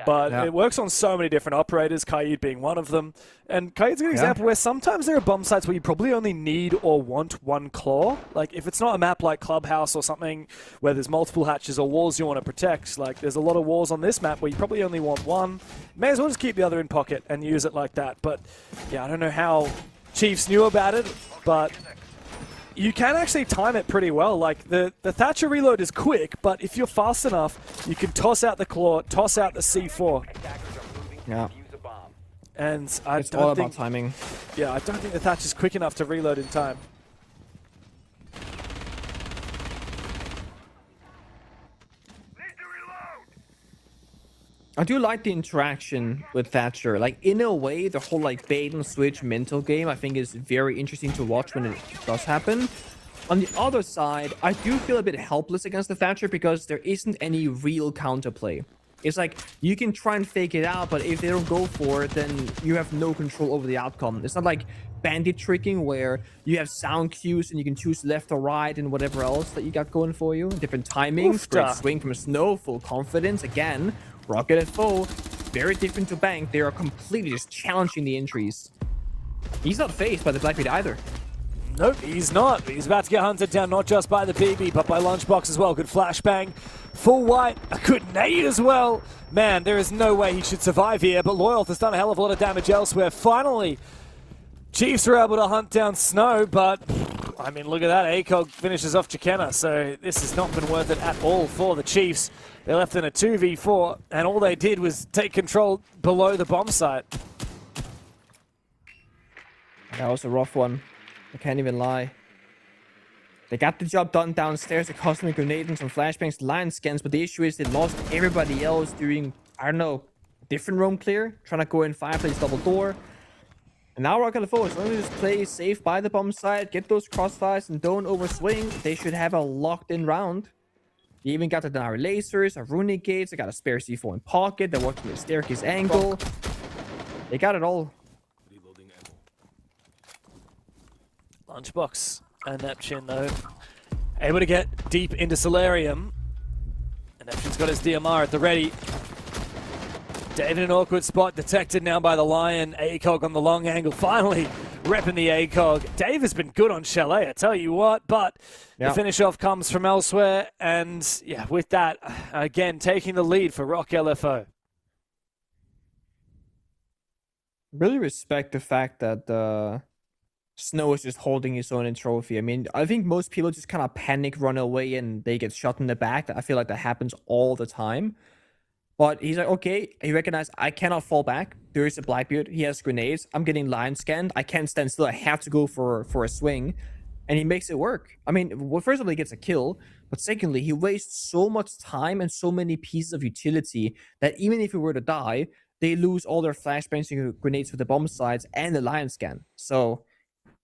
But it works on so many different operators, Kaid being one of them. And Kaid's a good example where sometimes there are bomb sites where you probably only need or want one claw. Like, if it's not a map like Clubhouse or something where there's multiple hatches or walls you want to protect, like there's a lot of walls on this map where you probably only want one. May as well just keep the other in pocket and use it like that. But yeah, I don't know how Chiefs knew about it, but you can actually time it pretty well. Like, the Thatcher reload is quick, but if you're fast enough, you can toss out the claw, toss out the C4. Yeah. And it's all about timing. Yeah, I don't think the Thatcher's quick enough to reload in time. I do like the interaction with Thatcher. Like, in a way, the whole like bait and switch mental game I think is very interesting to watch when it does happen. On the other side, I do feel a bit helpless against the Thatcher because there isn't any real counterplay. It's like, you can try and fake it out, but if they don't go for it, then you have no control over the outcome. It's not like bandit tricking where you have sound cues and you can choose left or right and whatever else that you got going for you. Different timings, great swing from Snow, full confidence. Again, Rock LFO, very different to Bank. They are completely just challenging the entries. He's not phased by the Blackbeard either. Nope, he's not. He's about to get hunted down, not just by the BB, but by Lunchbox as well. Good flashbang. Full white, a good nade as well. Man, there is no way he should survive here, but Loyalth has done a hell of a lot of damage elsewhere. Finally, Chiefs are able to hunt down Snow, but I mean, look at that. ACOG finishes off Chikena, so this has not been worth it at all for the Chiefs. They left in a 2v4, and all they did was take control below the bomb site. That was a rough one. I can't even lie. They got the job done downstairs. They cost them a grenade and some flashbangs, lion scans, but the issue is they lost everybody else during, I don't know, different roam clear, trying to go in fireplace double door. And now Rock LFO, as long as they just play safe by the bomb side, get those crossfires and don't overswing, they should have a locked-in round. They even got the Denari lasers, a runic gates, they got a spare C4 in pocket, they're watching the staircase angle. They got it all. Lunchbox and Neptune, though, able to get deep into Solarium. And Neptune's got his DMR at the ready. Dave in an awkward spot, detected now by the Lion. ACOG on the long angle, finally repping the ACOG. Dave has been good on Chalet, I tell you what, but the finish off comes from elsewhere. And yeah, with that, again, taking the lead for Rock LFO. Really respect the fact that Snow is just holding his own in trophy. I mean, I think most people just kind of panic, run away, and they get shot in the back. I feel like that happens all the time. But he's like, okay, he recognized I cannot fall back. There is a Blackbeard. He has grenades. I'm getting line scanned. I can't stand still. I have to go for a swing. And he makes it work. I mean, well, first of all, he gets a kill. But secondly, he wastes so much time and so many pieces of utility that even if he were to die, they lose all their flashbangs and grenades for the bomb sites and the lion scan. So,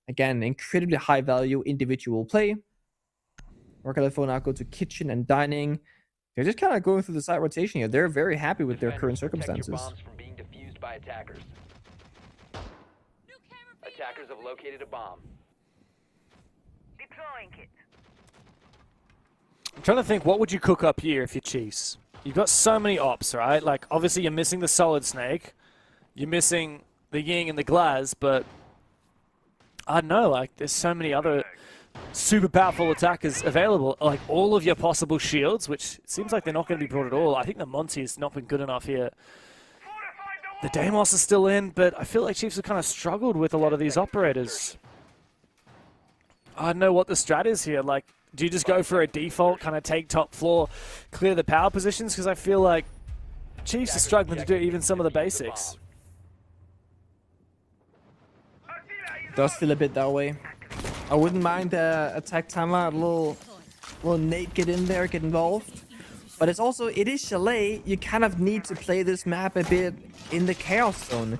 again, incredibly high value individual play. Rock LFO now go to kitchen and dining. They're just kind of going through the site rotation here. They're very happy with their current circumstances. Bombs from being defused by attackers. Attackers have located a bomb. Deploying kit. I'm trying to think, what would you cook up here if you're Chiefs? You've got so many ops, right? Like, obviously you're missing the Solid Snake. You're missing the Ying and the Glaz, but I don't know, like, there's so many other super powerful attackers available. Like, all of your possible shields, which seems like they're not going to be brought at all. I think the Monty has not been good enough here. The Deimos is still in, but I feel like Chiefs have kind of struggled with a lot of these operators. I don't know what the strat is here. Like, do you just go for a default, kind of take top floor, clear the power positions? Because I feel like Chiefs are struggling to do even some of the basics. Does feel a bit that way. I wouldn't mind the attack timer, a little nade get in there, get involved. But it's also, it is Chalet. You kind of need to play this map a bit in the chaos zone.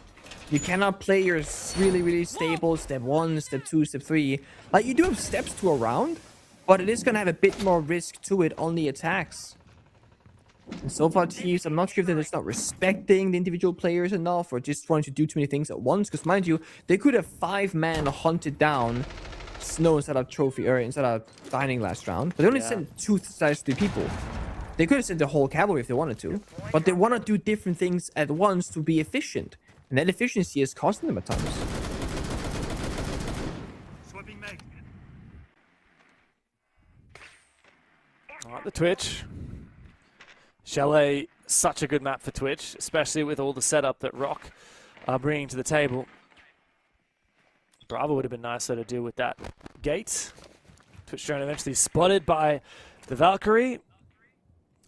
You cannot play your really, really stable step 1, step 2, step 3. Like, you do have steps to a round, but it is going to have a bit more risk to it on the attacks. And so far, Chiefs, I'm not sure if they're just not respecting the individual players enough or just wanting to do too many things at once. Because mind you, they could have 5-man hunted down Snow instead of trophy or instead of dining last round. But they only sent 2/3 people. They could have sent the whole cavalry if they wanted to. But they want to do different things at once to be efficient. And that efficiency is costing them at times. Alright, the Twitch. Chalet, such a good map for Twitch, especially with all the setup that Rock are bringing to the table. Bravo would have been nicer to deal with that gate. Twitch drone eventually spotted by the Valkyrie.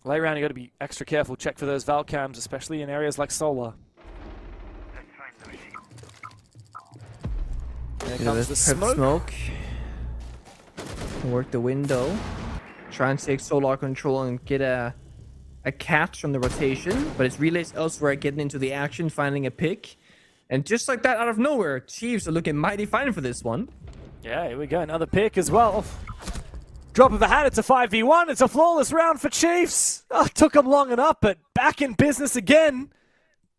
Late round, you got to be extra careful. Check for those Valcams, especially in areas like Solar. There comes the smoke. Work the window. Try and take Solar control and get a catch from the rotation. But it's relays elsewhere getting into the action, finding a pick. And just like that, out of nowhere, Chiefs are looking mighty fine for this one. Yeah, here we go. Another pick as well. Drop of a hat, it's a 5v1. It's a flawless round for Chiefs. Oh, took them long enough, but back in business again.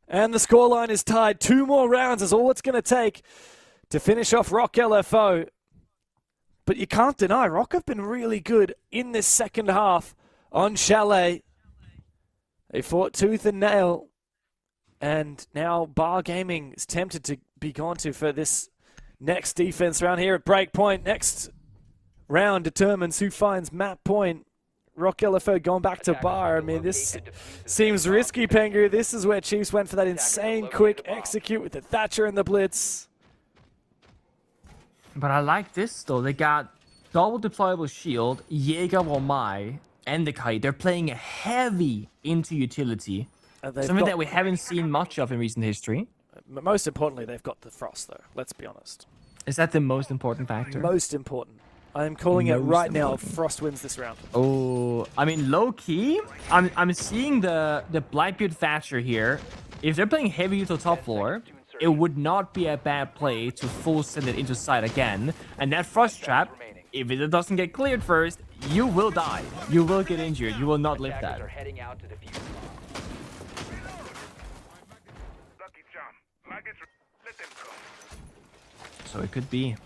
And the scoreline is tied. 2 more rounds is all it's going to take to finish off Rock LFO. But you can't deny, Rock have been really good in this second half on Chalet. They fought tooth and nail. And now Bar Gaming is tempted to be gone to for this Next defense round here at breakpoint. Next round determines who finds map point. Rock LFO going back to bar. I mean, this seems risky, Pengu. This is where Chiefs went for that insane quick execute with the Thatcher and the Blitz. But I like this, though. They got double deployable shield, Jaeger Womai, and the Kite. They're playing heavy into utility. Something that we haven't seen much of in recent history. Most importantly, they've got the Frost, though. Let's be honest. Is that the most important factor? Most important. I'm calling it right now. Frost wins this round. Oh, I mean, low key, I'm seeing the Blackbeard Thatcher here. If they're playing heavy util top floor, it would not be a bad play to full send it into side again. And that Frost Trap, if it doesn't get cleared first, you will die. You will get injured. You will not live that. So it could be.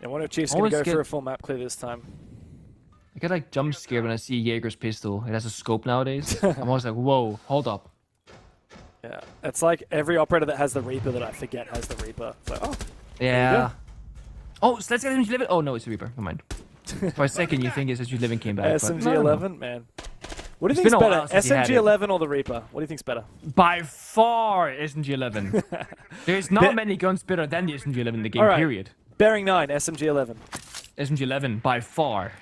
I wonder if Chiefs are going to go for a full map clear this time. I get like jump scared when I see Jaeger's pistol. It has a scope nowadays. I'm always like, whoa, hold up. Yeah, it's like every operator that has the Reaper that I forget has the Reaper. So, oh, yeah. Oh, so let's get SMG 11. Oh no, it's a Reaper. Never mind. For a second, you think it's SMG 11 came back. SMG 11, man. What do you think's better, SMG 11 or the Reaper? What do you think's better? By far, SMG 11. There's not many guns better than the SMG 11 in the game. Right. Period. Bearing 9, SMG 11. SMG 11 by far.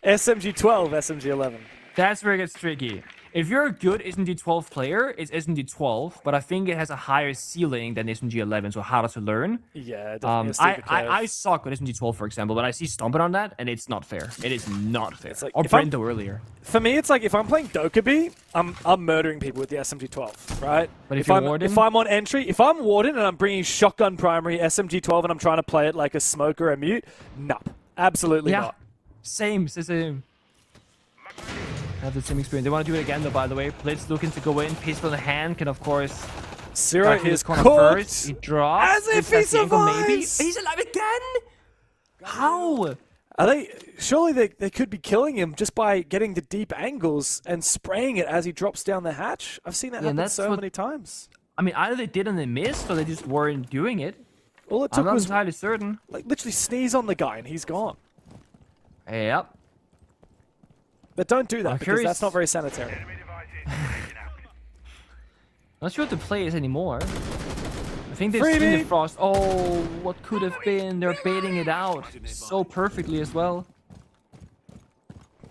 SMG 12, SMG 11. That's where it gets tricky. If you're a good SMG 12 player, it's SMG 12, but I think it has a higher ceiling than SMG 11, so harder to learn. Yeah, definitely. I suck with SMG 12, for example, but I see Stomping on that, and it's not fair. It is not fair. It's like, or Brendo earlier. For me, it's like if I'm playing Dokkaebi, I'm murdering people with the SMG 12, right? But if I'm on entry, if I'm Warden and I'm bringing shotgun primary SMG 12 and I'm trying to play it like a smoke or a mute, nope, absolutely not. Same. Have the same experience. They want to do it again, though, by the way. Blitz looking to go in. Pistol in the hand can, of course... Zero is corner caught. First. He drops. As if he survives. Maybe. He's alive again? How? Are they? Surely they could be killing him just by getting the deep angles and spraying it as he drops down the hatch. I've seen that happen so many times. I mean, either they did and they missed, or they just weren't doing it. All it took I'm was not entirely certain. Like literally sneeze on the guy and he's gone. Yep. But don't do that I'm because curious. that's not very sanitary. Not sure what the play is anymore. I think they've seen the Frost. Oh, what could have been? They're baiting it out so perfectly as well.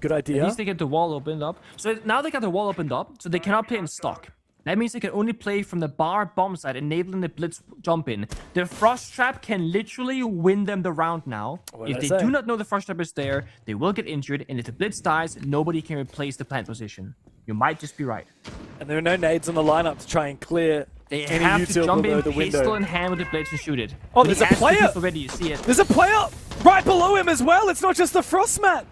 Good idea. At least they get the wall opened up. So now they got the wall opened up, so they cannot play in stock. That means they can only play from the bar bomb side, enabling the Blitz jump in. The Frost Trap can literally win them the round now. If they do not know the Frost Trap is there, they will get injured, and if the Blitz dies, nobody can replace the plant position. You might just be right. And there are no nades on the lineup to try and clear They any have to jump in, the window. pistol in hand with the Blitz and shoot it. Oh, But there's a player! Already, you see it. There's a player right below him as well. It's not just the Frostmat.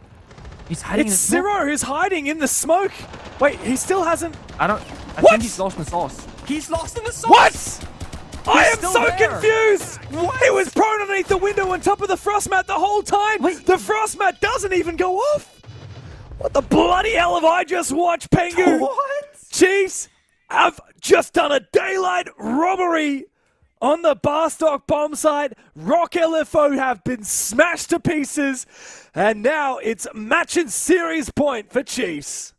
He's hiding in the smoke. Zero who's hiding in the smoke. Wait, he still hasn't... I think he's lost in the sauce. He's lost in the sauce! What? I am still so there. confused! He was prone underneath the window on top of the Frostmat the whole time! Wait. The Frostmat doesn't even go off! What the bloody hell have I just watched, Pengu? What? Chiefs have just done a daylight robbery on the Barstock bomb site. Rock LFO have been smashed to pieces, and now it's match and series point for Chiefs.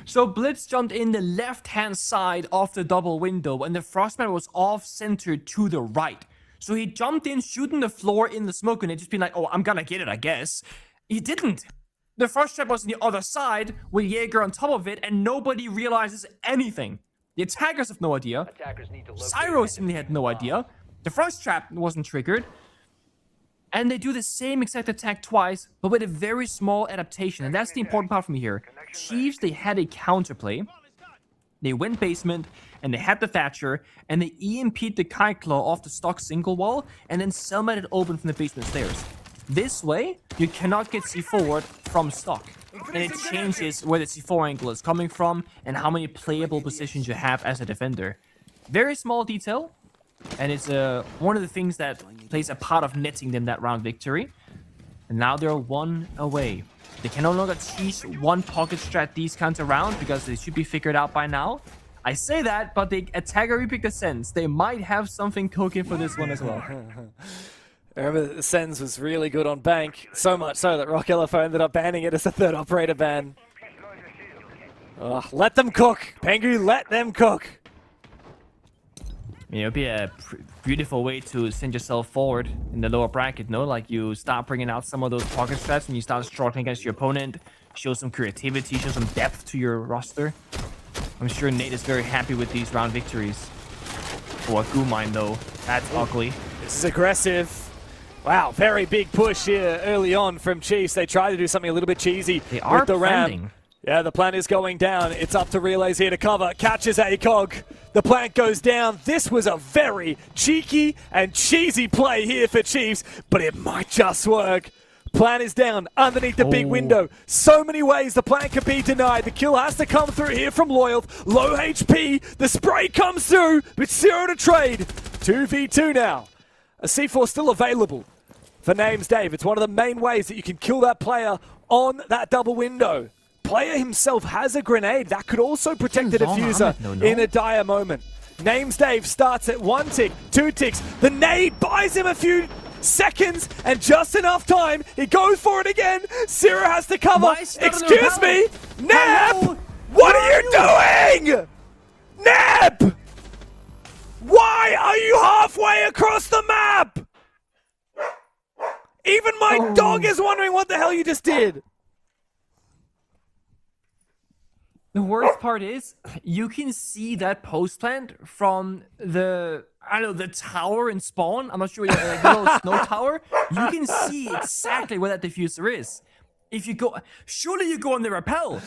So Blitz jumped in the left-hand side of the double window, and the Frostman was off-centered to the right. So he jumped in, shooting the floor in the smoke, and it just been like, oh, I'm gonna get it, I guess. He didn't. The Frost Trap was on the other side, with Jaeger on top of it, and nobody realizes anything. The attackers have no idea. Cyro simply had no idea. The Frost Trap wasn't triggered. And they do the same exact attack twice, but with a very small adaptation. And that's the important part for me here. Chiefs, they had a counterplay. They went basement, and they had the Thatcher, and they EMP'd the Kite Claw off the stock single wall, and then Selmat it open from the basement stairs. This way, you cannot get C4 from stock. And it changes where the C4 angle is coming from, and how many playable positions you have as a defender. Very small detail. And it's one of the things that plays a part of netting them that round victory. And now they're one away. They can no longer tease one pocket strat these kinds of rounds because they should be figured out by now. I say that, but the attacker repicked the sense. They might have something cooking for this one as well. Remember, the Sens was really good on Bank, so much so that Rock LFO ended up banning it as a third operator ban. Oh, let them cook, Pengu, let them cook. It would be a beautiful way to send yourself forward in the lower bracket, no? Like, you start bringing out some of those pocket strats and you start struggling against your opponent, show some creativity, show some depth to your roster. I'm sure Nate is very happy with these round victories. Oh, a goo mine, though. That's ugly. This is aggressive. Wow, very big push here early on from Chiefs. They try to do something a little bit cheesy with the Ram. Yeah, the plant is going down. It's up to Relays here to cover. Catches ACOG. The plant goes down. This was a very cheeky and cheesy play here for Chiefs, but it might just work. Plant is down underneath the big window. So many ways the plant could be denied. The kill has to come through here from Loyal. Low HP. The spray comes through, but 0 to trade. 2v2 now. A C4 still available for Names Dave. It's one of the main ways that you can kill that player on that double window. Player himself has a grenade that could also protect the diffuser in a dire moment. Names Dave starts at 1 tick, 2 ticks. The nade buys him a few seconds and just enough time. He goes for it again. Zero has to cover. Excuse me, Neb! What are you doing? Neb! Why are you halfway across the map? Even my dog is wondering what the hell you just did. The worst part is, you can see that post plant from the, I don't know, the tower in spawn. I'm not sure, like the little snow tower. You can see exactly where that diffuser is. If you go, surely you go on the rappel.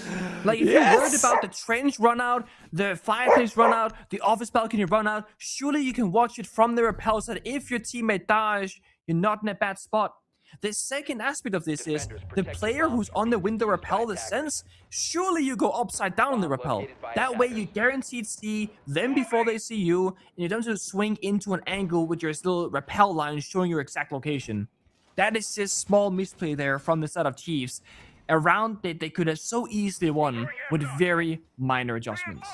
Like, if you're worried about the trench run out, the fireplace run out, the office balcony run out, surely you can watch it from the rappel so that if your teammate dies, you're not in a bad spot. The second aspect of this is the player who's on the window rappel the sense, surely you go upside down on the rappel. That way you guaranteed see them before they see you, and you don't just swing into an angle with your little rappel line showing your exact location. That is just small misplay there from the side of Chiefs. A round that they could have so easily won with very minor adjustments.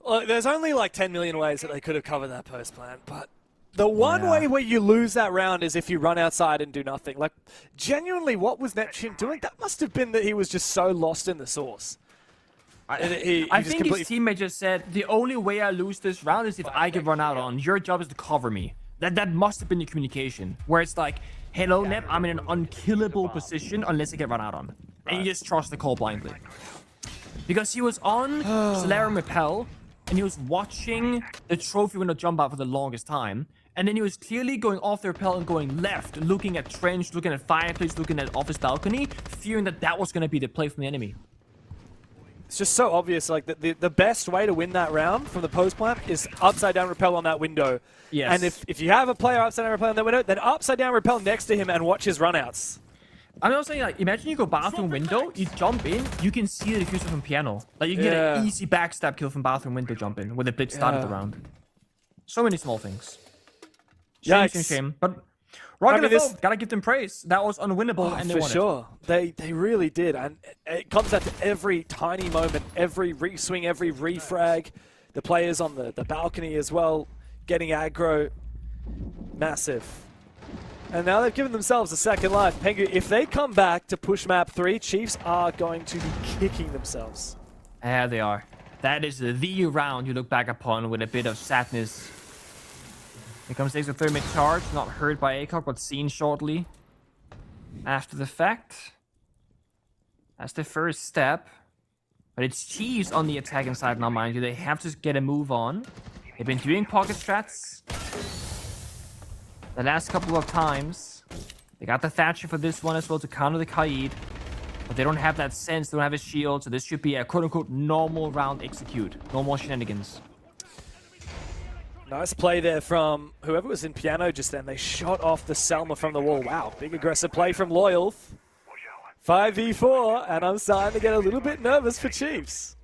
Look, there's only like 10 million ways that they could have covered that post plan, but the one way where you lose that round is if you run outside and do nothing. Like, genuinely, what was Neptune doing? That must have been that he was just so lost in the source. I think his teammate just said, the only way I lose this round is if I get run out on. Your job is to cover me. That must have been the communication. Where it's like, hello, Nep, I'm in an unkillable position unless I get run out on. And you just trust the call blindly. Because he was on Solarium Rappel, and he was watching the trophy window jump out for the longest time. And then he was clearly going off the rappel and going left, looking at trench, looking at fireplace, looking at office balcony, fearing that that was going to be the play from the enemy. It's just so obvious. Like, the best way to win that round from the post plant is upside down rappel on that window. Yes. And if you have a player upside down rappel on that window, then upside down rappel next to him and watch his runouts. I'm also saying, like, imagine you go bathroom window, you jump in, you can see the diffuser from piano. Like, you can get an easy backstab kill from bathroom window jump in, where the blitz started the round. So many small things. Shame. But Rock LFO, gotta give them praise. That was unwinnable, and they won it. They really did. And it comes out to every tiny moment, every re-swing, every refrag. The players on the balcony as well, getting aggro. Massive. And now they've given themselves a second life. Pengu, if they come back to push map 3, Chiefs are going to be kicking themselves. Yeah, they are. That is the round you look back upon with a bit of sadness. Here comes the third mid charge, not heard by ACOG, but seen shortly after the fact. That's the first step. But it's Chiefs on the attacking side now, mind you. They have to get a move on. They've been doing pocket strats the last couple of times. They got the Thatcher for this one as well to counter the Kaid. But they don't have that sense, they don't have a shield, so this should be a quote-unquote normal round execute. No more shenanigans. Nice play there from whoever was in piano just then. They shot off the Selma from the wall. Wow, big aggressive play from Loyal. 5v4, and I'm starting to get a little bit nervous for Chiefs.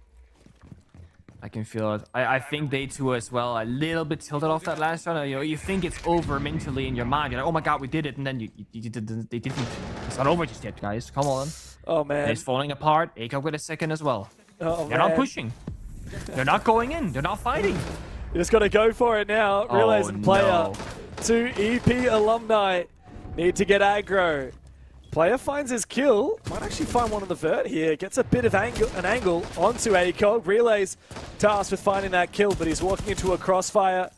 I can feel it. I think they too as well. A little bit tilted off that last round. You know, you think it's over mentally in your mind. You're like, oh my god, we did it, and then they didn't. It's not over just yet, guys. Come on. Oh man. It's falling apart. ACOG with a second as well. Oh, They're man. not pushing. They're not going in. They're not fighting. You just got to go for it now. Relays and Player. No. 2 EP alumni need to get aggro. Player finds his kill. Might actually find one on the vert here. Gets a bit of an angle onto ACOG. Relays tasked with finding that kill, but he's walking into a crossfire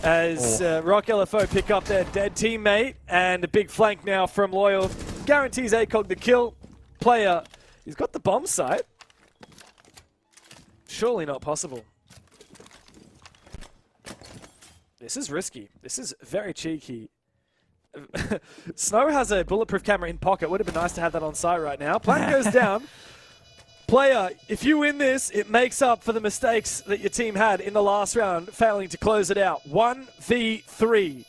as Rock LFO pick up their dead teammate. And a big flank now from Loyal. Guarantees ACOG the kill. Player, he's got the bomb site. Surely not possible. This is risky. This is very cheeky. Snow has a bulletproof camera in pocket. Would have been nice to have that on site right now. Plan goes down. Player, if you win this, it makes up for the mistakes that your team had in the last round, failing to close it out. 1v3.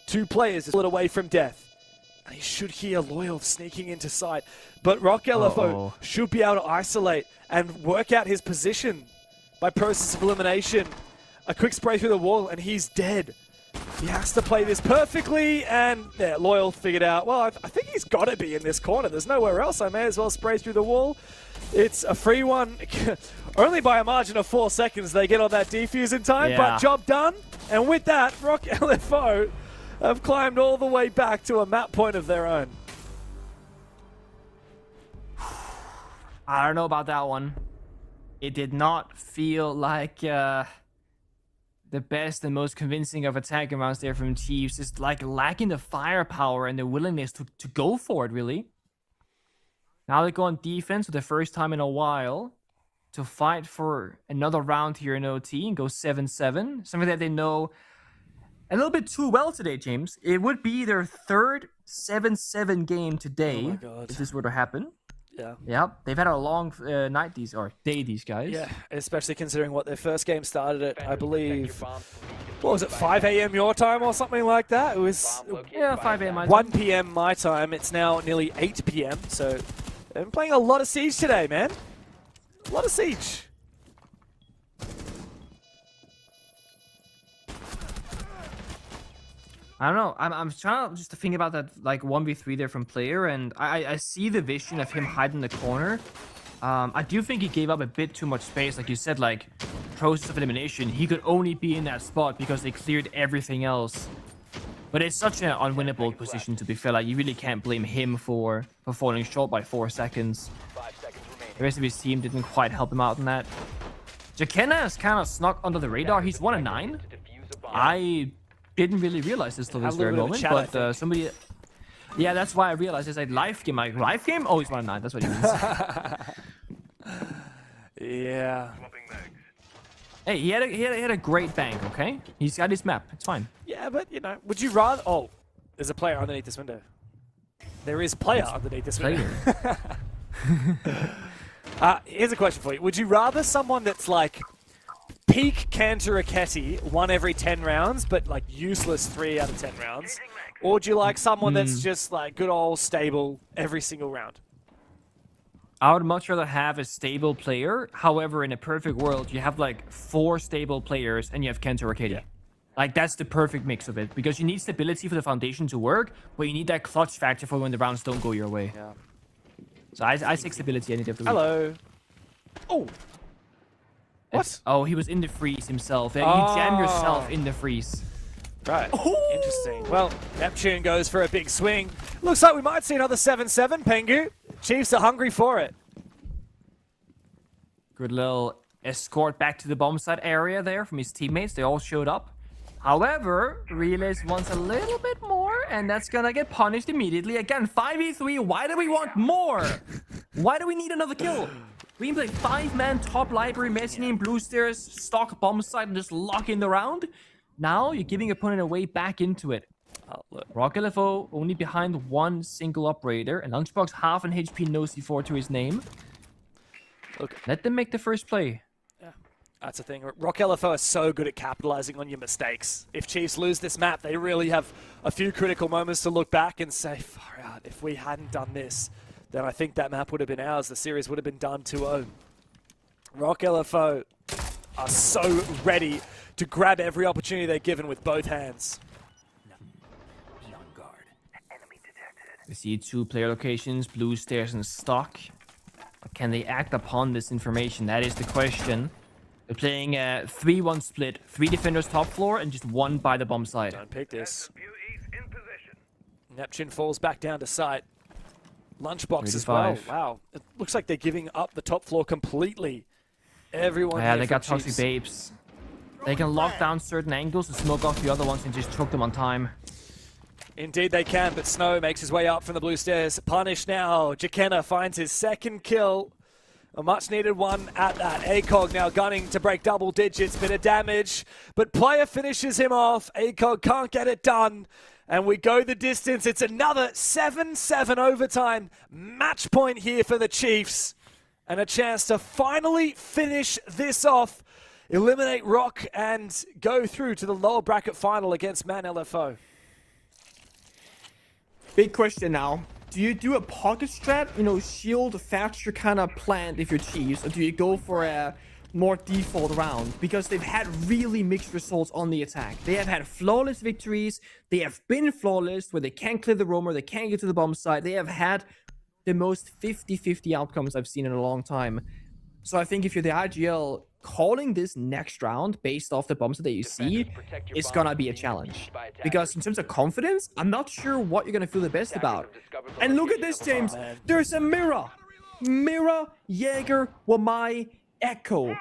2 players is a little away from death. And he should hear Loyal sneaking into sight. But Rock LFO should be able to isolate and work out his position by process of elimination. A quick spray through the wall, and he's dead. He has to play this perfectly, and yeah, Loyal figured out, well, I think he's got to be in this corner. There's nowhere else. I may as well spray through the wall. It's a free one. Only by a margin of 4 seconds they get on that defuse in time, but job done. And with that, Rock LFO have climbed all the way back to a map point of their own. I don't know about that one. It did not feel like the best and most convincing of attacking rounds there from Chiefs. Just like lacking the firepower and the willingness to go for it, really. Now they go on defense for the first time in a while to fight for another round here in OT and go 7-7. Something that they know a little bit too well today, James. It would be their third 7-7 game today. Oh my God. If this were to happen. Yeah. Yep. They've had a long night, these guys. Yeah, especially considering what their first game started at, I believe, what was it, 5 a.m. your time or something like that? It was 5 a.m. my time. 1 p.m. my time. It's now nearly 8 p.m. So they've been playing a lot of Siege today, man. A lot of Siege. I don't know. I'm trying just to think about that like 1v3 there from Player, and I see the vision of him hiding in the corner. I do think he gave up a bit too much space. Like you said, like process of elimination, he could only be in that spot because they cleared everything else. But it's such an unwinnable position, to be fair. Like you really can't blame him for falling short by 4 seconds. The rest of his team didn't quite help him out in that. Jakenna has kind of snuck under the radar. He's 1-9. I didn't really realize this till this very moment, but somebody... Yeah, that's why I realized it's like live game. Like, live game? Oh, he's 1-9. That's what he means. Yeah. Hey, he had a great bank, okay? He's got his map. It's fine. Yeah, but, you know, would you rather... Oh, there's a player underneath this window. There is player underneath this window. Here's a question for you. Would you rather someone that's like peak Cantor Raketti, 1 every 10 rounds, but like useless 3 out of 10 rounds? Or would you like someone that's just like good old stable every single round? I would much rather have a stable player. However, in a perfect world, you have like 4 stable players and you have Cantor Raketti. Yeah. Like, that's the perfect mix of it. Because you need stability for the foundation to work, but you need that clutch factor for when the rounds don't go your way. Yeah. So I take stability any day of the week. Hello. Oh. What? Oh, he was in the freeze himself. You jam yourself in the freeze. Right. Oh. Interesting. Well, Neptune goes for a big swing. Looks like we might see another 7-7, Pengu. Chiefs are hungry for it. Good little escort back to the bomb site area there from his teammates. They all showed up. However, Relays wants a little bit more, and that's gonna get punished immediately. Again, 5v3, why do we want more? Why do we need another kill? We can play 5-man top library, mezzanine, blue stairs, stock bomb site, and just lock in the round. Now, you're giving your opponent a way back into it. Rock LFO only behind 1 single operator, and Lunchbox half an HP, no C4 to his name. Okay. Let them make the first play. Yeah, that's the thing. Rock LFO are so good at capitalizing on your mistakes. If Chiefs lose this map, they really have a few critical moments to look back and say, far out, if we hadn't done this, then I think that map would have been ours. The series would have been done 2-0. Rock LFO are so ready to grab every opportunity they're given with both hands. We see 2 player locations, blue stairs and stock. Can they act upon this information? That is the question. They're playing a 3-1 split. 3 defenders top floor and just 1 by the bomb side. Don't pick this. Neptune falls back down to site. Lunchbox as well. Wow. It looks like they're giving up the top floor completely. Everyone. Yeah, they got Toxic Babes. They can lock down certain angles and smoke off the other ones and just choke them on time. Indeed they can, but Snow makes his way up from the blue stairs. Punished now. Jakenna finds his second kill. A much needed one at that. ACOG now gunning to break double digits. Bit of damage, but player finishes him off. ACOG can't get it done. And we go the distance. It's another 7-7 overtime. Match point here for the Chiefs. And a chance to finally finish this off. Eliminate Rock and go through to the lower bracket final against Man LFO. Big question now. Do you do a pocket strat, you know, shield, Thatcher kind of plant if you're Chiefs, or do you go for a more default round? Because they've had really mixed results on the attack. They have had flawless victories. They have been flawless where they can't clear the roamer, they can't get to the bomb site. They have had the most 50-50 outcomes I've seen in a long time. So I think if you're the IGL, calling this next round based off the bombs that you see is gonna be a challenge. Because in terms of confidence, I'm not sure what you're gonna feel the best about. And look at this, James. There's a mirror. Mirror, Jaeger, Wamai, Echo.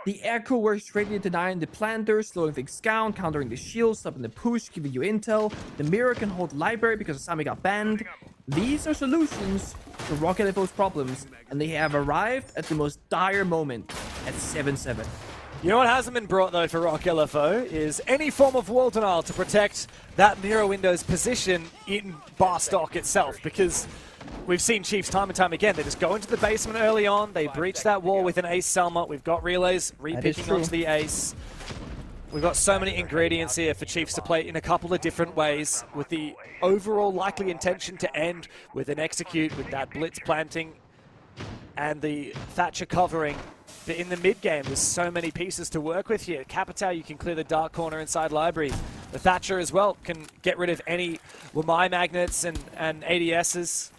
The Echo works greatly at denying the planters, slowing things down, countering the shield, stopping the push, giving you intel. The mirror can hold library because Asami got banned. These are solutions to Rock LFO's problems, and they have arrived at the most dire moment at 7-7. You know what hasn't been brought, though, for Rock LFO is any form of wall denial to protect that mirror window's position in bar stock itself, because we've seen Chiefs time and time again. They just go into the basement early on, they breach that wall with an ace Selma. We've got relays re-picking onto the ace. We've got so many ingredients here for Chiefs to play in a couple of different ways, with the overall likely intention to end with an execute, with that blitz planting and the Thatcher covering. But in the mid game, there's so many pieces to work with here. Capitao, you can clear the dark corner inside library. The Thatcher as well can get rid of any Wamai magnets and ADSs.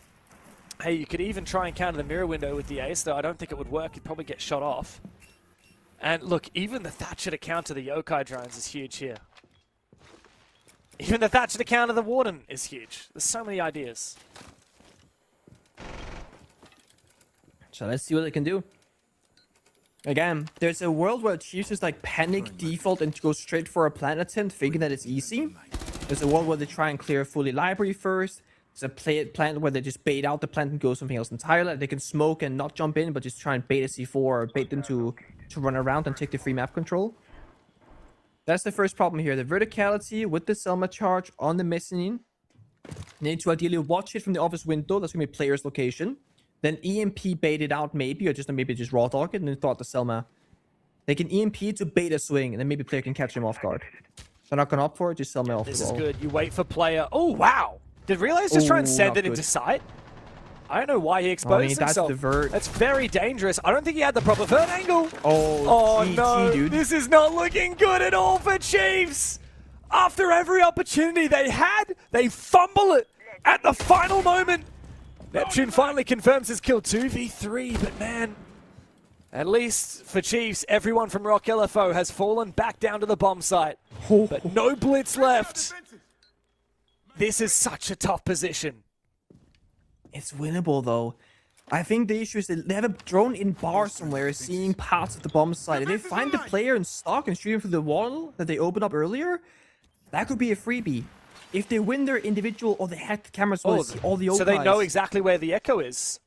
Hey, you could even try and counter the mirror window with the ace, though I don't think it would work. You'd probably get shot off. And look, even the Thatcher to counter the Yokai drones is huge here. Even the Thatcher to counter the Warden is huge. There's so many ideas. So let's see what they can do. Again, there's a world where Chiefs just like panic default and go straight for a plant attempt, thinking that it's easy. There's a world where they try and clear fully library first. There's a plant where they just bait out the plant and go something else entirely. They can smoke and not jump in, but just try and bait a C4 or bait them to run around and take the free map control. That's the first problem here. The verticality with the Selma charge on the mezzanine. They need to ideally watch it from the office window. That's going to be player's location. Then EMP bait it out maybe, or maybe just raw dog it and then throw out the Selma. They can EMP to bait a swing, and then maybe player can catch him off guard. They're not going to opt for it, just Selma off the This wall. is good. You wait for player. Oh, wow. Did Relays just try and send it into sight? I don't know why he exposed himself. That's the vert. That's very dangerous. I don't think he had the proper vert angle. Oh, GG, no. dude. This is not looking good at all for Chiefs. After every opportunity they had, they fumble it at the final moment. Neptune finally confirms his kill 2v3, but man, at least for Chiefs, everyone from Rock LFO has fallen back down to the bomb site. But no blitz left. This is such a tough position. It's winnable, though. I think the issue is that they have a drone in bar somewhere seeing parts of the bomb site. If they find the player in stock and shoot him through the wall that they opened up earlier, that could be a freebie. If they win their individual or they hack the cameras, so they see all the old So they guys. know exactly where the Echo is.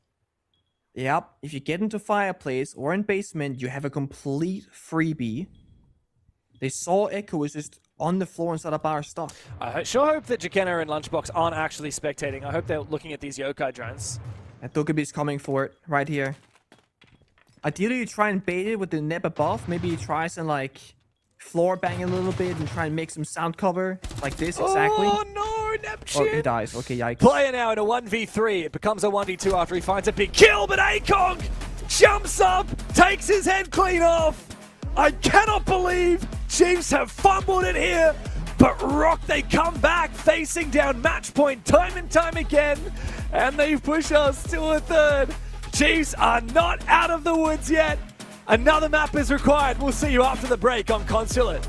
Yep. If you get into fireplace or in basement, you have a complete freebie. They saw Echo was just on the floor inside a bar stock. I sure hope that Jakenna and Lunchbox aren't actually spectating. I hope they're looking at these Yokai drones. And Togebi's coming for it right here. Ideally, you try and bait it with the neb above. Maybe he tries and like floor bang a little bit and try and make some sound cover like this exactly. Oh no, Neptune! Oh, he dies. Okay, yikes. Player now in a 1v3. It becomes a 1v2 after he finds a big kill, but ACOG jumps up, takes his head clean off. I cannot believe Chiefs have fumbled it here, but Rock, they come back facing down match point time and time again, and they push us to a third. Chiefs are not out of the woods yet. Another map is required. We'll see you after the break on Consulate.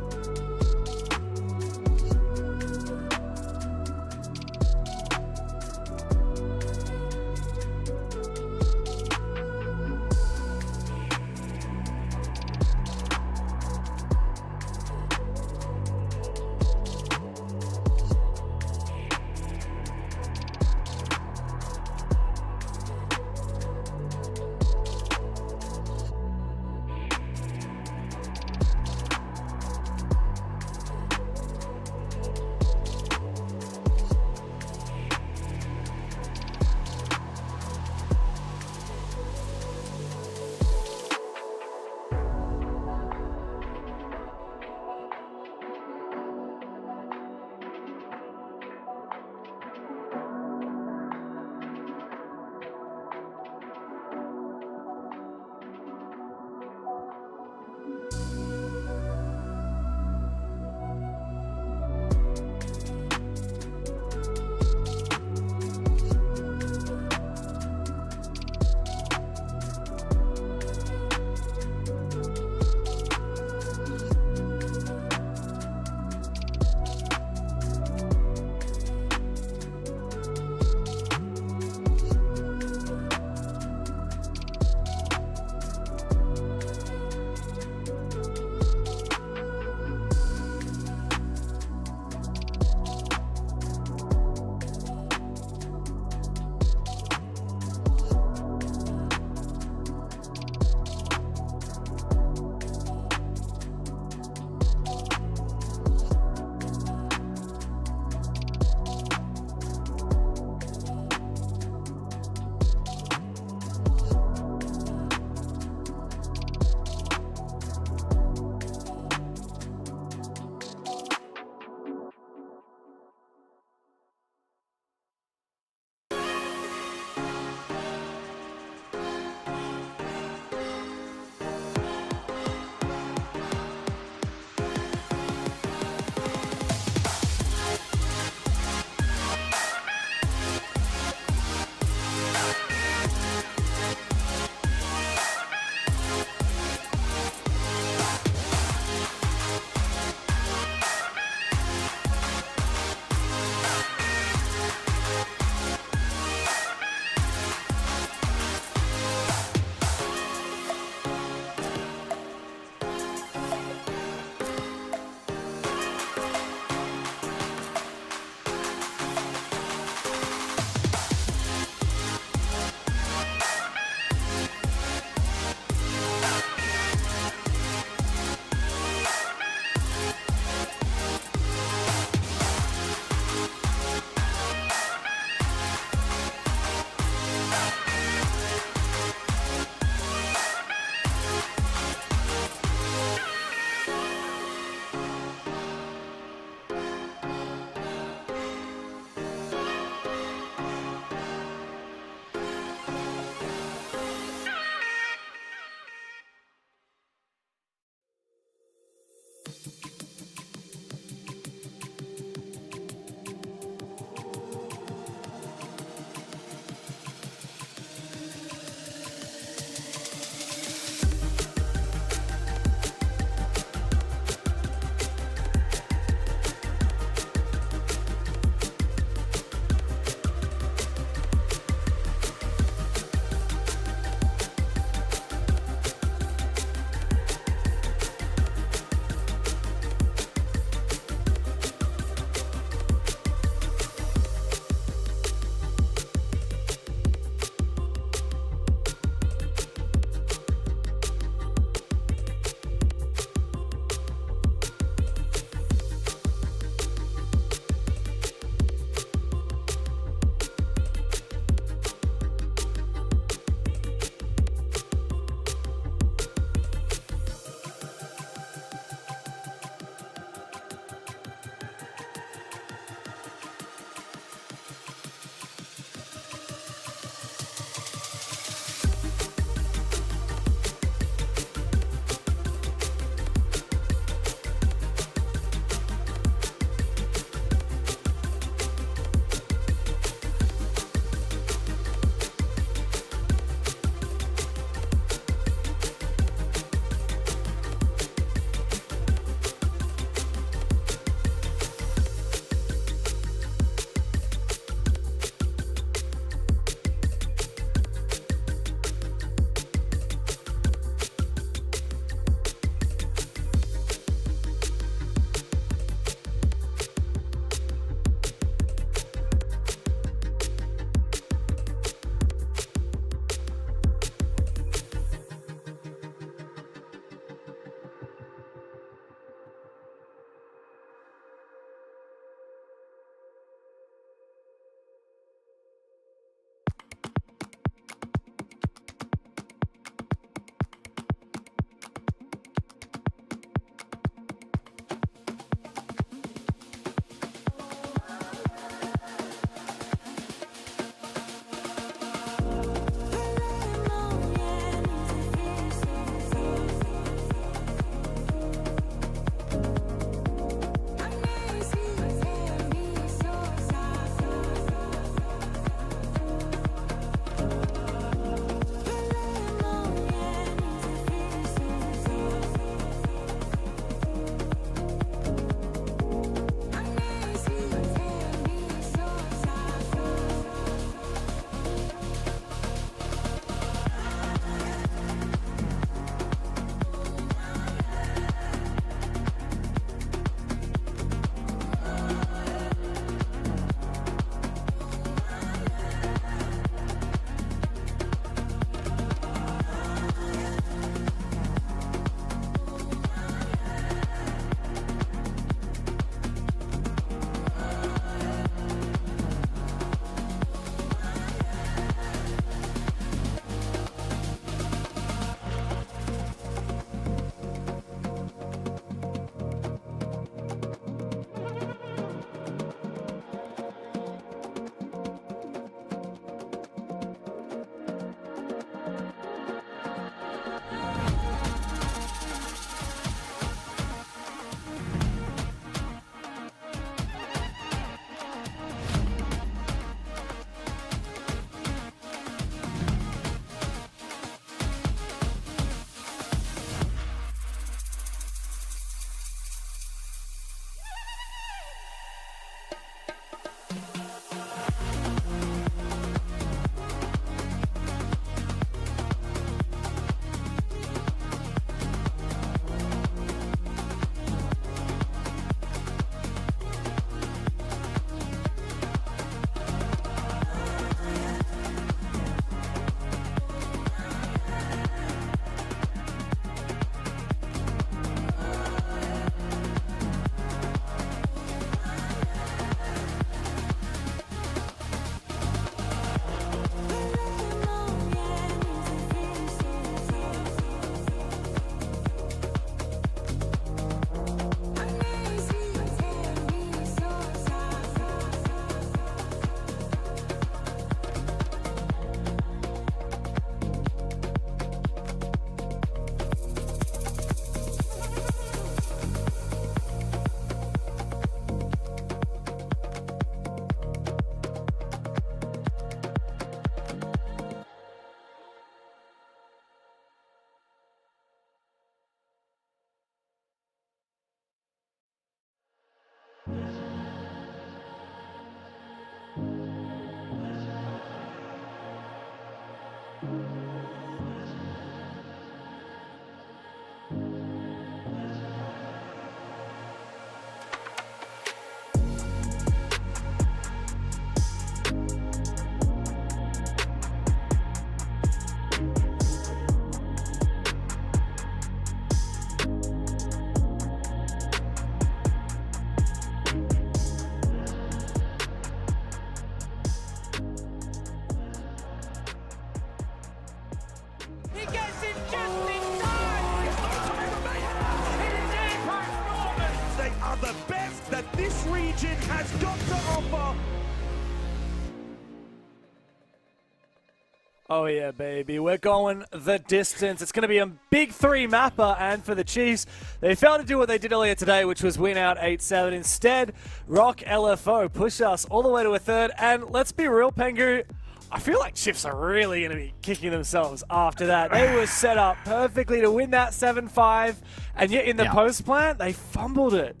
Oh yeah, baby. We're going the distance. It's going to be a big 3 mapper, and for the Chiefs, they failed to do what they did earlier today, which was win out 8-7. Instead, Rock LFO push us all the way to a third, and let's be real, Pengu, I feel like Chiefs are really going to be kicking themselves after that. They were set up perfectly to win that 7-5, and yet in the post plant, they fumbled it.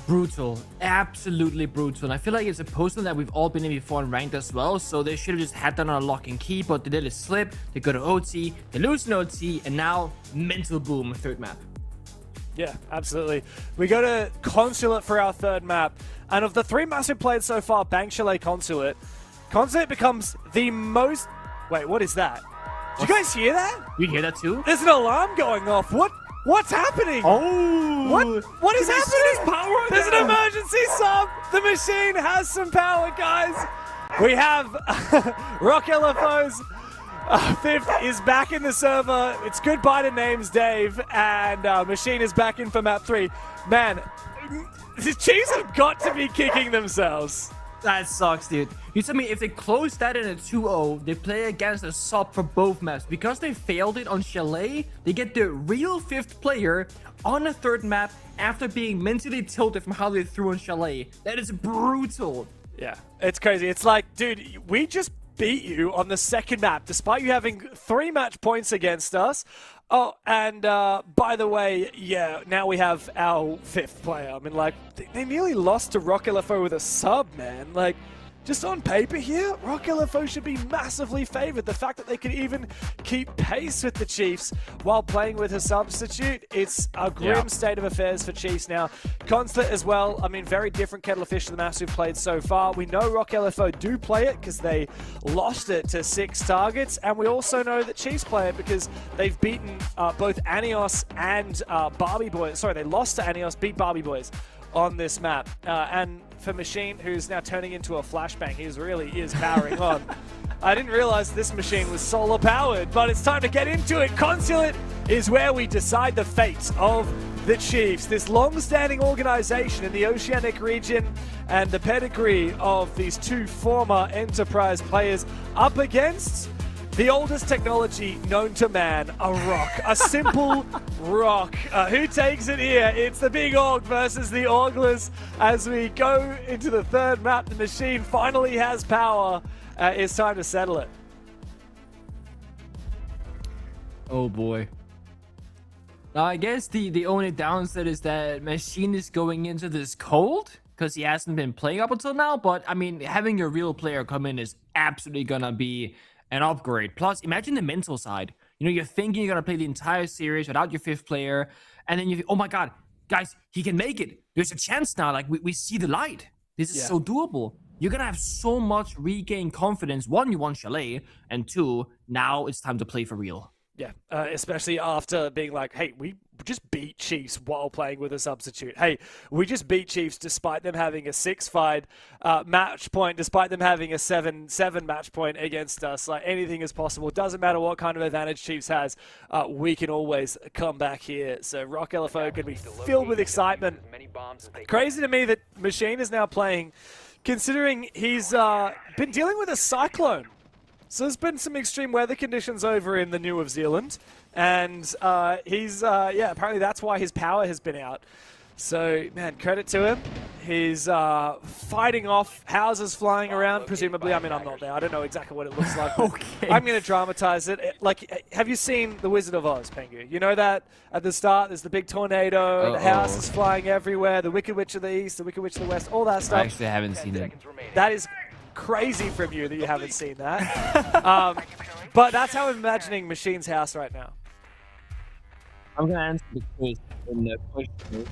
Brutal, absolutely brutal. And I feel like it's a post that we've all been in before and ranked as well, so they should have just had that on a lock and key, but they let it slip. They go to OT, they lose an OT, and now mental boom, third map. Yeah, absolutely. We go to Consulate for our third map, and of the 3 maps we've played so far, Bank Chalet, Consulate becomes the most... Wait, what is that? Did you guys hear that? You hear that too? There's an alarm going off. What's happening? Oh! What is happening? There's an emergency sub. The machine has some power, guys. We have Rock LFO's 5th is back in the server. It's goodbye to names, Dave, and machine is back in for map 3. Man, the Chiefs have got to be kicking themselves. That sucks, dude. You tell me if they close that in a 2-0, they play against a sub for both maps. Because they failed it on Chalet, they get the real 5th player on a 3rd map after being mentally tilted from how they threw on Chalet. That is brutal. Yeah, it's crazy. It's like, dude, we just beat you on the 2nd map, despite you having 3 match points against us. Oh, and by the way, yeah, now we have our 5th player. I mean, like, they nearly lost to Rock LFO with a sub, man. Like, just on paper here, Rock LFO should be massively favored. The fact that they could even keep pace with the Chiefs while playing with a substitute, it's a grim state of affairs for Chiefs now. Consulate as well, I mean, very different kettle of fish to the maps we've played so far. We know Rock LFO do play it because they lost it to 6 targets, and we also know that Chiefs play it because they've beaten both Anios and Barbie Boys. Sorry, they lost to Anios, beat Barbie Boys on this map. And for Machine, who's now turning into a flashbang, he really is powering on. I didn't realize this machine was solar powered, but it's time to get into it. Consulate is where we decide the fate of the Chiefs, this long-standing organization in the Oceanic region, and the pedigree of these 2 former Enterprise players up against the oldest technology known to man, a rock. A simple rock. Who takes it here? It's the Big Org versus the Orglers. As we go into the 3rd map, the machine finally has power. It's time to settle it. Oh boy. Now I guess the only downside is that Machine is going into this cold because he hasn't been playing up until now. But I mean, having your real player come in is absolutely gonna be an upgrade. Plus, imagine the mental side. You know, you're thinking you're gonna play the entire series without your 5th player, and then you think, oh my god, guys, he can make it. There's a chance now. Like we see the light. This is so doable. You're gonna have so much regained confidence. 1, you won Chalet, and 2, now it's time to play for real. Yeah, especially after being like, hey, we just beat Chiefs while playing with a substitute. Hey, we just beat Chiefs despite them having a 6-5 match point, despite them having a 7-7 match point against us. Like, anything is possible. Doesn't matter what kind of advantage Chiefs has, we can always come back here. So Rock LFO can be filled with excitement. Crazy to me that Machine is now playing, considering he's been dealing with a cyclone. So there's been some extreme weather conditions over in the New of Zealand, and he's, apparently that's why his power has been out. So, man, credit to him. He's fighting off houses flying around, presumably. I mean, I'm not there. I don't know exactly what it looks like. Okay. I'm going to dramatize it. Like, have you seen The Wizard of Oz, Pengu? You know that at the start, there's the big tornado, the house is flying everywhere, the Wicked Witch of the East, the Wicked Witch of the West, all that stuff. I actually haven't seen it. That is crazy from you that you haven't seen that. But that's how I'm imagining Machine's house right now. I'm gonna answer the quiz in the question.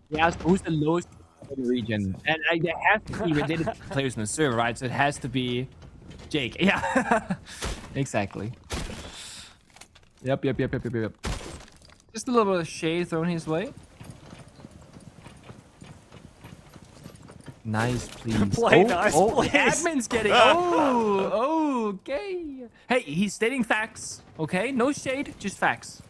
He asked who's the lowest in the region, and there has to be related players in the server, right? So it has to be Jake. Yeah, exactly. Yep. Just a little bit of shade thrown his way. Nice, please. Play nice, please. The admin's getting... Oh, okay. Hey, he's stating facts, okay? No shade, just facts.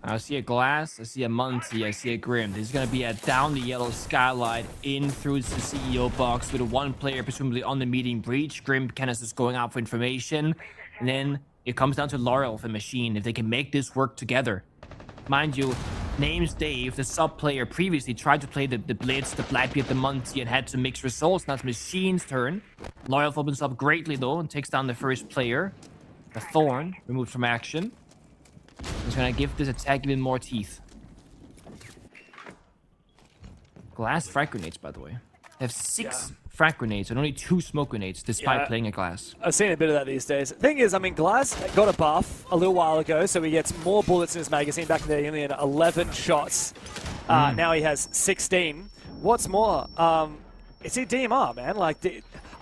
I see a Glass, I see a Monty, I see a Grim. This is going to be a down the yellow skylight in through the CEO box with one player presumably on the meeting breach. Grim kind of just going out for information. And then it comes down to Laurel for Machine, if they can make this work together. Mind you, names Dave, the sub player, previously tried to play the Blitz, the Blackbeard, the Monty, and had some mixed results. Now it's Machine's turn. Laurel opens up greatly though and takes down the first player. The Thorn removed from action. He's gonna give this attack even more teeth. Glass frag grenades, by the way. They have 6 frag grenades and only 2 smoke grenades, despite playing a Glass. I've seen a bit of that these days. Thing is, I mean, Glass got a buff a little while ago, so he gets more bullets in his magazine. Back in the day, he only had 11 shots. Now he has 16. What's more, it's a DMR, man. Like,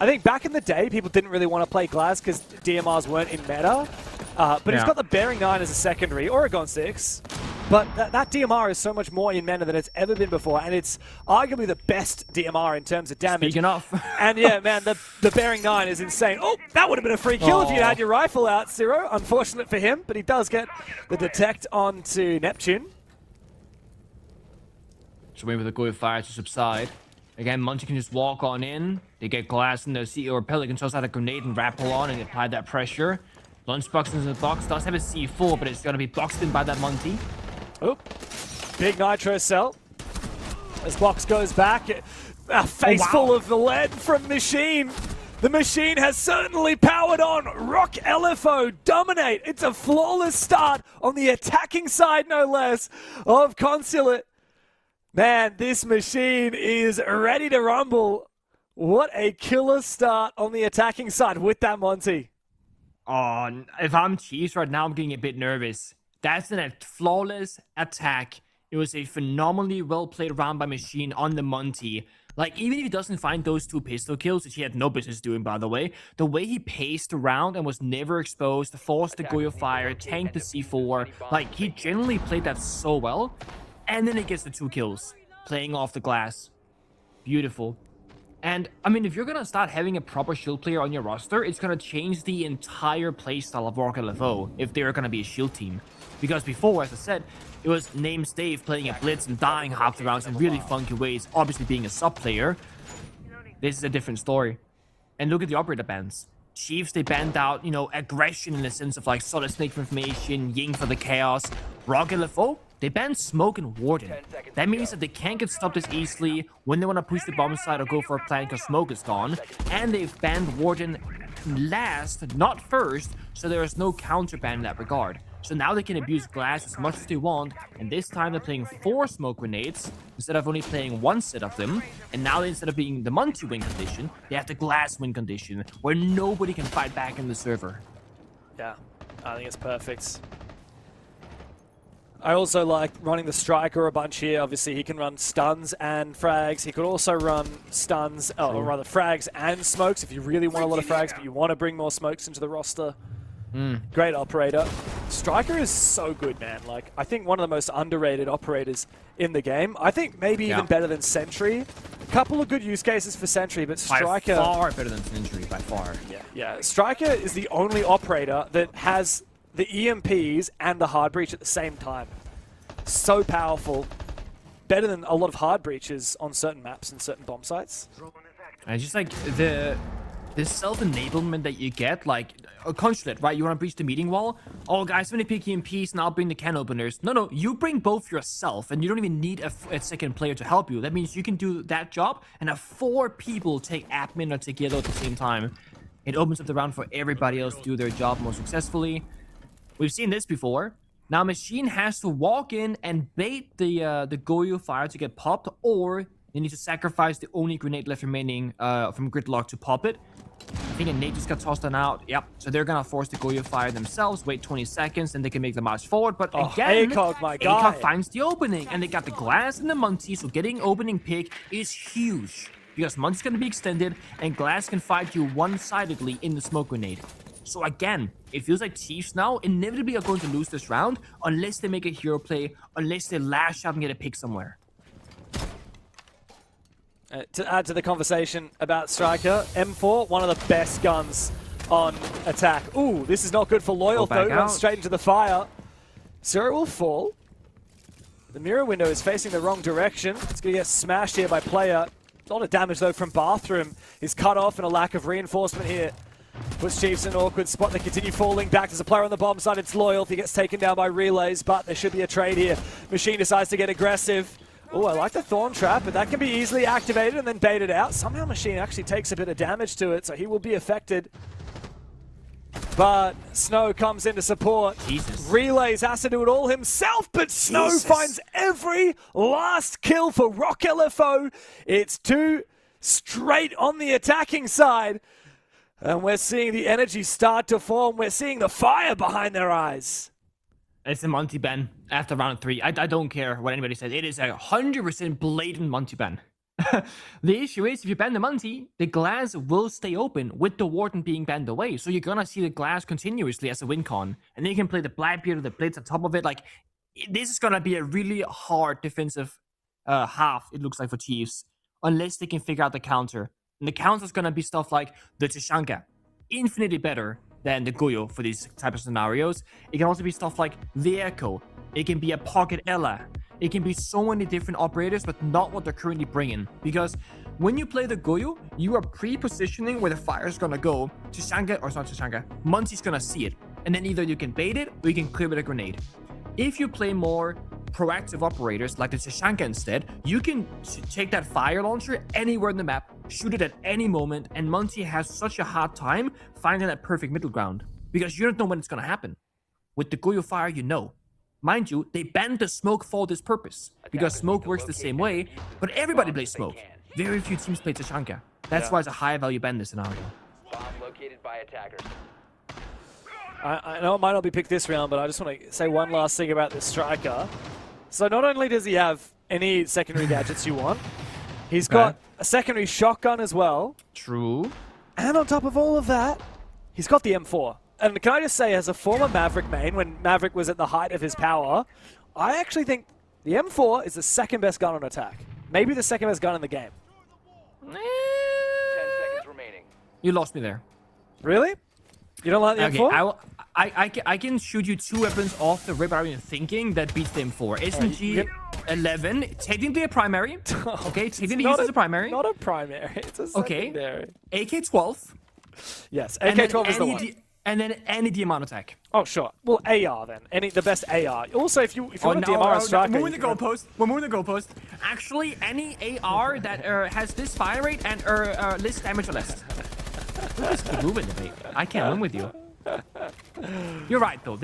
I think back in the day, people didn't really want to play Glass because DMRs weren't in meta. But he's got the Bearing 9 as a secondary, Oregon 6. But that DMR is so much more in meta than it's ever been before, and it's arguably the best DMR in terms of damage. Speaking of. And yeah, man, the Bearing 9 is insane. Oh, that would have been a free kill if you had your rifle out, Zero. Unfortunate for him, but he does get the detect onto Neptune. So wait for the Goya fire to subside. Again, Munchie can just walk on in. They get Glass in the CEO or Pelican, toss out a grenade and rappel on and apply that pressure. Lunchbox in the box does have a C4, but it's going to be boxed in by that Monty. Oh, big nitro cell. As box goes back, a face full of the lead from Machine. The Machine has certainly powered on. Rock LFO dominate. It's a flawless start on the attacking side, no less, of Consulate. Man, this Machine is ready to rumble. What a killer start on the attacking side with that Monty. Oh, if I'm Chiefs right now, I'm getting a bit nervous. That's a flawless attack. It was a phenomenally well-played round by Machine on the Monty. Like, even if he doesn't find those 2 pistol kills, which he had no business doing, by the way, the way he paced around and was never exposed, forced the Goyo fire, tanked the C4, like, he generally played that so well. And then he gets the 2 kills, playing off the Glass. Beautiful. And, I mean, if you're going to start having a proper shield player on your roster, it's going to change the entire playstyle of Rock LFO if they're going to be a shield team. Because before, as I said, it was names Dave playing a Blitz and dying half the rounds in really funky ways, obviously being a sub player. This is a different story. And look at the operator bans. Chiefs, they banned out, you know, aggression in the sense of like Solid Snake for information, Ying for the chaos. Rock LFO, they banned Smoke and Warden. That means that they can't get stopped as easily when they want to push the bomb side or go for a plan because Smoke is gone. And they've banned Warden last, not first, so there is no counter ban in that regard. So now they can abuse Glass as much as they want, and this time they're playing 4 smoke grenades instead of only playing 1 set of them. And now instead of being the Monty win condition, they have the Glass win condition, where nobody can fight back in the server. Yeah, I think it's perfect. I also like running the Striker a bunch here. Obviously, he can run stuns and frags. He could also run stuns, or rather frags and smokes if you really want a lot of frags, but you want to bring more smokes into the roster. Great operator. Striker is so good, man. Like, I think one of the most underrated operators in the game. I think maybe even better than Sentry. A couple of good use cases for Sentry, but Striker... By far better than Sentry, by far. Yeah. Striker is the only operator that has the EMPs and the hard breach at the same time. So powerful. Better than a lot of hard breaches on certain maps and certain bomb sites. And just like the self-enablement that you get, like a Consulate, right? You want to breach the meeting wall? Oh, guys, I'm going to pick EMPs and I'll bring the can openers. No, you bring both yourself and you don't even need a second player to help you. That means you can do that job and have 4 people take admin or take yellow at the same time. It opens up the round for everybody else to do their job more successfully. We've seen this before. Now, Machine has to walk in and bait the Goyo fire to get popped, or they need to sacrifice the only grenade left remaining from Gridlock to pop it. I think a nade just got tossed on out. Yep. So they're going to force the Goyo fire themselves, wait 20 seconds, and they can make the march forward. But again, ACOG finds the opening, and they got the Glass and the Munty, so getting opening pick is huge. Because Munty's going to be extended, and Glass can fight you one-sidedly in the smoke grenade. So again, it feels like Chiefs now inevitably are going to lose this round unless they make a hero play, unless they lash out and get a pick somewhere. To add to the conversation about Striker, M4, one of the best guns on attack. Ooh, this is not good for Loyal, though. Runs straight into the fire. Zero will fall. The mirror window is facing the wrong direction. It's going to get smashed here by player. A lot of damage, though, from Bathroom. He's cut off and a lack of reinforcement here. Puts Chiefs in an awkward spot. They continue falling back. There's a player on the bottom side. It's Loyalty. Gets taken down by Relays, but there should be a trade here. Machine decides to get aggressive. Oh, I like the Thorn Trap, but that can be easily activated and then baited out. Somehow Machine actually takes a bit of damage to it, so he will be affected. But Snow comes in to support. Jesus. Relays has to do it all himself, but Snow finds every last kill for Rock LFO. It's 2 straight on the attacking side. And we're seeing the energy start to form. We're seeing the fire behind their eyes. It's a Monty ban after round 3. I don't care what anybody says. It is a 100% blatant Monty ban. The issue is, if you ban the Monty, the glass will stay open with the Warden being banned away. So you're gonna see the glass continuously as a win con. And then you can play the Blackbeard or the Blitz on top of it. Like, this is gonna be a really hard defensive half, it looks like, for Chiefs. Unless they can figure out the counter. And the counter is gonna be stuff like the Tashanka. Infinitely better than the Goyo for these type of scenarios. It can also be stuff like the Echo. It can be a Pocket Ella. It can be so many different operators, but not what they're currently bringing. Because when you play the Goyo, you are pre-positioning where the fire is gonna go. Tashanka, or it's not Tashanka, Monty's gonna see it. And then either you can bait it, or you can clear with a grenade. If you play more proactive operators, like the Tashanka instead, you can take that fire launcher anywhere in the map, shoot it at any moment, and Monty has such a hard time finding that perfect middle ground. Because you don't know when it's gonna happen. With the Goyo fire, you know. Mind you, they banned the smoke for this purpose, because smoke works the same way, but everybody plays smoke. Very few teams play Tashanka. That's why it's a high value ban in this scenario. Bomb located by attackers. I know it might not be picked this round, but I just want to say one last thing about this striker. So not only does he have any secondary gadgets you want, he's got a secondary shotgun as well. True. And on top of all of that, he's got the M4. And can I just say, as a former Maverick main, when Maverick was at the height of his power, I actually think the M4 is the second best gun on attack. Maybe the second best gun in the game. 10 seconds remaining. You lost me there. Really? You don't like the M4? I can shoot you 2 weapons off the rip without even thinking that beats the M4. SMG 11, technically a primary. Okay, technically used as a primary. Not a primary, it's a secondary. Okay, AK-12. Yes, AK-12 is the one. And then any DMR attack. Oh, sure. Well, AR then. The best AR. Also, if you want to DMR a striker... We're moving the goalpost. We're moving the goalpost. Actually, any AR that has this fire rate and less damage or less. We'll just keep moving, mate. I can't win with you. You're right, though.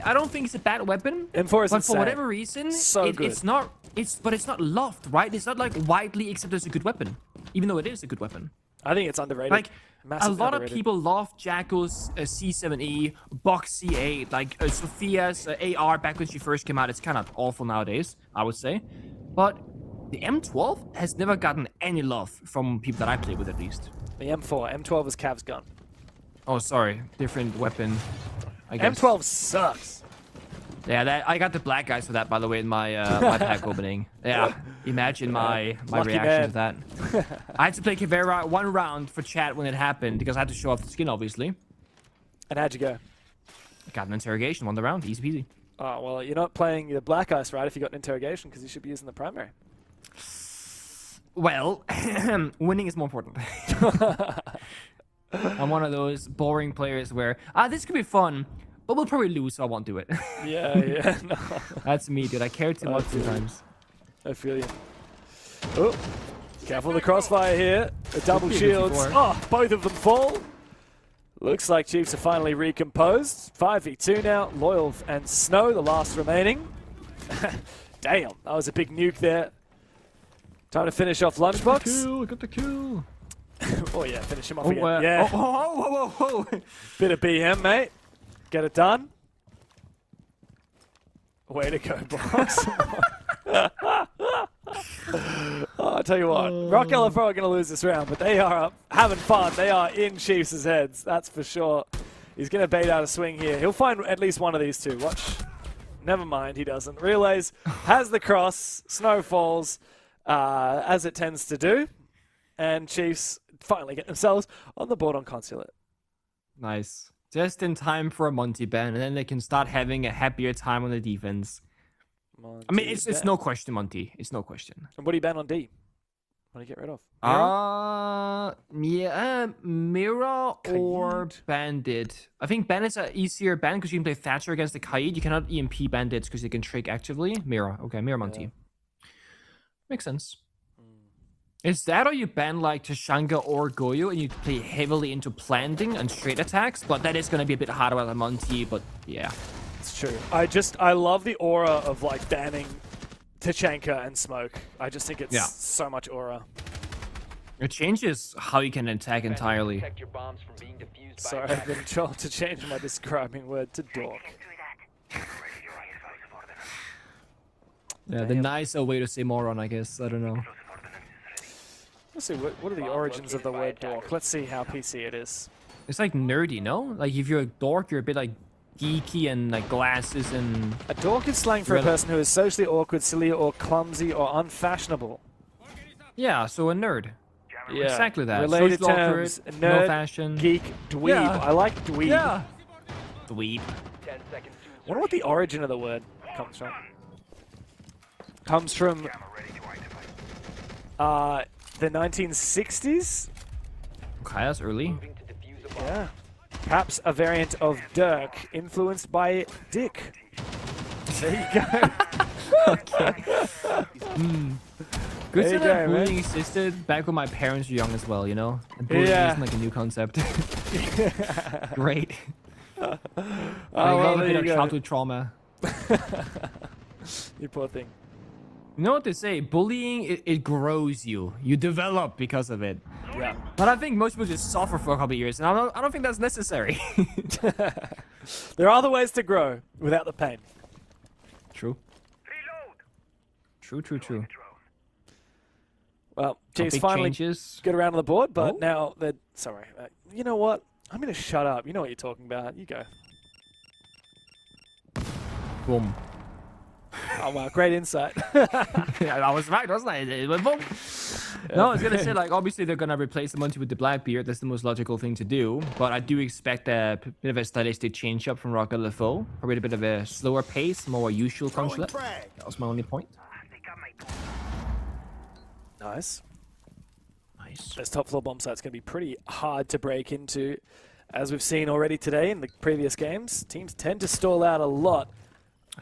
I don't think it's a bad weapon. M4 is but insane. for whatever reason, it's not loved, right? It's not like widely accepted as a good weapon, even though it is a good weapon. I think it's underrated. Like, massively a lot underrated. of people love Jacko's C7E, Box C8, like Sophia's AR back when she first came out. It's kind of awful nowadays, I would say. But the M12 has never gotten any love from people that I play with, at least. The M12 is Cav's gun. Oh, sorry. Different weapon, I guess. M12 sucks. Yeah, I got the black guys for that, by the way, in my my pack opening. Yeah, imagine my reaction to that. I had to play Kavera 1 round for chat when it happened, because I had to show off the skin, obviously. And how'd you go? I got an interrogation, won the round, easy peasy. Oh, well, you're not playing the black ice, right, if you got an interrogation, because you should be using the primary. Well, winning is more important. I'm one of those boring players where, this could be fun, but we'll probably lose, so I won't do it. Yeah, no. That's me, dude. I care too much sometimes. I feel you. Oh, careful the crossfire here. The double shields. Oh, both of them fall. Looks like Chiefs are finally recomposed. 5v2 now. Loyal and Snow, the last remaining. Damn, that was a big nuke there. Time to finish off Lunchbox. Got the kill. Oh yeah, finish him off again. Yeah. Whoa. Bit of BM, mate. Get it done. Way to go, Box. I'll tell you what, Rock LFO are going to lose this round, but they are having fun. They are in Chiefs' heads, that's for sure. He's going to bait out a swing here. He'll find at least one of these two. Watch. Never mind, he doesn't. Relays has the cross. Snow falls, as it tends to do. And Chiefs finally get themselves on the board on Consulate. Nice. Just in time for a Monty ban, and then they can start having a happier time on the defense. I mean, it's no question, Monty. It's no question. And what do you ban on D? What do you get rid of? Mira or Bandit. I think Bandit's an easier ban because you can play Thatcher against the Kaid. You cannot EMP Bandits because they can trick actively. Mira. Okay, Mira Monty. Makes sense. Is that or you ban like Tashanga or Goyo and you play heavily into planting and straight attacks? But that is going to be a bit harder with a Monty, but yeah. It's true. I love the aura of like banning Tachanka and Smoke. I just think it's so much aura. It changes how you can attack entirely. Sorry, I've been told to change my describing word to dork. Yeah, the nicer way to say moron, I guess. I don't know. Let's see, what are the origins of the word dork? Let's see how PC it is. It's like nerdy, no? Like if you're a dork, you're a bit like geeky and like glasses and... A dork is slang for a person who is socially awkward, silly, or clumsy, or unfashionable. Yeah, so a nerd. Yeah. Exactly that. Related Social terms, awkward, nerd, no fashion. Geek, dweeb. Yeah. I like dweeb. Yeah. Dweeb. I wonder what the origin of the word comes from. Comes from the 1960s? Okay, that's early. Yeah. Perhaps a variant of Dirk, influenced by Dick. There you go. Okay. Good to know that bullying existed back when my parents were young as well, you know? And bullying isn't like a new concept. Great. I love a bit of childhood trauma. You poor thing. You know what they say? Bullying, it grows you. You develop because of it. Yeah. But I think most people just suffer for a couple of years, and I don't think that's necessary. There are other ways to grow without the pain. True. True. Well, Chiefs finally get around on the board, but now they're... Sorry. You know what? I'm going to shut up. You know what you're talking about. You go. Boom. Oh, wow. Great insight. I was right, wasn't I? It went boom. No, I was going to say, like, obviously they're going to replace the Monty with the Blackbeard. That's the most logical thing to do. But I do expect a bit of a stylistic change-up from Man LFO. Probably a bit of a slower pace, more usual Consulate. That was my only point. Nice. This top floor bomb site's going to be pretty hard to break into. As we've seen already today in the previous games, teams tend to stall out a lot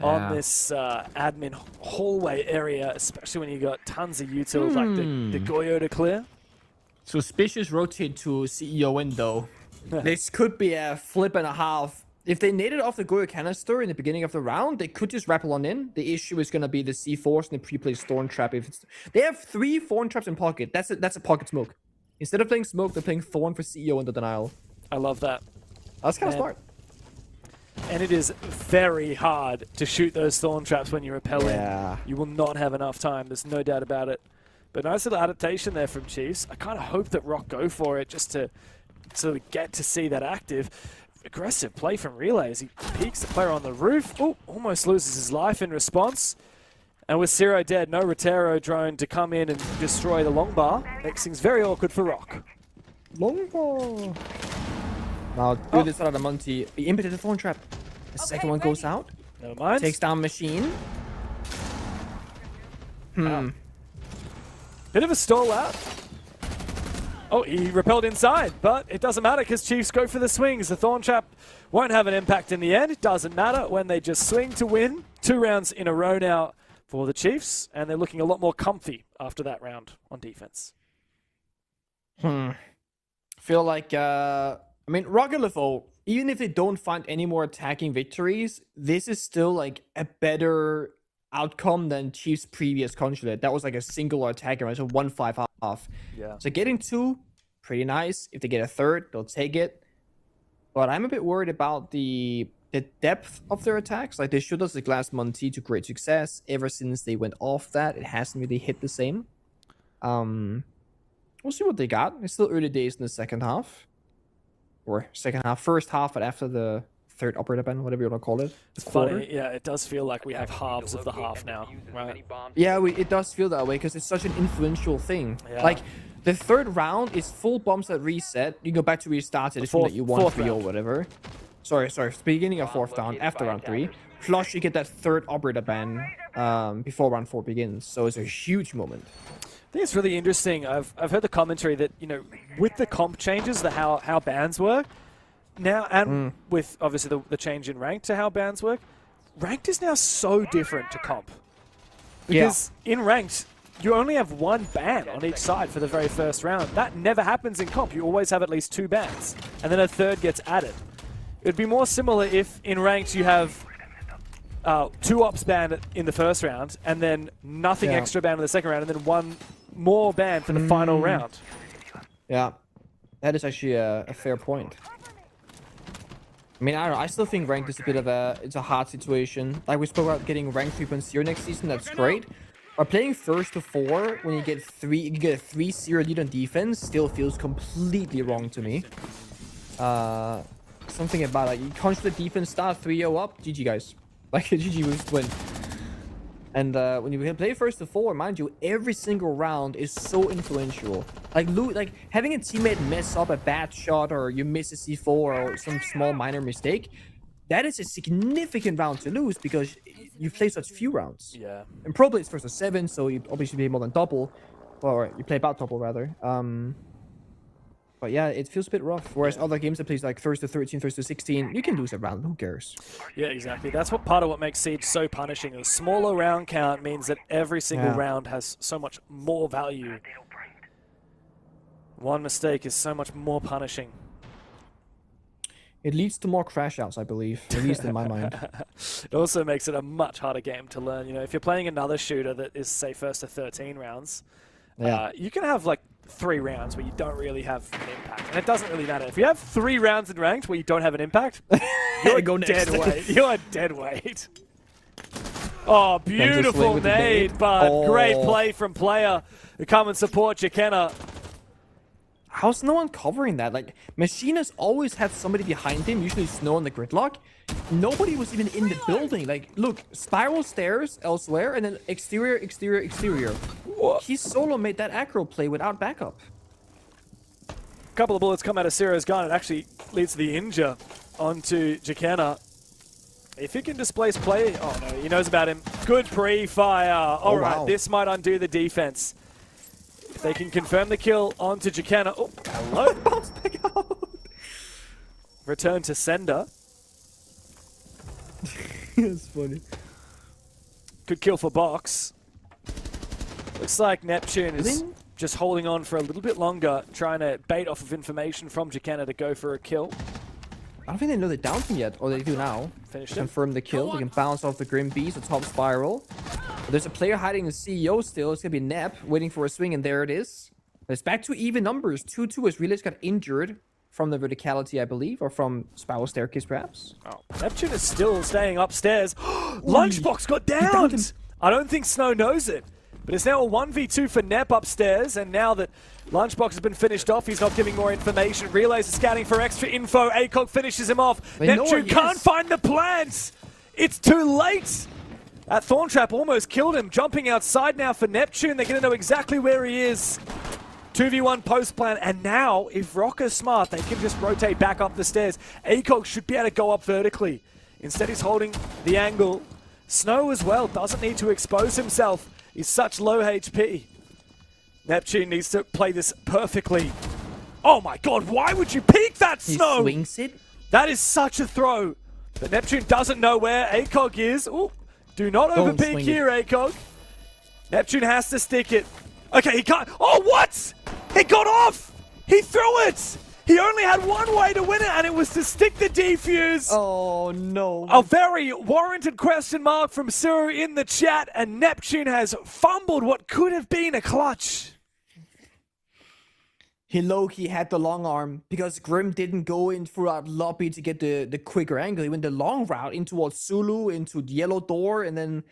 on this admin hallway area, especially when you got tons of utils like the Goyo to clear. Suspicious rotate to CEO window. This could be a flip and a half. If they naded off the Goyo canister in the beginning of the round, they could just rappel on in. The issue is going to be the C4s and the pre-placed Thorn Trap. If it's, they have 3 Thorn Traps in pocket. That's a pocket smoke. Instead of playing smoke, they're playing Thorn for CEO in the denial. I love that. That's kind of smart. And it is very hard to shoot those Thorn Traps when you're repelling. Yeah. You will not have enough time. There's no doubt about it. But nice little adaptation there from Chiefs. I kind of hope that Rock go for it just to sort of get to see that active. Aggressive play from Relay as he peeks the player on the roof. Oh, almost loses his life in response. And with Zero dead, no Rotero drone to come in and destroy the long bar. Makes things very awkward for Rock. Long bar. Now, do this out of the Monty. He impoted the Thorn Trap. The second one goes out. Never mind. Takes down Machine. Bit of a stall out. Oh, he repelled inside, but it doesn't matter because Chiefs go for the swings. The Thorn Trap won't have an impact in the end. It doesn't matter when they just swing to win. 2 rounds in a row now for the Chiefs, and they're looking a lot more comfy after that round on defense. Feel like, I mean, Man LFO, even if they don't find any more attacking victories, this is still like a better outcome than Chiefs' previous Consulate. That was like a single attack, right? So 1-5 half. Yeah. So getting 2, pretty nice. If they get a 3rd, they'll take it. But I'm a bit worried about the depth of their attacks. Like, they showed us the Glass Monty to great success. Ever since they went off that, it hasn't really hit the same. We'll see what they got. It's still early days in the second half. Or second half, first half, but after the 3rd operator ban, whatever you want to call it. It's funny, yeah, it does feel like we have halves of the half now, right? Yeah, it does feel that way because it's such an influential thing. Yeah. Like, the 3rd round is full bombs at reset. You go back to restart it if you want 3 or whatever. Sorry, beginning of 4th round, after round 3. Plus, you get that 3rd operator ban before round 4 begins. So it's a huge moment. I think it's really interesting. I've heard the commentary that, you know, with the comp changes, how bans work now, and with obviously the change in ranked to how bans work, ranked is now so different to comp. Because in ranked, you only have 1 ban on each side for the very first round. That never happens in comp. You always have at least 2 bans, and then a third gets added. It would be more similar if in ranked you have 2 ops banned in the first round, and then nothing extra banned in the second round, and then 1 more ban for the final round. Yeah, that is actually a fair point. I mean, I don't know. I still think ranked is a bit of it's a hard situation. Like we spoke about getting ranked 3.0 next season. That's great. But playing first to 4 when you get a 3-0 lead on defense still feels completely wrong to me. Something about like you constantly defense start 3-0 up. GG guys. Like GG moves to win. And when you play first to 4, mind you, every single round is so influential. Like having a teammate mess up a bad shot, or you miss a C4 or some small minor mistake, that is a significant round to lose because you play such few rounds. Yeah. And probably it's first to 7, so you obviously play more than double, or you play about double rather. But yeah, it feels a bit rough. Whereas other games that plays like first to 13, first to 16, you can lose a round. Who cares? Yeah, exactly. That's part of what makes Siege so punishing. A smaller round count means that every single round has so much more value. 1 mistake is so much more punishing. It leads to more crash outs, I believe, at least in my mind. It also makes it a much harder game to learn. You know, if you're playing another shooter that is, say, first to 13 rounds, you can have like 3 rounds where you don't really have an impact, and it doesn't really matter. If you have 3 rounds in ranked where you don't have an impact, you're dead weight. You're dead weight. Oh, beautiful nade, but great play from player who come and support Jekena. How's no one covering that? Like, Machina's always had somebody behind him, usually Snow on the gridlock. Nobody was even in the building. Like, look, spiral stairs elsewhere, and then exterior, exterior, exterior. He solo made that aggro play without backup. A couple of bullets come out of Ciro's gun. It actually leads to the injure onto Jekena. If he can displace play... Oh, no, he knows about him. Good pre-fire. All right, this might undo the defense. If they can confirm the kill onto Jekena. Oh, hello. Return to sender. That's funny. Good kill for Box. Looks like Neptune is just holding on for a little bit longer, trying to bait off of information from Jekena to go for a kill. I don't think they know they downed him yet, or they do now. Finished Confirm the kill. They can bounce off the Grim Beast, the top spiral. But there's a player hiding the CEO still. It's going to be Nep waiting for a swing, and there it is. It's back to even numbers. 2-2 as Relays got injured from the verticality, I believe, or from spiral staircase, perhaps. Oh, Neptune is still staying upstairs. Lunchbox got downed! I don't think Snow knows it. But it's now a 1v2 for Nep upstairs, and now that Lunchbox has been finished off, he's not giving more information. Relays are scouting for extra info. ACOG finishes him off. Neptune can't find the plants! It's too late! That Thorn Trap almost killed him. Jumping outside now for Neptune. They're going to know exactly where he is. 2v1 post plan, and now, if Rocker's smart, they can just rotate back up the stairs. ACOG should be able to go up vertically. Instead, he's holding the angle. Snow as well doesn't need to expose himself. He's such low HP. Neptune needs to play this perfectly. Oh my god, why would you peek that, Snow? He swings it? That is such a throw. But Neptune doesn't know where ACOG is. Ooh, do not overpeek here, ACOG. Neptune has to stick it. Okay, he can't. Oh, what? He got off. He threw it. He only had one way to win it, and it was to stick the defuse. Oh, no. A very warranted question mark from Ciro in the chat, and Neptune has fumbled what could have been a clutch. He low-key had the long arm because Grim didn't go in throughout lobby to get the quicker angle. He went the long route in towards Zulu, into the yellow door, and then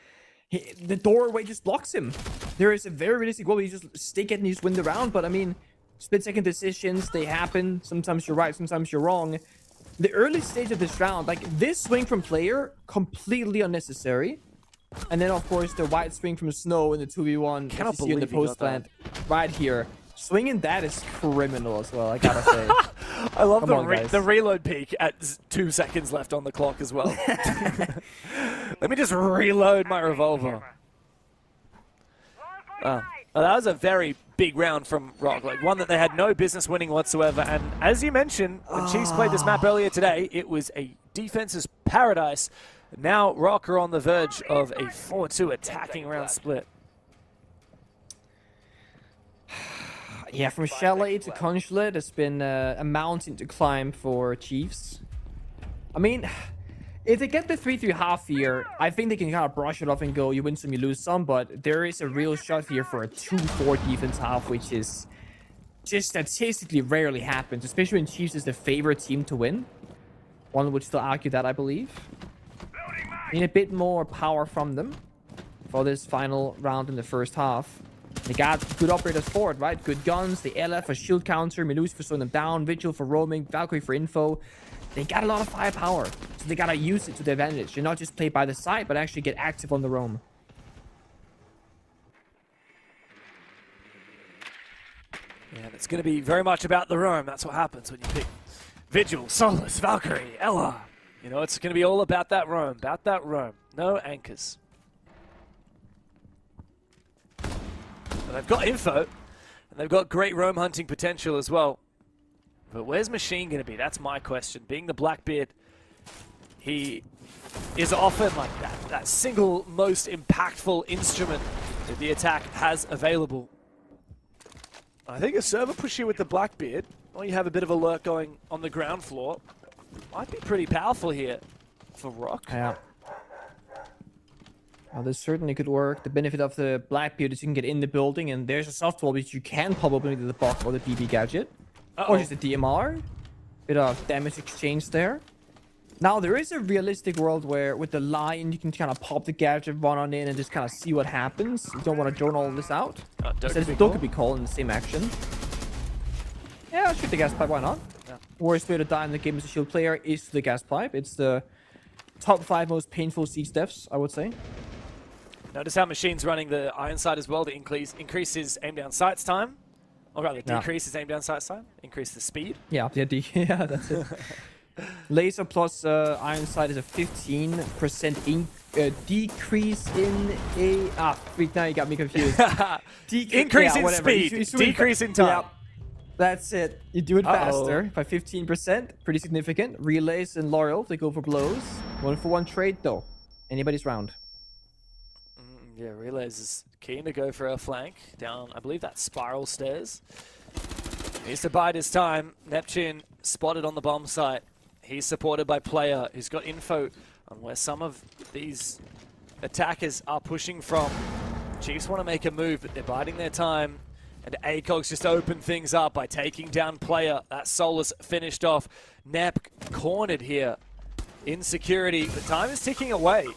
the doorway just blocks him. There is a very realistic way where you just stick it and you just win the round, but I mean, split-second decisions, they happen. Sometimes you're right, sometimes you're wrong. The early stage of this round, like this swing from player, completely unnecessary. And then, of course, the wide swing from Snow in the 2v1. Cannot believe in the post plant right here. Swinging that is criminal as well, I gotta say. I love the reload peak at 2 seconds left on the clock as well. Let me just reload my revolver. Well, that was a very big round from Rock, like one that they had no business winning whatsoever. And as you mentioned, when Chiefs played this map earlier today, it was a defense's paradise. Now Rock are on the verge of a 4-2 attacking round split. Yeah, from Chalet to Consulate, it's been a mountain to climb for Chiefs. I mean, if they get the 3-3 half here, I think they can kind of brush it off and go, you win some, you lose some, but there is a real shot here for a 2-4 defense half, which is just statistically rarely happens, especially when Chiefs is the favorite team to win. One would still argue that, I believe. Need a bit more power from them for this final round in the first half. They got good operators for it, right? Good guns, the LF for shield counter, Melusi for slowing them down, Vigil for roaming, Valkyrie for info. They got a lot of firepower, so they gotta use it to their advantage. They not just play by the side, but actually get active on the roam. Yeah, it's going to be very much about the roam. That's what happens when you pick Vigil, Solus, Valkyrie, Ella. You know, it's going to be all about that roam, No anchors. And they've got info, and they've got great roam hunting potential as well. But where's Machine going to be? That's my question. Being the Blackbeard, he is often like that single most impactful instrument that the attack has available. I think a server push here with the Blackbeard, or you have a bit of a lurk going on the ground floor, might be pretty powerful here for Rock. Yeah. Well, this certainly could work. The benefit of the Blackbeard is you can get in the building, and there's a softball which you can pop open with the box or the BB gadget. Or just a DMR. Bit of damage exchange there. Now, there is a realistic world where with the Lion, you can kind of pop the gadget, run on in, and just kind of see what happens. You don't want to drone all of this out. Still could be called in the same action. Yeah, shoot the gas pipe, why not? Yeah. Worst way to die in the game as a shield player is the gas pipe. It's the top 5 most painful siege deaths, I would say. Notice how Machine's running the iron sight as well to increase his aim down sights time. Or rather, decrease his aim down sights time, increase the speed. Yeah, yeah, that's it. Laser plus iron sight is a 15% decrease in a... freak, now you got me confused. Increase in speed, decrease in time. Yeah, that's it. You do it faster by 15%. Pretty significant. Relays and Laurel, they go for blows. 1-for-1 trade, though. Anybody's round. Yeah, Relays is keen to go for a flank down, I believe that's spiral stairs. He needs to bide his time. Neptune spotted on the bomb site. He's supported by Player, who's got info on where some of these attackers are pushing from. Chiefs want to make a move, but they're biding their time. And ACOG's just opened things up by taking down Player. That Solus finished off. Nep cornered here. Insecurity, but time is ticking away.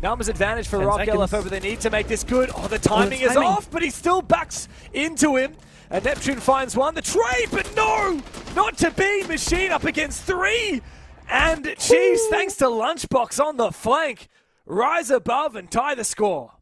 Numbers advantage for Rock LFO, but they need to make this good. Oh, the timing is off, but he still backs into him. And Neptune finds one. The trade, but no! Not to be. Machine up against 3. And Chiefs, thanks to Lunchbox on the flank, rise above and tie the score.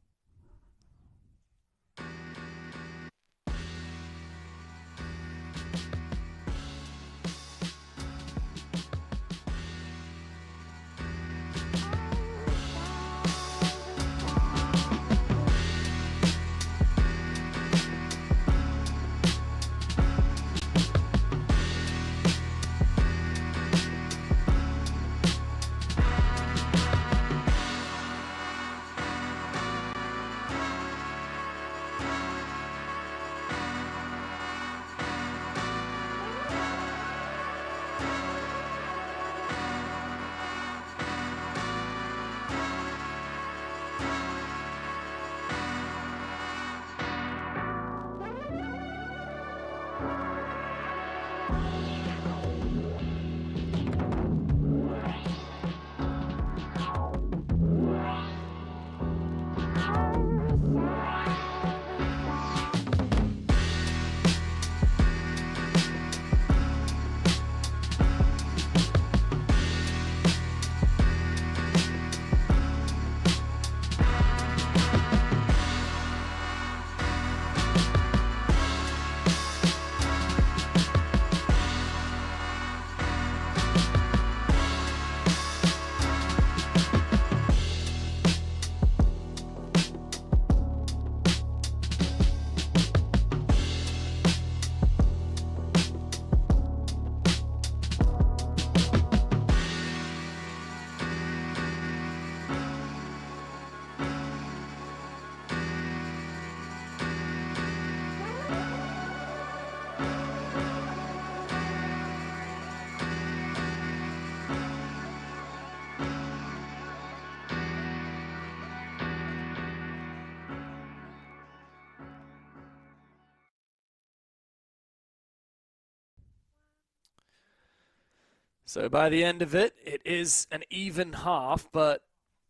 So by the end of it, it is an even half, but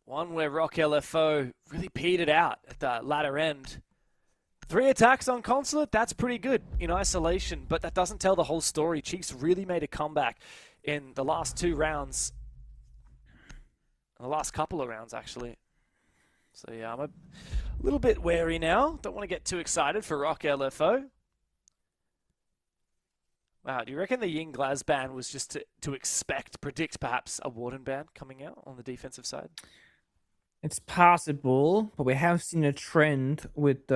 one where Rock LFO really petered out at the latter end. 3 attacks on Consulate, that's pretty good in isolation, but that doesn't tell the whole story. Chiefs really made a comeback in the last 2 rounds. The last couple of rounds, actually. So yeah, I'm a little bit wary now. Don't want to get too excited for Rock LFO. Wow, do you reckon the Ying Glaz ban was just to predict perhaps a Warden ban coming out on the defensive side? It's possible, but we have seen a trend with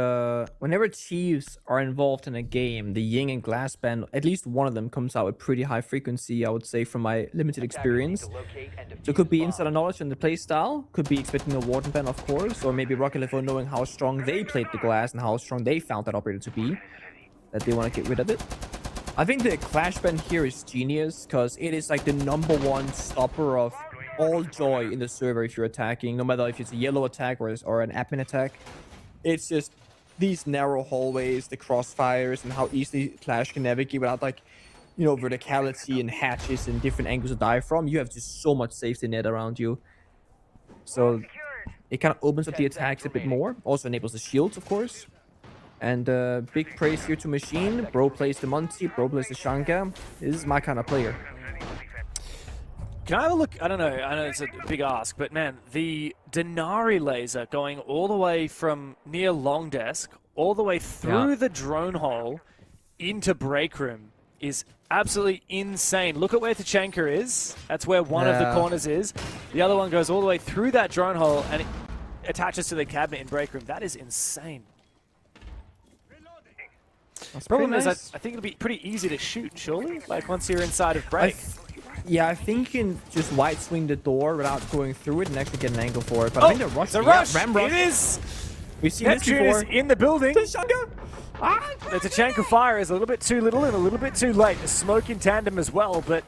whenever Chiefs are involved in a game, the Ying and Glass ban, at least one of them comes out with pretty high frequency, I would say, from my limited experience. So it could be insider knowledge and the play style, could be expecting a Warden ban, of course, or maybe Rock LFO knowing how strong they played the Glass and how strong they found that operator to be, that they want to get rid of it. I think the Clash ban here is genius, because it is like the #1 stopper of all joy in the server if you're attacking, no matter if it's a yellow attack or an admin attack. It's just these narrow hallways, the crossfires, and how easily Clash can navigate without, like, you know, verticality and hatches and different angles to die from. You have just so much safety net around you. So it kind of opens up the attacks a bit more. Also enables the shields, of course. And big praise here to Machine. Bro plays the Monty, bro plays the Shanka. This is my kind of player. Can I have a look? I don't know. I know it's a big ask, but man, the Denari laser going all the way from near Long Desk, all the way through the drone hole into Break Room is absolutely insane. Look at where Tachanka is. That's where one of the corners is. The other one goes all the way through that drone hole and it attaches to the cabinet in Break Room. That is insane. The problem is, I think it'll be pretty easy to shoot, surely? Like, once you're inside of Break. Yeah, I think you can just wide swing the door without going through it and actually get an angle for it. But I think the rush. It's a rush! Ram rush. It is! We've seen this Neptune before. is in the building. Tachanka! The Tachanka fire is a little bit too little and a little bit too late. The smoke in tandem as well, but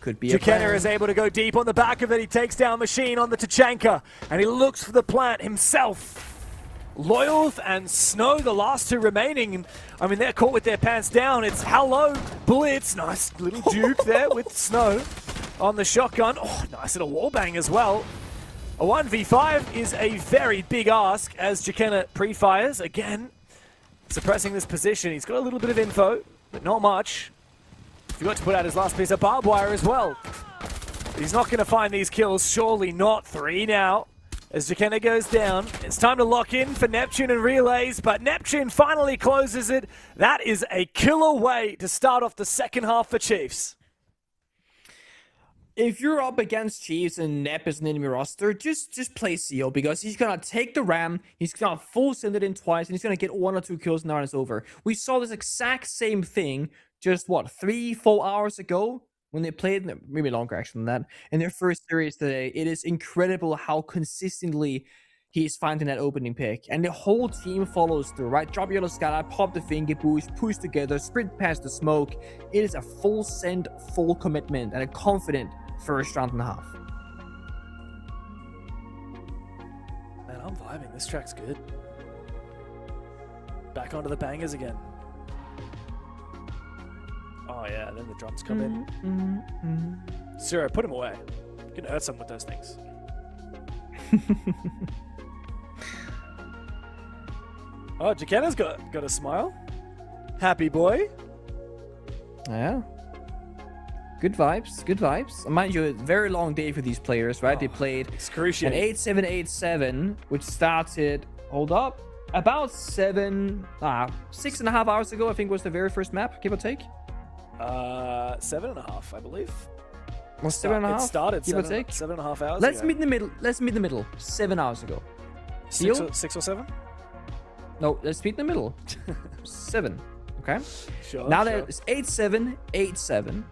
could be a Jukena is able to go deep on the back of it. He takes down Machine on the Tachanka, and he looks for the plant himself. Loyalth and Snow, the last 2 remaining. I mean, they're caught with their pants down. It's hello, Blitz. Nice little duke there with Snow on the shotgun. Oh, nice little wallbang as well. A 1v5 is a very big ask as Jukena pre-fires. Again, suppressing this position. He's got a little bit of info, but not much. Forgot to put out his last piece of barbed wire as well. He's not going to find these kills. Surely not. 3 now. As Jukena goes down, it's time to lock in for Neptune and Relays, but Neptune finally closes it. That is a killer way to start off the second half for Chiefs. If you're up against Chiefs and Nep is an enemy roster, just play CO, because he's going to take the Ram, he's going to full send it in twice, and he's going to get 1 or 2 kills now and it's over. We saw this exact same thing just, what, 3-4 hours ago? When they played, maybe longer actually than that, in their first series today. It is incredible how consistently he's finding that opening pick. And the whole team follows through, right? Drop yellow skylight, pop the finger boost, push together, sprint past the smoke. It is a full send, full commitment, and a confident first round and a half. Man, I'm vibing. This track's good. Back onto the bangers again. Oh yeah, then the drums come in. Zero, put him away. You can hurt someone with those things. Oh, Jukena's got a smile. Happy boy. Yeah. Good vibes, good vibes. Mind you, a very long day for these players, right? They played an 8-7-8-7, which started, hold up, about 6.5 hours ago, I think was the very first map, give or take. 7.5, I believe. Well, 7.5? It started give or take. 7.5 hours Let's ago. meet in the middle. Let's meet in the middle. 7 hours ago. 6 or 7? No, let's meet in the middle. 7. Okay. Sure. Now that it's 8-7, 8-7.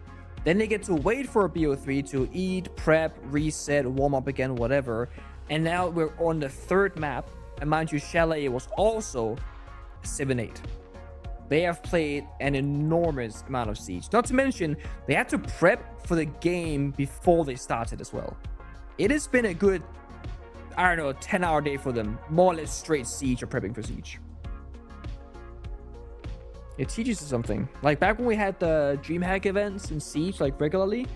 Then they get to wait for a BO3 to eat, prep, reset, warm up again, whatever. And now we're on the 3rd map. And mind you, Chalet was also 7-8. They have played an enormous amount of Siege. Not to mention, they had to prep for the game before they started as well. It has been a good, I don't know, 10-hour day for them. More or less straight Siege or prepping for Siege. It teaches you something. Like back when we had the DreamHack events in Siege, like regularly,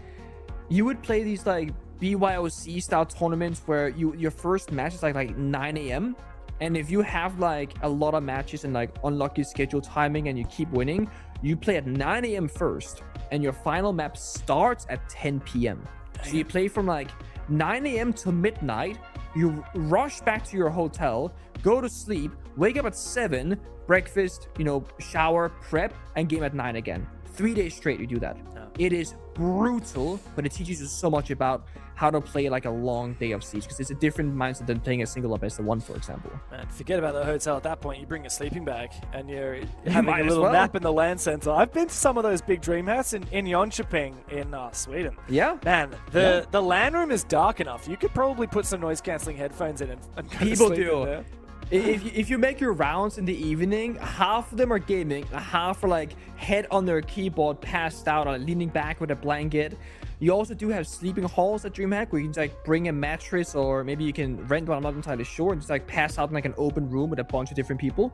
you would play these like BYOC style tournaments where your first match is like 9 a.m. and if you have like a lot of matches and like unlucky schedule timing and you keep winning, you play at 9 a.m. first and your final map starts at 10 p.m. So you play from like 9 a.m. to midnight, you rush back to your hotel, go to sleep, wake up at 7, breakfast, you know, shower, prep, and game at 9 again. 3 days straight you do that. It is brutal, but it teaches you so much about how to play like a long day of Siege, because it's a different mindset than playing a single up as the one, for example. Man, forget about the hotel at that point. You bring a sleeping bag and you're having a little nap in the LAN center. I've been to some of those big dream houses in Jönköping in Sweden. Yeah. Man, the LAN room is dark enough. You could probably put some noise cancelling headphones in and go People to sleep do. in there. If you make your rounds in the evening, half of them are gaming, half are like head on their keyboard, passed out, or leaning back with a blanket. You also do have sleeping halls at DreamHack where you can like bring a mattress, or maybe you can rent one. I'm not entirely sure, and just like pass out in like an open room with a bunch of different people.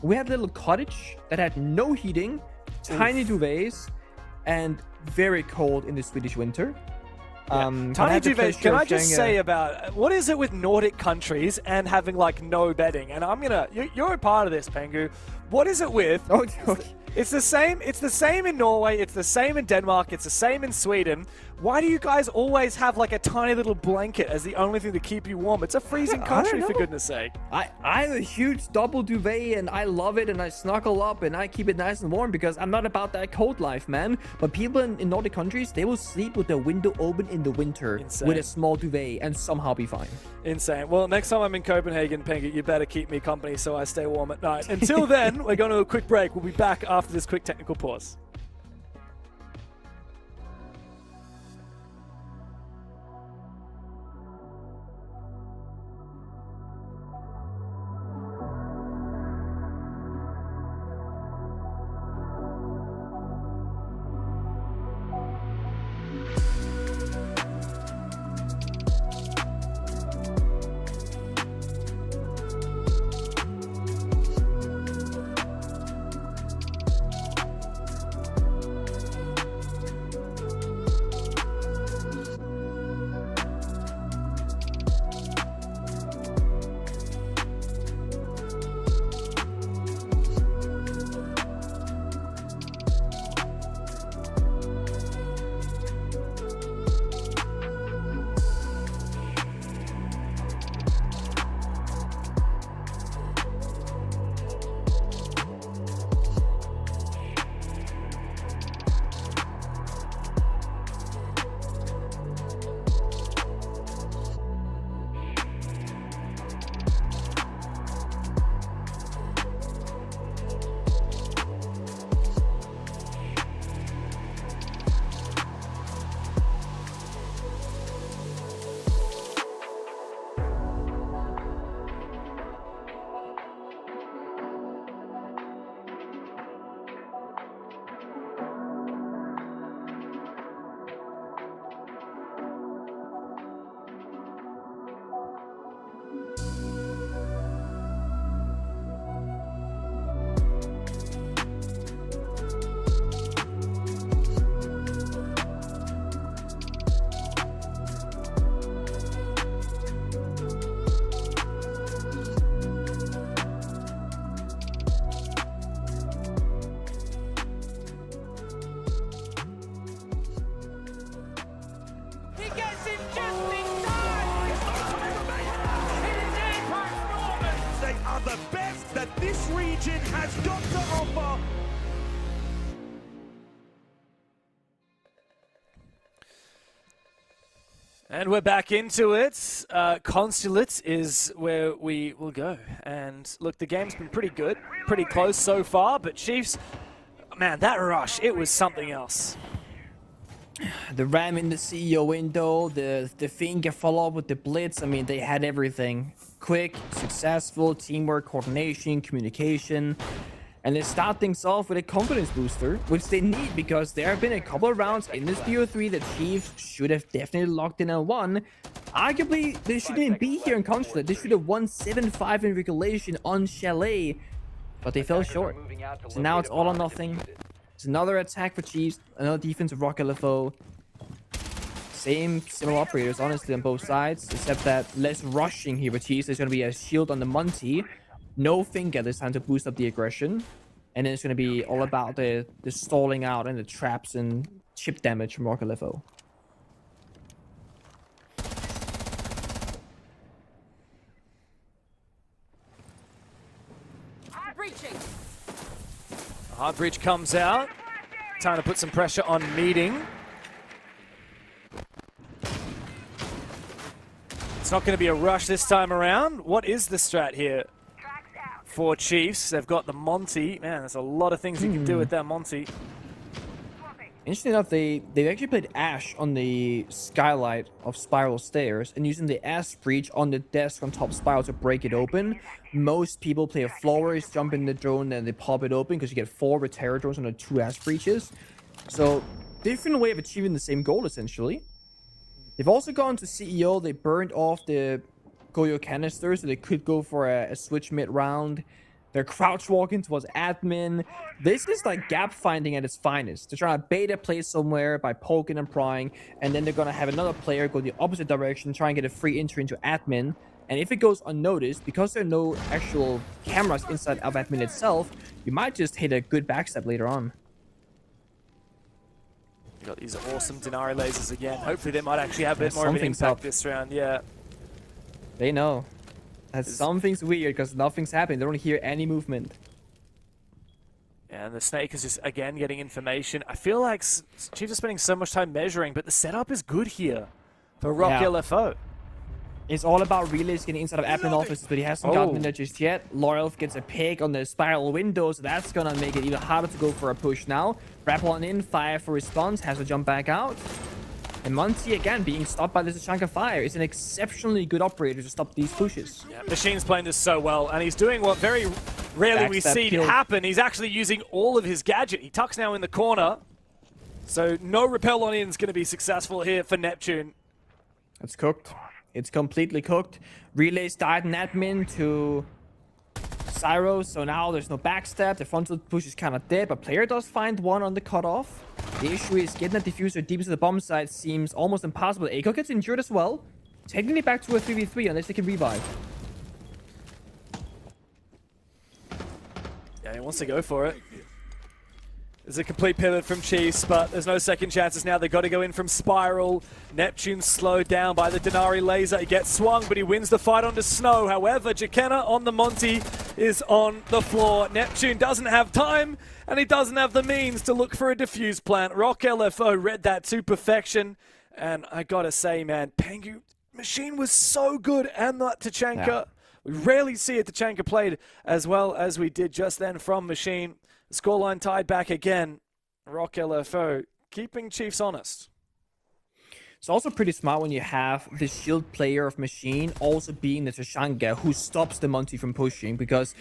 We had a little cottage that had no heating, tiny duvets, and very cold in the Swedish winter. Tiny duvets. Can I just say about what is it with Nordic countries and having like no bedding? And I'm gonna, you're a part of this, Pengu. What is it with? Oh, okay. It's the same. It's the same in Norway. It's the same in Denmark. It's the same in Sweden. Why do you guys always have like a tiny little blanket as the only thing to keep you warm? It's a freezing country, for goodness sake. I have a huge double duvet and I love it, and I snuggle up and I keep it nice and warm because I'm not about that cold life, man. But people in Nordic countries, they will sleep with their window open in the winter with a small duvet and somehow be fine. Insane. Well, next time I'm in Copenhagen, Pengu, you better keep me company so I stay warm at night. Until then, we're going to a quick break. We'll be back after this quick technical pause. has got to offer. And we're back into it. Consulate is where we will go. And look, the game's been pretty good, pretty close so far, but Chiefs, man, that rush, it was something else. The ram in the CEO window, the finger follow-up with the blitz, I mean, they had everything. Quick, successful, teamwork, coordination, communication. And they start things off with a confidence booster, which they need because there have been a couple of rounds in this BO3 that Chiefs should have definitely locked in and won. Arguably, they shouldn't even be here in Consulate. They should have won 7-5 in regulation on Chalet, but they fell short. So now it's all or nothing. It's another attack for Chiefs, another defense of Rock LFO. similar operators, honestly, on both sides, except that less rushing here with Cheese. There's going to be a shield on the Monty. No finger this time to boost up the aggression. And then it's going to be all about the stalling out and the traps and chip damage from Man LFO. Hard breach comes out. Time to put some pressure on Meeting. It's not going to be a rush this time around. What is the strat here for Chiefs? They've got the Monty. Man, there's a lot of things you can do with that Monty. Interesting enough, they actually played Ash on the skylight of Spiral Stairs and using the Ash breach on the desk on top Spiral to break it open. Most people play a Flowers, jump in the drone, and they pop it open because you get 4 repair drones on the 2 Ash breaches. So, different way of achieving the same goal, essentially. They've also gone to CEO. They burned off the Goyo canister, so they could go for a switch mid-round. They're crouch walking towards admin. This is like gap finding at its finest. They're trying to bait a play somewhere by poking and prying, and then they're going to have another player go the opposite direction, try and get a free entry into admin. And if it goes unnoticed, because there are no actual cameras inside of admin itself, you might just hit a good backstep later on. You got these awesome Denari lasers again. Hopefully they might actually have a bit more of an impact this round. Yeah. They know. That something's weird because nothing's happening. They don't hear any movement. And the Snake is just, again, getting information. I feel like Chiefs are spending so much time measuring, but the setup is good here for Rock LFO. It's all about relays getting inside of admin offices, but he hasn't gotten in there just yet. Laurel gets a pick on the spiral window, so that's going to make it even harder to go for a push now. Rappel on in, fire for response, has to jump back out. And Monty, again, being stopped by this chunk of fire, is an exceptionally good operator to stop these pushes. Yeah, Machine's playing this so well, and he's doing what very rarely we see happen. He's actually using all of his gadget. He tucks now in the corner. So no repel on in is going to be successful here for Neptune. It's cooked. It's completely cooked. Relays died in admin to Cyro, so now there's no backstep. The frontal push is kind of dead, but player does find one on the cutoff. The issue is getting that diffuser deep into the bomb site seems almost impossible. Echo gets injured as well. Taking it back to a 3v3 unless they can revive. Yeah, he wants to go for it. There's a complete pivot from Chiefs, but there's no second chances now. They've got to go in from Spiral. Neptune slowed down by the Denari laser. He gets swung, but he wins the fight onto Snow. However, Jakena on the Monty is on the floor. Neptune doesn't have time, and he doesn't have the means to look for a defuse plant. Rock LFO read that to perfection, and I gotta say, man, Pengu Machine was so good, and that Tachanka. Yeah. We rarely see a Tachanka played as well as we did just then from Machine. The scoreline tied back again. Rock LFO keeping Chiefs honest. It's also pretty smart when you have the shield player of Machine also being the Tachanka who stops the Monty from pushing, because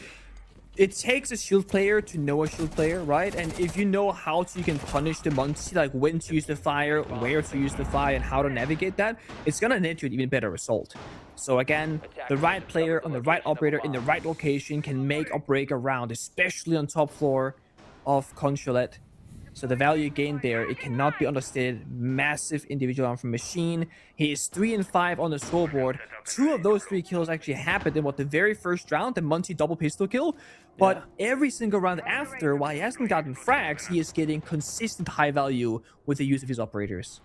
it takes a shield player to know a shield player, right? And if you know how you can punish the Monty, like when to use the fire, where to use the fire, and how to navigate that, it's gonna net you an even better result. So again, the right player on the right operator in the right location can make or break a round, especially on top floor of Consulate. So the value gained there, it cannot be understated. Massive individual round from Machine. He is 3 and 5 on the scoreboard. 2 of those 3 kills actually happened in the very first round, the Monty double pistol kill. But every single round after, while he hasn't gotten frags, he is getting consistent high value with the use of his operators.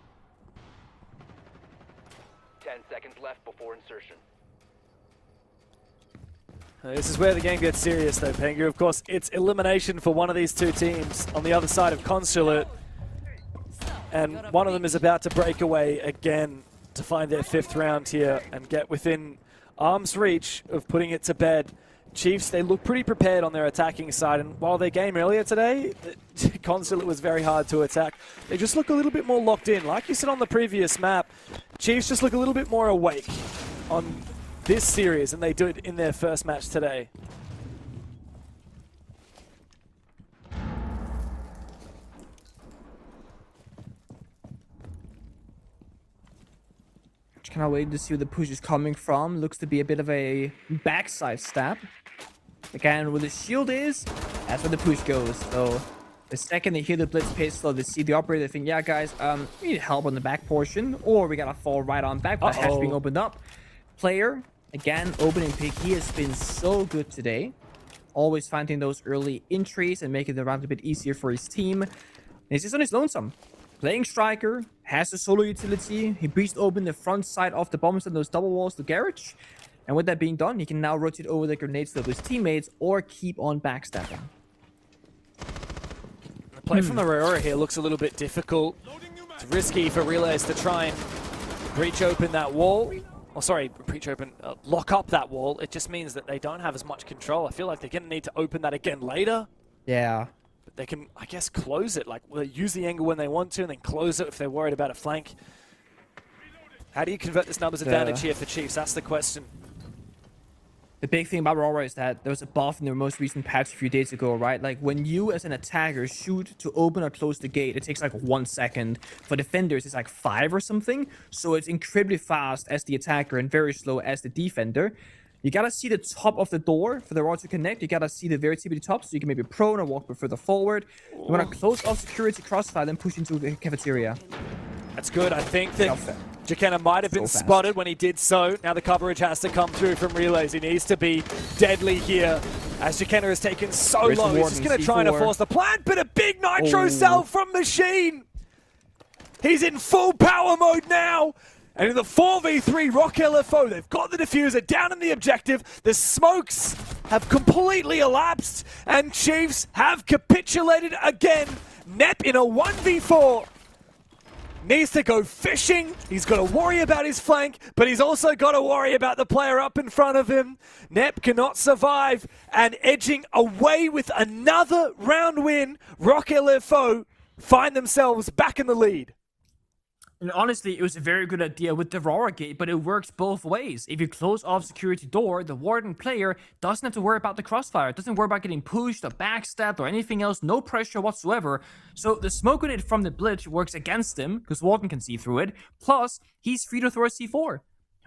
10 seconds left before insertion. This is where the game gets serious though, Pengu. Of course, it's elimination for one of these two teams on the other side of Consulate. And one of them is about to break away again to find their 5th round here and get within arm's reach of putting it to bed. Chiefs, they look pretty prepared on their attacking side, and while their game earlier today, Consulate was very hard to attack, they just look a little bit more locked in. Like you said on the previous map, Chiefs just look a little bit more awake on this series than they did in their first match today. Just kind of waiting to see where the push is coming from. Looks to be a bit of a backside stab. Again, where the shield is, that's where the push goes. So The second they hear the blitz pistol, they see the operator, they think, yeah, guys, we need help on the back portion, or we gotta fall right on back with the hatch being opened up. Player, again, opening pick, he has been so good today. Always finding those early entries and making the round a bit easier for his team. And he's just on his lonesome. Playing striker, has the solo utility. He breached open the front side of the bombs and those double walls to garage. And with that being done, he can now rotate over the grenades to his teammates or keep on backstabbing. The play from the Aurora here looks a little bit difficult. It's risky for Relays to try and breach open that wall. Oh, sorry, breach open, lock up that wall. It just means that they don't have as much control. I feel like they're going to need to open that again later. Yeah. But they can, I guess, close it. Like, use the angle when they want to and then close it if they're worried about a flank. How do you convert this numbers advantage here for Chiefs? That's the question. The big thing about Aurora is that there was a buff in their most recent patch a few days ago, right? Like, when you as an attacker shoot to open or close the gate, it takes like 1 second. For defenders, it's like 5 or something. So it's incredibly fast as the attacker and very slow as the defender. You gotta see the top of the door for the Aurora to connect. You gotta see the very tip of the top so you can maybe prone or walk a bit further forward. You wanna close off security crossfire, then push into the cafeteria. That's good. I think that Jakenna might have been spotted when he did so. Now the coverage has to come through from Relays. He needs to be deadly here as Jakenna has taken so long. He's just going to try and force the plant, but a big nitro cell from Machine. He's in full power mode now. And in the 4v3 Rock LFO, they've got the diffuser down in the objective. The smokes have completely elapsed, and Chiefs have capitulated again. Nep in a 1v4. Needs to go fishing. He's got to worry about his flank, but he's also got to worry about the player up in front of him. Nep cannot survive, and edging away with another round win, Rock LFO find themselves back in the lead. And honestly, it was a very good idea with the Aurora gate, but it works both ways. If you close off security door, the Warden player doesn't have to worry about the crossfire, doesn't worry about getting pushed or backstabbed or anything else, no pressure whatsoever. So the smoke grenade from the blitz works against him, because Warden can see through it, plus he's free to throw a C4.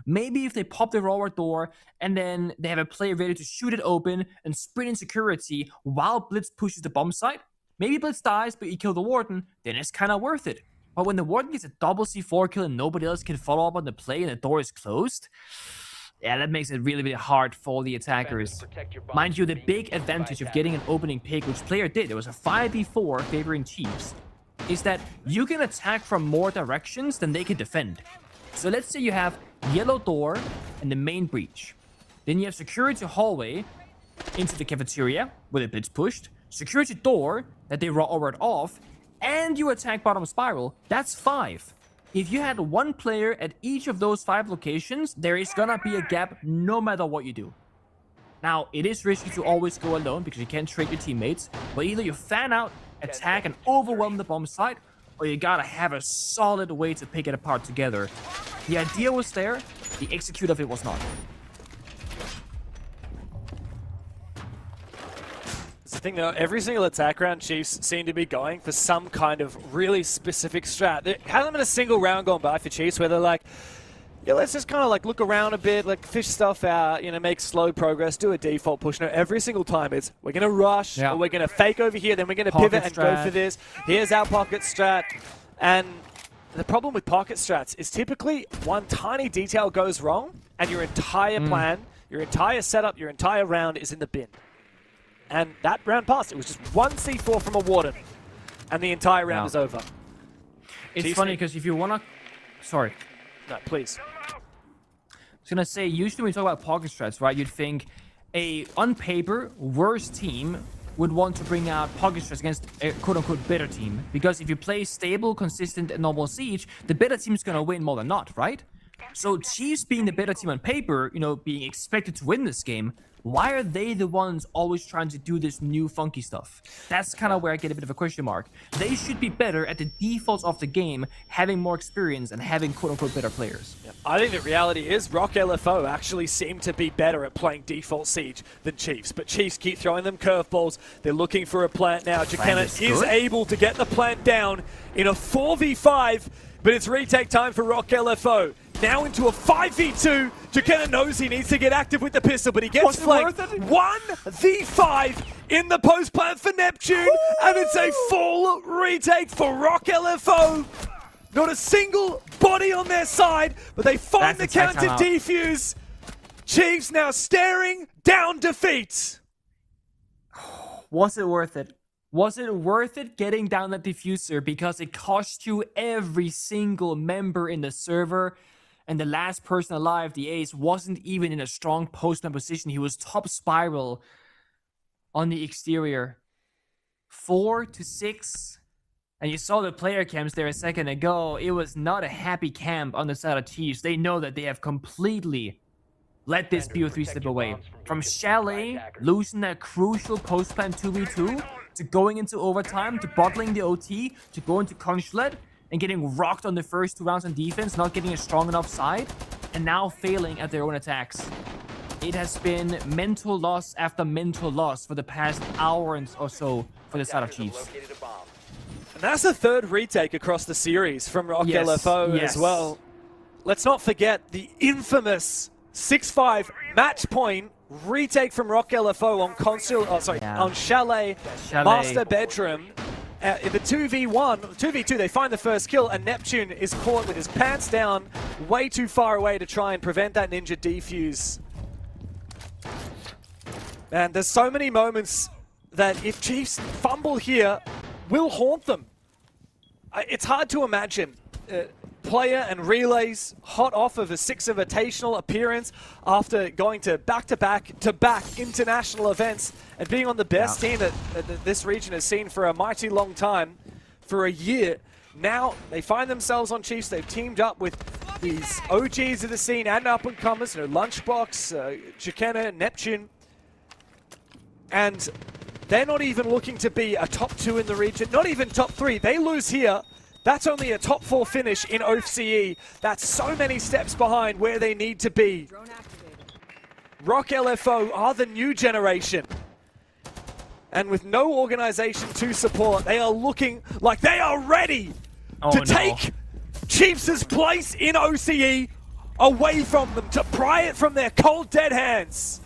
Maybe if they pop the Aurora door and then they have a player ready to shoot it open and sprint in security while Blitz pushes the bomb site, maybe Blitz dies but you kill the Warden, then it's kind of worth it. But when the Warden gets a double C4 kill and nobody else can follow up on the play and the door is closed, yeah, that makes it really, really hard for the attackers. Mind you, the big advantage of getting an opening pick, which player did, it was a 5v4 favoring Chiefs, is that you can attack from more directions than they can defend. So let's say you have yellow door and the main breach. Then you have security hallway into the cafeteria where the blitz pushed, security door that they roared off, and you attack bottom spiral. That's 5. If you had one player at each of those 5 locations, there is gonna be a gap no matter what you do. Now, it is risky to always go alone because you can't trade your teammates, but either you fan out, attack, and overwhelm the bomb site, or you gotta have a solid way to pick it apart together. The idea was there, the execute of it was not. It's the thing though, every single attack round Chiefs seem to be going for some kind of really specific strat. There hasn't been a single round gone by for Chiefs where they're like, yeah, let's just kind of like look around a bit, like fish stuff out, you know, make slow progress, do a default push. No, every single time it's, we're going to rush, or we're going to fake over here, then we're going to pivot and go for this. Here's our pocket strat. And the problem with pocket strats is typically one tiny detail goes wrong and your entire plan, your entire setup, your entire round is in the bin. And that round passed. It was just one C4 from a Warden, and the entire round is over. It's funny because if you want to... Sorry. No, please. I was going to say, usually when we talk about pocket strats, right, you'd think a, on paper, worse team would want to bring out pocket strats against a quote-unquote better team. Because if you play stable, consistent, and normal siege, the better team is going to win more than not, right? So Chiefs being the better team on paper, you know, being expected to win this game, why are they the ones always trying to do this new funky stuff? That's kind of where I get a bit of a question mark. They should be better at the defaults of the game, having more experience and having quote-unquote better players. Yep. I think the reality is Rock LFO actually seem to be better at playing default siege than Chiefs, but Chiefs keep throwing them curveballs. They're looking for a plant now. Jakenna is able to get the plant down in a 4v5, but it's retake time for Rock LFO. Now into a 5v2. Jakenna knows he needs to get active with the pistol, but he gets flanked. 1v5 in the post plant for Neptune, and it's a full retake for Rock LFO. Not a single body on their side, but they find the counter defuse. Chiefs now staring down defeat. Was it worth it? Was it worth it getting down that diffuser because it cost you every single member in the server, and the last person alive, the ace, wasn't even in a strong postman position. He was top spiral on the exterior. 4 to 6. And you saw the player camps there a second ago. It was not a happy camp on the side of Chiefs. They know that they have completely let this BO3 slip away. From Chalet losing that crucial post-plan 2v2 to going into overtime, to bottling the OT, to going to Consulate and getting rocked on the first 2 rounds on defense, not getting a strong enough side, and now failing at their own attacks. It has been mental loss after mental loss for the past hour or so for the side of Chiefs. And that's the third retake across the series from Rock LFO as well. Let's not forget the infamous 6-5 match point retake from Rock LFO on on Chalet, Master Bedroom. In the 2v2, they find the first kill, and Neptune is caught with his pants down, way too far away to try and prevent that ninja defuse. Man, there's so many moments that if Chiefs fumble here, will haunt them. It's hard to imagine. Player and Relays hot off of a 6 Invitational appearance after going to back-to-back international events and being on the best team that this region has seen for a mighty long time, for a year. Now they find themselves on Chiefs. They've teamed up with these OGs of the scene and up-and-comers, Lunchbox, Jakenna, Neptune, and they're not even looking to be a top 2 in the region, not even top 3. They lose here. That's only a top 4 finish in OCE. That's so many steps behind where they need to be. Rock LFO are the new generation. And with no organization to support, they are looking like they are ready to take Chiefs' place in OCE away from them, to pry it from their cold, dead hands.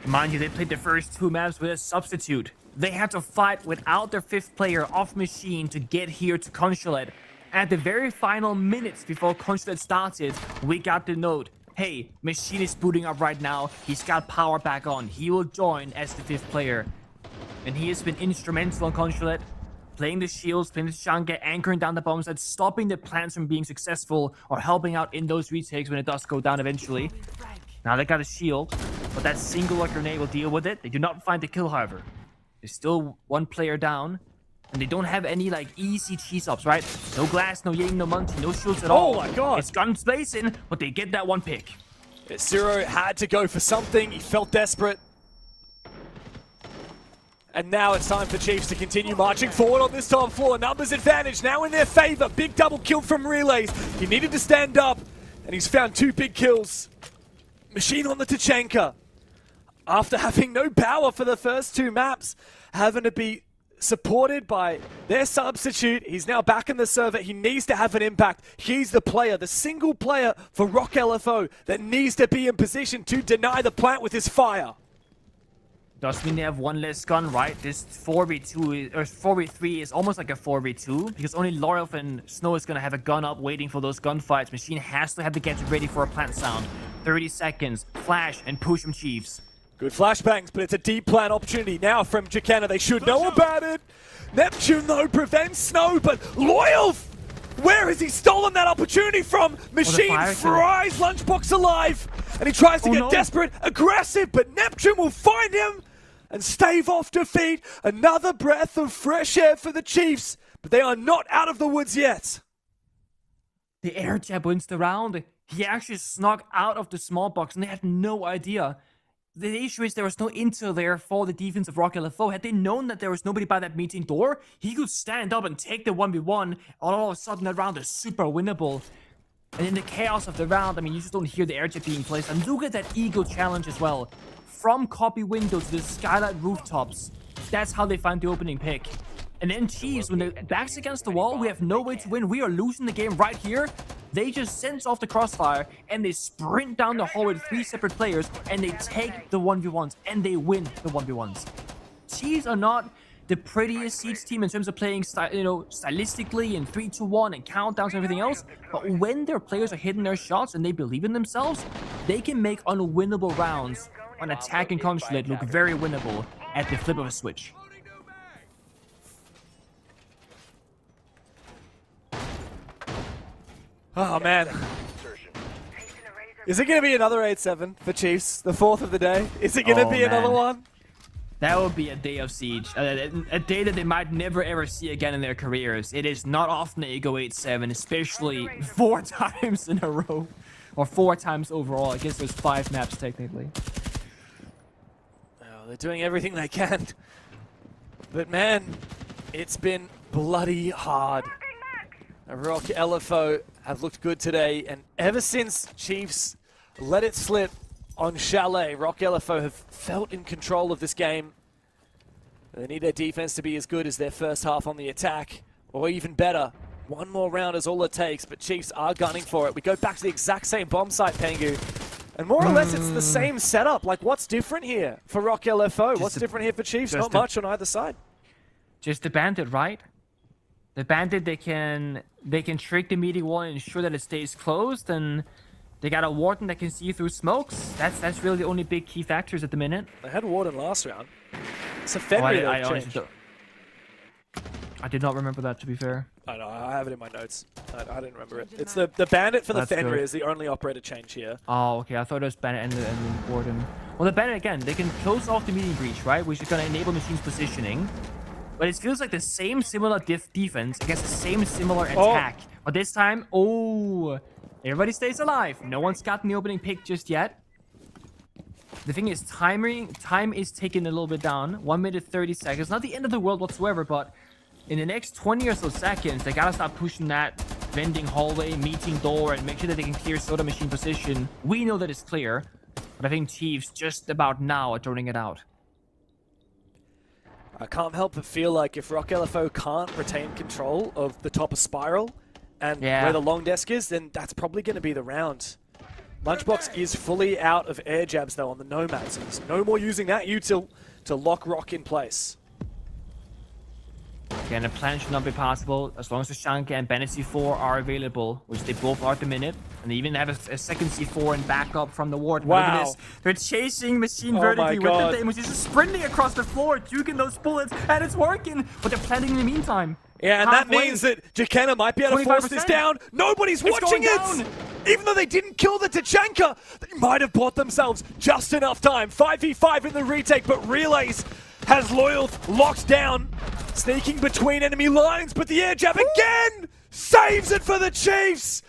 Mind you, they played the first 2 maps with a substitute. They had to fight without their 5th player off machine to get here to Consulate. At the very final minutes before Consulate started, we got the note, hey, machine is booting up right now, he's got power back on, he will join as the 5th player. And he has been instrumental on Consulate, playing the shields, playing the Shanka, anchoring down the bombs, and stopping the plans from being successful or helping out in those retakes when it does go down eventually. Now they got a shield, but that singular grenade will deal with it. They do not find the kill, however. There's still 1 player down, and they don't have any easy cheese ups, right? No glass, no Ying, no Munty, no shields at all. Oh my god! It's guns blazing, but they get that 1 pick. Zero had to go for something. He felt desperate. And now it's time for Chiefs to continue marching forward on this top floor. Numbers advantage now in their favor. Big double kill from Relays. He needed to stand up, and he's found 2 big kills. Machine on the Tachenka. After having no power for the first 2 maps, having to be supported by their substitute, he's now back in the server. He needs to have an impact. He's the player, the single player for Rock LFO that needs to be in position to deny the plant with his fire. Does mean they have 1 less gun, right? This 4v2 or 4v3 is almost like a 4v2 because only Lorelf and Snow is gonna have a gun up waiting for those gunfights. Machine has to have the gadget ready for a plant sound. 30 seconds, flash and push from Chiefs. Good flashbangs, but it's a deep plant opportunity now from Jakenna. They should know about it. Neptune, though, prevents Snow, but Loyal, where has he stolen that opportunity from? Machine fries Lunchbox alive, and he tries to get desperate, aggressive, but Neptune will find him and stave off defeat. Another breath of fresh air for the Chiefs, but they are not out of the woods yet. The air jab wins the round. He actually snuck out of the small box, and they had no idea. The issue is there was no intel there for the defense of Rock LFO. Had they known that there was nobody by that meeting door, he could stand up and take the 1v1. All of a sudden, that round is super winnable. And in the chaos of the round, I mean, you just don't hear the air jet being placed. And look at that Eagle challenge as well. From copy window to the skylight rooftops. That's how they find the opening pick. And then Chiefs, when the back's against the wall, we have no way to win. We are losing the game right here. They just sense off the crossfire and they sprint down the hall with 3 separate players and they take the 1v1s and they win the 1v1s. Chiefs are not the prettiest Siege team in terms of playing, stylistically in 3-2-1 and countdowns and everything else. But when their players are hitting their shots and they believe in themselves, they can make unwinnable rounds on attack and Consulate look very winnable at the flip of a switch. Oh, man. Is it going to be another 8-7 for Chiefs? The 4th of the day? Is it going to be another one? That would be a day of Siege. A day that they might never ever see again in their careers. It is not often that you go 8-7, especially 4 times in a row. Or 4 times overall. I guess there's 5 maps technically. Oh, they're doing everything they can. But man, it's been bloody hard. Rock LFO have looked good today, and ever since Chiefs let it slip on Chalet, Rock LFO have felt in control of this game. They need their defense to be as good as their first half on the attack, or even better. One more round is all it takes, but Chiefs are gunning for it. We go back to the exact same bomb site, Pengu. And more or less, it's the same setup. Like, what's different here for Rock LFO? What's different here for Chiefs? Not much on either side. Just the Bandit, right? The Bandit, they can trick the meeting wall and ensure that it stays closed, and they got a Warden that can see through smokes. That's really the only big key factors at the minute. They had Warden last round. It's a Fenrir I did not remember that, to be fair. I know, I have it in my notes. I didn't remember it. It's the Bandit for the Fenrir is the only operator change here. Oh, okay. I thought it was Bandit and the Warden. Well, the Bandit, again, they can close off the meeting breach, right? Which is going to enable Machine's positioning. But it feels like the same similar defense against the same similar attack. But this time, everybody stays alive. No one's gotten the opening pick just yet. The thing is, time is taken a little bit down. 1 minute 30 seconds. Not the end of the world whatsoever, but in the next 20 or so seconds, they gotta start pushing that vending hallway, meeting door, and make sure that they can clear Soda Machine position. We know that it's clear, but I think Chiefs just about now are throwing it out. I can't help but feel like if Rock LFO can't retain control of the top of Spiral and where the long desk is, then that's probably going to be the round. Lunchbox is fully out of air jabs, though, on the Nomad, so there's no more using that util to lock Rock in place. Again, a plan should not be possible as long as the Shanka and Bennett C4 are available, which they both are at the minute. And they even have a second C4 and backup from the Warden. Wow. Look at this. They're chasing Machine vertically with the Daemons. He's just sprinting across the floor, juking those bullets, and it's working. But they're planting in the meantime. Yeah, and that means that Jakenna might be able to force this down. Nobody's watching it! Even though they didn't kill the Tachanka, they might have bought themselves just enough time. 5v5 in the retake, but Relays has Loyalth locked down, sneaking between enemy lines, but the air jab again saves it for the Chiefs!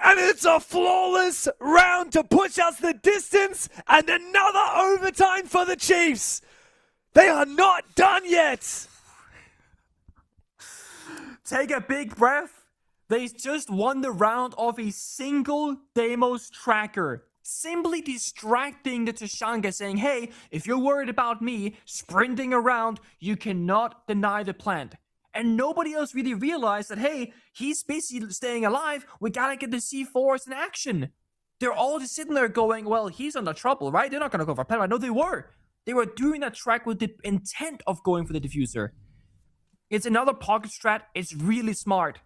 And it's a flawless round to push us the distance, and another overtime for the Chiefs! They are not done yet! Take a big breath. They just won the round off a single Deimos tracker. Simply distracting the Tachanka, saying, hey, if you're worried about me sprinting around, you cannot deny the plant. And nobody else really realized that, hey, he's basically staying alive. We gotta get the C4s in action. They're all just sitting there going, well, he's under trouble, right? They're not gonna go for a plant. No, they were. They were doing that track with the intent of going for the diffuser. It's another pocket strat. It's really smart.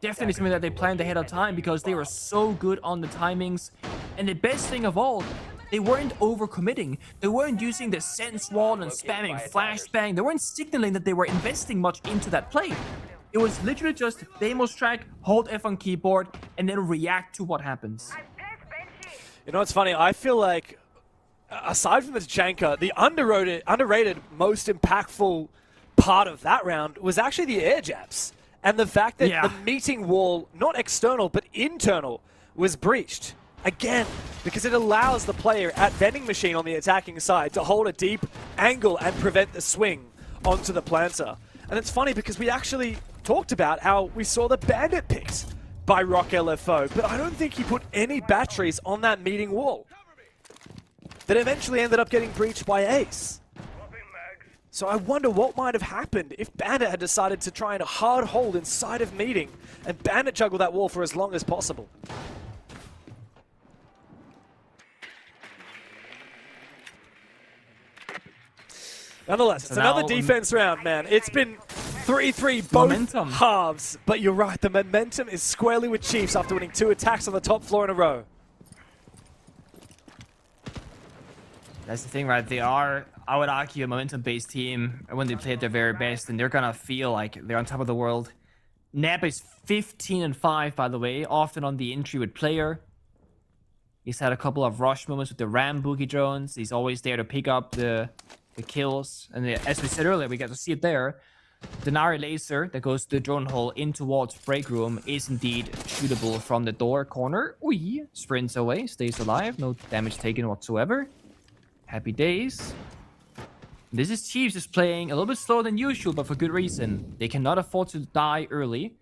Definitely something that they planned ahead of time because they were so good on the timings. And the best thing of all, they weren't overcommitting. They weren't using the sense wall and spamming flashbang. They weren't signaling that they were investing much into that play. It was literally just Deimos track, hold F on keyboard, and then react to what happens. You know what's funny? I feel like, aside from the Tachanka, the underrated, most impactful part of that round was actually the air jabs. And the fact that the meeting wall, not external, but internal, was breached. Again, because it allows the player at vending machine on the attacking side to hold a deep angle and prevent the swing onto the planter. And it's funny because we actually talked about how we saw the Bandit picked by Rock LFO, but I don't think he put any batteries on that meeting wall. That eventually ended up getting breached by Ace. So I wonder what might have happened if Bandit had decided to try and hard hold inside of meeting and Bandit juggle that wall for as long as possible. Nonetheless, it's another defense round, man. It's been 3-3 both halves, but you're right, the momentum is squarely with Chiefs after winning 2 attacks on the top floor in a row. That's the thing, right? They are, I would argue, a momentum-based team when they play at their very best, and they're gonna feel like they're on top of the world. Nab is 15-5, by the way, often on the entry with player. He's had a couple of rush moments with the Ram Boogie drones. He's always there to pick up the kills. And as we said earlier, we got to see it there. Denari laser that goes to the drone hole in towards break room is indeed shootable from the door corner. Oi, sprints away, stays alive, no damage taken whatsoever. Happy days. This is Chiefs just playing a little bit slower than usual, but for good reason. They cannot afford to die early.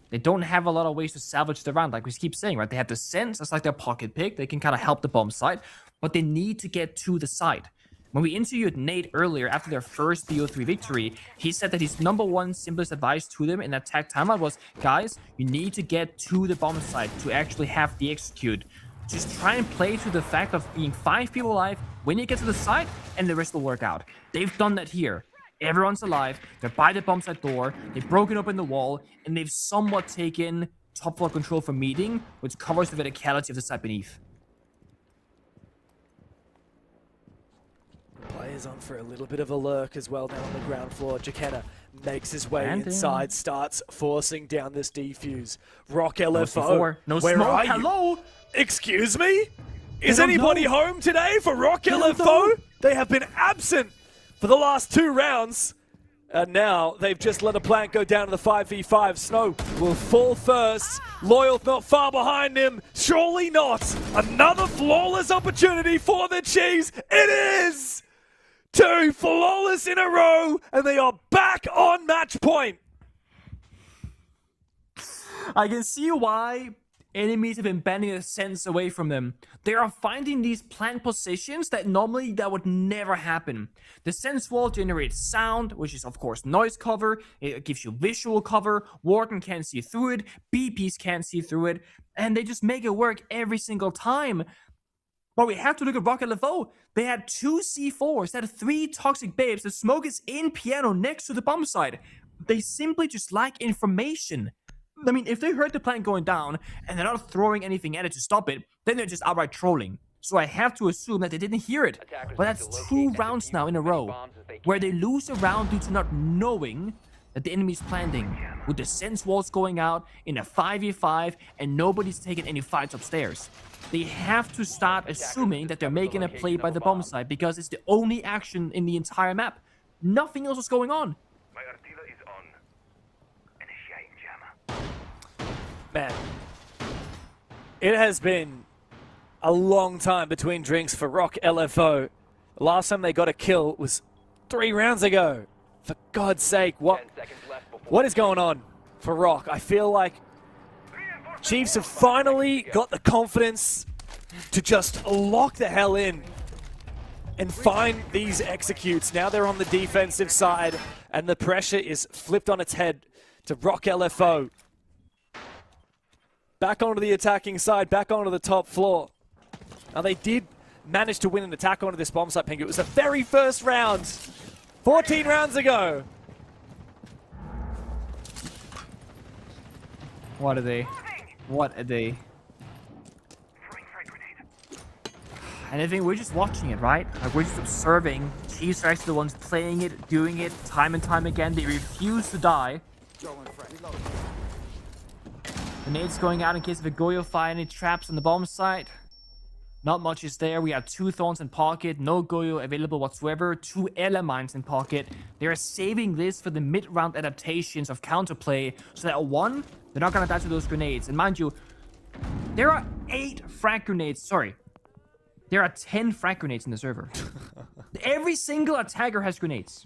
They don't have a lot of ways to salvage the round, like we keep saying, right? They have the sense, that's like their pocket pick. They can kind of help the bomb site, but they need to get to the site. When we interviewed Nate earlier after their first BO3 victory, he said that his #1 simplest advice to them in that tag timeout was, guys, you need to get to the bomb site to actually have the execute. Just try and play to the fact of being 5 people alive when you get to the site, and the rest will work out. They've done that here. Everyone's alive, they're by the bomb site door, they've broken open the wall, and they've somewhat taken top floor control from meeting, which covers the verticality of the site beneath. Players on for a little bit of a lurk as well down on the ground floor. Jakenna makes his way inside, starts forcing down this defuse. Rock LFO, no where smoke. are you? Hello? Excuse me? Is anybody home today for Rock LFO? They have been absent for the last 2 rounds. And now they've just let a plank go down to the 5v5. Snow will fall first. Loyal not far behind him. Surely not. Another flawless opportunity for the Chiefs. It is! 2 flawless in a row, and they are back on match point. I can see why enemies have been banning a sense away from them. They are finding these plant positions that normally that would never happen. The sense wall generates sound, which is of course noise cover. It gives you visual cover. Warden can't see through it. BPs can't see through it. And they just make it work every single time. But we have to look at Rock LFO. They had 2 C4s, they had 3 toxic babes. The smoke is in piano next to the bomb site. They simply just lack information. I mean, if they heard the plant going down and they're not throwing anything at it to stop it, then they're just outright trolling. So I have to assume that they didn't hear it. But that's 2 rounds now in a row where they lose a round due to not knowing that the enemy's planting. With the sense walls going out in a 5v5 and nobody's taking any fights upstairs. They have to start assuming that they're making a play by the bomb site because it's the only action in the entire map. Nothing else is going on. Man, it has been a long time between drinks for Rock LFO. The last time they got a kill was 3 rounds ago. For God's sake, what is going on for Rock? I feel like Chiefs have finally got the confidence to just lock the hell in and find these executes. Now they're on the defensive side, and the pressure is flipped on its head to Rock LFO. Back onto the attacking side, back onto the top floor. Now they did manage to win an attack onto this bomb site, Pink. It was the very first round, 14 rounds ago. What are they? What are they? And I think we're just watching it, right? Like, we're just observing. Chiefs are actually the ones playing it, doing it time and time again. They refuse to die. Grenades going out in case of a Goyo fire, any traps on the bomb site. Not much is there. We have 2 Thorns in pocket, no Goyo available whatsoever, 2 Ela mines in pocket. They are saving this for the mid-round adaptations of counterplay, so that 1, they're not gonna die to those grenades. And mind you, there are 8 frag grenades, sorry. There are 10 frag grenades in the server. Every single attacker has grenades.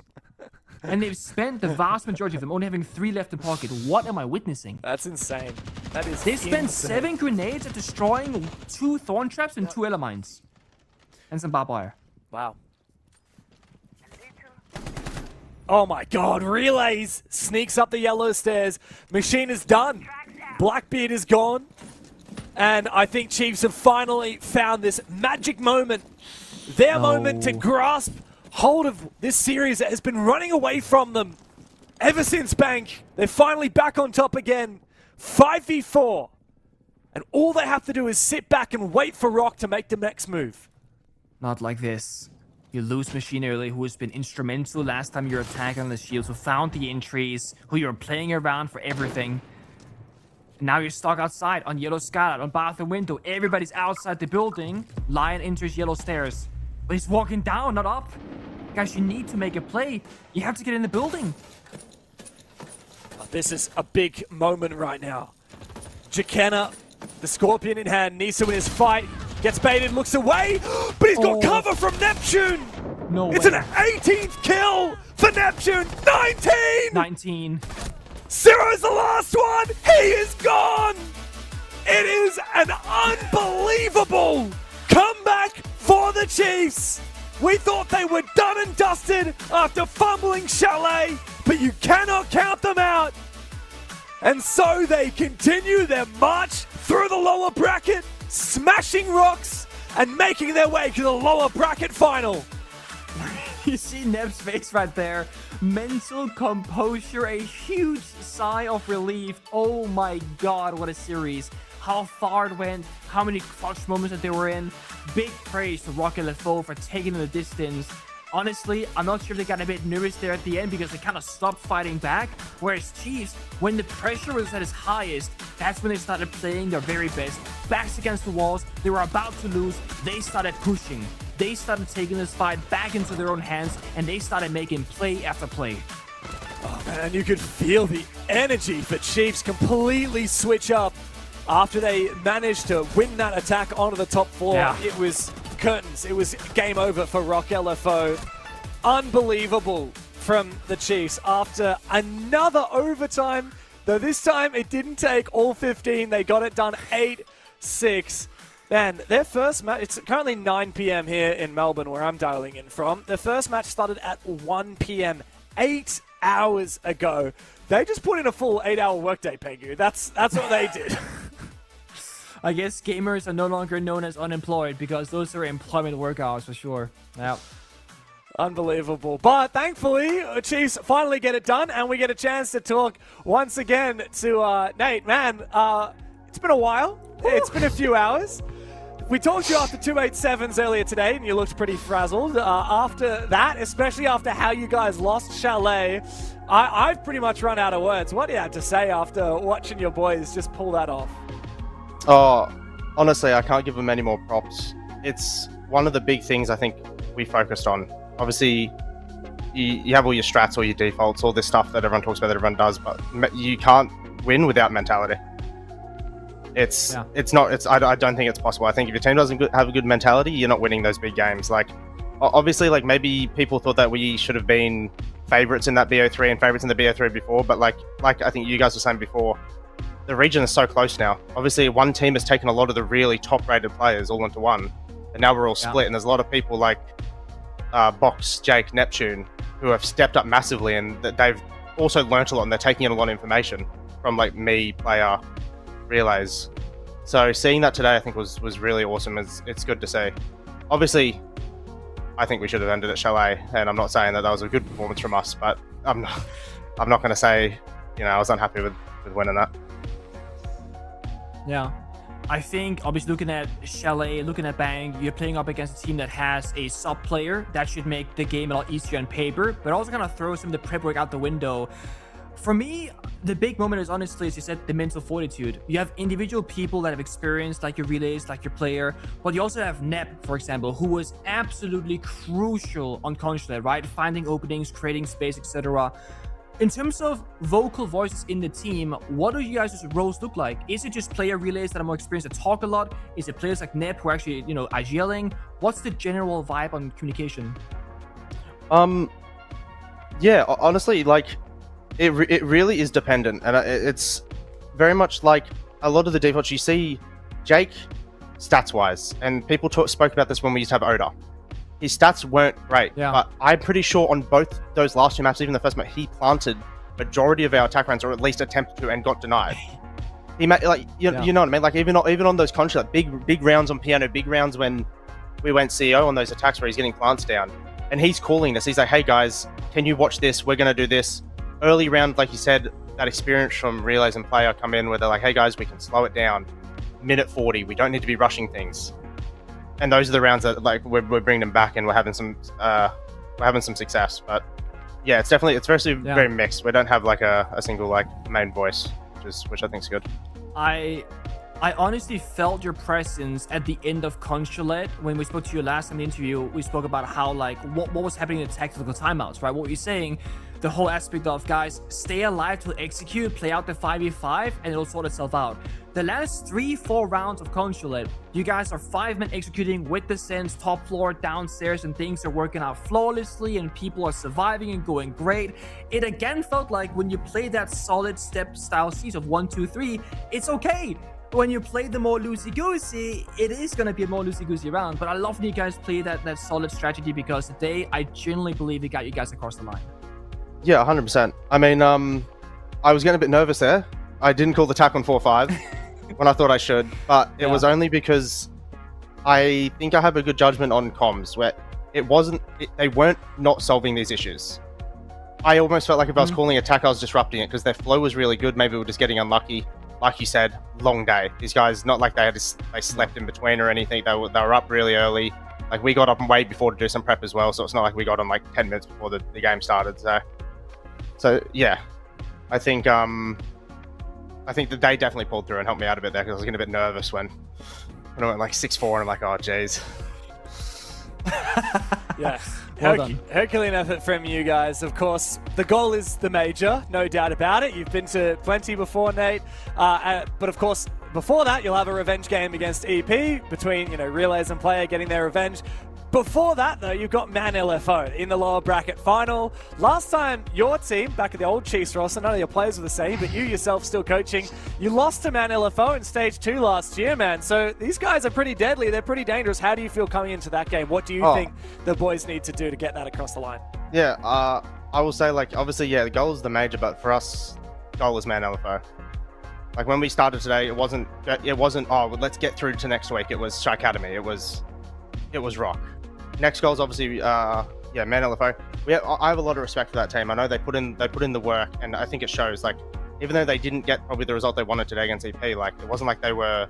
And they've spent the vast majority of them only having 3 left in pocket. What am I witnessing? That's insane. That is They spent 7 grenades at destroying 2 thorn traps and 2 Ela mines. And some barbed wire. Wow. Oh my god, Relays sneaks up the yellow stairs. Machine is done. Blackbeard is gone. And I think Chiefs have finally found this magic moment. Their moment to grasp hold of this series that has been running away from them ever since Bank. They're finally back on top again. 5v4. And all they have to do is sit back and wait for Rock to make the next move. Not like this. You lose Machine early, who has been instrumental last time you're attacking on the shields, who found the entries, who you're playing around for everything. And now you're stuck outside on Yellow Skylight, on bathroom window. Everybody's outside the building. Lion enters Yellow Stairs. But he's walking down, not up. Guys, you need to make a play. You have to get in the building. This is a big moment right now. Jakena, the Scorpion in hand, needs to win his fight. Gets baited, looks away, but he's got cover from Neptune! No It's way. an 18th kill for Neptune! 19! 19. Zero's the last one! He is gone! It is an unbelievable comeback for the Chiefs! We thought they were done and dusted after fumbling Chalet, but you cannot count them out! And so they continue their march through the lower bracket, smashing rocks and making their way to the lower bracket final. You see Neb's face right there. Mental composure, a huge sigh of relief. Oh my god, what a series. How far it went, how many clutch moments that they were in. Big praise to Man LFO for taking the distance. Honestly, I'm not sure if they got a bit nervous there at the end because they kind of stopped fighting back. Whereas Chiefs, when the pressure was at its highest, that's when they started playing their very best. Backs against the walls, they were about to lose, they started pushing. They started taking this fight back into their own hands, and they started making play after play. Oh man, you could feel the energy for Chiefs completely switch up after they managed to win that attack onto the top floor. Yeah. It was curtains. It was game over for Man LFO. Unbelievable from the Chiefs after another overtime, though this time it didn't take all 15. They got it done 8-6. Man, their first match, it's currently 9 p.m. here in Melbourne where I'm dialing in from. Their first match started at 1 p.m. 8 hours ago. They just put in a full 8-hour workday, Pengu. That's what they did. I guess gamers are no longer known as unemployed because those are employment work hours for sure. Yeah. Unbelievable. But thankfully, Chiefs finally get it done, and we get a chance to talk once again to Nate. Man, it's been a while. It's been a few hours. We talked to you after 287s earlier today, and you looked pretty frazzled. After that, especially after how you guys lost Chalet, I've pretty much run out of words. What do you have to say after watching your boys just pull that off? Oh, honestly, I can't give them any more props. It's one of the big things I think we focused on. Obviously, you have all your strats, all your defaults, all this stuff that everyone talks about, that everyone does, but you can't win without mentality. I don't think it's possible. I think if your team doesn't have a good mentality, you're not winning those big games. Like, obviously, like maybe people thought that we should have been favorites in that BO3 and favorites in the BO3 before, but like I think you guys were saying before, the region is so close now. Obviously, one team has taken a lot of the really top-rated players all into one, and now we're all split. And there's a lot of people like Box, Jake, Neptune, who have stepped up massively, and they've also learnt a lot, and they're taking in a lot of information from like me, player, Relays. So seeing that today, I think was really awesome. It's good to see. Obviously, I think we should have ended at Chalet, and I'm not saying that was a good performance from us, but I'm not going to say, I was unhappy with winning that. Yeah. I think, obviously, looking at Chalet, looking at Bang, you're playing up against a team that has a sub player. That should make the game a lot easier on paper, but also kind of throw some of the prep work out the window. For me, the big moment is honestly, as you said, the mental fortitude. You have individual people that have experienced, like your Relays, like your player, but you also have Nep, for example, who was absolutely crucial on Consulate, right? Finding openings, creating space, etc. In terms of vocal voices in the team, what do you guys' roles look like? Is it just player Relays that are more experienced that talk a lot? Is it players like Nep who actually, are yelling? What's the general vibe on communication? Yeah, honestly, like, it really is dependent, and it's very much like a lot of the defaults you see. Jake, stats-wise, and people spoke about this when we used to have Oda. his stats weren't great. Yeah. But I'm pretty sure on both those last 2 maps, even the first map, he planted majority of our attack rounds, or at least attempted to, and got denied. He made, like, you know what I mean? Like, even on those Consulate, big rounds on piano, big rounds when we went CEO on those attacks where he's getting plants down, and he's calling us. He's like, hey guys, can you watch this? We're gonna do this. Early round, like you said, that experience from Relays and Player come in where they're like, hey guys, we can slow it down. Minute 40, we don't need to be rushing things. And those are the rounds that, like, we're bringing them back, and we're having some success. But yeah, it's very mixed. We don't have like a single like main voice, which I think is good. I honestly felt your presence at the end of Consulate. When we spoke to you last in the interview, we spoke about how, like, what was happening in the tactical timeouts, right? What you're saying, the whole aspect of, guys, stay alive to execute, play out the 5v5, and it'll sort itself out. The last 3-4 rounds of Consulate, you guys are 5-man executing with the sense, top floor, downstairs, and things are working out flawlessly, and people are surviving and going great. It again felt like when you play that solid step style siege of 1, 2, 3, it's okay. When you play the more loosey-goosey, it is going to be a more loosey-goosey round. But I love when you guys play that solid strategy, because today I genuinely believe it got you guys across the line. Yeah, 100%. I mean, I was getting a bit nervous there. I didn't call the tack on 4-5 when I thought I should, but it was only because I think I have a good judgment on comms, where they weren't not solving these issues. I almost felt like if I was calling attack, I was disrupting it, because their flow was really good. Maybe we were just getting unlucky. Like you said, long day. These guys, not like they slept in between or anything. They were up really early. Like, we got up way before to do some prep as well, so it's not like we got on like 10 minutes before the game started. So yeah, I think that they definitely pulled through and helped me out a bit there, because I was getting a bit nervous when I went like 6-4 and I'm like, oh jeez. Yeah. Well Herculean effort from you guys. Of course, the goal is the major, no doubt about it. You've been to plenty before, Nate. But of course, before that, you'll have a revenge game against EP between, Relays and Player getting their revenge. Before that, though, you've got Man LFO in the lower bracket final. Last time, your team, back at the old Chiefs roster, none of your players were the same, but you yourself still coaching, you lost to Man LFO in Stage 2 last year, man. So these guys are pretty deadly. They're pretty dangerous. How do you feel coming into that game? What do you think the boys need to do to get that across the line? Yeah, I will say, like, obviously, yeah, the goal is the major, but for us, goal is Man LFO. Like, when we started today, it wasn't, oh, well, let's get through to next week. It was Shy Academy. It was rock. Next goal is obviously, Man LFO. I have a lot of respect for that team. I know they put in the work, and I think it shows. Like, even though they didn't get probably the result they wanted today against EP, like, it wasn't like they were,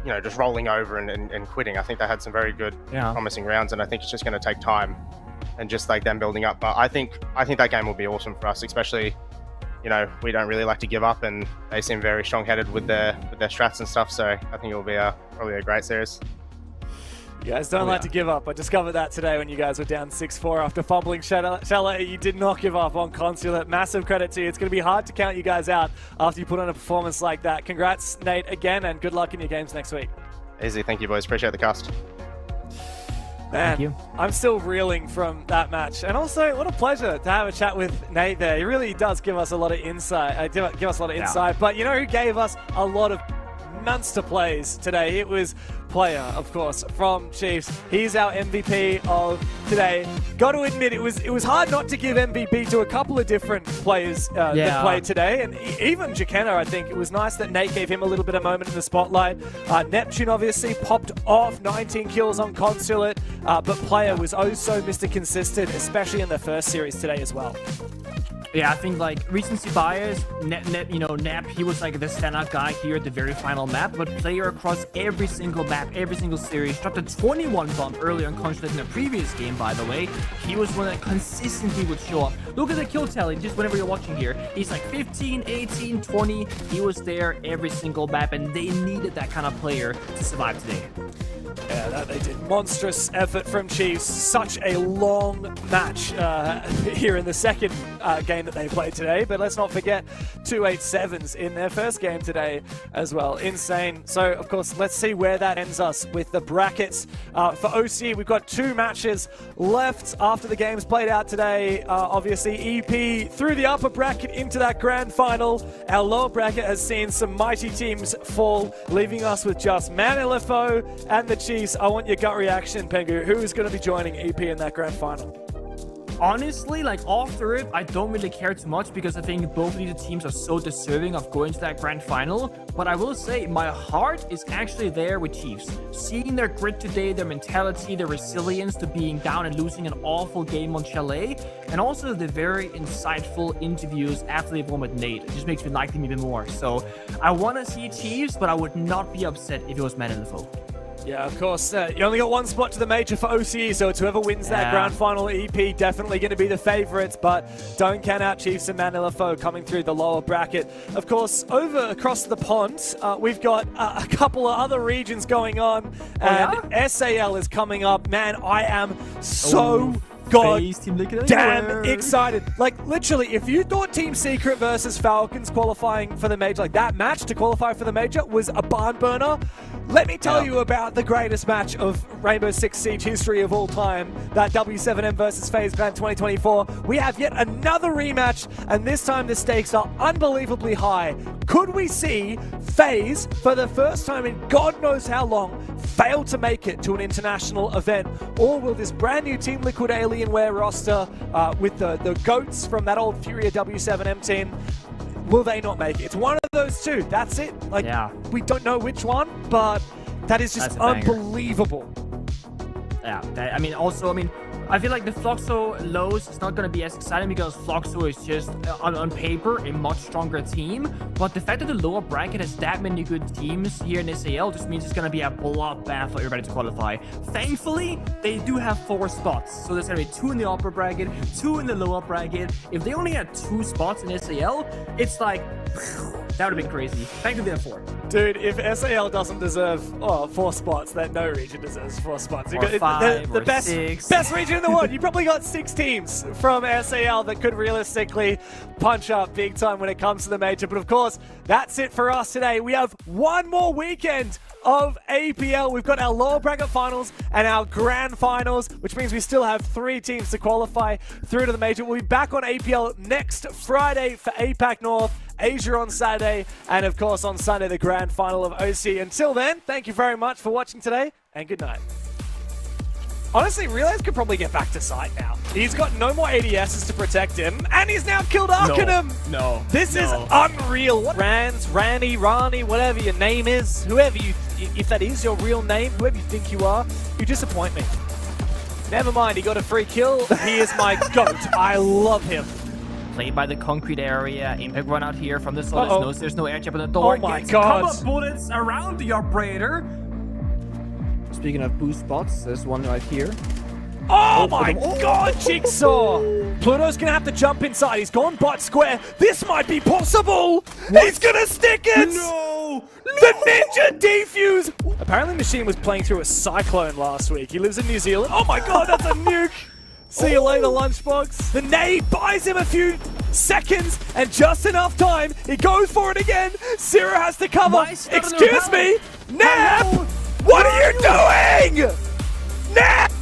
just rolling over and quitting. I think they had some very good, promising rounds, and I think it's just going to take time and just like them building up. But I think that game will be awesome for us, especially, we don't really like to give up, and they seem very strong-headed with their strats and stuff. So I think it will be probably a great series. You guys don't like to give up. I discovered that today when you guys were down 6-4 after fumbling Chalet. You did not give up on Consulate. Massive credit to you. It's going to be hard to count you guys out after you put on a performance like that. Congrats, Nate, again, and good luck in your games next week. Easy. Thank you, boys. Appreciate the cast. Man, Thank you. I'm still reeling from that match. And also, what a pleasure to have a chat with Nate there. He really does give us a lot of insight. But you know who gave us a lot of monster plays today? It was Player, of course, from Chiefs. He's our MVP of today. Got to admit, it was hard not to give MVP to a couple of different players that played today, and even Jakenna. I think it was nice that Nate gave him a little bit of moment in the spotlight. Neptune obviously popped off, 19 kills on Consulate, but Player was oh so Mr. Consistent, especially in the first series today as well. Yeah, I think like recency bias, Nap, he was like the standout guy here at the very final map, but Player across every single map, every single series, dropped a 21 bomb earlier on Consulate in the previous game, by the way. He was one that consistently would show up. Look at the kill tally, just whenever you're watching here. He's like 15, 18, 20. He was there every single map, and they needed that kind of player to survive today. Yeah, that they did. Monstrous effort from Chiefs. Such a long match here in the second game that they played today. But let's not forget 287s in their first game today as well. Insane. So, of course, let's see where that ends us with the brackets. For OC, we've got 2 matches left after the games played out today. Obviously, EP through the upper bracket into that grand final. Our lower bracket has seen some mighty teams fall, leaving us with just Man LFO and the Chiefs piece. I want your gut reaction, Pengu. Who is going to be joining EP in that grand final? Honestly, like off the rip, I don't really care too much because I think both of these teams are so deserving of going to that grand final. But I will say my heart is actually there with Chiefs. Seeing their grit today, their mentality, their resilience to being down and losing an awful game on Chalet, and also the very insightful interviews after they won with Nate. It just makes me like them even more. So I want to see Chiefs, but I would not be upset if it was Man LFO. Yeah, of course. You only got one spot to the major for OCE, so it's whoever wins that grand final EP definitely going to be the favourites, but don't count out Chiefs and Man LFO coming through the lower bracket. Of course, over across the pond, we've got a couple of other regions going on, and SAL is coming up. Man, I am so damn excited. Like, literally, if you thought Team Secret versus Falcons qualifying for the major, like that match to qualify for the major was a barn burner, let me tell you about the greatest match of Rainbow Six Siege history of all time, that W7M versus FaZe Clan 2024. We have yet another rematch, and this time the stakes are unbelievably high. Could we see FaZe, for the first time in God knows how long, fail to make it to an international event? Or will this brand new Team Liquid Alienware roster with the GOATs from that old Furia W7M team, will they not make it? It's one of those two. That's it. Like, we don't know which one, but that is just unbelievable. Yeah, I feel like the Floxo lows is not going to be as exciting because Floxo is just, on paper, a much stronger team. But the fact that the lower bracket has that many good teams here in SAL just means it's going to be a bloodbath for everybody to qualify. Thankfully, they do have 4 spots. So there's going to be 2 in the upper bracket, 2 in the lower bracket. If they only had 2 spots in SAL, it's like, that would have been crazy. Thankfully, they have 4. Dude, if SAL doesn't deserve 4 spots, then no region deserves 4 spots. Or 5 the or best 6. region in the world. You probably got 6 teams from SAL that could realistically punch up big time when it comes to the major. But of course, that's it for us today. We have one more weekend of APL. We've got our lower bracket finals and our grand finals, which means we still have 3 teams to qualify through to the major. We'll be back on APL next Friday for APAC North, Asia on Saturday, and of course on Sunday, the grand final of OC. Until then, thank you very much for watching today, and good night. Honestly, Relays could probably get back to site now. He's got no more ADSs to protect him, and he's now killed Arcanum! No. This is unreal. What Randy, Rani, whatever your name is, whoever you, if that is your real name, whoever you think you are, you disappoint me. Never mind, he got a free kill. He is my GOAT. I love him. Played by the concrete area. Impact run out here from the Solus. There's no air chip on the door. Oh my god. Couple of bullets around the operator. Speaking of boost spots, there's one right here. Oh my god, Jigsaw! Pluto's gonna have to jump inside. He's gone bot square. This might be possible! What? He's gonna stick it! No! The Ninja Defuse! Apparently Machine was playing through a cyclone last week. He lives in New Zealand. Oh my god, that's a nuke! See you later, Lunchbox. The nade buys him a few seconds and just enough time. He goes for it again. Zero has to cover. Excuse me! Nap! What are you doing? Nap!